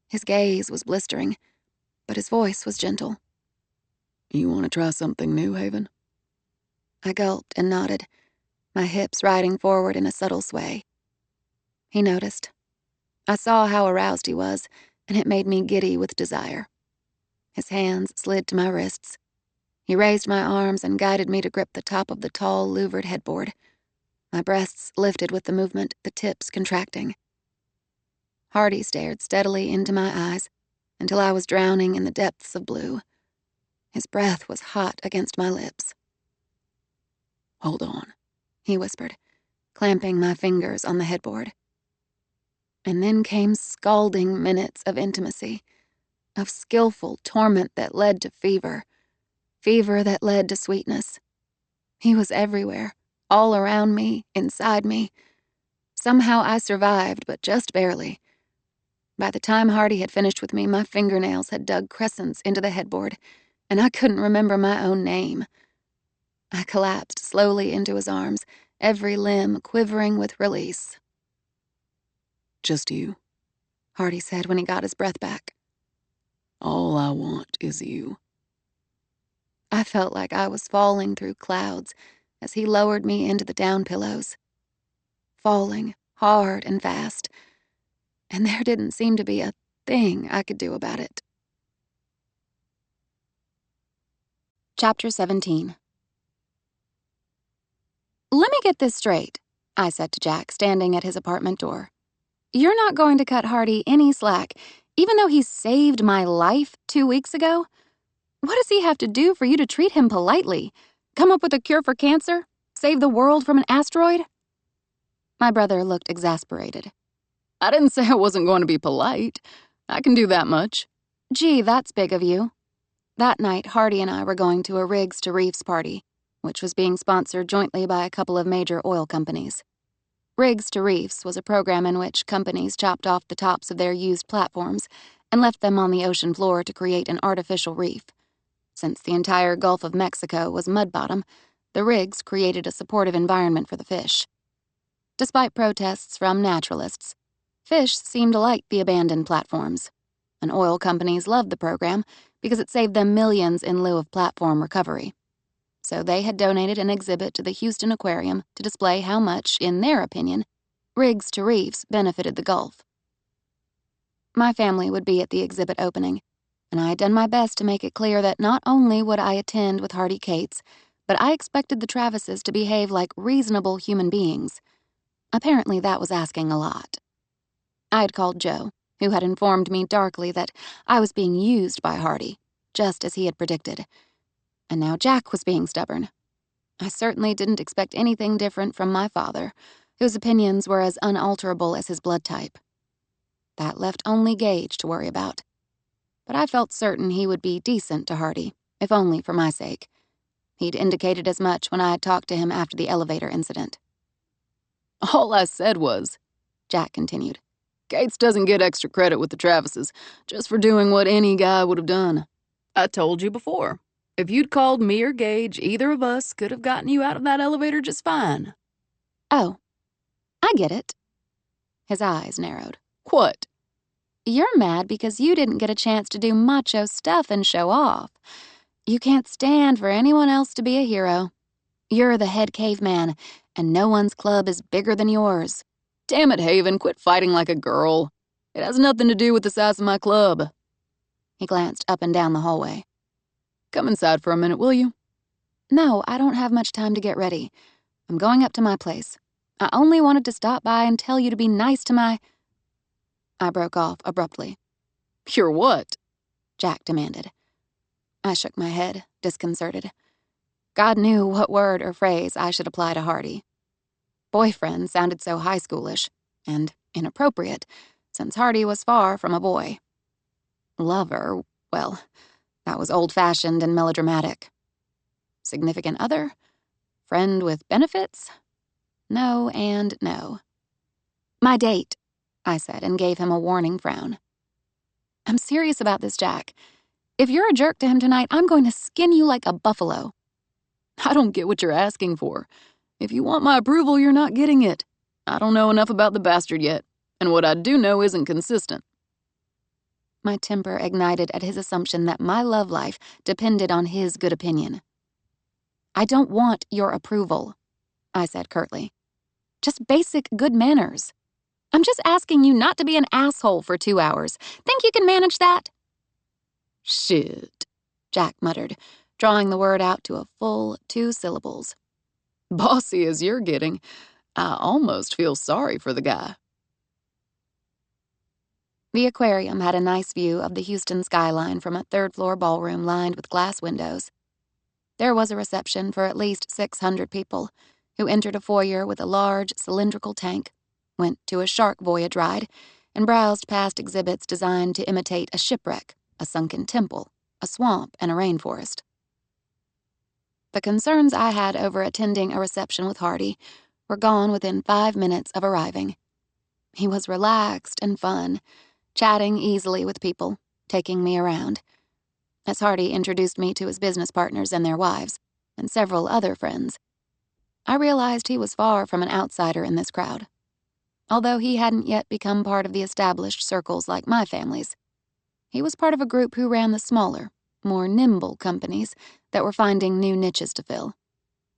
His gaze was blistering, but his voice was gentle. You want to try something new, Haven? I gulped and nodded, my hips riding forward in a subtle sway. He noticed. I saw how aroused he was, and it made me giddy with desire. His hands slid to my wrists. He raised my arms and guided me to grip the top of the tall, louvered headboard. My breasts lifted with the movement, the tips contracting. Hardy stared steadily into my eyes until I was drowning in the depths of blue. His breath was hot against my lips. Hold on, he whispered, clamping my fingers on the headboard. And then came scalding minutes of intimacy, of skillful torment that led to fever that led to sweetness. He was everywhere, all around me, inside me. Somehow I survived, but just barely. By the time Hardy had finished with me, my fingernails had dug crescents into the headboard, and I couldn't remember my own name. I collapsed slowly into his arms, every limb quivering with release. Just you, Hardy said when he got his breath back. All I want is you. I felt like I was falling through clouds as he lowered me into the down pillows. Falling hard and fast, and there didn't seem to be a thing I could do about it. Chapter 17. Let me get this straight, I said to Jack, standing at his apartment door. You're not going to cut Hardy any slack, even though he saved my life 2 weeks ago? What does he have to do for you to treat him politely? Come up with a cure for cancer? Save the world from an asteroid? My brother looked exasperated. I didn't say I wasn't going to be polite. I can do that much. Gee, that's big of you. That night, Hardy and I were going to a Riggs to Reefs party, which was being sponsored jointly by a couple of major oil companies. Riggs to Reefs was a program in which companies chopped off the tops of their used platforms and left them on the ocean floor to create an artificial reef. Since the entire Gulf of Mexico was mud bottom, the Riggs created a supportive environment for the fish. Despite protests from naturalists, fish seemed to like the abandoned platforms, and oil companies loved the program because it saved them millions in lieu of platform recovery. So they had donated an exhibit to the Houston Aquarium to display how much, in their opinion, rigs to reefs benefited the Gulf. My family would be at the exhibit opening, and I had done my best to make it clear that not only would I attend with Hardy Cates, but I expected the Travises to behave like reasonable human beings. Apparently that was asking a lot. I had called Joe, who had informed me darkly that I was being used by Hardy, just as he had predicted. And now Jack was being stubborn. I certainly didn't expect anything different from my father, whose opinions were as unalterable as his blood type. That left only Gage to worry about. But I felt certain he would be decent to Hardy, if only for my sake. He'd indicated as much when I had talked to him after the elevator incident. All I said was, Jack continued, Gates doesn't get extra credit with the Travises, just for doing what any guy would have done. I told you before. If you'd called me or Gage, either of us could have gotten you out of that elevator just fine. Oh, I get it. His eyes narrowed. What? You're mad because you didn't get a chance to do macho stuff and show off. You can't stand for anyone else to be a hero. You're the head caveman, and no one's club is bigger than yours. Damn it, Haven, quit fighting like a girl. It has nothing to do with the size of my club. He glanced up and down the hallway. Come inside for a minute, will you? No, I don't have much time to get ready. I'm going up to my place. I only wanted to stop by and tell you to be nice to my... I broke off abruptly. You're what? Jack demanded. I shook my head, disconcerted. God knew what word or phrase I should apply to Hardy. Boyfriend sounded so high schoolish and inappropriate, since Hardy was far from a boy. Lover, well, that was old-fashioned and melodramatic. Significant other? Friend with benefits? No and no. My date, I said, and gave him a warning frown. I'm serious about this, Jack. If you're a jerk to him tonight, I'm going to skin you like a buffalo. I don't get what you're asking for. If you want my approval, you're not getting it. I don't know enough about the bastard yet, and what I do know isn't consistent. My temper ignited at his assumption that my love life depended on his good opinion. I don't want your approval, I said curtly. Just basic good manners. I'm just asking you not to be an asshole for 2 hours. Think you can manage that? Shit, Jack muttered, drawing the word out to a full 2 syllables. Bossy as you're getting, I almost feel sorry for the guy. The aquarium had a nice view of the Houston skyline from a third-floor ballroom lined with glass windows. There was a reception for at least 600 people, who entered a foyer with a large cylindrical tank, went to a shark voyage ride, and browsed past exhibits designed to imitate a shipwreck, a sunken temple, a swamp, and a rainforest. The concerns I had over attending a reception with Hardy were gone within 5 minutes of arriving. He was relaxed and fun, chatting easily with people, taking me around. As Hardy introduced me to his business partners and their wives, and several other friends, I realized he was far from an outsider in this crowd. Although he hadn't yet become part of the established circles like my family's, he was part of a group who ran the smaller, more nimble companies that were finding new niches to fill.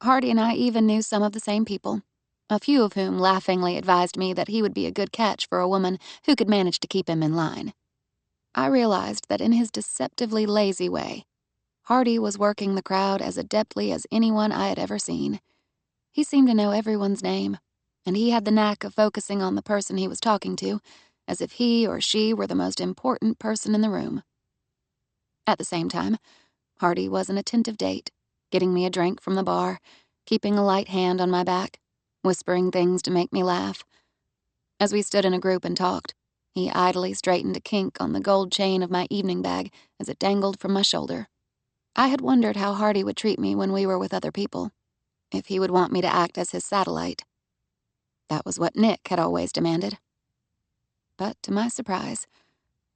Hardy and I even knew some of the same people, a few of whom laughingly advised me that he would be a good catch for a woman who could manage to keep him in line. I realized that in his deceptively lazy way, Hardy was working the crowd as adeptly as anyone I had ever seen. He seemed to know everyone's name, and he had the knack of focusing on the person he was talking to, as if he or she were the most important person in the room. At the same time, Hardy was an attentive date, getting me a drink from the bar, keeping a light hand on my back, whispering things to make me laugh. As we stood in a group and talked, he idly straightened a kink on the gold chain of my evening bag as it dangled from my shoulder. I had wondered how Hardy would treat me when we were with other people, if he would want me to act as his satellite. That was what Nick had always demanded. But to my surprise,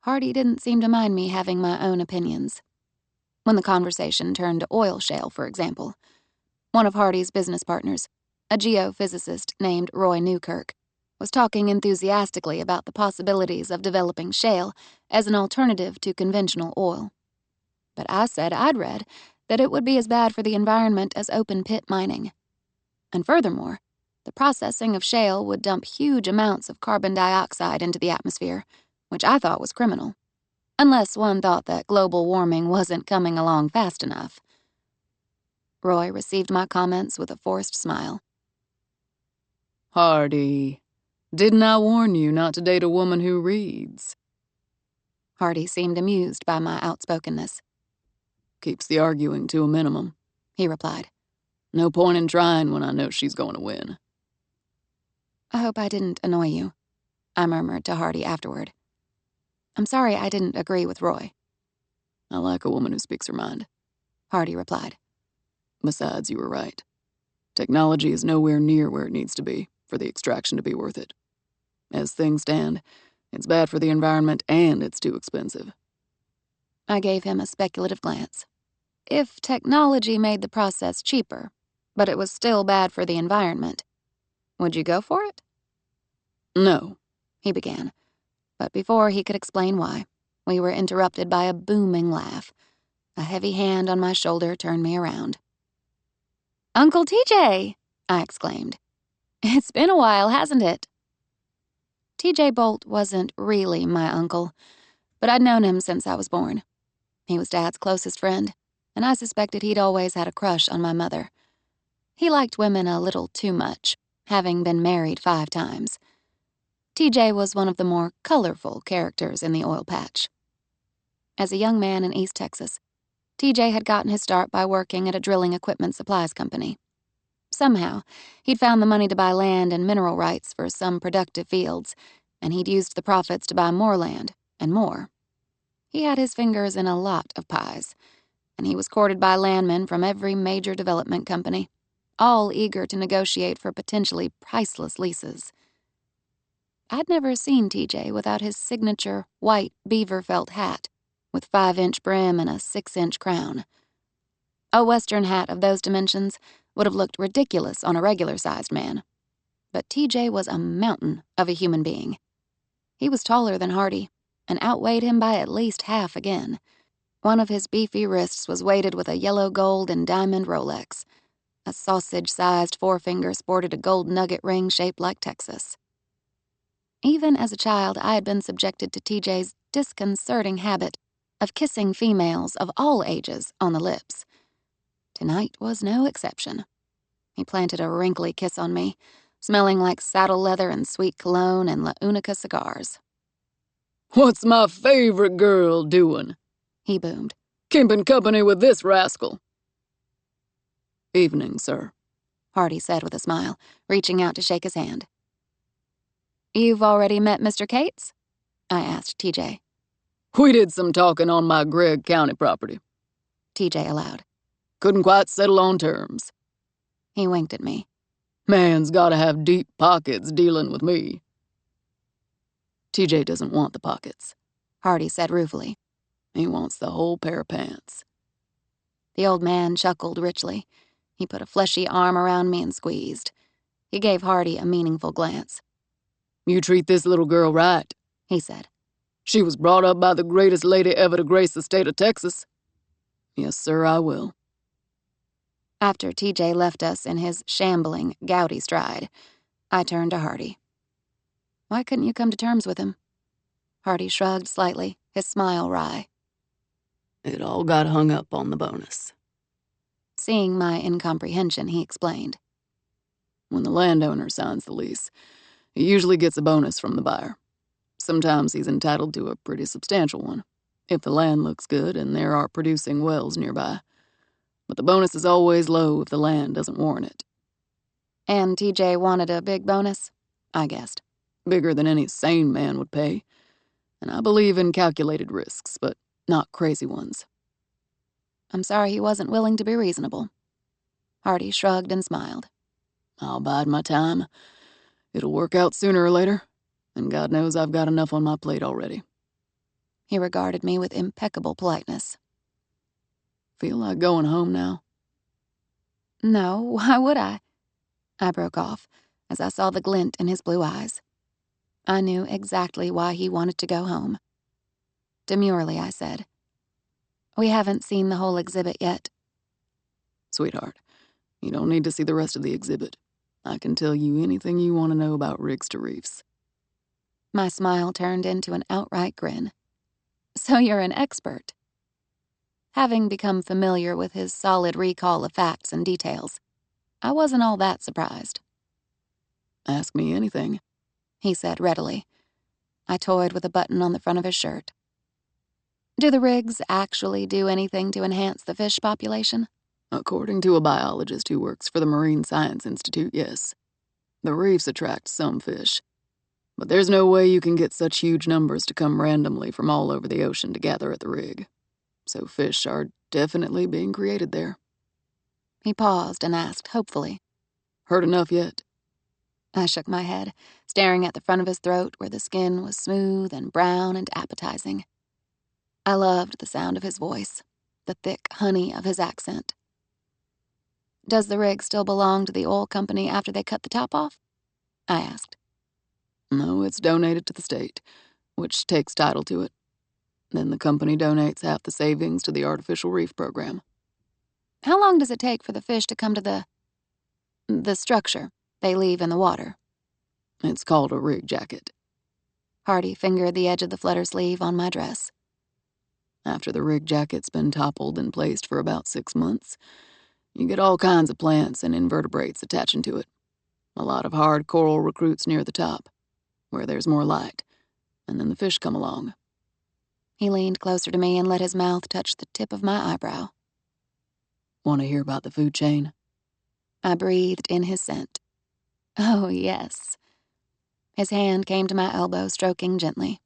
Hardy didn't seem to mind me having my own opinions. When the conversation turned to oil shale, for example, one of Hardy's business partners, a geophysicist named Roy Newkirk, was talking enthusiastically about the possibilities of developing shale as an alternative to conventional oil. But I said I'd read that it would be as bad for the environment as open-pit mining. And furthermore, the processing of shale would dump huge amounts of carbon dioxide into the atmosphere, which I thought was criminal. Unless one thought that global warming wasn't coming along fast enough. Roy received my comments with a forced smile. Hardy, didn't I warn you not to date a woman who reads? Hardy seemed amused by my outspokenness. Keeps the arguing to a minimum, he replied. No point in trying when I know she's going to win. I hope I didn't annoy you, I murmured to Hardy afterward. I'm sorry I didn't agree with Roy. I like a woman who speaks her mind, Hardy replied. Besides, you were right. Technology is nowhere near where it needs to be for the extraction to be worth it. As things stand, it's bad for the environment and it's too expensive. I gave him a speculative glance. If technology made the process cheaper, but it was still bad for the environment, would you go for it? No, he began. But before he could explain why, we were interrupted by a booming laugh. A heavy hand on my shoulder turned me around. Uncle TJ, I exclaimed. It's been a while, hasn't it? TJ Bolt wasn't really my uncle, but I'd known him since I was born. He was Dad's closest friend, and I suspected he'd always had a crush on my mother. He liked women a little too much, having been married 5 times. TJ was one of the more colorful characters in the oil patch. As a young man in East Texas, TJ had gotten his start by working at a drilling equipment supplies company. Somehow, he'd found the money to buy land and mineral rights for some productive fields, and he'd used the profits to buy more land and more. He had his fingers in a lot of pies, and he was courted by landmen from every major development company, all eager to negotiate for potentially priceless leases. I'd never seen TJ without his signature white beaver felt hat with 5-inch brim and a 6-inch crown. A Western hat of those dimensions would have looked ridiculous on a regular-sized man. But TJ was a mountain of a human being. He was taller than Hardy and outweighed him by at least half again. One of his beefy wrists was weighted with a yellow gold and diamond Rolex. A sausage-sized forefinger sported a gold nugget ring shaped like Texas. Even as a child, I had been subjected to TJ's disconcerting habit of kissing females of all ages on the lips. Tonight was no exception. He planted a wrinkly kiss on me, smelling like saddle leather and sweet cologne and La Unica cigars. What's my favorite girl doing? He boomed. Keeping company with this rascal. Evening, sir, Hardy said with a smile, reaching out to shake his hand. You've already met Mr. Cates? I asked TJ. We did some talking on my Gregg County property, TJ allowed. Couldn't quite settle on terms. He winked at me. Man's gotta have deep pockets dealing with me. TJ doesn't want the pockets, Hardy said ruefully. He wants the whole pair of pants. The old man chuckled richly. He put a fleshy arm around me and squeezed. He gave Hardy a meaningful glance. You treat this little girl right, he said. She was brought up by the greatest lady ever to grace the state of Texas. Yes, sir, I will. After TJ left us in his shambling, gouty stride, I turned to Hardy. Why couldn't you come to terms with him? Hardy shrugged slightly, his smile wry. It all got hung up on the bonus. Seeing my incomprehension, he explained. When the landowner signs the lease, he usually gets a bonus from the buyer. Sometimes he's entitled to a pretty substantial one, if the land looks good and there are producing wells nearby. But the bonus is always low if the land doesn't warrant it. And TJ wanted a big bonus? I guessed. Bigger than any sane man would pay. And I believe in calculated risks, but not crazy ones. I'm sorry he wasn't willing to be reasonable. Hardy shrugged and smiled. I'll bide my time. It'll work out sooner or later, and God knows I've got enough on my plate already. He regarded me with impeccable politeness. Feel like going home now? No, why would I? I broke off as I saw the glint in his blue eyes. I knew exactly why he wanted to go home. Demurely, I said, "We haven't seen the whole exhibit yet." Sweetheart, you don't need to see the rest of the exhibit. I can tell you anything you want to know about rigs to reefs. My smile turned into an outright grin. "So you're an expert." Having become familiar with his solid recall of facts and details, I wasn't all that surprised. Ask me anything, he said readily. I toyed with a button on the front of his shirt. "Do the rigs actually do anything to enhance the fish population?" According to a biologist who works for the Marine Science Institute, yes. The reefs attract some fish, but there's no way you can get such huge numbers to come randomly from all over the ocean to gather at the rig. So fish are definitely being created there. He paused and asked hopefully, "Heard enough yet?" I shook my head, staring at the front of his throat where the skin was smooth and brown and appetizing. I loved the sound of his voice, the thick honey of his accent. "Does the rig still belong to the oil company after they cut the top off?" I asked. No, it's donated to the state, which takes title to it. Then the company donates half the savings to the artificial reef program. "How long does it take for the fish to come to the structure they leave in the water?" It's called a rig jacket. Hardy fingered the edge of the flutter sleeve on my dress. After the rig jacket's been toppled and placed for about 6 months, you get all kinds of plants and invertebrates attaching to it. A lot of hard coral recruits near the top, where there's more light, and then the fish come along. He leaned closer to me and let his mouth touch the tip of my eyebrow. Want to hear about the food chain? I breathed in his scent. Oh, yes. His hand came to my elbow, stroking gently.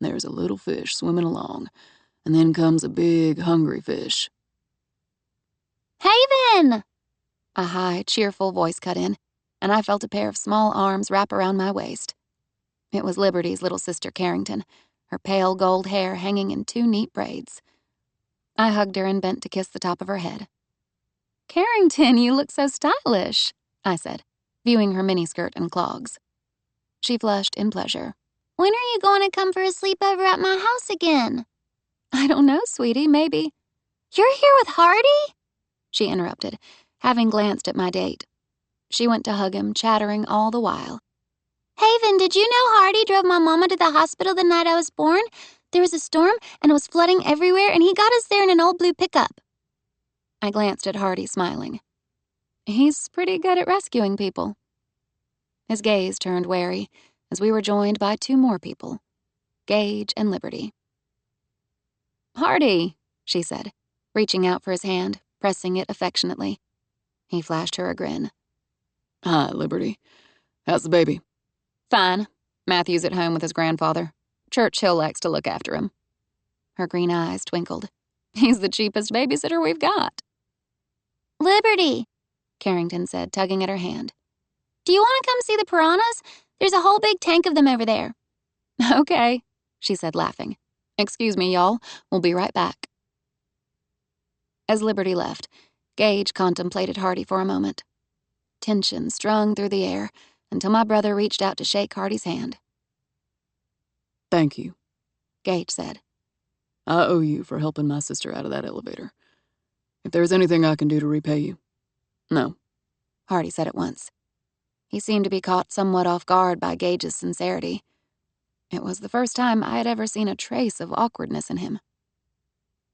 There's a little fish swimming along, and then comes a big, hungry fish. "Haven!" A high, cheerful voice cut in, and I felt a pair of small arms wrap around my waist. It was Liberty's little sister Carrington, her pale gold hair hanging in 2 neat braids. I hugged her and bent to kiss the top of her head. "Carrington, you look so stylish," I said, viewing her miniskirt and clogs. She flushed in pleasure. "When are you going to come for a sleepover at my house again?" "I don't know, sweetie, maybe." "You're here with Hardy?" she interrupted, having glanced at my date. She went to hug him, chattering all the while. "Haven, did you know Hardy drove my mama to the hospital the night I was born? There was a storm, and it was flooding everywhere, and he got us there in an old blue pickup." I glanced at Hardy, smiling. He's pretty good at rescuing people. His gaze turned wary as we were joined by 2 more people, Gage and Liberty. "Hardy," she said, reaching out for his hand, pressing it affectionately. He flashed her a grin. "Hi, Liberty. How's the baby?" "Fine. Matthew's at home with his grandfather. Churchill likes to look after him." Her green eyes twinkled. "He's the cheapest babysitter we've got." "Liberty," Carrington said, tugging at her hand. "do you want to come see the piranhas? There's a whole big tank of them over there." "Okay," she said, laughing. "Excuse me, y'all. We'll be right back." As Liberty left, Gage contemplated Hardy for a moment. Tension strung through the air until my brother reached out to shake Hardy's hand. "Thank you," Gage said. "I owe you for helping my sister out of that elevator. If there's anything I can do to repay you." "No," Hardy said at once. He seemed to be caught somewhat off guard by Gage's sincerity. It was the first time I had ever seen a trace of awkwardness in him.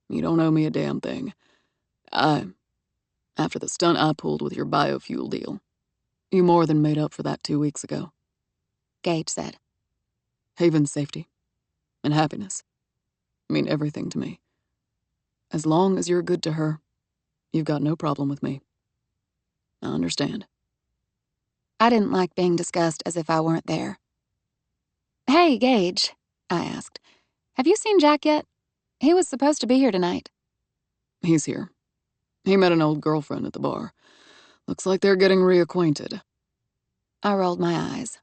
"You don't owe me a damn thing. After the stunt I pulled with your biofuel deal, you more than made up for that 2 weeks ago," Gage said. "Haven's safety and happiness mean everything to me. As long as you're good to her, you've got no problem with me. I understand." I didn't like being discussed as if I weren't there. "Hey, Gage," I asked, "have you seen Jack yet? He was supposed to be here tonight." "He's here. He met an old girlfriend at the bar. Looks like they're getting reacquainted." I rolled my eyes.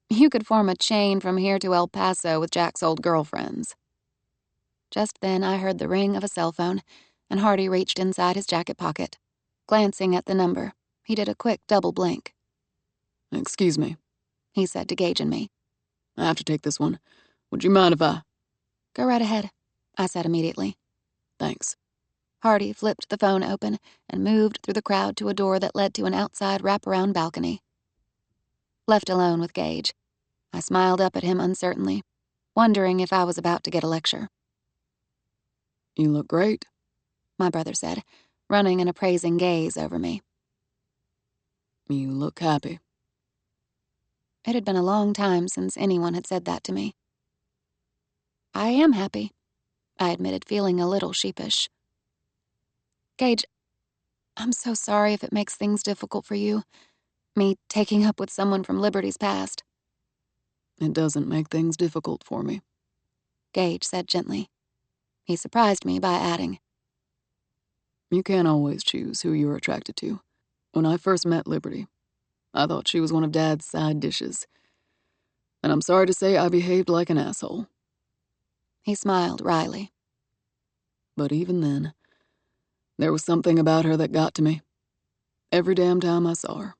You could form a chain from here to El Paso with Jack's old girlfriends. Just then I heard the ring of a cell phone, and Hardy reached inside his jacket pocket. Glancing at the number, he did a quick double blink. "Excuse me," he said to Gage and me. I have to take this one. Would you mind if I... Go right ahead, I said immediately. Thanks. Hardy flipped the phone open and moved through the crowd to a door that led to an outside wraparound balcony. Left alone with Gage, I smiled up at him uncertainly, wondering if I was about to get a lecture. You look great, my brother said, running an appraising gaze over me. You look happy. It had been a long time since anyone had said that to me. I am happy, I admitted, feeling a little sheepish. Gage, I'm so sorry if it makes things difficult for you, me taking up with someone from Liberty's past. It doesn't make things difficult for me, Gage said gently. He surprised me by adding, You can't always choose who you're attracted to. When I first met Liberty, I thought she was one of Dad's side dishes. And I'm sorry to say I behaved like an asshole. He smiled wryly. But even then, there was something about her that got to me. Every damn time I saw her.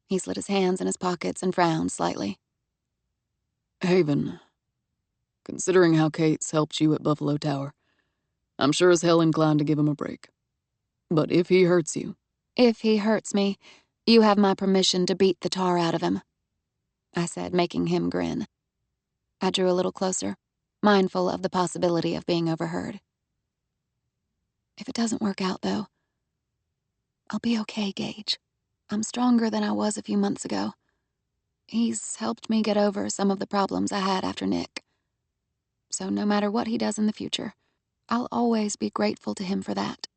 He slid his hands in his pockets and frowned slightly. Haven, considering how Kate's helped you at Buffalo Tower, I'm sure as hell inclined to give him a break. But if he hurts you... If he hurts me, you have my permission to beat the tar out of him, I said, making him grin. I drew a little closer, mindful of the possibility of being overheard. If it doesn't work out, though, I'll be okay, Gage. I'm stronger than I was a few months ago. He's helped me get over some of the problems I had after Nick. So no matter what he does in the future, I'll always be grateful to him for that.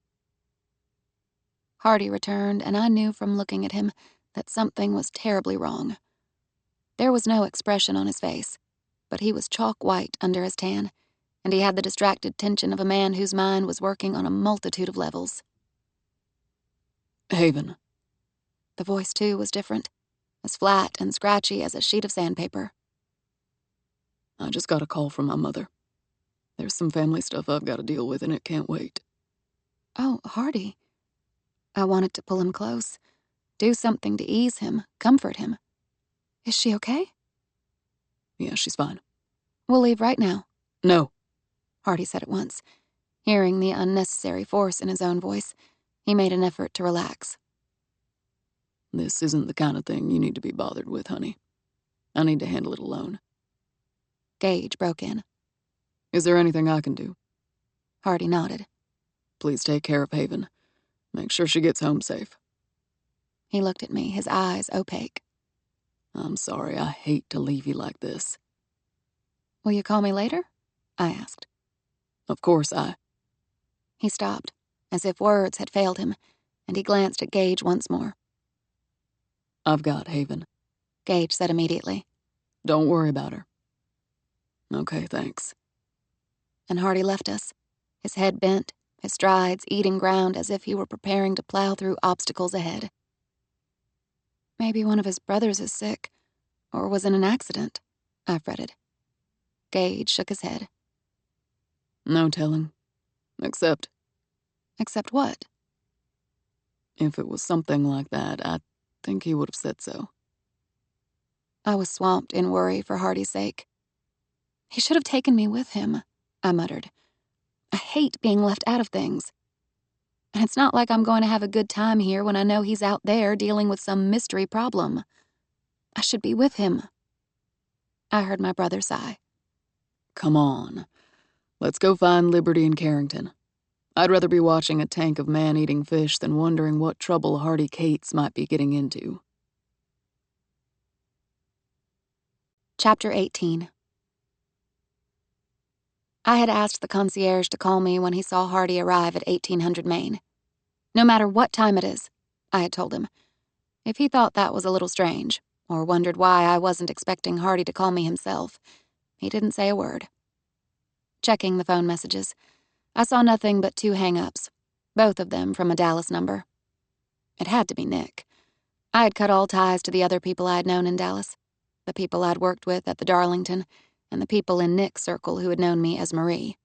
Hardy returned, and I knew from looking at him that something was terribly wrong. There was no expression on his face, but he was chalk white under his tan, and he had the distracted tension of a man whose mind was working on a multitude of levels. Haven. The voice, too, was different, as flat and scratchy as a sheet of sandpaper. I just got a call from my mother. There's some family stuff I've got to deal with, and it can't wait. Oh, Hardy. I wanted to pull him close, do something to ease him, comfort him. Is she okay? Yeah, she's fine. We'll leave right now. No, Hardy said at once. Hearing the unnecessary force in his own voice, he made an effort to relax. This isn't the kind of thing you need to be bothered with, honey. I need to handle it alone. Gage broke in. Is there anything I can do? Hardy nodded. Please take care of Haven. Make sure she gets home safe. He looked at me, his eyes opaque. I'm sorry, I hate to leave you like this. Will you call me later? I asked. Of course, He stopped, as if words had failed him, and he glanced at Gage once more. I've got Haven, Gage said immediately. Don't worry about her. Okay, thanks. And Hardy left us, his head bent, his strides eating ground as if he were preparing to plow through obstacles ahead. Maybe one of his brothers is sick, or was in an accident, I fretted. Gage shook his head. No telling. Except what? If it was something like that, I think he would have said so. I was swamped in worry for Hardy's sake. He should have taken me with him, I muttered. I hate being left out of things. And it's not like I'm going to have a good time here when I know he's out there dealing with some mystery problem. I should be with him. I heard my brother sigh. Come on. Let's go find Liberty in Carrington. I'd rather be watching a tank of man-eating fish than wondering what trouble Hardy Cates might be getting into. Chapter 18. I had asked the concierge to call me when he saw Hardy arrive at 1800 Main. No matter what time it is, I had told him. If he thought that was a little strange, or wondered why I wasn't expecting Hardy to call me himself, he didn't say a word. Checking the phone messages, I saw nothing but 2 hang-ups, both of them from a Dallas number. It had to be Nick. I had cut all ties to the other people I had known in Dallas, the people I'd worked with at the Darlington, and the people in Nick's circle who had known me as Marie.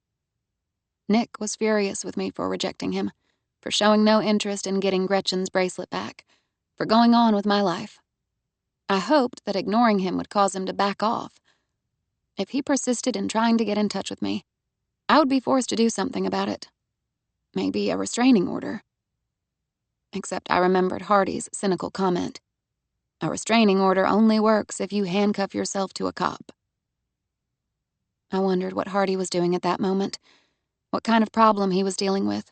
Nick was furious with me for rejecting him, for showing no interest in getting Gretchen's bracelet back, for going on with my life. I hoped that ignoring him would cause him to back off, If he persisted in trying to get in touch with me, I would be forced to do something about it. Maybe a restraining order. Except I remembered Hardy's cynical comment. A restraining order only works if you handcuff yourself to a cop. I wondered what Hardy was doing at that moment, what kind of problem he was dealing with.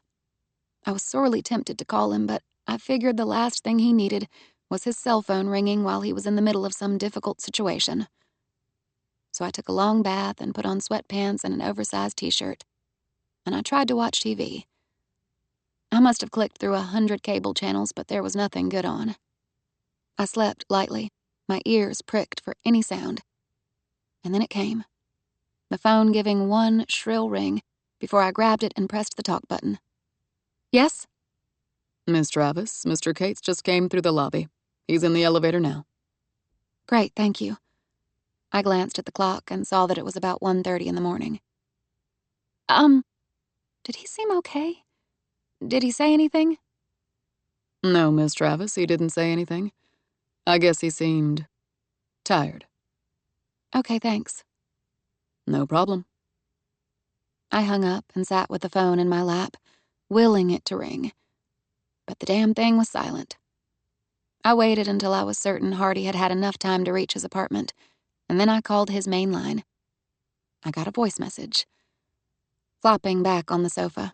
I was sorely tempted to call him, but I figured the last thing he needed was his cell phone ringing while he was in the middle of some difficult situation. So I took a long bath and put on sweatpants and an oversized t-shirt, and I tried to watch TV. I must have clicked through 100 cable channels, but there was nothing good on. I slept lightly, my ears pricked for any sound. And then it came. The phone giving one shrill ring before I grabbed it and pressed the talk button. Yes? Miss Travis, Mr. Cates just came through the lobby. He's in the elevator now. Great, thank you. I glanced at the clock and saw that it was about 1:30 in the morning. Did he seem okay? Did he say anything? No, Miss Travis, he didn't say anything. I guess he seemed tired. Okay, thanks. No problem. I hung up and sat with the phone in my lap, willing it to ring. But the damn thing was silent. I waited until I was certain Hardy had had enough time to reach his apartment, and then I called his main line. I got a voice message. Flopping back on the sofa,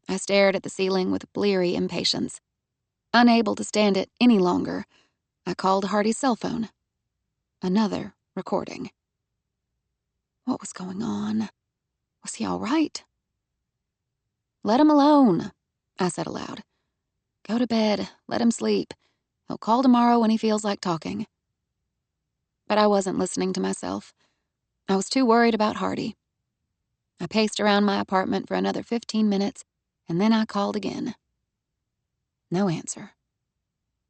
I stared at the ceiling with bleary impatience. Unable to stand it any longer, I called Hardy's cell phone. Another recording. What was going on? Was he all right? Let him alone, I said aloud. Go to bed, let him sleep. He'll call tomorrow when he feels like talking. But I wasn't listening to myself. I was too worried about Hardy. I paced around my apartment for another 15 minutes, and then I called again. No answer.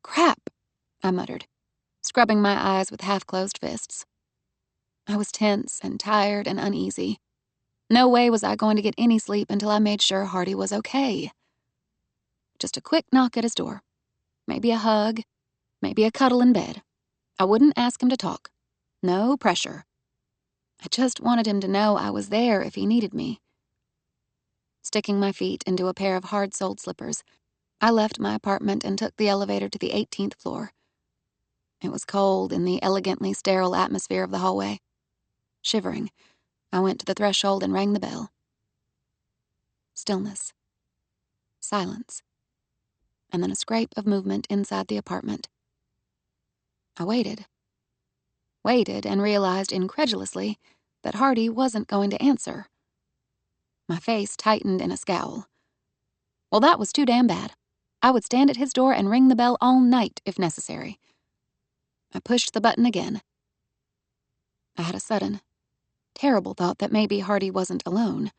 Crap, I muttered, scrubbing my eyes with half-closed fists. I was tense and tired and uneasy. No way was I going to get any sleep until I made sure Hardy was okay. Just a quick knock at his door. Maybe a hug, maybe a cuddle in bed. I wouldn't ask him to talk. No pressure. I just wanted him to know I was there if he needed me. Sticking my feet into a pair of hard-soled slippers, I left my apartment and took the elevator to the 18th floor. It was cold in the elegantly sterile atmosphere of the hallway. Shivering, I went to the threshold and rang the bell. Stillness. Silence. And then a scrape of movement inside the apartment. I waited. Waited and realized incredulously that Hardy wasn't going to answer. My face tightened in a scowl. Well, that was too damn bad. I would stand at his door and ring the bell all night if necessary. I pushed the button again. I had a sudden, terrible thought that maybe Hardy wasn't alone.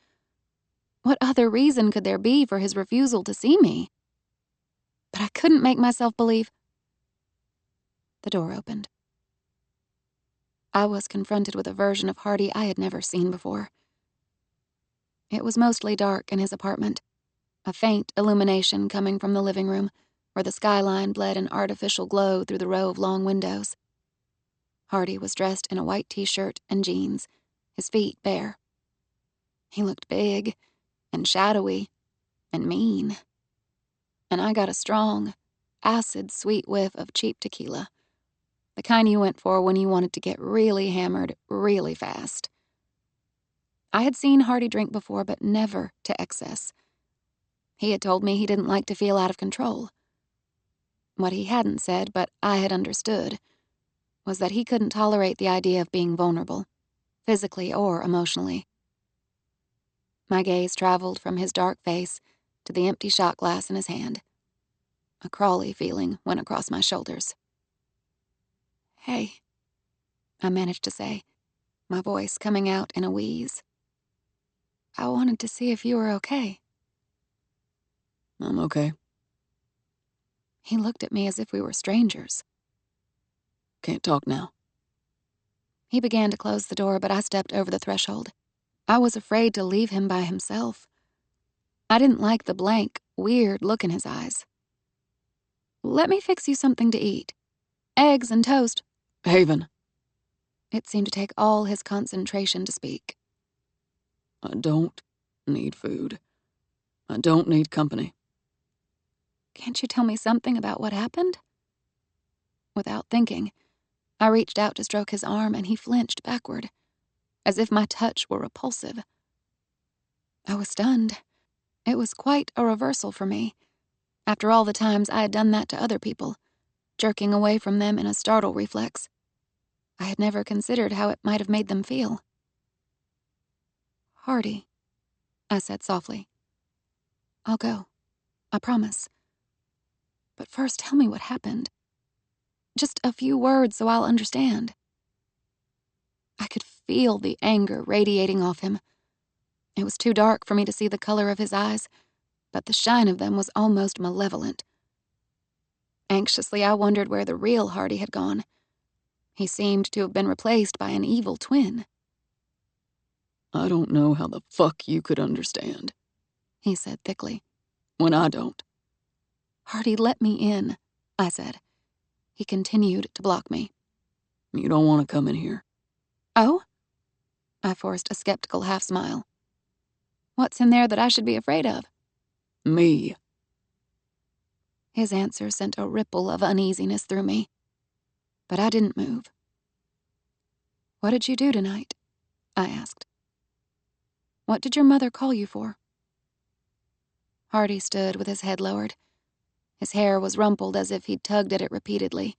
What other reason could there be for his refusal to see me? But I couldn't make myself believe. The door opened. I was confronted with a version of Hardy I had never seen before. It was mostly dark in his apartment, a faint illumination coming from the living room, where the skyline bled an artificial glow through the row of long windows. Hardy was dressed in a white t-shirt and jeans, his feet bare. He looked big and shadowy and mean. And I got a strong, acid-sweet whiff of cheap tequila, the kind you went for when you wanted to get really hammered really fast. I had seen Hardy drink before, but never to excess. He had told me he didn't like to feel out of control. What he hadn't said, but I had understood, was that he couldn't tolerate the idea of being vulnerable, physically or emotionally. My gaze traveled from his dark face to the empty shot glass in his hand. A crawly feeling went across my shoulders. Hey, I managed to say, my voice coming out in a wheeze. I wanted to see if you were okay. I'm okay. He looked at me as if we were strangers. Can't talk now. He began to close the door, but I stepped over the threshold. I was afraid to leave him by himself. I didn't like the blank, weird look in his eyes. Let me fix you something to eat. Eggs and toast. Haven. It seemed to take all his concentration to speak. I don't need food. I don't need company. Can't you tell me something about what happened? Without thinking, I reached out to stroke his arm and he flinched backward, as if my touch were repulsive. I was stunned. It was quite a reversal for me, after all the times I had done that to other people, jerking away from them in a startle reflex. I had never considered how it might have made them feel. "Hardy," I said softly. "I'll go. I promise. But first tell me what happened. Just a few words so I'll understand." I could feel the anger radiating off him. It was too dark for me to see the color of his eyes, but the shine of them was almost malevolent. Anxiously, I wondered where the real Hardy had gone. He seemed to have been replaced by an evil twin. I don't know how the fuck you could understand, he said thickly. When I don't. "Hardy, let me in," I said. He continued to block me. You don't want to come in here. "Oh?" I forced a skeptical half-smile. "What's in there that I should be afraid of?" Me. His answer sent a ripple of uneasiness through me, but I didn't move. "What did you do tonight?" I asked. "What did your mother call you for?" Hardy stood with his head lowered. His hair was rumpled as if he'd tugged at it repeatedly.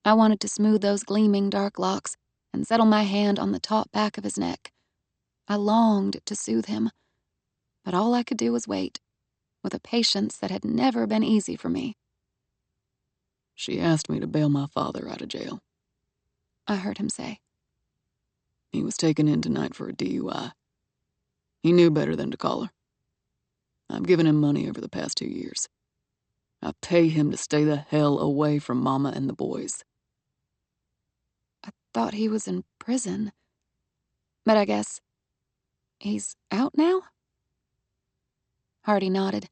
I wanted to smooth those gleaming dark locks and settle my hand on the taut back of his neck. I longed to soothe him, but all I could do was wait, with a patience that had never been easy for me. She asked me to bail my father out of jail. I heard him say. He was taken in tonight for a DUI. He knew better than to call her. I've given him money over the past 2 years. I pay him to stay the hell away from Mama and the boys. I thought he was in prison. But I guess he's out now? Hardy nodded,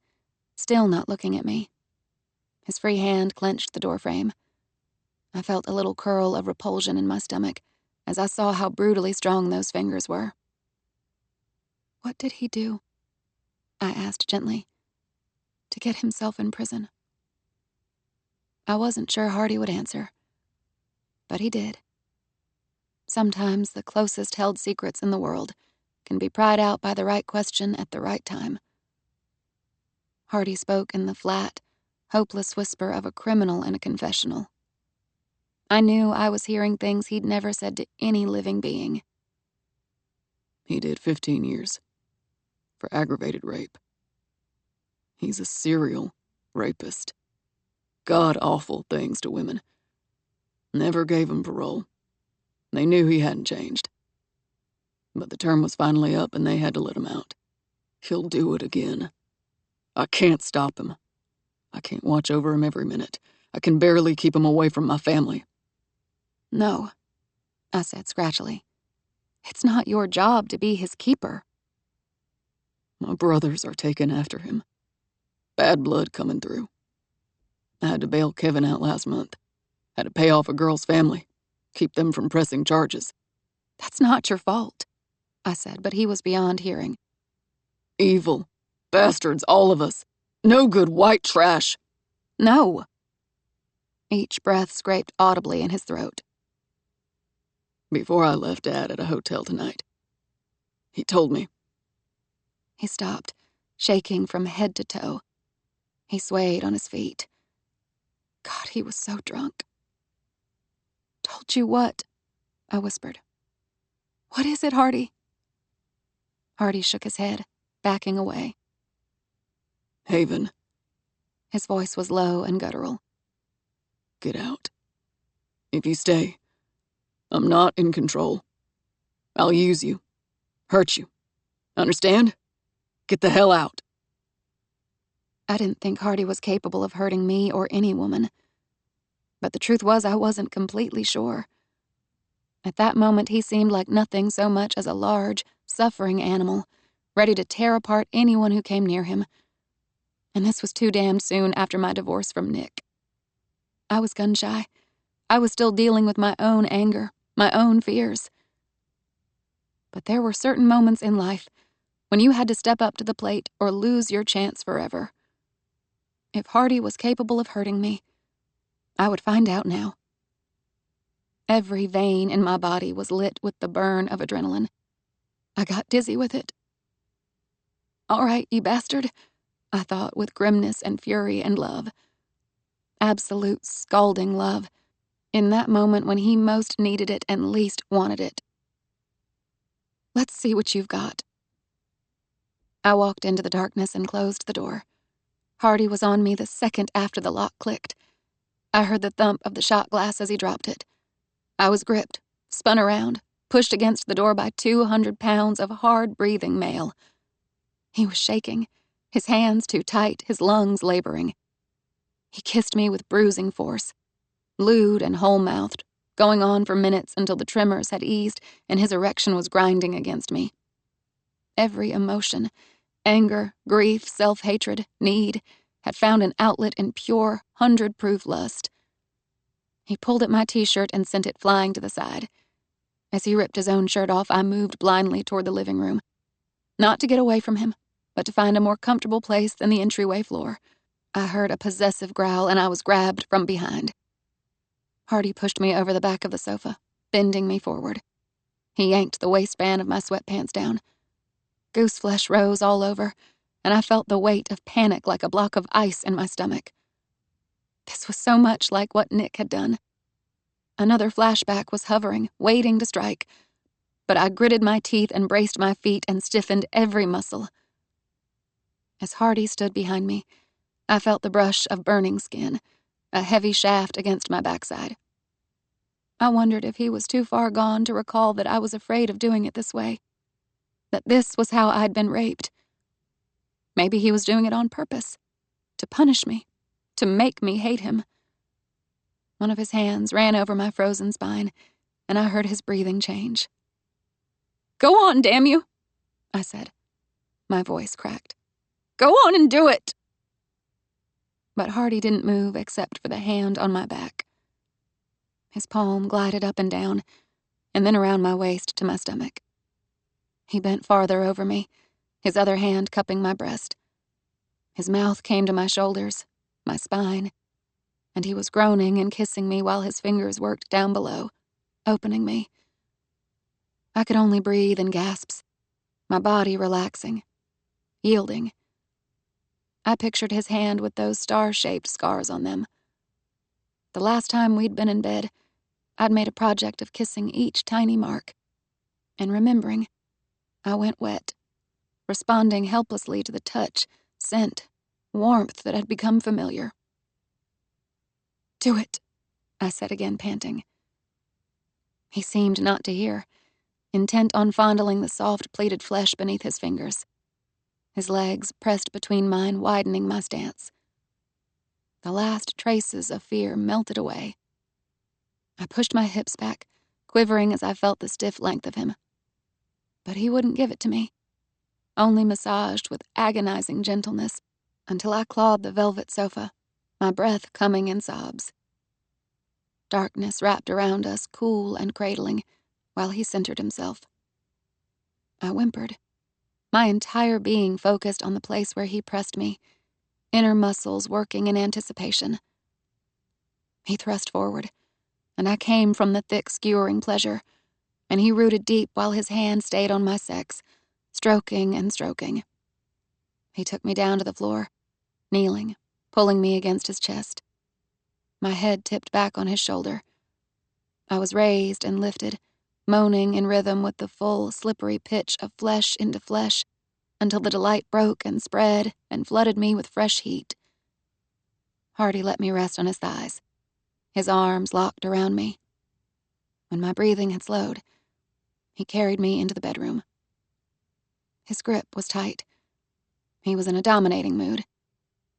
still not looking at me. His free hand clenched the doorframe. I felt a little curl of repulsion in my stomach as I saw how brutally strong those fingers were. "What did he do?" I asked gently. "To get himself in prison?" I wasn't sure Hardy would answer, but he did. Sometimes the closest held secrets in the world can be pried out by the right question at the right time. Hardy spoke in the flat, hopeless whisper of a criminal in a confessional. I knew I was hearing things he'd never said to any living being. He did 15 years for aggravated rape. He's a serial rapist. God-awful things to women. Never gave him parole. They knew he hadn't changed. But the term was finally up and they had to let him out. He'll do it again. I can't stop him. I can't watch over him every minute. I can barely keep him away from my family. "No," I said scratchily. "It's not your job to be his keeper." My brothers are taken after him. Bad blood coming through. I had to bail Kevin out last month. Had to pay off a girl's family. Keep them from pressing charges. "That's not your fault," I said, but he was beyond hearing. Evil. Bastards, all of us. No good white trash. "No." Each breath scraped audibly in his throat. Before I left Dad at a hotel tonight, he told me. He stopped, shaking from head to toe. He swayed on his feet. God, he was so drunk. "Told you what?" I whispered. "What is it, Hardy?" Hardy shook his head, backing away. Haven. His voice was low and guttural. Get out. If you stay, I'm not in control. I'll use you. Hurt you. Understand? Get the hell out. I didn't think Hardy was capable of hurting me or any woman. But the truth was I wasn't completely sure. At that moment, he seemed like nothing so much as a large, suffering animal, ready to tear apart anyone who came near him. And this was too damned soon after my divorce from Nick. I was gun-shy. I was still dealing with my own anger, my own fears. But there were certain moments in life when you had to step up to the plate or lose your chance forever. If Hardy was capable of hurting me, I would find out now. Every vein in my body was lit with the burn of adrenaline. I got dizzy with it. "All right, you bastard," I thought with grimness and fury and love. Absolute scalding love, in that moment when he most needed it and least wanted it. "Let's see what you've got." I walked into the darkness and closed the door. Hardy was on me the second after the lock clicked. I heard the thump of the shot glass as he dropped it. I was gripped, spun around, pushed against the door by 200 pounds of hard-breathing male. He was shaking, his hands too tight, his lungs laboring. He kissed me with bruising force, lewd and whole-mouthed, going on for minutes until the tremors had eased and his erection was grinding against me. Every emotion, anger, grief, self-hatred, need, had found an outlet in pure, 100-proof lust. He pulled at my t-shirt and sent it flying to the side. As he ripped his own shirt off, I moved blindly toward the living room. Not to get away from him, but to find a more comfortable place than the entryway floor. I heard a possessive growl and I was grabbed from behind. Hardy pushed me over the back of the sofa, bending me forward. He yanked the waistband of my sweatpants down. Gooseflesh rose all over, and I felt the weight of panic like a block of ice in my stomach. This was so much like what Nick had done. Another flashback was hovering, waiting to strike, but I gritted my teeth and braced my feet and stiffened every muscle. As Hardy stood behind me, I felt the brush of burning skin, a heavy shaft against my backside. I wondered if he was too far gone to recall that I was afraid of doing it this way, that this was how I'd been raped. Maybe he was doing it on purpose, to punish me, to make me hate him. One of his hands ran over my frozen spine, and I heard his breathing change. "Go on, damn you," I said. My voice cracked. "Go on and do it." But Hardy didn't move except for the hand on my back. His palm glided up and down, and then around my waist to my stomach. He bent farther over me, his other hand cupping my breast. His mouth came to my shoulders, my spine, and he was groaning and kissing me while his fingers worked down below, opening me. I could only breathe in gasps, my body relaxing, yielding. I pictured his hand with those star-shaped scars on them. The last time we'd been in bed, I'd made a project of kissing each tiny mark, and remembering, I went wet, responding helplessly to the touch, scent, warmth that had become familiar. "Do it," I said again, panting. He seemed not to hear, intent on fondling the soft, pleated flesh beneath his fingers. His legs pressed between mine, widening my stance. The last traces of fear melted away. I pushed my hips back, quivering as I felt the stiff length of him. But he wouldn't give it to me, only massaged with agonizing gentleness until I clawed the velvet sofa, my breath coming in sobs. Darkness wrapped around us, cool and cradling, while he centered himself. I whimpered, my entire being focused on the place where he pressed me, inner muscles working in anticipation. He thrust forward, and I came from the thick, skewering pleasure, and he rooted deep while his hand stayed on my sex, stroking and stroking. He took me down to the floor, kneeling, pulling me against his chest. My head tipped back on his shoulder. I was raised and lifted, moaning in rhythm with the full, slippery pitch of flesh into flesh, until the delight broke and spread and flooded me with fresh heat. Hardy let me rest on his thighs, his arms locked around me. When my breathing had slowed, he carried me into the bedroom. His grip was tight. He was in a dominating mood,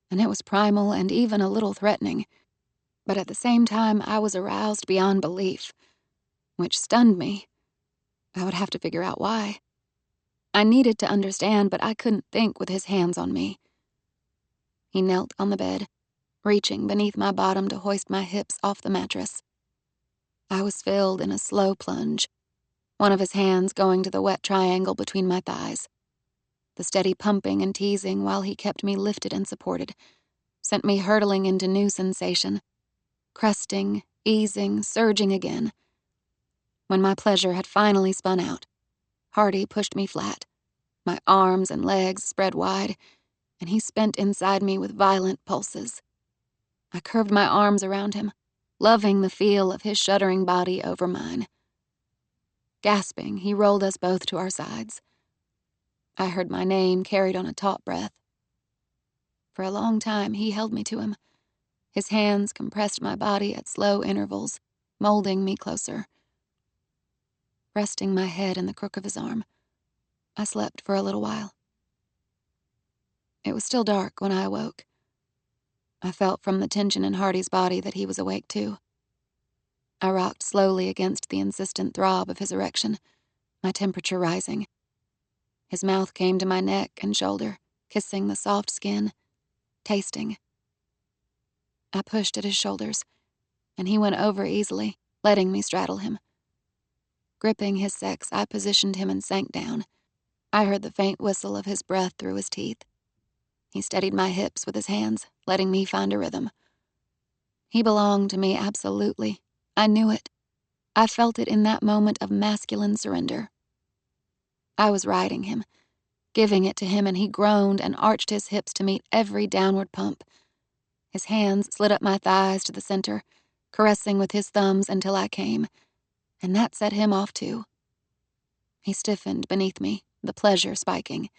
and it was primal and even a little threatening. But at the same time, I was aroused beyond belief, which stunned me. I would have to figure out why. I needed to understand, but I couldn't think with his hands on me. He knelt on the bed, reaching beneath my bottom to hoist my hips off the mattress. I was filled in a slow plunge, one of his hands going to the wet triangle between my thighs. The steady pumping and teasing while he kept me lifted and supported sent me hurtling into new sensation, cresting, easing, surging again. When my pleasure had finally spun out, Hardy pushed me flat, my arms and legs spread wide, and he spent inside me with violent pulses. I curved my arms around him, loving the feel of his shuddering body over mine. Gasping, he rolled us both to our sides. I heard my name carried on a taut breath. For a long time, he held me to him. His hands compressed my body at slow intervals, molding me closer. Resting my head in the crook of his arm, I slept for a little while. It was still dark when I awoke. I felt from the tension in Hardy's body that he was awake too. I rocked slowly against the insistent throb of his erection, my temperature rising. His mouth came to my neck and shoulder, kissing the soft skin, tasting. I pushed at his shoulders, and he went over easily, letting me straddle him. Gripping his sex, I positioned him and sank down. I heard the faint whistle of his breath through his teeth. He steadied my hips with his hands, letting me find a rhythm. He belonged to me absolutely. I knew it. I felt it in that moment of masculine surrender. I was riding him, giving it to him, and he groaned and arched his hips to meet every downward pump. His hands slid up my thighs to the center, caressing with his thumbs until I came, and that set him off too. He stiffened beneath me, the pleasure spiking.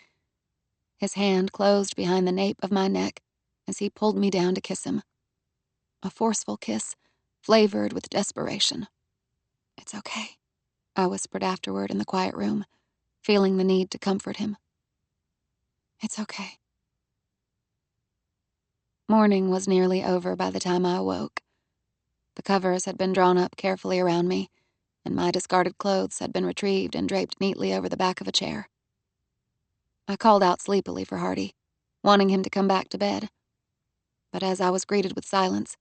His hand closed behind the nape of my neck as he pulled me down to kiss him. A forceful kiss, flavored with desperation. "It's okay," I whispered afterward in the quiet room, feeling the need to comfort him. "It's okay." Morning was nearly over by the time I awoke. The covers had been drawn up carefully around me, and my discarded clothes had been retrieved and draped neatly over the back of a chair. I called out sleepily for Hardy, wanting him to come back to bed. But as I was greeted with silence,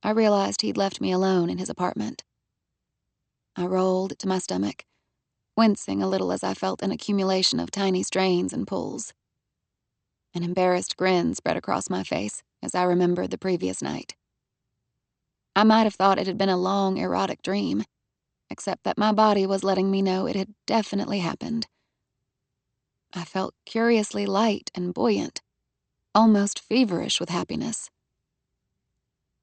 I realized he'd left me alone in his apartment. I rolled to my stomach, wincing a little as I felt an accumulation of tiny strains and pulls. An embarrassed grin spread across my face as I remembered the previous night. I might have thought it had been a long, erotic dream, except that my body was letting me know it had definitely happened. I felt curiously light and buoyant, almost feverish with happiness.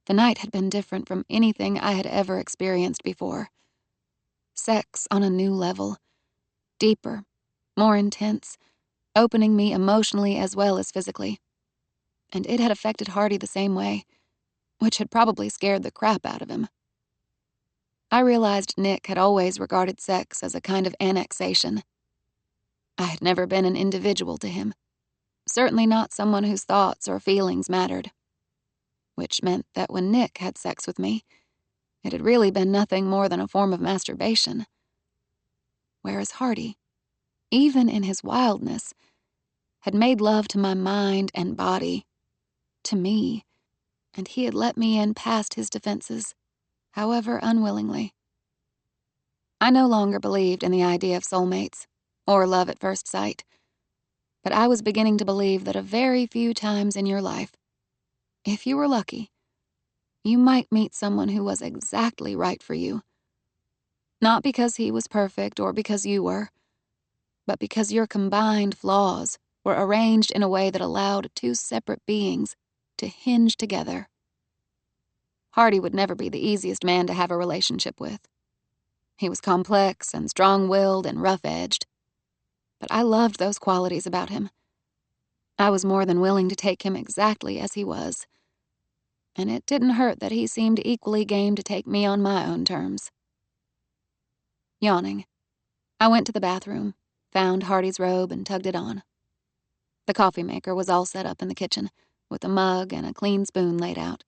The night had been different from anything I had ever experienced before. Sex on a new level, deeper, more intense, opening me emotionally as well as physically. And it had affected Hardy the same way, which had probably scared the crap out of him. I realized Nick had always regarded sex as a kind of annexation. I had never been an individual to him, certainly not someone whose thoughts or feelings mattered. Which meant that when Nick had sex with me, it had really been nothing more than a form of masturbation. Whereas Hardy, even in his wildness, had made love to my mind and body, to me, and he had let me in past his defenses, however unwillingly. I no longer believed in the idea of soulmates, or love at first sight, but I was beginning to believe that a very few times in your life, if you were lucky, you might meet someone who was exactly right for you. Not because he was perfect or because you were, but because your combined flaws were arranged in a way that allowed two separate beings to hinge together. Hardy would never be the easiest man to have a relationship with. He was complex and strong-willed and rough-edged, but I loved those qualities about him. I was more than willing to take him exactly as he was, and it didn't hurt that he seemed equally game to take me on my own terms. Yawning, I went to the bathroom, found Hardy's robe, and tugged it on. The coffee maker was all set up in the kitchen, with a mug and a clean spoon laid out.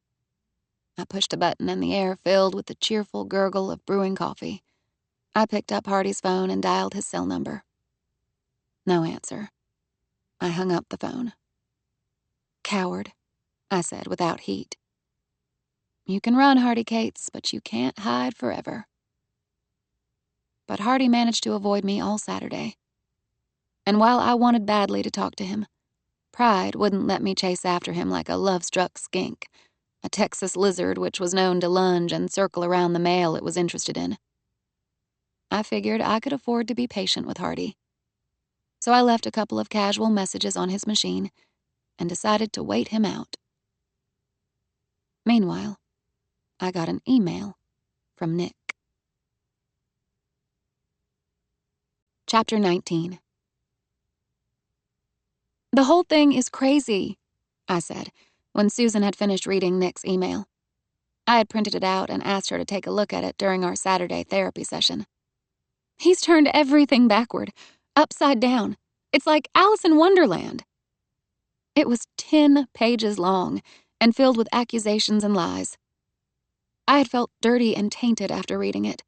I pushed a button and the air filled with the cheerful gurgle of brewing coffee. I picked up Hardy's phone and dialed his cell number. No answer. I hung up the phone. "Coward," I said without heat. You can run, Hardy Cates, but you can't hide forever. But Hardy managed to avoid me all Saturday. And while I wanted badly to talk to him, pride wouldn't let me chase after him like a love-struck skink, a Texas lizard which was known to lunge and circle around the male it was interested in. I figured I could afford to be patient with Hardy. So I left a couple of casual messages on his machine and decided to wait him out. Meanwhile, I got an email from Nick. Chapter 19. The whole thing is crazy, I said, when Susan had finished reading Nick's email. I had printed it out and asked her to take a look at it during our Saturday therapy session. He's turned everything backward, upside down. It's like Alice in Wonderland. It was 10 pages long and filled with accusations and lies. I had felt dirty and tainted after reading it,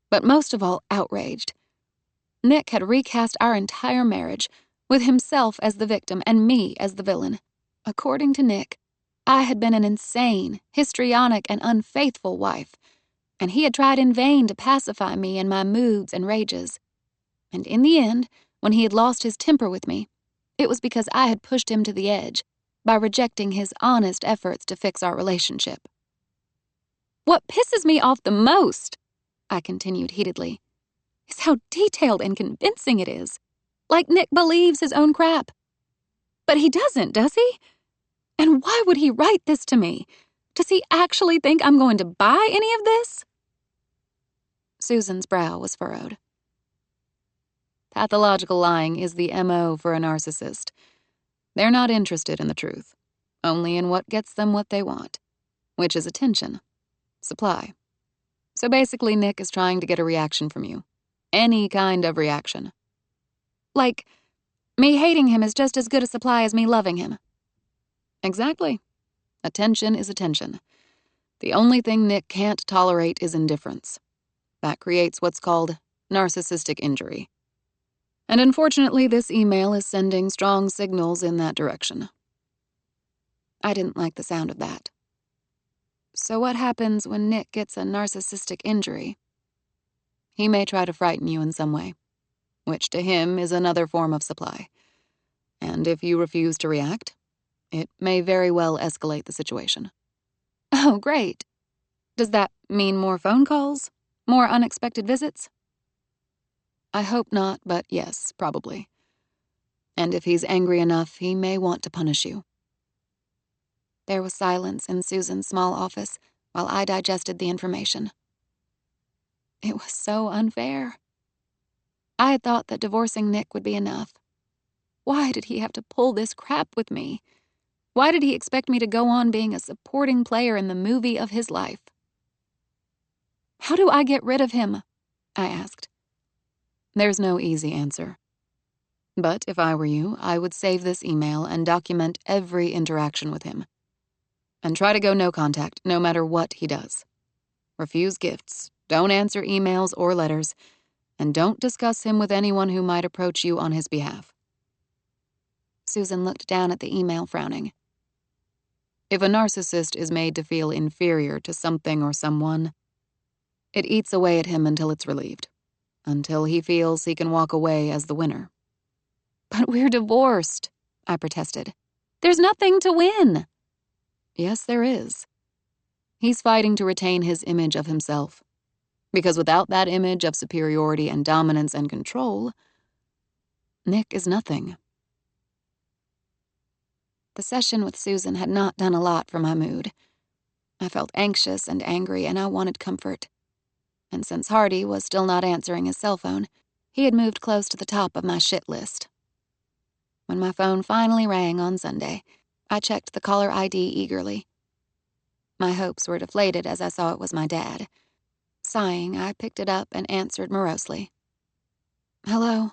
but most of all, outraged. Nick had recast our entire marriage, with himself as the victim and me as the villain. According to Nick, I had been an insane, histrionic, and unfaithful wife, and he had tried in vain to pacify me in my moods and rages. And in the end, when he had lost his temper with me, it was because I had pushed him to the edge by rejecting his honest efforts to fix our relationship. What pisses me off the most, I continued heatedly, is how detailed and convincing it is. Like Nick believes his own crap. But he doesn't, does he? And why would he write this to me? Does he actually think I'm going to buy any of this? Susan's brow was furrowed. Pathological lying is the MO for a narcissist. They're not interested in the truth, only in what gets them what they want, which is attention, supply. So basically, Nick is trying to get a reaction from you. Any kind of reaction. Like, me hating him is just as good a supply as me loving him. Exactly. Attention is attention. The only thing Nick can't tolerate is indifference. That creates what's called narcissistic injury. And unfortunately, this email is sending strong signals in that direction. I didn't like the sound of that. So what happens when Nick gets a narcissistic injury? He may try to frighten you in some way, which to him is another form of supply. And if you refuse to react, it may very well escalate the situation. Oh, great. Does that mean more phone calls? More unexpected visits? I hope not, but yes, probably. And if he's angry enough, he may want to punish you. There was silence in Susan's small office while I digested the information. It was so unfair. I had thought that divorcing Nick would be enough. Why did he have to pull this crap with me? Why did he expect me to go on being a supporting player in the movie of his life? How do I get rid of him? I asked. There's no easy answer. But if I were you, I would save this email and document every interaction with him. And try to go no contact, no matter what he does. Refuse gifts, don't answer emails or letters, and don't discuss him with anyone who might approach you on his behalf. Susan looked down at the email, frowning. If a narcissist is made to feel inferior to something or someone, it eats away at him until it's relieved, until he feels he can walk away as the winner. But we're divorced, I protested. There's nothing to win. Yes, there is. He's fighting to retain his image of himself. Because without that image of superiority and dominance and control, Nick is nothing. The session with Susan had not done a lot for my mood. I felt anxious and angry, and I wanted comfort. And since Hardy was still not answering his cell phone, he had moved close to the top of my shit list. When my phone finally rang on Sunday, I checked the caller ID eagerly. My hopes were deflated as I saw it was my dad. Sighing, I picked it up and answered morosely. Hello?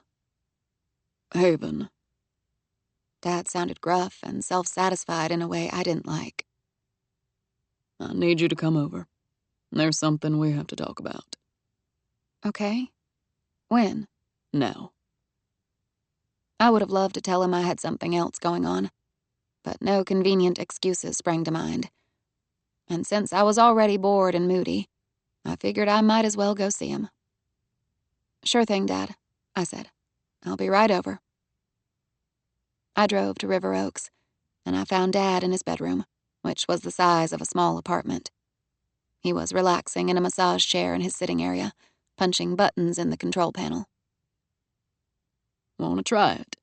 Haven. Dad sounded gruff and self-satisfied in a way I didn't like. I need you to come over. There's something we have to talk about. Okay. When? Now. I would have loved to tell him I had something else going on, but no convenient excuses sprang to mind. And since I was already bored and moody, I figured I might as well go see him. "Sure thing, Dad," I said. "I'll be right over." I drove to River Oaks, and I found Dad in his bedroom, which was the size of a small apartment. He was relaxing in a massage chair in his sitting area, punching buttons in the control panel. "Want to try it?"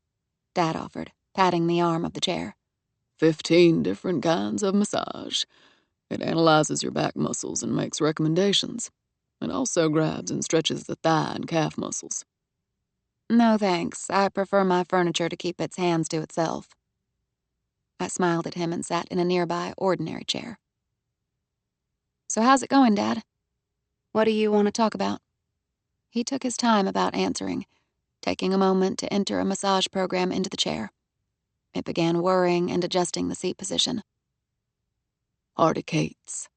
Dad offered, patting the arm of the chair. 15 different kinds of massage. It analyzes your back muscles and makes recommendations. It also grabs and stretches the thigh and calf muscles. "No thanks. I prefer my furniture to keep its hands to itself." I smiled at him and sat in a nearby ordinary chair. "So how's it going, Dad? What do you want to talk about?" He took his time about answering, taking a moment to enter a massage program into the chair. It began whirring and adjusting the seat position. "Hardy Cates,"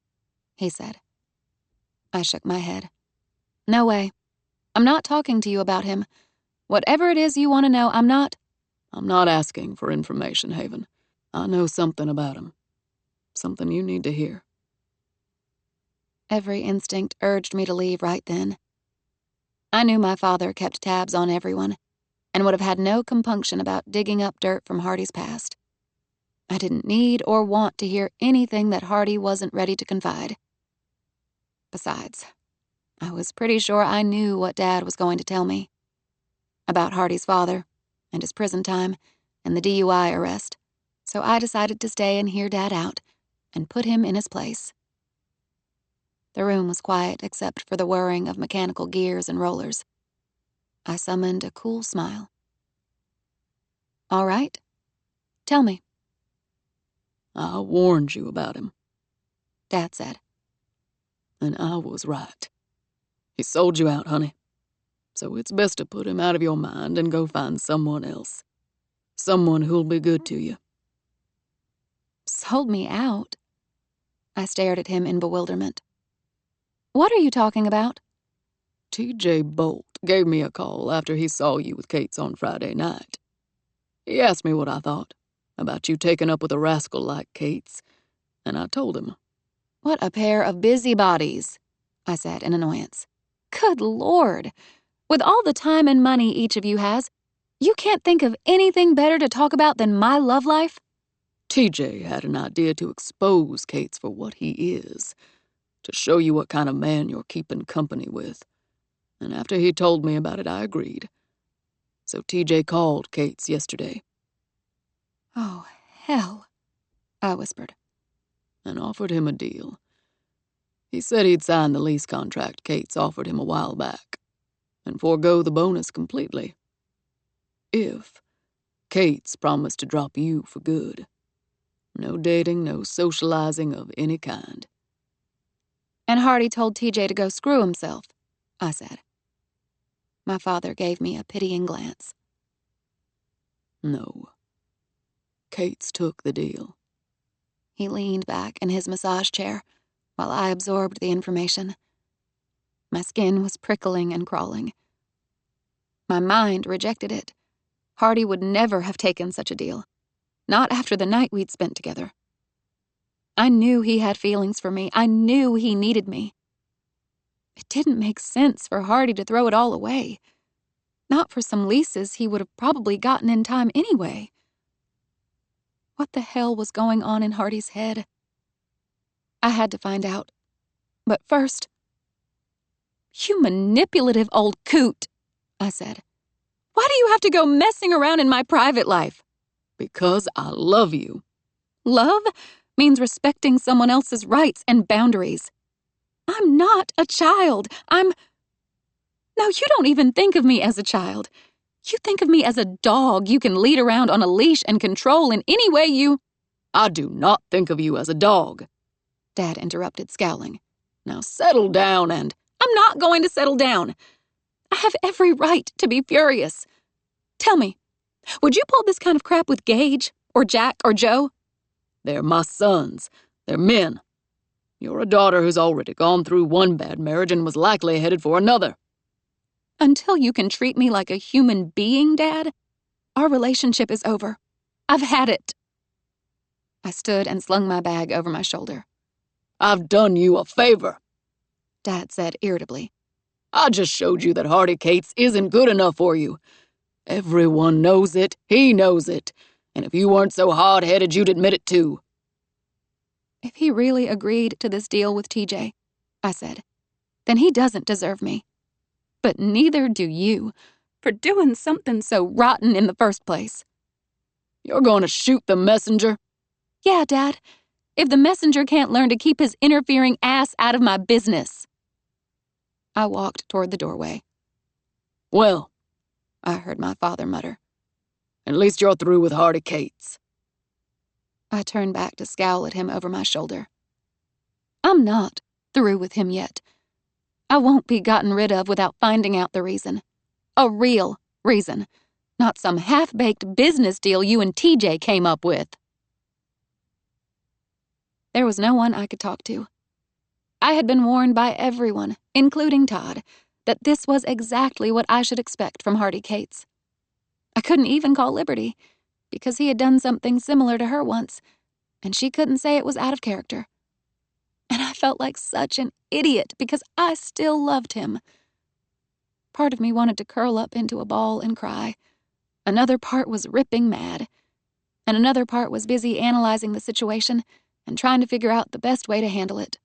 he said. I shook my head. "No way. I'm not talking to you about him. Whatever it is you want to know, I'm not asking for information, Haven. I know something about him. Something you need to hear." Every instinct urged me to leave right then. I knew my father kept tabs on everyone, and would have had no compunction about digging up dirt from Hardy's past. I didn't need or want to hear anything that Hardy wasn't ready to confide. Besides, I was pretty sure I knew what Dad was going to tell me. About Hardy's father, and his prison time, and the DUI arrest, so I decided to stay and hear Dad out, and put him in his place. The room was quiet except for the whirring of mechanical gears and rollers. I summoned a cool smile. "All right. Tell me." "I warned you about him," Dad said. "and I was right. He sold you out, honey. So it's best to put him out of your mind and go find someone else. Someone who'll be good to you." "Sold me out?" I stared at him in bewilderment. "What are you talking about?" TJ Bolt gave me a call after he saw you with Cates on Friday night. He asked me what I thought about you taking up with a rascal like Cates, and I told him. "What a pair of busybodies," I said in annoyance. "Good Lord. With all the time and money each of you has, you can't think of anything better to talk about than my love life?" TJ had an idea to expose Cates for what he is, to show you what kind of man you're keeping company with. And after he told me about it, I agreed. So TJ called Cates yesterday. "Oh, hell," I whispered. And offered him a deal. He said he'd sign the lease contract Cates offered him a while back, and forego the bonus completely. If Cates promised to drop you for good. No dating, no socializing of any kind. "And Hardy told TJ to go screw himself," I said. My father gave me a pitying glance. No. Cates took the deal. He leaned back in his massage chair while I absorbed the information. My skin was prickling and crawling. My mind rejected it. Hardy would never have taken such a deal. Not after the night we'd spent together. I knew he had feelings for me. I knew he needed me. It didn't make sense for Hardy to throw it all away. Not for some leases he would have probably gotten in time anyway. What the hell was going on in Hardy's head? I had to find out. But first... "You manipulative old coot," I said. "Why do you have to go messing around in my private life?" Because I love you. Love means respecting someone else's rights and boundaries. I'm not a child. No, you don't even think of me as a child. You think of me as a dog you can lead around on a leash and control in any way you... I do not think of you as a dog, Dad interrupted, scowling. Now settle down and... I'm not going to settle down. I have every right to be furious. Tell me, would you pull this kind of crap with Gage, or Jack, or Joe? They're my sons. They're men. You're a daughter who's already gone through one bad marriage and was likely headed for another. Until you can treat me like a human being, Dad, our relationship is over. I've had it. I stood and slung my bag over my shoulder. I've done you a favor," Dad said irritably. "I just showed you that Hardy Cates isn't good enough for you. Everyone knows it, he knows it, and if you weren't so hard-headed, you'd admit it too." If he really agreed to this deal with TJ, I said, then he doesn't deserve me. But neither do you, for doing something so rotten in the first place. "You're going to shoot the messenger?" Yeah, Dad. If the messenger can't learn to keep his interfering ass out of my business. I walked toward the doorway. "Well," I heard my father mutter. "at least you're through with Hardy Cates." I turned back to scowl at him over my shoulder. I'm not through with him yet. I won't be gotten rid of without finding out the reason. A real reason, not some half-baked business deal you and TJ came up with. There was no one I could talk to. I had been warned by everyone, including Todd, that this was exactly what I should expect from Hardy Cates. I couldn't even call Liberty, because he had done something similar to her once, and she couldn't say it was out of character. And I felt like such an idiot because I still loved him. Part of me wanted to curl up into a ball and cry. Another part was ripping mad. And another part was busy analyzing the situation and trying to figure out the best way to handle it.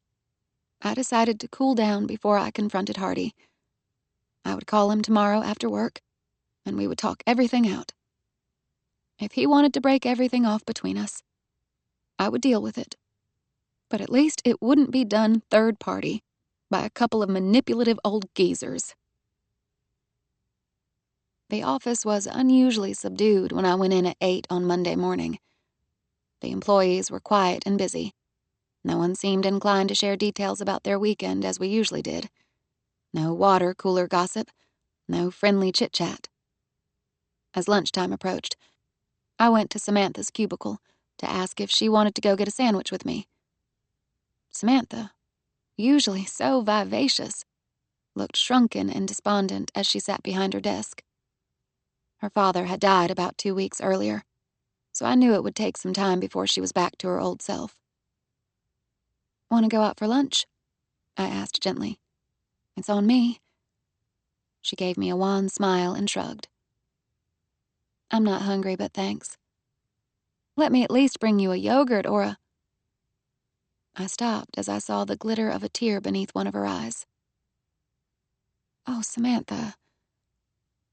I decided to cool down before I confronted Hardy. I would call him tomorrow after work, and we would talk everything out. If he wanted to break everything off between us, I would deal with it. But at least it wouldn't be done third party by a couple of manipulative old geezers. The office was unusually subdued when I went in at 8 on Monday morning. The employees were quiet and busy. No one seemed inclined to share details about their weekend as we usually did. No water cooler gossip, no friendly chit-chat. As lunchtime approached, I went to Samantha's cubicle to ask if she wanted to go get a sandwich with me. Samantha, usually so vivacious, looked shrunken and despondent as she sat behind her desk. Her father had died about 2 weeks earlier, so I knew it would take some time before she was back to her old self. "Want to go out for lunch?" I asked gently. "It's on me." She gave me a wan smile and shrugged. "I'm not hungry, but thanks. Let me at least bring you a yogurt or a—" I stopped as I saw the glitter of a tear beneath one of her eyes. "Oh, Samantha."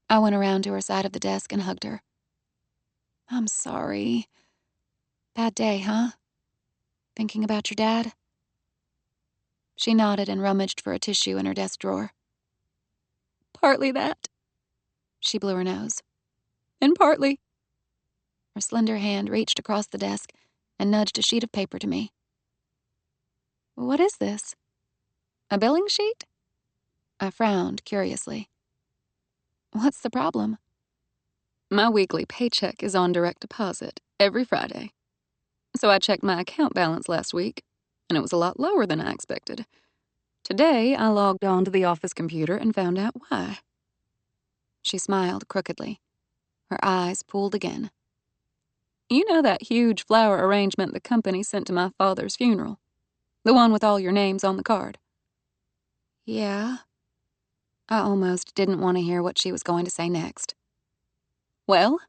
I went around to her side of the desk and hugged her. "I'm sorry. Bad day, huh? Thinking about your dad?" She nodded and rummaged for a tissue in her desk drawer. "Partly that." She blew her nose. "And partly—" Her slender hand reached across the desk and nudged a sheet of paper to me. "What is this? A billing sheet?" I frowned curiously. "What's the problem?" "My weekly paycheck is on direct deposit every Friday. So I checked my account balance last week, and it was a lot lower than I expected. Today, I logged on to the office computer and found out why." She smiled crookedly. Her eyes pooled again. "You know that huge flower arrangement the company sent to my father's funeral? The one with all your names on the card?" "Yeah." I almost didn't want to hear what she was going to say next. "Well,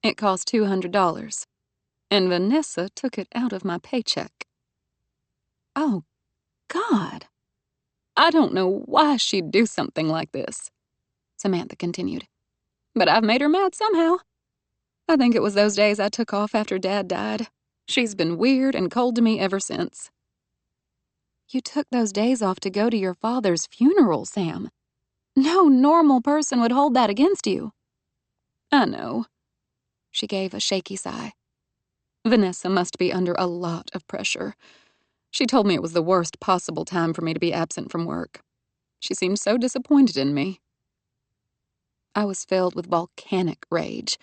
it cost $200, and Vanessa took it out of my paycheck." "Oh, God. I don't know why she'd do something like this," Samantha continued. "But I've made her mad somehow. I think it was those days I took off after Dad died. She's been weird and cold to me ever since." "You took those days off to go to your father's funeral, Sam. No normal person would hold that against you." "I know." She gave a shaky sigh. "Vanessa must be under a lot of pressure. She told me it was the worst possible time for me to be absent from work. She seemed so disappointed in me." I was filled with volcanic rage.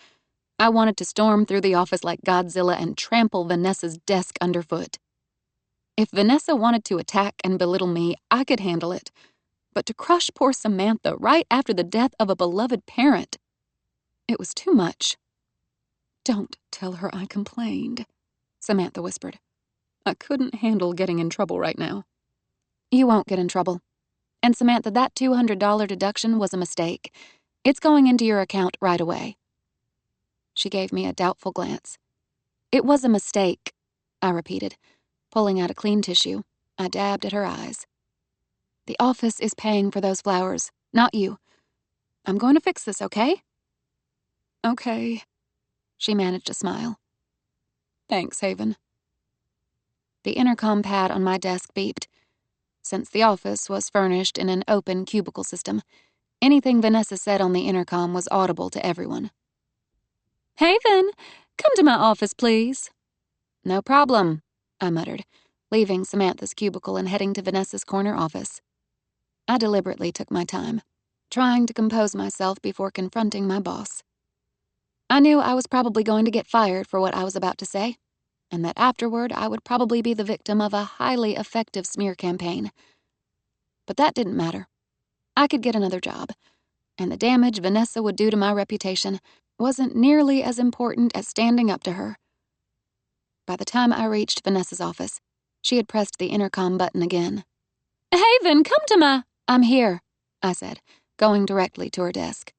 I wanted to storm through the office like Godzilla and trample Vanessa's desk underfoot. If Vanessa wanted to attack and belittle me, I could handle it. But to crush poor Samantha right after the death of a beloved parent, it was too much. "Don't tell her I complained," Samantha whispered. I couldn't handle getting in trouble right now. You won't get in trouble. And Samantha, that $200 deduction was a mistake. It's going into your account right away. She gave me a doubtful glance. It was a mistake, I repeated, pulling out a clean tissue. I dabbed at her eyes. The office is paying for those flowers, not you. I'm going to fix this, okay? Okay, she managed a smile. Thanks, Haven. The intercom pad on my desk beeped. Since the office was furnished in an open cubicle system, anything Vanessa said on the intercom was audible to everyone. Haven, come to my office, please. No problem, I muttered, leaving Samantha's cubicle and heading to Vanessa's corner office. I deliberately took my time, trying to compose myself before confronting my boss. I knew I was probably going to get fired for what I was about to say, and that afterward I would probably be the victim of a highly effective smear campaign. But that didn't matter. I could get another job, and the damage Vanessa would do to my reputation wasn't nearly as important as standing up to her. By the time I reached Vanessa's office, she had pressed the intercom button again. Haven, come to my... I'm here, I said, going directly to her desk.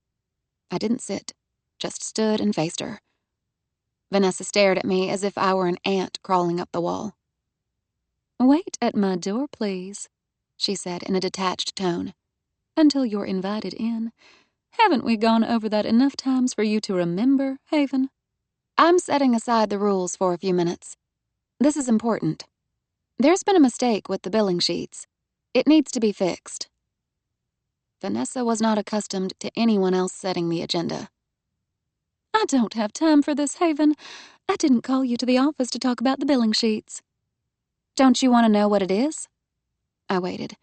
I didn't sit, just stood and faced her. Vanessa stared at me as if I were an ant crawling up the wall. Wait at my door, please, she said in a detached tone, until you're invited in. Haven't we gone over that enough times for you to remember, Haven? I'm setting aside the rules for a few minutes. This is important. There's been a mistake with the billing sheets. It needs to be fixed. Vanessa was not accustomed to anyone else setting the agenda. I don't have time for this, Haven. I didn't call you to the office to talk about the billing sheets. Don't you want to know what it is? I waited.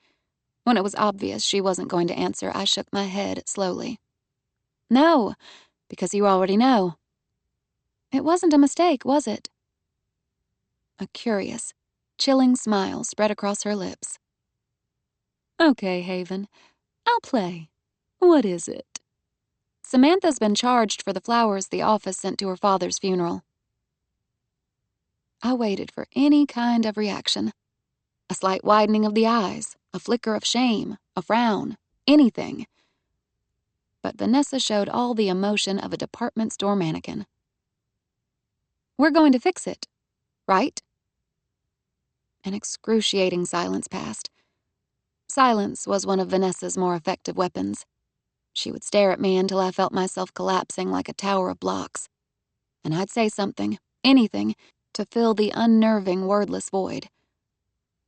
When it was obvious she wasn't going to answer, I shook my head slowly. No, because you already know. It wasn't a mistake, was it? A curious, chilling smile spread across her lips. Okay, Haven. I'll play. What is it? Samantha's been charged for the flowers the office sent to her father's funeral. I waited for any kind of reaction. A slight widening of the eyes, a flicker of shame, a frown, anything. But Vanessa showed all the emotion of a department store mannequin. We're going to fix it, right? An excruciating silence passed. Silence was one of Vanessa's more effective weapons. She would stare at me until I felt myself collapsing like a tower of blocks. And I'd say something, anything, to fill the unnerving, wordless void.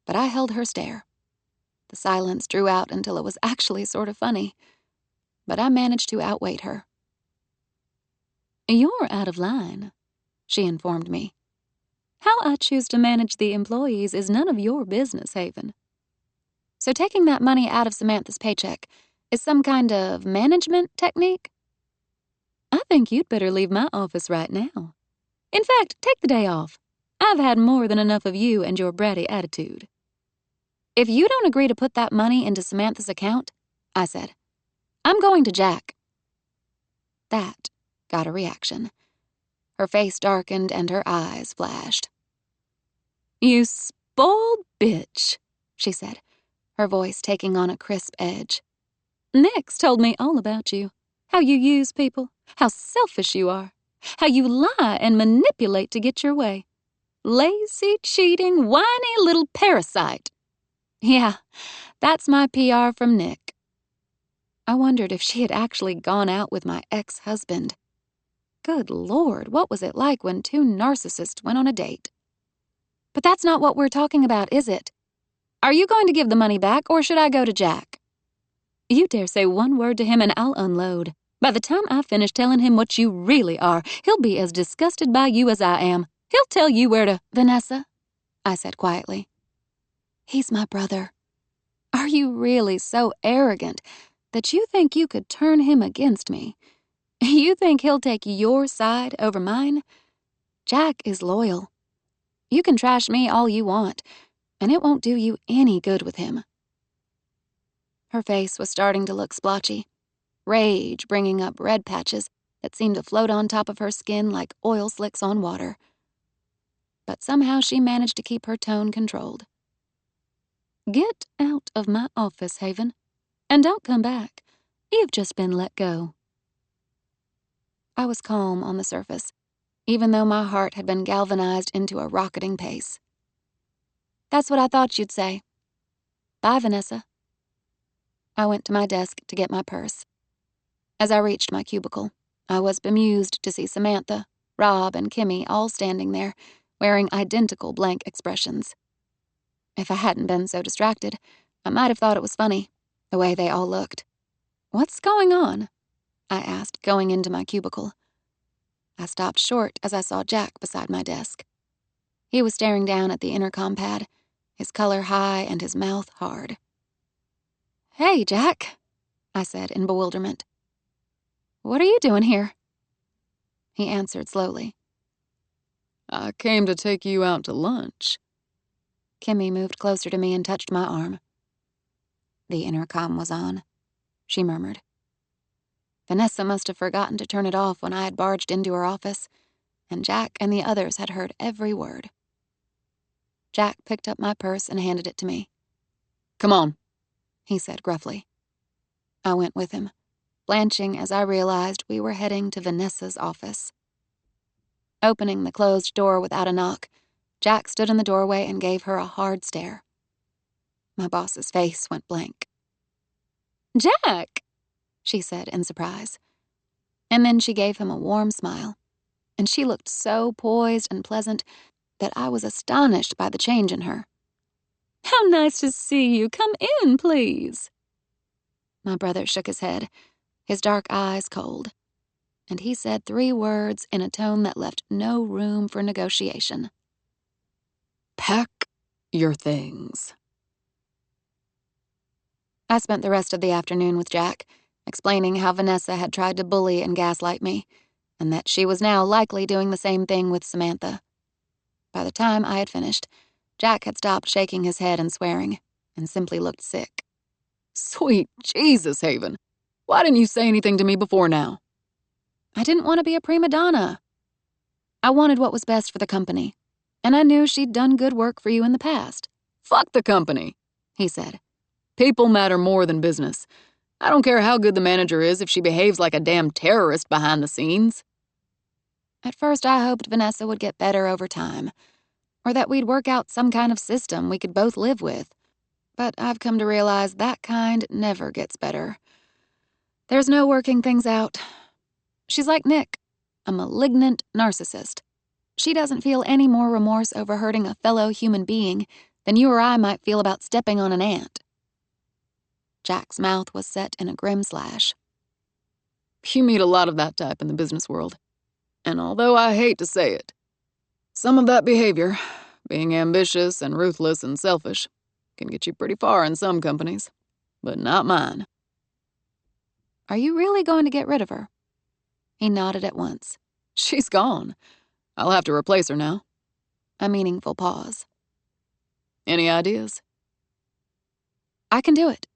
But I held her stare. The silence drew out until it was actually sort of funny. But I managed to outwait her. You're out of line, she informed me. How I choose to manage the employees is none of your business, Haven. So taking that money out of Samantha's paycheck is some kind of management technique? I think you'd better leave my office right now. In fact, take the day off. I've had more than enough of you and your bratty attitude. If you don't agree to put that money into Samantha's account, I said, I'm going to Jack. That got a reaction. Her face darkened and her eyes flashed. You spoiled bitch, she said, her voice taking on a crisp edge. Nick's told me all about you. How you use people, how selfish you are, how you lie and manipulate to get your way. Lazy, cheating, whiny little parasite. Yeah, that's my PR from Nick. I wondered if she had actually gone out with my ex-husband. Good Lord, what was it like when two narcissists went on a date? But that's not what we're talking about, is it? Are you going to give the money back, or should I go to Jack? You dare say one word to him and I'll unload. By the time I finish telling him what you really are, he'll be as disgusted by you as I am. He'll tell you where to— Vanessa, I said quietly. He's my brother. Are you really so arrogant that you think you could turn him against me? You think he'll take your side over mine? Jack is loyal. You can trash me all you want, and it won't do you any good with him. Her face was starting to look splotchy, rage bringing up red patches that seemed to float on top of her skin like oil slicks on water. but somehow she managed to keep her tone controlled. "Get out of my office, Haven, and don't come back. You've just been let go." I was calm on the surface, even though my heart had been galvanized into a rocketing pace. "That's what I thought you'd say. Bye, Vanessa." I went to my desk to get my purse. As I reached my cubicle, I was bemused to see Samantha, Rob, and Kimmy all standing there, wearing identical blank expressions. If I hadn't been so distracted, I might have thought it was funny, the way they all looked. "What's going on?" I asked, going into my cubicle. I stopped short as I saw Jack beside my desk. He was staring down at the intercom pad, his color high and his mouth hard. "Hey, Jack," I said in bewilderment. "What are you doing here?" He answered slowly. "I came to take you out to lunch." Kimmy moved closer to me and touched my arm. "The intercom was on," she murmured. Vanessa must have forgotten to turn it off when I had barged into her office, and Jack and the others had heard every word. Jack picked up my purse and handed it to me. "Come on," he said gruffly. I went with him, blanching as I realized we were heading to Vanessa's office. Opening the closed door without a knock, Jack stood in the doorway and gave her a hard stare. My boss's face went blank. "Jack!" she said in surprise. And then she gave him a warm smile, and she looked so poised and pleasant that I was astonished by the change in her. "How nice to see you. Come in, please." My brother shook his head, his dark eyes cold, and he said 3 words in a tone that left no room for negotiation. "Pack your things." I spent the rest of the afternoon with Jack, explaining how Vanessa had tried to bully and gaslight me, and that she was now likely doing the same thing with Samantha. By the time I had finished, Jack had stopped shaking his head and swearing, and simply looked sick. "Sweet Jesus, Haven. Why didn't you say anything to me before now?" "I didn't want to be a prima donna. I wanted what was best for the company, and I knew she'd done good work for you in the past." "Fuck the company," he said. "People matter more than business. I don't care how good the manager is if she behaves like a damn terrorist behind the scenes." At first, I hoped Vanessa would get better over time, or that we'd work out some kind of system we could both live with. But I've come to realize that kind never gets better. There's no working things out. She's like Nick, a malignant narcissist. She doesn't feel any more remorse over hurting a fellow human being than you or I might feel about stepping on an ant. Jack's mouth was set in a grim slash. You meet a lot of that type in the business world. And although I hate to say it, some of that behavior, being ambitious and ruthless and selfish, can get you pretty far in some companies, but not mine. "Are you really going to get rid of her?" He nodded at once. "She's gone. I'll have to replace her now." A meaningful pause. "Any ideas?" "I can do it,"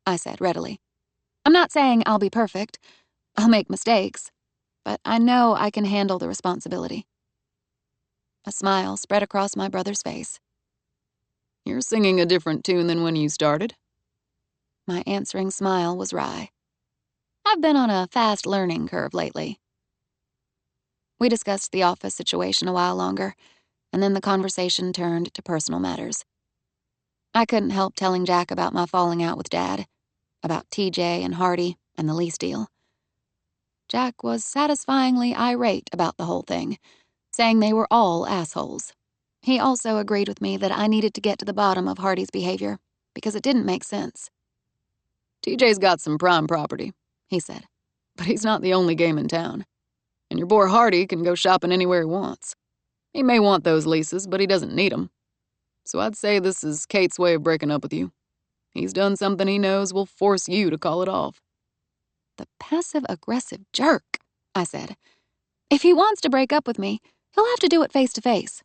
I said readily. "I'm not saying I'll be perfect. I'll make mistakes. But I know I can handle the responsibility." A smile spread across my brother's face. "You're singing a different tune than when you started." My answering smile was wry. I've been on a fast learning curve lately. We discussed the office situation a while longer, and then the conversation turned to personal matters. I couldn't help telling Jack about my falling out with Dad, about TJ and Hardy and the lease deal. Jack was satisfyingly irate about the whole thing, saying they were all assholes. He also agreed with me that I needed to get to the bottom of Hardy's behavior, because it didn't make sense. "TJ's got some prime property," he said, "but he's not the only game in town. And your boy Hardy can go shopping anywhere he wants. He may want those leases, but he doesn't need them. So I'd say this is Kate's way of breaking up with you. He's done something he knows will force you to call it off." "The passive-aggressive jerk," I said. "If he wants to break up with me, he'll have to do it face to face."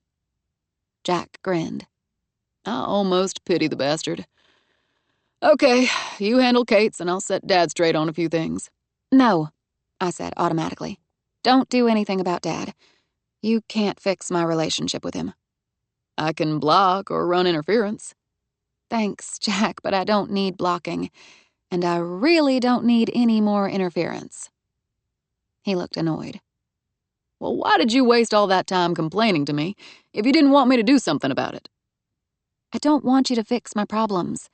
Jack grinned. "I almost pity the bastard. Okay, you handle Kate's and I'll set Dad straight on a few things." "No," I said automatically. "Don't do anything about Dad. You can't fix my relationship with him. I can block or run interference. Thanks, Jack, but I don't need blocking, and I really don't need any more interference. He looked annoyed. Well, why did you waste all that time complaining to me if you didn't want me to do something about it? I don't want you to fix my problems.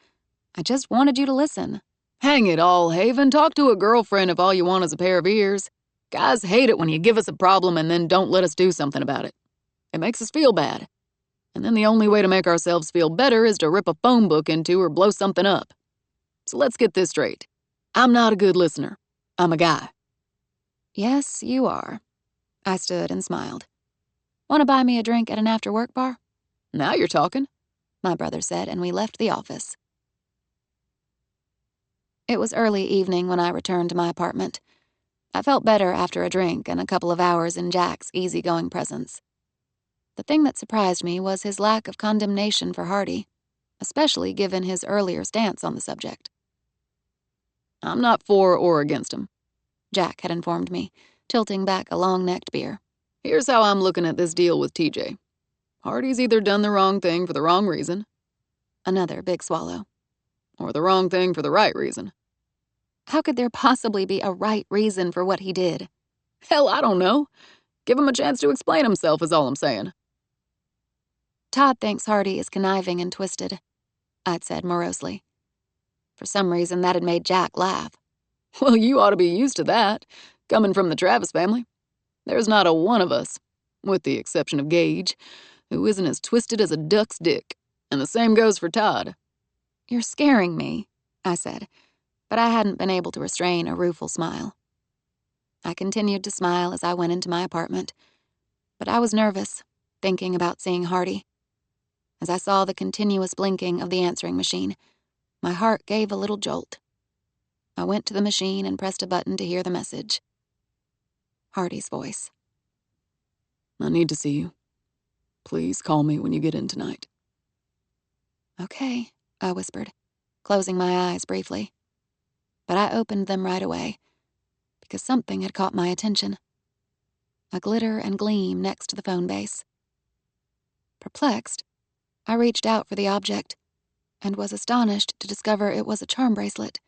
I just wanted you to listen. Hang it all, Haven. Talk to a girlfriend if all you want is a pair of ears. Guys hate it when you give us a problem and then don't let us do something about it. It makes us feel bad. And then the only way to make ourselves feel better is to rip a phone book into or blow something up. So let's get this straight. I'm not a good listener. I'm a guy. Yes, you are. I stood and smiled. Want to buy me a drink at an after-work bar? Now you're talking, my brother said, and we left the office. It was early evening when I returned to my apartment. I felt better after a drink and a couple of hours in Jack's easygoing presence. The thing that surprised me was his lack of condemnation for Hardy, especially given his earlier stance on the subject. I'm not for or against him, Jack had informed me, tilting back a long-necked beer. Here's how I'm looking at this deal with TJ. Hardy's either done the wrong thing for the wrong reason, another big swallow, or the wrong thing for the right reason. How could there possibly be a right reason for what he did? Hell, I don't know. Give him a chance to explain himself is all I'm saying. Todd thinks Hardy is conniving and twisted, I'd said morosely. For some reason, that had made Jack laugh. Well, you ought to be used to that, coming from the Travis family. There's not a one of us, with the exception of Gage, who isn't as twisted as a duck's dick, and the same goes for Todd. You're scaring me, I said, but I hadn't been able to restrain a rueful smile. I continued to smile as I went into my apartment, but I was nervous, thinking about seeing Hardy. As I saw the continuous blinking of the answering machine, my heart gave a little jolt. I went to the machine and pressed a button to hear the message. Hardy's voice. I need to see you. Please call me when you get in tonight. Okay, I whispered, closing my eyes briefly. But I opened them right away, because something had caught my attention. A glitter and gleam next to the phone base. Perplexed, I reached out for the object and was astonished to discover it was a charm bracelet.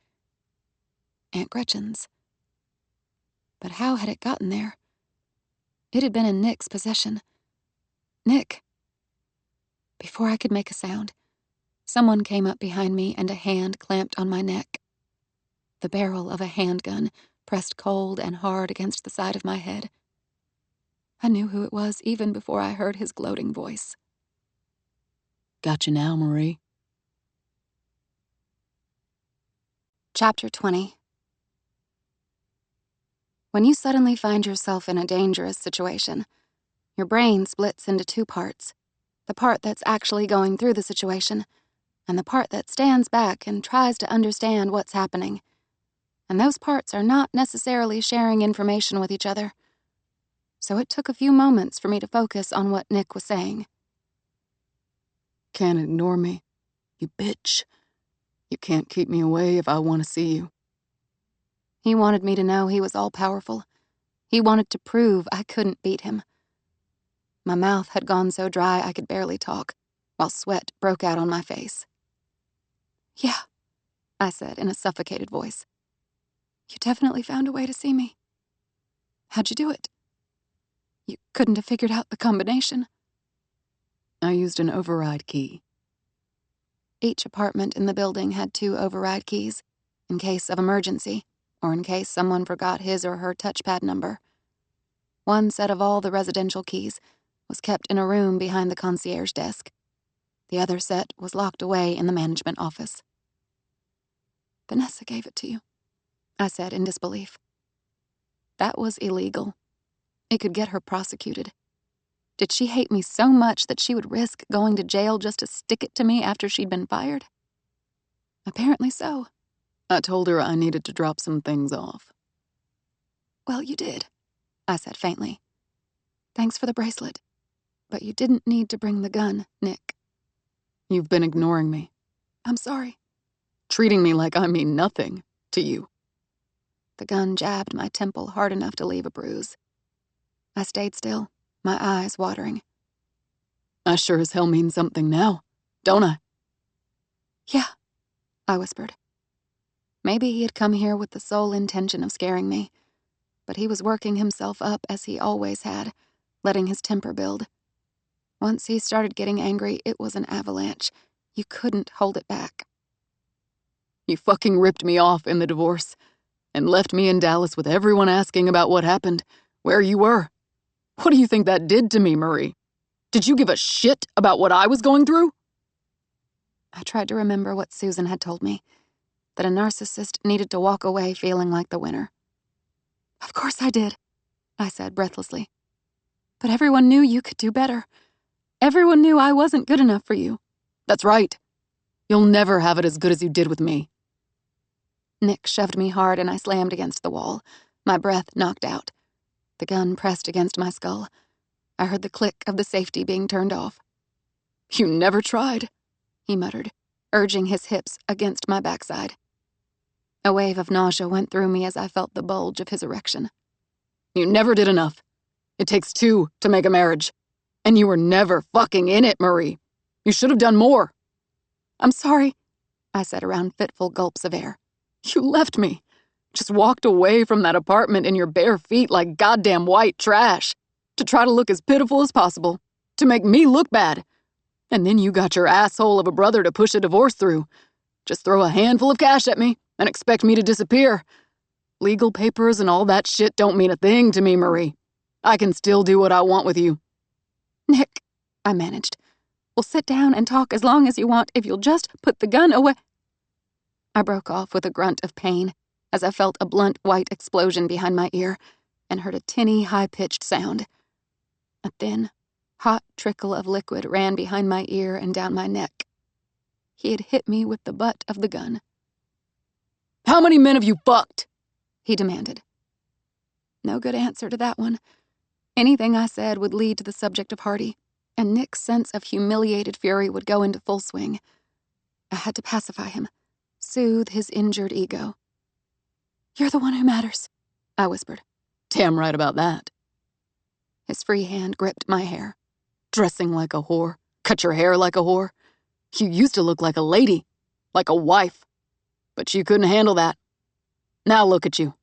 Aunt Gretchen's. But how had it gotten there? It had been in Nick's possession. Nick. Before I could make a sound, someone came up behind me and a hand clamped on my neck. The barrel of a handgun pressed cold and hard against the side of my head. I knew who it was even before I heard his gloating voice. Got you now, Marie. Chapter 20. When you suddenly find yourself in a dangerous situation, your brain splits into two parts. The part that's actually going through the situation, and the part that stands back and tries to understand what's happening. And those parts are not necessarily sharing information with each other. So it took a few moments for me to focus on what Nick was saying. Can't ignore me, you bitch. You can't keep me away if I want to see you. He wanted me to know he was all-powerful. He wanted to prove I couldn't beat him. My mouth had gone so dry I could barely talk, while sweat broke out on my face. Yeah, I said in a suffocated voice. You definitely found a way to see me. How'd you do it? You couldn't have figured out the combination. I used an override key. Each apartment in the building had 2 override keys, in case of emergency, or in case someone forgot his or her touchpad number. One set of all the residential keys was kept in a room behind the concierge desk. The other set was locked away in the management office. Vanessa gave it to you, I said in disbelief. That was illegal. It could get her prosecuted. Did she hate me so much that she would risk going to jail just to stick it to me after she'd been fired? Apparently so. I told her I needed to drop some things off. Well, you did, I said faintly. Thanks for the bracelet. But you didn't need to bring the gun, Nick. You've been ignoring me. I'm sorry. Treating me like I mean nothing to you. The gun jabbed my temple hard enough to leave a bruise. I stayed still, my eyes watering. I sure as hell mean something now, don't I? Yeah, I whispered. Maybe he had come here with the sole intention of scaring me, but he was working himself up as he always had, letting his temper build. Once he started getting angry, it was an avalanche. You couldn't hold it back. You fucking ripped me off in the divorce and left me in Dallas with everyone asking about what happened, where you were. What do you think that did to me, Marie? Did you give a shit about what I was going through? I tried to remember what Susan had told me, that a narcissist needed to walk away feeling like the winner. Of course I did, I said breathlessly. But everyone knew you could do better. Everyone knew I wasn't good enough for you. That's right. You'll never have it as good as you did with me. Nick shoved me hard and I slammed against the wall, my breath knocked out. The gun pressed against my skull. I heard the click of the safety being turned off. You never tried, he muttered, urging his hips against my backside. A wave of nausea went through me as I felt the bulge of his erection. You never did enough. It takes two to make a marriage. And you were never fucking in it, Marie. You should have done more. I'm sorry, I said around fitful gulps of air. You left me. Just walked away from that apartment in your bare feet like goddamn white trash. To try to look as pitiful as possible. To make me look bad. And then you got your asshole of a brother to push a divorce through. Just throw a handful of cash at me and expect me to disappear. Legal papers and all that shit don't mean a thing to me, Marie. I can still do what I want with you. Nick, I managed. We'll sit down and talk as long as you want if you'll just put the gun away. I broke off with a grunt of pain as I felt a blunt white explosion behind my ear and heard a tinny, high-pitched sound. A thin, hot trickle of liquid ran behind my ear and down my neck. He had hit me with the butt of the gun. How many men have you fucked? He demanded. No good answer to that one. Anything I said would lead to the subject of Hardy, and Nick's sense of humiliated fury would go into full swing. I had to pacify him, soothe his injured ego. You're the one who matters, I whispered. Damn right about that. His free hand gripped my hair. Dressing like a whore, cut your hair like a whore. You used to look like a lady, like a wife. But you couldn't handle that. Now look at you.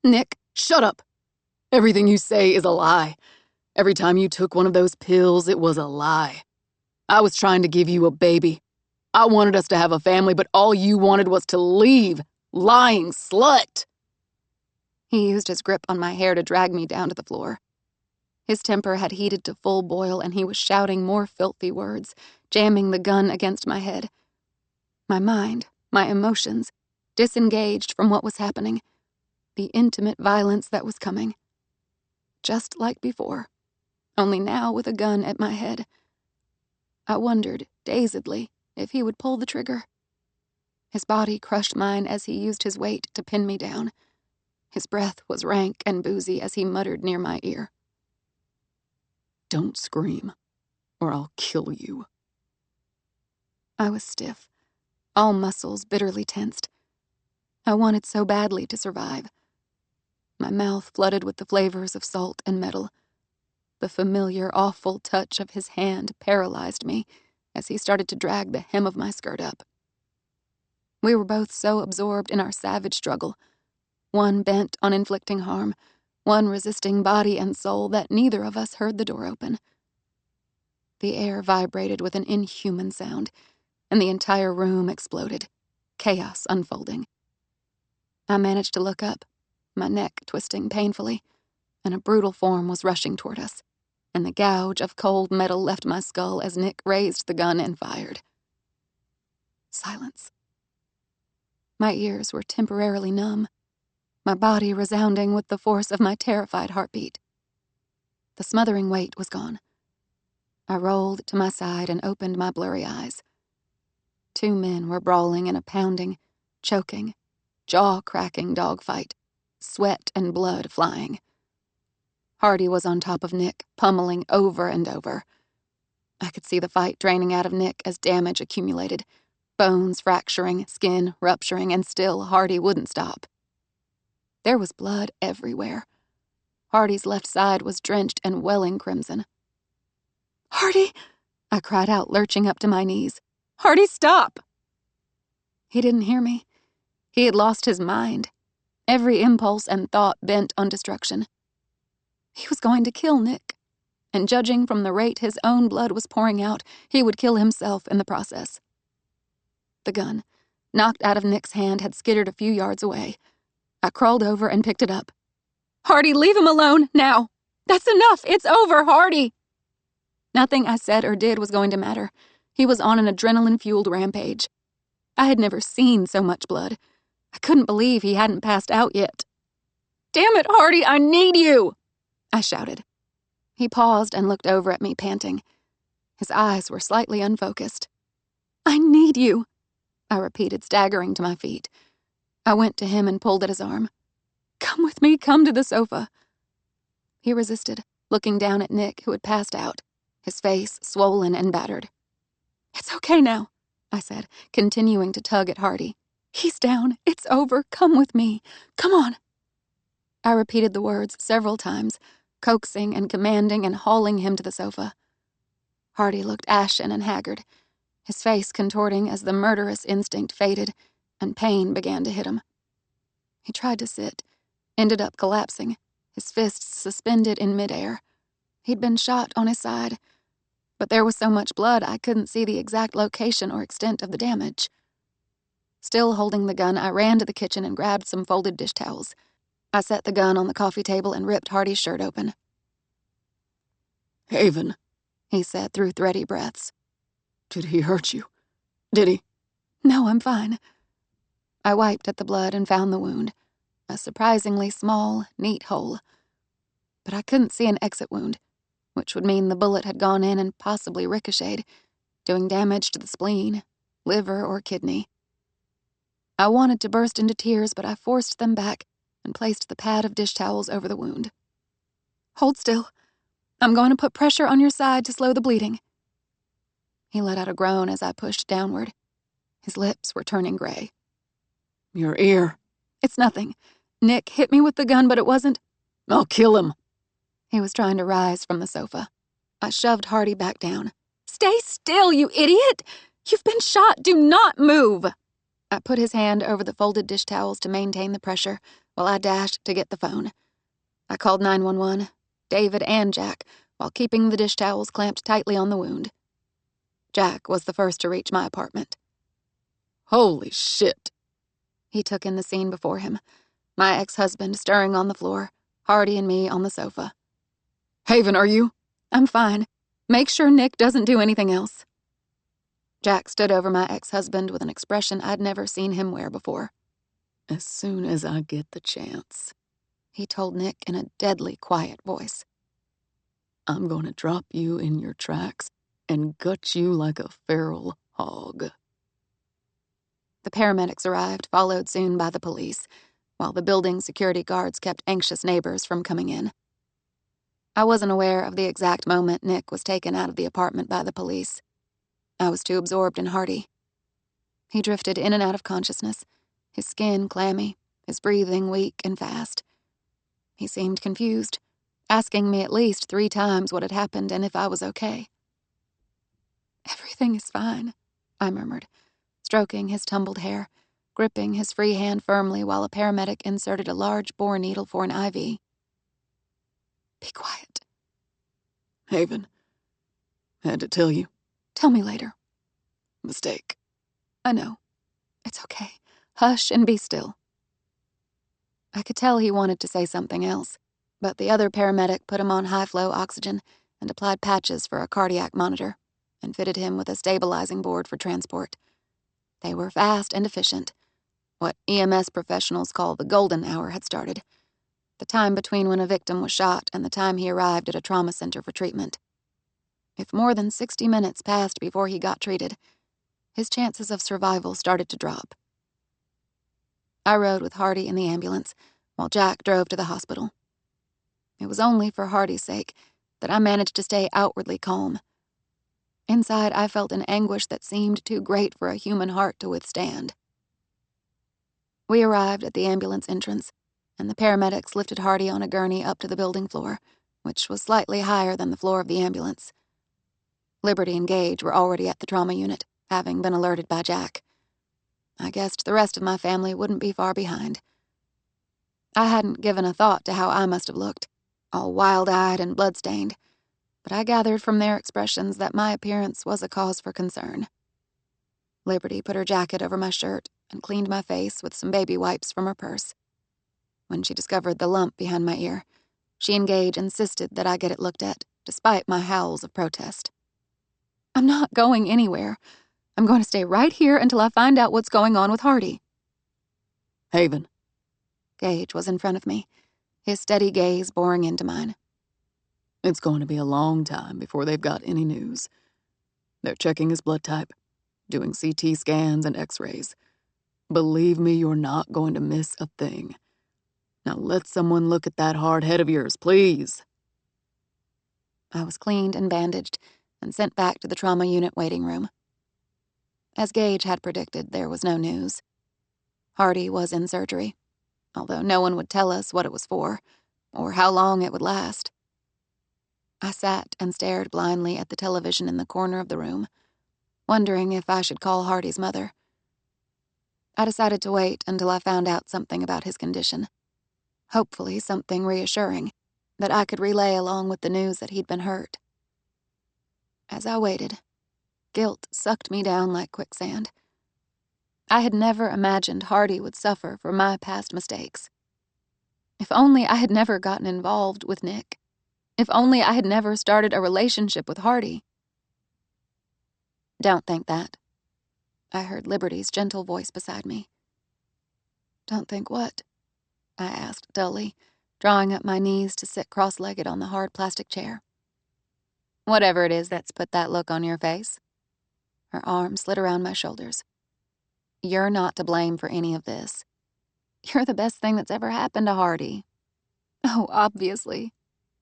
Nick, shut up. Everything you say is a lie. Every time you took one of those pills, it was a lie. I was trying to give you a baby. I wanted us to have a family, but all you wanted was to leave. Lying slut. He used his grip on my hair to drag me down to the floor. His temper had heated to full boil and he was shouting more filthy words, jamming the gun against my head. My mind, my emotions, disengaged from what was happening, the intimate violence that was coming. Just like before, only now with a gun at my head. I wondered, dazedly, if he would pull the trigger. His body crushed mine as he used his weight to pin me down. His breath was rank and boozy as he muttered near my ear. Don't scream, or I'll kill you. I was stiff, all muscles bitterly tensed. I wanted so badly to survive. My mouth flooded with the flavors of salt and metal. The familiar, awful touch of his hand paralyzed me as he started to drag the hem of my skirt up. We were both so absorbed in our savage struggle, one bent on inflicting harm, one resisting body and soul, that neither of us heard the door open. The air vibrated with an inhuman sound, and the entire room exploded, chaos unfolding. I managed to look up, my neck twisting painfully, and a brutal form was rushing toward us, and the gouge of cold metal left my skull as Nick raised the gun and fired. Silence. My ears were temporarily numb, my body resounding with the force of my terrified heartbeat. The smothering weight was gone. I rolled to my side and opened my blurry eyes. Two men were brawling in a pounding, choking, jaw-cracking dogfight, sweat and blood flying. Hardy was on top of Nick, pummeling over and over. I could see the fight draining out of Nick as damage accumulated, bones fracturing, skin rupturing, and still Hardy wouldn't stop. There was blood everywhere. Hardy's left side was drenched and welling crimson. Hardy, I cried out, lurching up to my knees. "Hardy, stop!" He didn't hear me. He had lost his mind, every impulse and thought bent on destruction. He was going to kill Nick, and judging from the rate his own blood was pouring out, he would kill himself in the process. The gun, knocked out of Nick's hand, had skittered a few yards away. I crawled over and picked it up. "Hardy, leave him alone, now! That's enough! It's over, Hardy!" Nothing I said or did was going to matter. He was on an adrenaline-fueled rampage. I had never seen so much blood. I couldn't believe he hadn't passed out yet. "Damn it, Hardy, I need you!" I shouted. He paused and looked over at me, panting. His eyes were slightly unfocused. "I need you," I repeated, staggering to my feet. I went to him and pulled at his arm. "Come with me, come to the sofa." He resisted, looking down at Nick, who had passed out, his face swollen and battered. "It's okay now," I said, continuing to tug at Hardy. "He's down. It's over. Come with me. Come on." I repeated the words several times, coaxing and commanding and hauling him to the sofa. Hardy looked ashen and haggard, his face contorting as the murderous instinct faded and pain began to hit him. He tried to sit, ended up collapsing, his fists suspended in midair. He'd been shot on his side, but there was so much blood I couldn't see the exact location or extent of the damage. Still holding the gun, I ran to the kitchen and grabbed some folded dish towels. I set the gun on the coffee table and ripped Hardy's shirt open. "Haven," he said through thready breaths. "Did he hurt you? Did he?" "No, I'm fine." I wiped at the blood and found the wound, a surprisingly small, neat hole. But I couldn't see an exit wound, which would mean the bullet had gone in and possibly ricocheted, doing damage to the spleen, liver, or kidney. I wanted to burst into tears, but I forced them back and placed the pad of dish towels over the wound. "Hold still. I'm going to put pressure on your side to slow the bleeding." He let out a groan as I pushed downward. His lips were turning gray. "Your ear." "It's nothing. Nick hit me with the gun, but it wasn't—" "I'll kill him." He was trying to rise from the sofa. I shoved Hardy back down. "Stay still, you idiot! You've been shot. Do not move!" I put his hand over the folded dish towels to maintain the pressure while I dashed to get the phone. I called 911, David and Jack, while keeping the dish towels clamped tightly on the wound. Jack was the first to reach my apartment. "Holy shit." He took in the scene before him, my ex-husband stirring on the floor, Hardy and me on the sofa. "Haven, are you?" "I'm fine. Make sure Nick doesn't do anything else." Jack stood over my ex-husband with an expression I'd never seen him wear before. "As soon as I get the chance," he told Nick in a deadly quiet voice. "I'm gonna drop you in your tracks and gut you like a feral hog." The paramedics arrived, followed soon by the police, while the building security guards kept anxious neighbors from coming in. I wasn't aware of the exact moment Nick was taken out of the apartment by the police. I was too absorbed in Hardy. He drifted in and out of consciousness, his skin clammy, his breathing weak and fast. He seemed confused, asking me at least 3 times what had happened and if I was okay. "Everything is fine," I murmured, stroking his tumbled hair, gripping his free hand firmly while a paramedic inserted a large bore needle for an IV. "Be quiet." "Haven, had to tell you. "Tell me later." Mistake." "I know. It's okay. Hush and be still." I could tell he wanted to say something else, but the other paramedic put him on high-flow oxygen and applied patches for a cardiac monitor and fitted him with a stabilizing board for transport. They were fast and efficient. What EMS professionals call the golden hour had started, the time between when a victim was shot and the time he arrived at a trauma center for treatment. If more than 60 minutes passed before he got treated, his chances of survival started to drop. I rode with Hardy in the ambulance, while Jack drove to the hospital. It was only for Hardy's sake that I managed to stay outwardly calm. Inside, I felt an anguish that seemed too great for a human heart to withstand. We arrived at the ambulance entrance, and the paramedics lifted Hardy on a gurney up to the building floor, which was slightly higher than the floor of the ambulance. Liberty and Gage were already at the trauma unit, having been alerted by Jack. I guessed the rest of my family wouldn't be far behind. I hadn't given a thought to how I must have looked, all wild-eyed and blood-stained, but I gathered from their expressions that my appearance was a cause for concern. Liberty put her jacket over my shirt and cleaned my face with some baby wipes from her purse. When she discovered the lump behind my ear, she and Gage insisted that I get it looked at, despite my howls of protest. "I'm not going anywhere. I'm going to stay right here until I find out what's going on with Hardy." Haven. Gage was in front of me, his steady gaze boring into mine. It's going to be a long time before they've got any news. They're checking his blood type, doing CT scans and x-rays. Believe me, you're not going to miss a thing. Now let someone look at that hard head of yours, please. I was cleaned and bandaged and sent back to the trauma unit waiting room. As Gage had predicted, there was no news. Hardy was in surgery, although no one would tell us what it was for, or how long it would last. I sat and stared blindly at the television in the corner of the room, wondering if I should call Hardy's mother. I decided to wait until I found out something about his condition. Hopefully something reassuring that I could relay along with the news that he'd been hurt. As I waited, guilt sucked me down like quicksand. I had never imagined Hardy would suffer for my past mistakes. If only I had never gotten involved with Nick. If only I had never started a relationship with Hardy. "Don't think that," I heard Liberty's gentle voice beside me. "Don't think what?" I asked dully, drawing up my knees to sit cross-legged on the hard plastic chair. "Whatever it is that's put that look on your face." Her arm slid around my shoulders. "You're not to blame for any of this. You're the best thing that's ever happened to Hardy." "Oh, obviously,"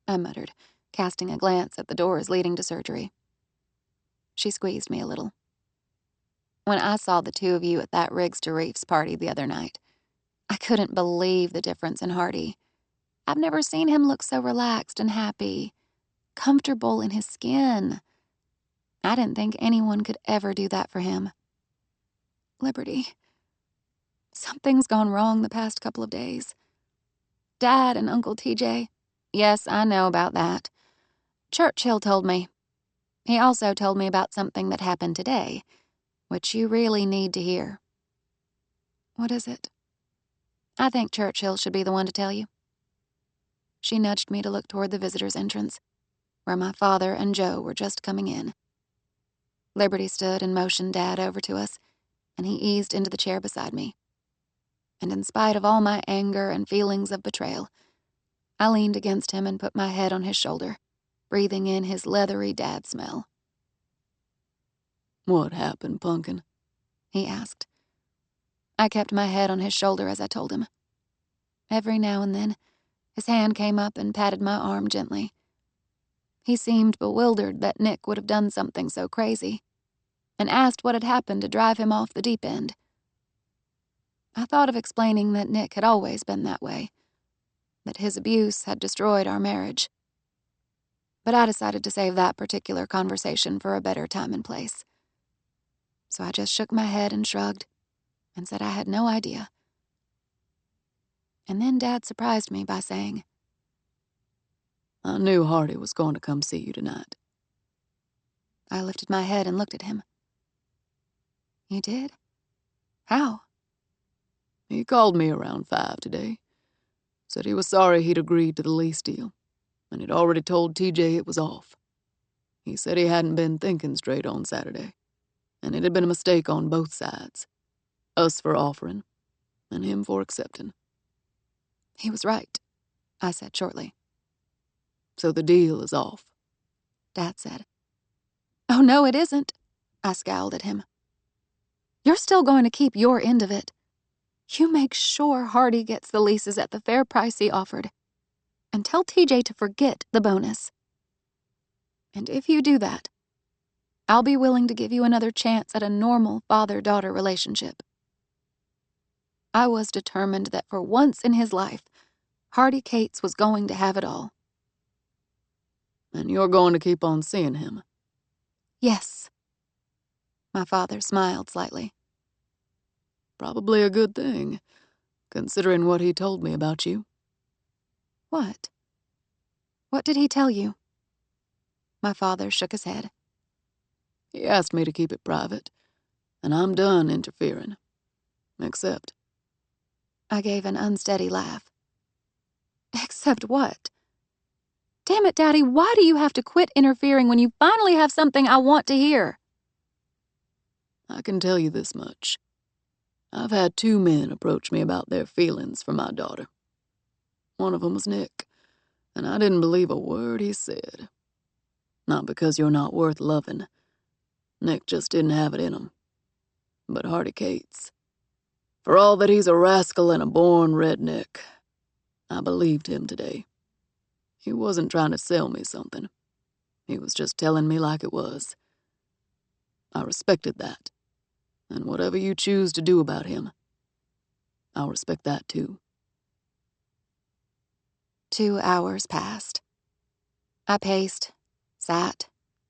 I muttered, casting a glance at the doors leading to surgery. She squeezed me a little. "When I saw the two of you at that Riggs to Reefs party the other night, I couldn't believe the difference in Hardy. I've never seen him look so relaxed and happy, comfortable in his skin. I didn't think anyone could ever do that for him." "Liberty, something's gone wrong the past couple of days. Dad and Uncle TJ..." "Yes, I know about that. Churchill told me. He also told me about something that happened today, which you really need to hear." "What is it?" "I think Churchill should be the one to tell you." She nudged me to look toward the visitor's entrance, where my father and Joe were just coming in. Liberty stood and motioned Dad over to us, and he eased into the chair beside me. And in spite of all my anger and feelings of betrayal, I leaned against him and put my head on his shoulder, breathing in his leathery dad smell. What happened, Punkin? He asked. I kept my head on his shoulder as I told him. Every now and then, his hand came up and patted my arm gently. He seemed bewildered that Nick would have done something so crazy, and asked what had happened to drive him off the deep end. I thought of explaining that Nick had always been that way, that his abuse had destroyed our marriage. But I decided to save that particular conversation for a better time and place. So I just shook my head and shrugged, and said I had no idea. And then Dad surprised me by saying, I knew Hardy was going to come see you tonight. I lifted my head and looked at him. You did? How? He called me around 5 today. Said he was sorry he'd agreed to the lease deal, and he'd already told TJ it was off. He said he hadn't been thinking straight on Saturday, and it had been a mistake on both sides. Us for offering, and him for accepting. He was right, I said shortly. So the deal is off, Dad said. Oh, no, it isn't, I scowled at him. You're still going to keep your end of it. You make sure Hardy gets the leases at the fair price he offered, and tell TJ to forget the bonus. And if you do that, I'll be willing to give you another chance at a normal father-daughter relationship. I was determined that for once in his life, Hardy Cates was going to have it all. And you're going to keep on seeing him. Yes. My father smiled slightly. Probably a good thing, considering what he told me about you. What? What did he tell you? My father shook his head. He asked me to keep it private, and I'm done interfering. Except... I gave an unsteady laugh. Except what? Damn it, Daddy, why do you have to quit interfering when you finally have something I want to hear? I can tell you this much. I've had 2 men approach me about their feelings for my daughter. One of them was Nick, and I didn't believe a word he said. Not because you're not worth loving. Nick just didn't have it in him. But Hardy Cates, for all that he's a rascal and a born redneck, I believed him today. He wasn't trying to sell me something. He was just telling me like it was. I respected that. And whatever you choose to do about him, I'll respect that too. 2 hours passed. I paced, sat,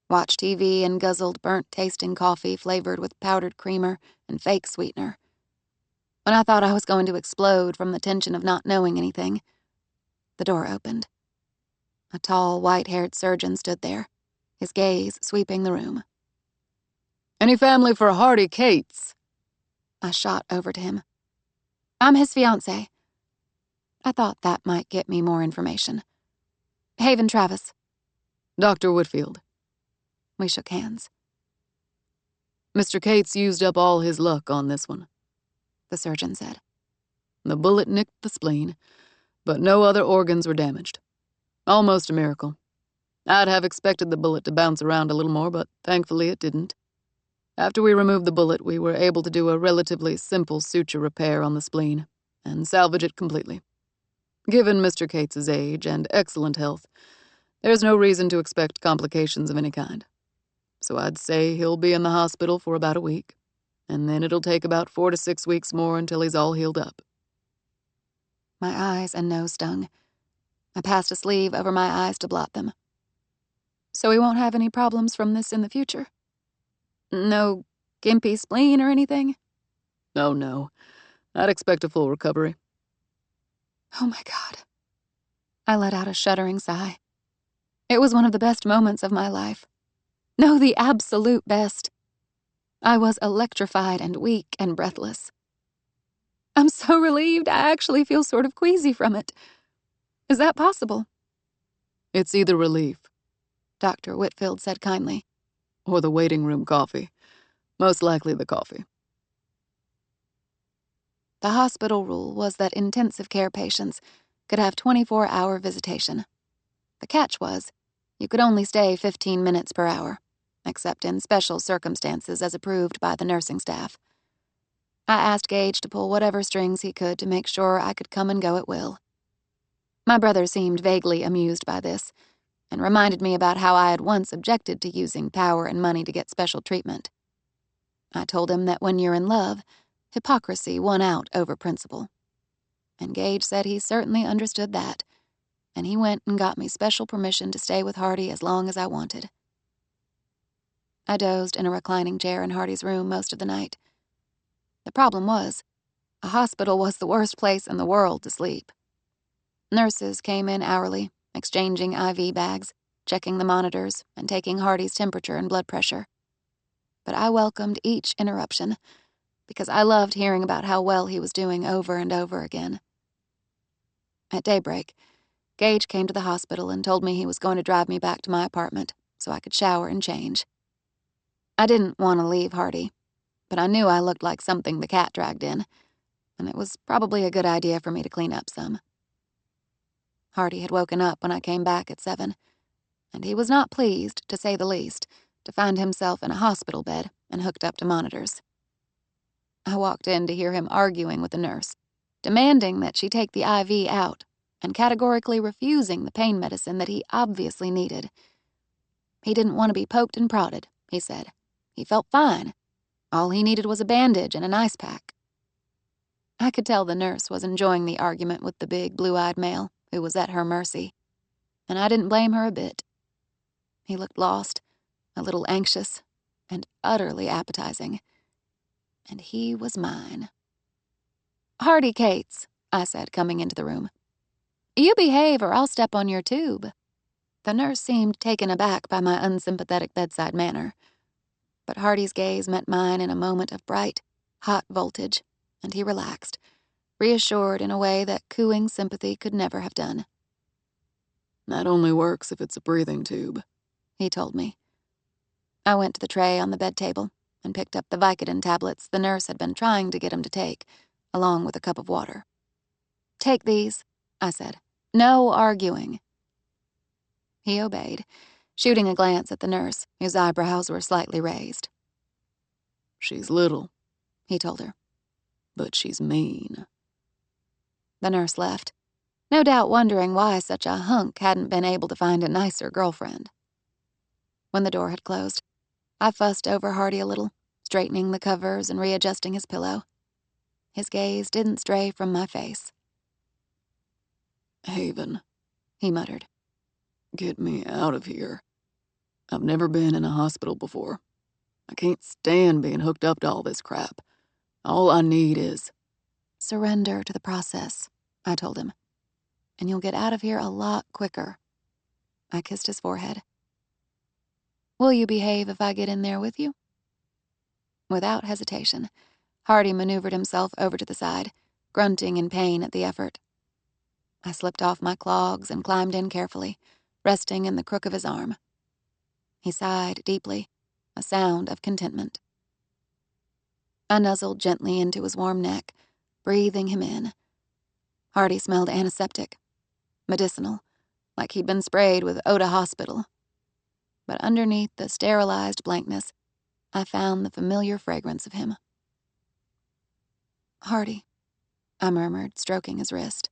watched TV, and guzzled burnt-tasting coffee flavored with powdered creamer and fake sweetener. When I thought I was going to explode from the tension of not knowing anything, the door opened. A tall, white-haired surgeon stood there, his gaze sweeping the room. Any family for Hardy Cates? I shot over to him. I'm his fiancé. I thought that might get me more information. Haven Travis. Dr. Whitfield. We shook hands. Mr. Cates used up all his luck on this one, The surgeon said. The bullet nicked the spleen, but no other organs were damaged. Almost a miracle. I'd have expected the bullet to bounce around a little more, but thankfully it didn't. After we removed the bullet, we were able to do a relatively simple suture repair on the spleen and salvage it completely. Given Mr. Cates' age and excellent health, there's no reason to expect complications of any kind. So I'd say he'll be in the hospital for about a week, and then it'll take about 4 to 6 weeks more until he's all healed up. My eyes and nose stung. I passed a sleeve over my eyes to blot them. So we won't have any problems from this in the future? No gimpy spleen or anything? Oh, no. I'd expect a full recovery. Oh my God. I let out a shuddering sigh. It was one of the best moments of my life. No, the absolute best. I was electrified and weak and breathless. I'm so relieved I actually feel sort of queasy from it. Is that possible? It's either relief, Dr. Whitfield said kindly. or the waiting room coffee. Most likely the coffee. The hospital rule was that intensive care patients could have 24-hour visitation. The catch was, you could only stay 15 minutes per hour, except in special circumstances as approved by the nursing staff. I asked Gage to pull whatever strings he could to make sure I could come and go at will. My brother seemed vaguely amused by this, and reminded me about how I had once objected to using power and money to get special treatment. I told him that when you're in love, hypocrisy won out over principle. And Gage said he certainly understood that, and he went and got me special permission to stay with Hardy as long as I wanted. I dozed in a reclining chair in Hardy's room most of the night. The problem was, a hospital was the worst place in the world to sleep. Nurses came in hourly, exchanging IV bags, checking the monitors, and taking Hardy's temperature and blood pressure. But I welcomed each interruption, because I loved hearing about how well he was doing over and over again. At daybreak, Gage came to the hospital and told me he was going to drive me back to my apartment so I could shower and change. I didn't want to leave Hardy, but I knew I looked like something the cat dragged in, and it was probably a good idea for me to clean up some. Hardy had woken up when I came back at 7, and he was not pleased, to say the least, to find himself in a hospital bed and hooked up to monitors. I walked in to hear him arguing with the nurse, demanding that she take the IV out and categorically refusing the pain medicine that he obviously needed. He didn't want to be poked and prodded, he said. He felt fine. All he needed was a bandage and an ice pack. I could tell the nurse was enjoying the argument with the big, blue-eyed male who was at her mercy, and I didn't blame her a bit. He looked lost, a little anxious, and utterly appetizing. And he was mine. "Hardy Cates," I said, coming into the room. "You behave or I'll step on your tube." The nurse seemed taken aback by my unsympathetic bedside manner, but Hardy's gaze met mine in a moment of bright, hot voltage, and he relaxed, reassured in a way that cooing sympathy could never have done. "That only works if it's a breathing tube," he told me. I went to the tray on the bed table and picked up the Vicodin tablets the nurse had been trying to get him to take, along with a cup of water. "Take these," I said. "No arguing." He obeyed, shooting a glance at the nurse, whose eyebrows were slightly raised. "She's little," he told her, "but she's mean." The nurse left, no doubt wondering why such a hunk hadn't been able to find a nicer girlfriend. When the door had closed, I fussed over Hardy a little, straightening the covers and readjusting his pillow. His gaze didn't stray from my face. "Haven," he muttered. "get me out of here. I've never been in a hospital before. I can't stand being hooked up to all this crap. All I need is—" "Surrender to the process," I told him, "and you'll get out of here a lot quicker." I kissed his forehead. "Will you behave if I get in there with you?" Without hesitation, Hardy maneuvered himself over to the side, grunting in pain at the effort. I slipped off my clogs and climbed in carefully, resting in the crook of his arm. He sighed deeply, a sound of contentment. I nuzzled gently into his warm neck, breathing him in. Hardy smelled antiseptic, medicinal, like he'd been sprayed with eau de hospital. But underneath the sterilized blankness, I found the familiar fragrance of him. "Hardy," I murmured, stroking his wrist.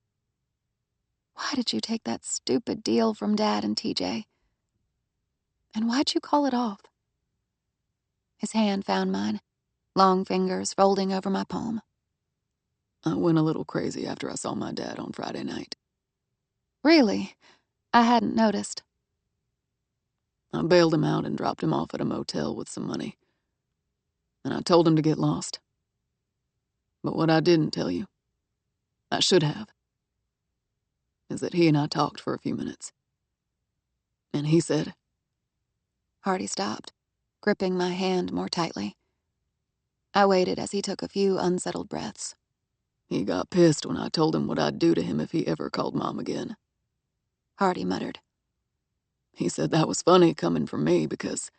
"Why did you take that stupid deal from Dad and TJ? And why'd you call it off?" His hand found mine, long fingers folding over my palm. "I went a little crazy after I saw my dad on Friday night." "Really? I hadn't noticed." I bailed him out and dropped him off at a motel with some money. And I told him to get lost. But what I didn't tell you, I should have, is that he and I talked for a few minutes. And he said—" Hardy stopped, gripping my hand more tightly. I waited as he took a few unsettled breaths. "He got pissed when I told him what I'd do to him if he ever called Mom again." Hardy muttered. "He said that was funny coming from me because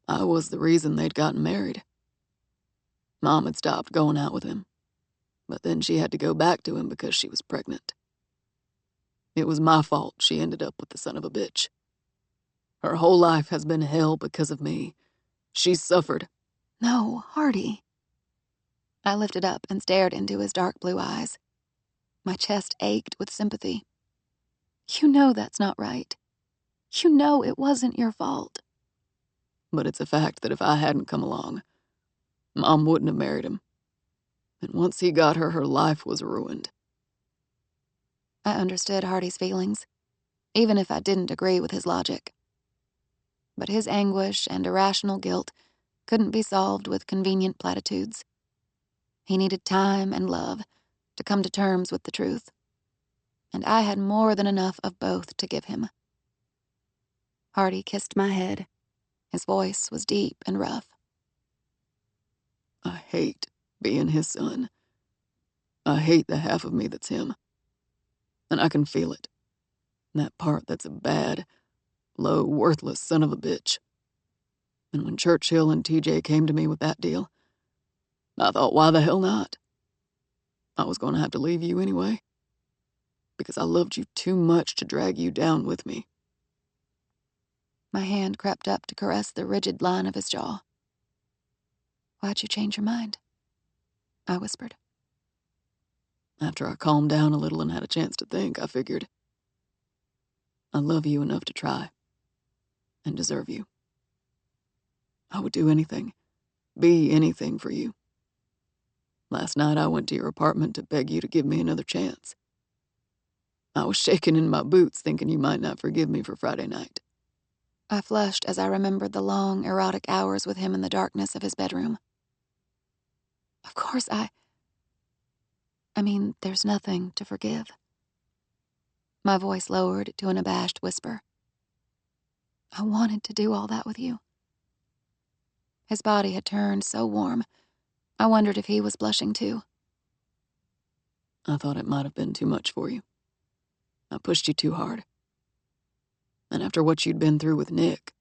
I was the reason they'd gotten married. Mom had stopped going out with him, but then she had to go back to him because she was pregnant. It was my fault she ended up with the son of a bitch. Her whole life has been hell because of me. She's suffered." "No, Hardy." I lifted up and stared into his dark blue eyes. My chest ached with sympathy. "You know that's not right. You know it wasn't your fault." But it's a fact that if I hadn't come along, Mom wouldn't have married him. And once he got her, her life was ruined. I understood Hardy's feelings, even if I didn't agree with his logic. But his anguish and irrational guilt couldn't be solved with convenient platitudes. He needed time and love to come to terms with the truth, and I had more than enough of both to give him. Hardy kissed my head. His voice was deep and rough. I hate being his son. I hate the half of me that's him. And I can feel it. That part that's a bad, low, worthless son of a bitch. And when Churchill and TJ came to me with that deal, I thought, why the hell not? I was going to have to leave you anyway, because I loved you too much to drag you down with me. My hand crept up to caress the rigid line of his jaw. "Why'd you change your mind?" I whispered. After I calmed down a little and had a chance to think, I figured, I love you enough to try, and deserve you. I would do anything, be anything for you. Last night I went to your apartment to beg you to give me another chance. I was shaking in my boots thinking you might not forgive me for Friday night. I flushed as I remembered the long, erotic hours with him in the darkness of his bedroom. Of course I mean, there's nothing to forgive. My voice lowered to an abashed whisper. I wanted to do all that with you. His body had turned so warm, I wondered if he was blushing too. I thought it might have been too much for you. I pushed you too hard. And after what you'd been through with Nick,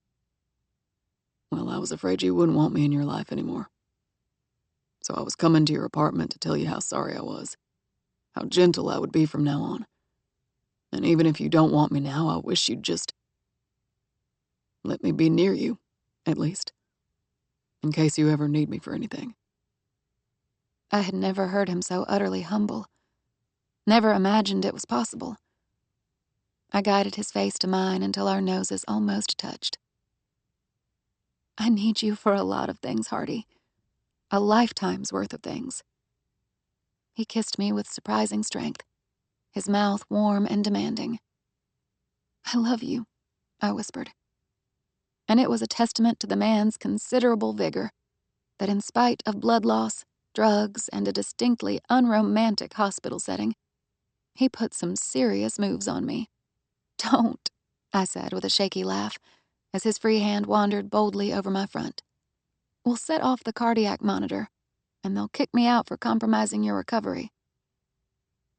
well, I was afraid you wouldn't want me in your life anymore. So I was coming to your apartment to tell you how sorry I was, how gentle I would be from now on. And even if you don't want me now, I wish you'd just let me be near you, at least, in case you ever need me for anything. I had never heard him so utterly humble, never imagined it was possible. I guided his face to mine until our noses almost touched. I need you for a lot of things, Hardy. A lifetime's worth of things. He kissed me with surprising strength, his mouth warm and demanding. I love you, I whispered. And it was a testament to the man's considerable vigor that in spite of blood loss, drugs, and a distinctly unromantic hospital setting, he put some serious moves on me. Don't, I said with a shaky laugh, as his free hand wandered boldly over my front. We'll set off the cardiac monitor, and they'll kick me out for compromising your recovery.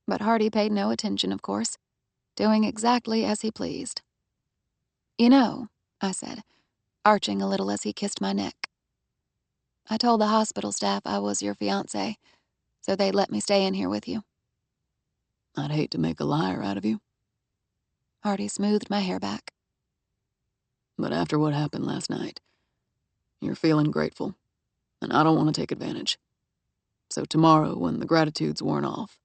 But Hardy paid no attention, of course, doing exactly as he pleased. You know, I said, arching a little as he kissed my neck. I told the hospital staff I was your fiancé, so they'd let me stay in here with you. I'd hate to make a liar out of you. Hardy smoothed my hair back. But after what happened last night, you're feeling grateful, and I don't want to take advantage. So tomorrow, when the gratitude's worn off,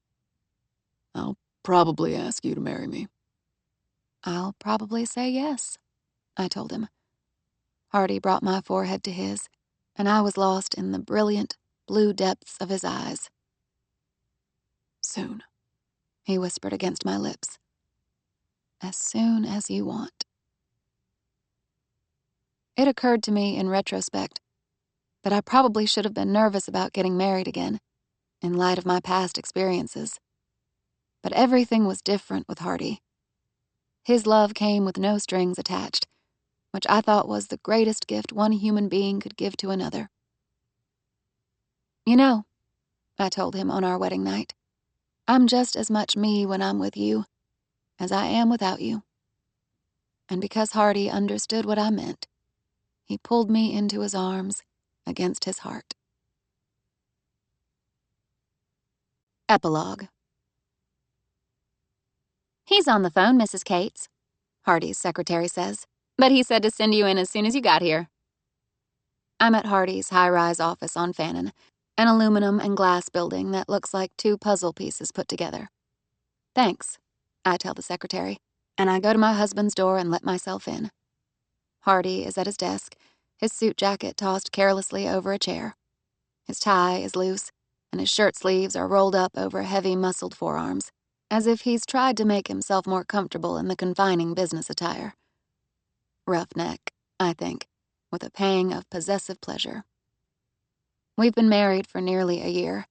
I'll probably ask you to marry me. I'll probably say yes, I told him. Hardy brought my forehead to his, and I was lost in the brilliant, blue depths of his eyes. Soon, he whispered against my lips. As soon as you want. It occurred to me in retrospect that I probably should have been nervous about getting married again, in light of my past experiences. But everything was different with Hardy. His love came with no strings attached, which I thought was the greatest gift one human being could give to another. You know, I told him on our wedding night, I'm just as much me when I'm with you as I am without you. And because Hardy understood what I meant, he pulled me into his arms against his heart. Epilogue. He's on the phone, Mrs. Cates, Hardy's secretary says, but he said to send you in as soon as you got here. I'm at Hardy's high-rise office on Fannin, an aluminum and glass building that looks like two puzzle pieces put together. Thanks, I tell the secretary, and I go to my husband's door and let myself in. Hardy is at his desk, his suit jacket tossed carelessly over a chair. His tie is loose, and his shirt sleeves are rolled up over heavy, muscled forearms, as if he's tried to make himself more comfortable in the confining business attire. Roughneck, I think, with a pang of possessive pleasure. We've been married for nearly a year,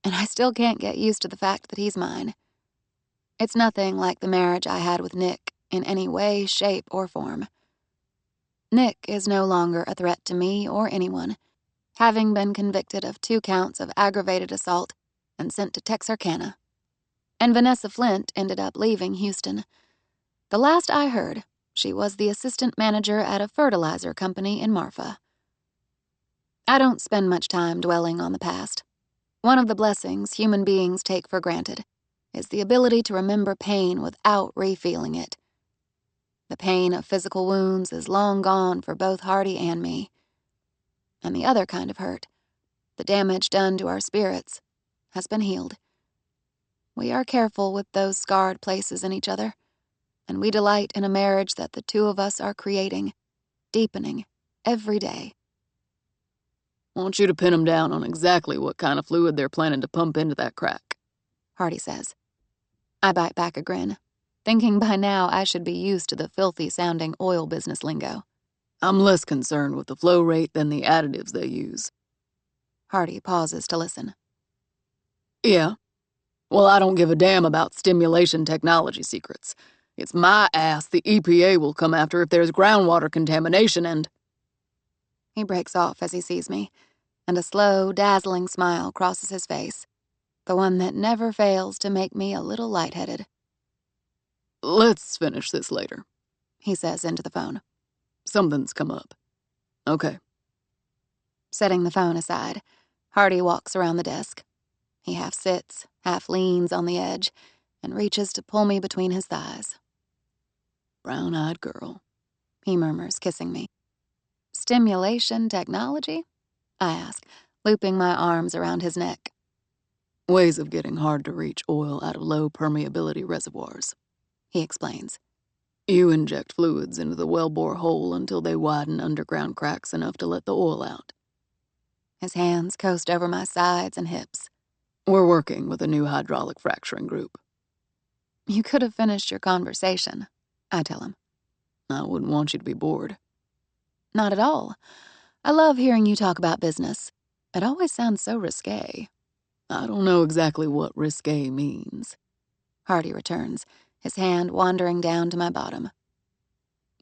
and I still can't get used to the fact that he's mine. It's nothing like the marriage I had with Nick in any way, shape, or form. Nick is no longer a threat to me or anyone, having been convicted of 2 counts of aggravated assault and sent to Texarkana. And Vanessa Flint ended up leaving Houston. The last I heard, she was the assistant manager at a fertilizer company in Marfa. I don't spend much time dwelling on the past. One of the blessings human beings take for granted is the ability to remember pain without re-feeling it. The pain of physical wounds is long gone for both Hardy and me. And the other kind of hurt, the damage done to our spirits, has been healed. We are careful with those scarred places in each other, and we delight in a marriage that the two of us are creating, deepening, every day. I want you to pin them down on exactly what kind of fluid they're planning to pump into that crack, Hardy says. I bite back a grin, thinking by now I should be used to the filthy-sounding oil business lingo. I'm less concerned with the flow rate than the additives they use. Hardy pauses to listen. Yeah. Well, I don't give a damn about stimulation technology secrets. It's my ass the EPA will come after if there's groundwater contamination and... He breaks off as he sees me, and a slow, dazzling smile crosses his face, the one that never fails to make me a little lightheaded. Let's finish this later, he says into the phone. Something's come up. Okay. Setting the phone aside, Hardy walks around the desk. He half sits, half leans on the edge, and reaches to pull me between his thighs. Brown-eyed girl, he murmurs, kissing me. Stimulation technology? I ask, looping my arms around his neck. Ways of getting hard-to-reach oil out of low permeability reservoirs, he explains. You inject fluids into the well-bore hole until they widen underground cracks enough to let the oil out. His hands coast over my sides and hips. We're working with a new hydraulic fracturing group. You could have finished your conversation, I tell him. I wouldn't want you to be bored. Not at all. I love hearing you talk about business. It always sounds so risque. I don't know exactly what risque means, Hardy returns, his hand wandering down to my bottom.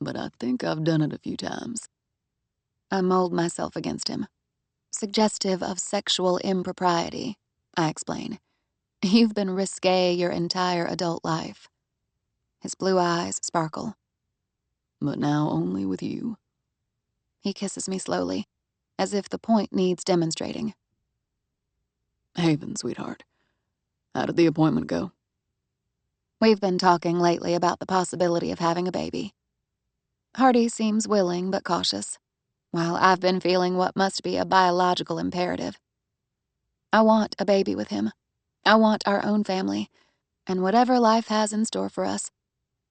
But I think I've done it a few times. I mold myself against him. Suggestive of sexual impropriety, I explain. You've been risque your entire adult life. His blue eyes sparkle. But now only with you. He kisses me slowly, as if the point needs demonstrating. Haven, sweetheart. How did the appointment go? We've been talking lately about the possibility of having a baby. Hardy seems willing but cautious, while I've been feeling what must be a biological imperative. I want a baby with him. I want our own family, and whatever life has in store for us,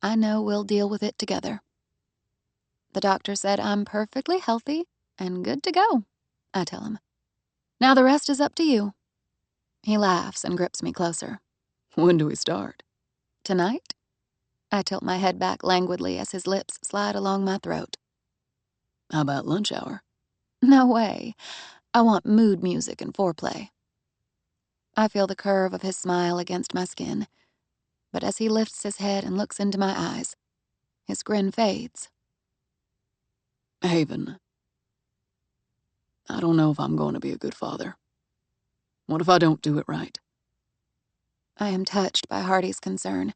I know we'll deal with it together. The doctor said I'm perfectly healthy and good to go, I tell him. Now the rest is up to you. He laughs and grips me closer. When do we start? Tonight? I tilt my head back languidly as his lips slide along my throat. How about lunch hour? No way. I want mood music and foreplay. I feel the curve of his smile against my skin, but as he lifts his head and looks into my eyes, his grin fades. Haven, I don't know if I'm going to be a good father. What if I don't do it right? I am touched by Hardy's concern,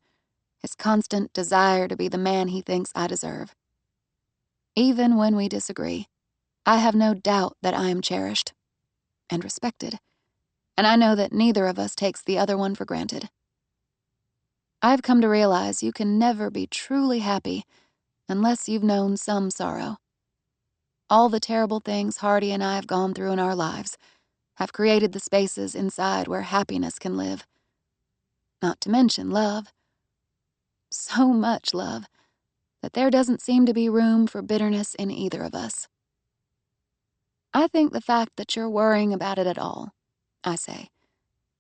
his constant desire to be the man he thinks I deserve. Even when we disagree, I have no doubt that I am cherished and respected, and I know that neither of us takes the other one for granted. I've come to realize you can never be truly happy unless you've known some sorrow. All the terrible things Hardy and I have gone through in our lives have created the spaces inside where happiness can live. Not to mention love. So much love that there doesn't seem to be room for bitterness in either of us. I think the fact that you're worrying about it at all, I say,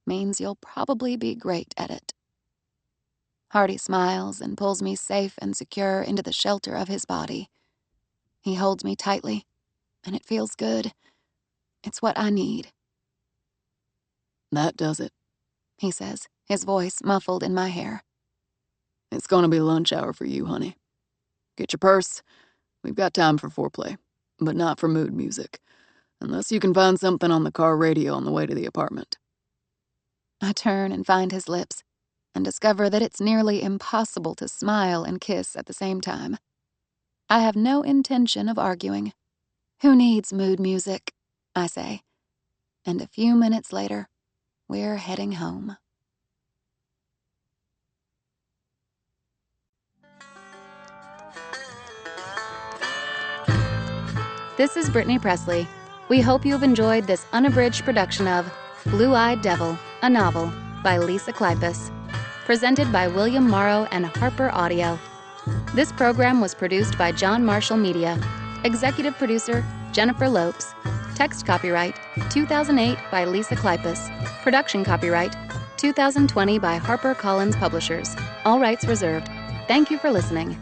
means you'll probably be great at it. Hardy smiles and pulls me safe and secure into the shelter of his body. He holds me tightly, and it feels good. It's what I need. That does it, he says, his voice muffled in my hair. It's gonna be lunch hour for you, honey. Get your purse. We've got time for foreplay, but not for mood music, unless you can find something on the car radio on the way to the apartment. I turn and find his lips, and discover that it's nearly impossible to smile and kiss at the same time. I have no intention of arguing. Who needs mood music? I say. And a few minutes later, we're heading home. This is Brittany Presley. We hope you have enjoyed this unabridged production of Blue-Eyed Devil, a novel by Lisa Kleypas, presented by William Morrow and Harper Audio. This program was produced by John Marshall Media. Executive producer, Jennifer Lopes. Text copyright, 2008 by Lisa Kleypas. Production copyright, 2020 by HarperCollins Publishers. All rights reserved. Thank you for listening.